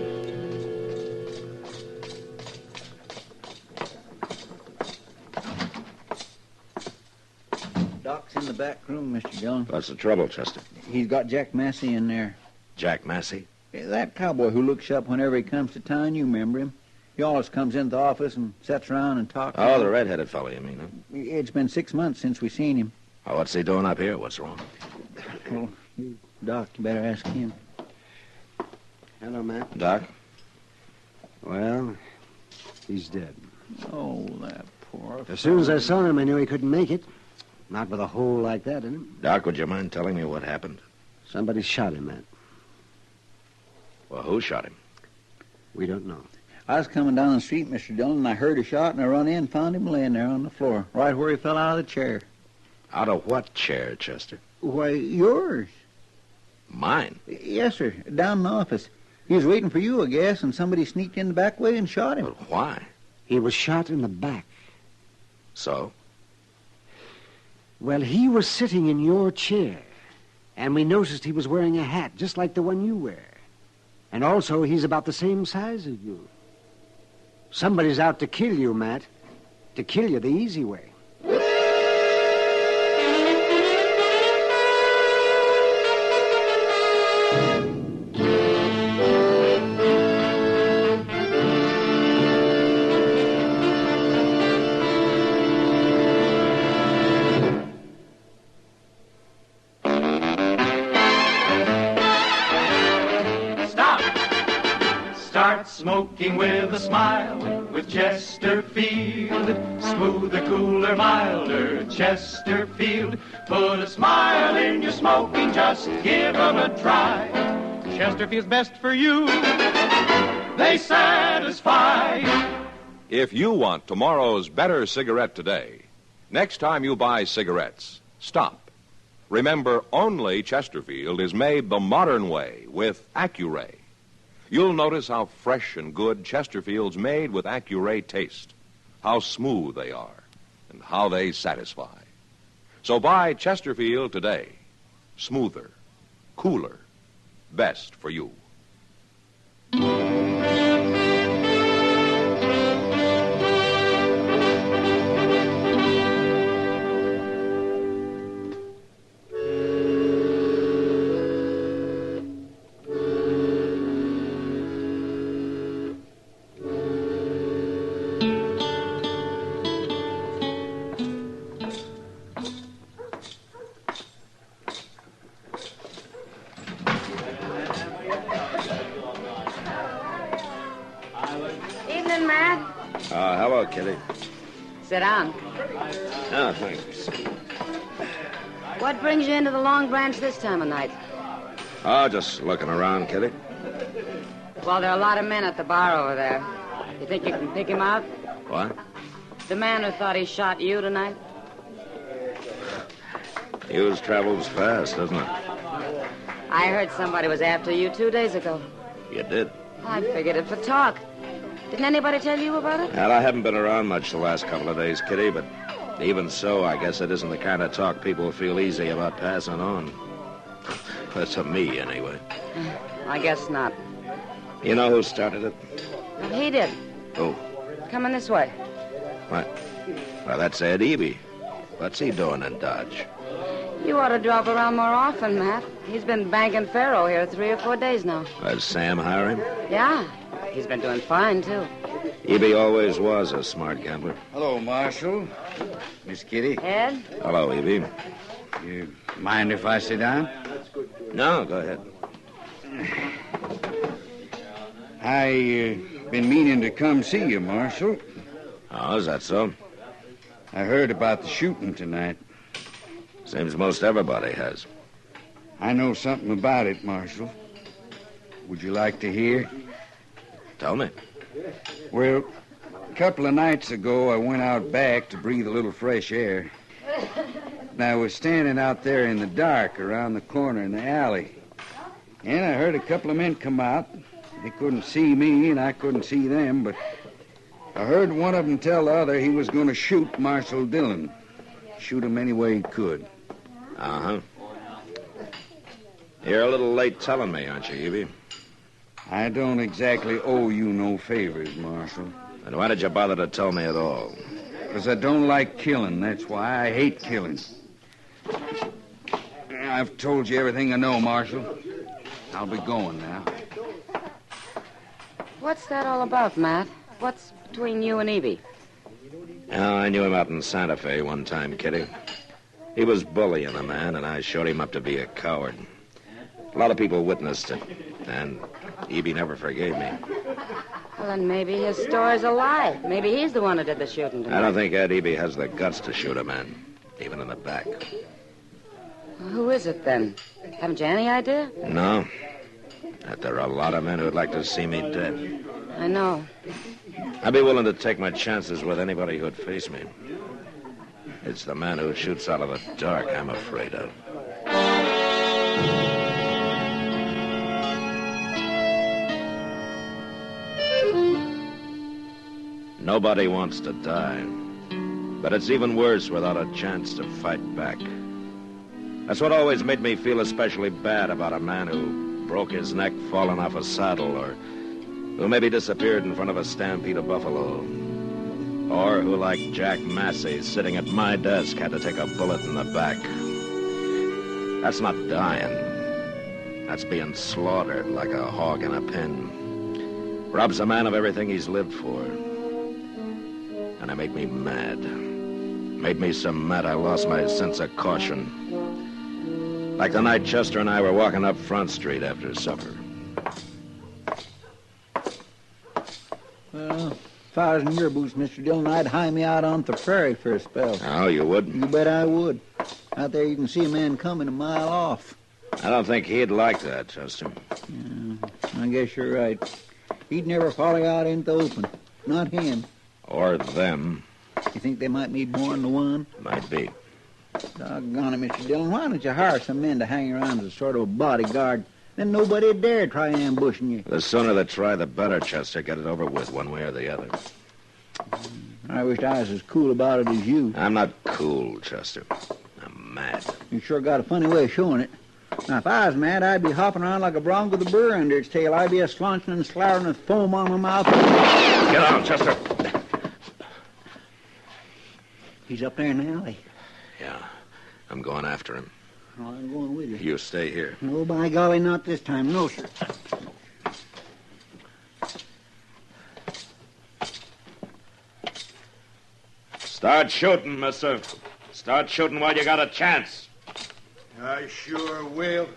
Doc's in the back room, Mr. Dillon. What's the trouble, Chester? He's got Jack Massey in there. Jack Massey? That cowboy who looks up whenever he comes to town, you remember him. He always comes into the office and sits around and talks. Oh, the red-headed fellow, you mean, huh? It's been 6 months since we seen him. Oh, what's he doing up here? What's wrong? Well, Doc, you better ask him. Hello, Matt. Doc? Well, he's dead. Oh, that poor... As soon as I saw him, I knew he couldn't make it. Not with a hole like that in him. Doc, would you mind telling me what happened? Somebody shot him, Matt. Well, who shot him? We don't know. I was coming down the street, Mr. Dillon, and I heard a shot, and I run in and found him laying there on the floor, right where he fell out of the chair. Out of what chair, Chester? Why, yours. Mine? Yes, sir, down in the office. He was waiting for you, I guess, and somebody sneaked in the back way and shot him. But why? He was shot in the back. So? Well, he was sitting in your chair, and we noticed he was wearing a hat just like the one you wear. And also, he's about the same size as you. Somebody's out to kill you, Matt. To kill you the easy way. Smoking with a smile, with Chesterfield. Smoother, cooler, milder, Chesterfield. Put a smile in your smoking, just give 'em a try. Chesterfield's best for you. They satisfy. If you want tomorrow's better cigarette today, next time you buy cigarettes, stop. Remember, only Chesterfield is made the modern way with Accuray. You'll notice how fresh and good Chesterfield's made with Accuray taste, how smooth they are, and how they satisfy. So buy Chesterfield today. Smoother, cooler, best for you. Evening, Matt. Hello, Kitty. Sit down. Oh, thanks. What brings you into the Long Branch this time of night? Oh, just looking around, Kitty. Well, there are a lot of men at the bar over there. You think you can pick him out? What? The man who thought he shot you tonight? News travels fast, doesn't it? I heard somebody was after you 2 days ago. You did. I figured it for talk. Didn't anybody tell you about it? Well, I haven't been around much the last couple of days, Kitty, but Even so, I guess it isn't the kind of talk people feel easy about passing on. That's to me, anyway. I guess not. You know who started it? Well, he did. Who? Coming this way. What? Well, that's Ed Eby. What's he doing in Dodge? You ought to drop around more often, Matt. He's been banking faro here 3 or 4 days now. Does Sam hire him? Yeah. He's been doing fine, too. Eby always was a smart gambler. Hello, Marshal. Miss Kitty. Ed? Hello, Eby. You mind if I sit down? No, go ahead. I been meaning to come see you, Marshal. Oh, is that so? I heard about the shooting tonight. Seems most everybody has. I know something about it, Marshal. Would you like to hear? Tell me. Well, a couple of nights ago, I went out back to breathe a little fresh air. And I was standing out there in the dark around the corner in the alley. And I heard a couple of men come out. They couldn't see me, and I couldn't see them, but I heard one of them tell the other he was going to shoot Marshal Dillon. Shoot him any way he could. Uh-huh. You're a little late telling me, aren't you, Eby? I don't exactly owe you no favors, Marshal. Then why did you bother to tell me at all? Because I don't like killing. That's why I hate killing. I've told you everything I know, Marshal. I'll be going now. What's that all about, Matt? What's between you and Eby? Oh, I knew him out in Santa Fe one time, Kitty. He was bullying a man, and I showed him up to be a coward. A lot of people witnessed it, and Eby never forgave me. Well, then maybe his story's a lie. Maybe he's the one who did the shooting tonight. I don't think Ed Eby has the guts to shoot a man, even in the back. Well, who is it, then? Haven't you any idea? No. That there are a lot of men who'd like to see me dead. I know. I'd be willing to take my chances with anybody who'd face me. It's the man who shoots out of the dark I'm afraid of. Nobody wants to die, but it's even worse without a chance to fight back. That's what always made me feel especially bad about a man who broke his neck falling off a saddle, or who maybe disappeared in front of a stampede of buffalo, or who, like Jack Massey, sitting at my desk, had to take a bullet in the back. That's not dying. That's being slaughtered like a hog in a pen. Robs a man of everything he's lived for. And it made me mad. Made me so mad I lost my sense of caution. Like the night Chester and I were walking up Front Street after supper. Well, if I was in your boots, Mr. Dillon, I'd hie me out on the prairie for a spell. Oh, you would? You bet I would. Out there you can see a man coming a mile off. I don't think he'd like that, Chester. Yeah, I guess you're right. He'd never follow you out into the open. Not him. Or them. You think they might be born to one? Might be. Doggone it, Mr. Dillon. Why don't you hire some men to hang around as a sort of a bodyguard? Then nobody'd dare try ambushing you. The sooner they try, the better, Chester. Get it over with one way or the other. I wished I was as cool about it as you. I'm not cool, Chester. I'm mad. You sure got a funny way of showing it. Now, if I was mad, I'd be hopping around like a bronc with a burr under its tail. I'd be a-slaunching and slouring with foam on my mouth. Get out, Chester. He's up there in the alley. Yeah, I'm going after him. Oh, I'm going with you. You stay here. No, by golly, not this time. No, sir. Start shooting, mister. Start shooting while you got a chance. I sure will.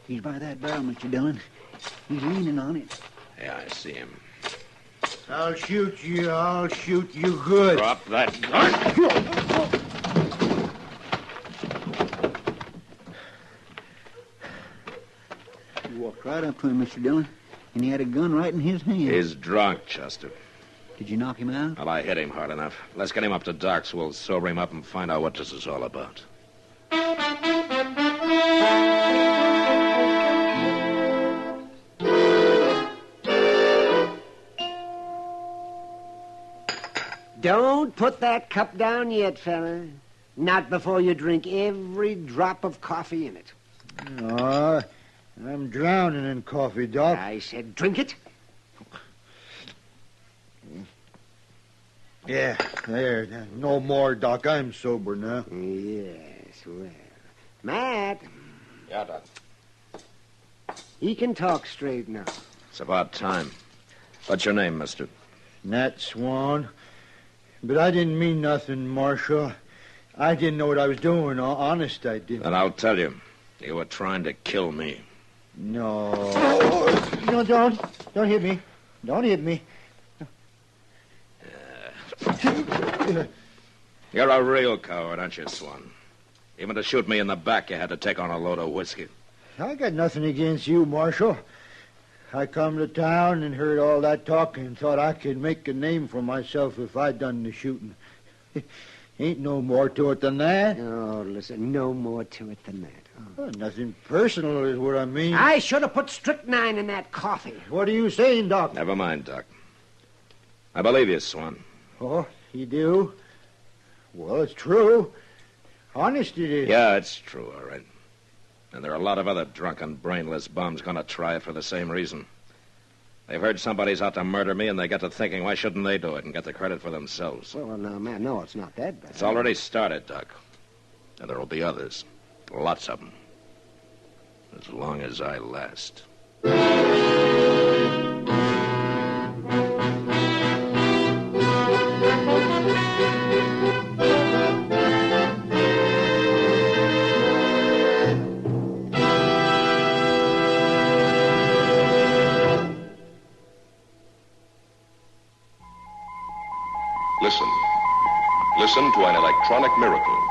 He's by that barrel, Mr. Dillon. He's leaning on it. Yeah, I see him. I'll shoot you. I'll shoot you good. Drop that gun. You walked right up to him, Mr. Dillon, and he had a gun right in his hand. He's drunk, Chester. Did you knock him out? Well, I hit him hard enough. Let's get him up to Doc so we'll sober him up and find out what this is all about. Don't put that cup down yet, fella. Not before you drink every drop of coffee in it. I'm drowning in coffee, Doc. I said drink it. Yeah, there. No more, Doc. I'm sober now. Yes, well. Matt. Yeah, Doc. He can talk straight now. It's about time. What's your name, mister? Nat Swan. But I didn't mean nothing, Marshal. I didn't know what I was doing. Honest, I didn't. Then I'll tell you. You were trying to kill me. No. No, don't hit me. Don't hit me. You're a real coward, aren't you, Swan? Even to shoot me in the back, you had to take on a load of whiskey. I got nothing against you, Marshal. I come to town and heard all that talk and thought I could make a name for myself if I'd done the shooting. Ain't no more to it than that. Oh, listen, no more to it than that. Well, nothing personal is what I mean. I should have put strychnine in that coffee. What are you saying, Doc? Never mind, Doc. I believe you, Swan. Oh, you do? Well, it's true. Honest it is. Yeah, it's true, all right. And there are a lot of other drunken, brainless bums going to try it for the same reason. They've heard somebody's out to murder me, and they get to thinking, why shouldn't they do it and get the credit for themselves? Well, now, man, no, it's not that bad. It's already started, Doc. And there will be others. Lots of them. As long as I last. Listen. Listen to an electronic miracle.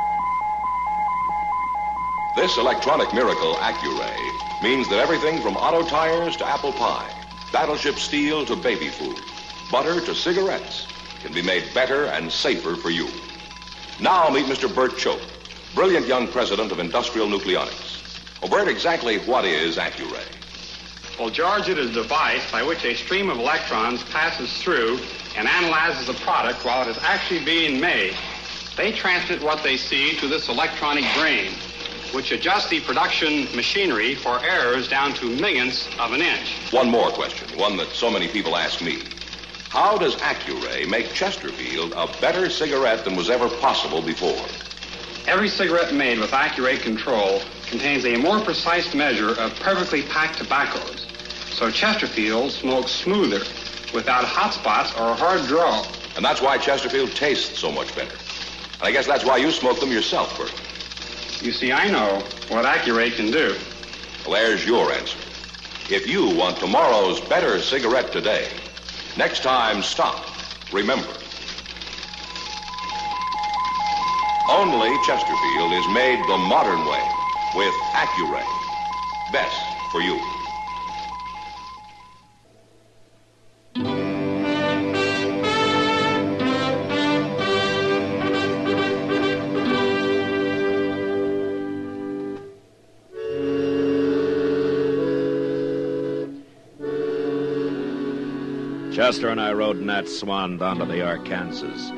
This electronic miracle, Accuray, means that everything from auto tires to apple pie, battleship steel to baby food, butter to cigarettes, can be made better and safer for you. Now meet Mr. Bert Choate, brilliant young president of Industrial Nucleonics. Well, Bert, exactly what is Accuray? Well, George, it is a device by which a stream of electrons passes through and analyzes the product while it is actually being made. They transmit what they see to this electronic brain, which adjusts the production machinery for errors down to millionths of an inch. One more question, one that so many people ask me. How does Accuray make Chesterfield a better cigarette than was ever possible before? Every cigarette made with Accuray control contains a more precise measure of perfectly packed tobaccos. So Chesterfield smokes smoother, without hot spots or a hard draw. And that's why Chesterfield tastes so much better. And I guess that's why you smoke them yourself, Bert. You see, I know what Accuray can do. Well, there's your answer. If you want tomorrow's better cigarette today, next time, stop. Remember. Only Chesterfield is made the modern way with Accuray. Best for you. Chester and I rode Nat Swan down to the Arkansas.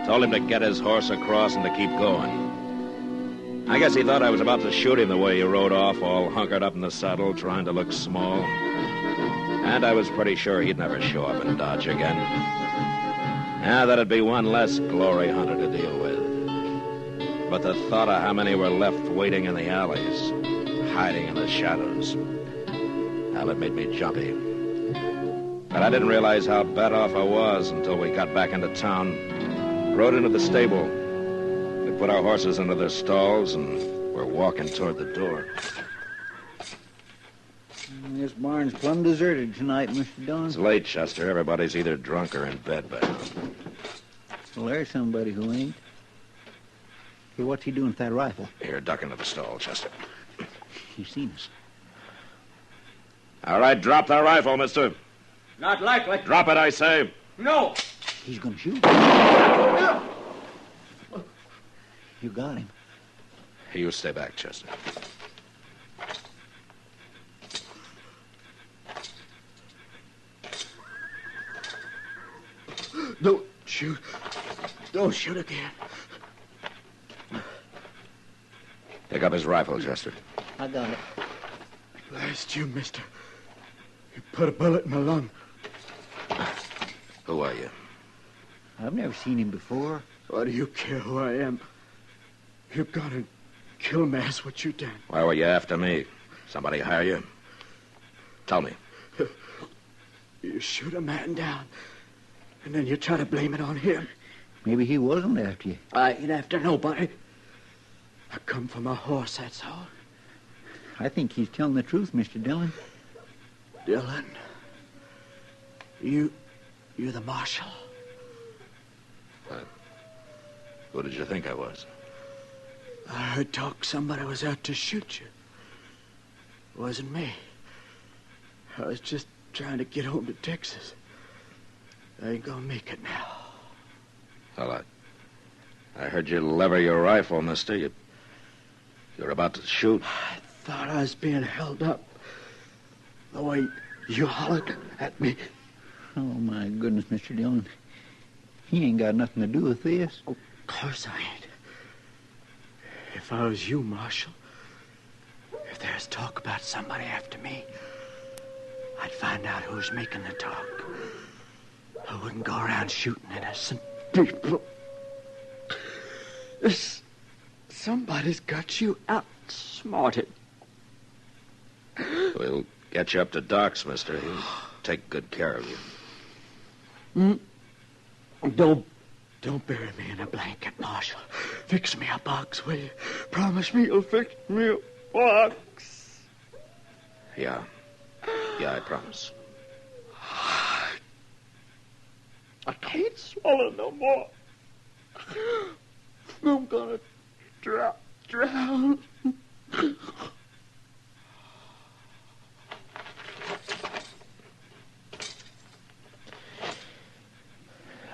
Told him to get his horse across and to keep going. I guess he thought I was about to shoot him the way he rode off, all hunkered up in the saddle, trying to look small. And I was pretty sure he'd never show up in Dodge again. Now that'd be one less glory hunter to deal with. But the thought of how many were left waiting in the alleys, hiding in the shadows, well, it made me jumpy. But I didn't realize how bad off I was until we got back into town, rode into the stable. We put our horses into their stalls, and we're walking toward the door. This barn's plumb deserted tonight, Mr. Don. It's late, Chester. Everybody's either drunk or in bed by now. Well, there's somebody who ain't. Hey, what's he doing with that rifle? Here, duck into the stall, Chester. He's seen us. All right, drop that rifle, mister. Not likely. Drop it, I say. No. He's gonna shoot. You got him. You stay back, Chester. Don't shoot. Don't shoot again. Pick up his rifle, Chester. I got it. Last you, mister. You put a bullet in my lung. Who are you? I've never seen him before. Why do you care who I am? You got to kill me. That's what you done. Why were you after me? Somebody hire you? Tell me. You shoot a man down, and then you try to blame it on him. Maybe he wasn't after you. I ain't after nobody. I come for my horse, that's all. I think he's telling the truth, Mr. Dillon. Dillon, you're the marshal. What? Who did you think I was? I heard talk somebody was out to shoot you. It wasn't me. I was just trying to get home to Texas. I ain't gonna make it now. Well, I heard you lever your rifle, mister. You're about to shoot. I thought I was being held up. The way you hollered at me. Oh, my goodness, Mr. Dillon. He ain't got nothing to do with this. Of course I ain't. If I was you, Marshal, if there's talk about somebody after me, I'd find out who's making the talk. I wouldn't go around shooting innocent people. Somebody's got you outsmarted. We'll get you up to Doc's, mister. He'll take good care of you. Don't bury me in a blanket, Marshal. Fix me a box, will you? Promise me you'll fix me a box. Yeah, I promise. I can't swallow no more. I'm gonna drown.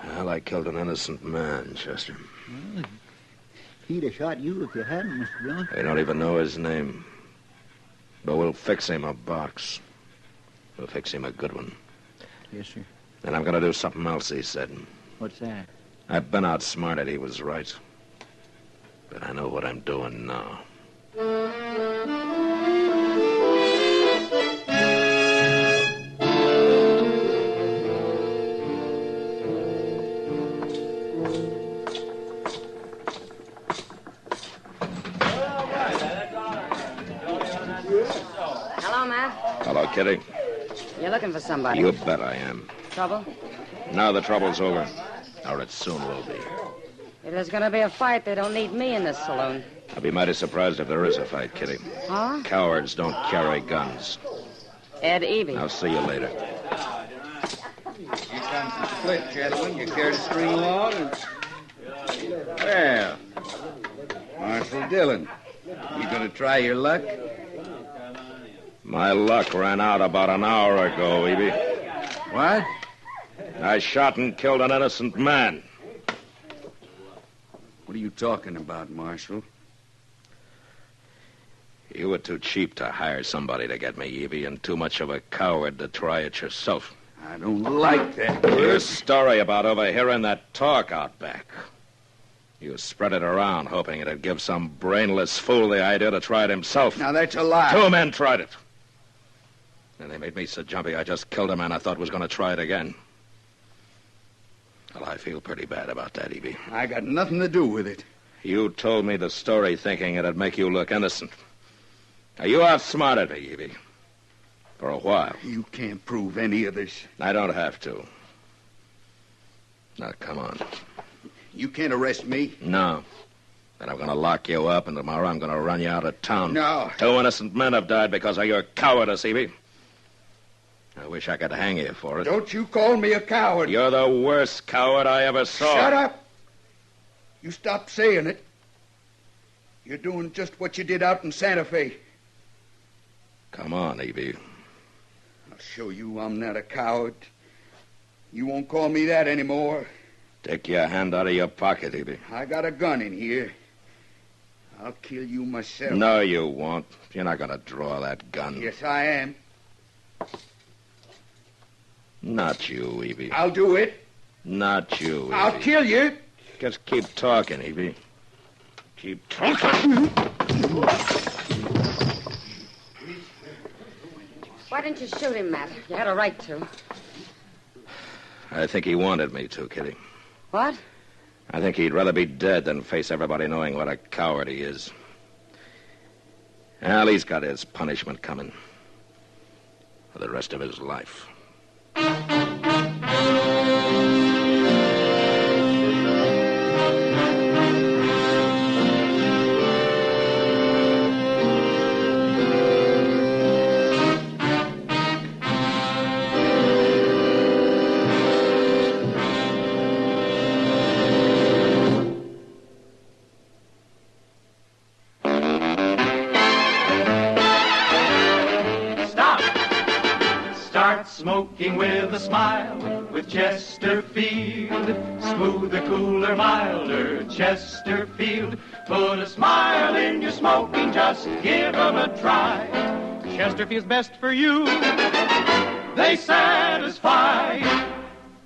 Well, I killed an innocent man, Chester. Well, he'd have shot you if you hadn't, Mr. Dillon. I don't even know his name. But we'll fix him a box. We'll fix him a good one. Yes, sir. And I'm going to do something else he said. What's that? I've been outsmarted. He was right. But I know what I'm doing now. Hello, Matt. Hello, Kitty. You're looking for somebody. You bet I am. Trouble? Now the trouble's over. Or it soon will be. If there's going to be a fight, they don't need me in this saloon. I'll be mighty surprised if there is a fight, Kitty. Huh? Cowards don't carry guns. Ed Eby. I'll see you later. Here comes the split, gentlemen. You care to string along? Well, Marshal Dillon, you going to try your luck? My luck ran out about an hour ago, Eby. What? I shot and killed an innocent man. What are you talking about, Marshal? You were too cheap to hire somebody to get me, Evie, and too much of a coward to try it yourself. I don't like that Your word. story about overhearing that talk out back. You spread it around, hoping it'd give some brainless fool the idea to try it himself. Now, that's a lie. 2 men tried it. And they made me so jumpy I just killed a man I thought was going to try it again. Well, I feel pretty bad about that, Evie. I got nothing to do with it. You told me the story thinking it'd make you look innocent. Now, you outsmarted me, Evie. For a while. You can't prove any of this. I don't have to. Now, come on. You can't arrest me. No. Then I'm going to lock you up, and tomorrow I'm going to run you out of town. No. 2 innocent men have died because of your cowardice, Evie. I wish I could hang you for it. Don't you call me a coward. You're the worst coward I ever saw. Shut up. You stop saying it. You're doing just what you did out in Santa Fe. Come on, Evie. I'll show you I'm not a coward. You won't call me that anymore. Take your hand out of your pocket, Evie. I got a gun in here. I'll kill you myself. No, you won't. You're not going to draw that gun. Yes, I am. Not you, Evie. I'll do it. Not you, Evie. I'll kill you. Just keep talking, Evie. Keep talking. Why didn't you shoot him, Matt? You had a right to. I think he wanted me to, Kitty. What? I think he'd rather be dead than face everybody knowing what a coward he is. Well, he's got his punishment coming for the rest of his life. Smoking with a smile, with Chesterfield. Smoother, cooler, milder, Chesterfield. Put a smile in your smoking, just give 'em a try. Chesterfield's best for you. They satisfy.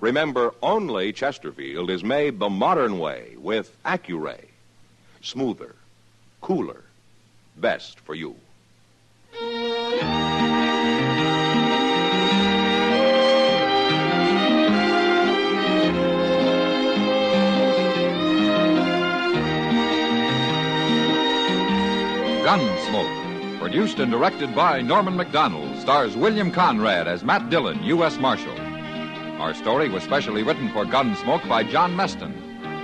Remember, only Chesterfield is made the modern way with Accuray. Smoother, cooler, best for you. Gunsmoke, produced and directed by Norman Macdonald, stars William Conrad as Matt Dillon, U.S. Marshal. Our story was specially written for Gunsmoke by John Meston,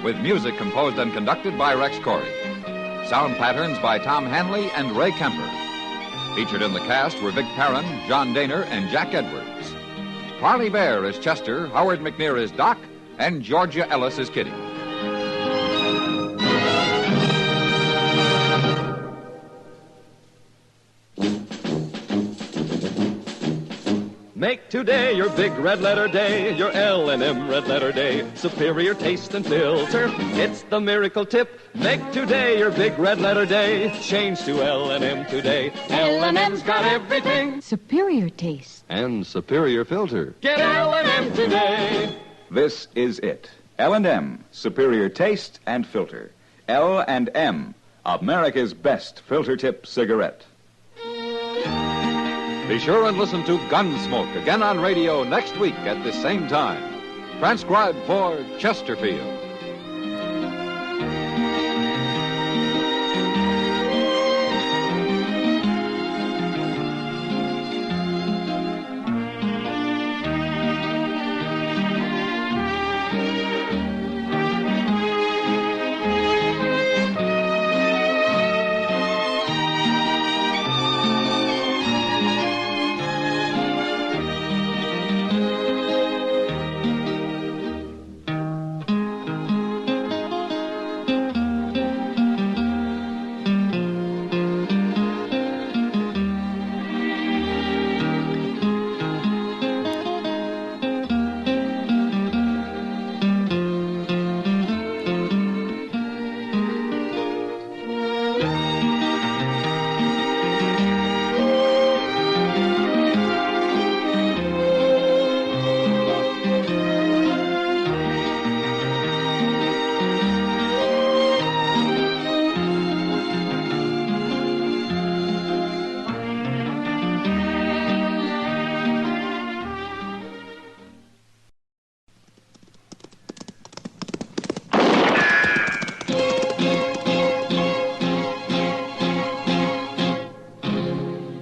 with music composed and conducted by Rex Corey. Sound patterns by Tom Hanley and Ray Kemper. Featured in the cast were Vic Perrin, John Daner, and Jack Edwards. Parley Bear is Chester, Howard McNear is Doc, and Georgia Ellis is Kitty. Make today your big red letter day, your L&M red letter day. Superior taste and filter, it's the miracle tip. Make today your big red letter day. Change to L&M today. L&M's got everything. Superior taste. And superior filter. Get L&M today. This is it. L&M, superior taste and filter. L&M, America's best filter tip cigarette. Be sure and listen to Gunsmoke again on radio next week at the same time. Transcribed for Chesterfield.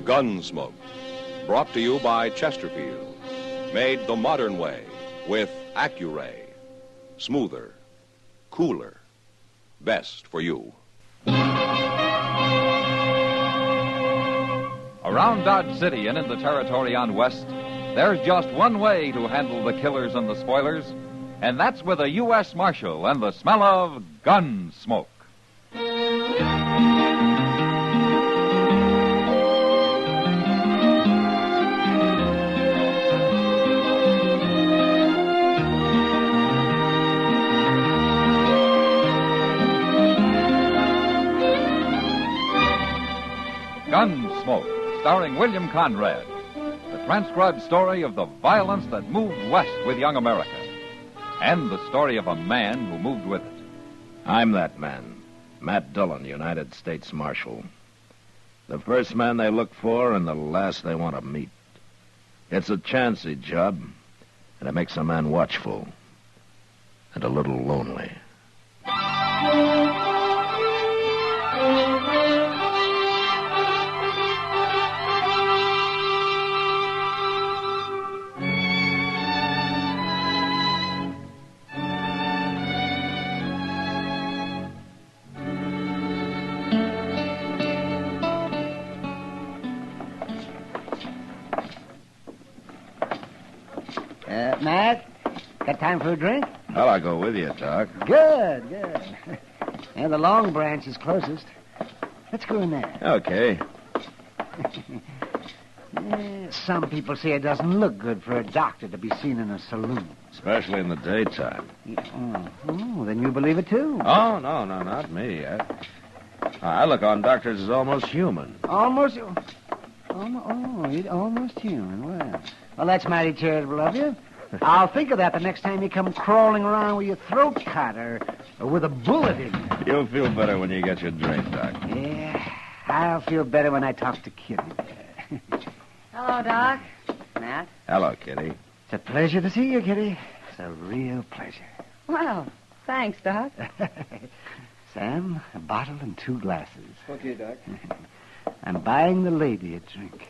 Gunsmoke, brought to you by Chesterfield. Made the modern way with Accuray. Smoother, cooler, best for you. Around Dodge City and in the territory on West, there's just one way to handle the killers and the spoilers, and that's with a U.S. Marshal and the smell of Gunsmoke. Gunsmoke, starring William Conrad, the transcribed story of the violence that moved west with young America, and the story of a man who moved with it. I'm that man, Matt Dillon, United States Marshal. The first man they look for and the last they want to meet. It's a chancy job, and it makes a man watchful and a little lonely. Matt, got time for a drink? Well, I'll go with you, Doc. Good. And the Long Branch is closest. Let's go in there. Okay. Some people say it doesn't look good for a doctor to be seen in a saloon. Especially in the daytime. Oh, then you believe it, too? Oh, no, not me. I look on doctors as almost human. Almost human. Well, that's mighty charitable of you. I'll think of that the next time you come crawling around with your throat cut or with a bullet in it. You'll feel better when you get your drink, Doc. Yeah, I'll feel better when I talk to Kitty. Hello, Doc. Matt. Hello, Kitty. It's a pleasure to see you, Kitty. It's a real pleasure. Well, thanks, Doc. Sam, a bottle and 2 glasses. Okay, Doc. I'm buying the lady a drink.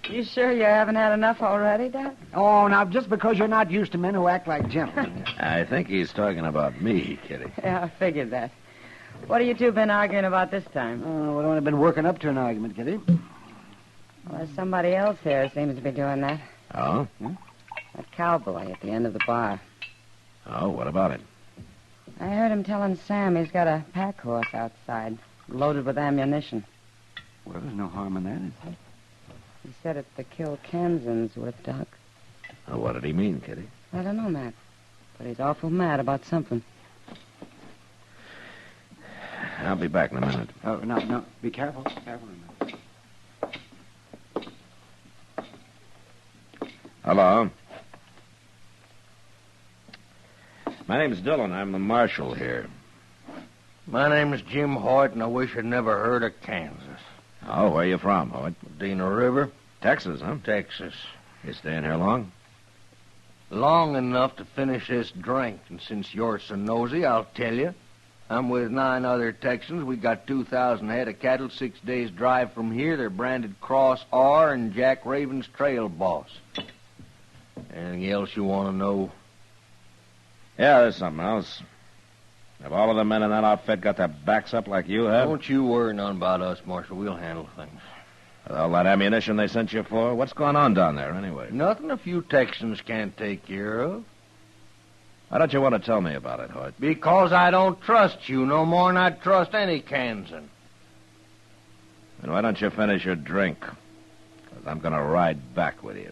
You sure you haven't had enough already, Doc? Oh, now, just because you're not used to men who act like gentlemen. I think he's talking about me, Kitty. Yeah, I figured that. What have you two been arguing about this time? Oh, we've only been working up to an argument, Kitty. Well, there's somebody else here who seems to be doing that. Oh? That cowboy at the end of the bar. Oh, what about it? I heard him telling Sam he's got a pack horse outside, loaded with ammunition. Well, there's no harm in that, is there? He said it's to kill Kansans with, Doc. Oh, what did he mean, Kitty? I don't know, Matt. But he's awful mad about something. I'll be back in a minute. Oh, no. Be careful. Careful a minute. Hello. My name's Dillon. I'm the marshal here. My name is Jim Hoyt, and I wish I'd never heard of Kansas. Oh, where you from, Hoyt? Medina River. Texas, huh? Texas. You staying here long? Long enough to finish this drink, and since you're so nosy, I'll tell you. I'm with 9 other Texans. We got 2,000 head of cattle 6 days' drive from here. They're branded Cross R and Jack Raven's Trail Boss. Anything else you want to know? Yeah, there's something else. Have all of the men in that outfit got their backs up like you have? Don't you worry none about us, Marshal. We'll handle things. With all that ammunition they sent you for? What's going on down there, anyway? Nothing a few Texans can't take care of. Why don't you want to tell me about it, Hoyt? Because I don't trust you no more than I trust any Kansan. Then why don't you finish your drink? Because I'm going to ride back with you.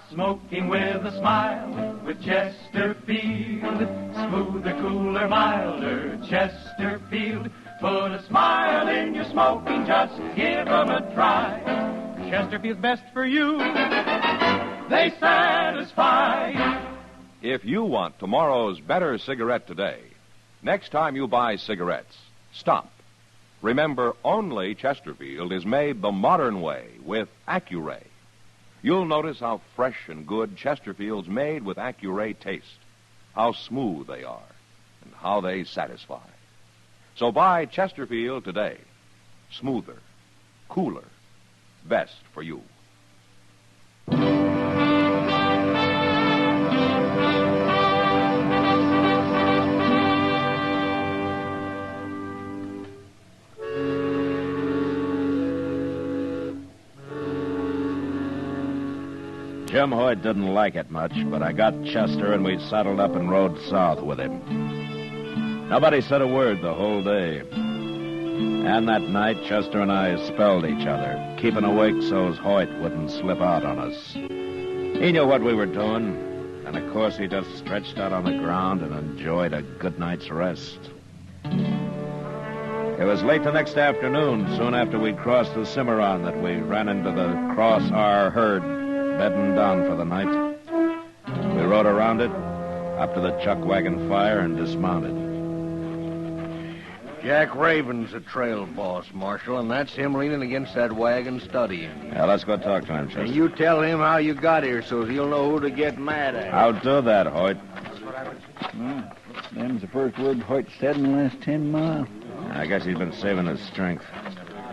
Smoking with a smile, with Chesterfield. Smoother, cooler, milder, Chesterfield. Put a smile in your smoking, just give 'em a try. Chesterfield's best for you. They satisfy. If you want tomorrow's better cigarette today, next time you buy cigarettes, stop. Remember, only Chesterfield is made the modern way with Accuray. You'll notice how fresh and good Chesterfield's made with Accuray taste, how smooth they are, and how they satisfy. So buy Chesterfield today. Smoother, cooler, best for you. Jim Hoyt didn't like it much, but I got Chester and we saddled up and rode south with him. Nobody said a word the whole day. And that night, Chester and I spelled each other, keeping awake so's Hoyt wouldn't slip out on us. He knew what we were doing, and of course he just stretched out on the ground and enjoyed a good night's rest. It was late the next afternoon, soon after we'd crossed the Cimarron, that we ran into the Cross R herd, bedding down for the night. We rode around it, up to the chuck wagon fire, and dismounted. Jack Raven's the trail boss, Marshal, and that's him leaning against that wagon studying. Now, let's go talk to him, Chester. And you tell him how you got here so he'll know who to get mad at. I'll do that, Hoyt. Well, them's the first word Hoyt said in the last 10 miles. I guess he's been saving his strength.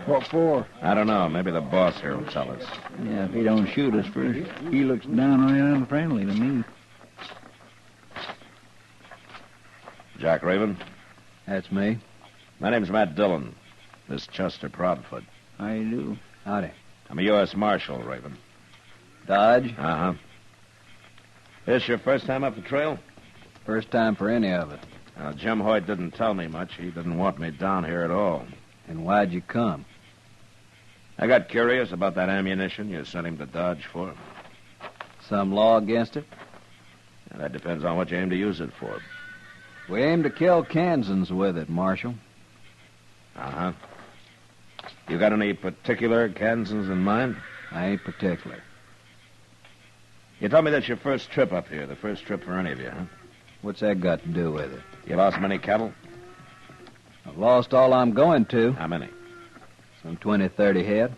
What for? I don't know. Maybe the boss here will tell us. Yeah, if he don't shoot us first, he looks downright unfriendly to me. Jack Raven? That's me. My name's Matt Dillon. This is Chester Proudfoot. How you do? Howdy. I'm a U.S. Marshal, Raven. Dodge? Uh-huh. This your first time up the trail? First time for any of it. Jim Hoyt didn't tell me much. He didn't want me down here at all. And why'd you come? I got curious about that ammunition you sent him to Dodge for. Some law against it? And that depends on what you aim to use it for. We aim to kill Kansans with it, Marshal. Uh-huh. You got any particular Kansans in mind? I ain't particular. You told me that's your first trip up here, the first trip for any of you, huh? What's that got to do with it? You lost many cattle? I've lost all I'm going to. How many? Some 20, 30 head.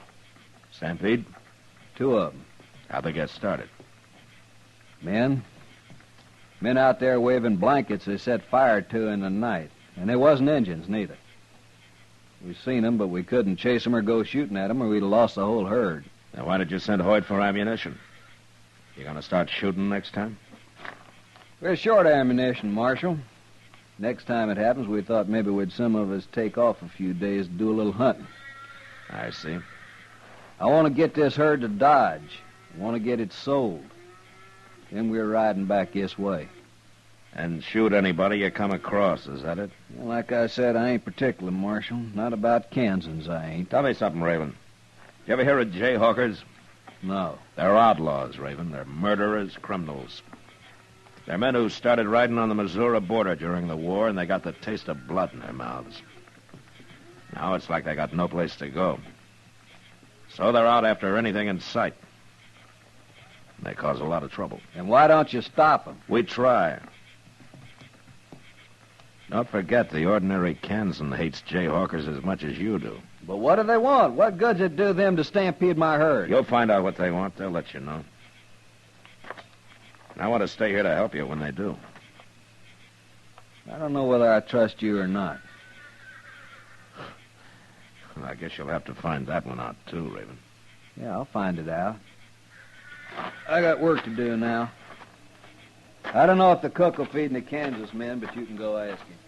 Stampede? 2 of them. How'd they get started? Men out there waving blankets they set fire to in the night. And they wasn't Injuns, neither. We seen them, but we couldn't chase them or go shooting at them, or we'd have lost the whole herd. Now, why did you send Hoyt for ammunition? You gonna start shooting next time? We're short ammunition, Marshal. Next time it happens, we thought maybe some of us take off a few days to do a little hunting. I see. I want to get this herd to Dodge. I want to get it sold. Then we're riding back this way. And shoot anybody you come across, is that it? Well, like I said, I ain't particular, Marshal. Not about Kansans, I ain't. Tell me something, Raven. You ever hear of jayhawkers? No. They're outlaws, Raven. They're murderers, criminals. They're men who started riding on the Missouri border during the war, and they got the taste of blood in their mouths. Now it's like they got no place to go. So they're out after anything in sight. They cause a lot of trouble. And why don't you stop them? We try. Don't forget, the ordinary Kansan hates jayhawkers as much as you do. But what do they want? What good's it do them to stampede my herd? You'll find out what they want. They'll let you know. And I want to stay here to help you when they do. I don't know whether I trust you or not. Well, I guess you'll have to find that one out, too, Raven. Yeah, I'll find it out. I got work to do now. I don't know if the cook will feed the Kansas men, but you can go ask him.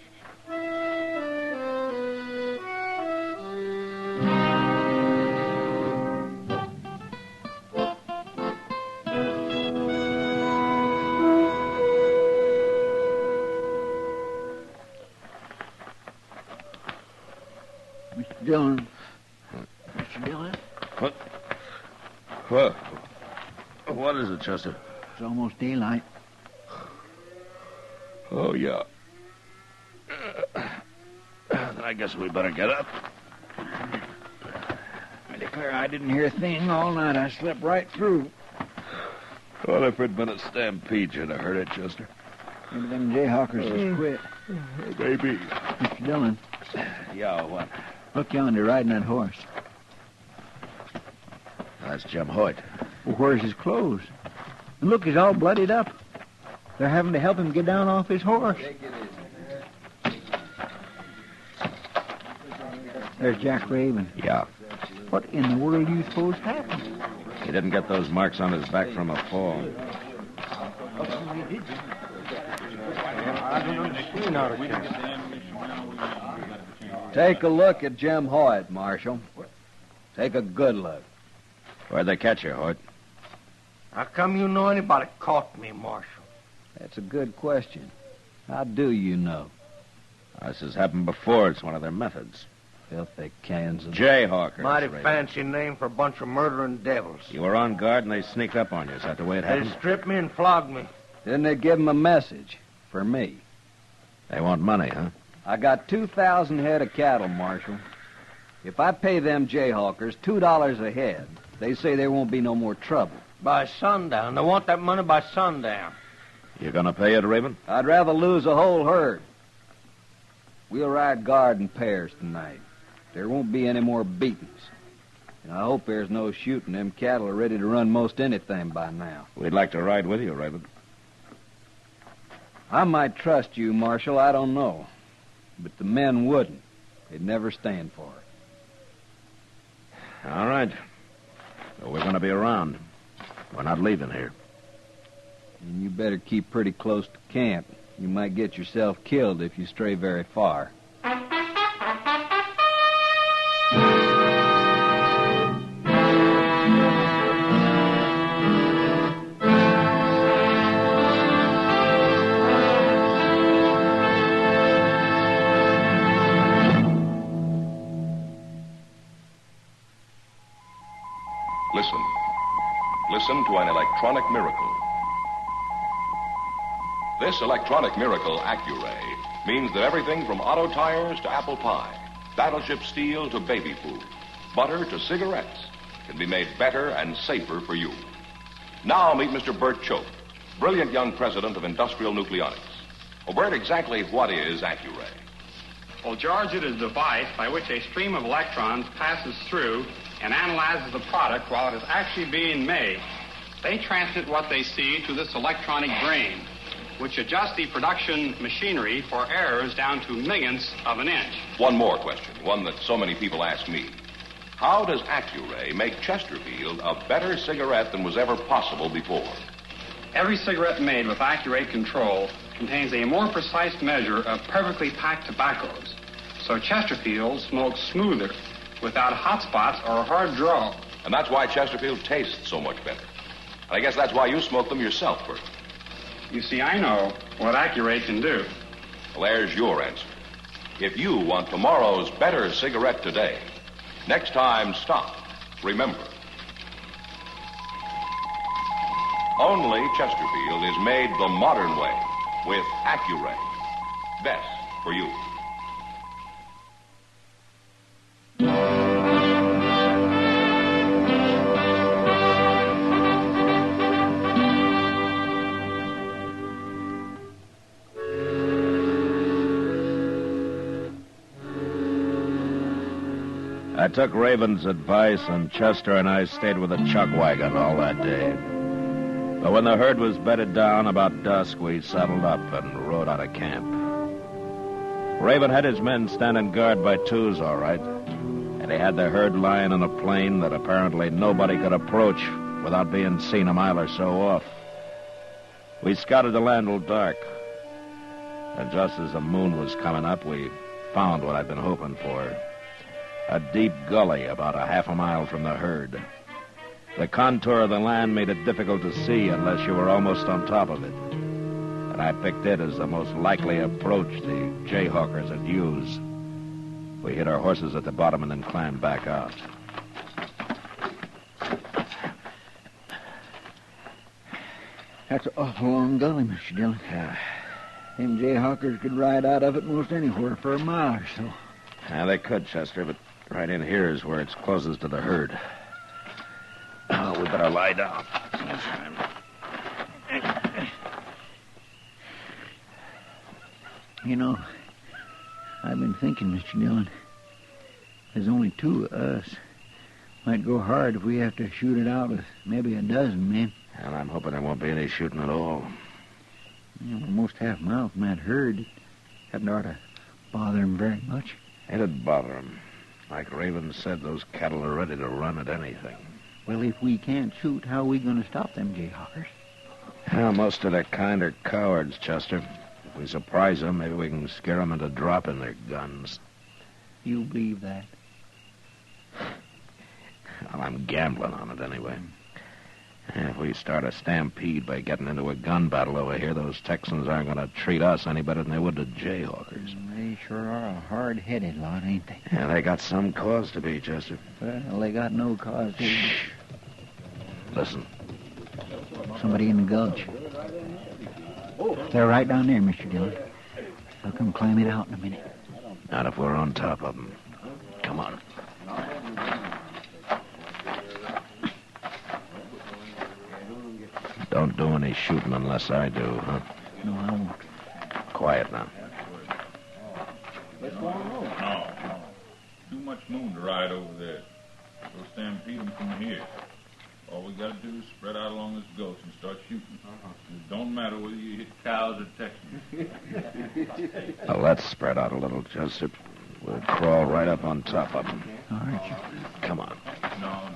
Mr. Dillon. Mr. Dillon? What? What is it, Chester? It's almost daylight. Oh, yeah. I guess we better get up. I declare I didn't hear a thing all night. I slept right through. Well, if it'd been a stampede, you'd have heard it, Chester. Maybe them jayhawkers just quit. Maybe. Mr. Dillon. Yeah, what? Look yonder, riding that horse. That's Jim Hoyt. Well, where's his clothes? And look, he's all bloodied up. They're having to help him get down off his horse. There's Jack Raven. Yeah. What in the world do you suppose happened? He didn't get those marks on his back from a fall. Take a look at Jim Hoyt, Marshal. Take a good look. Where'd they catch you, Hoyt? How come you know anybody caught me, Marshal? That's a good question. How do you know? This has happened before. It's one of their methods. Filthy cans of... Jayhawkers. Mighty Raven. fancy name for a bunch of murdering devils. You were on guard and they sneaked up on you. Is that the way it They happened? stripped me and flogged me. Didn't they give him a message? For me. They want money, huh? I got 2,000 head of cattle, Marshal. If I pay them Jayhawkers $2 a head, they say there won't be no more trouble. By sundown. They want that money by sundown. You gonna pay it, Raven? I'd rather lose a whole herd. We'll ride guard in pairs tonight. There won't be any more beatings. And I hope there's no shooting. Them cattle are ready to run most anything by now. We'd like to ride with you, Raven. I might trust you, Marshal. I don't know. But the men wouldn't. They'd never stand for it. All right. Well, we're gonna be around. We're not leaving here. And you better keep pretty close to camp. You might get yourself killed if you stray very far. Listen. Listen to an electronic miracle. This electronic miracle, Accuray, means that everything from auto tires to apple pie, battleship steel to baby food, butter to cigarettes can be made better and safer for you. Now meet Mr. Bert Choate, brilliant young president of Industrial Nucleonics. Well, Bert, exactly what is Accuray? Well, George, it is a device by which a stream of electrons passes through and analyzes the product while it is actually being made. They transmit what they see to this electronic brain, which adjusts the production machinery for errors down to millionths of an inch. One more question, one that so many people ask me. How does Accuray make Chesterfield a better cigarette than was ever possible before? Every cigarette made with Accuray control contains a more precise measure of perfectly packed tobaccos, so Chesterfield smokes smoother, without hot spots or a hard draw. And that's why Chesterfield tastes so much better. And I guess that's why you smoke them yourself, Bert. You see, I know what Accuray can do. Well, there's your answer. If you want tomorrow's better cigarette today, next time stop. Remember. Only Chesterfield is made the modern way with Accuray. Best for you. I took Raven's advice, and Chester and I stayed with the chuck wagon all that day. But when the herd was bedded down about dusk, we saddled up and rode out of camp. Raven had his men standing guard by twos, all right, and he had the herd lying on a plain that apparently nobody could approach without being seen a mile or so off. We scouted the land till dark, and just as the moon was coming up, we found what I'd been hoping for. A deep gully about a half a mile from the herd. The contour of the land made it difficult to see unless you were almost on top of it. And I picked it as the most likely approach the Jayhawkers would use. We hid our horses at the bottom and then climbed back out. That's an awful long gully, Mr. Dillon. Yeah. Them Jayhawkers could ride out of it most anywhere for a mile or so. Yeah, they could, Chester, but right in here is where it's closest to the herd. Oh, we better lie down. You know, I've been thinking, Mr. Dillon, there's only two of us. Might go hard if we have to shoot it out with maybe a dozen men. And I'm hoping there won't be any shooting at all. Yeah, we're almost half a mile from that herd. Hadn't ought to bother him very much. It'd bother him. Like Raven said, those cattle are ready to run at anything. Well, if we can't shoot, how are we going to stop them Jayhawkers? Well, most of their kind are cowards, Chester. If we surprise them, maybe we can scare them into dropping their guns. You believe that? Well, I'm gambling on it anyway. If we start a stampede by getting into a gun battle over here, those Texans aren't going to treat us any better than they would the Jayhawkers. They sure are a hard-headed lot, ain't they? Yeah, they got some cause to be, Chester. Well, they got no cause to. Listen. Somebody in the gulch. They're right down there, Mr. Dillon. They'll come climbing out in a minute. Not if we're on top of them. Come on. Don't do any shooting unless I do, huh? No, I won't. Quiet now. No. Too much moon to ride over there. We'll stampede them from here. All we got to do is spread out along this gulch and start shooting. It don't matter whether you hit cows or Texans. Well, let's spread out a little, Joseph. We'll crawl right up on top of them. All right. Come on. No.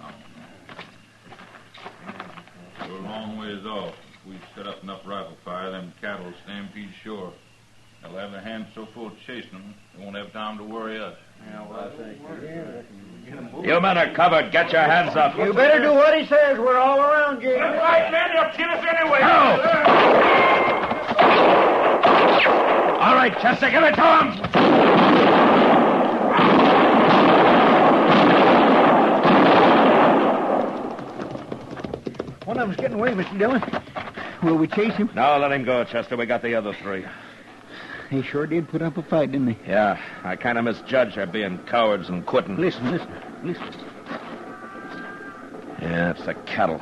We're a long ways off. If we set up enough rifle fire, them cattle will stampede ashore. They'll have their hands so full of chasing them, they won't have time to worry us. You men are covered. Get your hands up. You better do what he says. We're all around you. That's right, man. They'll kill us anyway. No! All right, Chester, give it to him. One of them's getting away, Mr. Dillon. Will we chase him? No, let him go, Chester. We got the other three. They sure did put up a fight, didn't they? Yeah, I kind of misjudged their being cowards and quitting. Listen. Yeah, it's the cattle.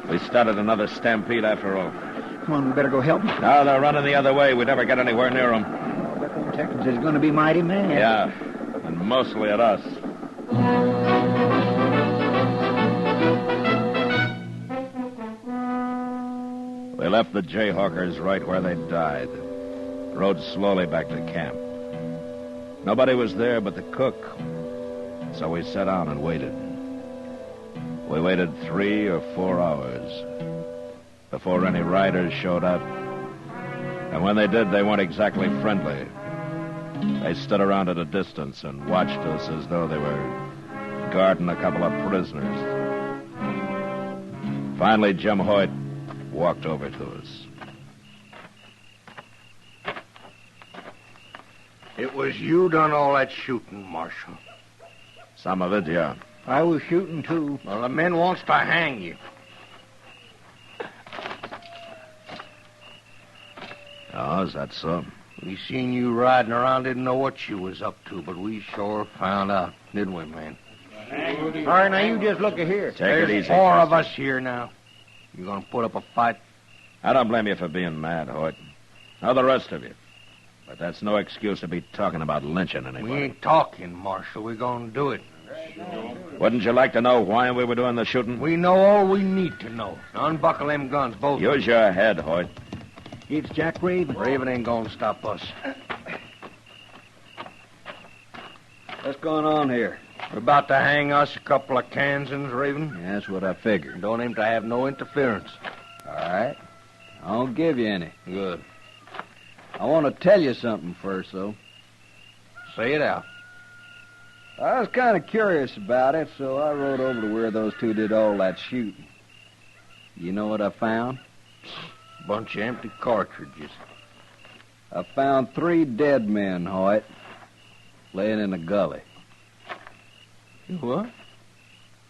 We started another stampede after all. Come on, we better go help them. No, they're running the other way. We never get anywhere near them. I bet them Texans is going to be mighty mad. Yeah, and mostly at us. We left the Jayhawkers right where they died. Rode slowly back to camp. Nobody was there but the cook, so we sat down and waited. We waited 3 or 4 hours before any riders showed up. And when they did, they weren't exactly friendly. They stood around at a distance and watched us as though they were guarding a couple of prisoners. Finally, Jim Hoyt walked over to us. It was you done all that shooting, Marshal. Some of it, yeah. I was shooting, too. Well, the men wants to hang you. Oh, is that so? We seen you riding around, didn't know what you was up to, but we sure found out, didn't we, man? All right, now you just look here. Take it easy. 4 of us here now. You gonna put up a fight? I don't blame you for being mad, Hoyt. Nor the rest of you. But that's no excuse to be talking about lynching anybody. We ain't talking, Marshal. We're gonna do it. Wouldn't you like to know why we were doing the shooting? We know all we need to know. Now unbuckle them guns, both. Use your head, Hoyt. It's Jack Raven. Raven ain't gonna stop us. What's going on here? We're about to hang us a couple of Kansans, Raven. Yeah, that's what I figured. Don't aim to have no interference. All right. I won't give you any. Good. I want to tell you something first, though. Say it out. I was kind of curious about it, so I rode over to where those two did all that shooting. You know what I found? Bunch of empty cartridges. I found 3 dead men, Hoyt, laying in a gully. What?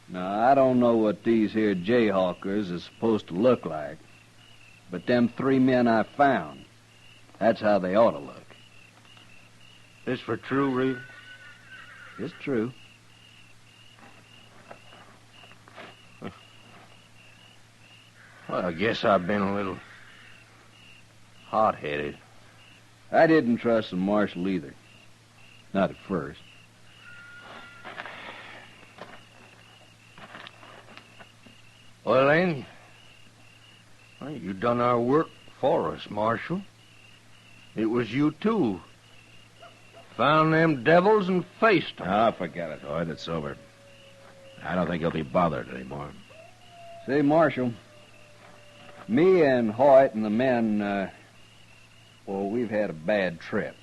Now, I don't know what these here Jayhawkers is supposed to look like, but them 3 men I found, that's how they ought to look. This for true, Raven? It's true. Well, I guess I've been a little hot-headed. I didn't trust the marshal either. Not at first. Well, then, you done our work for us, Marshal. It was you, too. Found them devils and faced them. Ah, forget it, Hoyt. It's over. I don't think he'll be bothered anymore. Say, Marshal, me and Hoyt and the men, we've had a bad trip.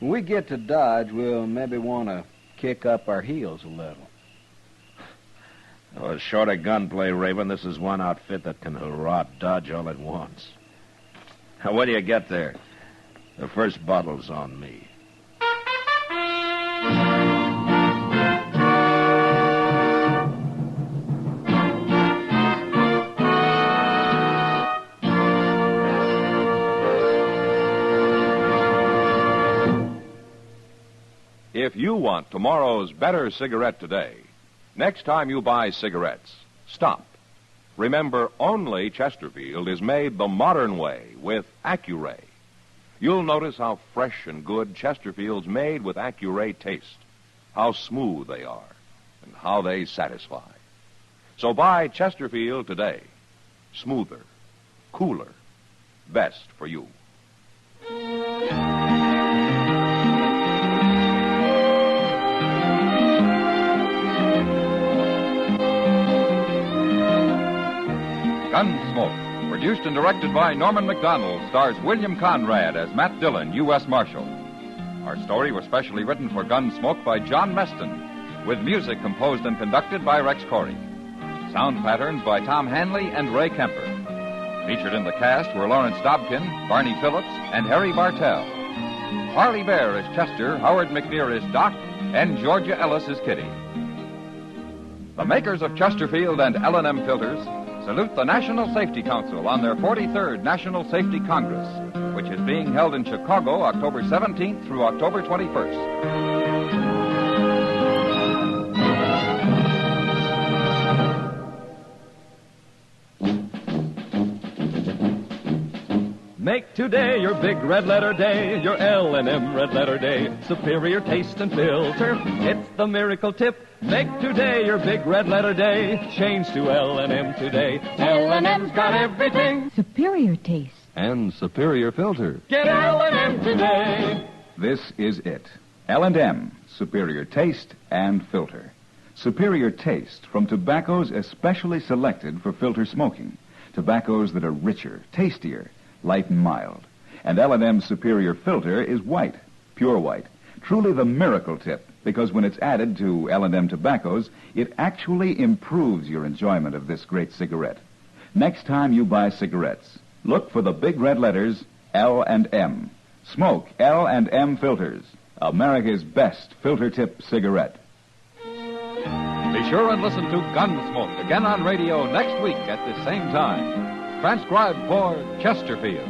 When we get to Dodge, we'll maybe want to kick up our heels a little. Oh, short of gunplay, Raven, this is one outfit that can hurrah Dodge all at once. Now, what do you get there? The first bottle's on me. If you want tomorrow's better cigarette today, next time you buy cigarettes, stop. Remember, only Chesterfield is made the modern way with Accuray. You'll notice how fresh and good Chesterfield's made with Accuray taste, how smooth they are, and how they satisfy. So buy Chesterfield today. Smoother, cooler, best for you. Gunsmoke, produced and directed by Norman Macdonald, stars William Conrad as Matt Dillon, U.S. Marshal. Our story was specially written for Gunsmoke by John Meston, with music composed and conducted by Rex Corey. Sound patterns by Tom Hanley and Ray Kemper. Featured in the cast were Lawrence Dobkin, Barney Phillips, and Harry Bartell. Harley Bear is Chester, Howard McNear is Doc, and Georgia Ellis is Kitty. The makers of Chesterfield and L&M filters salute the National Safety Council on their 43rd National Safety Congress, which is being held in Chicago October 17th through October 21st. Make today your big red letter day, your L&M red letter day. Superior taste and filter, it's the miracle tip. Make today your big red letter day. Change to L&M today. L&M's got everything. Superior taste. And superior filter. Get L&M today. This is it. L&M, superior taste and filter. Superior taste from tobaccos especially selected for filter smoking. Tobaccos that are richer, tastier, light and mild. And L&M's superior filter is white, pure white. Truly the miracle tip, because when it's added to L&M tobaccos, it actually improves your enjoyment of this great cigarette. Next time you buy cigarettes, look for the big red letters L&M. Smoke L&M filters, America's best filter tip cigarette. Be sure and listen to Gunsmoke again on radio next week at the same time. Transcribed for Chesterfield.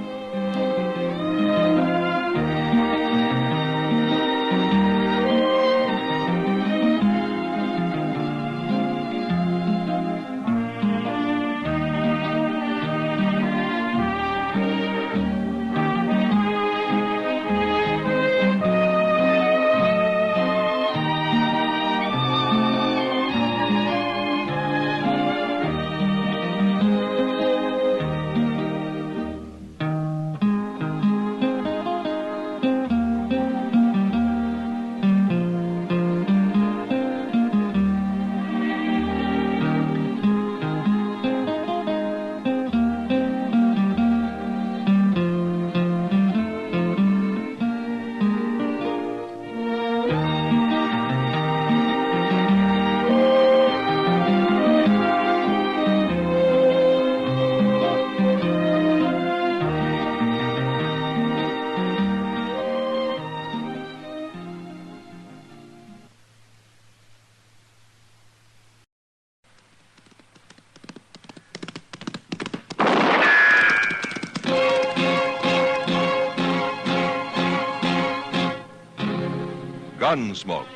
Gunsmoke,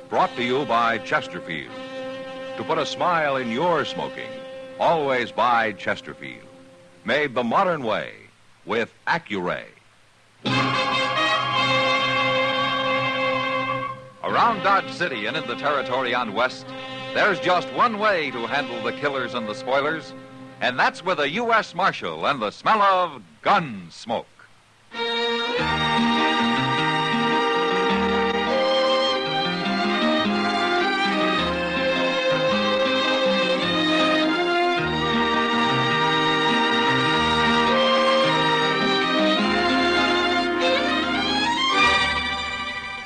brought to you by Chesterfield. To put a smile in your smoking, always buy Chesterfield. Made the modern way with Accuray. Around Dodge City and in the territory on West, there's just one way to handle the killers and the spoilers, and that's with a U.S. Marshal and the smell of gun smoke.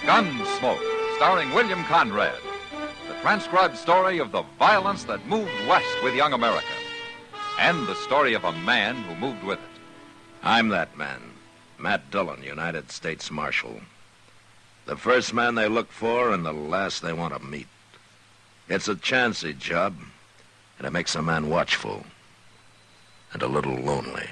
Gunsmoke, starring William Conrad. The transcribed story of the violence that moved west with young America, and the story of a man who moved with it. I'm that man, Matt Dillon, United States Marshal. The first man they look for and the last they want to meet. It's a chancy job, and it makes a man watchful and a little lonely.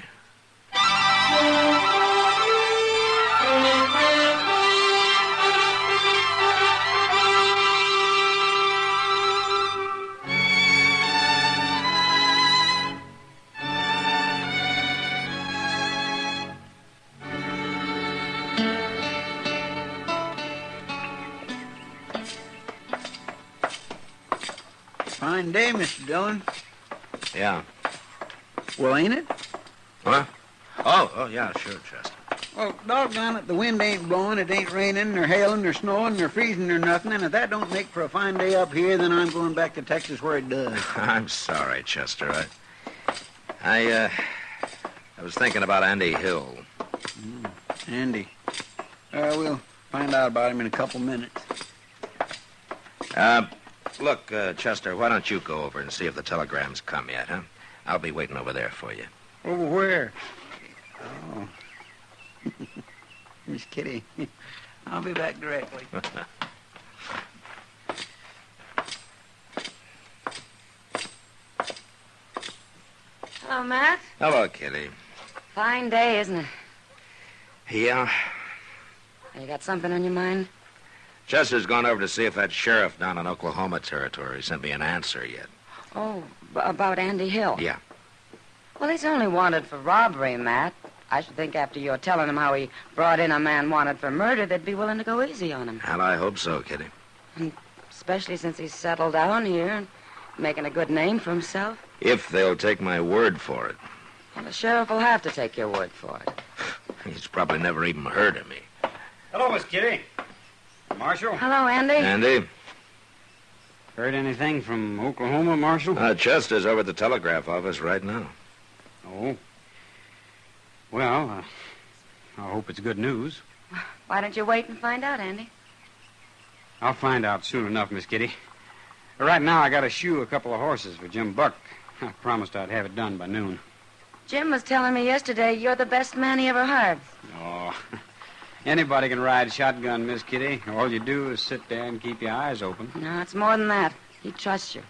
Fine day, Mr. Dillon. Yeah. Well, ain't it? Huh? Oh, yeah, sure, Chester. Well, doggone it, the wind ain't blowing, it ain't raining, nor hailing, nor snowing, nor freezing, nor nothing, and if that don't make for a fine day up here, then I'm going back to Texas where it does. I'm sorry, Chester. I was thinking about Andy Hill. Andy. We'll find out about him in a couple minutes. Look, Chester, why don't you go over and see if the telegram's come yet, huh? I'll be waiting over there for you. Over where? Oh. Miss Kitty. I'll be back directly. Hello, Matt. Hello, Kitty. Fine day, isn't it? Yeah. You got something on your mind? Chester's gone over to see if that sheriff down in Oklahoma Territory sent me an answer yet. Oh, about Andy Hill? Yeah. Well, he's only wanted for robbery, Matt. I should think after you're telling him how he brought in a man wanted for murder, they'd be willing to go easy on him. Well, I hope so, Kitty. And especially since he's settled down here and making a good name for himself. If they'll take my word for it. Well, the sheriff will have to take your word for it. He's probably never even heard of me. Hello, Miss Kitty. Marshal? Hello, Andy. Andy? Heard anything from Oklahoma, Marshal? Chester's over at the telegraph office right now. Oh. Well, I hope it's good news. Why don't you wait and find out, Andy? I'll find out soon enough, Miss Kitty. Right now, I got to shoe a couple of horses for Jim Buck. I promised I'd have it done by noon. Jim was telling me yesterday you're the best man he ever hired. Oh, anybody can ride shotgun, Miss Kitty. All you do is sit there and keep your eyes open. No, it's more than that. He trusts you.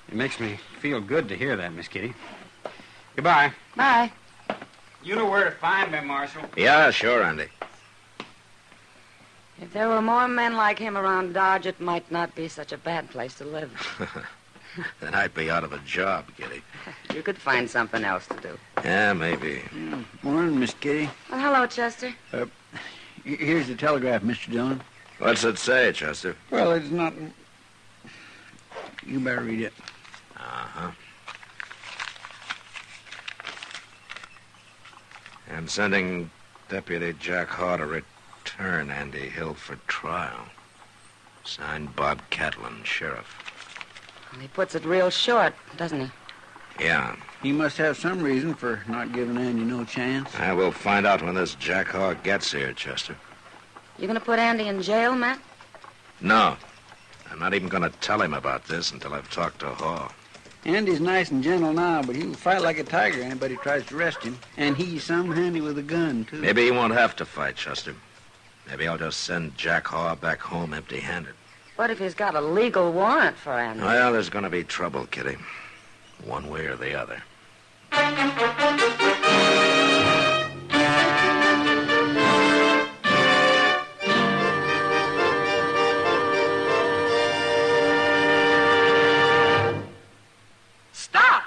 It makes me feel good to hear that, Miss Kitty. Goodbye. Bye. You know where to find me, Marshal. Yeah, sure, Andy. If there were more men like him around Dodge, it might not be such a bad place to live. Then I'd be out of a job, Kitty. You could find something else to do. Yeah, maybe. Morning, Miss Kitty. Well, hello, Chester. Here's the telegraph, Mr. Dillon. What's it say, Chester? Well, it's not... You better read it. Uh-huh. I'm sending Deputy Jack Haw to return Andy Hill for trial. Signed Bob Catlin, Sheriff. Well, he puts it real short, doesn't he? Yeah. He must have some reason for not giving Andy no chance. I will find out when this Jack Haw gets here, Chester. You gonna put Andy in jail, Matt? No. I'm not even going to tell him about this until I've talked to Haw. Andy's nice and gentle now, but he'll fight like a tiger anybody tries to arrest him. And he's some handy with a gun, too. Maybe he won't have to fight, Chester. Maybe I'll just send Jack Haw back home empty-handed. What if he's got a legal warrant for Andy? Well, there's going to be trouble, Kitty. One way or the other. Stop!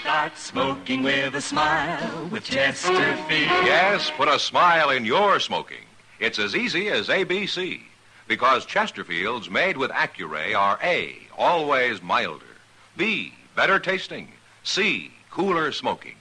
Start smoking with a smile with Chesterfield. Yes, put a smile in your smoking. It's as easy as ABC. Because Chesterfields made with Accuray are A, always milder. B, better tasting. C, cooler smoking.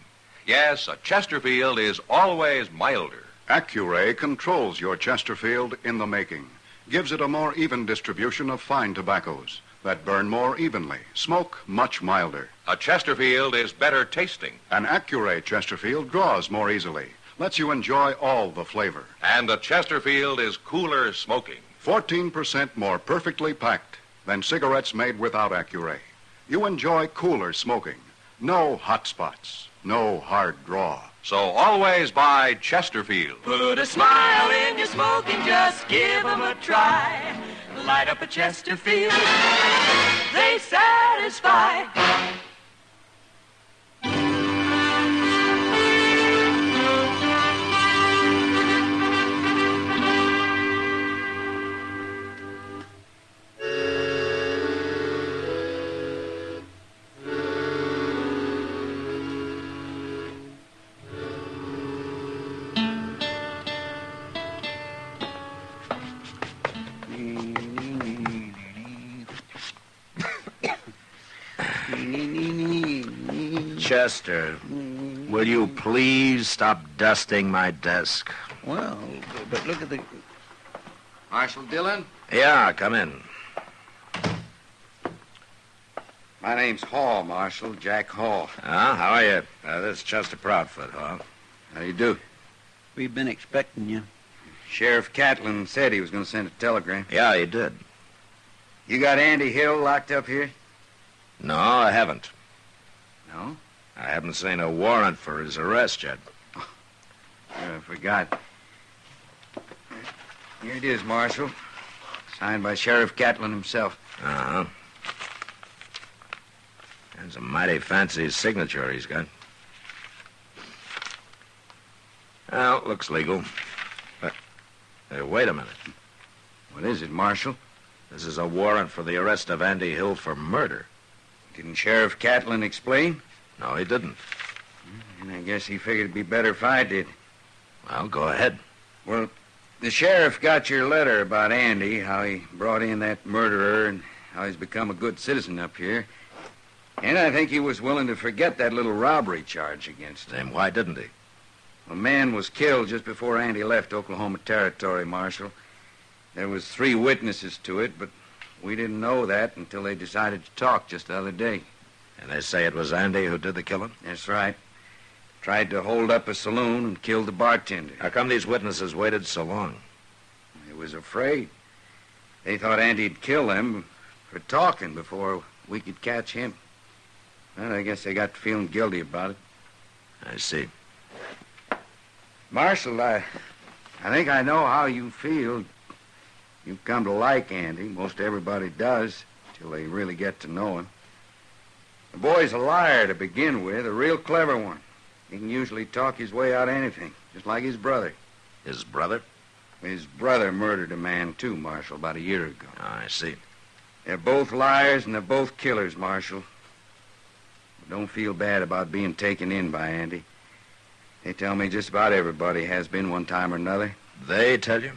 Yes, a Chesterfield is always milder. Accuray controls your Chesterfield in the making. Gives it a more even distribution of fine tobaccos that burn more evenly, smoke much milder. A Chesterfield is better tasting. An Accuray Chesterfield draws more easily, lets you enjoy all the flavor. And a Chesterfield is cooler smoking. 14% more perfectly packed than cigarettes made without Accuray. You enjoy cooler smoking. No hot spots. No hard draw. So always buy Chesterfield. Put a smile in your smoking, just give 'em a try. Light up a Chesterfield, they satisfy. Chester, will you please stop dusting my desk? Well, but look at the... Marshal Dillon? Yeah, come in. My name's Hall, Marshal. Jack Hall. How are you? This is Chester Proudfoot, Hall. How do you do? We've been expecting you. Sheriff Catlin said he was going to send a telegram. Yeah, he did. You got Andy Hill locked up here? No, I haven't. No? I haven't seen a warrant for his arrest yet. I forgot. Here it is, Marshal. Signed by Sheriff Catlin himself. Uh-huh. That's a mighty fancy signature he's got. Well, looks legal. But, wait a minute. What is it, Marshal? This is a warrant for the arrest of Andy Hill for murder. Didn't Sheriff Catlin explain? No, he didn't. And I guess he figured it'd be better if I did. Well, go ahead. Well, the sheriff got your letter about Andy, how he brought in that murderer and how he's become a good citizen up here. And I think he was willing to forget that little robbery charge against him. Then why didn't he? A man was killed just before Andy left Oklahoma Territory, Marshal. There was 3 witnesses to it, but we didn't know that until they decided to talk just the other day. And they say it was Andy who did the killing? That's right. Tried to hold up a saloon and killed the bartender. How come these witnesses waited so long? They was afraid. They thought Andy'd kill them for talking before we could catch him. Well, I guess they got to feeling guilty about it. I see. Marshal, I think I know how you feel. You've come to like Andy. Most everybody does, till they really get to know him. The boy's a liar to begin with, a real clever one. He can usually talk his way out of anything, just like his brother. His brother? His brother murdered a man, too, Marshal, about a year ago. Oh, I see. They're both liars, and they're both killers, Marshal. But don't feel bad about being taken in by Andy. They tell me just about everybody has been one time or another. They tell you?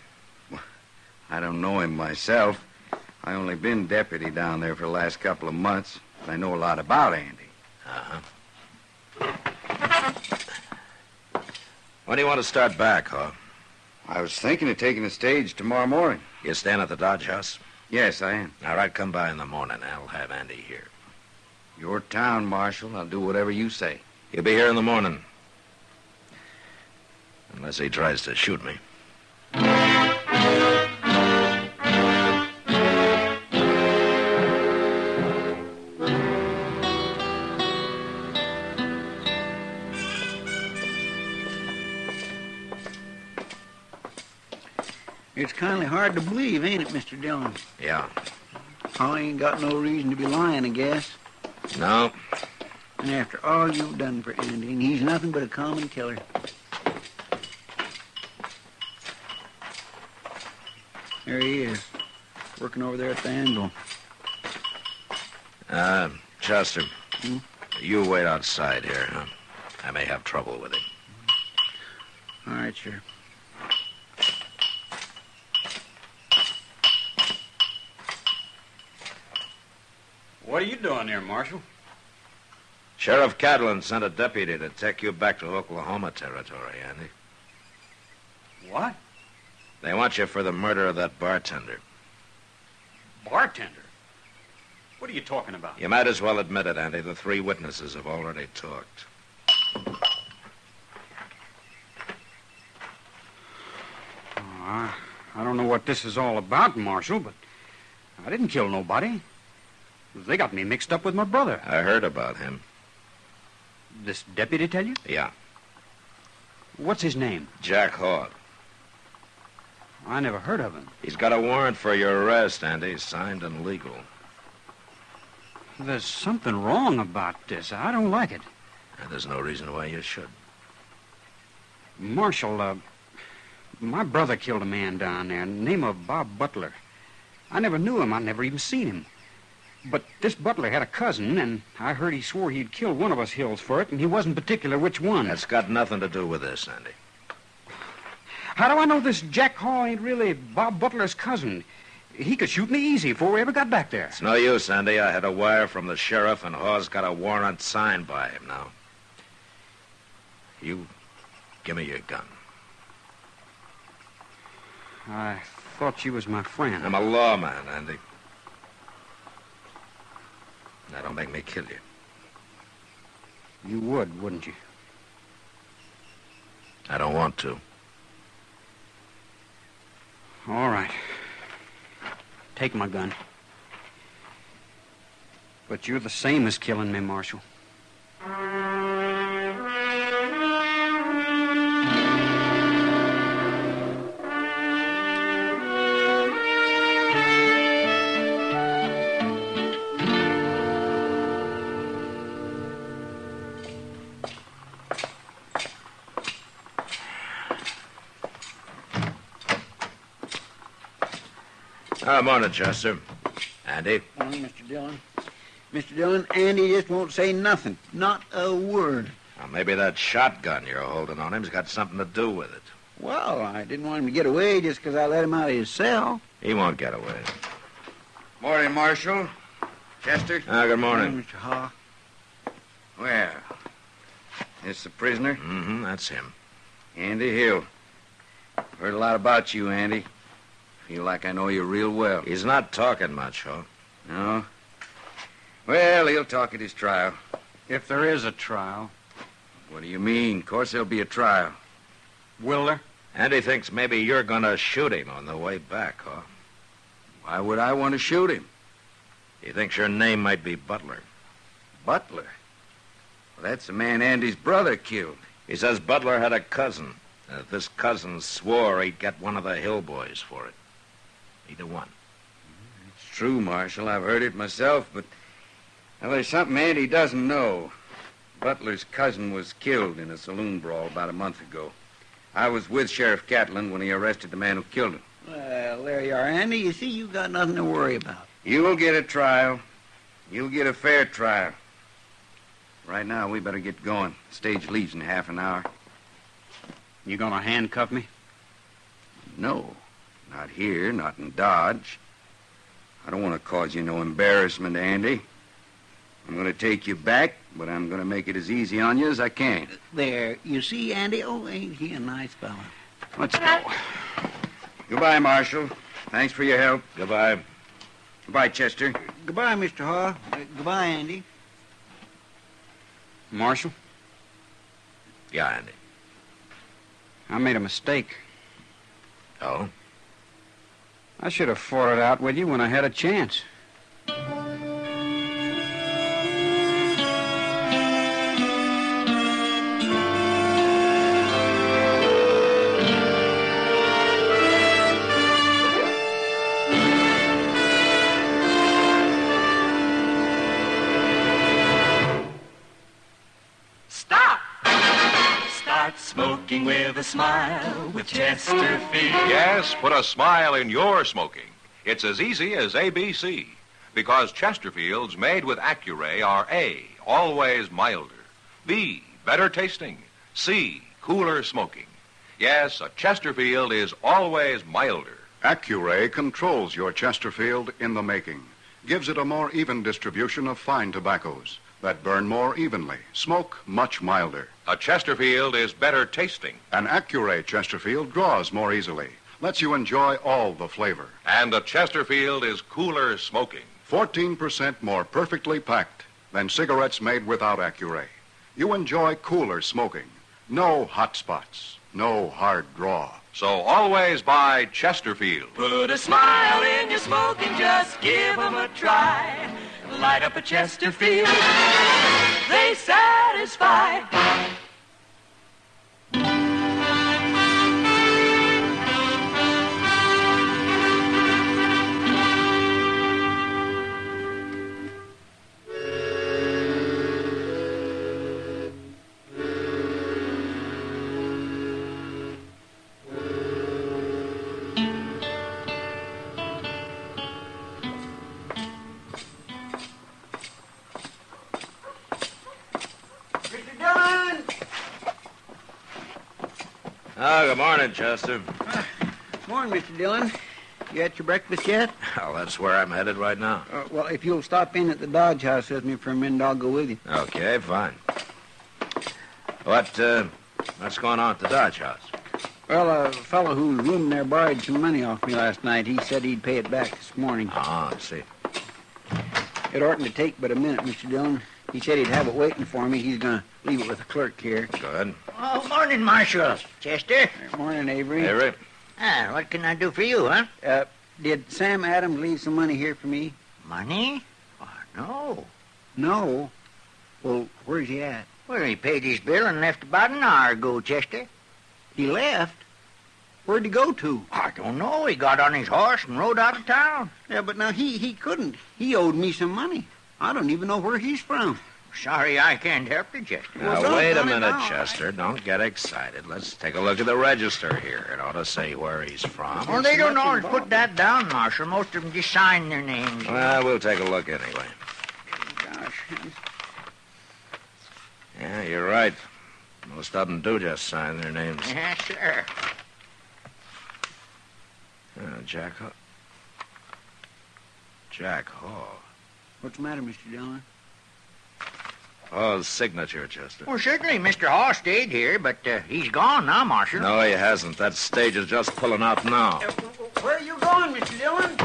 Well, I don't know him myself. I only been deputy down there for the last couple of months. I know a lot about Andy. Uh-huh. When do you want to start back, Haw? I was thinking of taking the stage tomorrow morning. You staying at the Dodge House? Yes, I am. All right, come by in the morning. I'll have Andy here. Your town, Marshal. I'll do whatever you say. He'll be here in the morning. Unless he tries to shoot me. It's kind of hard to believe, ain't it, Mr. Dillon? Yeah. I ain't got no reason to be lying, I guess. No. And after all you've done for Andy, and he's nothing but a common killer. There he is, working over there at the anvil. Chester, you wait outside here, huh? I may have trouble with him. All right, sure. What are you doing here, Marshal? Sheriff Catlin sent a deputy to take you back to Oklahoma Territory, Andy. What? They want you for the murder of that bartender. Bartender? What are you talking about? You might as well admit it, Andy. The 3 witnesses have already talked. I don't know what this is all about, Marshal, but I didn't kill nobody. They got me mixed up with my brother. I heard about him. This deputy tell you? Yeah. What's his name? Jack Hogg. I never heard of him. He's got a warrant for your arrest, Andy, signed and legal. There's something wrong about this. I don't like it. And there's no reason why you should. Marshal, my brother killed a man down there, name of Bob Butler. I never knew him. I never even seen him. But this Butler had a cousin, and I heard he swore he'd killed one of us Hills for it, and he wasn't particular which one. That's got nothing to do with this, Andy. How do I know this Jack Hall ain't really Bob Butler's cousin? He could shoot me easy before we ever got back there. It's no use, Andy. I had a wire from the sheriff, and Hawes got a warrant signed by him now. You give me your gun. I thought you was my friend. I'm a lawman, Andy. Now, don't make me kill you. You would, wouldn't you? I don't want to. All right. Take my gun. But you're the same as killing me, Marshal. Morning, Chester. Andy? Morning, Mr. Dillon. Mr. Dillon, Andy just won't say nothing. Not a word. Well, maybe that shotgun you're holding on him's got something to do with it. Well, I didn't want him to get away just because I let him out of his cell. He won't get away. Morning, Marshal. Chester? Good morning. Mr. Haw. Well, this the prisoner? Mm-hmm, that's him. Andy Hill. Heard a lot about you, Andy. Feel like I know you real well. He's not talking much, huh? No? Well, he'll talk at his trial. If there is a trial. What do you mean? Of course there'll be a trial. Will there? Andy thinks maybe you're going to shoot him on the way back, huh? Why would I want to shoot him? He thinks your name might be Butler. Butler? Well, that's the man Andy's brother killed. He says Butler had a cousin. That this cousin swore he'd get one of the Hill boys for it. Either one. It's true, Marshal. I've heard it myself, but well, there's something Andy doesn't know. Butler's cousin was killed in a saloon brawl about a month ago. I was with Sheriff Catlin when he arrested the man who killed him. Well, there you are, Andy. You see, you got nothing to worry about. You'll get a trial. You'll get a fair trial. Right now, we better get going. Stage leaves in half an hour. You gonna handcuff me? No. Not here, not in Dodge. I don't want to cause you no embarrassment, Andy. I'm going to take you back, but I'm going to make it as easy on you as I can. There. You see, Andy? Oh, ain't he a nice fella? Let's go. Goodbye, Marshal. Thanks for your help. Goodbye. Goodbye, Chester. Goodbye, Mr. Haw. Goodbye, Andy. Marshal? Yeah, Andy. I made a mistake. Oh? I should have fought it out with you when I had a chance. Smoking with a smile with Chesterfield. Yes, put a smile in your smoking. It's as easy as ABC. Because Chesterfields made with Accuray are A, always milder. B, better tasting. C, cooler smoking. Yes, a Chesterfield is always milder. Accuray controls your Chesterfield in the making. Gives it a more even distribution of fine tobaccos that burn more evenly, smoke much milder. A Chesterfield is better tasting. An Accuray Chesterfield draws more easily, lets you enjoy all the flavor. And a Chesterfield is cooler smoking. 14% more perfectly packed than cigarettes made without Accuray. You enjoy cooler smoking. No hot spots, no hard draw. So always buy Chesterfield. Put a smile in your smoke and just give 'em a try. Light up a Chesterfield. They satisfy. Oh, good morning, Chester. Morning, Mr. Dillon. You had your breakfast yet? Well, that's where I'm headed right now. Well, if you'll stop in at the Dodge House with me for a minute, I'll go with you. Okay, fine. What's going on at the Dodge House? Well, a fellow who was rooming there borrowed some money off me last night. He said he'd pay it back this morning. Oh, I see. It oughtn't to take but a minute, Mr. Dillon. He said he'd have it waiting for me. He's going to leave it with the clerk here. Good. Oh, morning, Marshal. Chester. Morning, Avery. Avery. What can I do for you, huh? Did Sam Adams leave some money here for me? Money? Oh, no. No? Well, where's he at? Well, he paid his bill and left about an hour ago, Chester. He left? Where'd he go to? I don't know. He got on his horse and rode out of town. Yeah, but now he couldn't. He owed me some money. I don't even know where he's from. Sorry I can't help you, Chester. Now, wait a minute, Chester. Don't get excited. Let's take a look at the register here. It ought to say where he's from. Well, they don't always put that down, Marshal. Most of them just sign their names. Well, we'll take a look anyway. Gosh. Yeah, you're right. Most of them do just sign their names. Yes, sir. Jack Hall. What's the matter, Mr. Dillon? Hall's signature, Chester. Well, certainly Mr. Hall stayed here, but he's gone now, Marshal. No, he hasn't. That stage is just pulling out now. Where are you going, Mr. Dillon?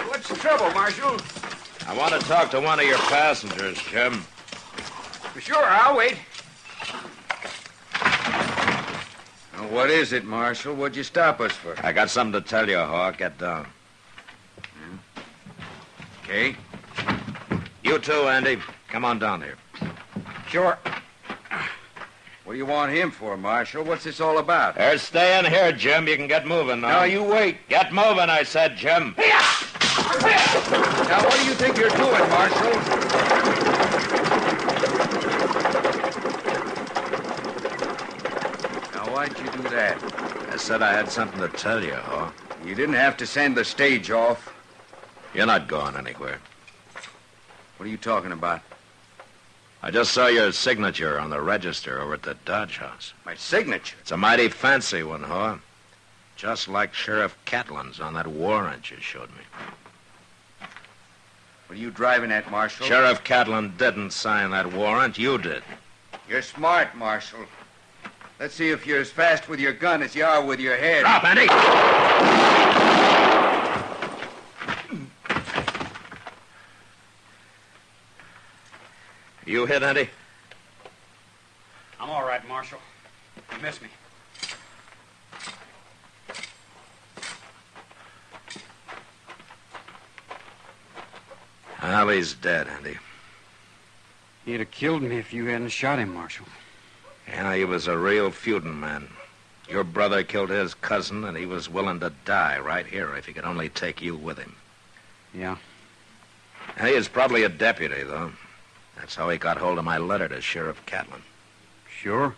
What's the trouble, Marshal? I want to talk to one of your passengers, Jim. Sure, I'll wait. Now, what is it, Marshal? What'd you stop us for? I got something to tell you, Hawk. Get down. Okay. You too, Andy. Come on down here. Sure. What do you want him for, Marshal? What's this all about? Stay in here, Jim. You can get moving now. No, you wait. Get moving, I said, Jim. Now, what do you think you're doing, Marshal? Now, why'd you do that? I said I had something to tell you, Hawk. You didn't have to send the stage off. You're not going anywhere. What are you talking about? I just saw your signature on the register over at the Dodge House. My signature? It's a mighty fancy one, Hawk. Just like Sheriff Catlin's on that warrant you showed me. What are you driving at, Marshal? Sheriff Catlin didn't sign that warrant. You did. You're smart, Marshal. Let's see if you're as fast with your gun as you are with your head. Drop, Andy! You hit, Andy? I'm all right, Marshal. You missed me. Well, he's dead, Andy. He'd have killed me if you hadn't shot him, Marshal. Yeah, he was a real feuding man. Your brother killed his cousin, and he was willing to die right here if he could only take you with him. Yeah. He is probably a deputy, though. That's how he got hold of my letter to Sheriff Catlin. Sure.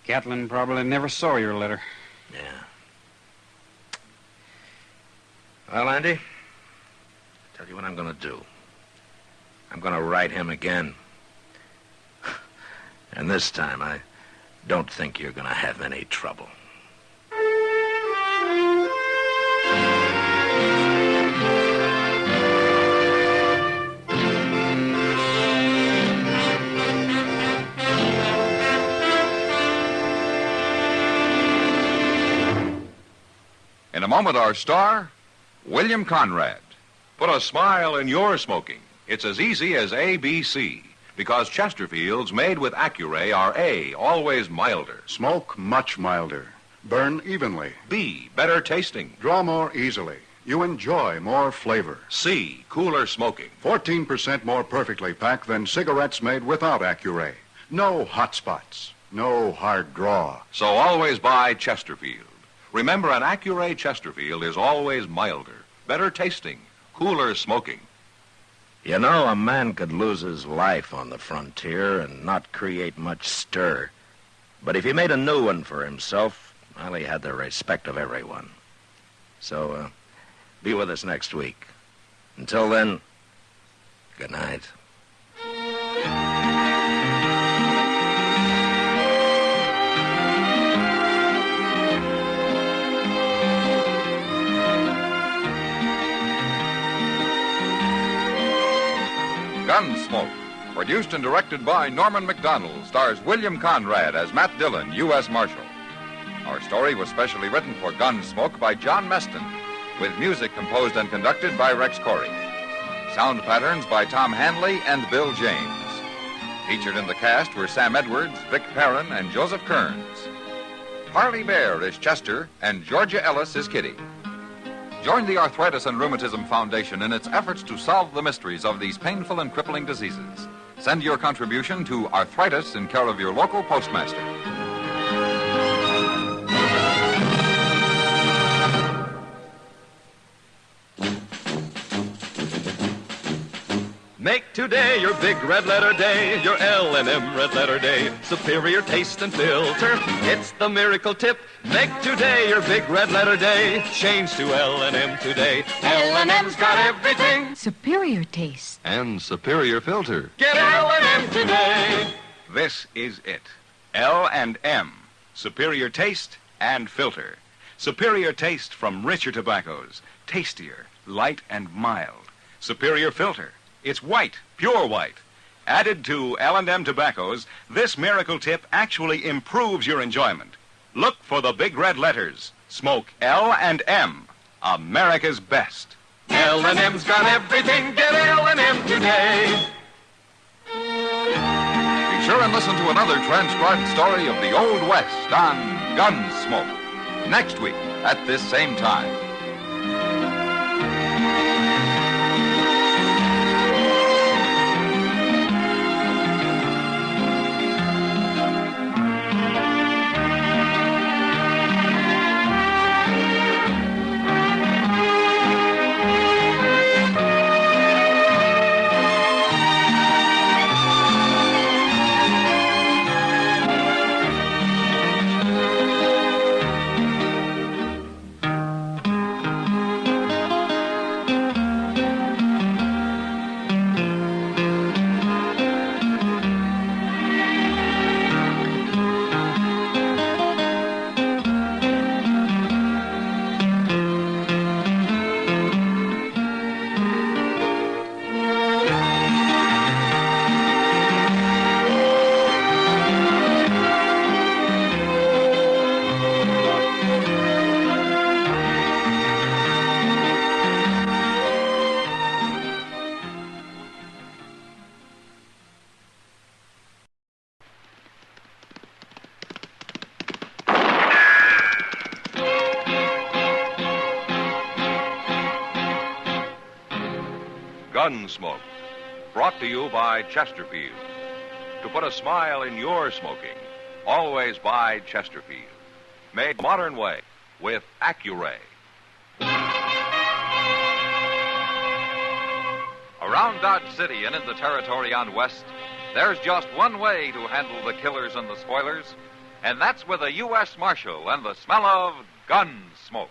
Catlin probably never saw your letter. Yeah. Well, Andy, I'll tell you what I'm going to do. I'm going to write him again. And this time, I don't think you're going to have any trouble. moment, our star, William Conrad. Put a smile in your smoking. It's as easy as ABC, because Chesterfields made with Accuray are A, always milder. Smoke much milder. Burn evenly. B, better tasting. Draw more easily. You enjoy more flavor. C, cooler smoking. 14% more perfectly packed than cigarettes made without Accuray. No hot spots. No hard draw. So always buy Chesterfield. Remember, an Accuray Chesterfield is always milder, better tasting, cooler smoking. You know, a man could lose his life on the frontier and not create much stir. But if he made a new one for himself, well, he had the respect of everyone. So, be with us next week. Until then, good night. Gunsmoke, produced and directed by Norman Macdonald, stars William Conrad as Matt Dillon, U.S. Marshal. Our story was specially written for Gunsmoke by John Meston, with music composed and conducted by Rex Corey. Sound patterns by Tom Hanley and Bill James. Featured in the cast were Sam Edwards, Vic Perrin, and Joseph Kearns. Harley Bear is Chester, and Georgia Ellis is Kitty. Join the Arthritis and Rheumatism Foundation in its efforts to solve the mysteries of these painful and crippling diseases. Send your contribution to Arthritis in care of your local postmaster. Make today your big red letter day, your L&M red letter day. Superior taste and filter, it's the miracle tip. Make today your big red letter day. Change to L&M today. L&M's got everything. Superior taste. And superior filter. Get L&M today. This is it. L&M. Superior taste and filter. Superior taste from richer tobaccos. Tastier, light and mild. Superior filter. It's white, pure white. Added to L&M tobaccos, this miracle tip actually improves your enjoyment. Look for the big red letters. Smoke L&M, America's best. L&M's got everything. Get L&M today. Be sure and listen to another transcribed story of the Old West on Gunsmoke next week at this same time. Gunsmoke, brought to you by Chesterfield. To put a smile in your smoking, always buy Chesterfield. Made the modern way with Accuray. Around Dodge City and in the territory on West, there's just one way to handle the killers and the spoilers, and that's with a U.S. Marshal and the smell of Gunsmoke.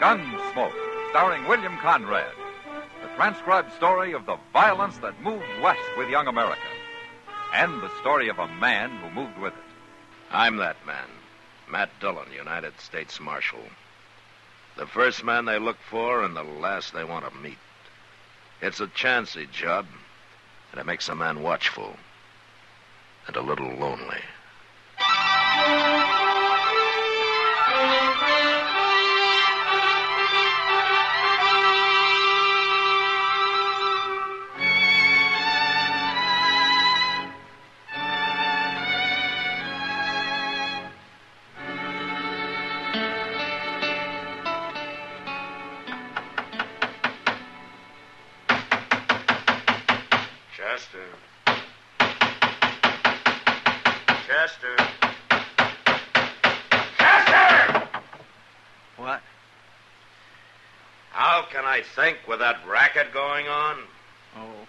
Gunsmoke, starring William Conrad. The transcribed story of the violence that moved west with young America. And the story of a man who moved with it. I'm that man. Matt Dillon, United States Marshal. The first man they look for and the last they want to meet. It's a chancy job, and it makes a man watchful and a little lonely. Chester. What? How can I think with that racket going on? Oh.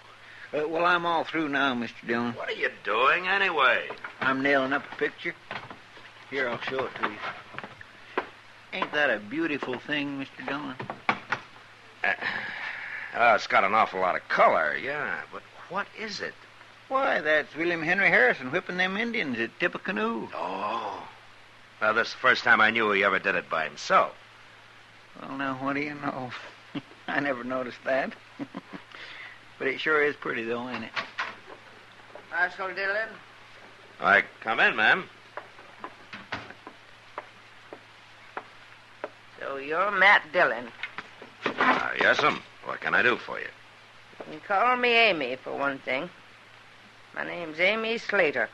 Well, I'm all through now, Mr. Dillon. What are you doing anyway? I'm nailing up a picture. Here, I'll show it to you. Ain't that a beautiful thing, Mr. Dillon? It's got an awful lot of color, yeah, but what is it? Why, that's William Henry Harrison whipping them Indians at Tippecanoe. Oh. Well, this is the first time I knew he ever did it by himself. Well, now, what do you know? I never noticed that. But it sure is pretty, though, ain't it? Marshal Dillon? Come in, ma'am. So you're Matt Dillon. Yes'm. What can I do for you? You can call me Amy, for one thing. My name's Amy Slater.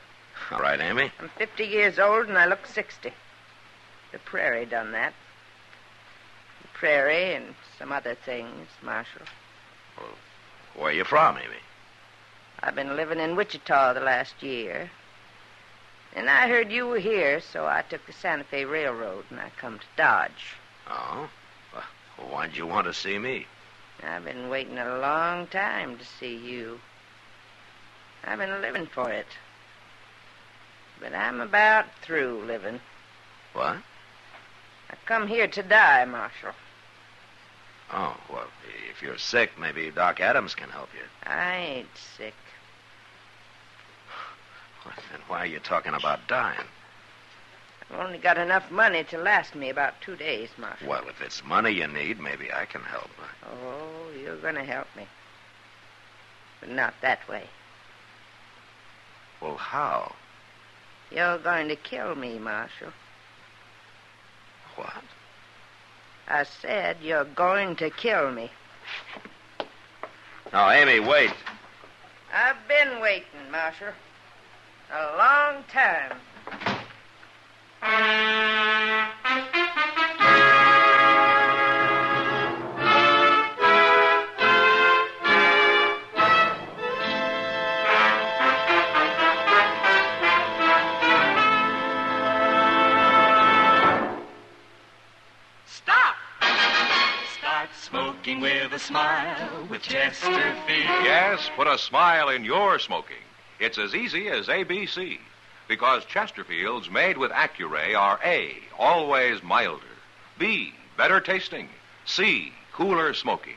All right, Amy. I'm 50 years old, and I look 60. The prairie done that. The prairie and some other things, Marshal. Well, where are you from, Amy? I've been living in Wichita the last year. And I heard you were here, so I took the Santa Fe Railroad, and I come to Dodge. Oh? Well, why'd you want to see me? I've been waiting a long time to see you. I've been living for it. But I'm about through living. What? I come here to die, Marshal. Oh, well, if you're sick, maybe Doc Adams can help you. I ain't sick. Well, then why are you talking about dying? I've only got enough money to last me about 2 days, Marshal. Well, if it's money you need, maybe I can help. Oh, you're going to help me. But not that way. Well, how? You're going to kill me, Marshal. What? I said you're going to kill me. No, Amy, wait. I've been waiting, Marshal. A long time. Smoking with a smile with Chesterfield. Yes, put a smile in your smoking. It's as easy as ABC. Because Chesterfields made with Accuray are A, always milder, B, better tasting, C, cooler smoking.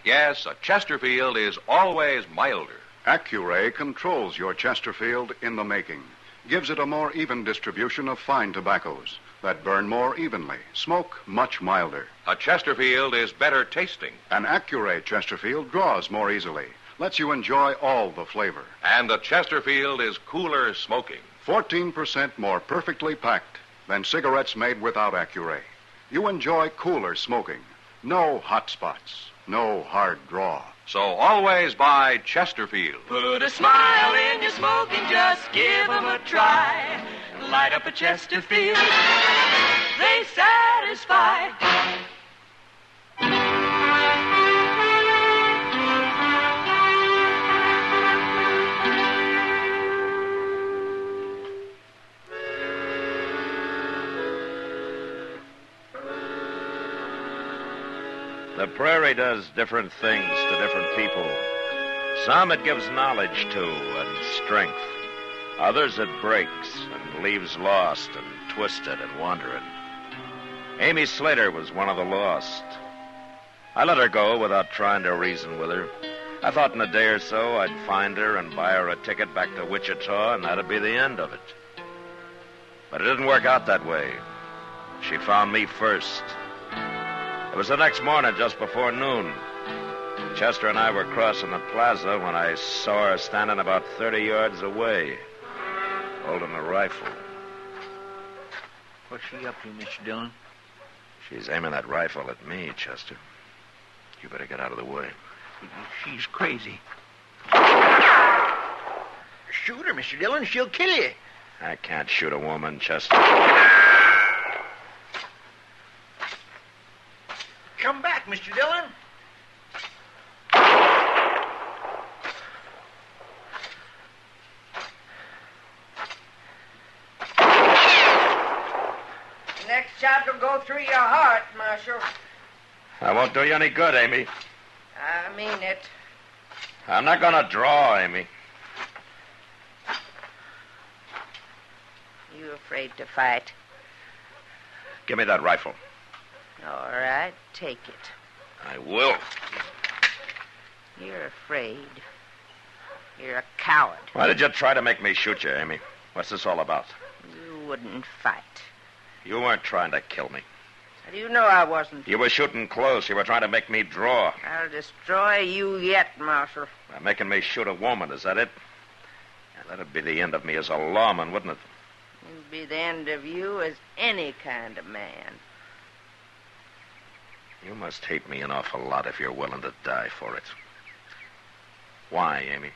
Yes, a Chesterfield is always milder. Accuray controls your Chesterfield in the making, gives it a more even distribution of fine tobaccos that burn more evenly, smoke much milder. A Chesterfield is better tasting. An Accuray Chesterfield draws more easily, lets you enjoy all the flavor. And the Chesterfield is cooler smoking. 14% more perfectly packed than cigarettes made without Accuray. You enjoy cooler smoking. No hot spots, no hard draw. So always buy Chesterfield. Put a smile in your smoking, just give 'em a try. Light up a Chesterfield, they satisfy. The prairie does different things to different people. Some it gives knowledge to and strength. Others it breaks and leaves lost and twisted and wandering. Amy Slater was one of the lost. I let her go without trying to reason with her. I thought in a day or so I'd find her and buy her a ticket back to Wichita, and that'd be the end of it. But it didn't work out that way. She found me first. It was the next morning, just before noon. Chester and I were crossing the plaza when I saw her standing about 30 yards away, holding a rifle. What's she up to, Mr. Dillon? She's aiming that rifle at me, Chester. You better get out of the way. She's crazy. Shoot her, Mr. Dillon. She'll kill you. I can't shoot a woman, Chester. Come back, Mr. Dillon. The next shot will go through your heart, Marshal. I won't do you any good, Amy. I mean it. I'm not going to draw, Amy. You afraid to fight? Give me that rifle. All right, take it. I will. You're afraid. You're a coward. Why did you try to make me shoot you, Amy? What's this all about? You wouldn't fight. You weren't trying to kill me. How do you know I wasn't? You were shooting close. You were trying to make me draw. I'll destroy you yet, Marshal. By making me shoot a woman, is that it? Yeah, that'd be the end of me as a lawman, wouldn't it? It'd be the end of you as any kind of man. You must hate me an awful lot if you're willing to die for it. Why, Amy?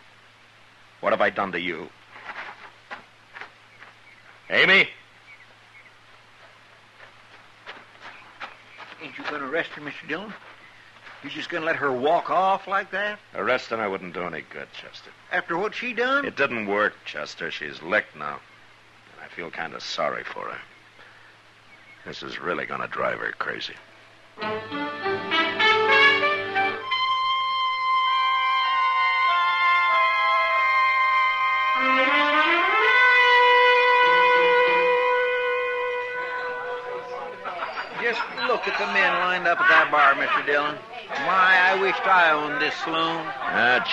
What have I done to you? Amy? Ain't you going to arrest her, Mr. Dillon? You just going to let her walk off like that? Arresting her wouldn't do any good, Chester. After what she done? It didn't work, Chester. She's licked now. And I feel kind of sorry for her. This is really going to drive her crazy. Just look at the men lined up at that bar, Mr. Dillon. My, I wished I owned this saloon.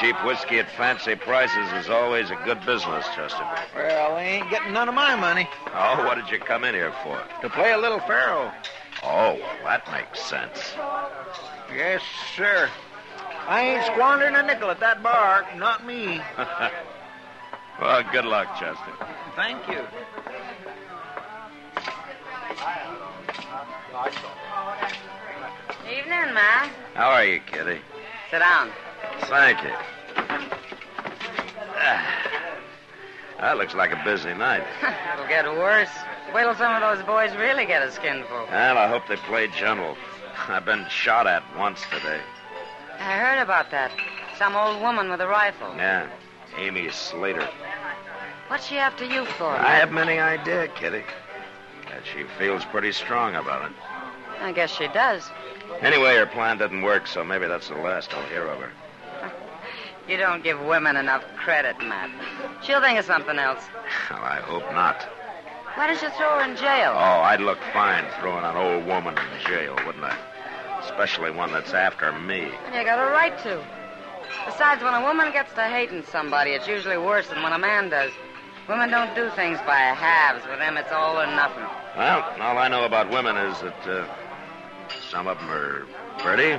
Cheap whiskey at fancy prices is always a good business, Chester. Well, they ain't getting none of my money. Oh, what did you come in here for? To play a little faro. Oh, well, that makes sense. Yes, sir. I ain't squandering a nickel at that bar. Not me. Well, good luck, Chester. Thank you. Evening, Ma. How are you, Kitty? Sit down. Thank you. That looks like a busy night. It'll get worse. Wait till some of those boys really get a skinful. Well, I hope they play general. I've been shot at once today. I heard about that. Some old woman with a rifle. Yeah, Amy Slater. What's she after you for? I haven't any idea, Kitty. And she feels pretty strong about it. I guess she does. Anyway, her plan didn't work, so maybe that's the last I'll hear of her. You don't give women enough credit, Matt. She'll think of something else. Well, I hope not. Why don't you throw her in jail? Oh, I'd look fine throwing an old woman in jail, wouldn't I? Especially one that's after me. And you got a right to. Besides, when a woman gets to hating somebody, it's usually worse than when a man does. Women don't do things by halves. With them, it's all or nothing. Well, all I know about women is that some of them are pretty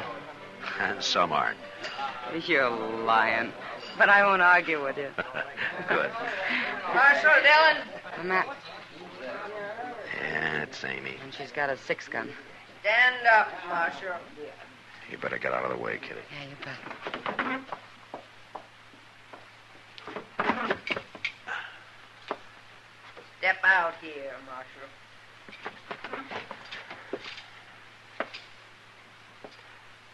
and some aren't. You're lying. But I won't argue with you. Good. Marshal Dillon. Matt. Yeah, it's Amy. And she's got a 6-gun. Stand up, Marshal. You better get out of the way, Kitty. Yeah, you bet. Step out here, Marshal.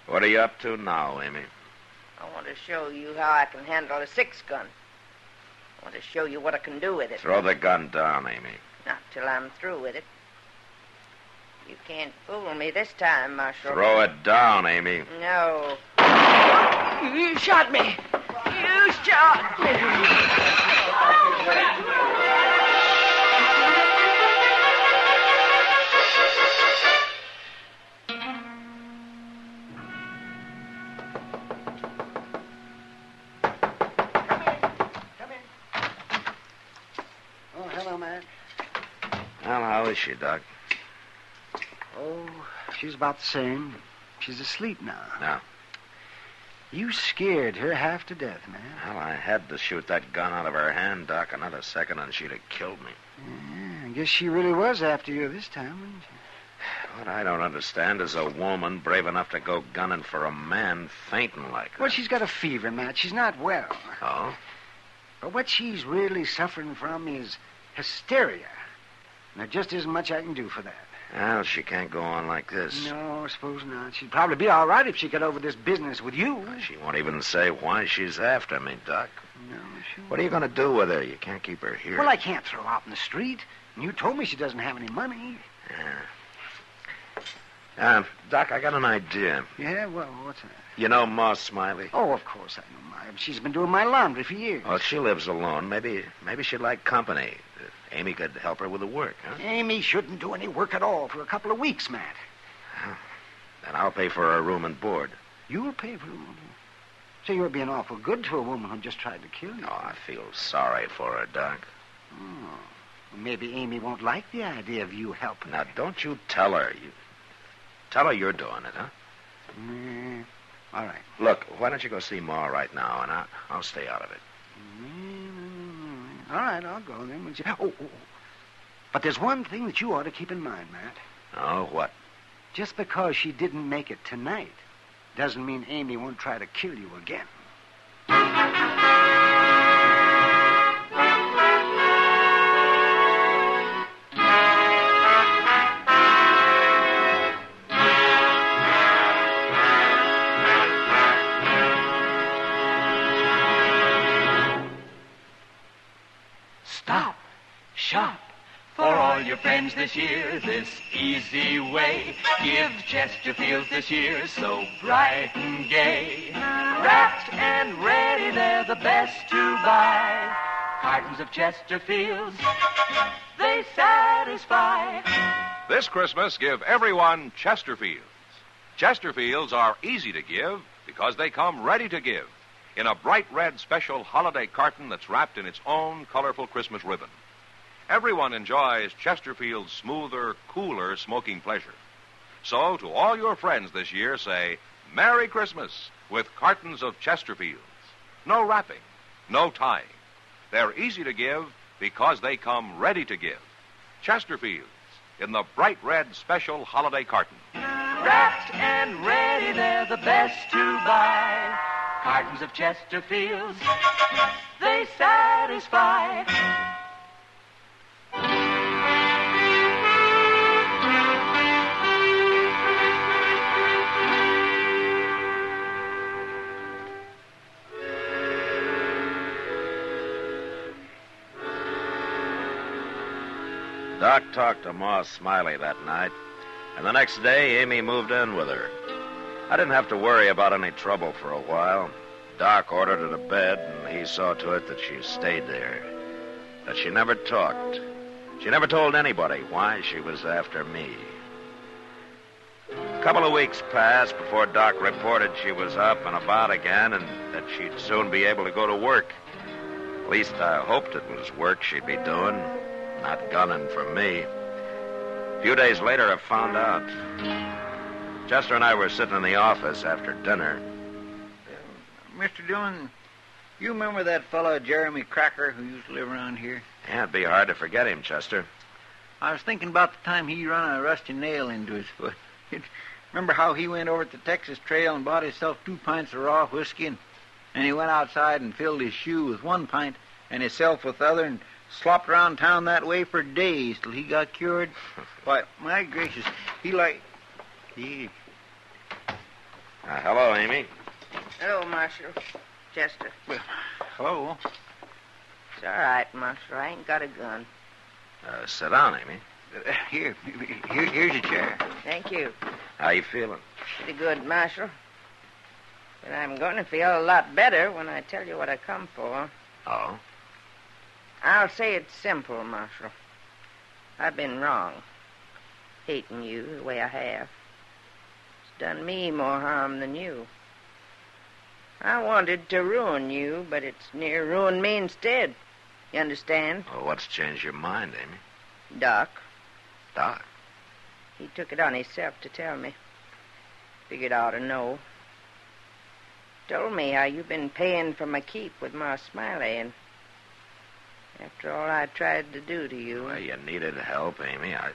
What are you up to now, Amy? I want to show you how I can handle a 6-gun. I want to show you what I can do with it. Throw the gun down, Amy. Not till I'm through with it. You can't fool me this time, Marshal. Throw it down, Amy. No. You shot me. You shot me. is she, Doc? Oh, she's about the same. She's asleep now. No. You scared her half to death, man. Well, I had to shoot that gun out of her hand, Doc. Another second and she'd have killed me. Yeah, I guess she really was after you this time, wasn't she? What I don't understand is a woman brave enough to go gunning for a man fainting like her. Well, she's got a fever, Matt. She's not well. Oh? But what she's really suffering from is hysteria. And there just isn't much I can do for that. Well, she can't go on like this. No, I suppose not. She'd probably be all right if she got over this business with you. She won't even say why she's after me, Doc. No, she won't. What are you going to do with her? You can't keep her here. Well, I can't throw her out in the street. And you told me she doesn't have any money. Doc, I got an idea. Yeah? Well, what's that? You know Ma Smiley? Oh, of course I know Ma. She's been doing my laundry for years. Well, she lives alone. Maybe she'd like company. Amy could help her with the work, huh? Amy shouldn't do any work at all for a couple of weeks, Matt. Then I'll pay for her room and board. You'll pay for her room? So you're being awful good to a woman who just tried to kill you. Oh, I feel sorry for her, Doc. Oh. Well, maybe Amy won't like the idea of you helping her. Now, don't you tell her. Tell her you're doing it, huh? All right. Look, why don't you go see Ma right now, and I'll stay out of it. All right, I'll go then. Oh. But there's one thing that you ought to keep in mind, Matt. Oh, what? Just because she didn't make it tonight doesn't mean Amy won't try to kill you again. Stop. Shop. For all your friends this year, this easy way. Give Chesterfields this year so bright and gay. Wrapped and ready, they're the best to buy. Cartons of Chesterfields, they satisfy. This Christmas, give everyone Chesterfields. Chesterfields are easy to give because they come ready to give in a bright red special holiday carton that's wrapped in its own colorful Christmas ribbon. Everyone enjoys Chesterfield's smoother, cooler smoking pleasure. So, to all your friends this year, say, Merry Christmas with cartons of Chesterfields. No wrapping, no tying. They're easy to give because they come ready to give. Chesterfields in the bright red special holiday carton. Wrapped and ready, they're the best to buy. Cartons of Chesterfields, they satisfy. Doc talked to Ma Smiley that night, and the next day Amy moved in with her. I didn't have to worry about any trouble for a while. Doc ordered her to bed, and he saw to it that she stayed there. That she never talked. She never told anybody why she was after me. A couple of weeks passed before Doc reported she was up and about again and that she'd soon be able to go to work. At least I hoped it was work she'd be doing, not gunning for me. A few days later, I found out. Chester and I were sitting in the office after dinner. Mr. Dillon, you remember that fellow Jeremy Cracker who used to live around here? Yeah, it'd be hard to forget him, Chester. I was thinking about the time he run a rusty nail into his foot. Remember how he went over to the Texas Trail and bought himself 2 pints of raw whiskey, and he went outside and filled his shoe with 1 pint and himself with the other and slopped around town that way for days till he got cured? Why, my gracious, he... Hello, Amy. Hello, Marshal. Chester. Well, hello. It's all right, Marshal. I ain't got a gun. Sit down, Amy. Here's your chair. Thank you. How you feeling? Pretty good, Marshal. But I'm going to feel a lot better when I tell you what I come for. Oh? I'll say it's simple, Marshal. I've been wrong. Hating you the way I have. It's done me more harm than you. I wanted to ruin you, but it's near ruined me instead. You understand? Well, what's changed your mind, Amy? Doc. Doc? He took it on himself to tell me. Figured I ought to know. Told me how you've been paying for my keep with Ma Smiley, and after all I tried to do to you... Well, you needed help, Amy. I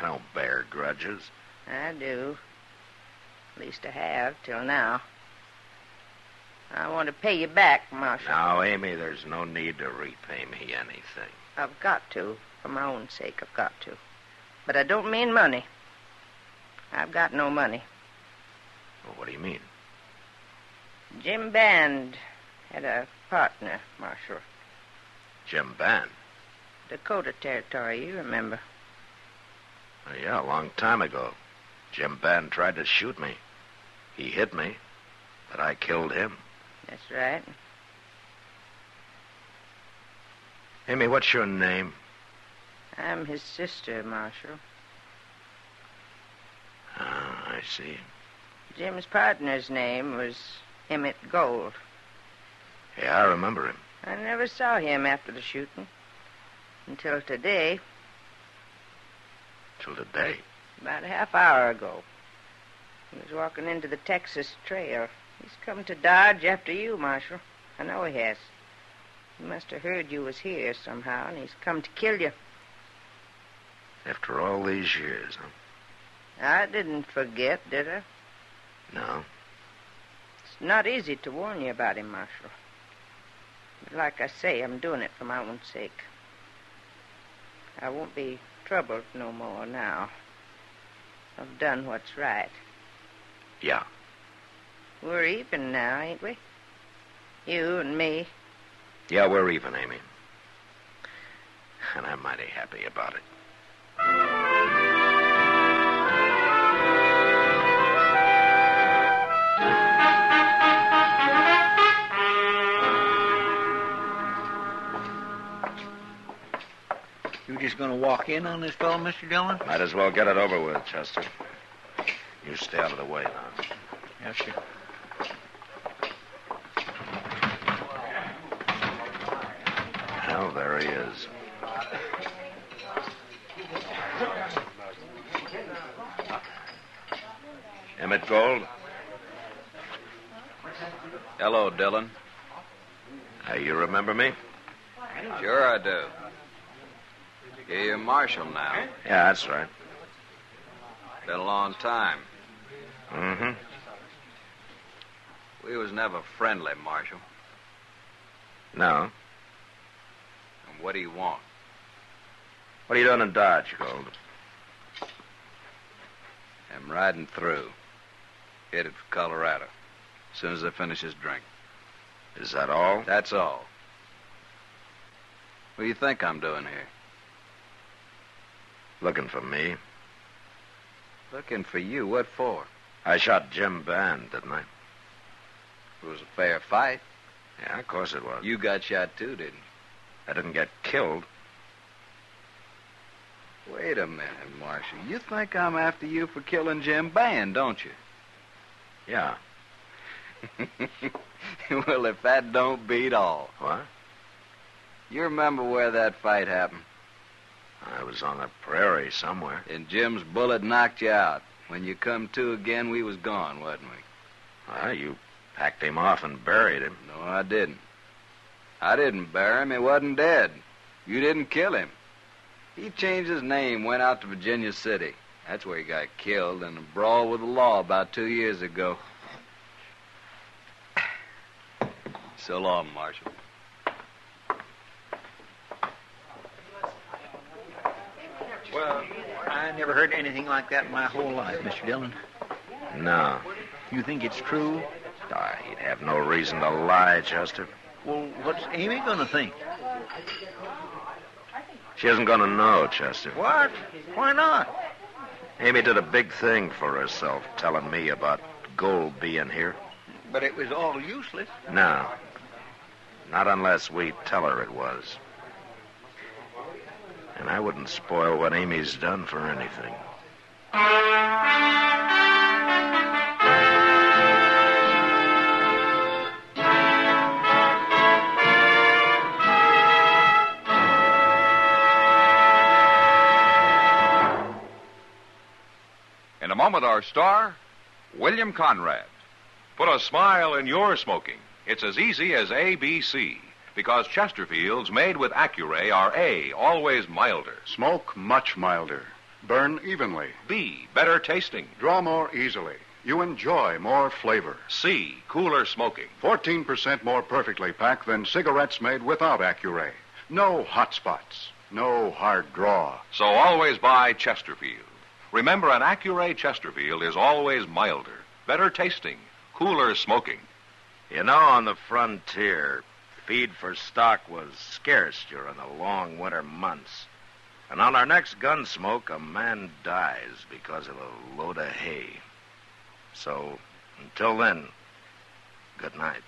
don't bear grudges. I do. At least I have, till now. I want to pay you back, Marshal. Now, Amy, there's no need to repay me anything. I've got to. For my own sake, I've got to. But I don't mean money. I've got no money. Well, what do you mean? Jim Band had a partner, Marshal. Jim Band? Dakota Territory, you remember. Yeah, a long time ago. Jim Band tried to shoot me. He hit me, but I killed him. That's right. Amy, what's your name? I'm his sister, Marshal. Ah, I see. Jim's partner's name was Emmett Gold. Yeah, I remember him. I never saw him after the shooting. Until today. Till today? About a half hour ago. He was walking into the Texas Trail. He's come to Dodge after you, Marshal. I know he has. He must have heard you was here somehow, and he's come to kill you. After all these years, huh? I didn't forget, did I? No. It's not easy to warn you about him, Marshal. But like I say, I'm doing it for my own sake. I won't be troubled no more now. I've done what's right. Yeah. We're even now, ain't we? You and me. Yeah, we're even, Amy. And I'm mighty happy about it. You just going to walk in on this fellow, Mr. Dillon? Might as well get it over with, Chester. You stay out of the way now. Yes, sir. Well, there he is. Emmett Gold? Hello, Dillon. You remember me? Sure I do. You're Marshal now. Yeah, that's right. Been a long time. Mm-hmm. We was never friendly, Marshal. No. And what do you want? What are you doing in Dodge, Gold? I'm riding through. Headed for Colorado. As soon as I finish this drink. Is that all? That's all. What do you think I'm doing here? Looking for me. Looking for you? What for? I shot Jim Band, didn't I? It was a fair fight. Yeah, of course it was. You got shot too, didn't you? I didn't get killed. Wait a minute, Marshal. You think I'm after you for killing Jim Band, don't you? Yeah. Well, if that don't beat all. What? You remember where that fight happened? I was on the prairie somewhere. And Jim's bullet knocked you out. When you come to again, we was gone, wasn't we? Well, you packed him off and buried him. No, I didn't. I didn't bury him. He wasn't dead. You didn't kill him. He changed his name, went out to Virginia City. That's where he got killed in a brawl with the law about 2 years ago. So long, Marshal. Well, I never heard anything like that in my whole life, Mr. Dillon. No. You think it's true? He'd have no reason to lie, Chester. Well, what's Amy going to think? She isn't going to know, Chester. What? Why not? Amy did a big thing for herself, telling me about gold being here. But it was all useless. No. Not unless we tell her it was. And I wouldn't spoil what Amy's done for anything. Commodore star, William Conrad. Put a smile in your smoking. It's as easy as ABC, because Chesterfields made with Accuray are A, always milder. Smoke much milder. Burn evenly. B, better tasting. Draw more easily. You enjoy more flavor. C, cooler smoking. 14% more perfectly packed than cigarettes made without Accuray. No hot spots. No hard draw. So always buy Chesterfield. Remember, an Accuray Chesterfield is always milder, better tasting, cooler smoking. You know, on the frontier, feed for stock was scarce during the long winter months. And on our next Gunsmoke, a man dies because of a load of hay. So, until then, good night.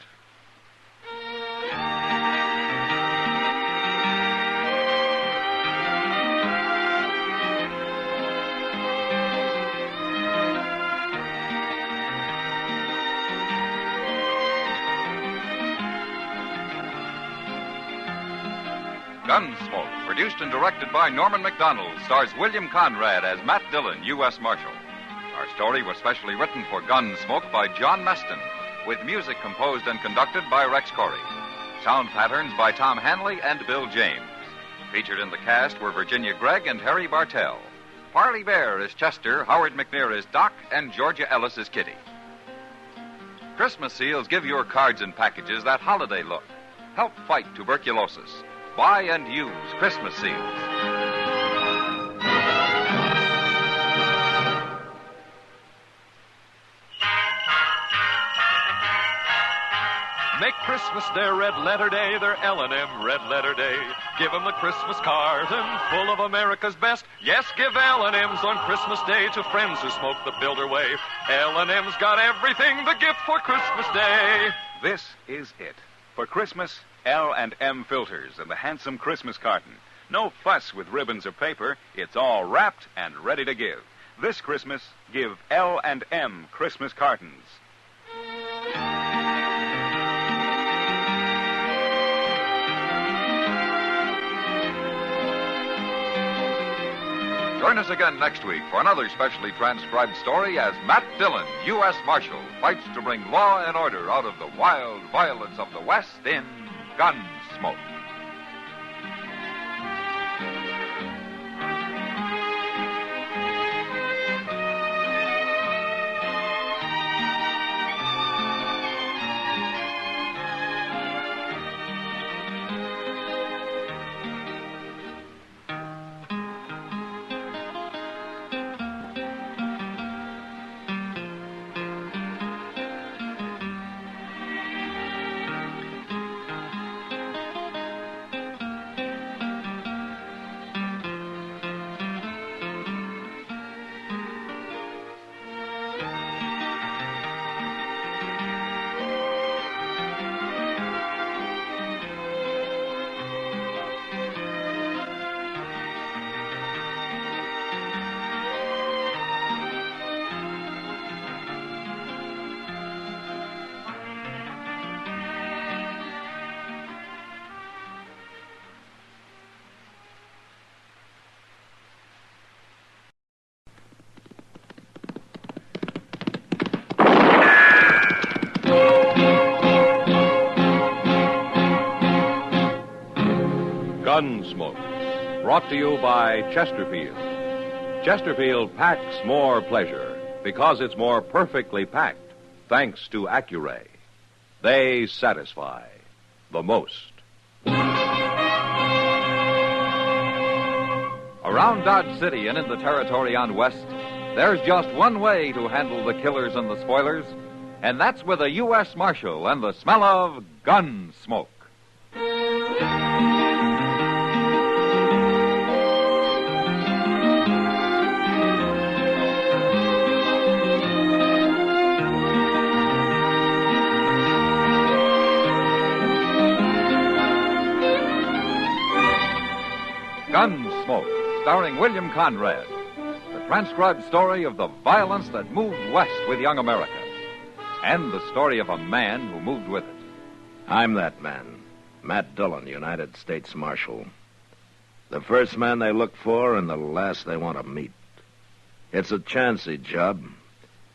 Gunsmoke, produced and directed by Norman MacDonald, stars William Conrad as Matt Dillon, U.S. Marshal. Our story was specially written for Gunsmoke by John Meston, with music composed and conducted by Rex Corey. Sound patterns by Tom Hanley and Bill James. Featured in the cast were Virginia Gregg and Harry Bartell. Parley Bear is Chester, Howard McNear is Doc, and Georgia Ellis is Kitty. Christmas seals give your cards and packages that holiday look. Help fight tuberculosis. Buy and use Christmas seals. Make Christmas their red letter day, their L&M red letter day. Give 'em the Christmas carton full of America's best. Yes, give L&M's on Christmas Day to friends who smoke the Builder way. L&M's got everything, the gift for Christmas Day. This is it. For Christmas, L&M filters and the handsome Christmas carton. No fuss with ribbons or paper. It's all wrapped and ready to give. This Christmas, give L&M Christmas cartons. Join us again next week for another specially transcribed story as Matt Dillon, U.S. Marshal, fights to bring law and order out of the wild violence of the West in Gunsmoke. Gunsmoke, brought to you by Chesterfield. Chesterfield packs more pleasure because it's more perfectly packed, thanks to Accuray. They satisfy the most. Around Dodge City and in the territory on West, there's just one way to handle the killers and the spoilers, and that's with a U.S. Marshal and the smell of Gunsmoke. Gunsmoke, starring William Conrad, the transcribed story of the violence that moved west with young America, and the story of a man who moved with it. I'm that man, Matt Dillon, United States Marshal. The first man they look for and the last they want to meet. It's a chancy job,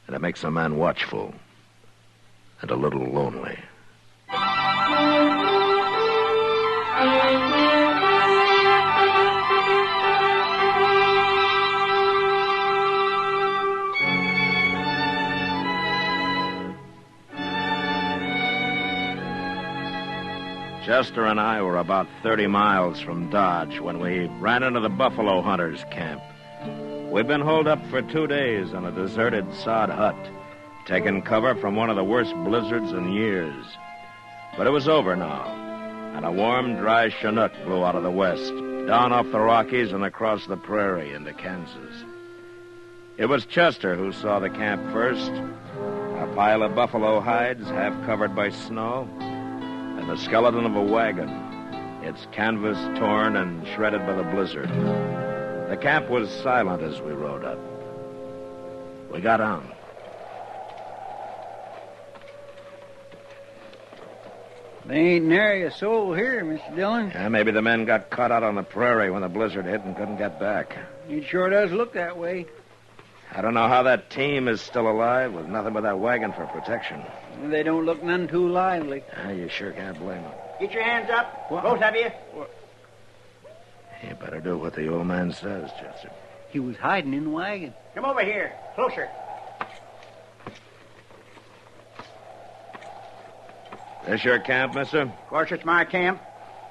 And it makes a man watchful and a little lonely. Chester and I were about 30 miles from Dodge when we ran into the buffalo hunters' camp. We'd been holed up for 2 days in a deserted sod hut, taking cover from one of the worst blizzards in years. But it was over now, and a warm, dry Chinook blew out of the west, down off the Rockies and across the prairie into Kansas. It was Chester who saw the camp first, a pile of buffalo hides half covered by snow, and the skeleton of a wagon, its canvas torn and shredded by the blizzard. The camp was silent as we rode up. We got on. There ain't nary a soul here, Mr. Dillon. Yeah, maybe the men got caught out on the prairie when the blizzard hit and couldn't get back. It sure does look that way. I don't know how that team is still alive with nothing but that wagon for protection. They don't look none too lively. You sure can't blame them. Get your hands up, both of you. You better do what the old man says, Chester. He was hiding in the wagon. Come over here, closer. This your camp, mister? Of course, it's my camp.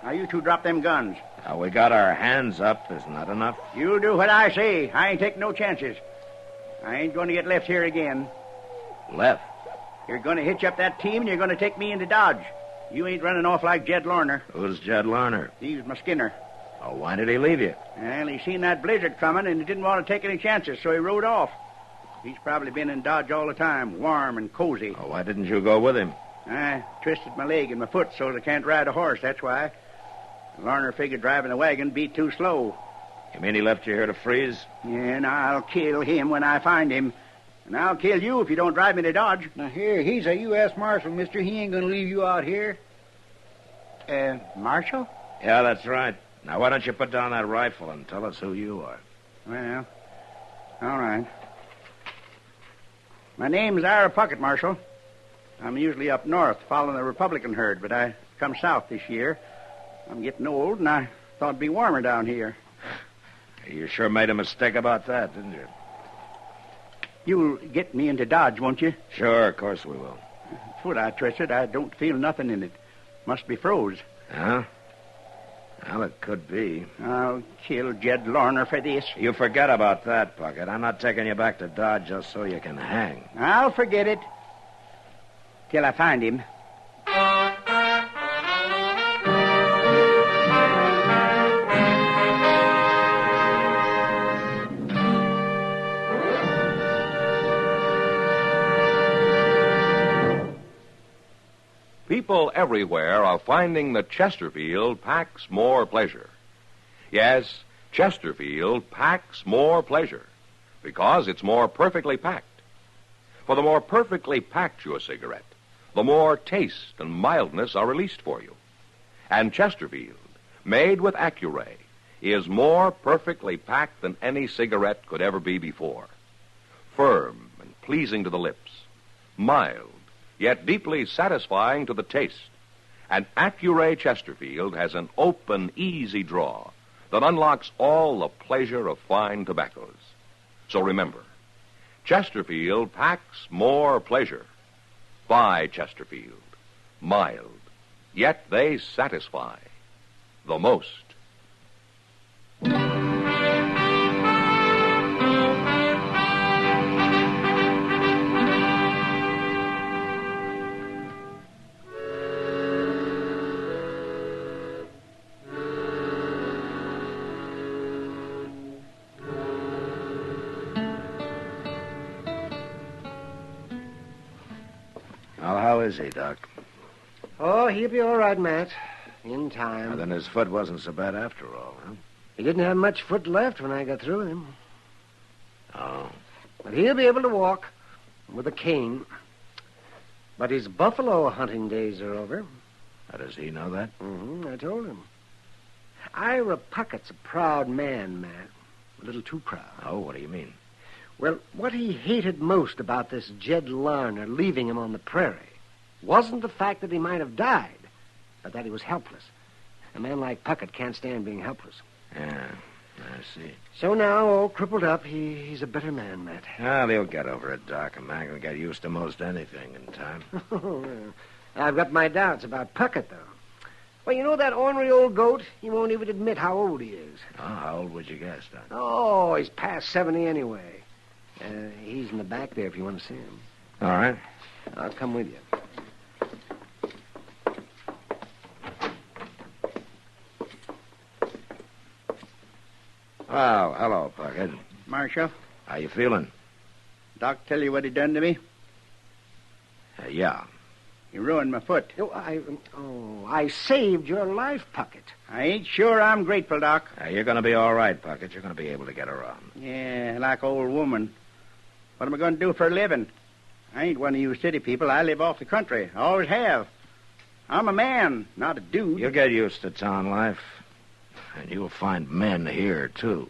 Now, you two drop them guns. Now, we got our hands up. Isn't that enough? You do what I say. I ain't taking no chances. I ain't going to get left here again. Left? You're going to hitch up that team, and you're going to take me into Dodge. You ain't running off like Jed Lorner. Who's Jed Lorner? He was my skinner. Oh, why did he leave you? Well, he seen that blizzard coming, and he didn't want to take any chances, so he rode off. He's probably been in Dodge all the time, warm and cozy. Oh, why didn't you go with him? I twisted my leg and my foot so I can't ride a horse, that's why. Lorner figured driving the wagon be too slow. You mean he left you here to freeze? Yeah, and I'll kill him when I find him. And I'll kill you if you don't drive me to Dodge. Now, here, he's a U.S. Marshal, mister. He ain't going to leave you out here. Marshal? Yeah, that's right. Now, why don't you put down that rifle and tell us who you are? Well, all right. My name's Ira Puckett, Marshal. I'm usually up north following the Republican herd, but I come south this year. I'm getting old, and I thought it'd be warmer down here. You sure made a mistake about that, didn't you? You'll get me into Dodge, won't you? Sure, of course we will. Foot I twisted, I don't feel nothing in it. Must be froze. Huh? Well, it could be. I'll kill Jed Lorner for this. You forget about that, Puckett. I'm not taking you back to Dodge just so you can hang. I'll forget it. Till I find him. People everywhere are finding that Chesterfield packs more pleasure. Yes, Chesterfield packs more pleasure because it's more perfectly packed. For the more perfectly packed your cigarette, the more taste and mildness are released for you. And Chesterfield, made with Accuray, is more perfectly packed than any cigarette could ever be before. Firm and pleasing to the lips, mild, yet deeply satisfying to the taste. And Accuray Chesterfield has an open, easy draw that unlocks all the pleasure of fine tobaccos. So remember, Chesterfield packs more pleasure. Buy Chesterfield. Mild, yet they satisfy the most. Well, how is he, Doc? Oh, he'll be all right, Matt. In time. Well, then his foot wasn't so bad after all, huh? He didn't have much foot left when I got through him. Oh. But he'll be able to walk with a cane. But his buffalo hunting days are over. How does he know that? I told him. Ira Puckett's a proud man, Matt. A little too proud. Oh, what do you mean? Well, what he hated most about this Jed Larner leaving him on the prairie wasn't the fact that he might have died, but that he was helpless. A man like Puckett can't stand being helpless. Yeah, I see. So now, all crippled up, he's a better man, Matt. Well, he'll get over it, Doc. A man can get used to most anything in time. I've got my doubts about Puckett, though. Well, you know that ornery old goat? He won't even admit how old he is. Oh, how old would you guess, Doc? Oh, he's past 70 anyway. He's in the back there if you want to see him. All right. I'll come with you. Well, hello, Puckett. Marshal, How you feeling? Doc tell you what he done to me? Yeah. He ruined my foot. I saved your life, Puckett. I ain't sure I'm grateful, Doc. You're going to be all right, Puckett. You're going to be able to get around. Yeah, like old woman. What am I going to do for a living? I ain't one of you city people. I live off the country. I always have. I'm a man, not a dude. You'll get used to town life. And you'll find men here, too.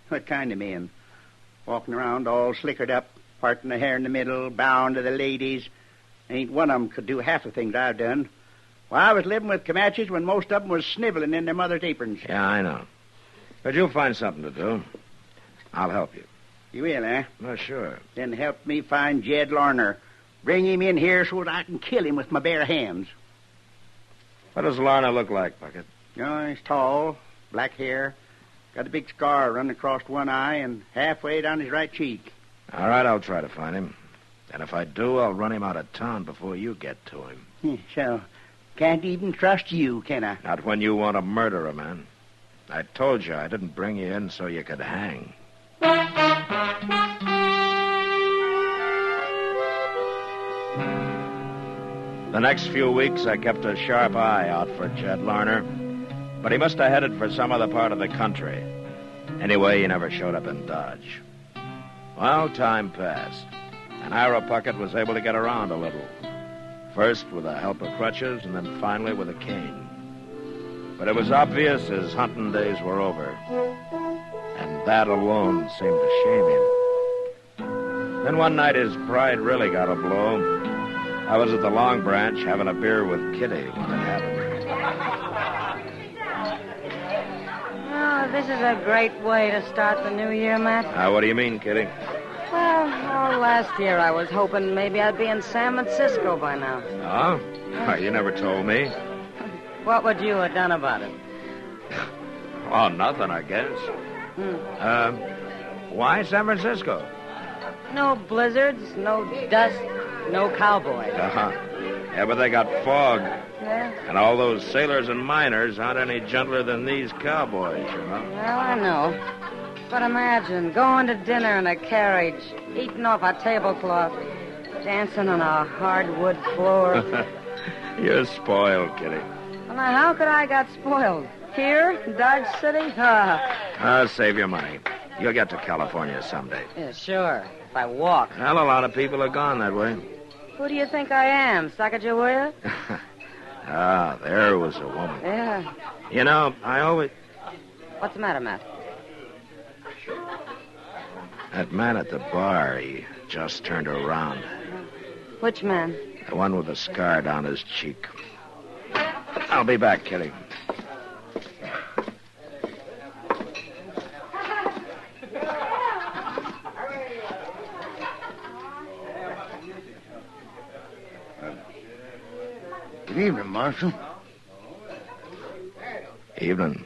What kind of men? Walking around all slickered up, parting the hair in the middle, bound to the ladies. Ain't one of 'em could do half the things I've done. Well, I was living with Comanches when most of 'em was sniveling in their mother's aprons. Yeah, I know. But you'll find something to do. I'll help you. You will, eh? Oh, sure. Then help me find Jed Larner. Bring him in here so that I can kill him with my bare hands. What does Larner look like, Puckett? Oh, he's tall, black hair, got a big scar running across one eye and halfway down his right cheek. All right, I'll try to find him. And if I do, I'll run him out of town before you get to him. So, can't even trust you, can I? Not when you want to murder a man. I told you I didn't bring you in so you could hang. The next few weeks, I kept a sharp eye out for Jed Larner, but he must have headed for some other part of the country. Anyway, he never showed up in Dodge. Well, time passed, and Ira Puckett was able to get around a little. First with the help of crutches, and then finally with a cane. But it was obvious his hunting days were over, and that alone seemed to shame him. Then one night his pride really got a blow. I was at the Long Branch having a beer with Kitty when it happened. Oh, this is a great way to start the new year, Matt. What do you mean, Kitty? Well, last year I was hoping maybe I'd be in San Francisco by now. Oh? You never told me. What would you have done about it? Oh, nothing, I guess. Why San Francisco? No blizzards, no dust, no cowboys. Yeah, but they got fog. Yeah? And all those sailors and miners aren't any gentler than these cowboys, you know. Well, I know. But imagine going to dinner in a carriage, eating off a tablecloth, dancing on a hardwood floor. You're spoiled, Kitty. Well, now, how could I got spoiled? Here, in Dodge City? Save your money. You'll get to California someday. Yeah, sure. If I walk. Well, a lot of people are gone that way. Who do you think I am, Sacagawea? There was a woman. Yeah. You know, I always... What's the matter, Matt? That man at the bar, he just turned around. Which man? The one with the scar down his cheek. I'll be back, Kitty. Good evening, Marshal. Evening.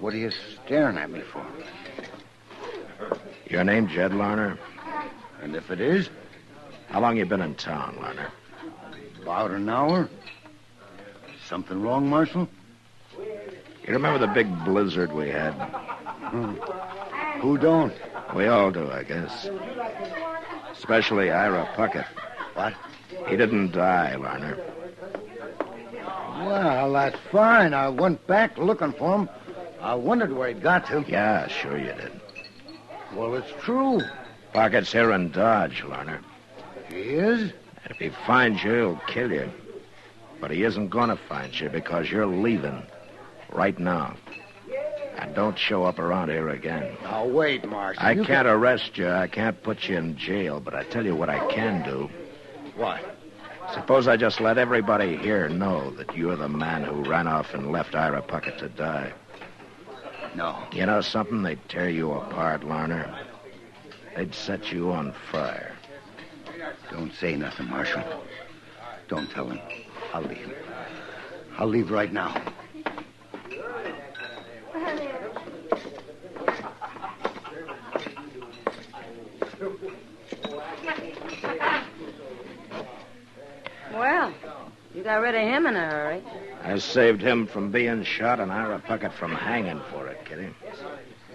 What are you staring at me for? Your name Jed Larner? And if it is? How long you been in town, Larner? About an hour. Something wrong, Marshal? You remember the big blizzard we had? Who don't? We all do, I guess. Especially Ira Puckett. What? He didn't die, Larner. Well, that's fine. I went back looking for him. I wondered where he'd got to. Yeah, sure you did. Well, it's true. Puckett's here in Dodge, Larner. He is? If he finds you, he'll kill you. But he isn't going to find you because you're leaving. Right now. And don't show up around here again. Now, wait, Marshal. I can't arrest you. I can't put you in jail, but I tell you what I can do. What? Suppose I just let everybody here know that you're the man who ran off and left Ira Puckett to die. No. You know something? They'd tear you apart, Larner. They'd set you on fire. Don't say nothing, Marshal. Don't tell him. I'll leave. I'll leave right now. Well, you got rid of him in a hurry. I saved him from being shot and Ira Puckett from hanging for it, Kitty.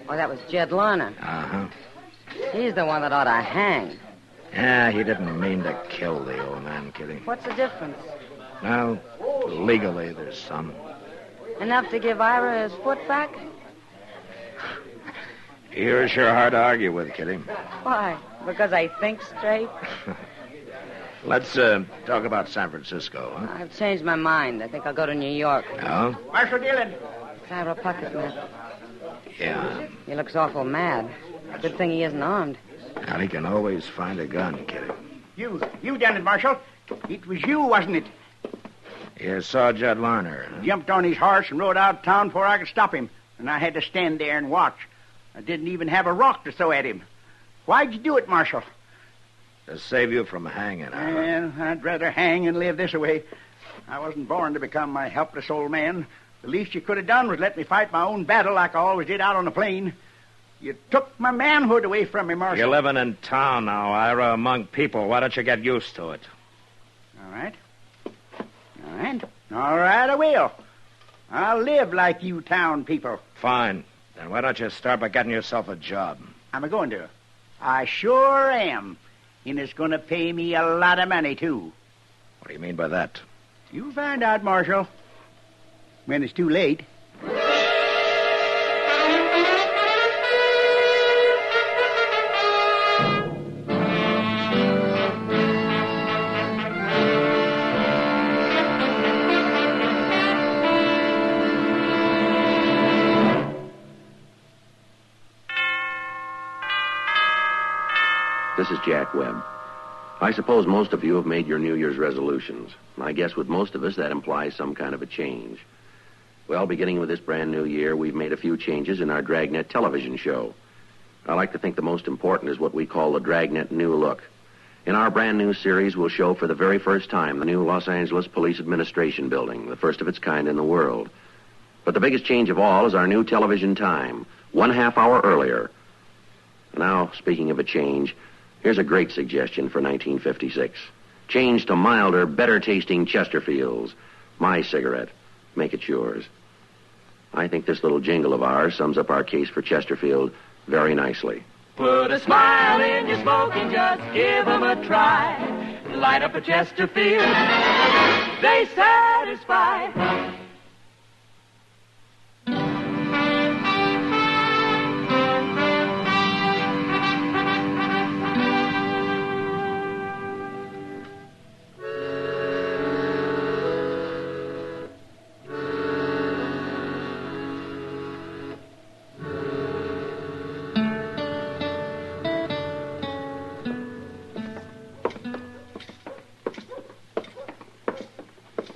Oh, that was Jed Larner. Uh-huh. He's the one that ought to hang. Yeah, he didn't mean to kill the old man, Kitty. What's the difference? Well, legally, there's some. Enough to give Ira his foot back? You're sure hard to argue with, Kitty. Why? Because I think straight? Let's talk about San Francisco, huh? I've changed my mind. I think I'll go to New York. Oh? Marshal Dillon. It's Ira Puckett, man. Yeah. He looks awful mad. Good thing he isn't armed. Well, he can always find a gun, Kitty. You done it, Marshal. It was you, wasn't it? You saw Jed Larner, huh? Jumped on his horse and rode out of town before I could stop him. And I had to stand there and watch. I didn't even have a rock to throw at him. Why'd you do it, Marshal? To save you from hanging, Ira. Well, I'd rather hang and live this way. I wasn't born to become my helpless old man. The least you could have done was let me fight my own battle like I always did out on the plain. You took my manhood away from me, Marshal. You're living in town now, Ira, among people. Why don't you get used to it? All right. All right, I will. I'll live like you town people. Fine. Then why don't you start by getting yourself a job? I'm going to. I sure am. And it's going to pay me a lot of money, too. What do you mean by that? You'll find out, Marshal. When it's too late. This is Jack Webb. I suppose most of you have made your New Year's resolutions. I guess with most of us, that implies some kind of a change. Well, beginning with this brand new year, we've made a few changes in our Dragnet television show. I like to think the most important is what we call the Dragnet New Look. In our brand new series, we'll show for the very first time the new Los Angeles Police Administration Building, the first of its kind in the world. But the biggest change of all is our new television time, 1/2 hour earlier. Now, speaking of a change, here's a great suggestion for 1956. Change to milder, better-tasting Chesterfields. My cigarette. Make it yours. I think this little jingle of ours sums up our case for Chesterfield very nicely. Put a smile in your smoking, just give 'em a try. Light up a Chesterfield, they satisfy.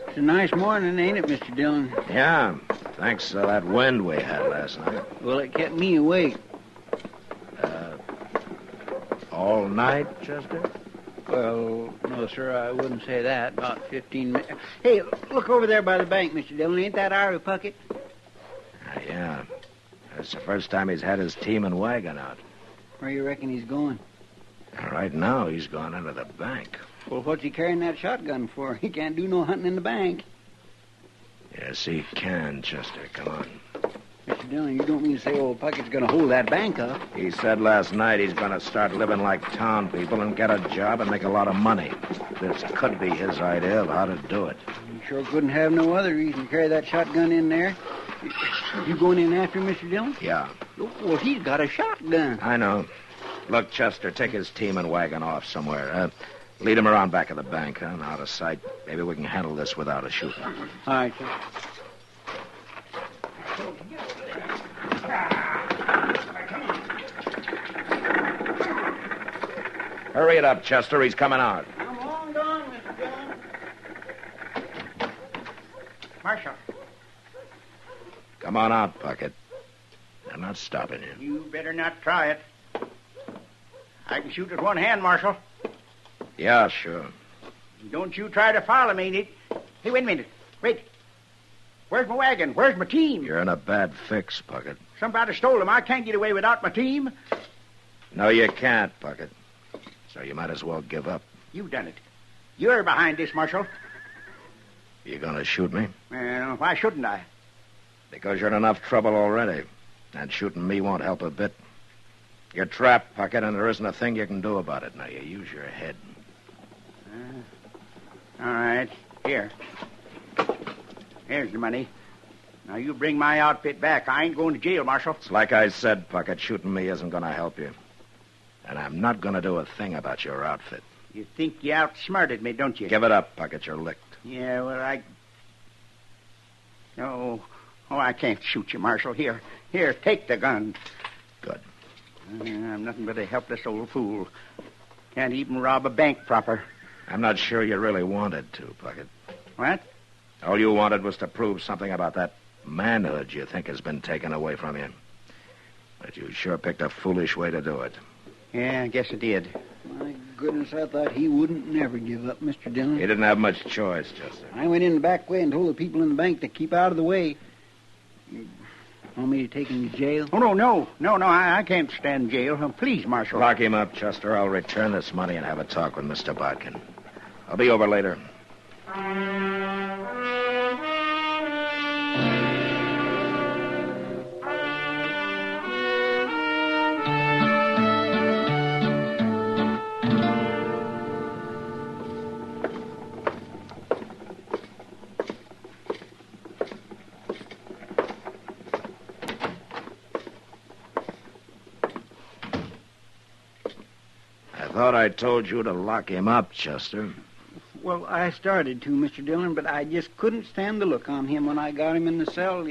It's a nice morning, ain't it, Mr. Dillon? Yeah, thanks to that wind we had last night. Well, it kept me awake. All night, Chester? Well, no, sir, I wouldn't say that. About 15 minutes. Hey, look over there by the bank, Mr. Dillon. Ain't that Ira Puckett? Yeah. That's the first time he's had his team and wagon out. Where you reckon he's going? Right now, he's gone into the bank. Well, what's he carrying that shotgun for? He can't do no hunting in the bank. Yes, he can, Chester. Come on. Mr. Dillon, you don't mean to say old Puckett's going to hold that bank up? He said last night he's going to start living like town people and get a job and make a lot of money. This could be his idea of how to do it. You sure couldn't have no other reason to carry that shotgun in there. You going in after him, Mr. Dillon? Yeah. Well, he's got a shotgun. I know. Look, Chester, take his team and wagon off somewhere. Lead him around back of the bank, huh? Out of sight. Maybe we can handle this without a shooting. All right, sir. Hurry it up, Chester. He's coming out. I'm long gone, Mr. Dillon. Marshal, Come on out, Puckett. I'm not stopping you. you better not try it. I can shoot with one hand, Marshal. Yeah, sure. Don't you try to follow me. Hey, wait a minute. Wait. Where's my wagon? Where's my team? You're in a bad fix, Puckett. Somebody stole them. I can't get away without my team. No, you can't, Puckett. So you might as well give up. You've done it. You're behind this, Marshal. You gonna shoot me? Well, why shouldn't I? Because you're in enough trouble already. And shooting me won't help a bit. You're trapped, Puckett, and there isn't a thing you can do about it. Now, you use your head. All right. Here. Here's your money. Now, you bring my outfit back. I ain't going to jail, Marshal. It's like I said, Puckett, shooting me isn't gonna help you. And I'm not gonna do a thing about your outfit. You think you outsmarted me, don't you? Give it up, Puckett. You're licked. Yeah, well, Oh, I can't shoot you, Marshal. Here, take the gun. Good. I'm nothing but a helpless old fool. Can't even rob a bank proper. I'm not sure you really wanted to, Puckett. What? All you wanted was to prove something about that manhood you think has been taken away from you. But you sure picked a foolish way to do it. Yeah, I guess I did. My goodness, I thought he wouldn't never give up, Mr. Dillon. He didn't have much choice, Chester. I went in the back way and told the people in the bank to keep out of the way. You want me to take him to jail? Oh, no, I can't stand in jail. Please, Marshal. Lock him up, Chester. I'll return this money and have a talk with Mr. Bodkin. I'll be over later. I thought I told you to lock him up, Chester. Well, I started to, Mr. Dillon, but I just couldn't stand the look on him when I got him in the cell.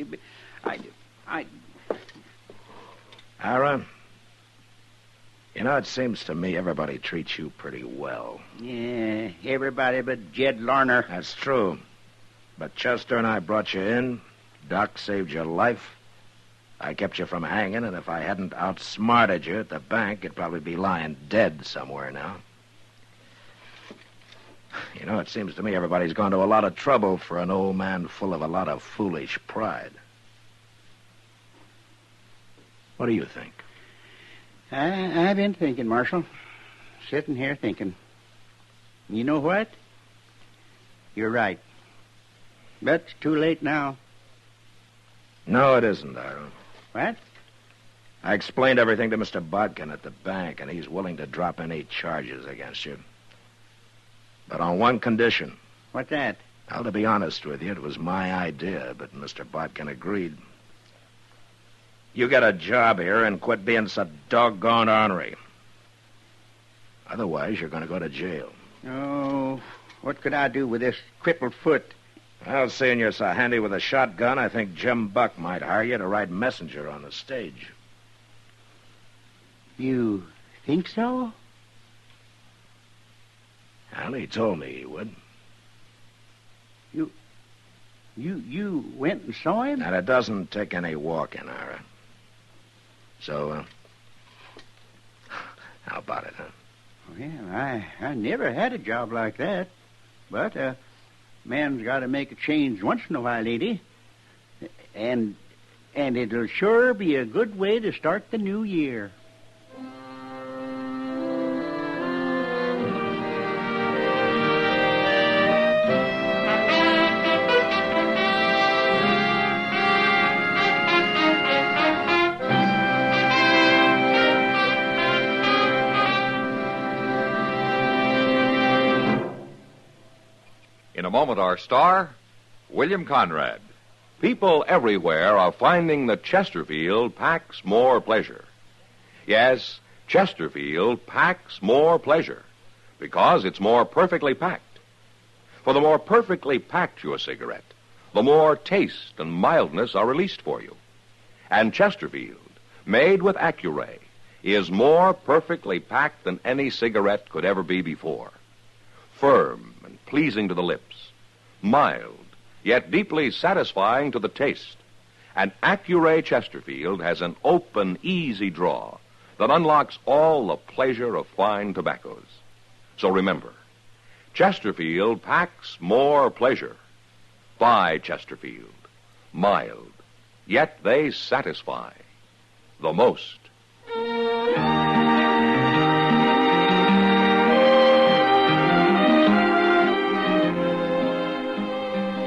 Ira, you know, it seems to me everybody treats you pretty well. Yeah, everybody but Jed Larner. That's true. But Chester and I brought you in. Doc saved your life. I kept you from hanging, and if I hadn't outsmarted you at the bank, you'd probably be lying dead somewhere now. You know, it seems to me everybody's gone to a lot of trouble for an old man full of a lot of foolish pride. What do you think? I've been thinking, Marshal. Sitting here thinking. You know what? You're right. But it's too late now. No, it isn't, Ira. What? I explained everything to Mr. Bodkin at the bank, and he's willing to drop any charges against you. But on one condition. What's that? Well, to be honest with you, it was my idea, but Mr. Bodkin agreed. You get a job here and quit being so doggone ornery. Otherwise, you're going to go to jail. Oh, what could I do with this crippled foot? Well, seeing you're so handy with a shotgun, I think Jim Buck might hire you to ride messenger on the stage. You think so? Well, he told me he would. You went and saw him? And it doesn't take any walking, Ira. So, how about it, huh? Well, I never had a job like that. But, man's got to make a change once in a while, lady. And it'll sure be a good way to start the new year. In a moment, our star, William Conrad. People everywhere are finding that Chesterfield packs more pleasure. Yes, Chesterfield packs more pleasure because it's more perfectly packed. For the more perfectly packed your cigarette, the more taste and mildness are released for you. And Chesterfield, made with Accuray, is more perfectly packed than any cigarette could ever be before. Firm and pleasing to the lips, mild, yet deeply satisfying to the taste. And Accuray Chesterfield has an open, easy draw that unlocks all the pleasure of fine tobaccos. So remember, Chesterfield packs more pleasure. Buy Chesterfield. Mild, yet they satisfy the most.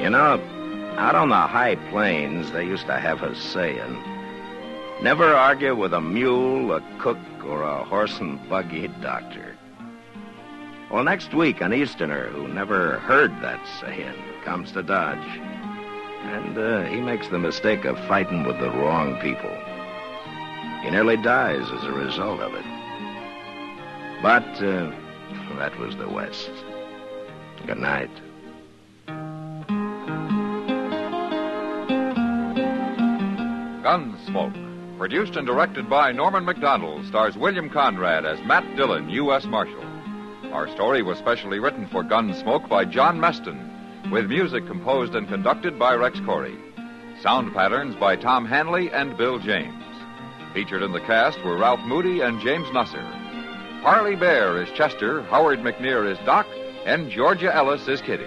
You know, out on the high plains, they used to have a saying, never argue with a mule, a cook, or a horse and buggy doctor. Well, next week, an Easterner who never heard that saying comes to Dodge, and he makes the mistake of fighting with the wrong people. He nearly dies as a result of it. But that was the West. Good night. Gunsmoke, produced and directed by Norman Macdonald, stars William Conrad as Matt Dillon, U.S. Marshal. Our story was specially written for Gunsmoke by John Meston, with music composed and conducted by Rex Corey. Sound patterns by Tom Hanley and Bill James. Featured in the cast were Ralph Moody and James Nusser. Harley Bear is Chester, Howard McNear is Doc, and Georgia Ellis is Kitty.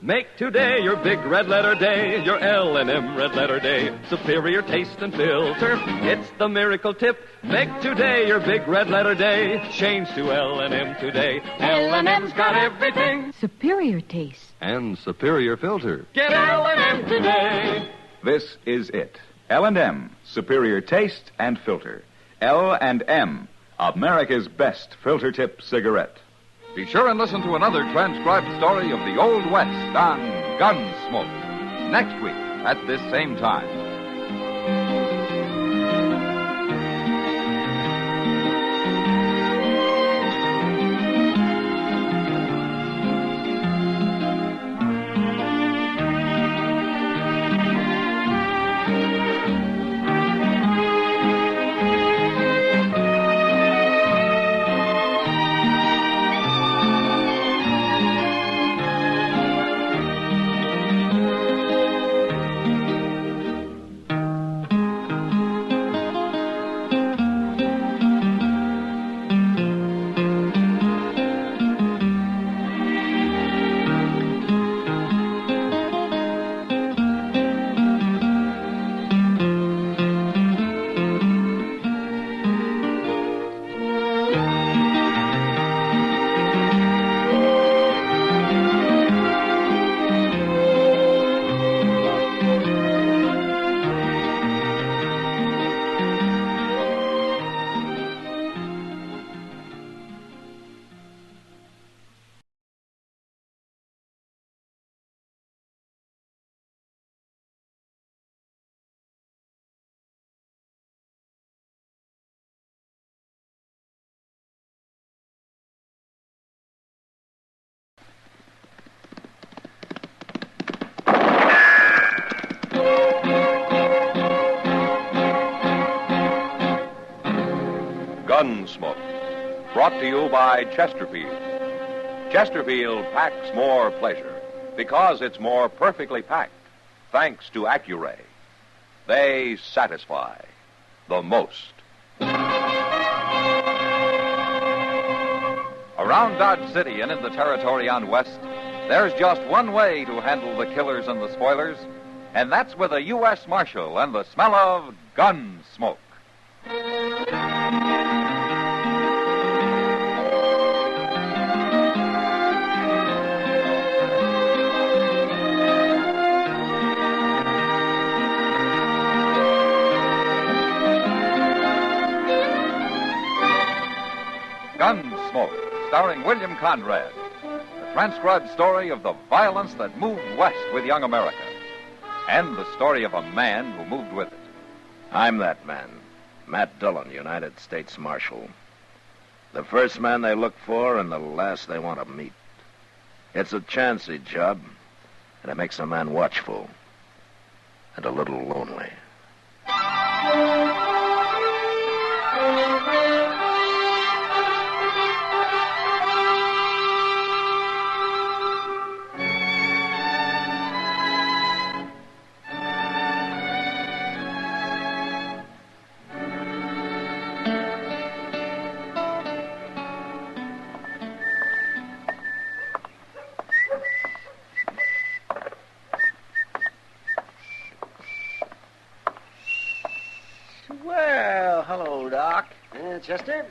Make today your big red letter day, your L&M red letter day. Superior taste and filter, it's the miracle tip. Make today your big red letter day. Change to L&M today. L&M's got everything. Superior taste. And superior filter. Get L&M today. This is it. L&M, superior taste and filter. L&M, America's best filter tip cigarette. Be sure and listen to another transcribed story of the Old West on Gunsmoke next week at this same time. Gunsmoke, brought to you by Chesterfield. Chesterfield packs more pleasure because it's more perfectly packed, thanks to Accuray. They satisfy the most. Around Dodge City and in the territory on West, there's just one way to handle the killers and the spoilers, and that's with a U.S. Marshal and the smell of Gunsmoke. Gunsmoke, starring William Conrad. The transcribed story of the violence that moved west with young America. And the story of a man who moved with it. I'm that man, Matt Dillon, United States Marshal. The first man they look for and the last they want to meet. It's a chancy job, and it makes a man watchful and a little lonely. Well, hello, Doc. Chester?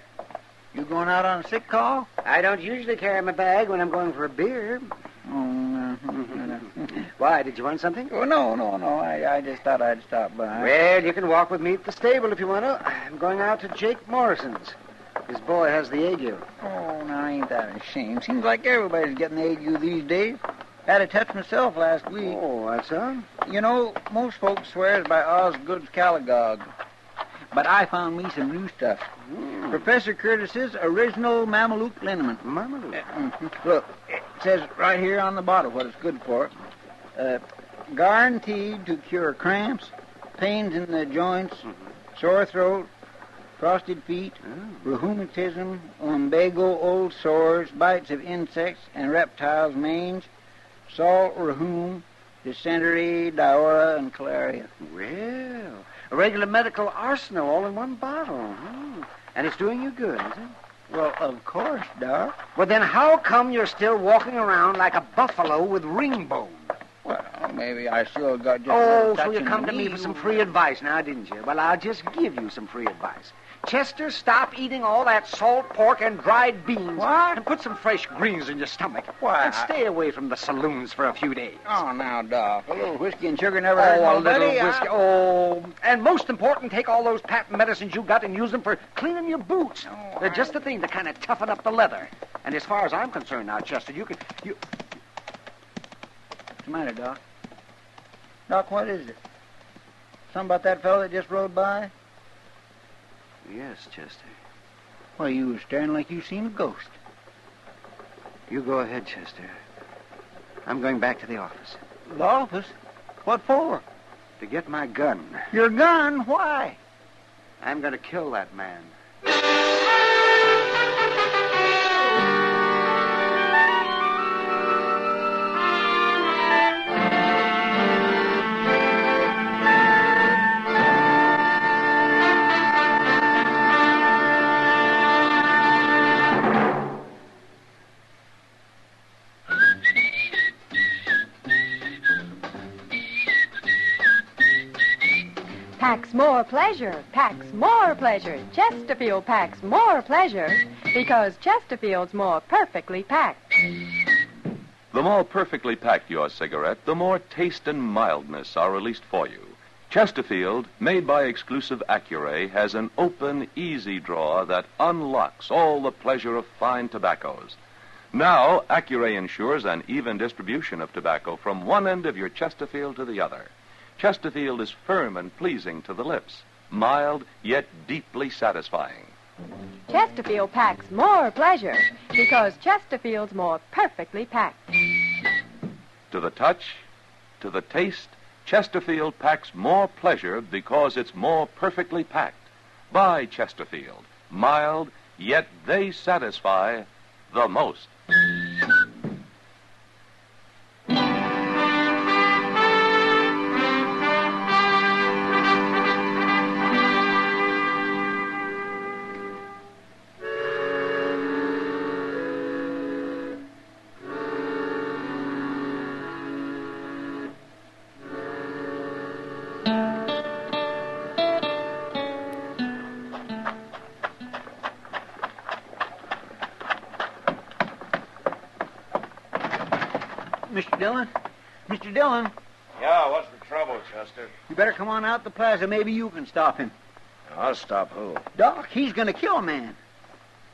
You going out on a sick call? I don't usually carry my bag when I'm going for a beer. Oh, no. Why, did you want something? Oh, no. I just thought I'd stop by. Well, you can walk with me at the stable if you want to. I'm going out to Jake Morrison's. His boy has the ague. Oh, now, ain't that a shame? Seems like everybody's getting the ague these days. Had a touch myself last week. Oh, that's so? You know, most folks swears by Osgood's Calagogue. But I found me some new stuff. Professor Curtis's original Mameluke liniment. Mameluke? Look, it says right here on the bottle what it's good for. Guaranteed to cure cramps, pains in the joints, sore throat, frosted feet, rheumatism, lumbago, old sores, bites of insects and reptiles, mange, salt rheum, dysentery, diarrhea, and cholera. Well, a regular medical arsenal all in one bottle. And it's doing you good, is it? Well, of course, Doc. Well, then how come you're still walking around like a buffalo with ring bone? Well, maybe I still got just Oh, so you come to me for some free advice now, didn't you? Well, I'll just give you some free advice. Chester, stop eating all that salt pork and dried beans. What? And put some fresh greens in your stomach. Why? And stay away from the saloons for a few days. Oh, now, Doc, a little whiskey and sugar never hurt a nobody. little whiskey. Oh, and most important, take all those patent medicines you got and use them for cleaning your boots. Oh, They're just the thing to kind of toughen up the leather. And as far as I'm concerned now, Chester, you can... What's the matter, Doc? Doc, what is it? Something about that fellow that just rode by? Yes, Chester. Well, you was staring like you seen a ghost. You go ahead, Chester. I'm going back to the office. The office? What for? To get my gun. Your gun? Why? I'm going to kill that man. Packs more pleasure, packs more pleasure. Chesterfield packs more pleasure because Chesterfield's more perfectly packed. The more perfectly packed your cigarette, the more taste and mildness are released for you. Chesterfield, made by exclusive Accuray, has an open, easy drawer that unlocks all the pleasure of fine tobaccos. Now, Accuray ensures an even distribution of tobacco from one end of your Chesterfield to the other. Chesterfield is firm and pleasing to the lips, mild yet deeply satisfying. Chesterfield packs more pleasure because Chesterfield's more perfectly packed. To the touch, to the taste, Chesterfield packs more pleasure because it's more perfectly packed. Buy Chesterfield, mild, yet they satisfy the most. Mr. Dillon? Mr. Dillon? Yeah, what's the trouble, Chester? You better come on out the plaza. Maybe you can stop him. I'll stop who? Doc, he's going to kill a man.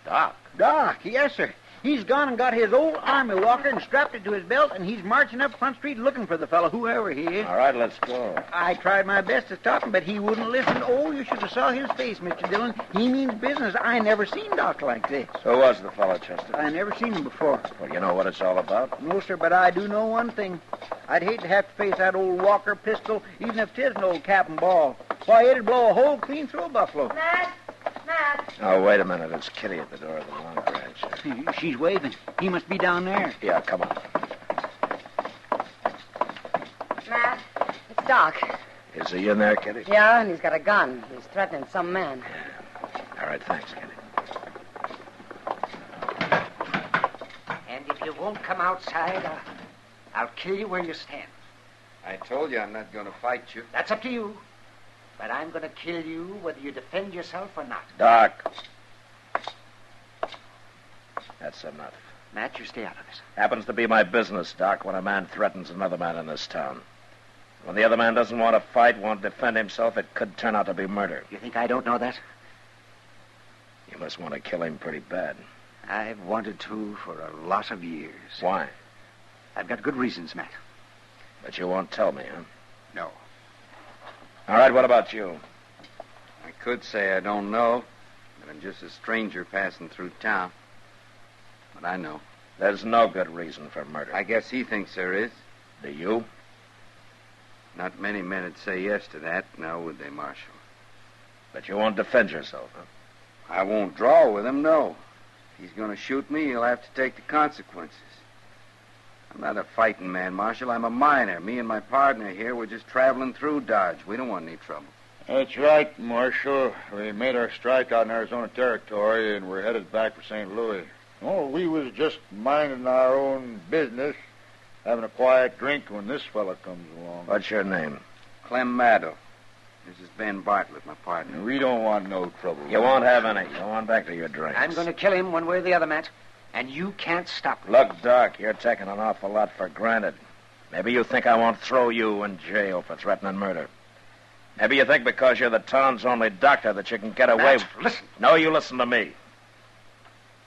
Doc? Doc, yes, sir. He's gone and got his old army walker and strapped it to his belt, and he's marching up Front Street looking for the fellow, whoever he is. All right, let's go. I tried my best to stop him, but he wouldn't listen. Oh, you should have saw his face, Mr. Dillon. He means business. I never seen Doc like this. Who was the fellow, Chester? I never seen him before. Well, you know what it's all about? No, sir, but I do know one thing. I'd hate to have to face that old Walker pistol, even if 'tis an old cap and ball. Why, it'd blow a hole clean through a buffalo. Matt! Oh, wait a minute. It's Kitty at the door of the Long Branch. She's waving. He must be down there. Yeah, come on. Matt, it's Doc. Is he in there, Kitty? Yeah, and he's got a gun. He's threatening some man. All right, thanks, Kitty. And if you won't come outside, I'll kill you where you stand. I told you I'm not going to fight you. That's up to you. But I'm going to kill you whether you defend yourself or not. Doc. That's enough. Matt, you stay out of this. Happens to be my business, Doc, when a man threatens another man in this town. When the other man doesn't want to fight, won't defend himself, it could turn out to be murder. You think I don't know that? You must want to kill him pretty bad. I've wanted to for a lot of years. Why? I've got good reasons, Matt. But you won't tell me, huh? No. All right, what about you? I could say I don't know, but I'm just a stranger passing through town. But I know. There's no good reason for murder. I guess he thinks there is. Do you? Not many men would say yes to that, now would they, Marshal? But you won't defend yourself, huh? I won't draw with him, no. If he's going to shoot me, he'll have to take the consequences. I'm not a fighting man, Marshal. I'm a miner. Me and my partner here, we're just traveling through Dodge. We don't want any trouble. That's right, Marshal. We made our strike out in Arizona Territory, and we're headed back for St. Louis. Oh, we was just minding our own business, having a quiet drink when this fella comes along. What's your name? Clem Maddow. This is Ben Bartlett, my partner. We don't want no trouble. You won't have any. Go on back to your drinks. I'm going to kill him one way or the other, Matt. And you can't stop me. Look, Doc, you're taking an awful lot for granted. Maybe you think I won't throw you in jail for threatening murder. Maybe you think because you're the town's only doctor that you can get away Matt, listen. No, you listen to me.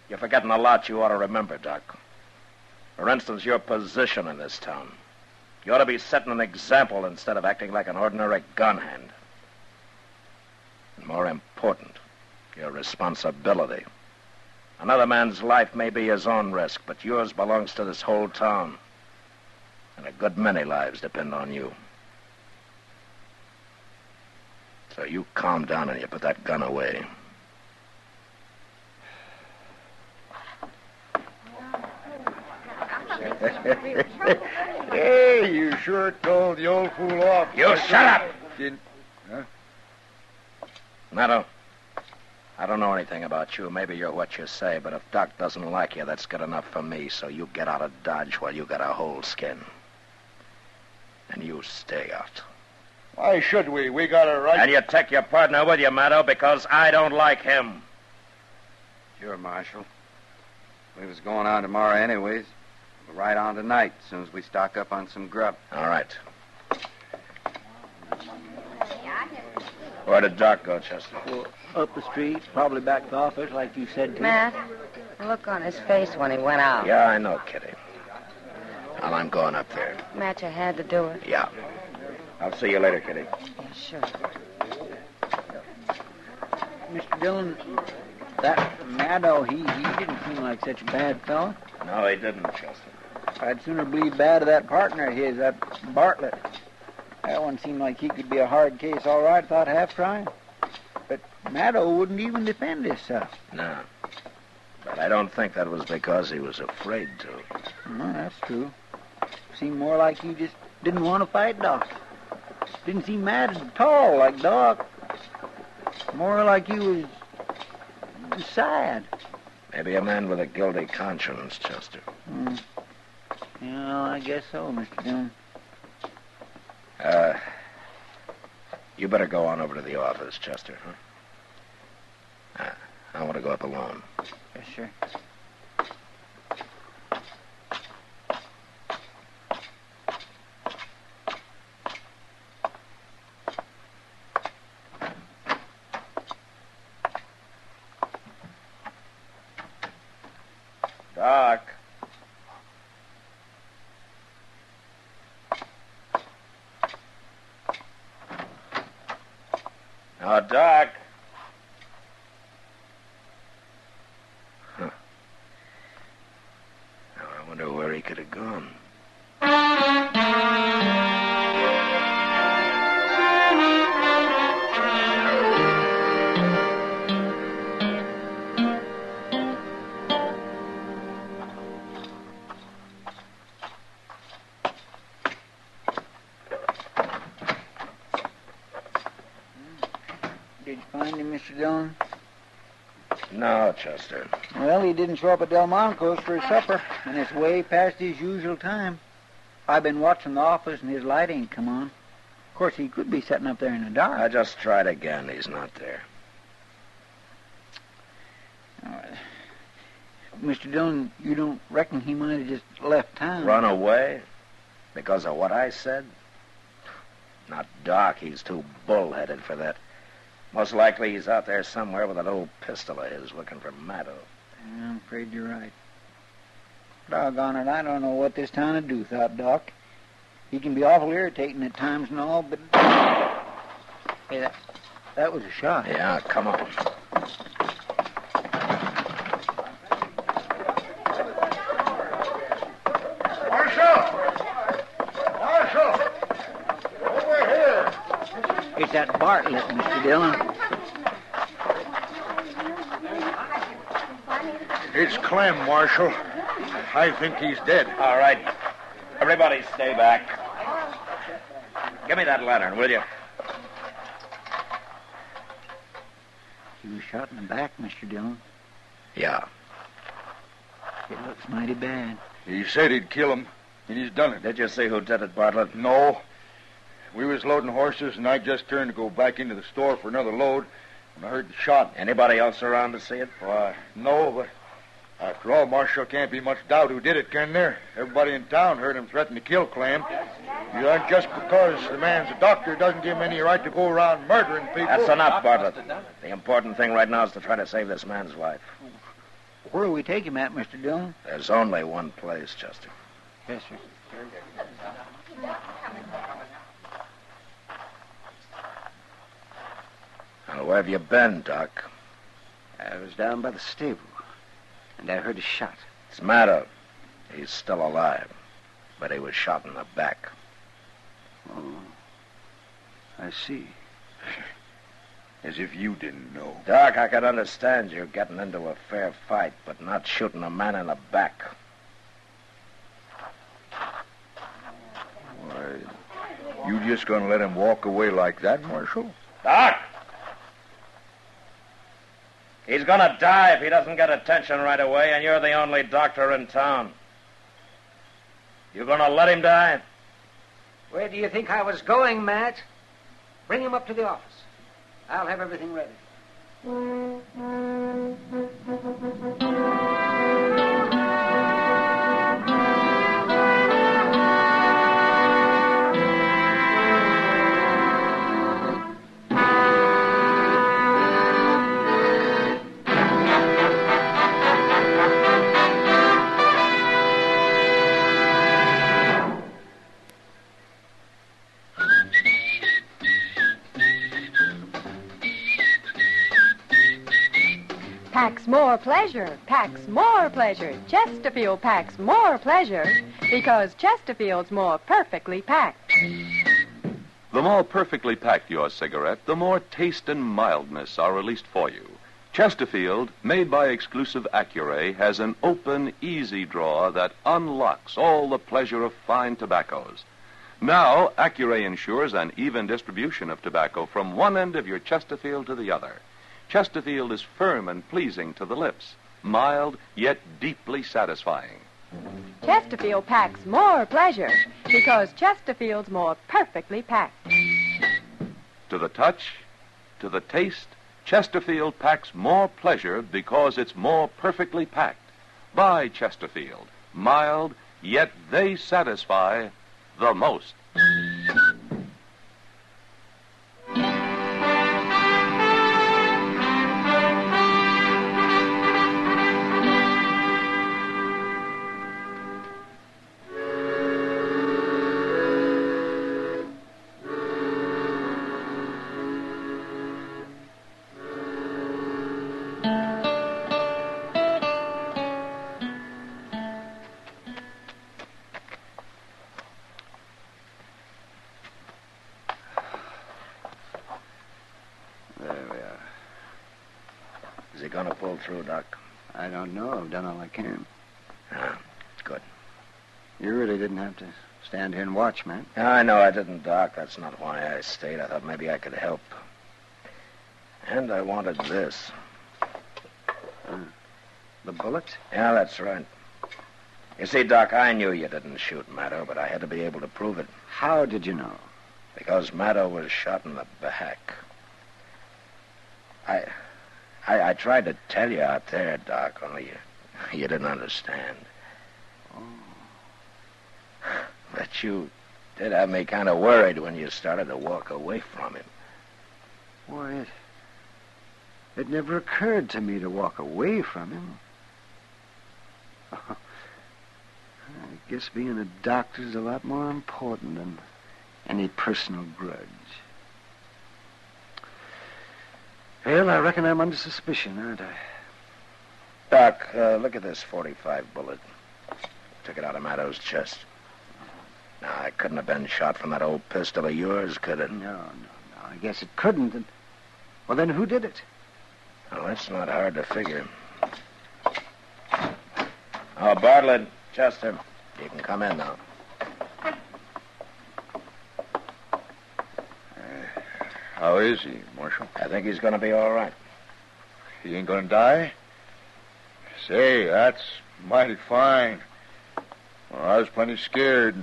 You're forgetting a lot you ought to remember, Doc. For instance, your position in this town. You ought to be setting an example instead of acting like an ordinary gun hand. And more important, your responsibility. Another man's life may be his own risk, but yours belongs to this whole town. And a good many lives depend on you. So you calm down and you put that gun away. Hey, you sure told the old fool off. You shut up! Huh? Maddow, I don't know anything about you. Maybe you're what you say, but if Doc doesn't like you, that's good enough for me, so you get out of Dodge while you got a whole skin. And you stay out. Why should we? We got a right... And you take your partner with you, Maddow, because I don't like him. Sure, Marshal. We was going on tomorrow anyways. We'll ride on tonight, as soon as we stock up on some grub. All right. Where did Doc go, Chester? Well, up the street, probably back to the office, like you said to. Matt, the look on his face when he went out. Yeah, I know, Kitty. Well, I'm going up there. Matt, you had to do it. Yeah. I'll see you later, Kitty. Yeah, sure. Mr. Dillon, that Maddow, he didn't seem like such a bad fellow. No, he didn't, Chester. I'd sooner believe bad of that partner of his, that Bartlett. That one seemed like he could be a hard case all right without half trying. But Maddow wouldn't even defend himself. No. But I don't think that was because he was afraid to. No, that's true. Seemed more like he just didn't want to fight Doc. Didn't seem mad at all like Doc. More like he was sad. Maybe a man with a guilty conscience, Chester. Yeah, I guess so, Mr. Dillon. You better go on over to the office, Chester, huh? I want to go up alone. Yes, sure. Doc. Now, Doc. Huh. Now, I wonder where he could have gone. Did you find him, Mr. Dillon? No, Chester. Well, he didn't show up at Delmonico's for his supper, and it's way past his usual time. I've been watching the office, and his light ain't come on. Of course, he could be sitting up there in the dark. I just tried again. He's not there. Mr. Dillon, you don't reckon he might have just left town? Run away? Because of what I said? Not Doc. He's too bullheaded for that. Most likely he's out there somewhere with an old pistol of his looking for Maddo. Yeah, I'm afraid you're right. Doggone it, I don't know what this town would do without Doc. He can be awful irritating at times and all, but... Hey, that was a shot. Yeah, come on. It's that Bartlett, Mr. Dillon. It's Clem, Marshal. I think he's dead. All right. Everybody stay back. Give me that lantern, will you? He was shot in the back, Mr. Dillon. Yeah. It looks mighty bad. He said he'd kill him, and he's done it. Did you see who did it, Bartlett? No. We was loading horses, and I just turned to go back into the store for another load when I heard the shot. Anybody else around to see it? Why, no, but after all, Marshal, can't be much doubt who did it, can there? Everybody in town heard him threaten to kill Clem. Just because the man's a doctor doesn't give him any right to go around murdering people. That's enough, Bartlett. The important thing right now is to try to save this man's life. Where will we take him at, Mr. Dillon? There's only one place, Chester. Yes, sir. Now, where have you been, Doc? I was down by the stable, and I heard a shot. It's Maddo. He's still alive, but he was shot in the back. Oh, I see. As if you didn't know. Doc, I could understand you getting into a fair fight, but not shooting a man in the back. Why, you just gonna let him walk away like that, Marshal? Doc! He's gonna die if he doesn't get attention right away, and you're the only doctor in town. You gonna let him die? Where do you think I was going, Matt? Bring him up to the office. I'll have everything ready. Packs more pleasure, packs more pleasure. Chesterfield packs more pleasure because Chesterfield's more perfectly packed. The more perfectly packed your cigarette, the more taste and mildness are released for you. Chesterfield, made by exclusive Accuray, has an open, easy drawer that unlocks all the pleasure of fine tobaccos. Now, Accuray ensures an even distribution of tobacco from one end of your Chesterfield to the other. Chesterfield is firm and pleasing to the lips, mild yet deeply satisfying. Chesterfield packs more pleasure because Chesterfield's more perfectly packed. To the touch, to the taste, Chesterfield packs more pleasure because it's more perfectly packed. Buy Chesterfield, mild, yet they satisfy the most. he going to pull through, Doc? I don't know. I've done all I can. Ah, good. You really didn't have to stand here and watch, man. I know I didn't, Doc. That's not why I stayed. I thought maybe I could help. And I wanted this. The bullet? Yeah, that's right. You see, Doc, I knew you didn't shoot Maddo, but I had to be able to prove it. How did you know? Because Maddo was shot in the back. I tried to tell you out there, Doc, only you didn't understand. Oh. But you did have me kind of worried when you started to walk away from him. Why, it never occurred to me to walk away from him. I guess being a doctor's a lot more important than any personal grudge. Well, I reckon I'm under suspicion, aren't I? Doc, look at this .45 bullet. Took it out of Maddo's chest. Now, it couldn't have been shot from that old pistol of yours, could it? No. I guess it couldn't. Well, then who did it? Well, that's not hard to figure. Oh, Bartlett, Chester, you can come in now. How is he, Marshal? I think he's going to be all right. He ain't going to die? Say, that's mighty fine. Well, I was plenty scared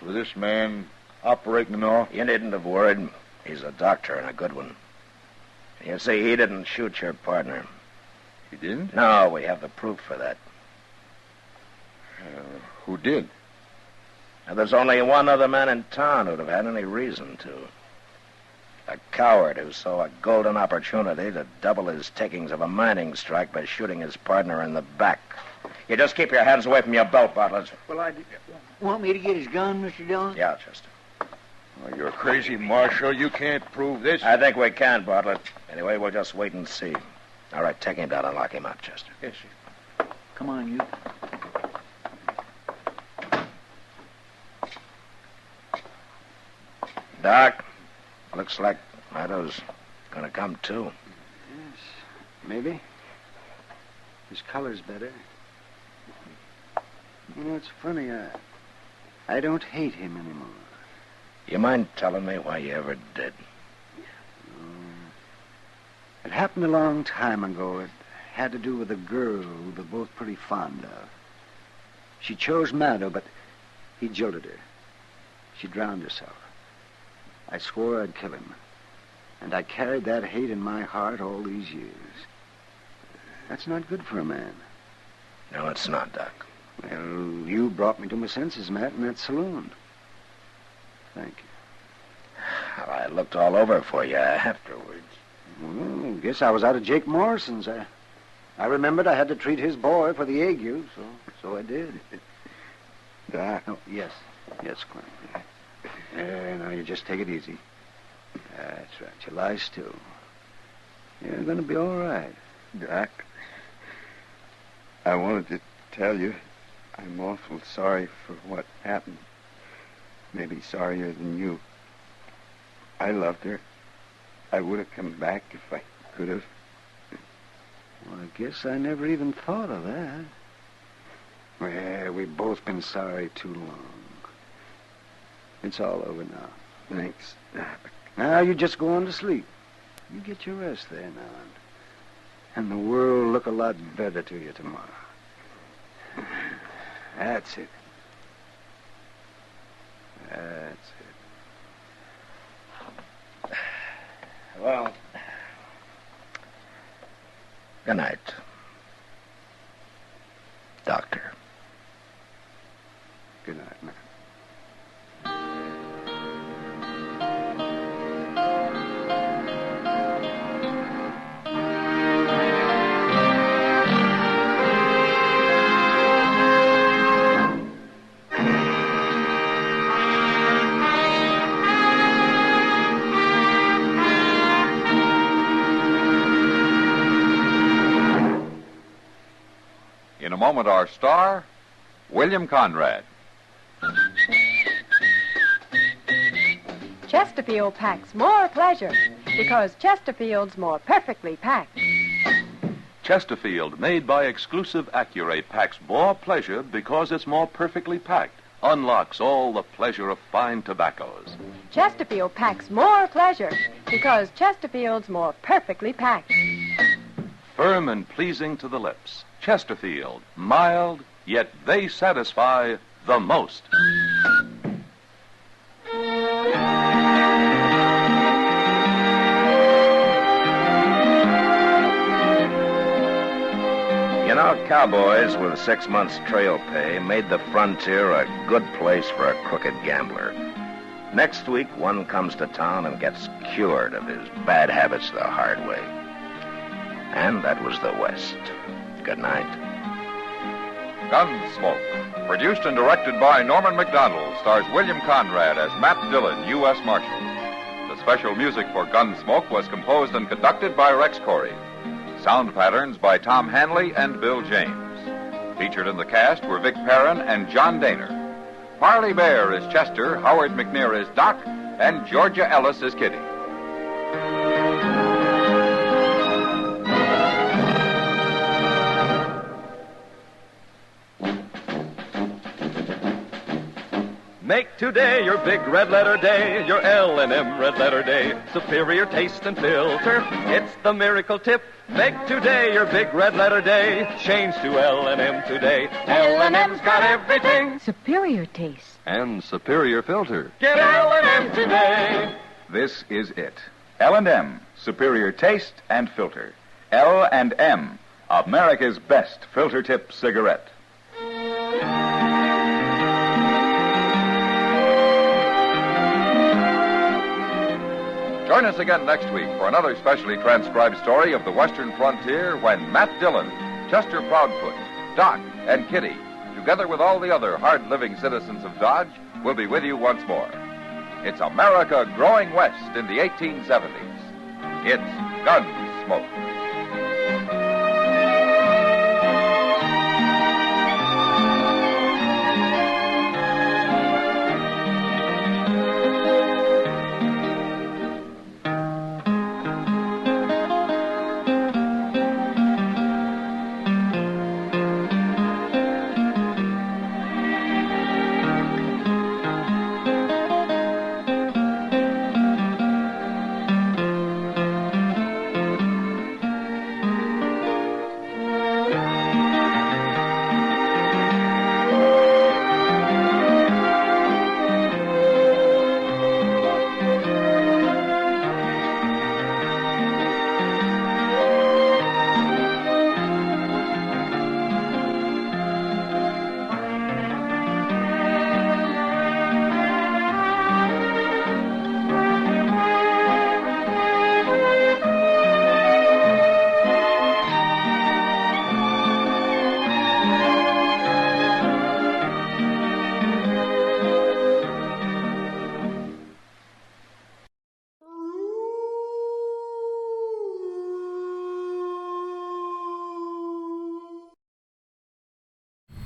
with this man operating and all. You needn't have worried. He's a doctor and a good one. You see, he didn't shoot your partner. He didn't? No, we have the proof for that. Who did? Now, there's only one other man in town who'd have had any reason to. A coward who saw a golden opportunity to double his takings of a mining strike by shooting his partner in the back. You just keep your hands away from your belt, Bartlett. Well, want me to get his gun, Mr. Dillon? Yeah, Chester. Oh, you're crazy, Marshal. You can't prove this. I think we can, Bartlett. Anyway, we'll just wait and see. All right, take him down and lock him up, Chester. Yes, sir. Come on, you. Doc, looks like Maddo's gonna come too. Yes, maybe. His color's better. You know, it's funny. I don't hate him anymore. You mind telling me why you ever did? It happened a long time ago. It had to do with a girl we were both pretty fond of. She chose Maddo, but he jilted her. She drowned herself. I swore I'd kill him. And I carried that hate in my heart all these years. That's not good for a man. No, it's not, Doc. Well, you brought me to my senses, Matt, in that saloon. Thank you. Well, I looked all over for you afterwards. Well, guess I was out of Jake Morrison's. I remembered I had to treat his boy for the ague, so I did. Doc. Oh, yes, Clem. Now you just take it easy. That's right. You lie still. You're going to be all right. Doc, I wanted to tell you I'm awful sorry for what happened. Maybe sorrier than you. I loved her. I would have come back if I could have. Well, I guess I never even thought of that. Well, we've both been sorry too long. It's all over now. Thanks, Doc. Now you just go on to sleep. You get your rest there now. And the world will look a lot better to you tomorrow. That's it. That's it. Well, good night, Doctor. Good night, man. In a moment, our star, William Conrad. Chesterfield packs more pleasure because Chesterfield's more perfectly packed. Chesterfield, made by exclusive Accurate, packs more pleasure because it's more perfectly packed. Unlocks all the pleasure of fine tobaccos. Chesterfield packs more pleasure because Chesterfield's more perfectly packed. Firm and pleasing to the lips. Chesterfield, mild, yet they satisfy the most. You know, cowboys with 6 months trail pay made the frontier a good place for a crooked gambler. Next week, one comes to town and gets cured of his bad habits the hard way. And that was the West. Good night. Gunsmoke, produced and directed by Norman McDonald, stars William Conrad as Matt Dillon, U.S. Marshal. The special music for Gunsmoke was composed and conducted by Rex Corey. Sound patterns by Tom Hanley and Bill James. Featured in the cast were Vic Perrin and John Daner. Parley Bear is Chester, Howard McNear is Doc, and Georgia Ellis is Kitty. Make today your big red letter day, your L&M red letter day. Superior taste and filter, it's the miracle tip. Make today your big red letter day. Change to L&M today. L&M's got everything. Superior taste. And superior filter. Get L&M today. This is it. L&M, superior taste and filter. L&M, America's best filter tip cigarette. Join us again next week for another specially transcribed story of the Western frontier when Matt Dillon, Chester Proudfoot, Doc, and Kitty, together with all the other hard-living citizens of Dodge, will be with you once more. It's America growing west in the 1870s. It's Gunsmoke.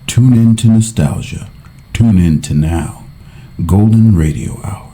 Tune in to nostalgia. Tune in to now. Golden Radio Hour.